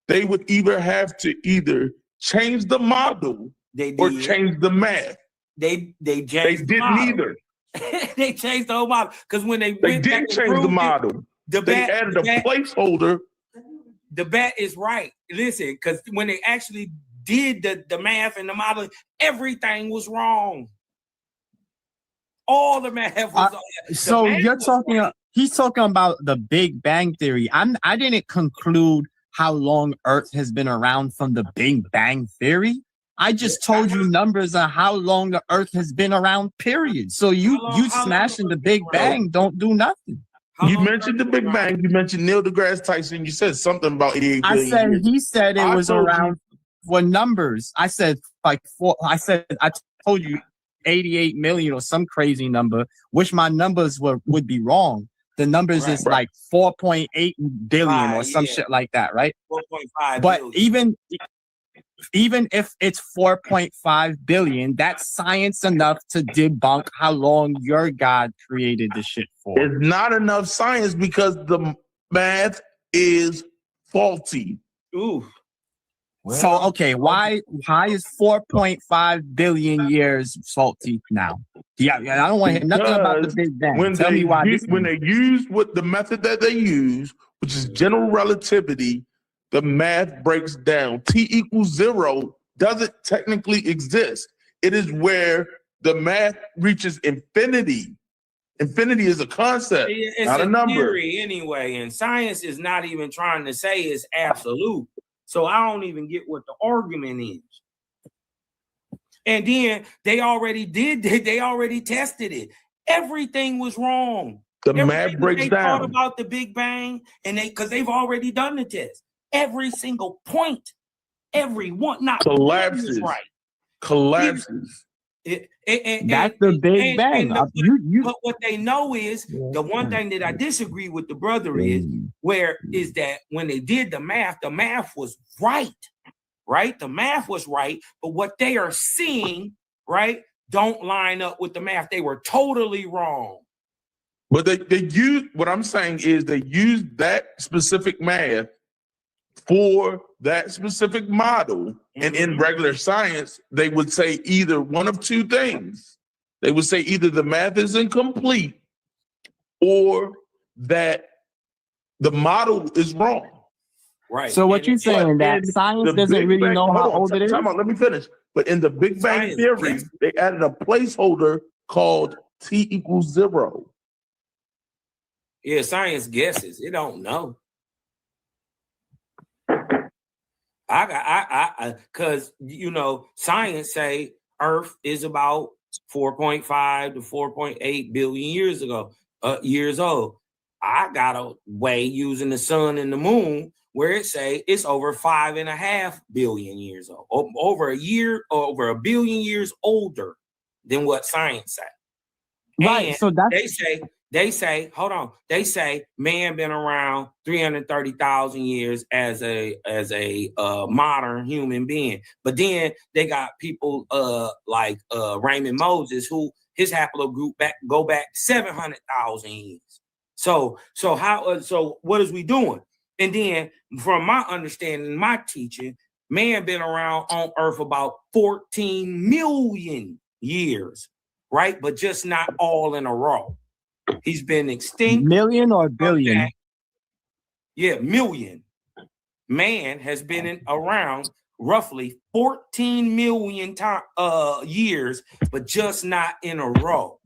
They would either have to change the model or change the math. They didn't either. They changed the whole model because when they did change the model. They added a placeholder. The bat is right. Listen, because when they actually did the math and the model, everything was wrong. All the math was wrong. So you're talking. He's talking about the Big Bang Theory. I didn't conclude how long Earth has been around from the Big Bang Theory. I just told you numbers on how long the Earth has been around, period. So you smashing the Big Bang don't do nothing. You mentioned the Big Bang. You mentioned Neil deGrasse Tyson. You said something about 88 billion years. He said it was around for numbers. I said I told you 88 million or some crazy number, which my numbers would be wrong. The numbers is like 4.8 billion or some shit like that, right? 4.5 but billion. even if it's 4.5 billion, that's science enough to debunk how long your God created the shit for. It's not enough science because the math is faulty. Ooh. So okay, why is 4.5 billion years faulty now? Yeah, I don't want to hear nothing about the Big Bang. Tell me why. When they use the method that they use, which is general relativity, the math breaks down. T equals 0 doesn't technically exist. It is where the math reaches infinity. Infinity is a concept, not a number. Theory anyway, and science is not even trying to say it's absolute. So I don't even get what the argument is. And then they already tested it. Everything was wrong. The math breaks down. They thought about the Big Bang, and because they've already done the test. Every single point, every one, not collapses. Right. Collapses. That's the Big Bang. But what they know is the one thing that I disagree with the brother is that when they did the math was right. Right? The math was right, but what they are seeing, right, don't line up with the math. They were totally wrong. But they use what I'm saying is they use that specific math for that specific model. And in regular science, they would say either one of two things. They would say either the math is incomplete or that the model is wrong. Right. So what you're saying that science doesn't really know how old it is? Let me finish. But in the Big Bang Theory, they added a placeholder called T equals 0. Yeah, science guesses. It don't know. Because science say Earth is about 4.5 to 4.8 billion years old. I got a way using the sun and the moon where it say it's over 5.5 billion years old, over a billion years older than what science say. Right. And so that's they say, hold on. They say man been around 330,000 years as a modern human being. But then they got people like Raymond Moses, who his haplogroup go back 700,000 years. So what is we doing? And then from my understanding, my teaching, man been around on Earth about 14 million years, right? But just not all in a row. He's been extinct. Million or billion? Yeah, million. Man has been around roughly 14 million years, but just not in a row.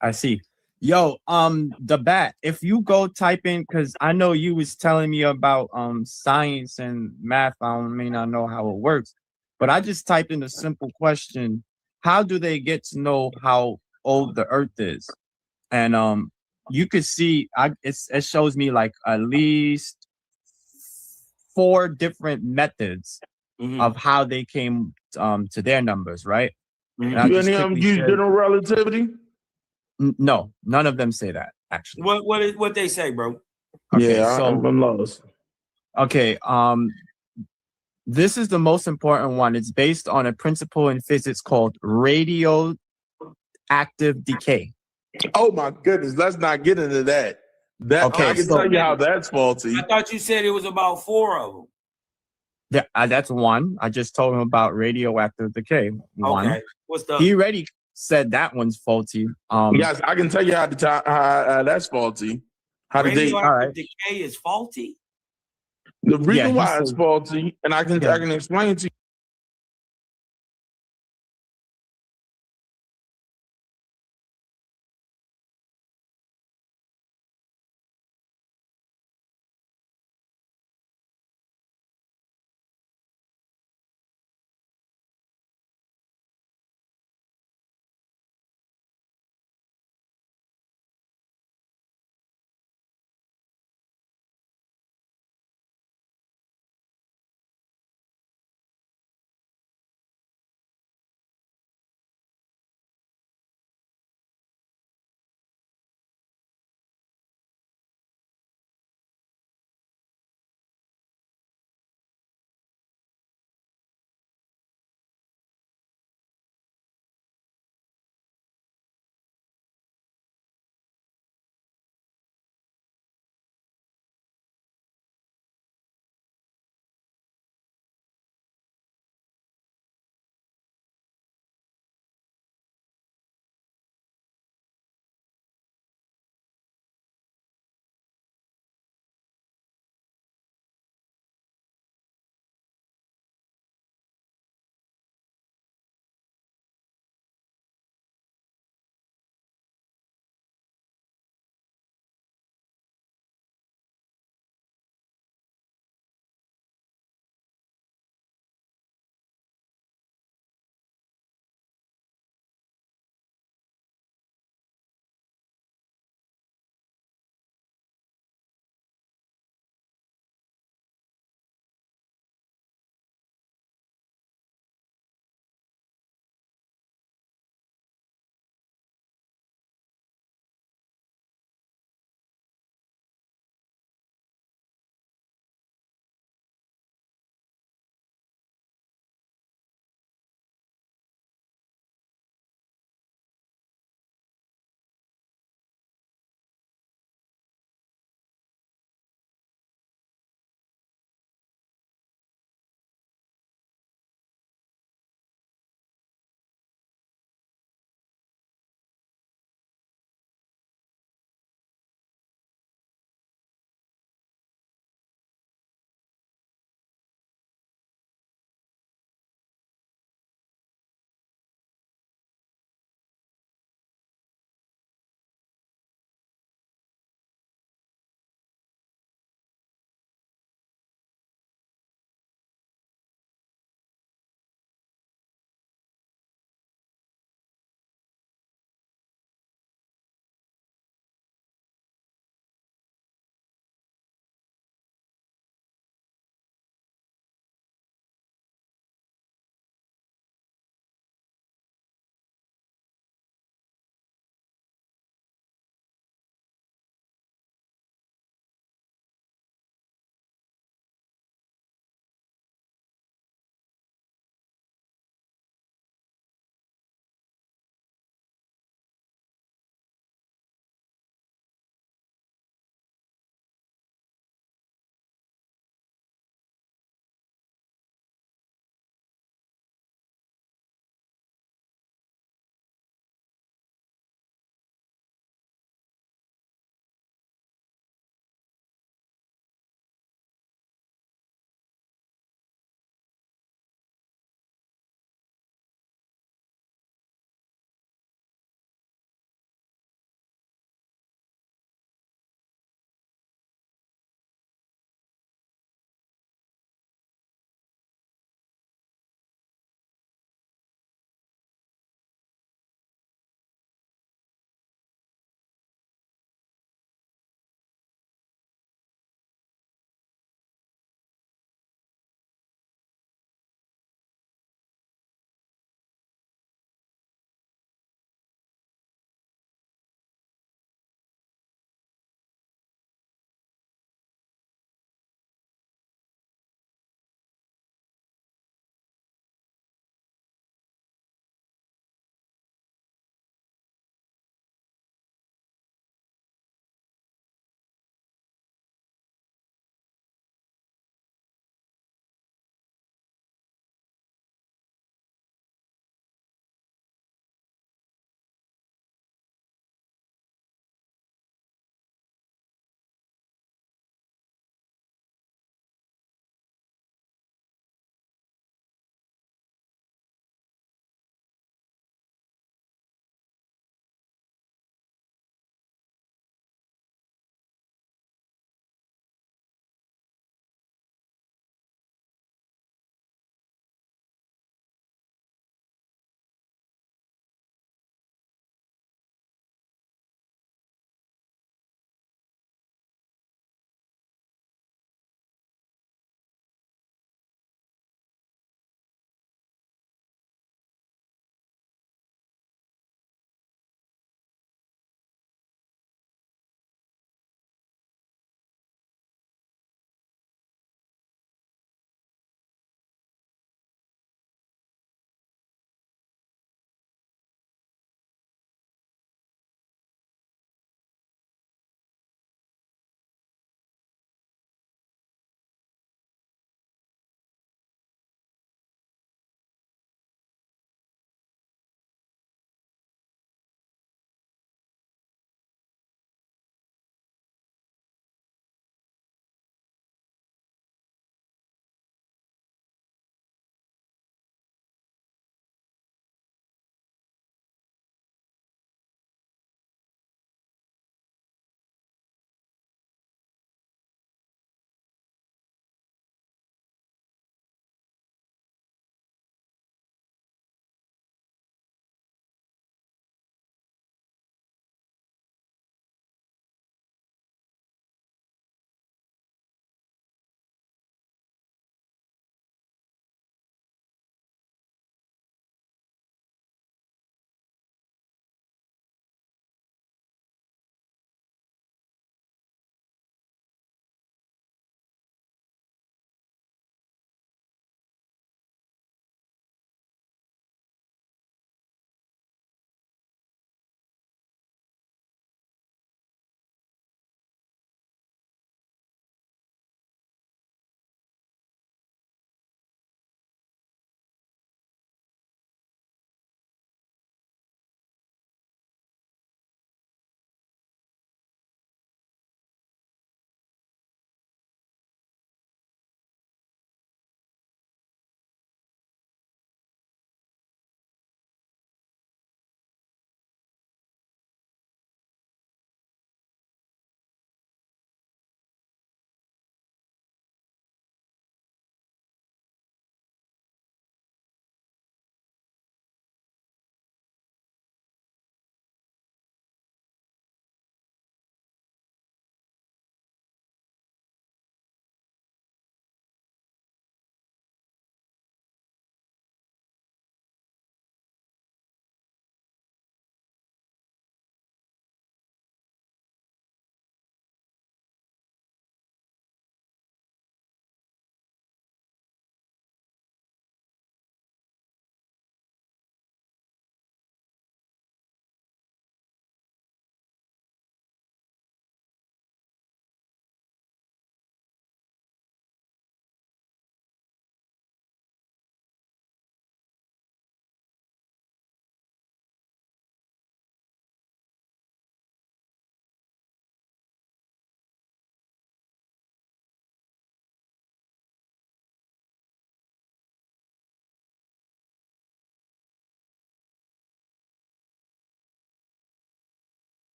I see. Yo, the bat, if you go type in, because I know you was telling me about science and math. I may not know how it works, but I just typed in a simple question: how do they get to know how old the Earth is? And you could see, it shows me like at least 4 different methods of how they came to their numbers, right? And I Do just any of them quickly use said, general relativity? no, none of them say that actually. What they say, bro? Okay, Yeah, so I'm lost. okay, this is the most important one. It's based on a principle in physics called radioactive decay. Oh my goodness, let's not get into that. I can tell you how that's faulty. I thought you said it was about 4 of them. Yeah, that's one. I just told him about radioactive decay. One. Okay, what's the? He already said that one's faulty. Yes, I can tell you how that's faulty. How did they? Radioactive decay is faulty. The reason why it's faulty, and I can explain to you.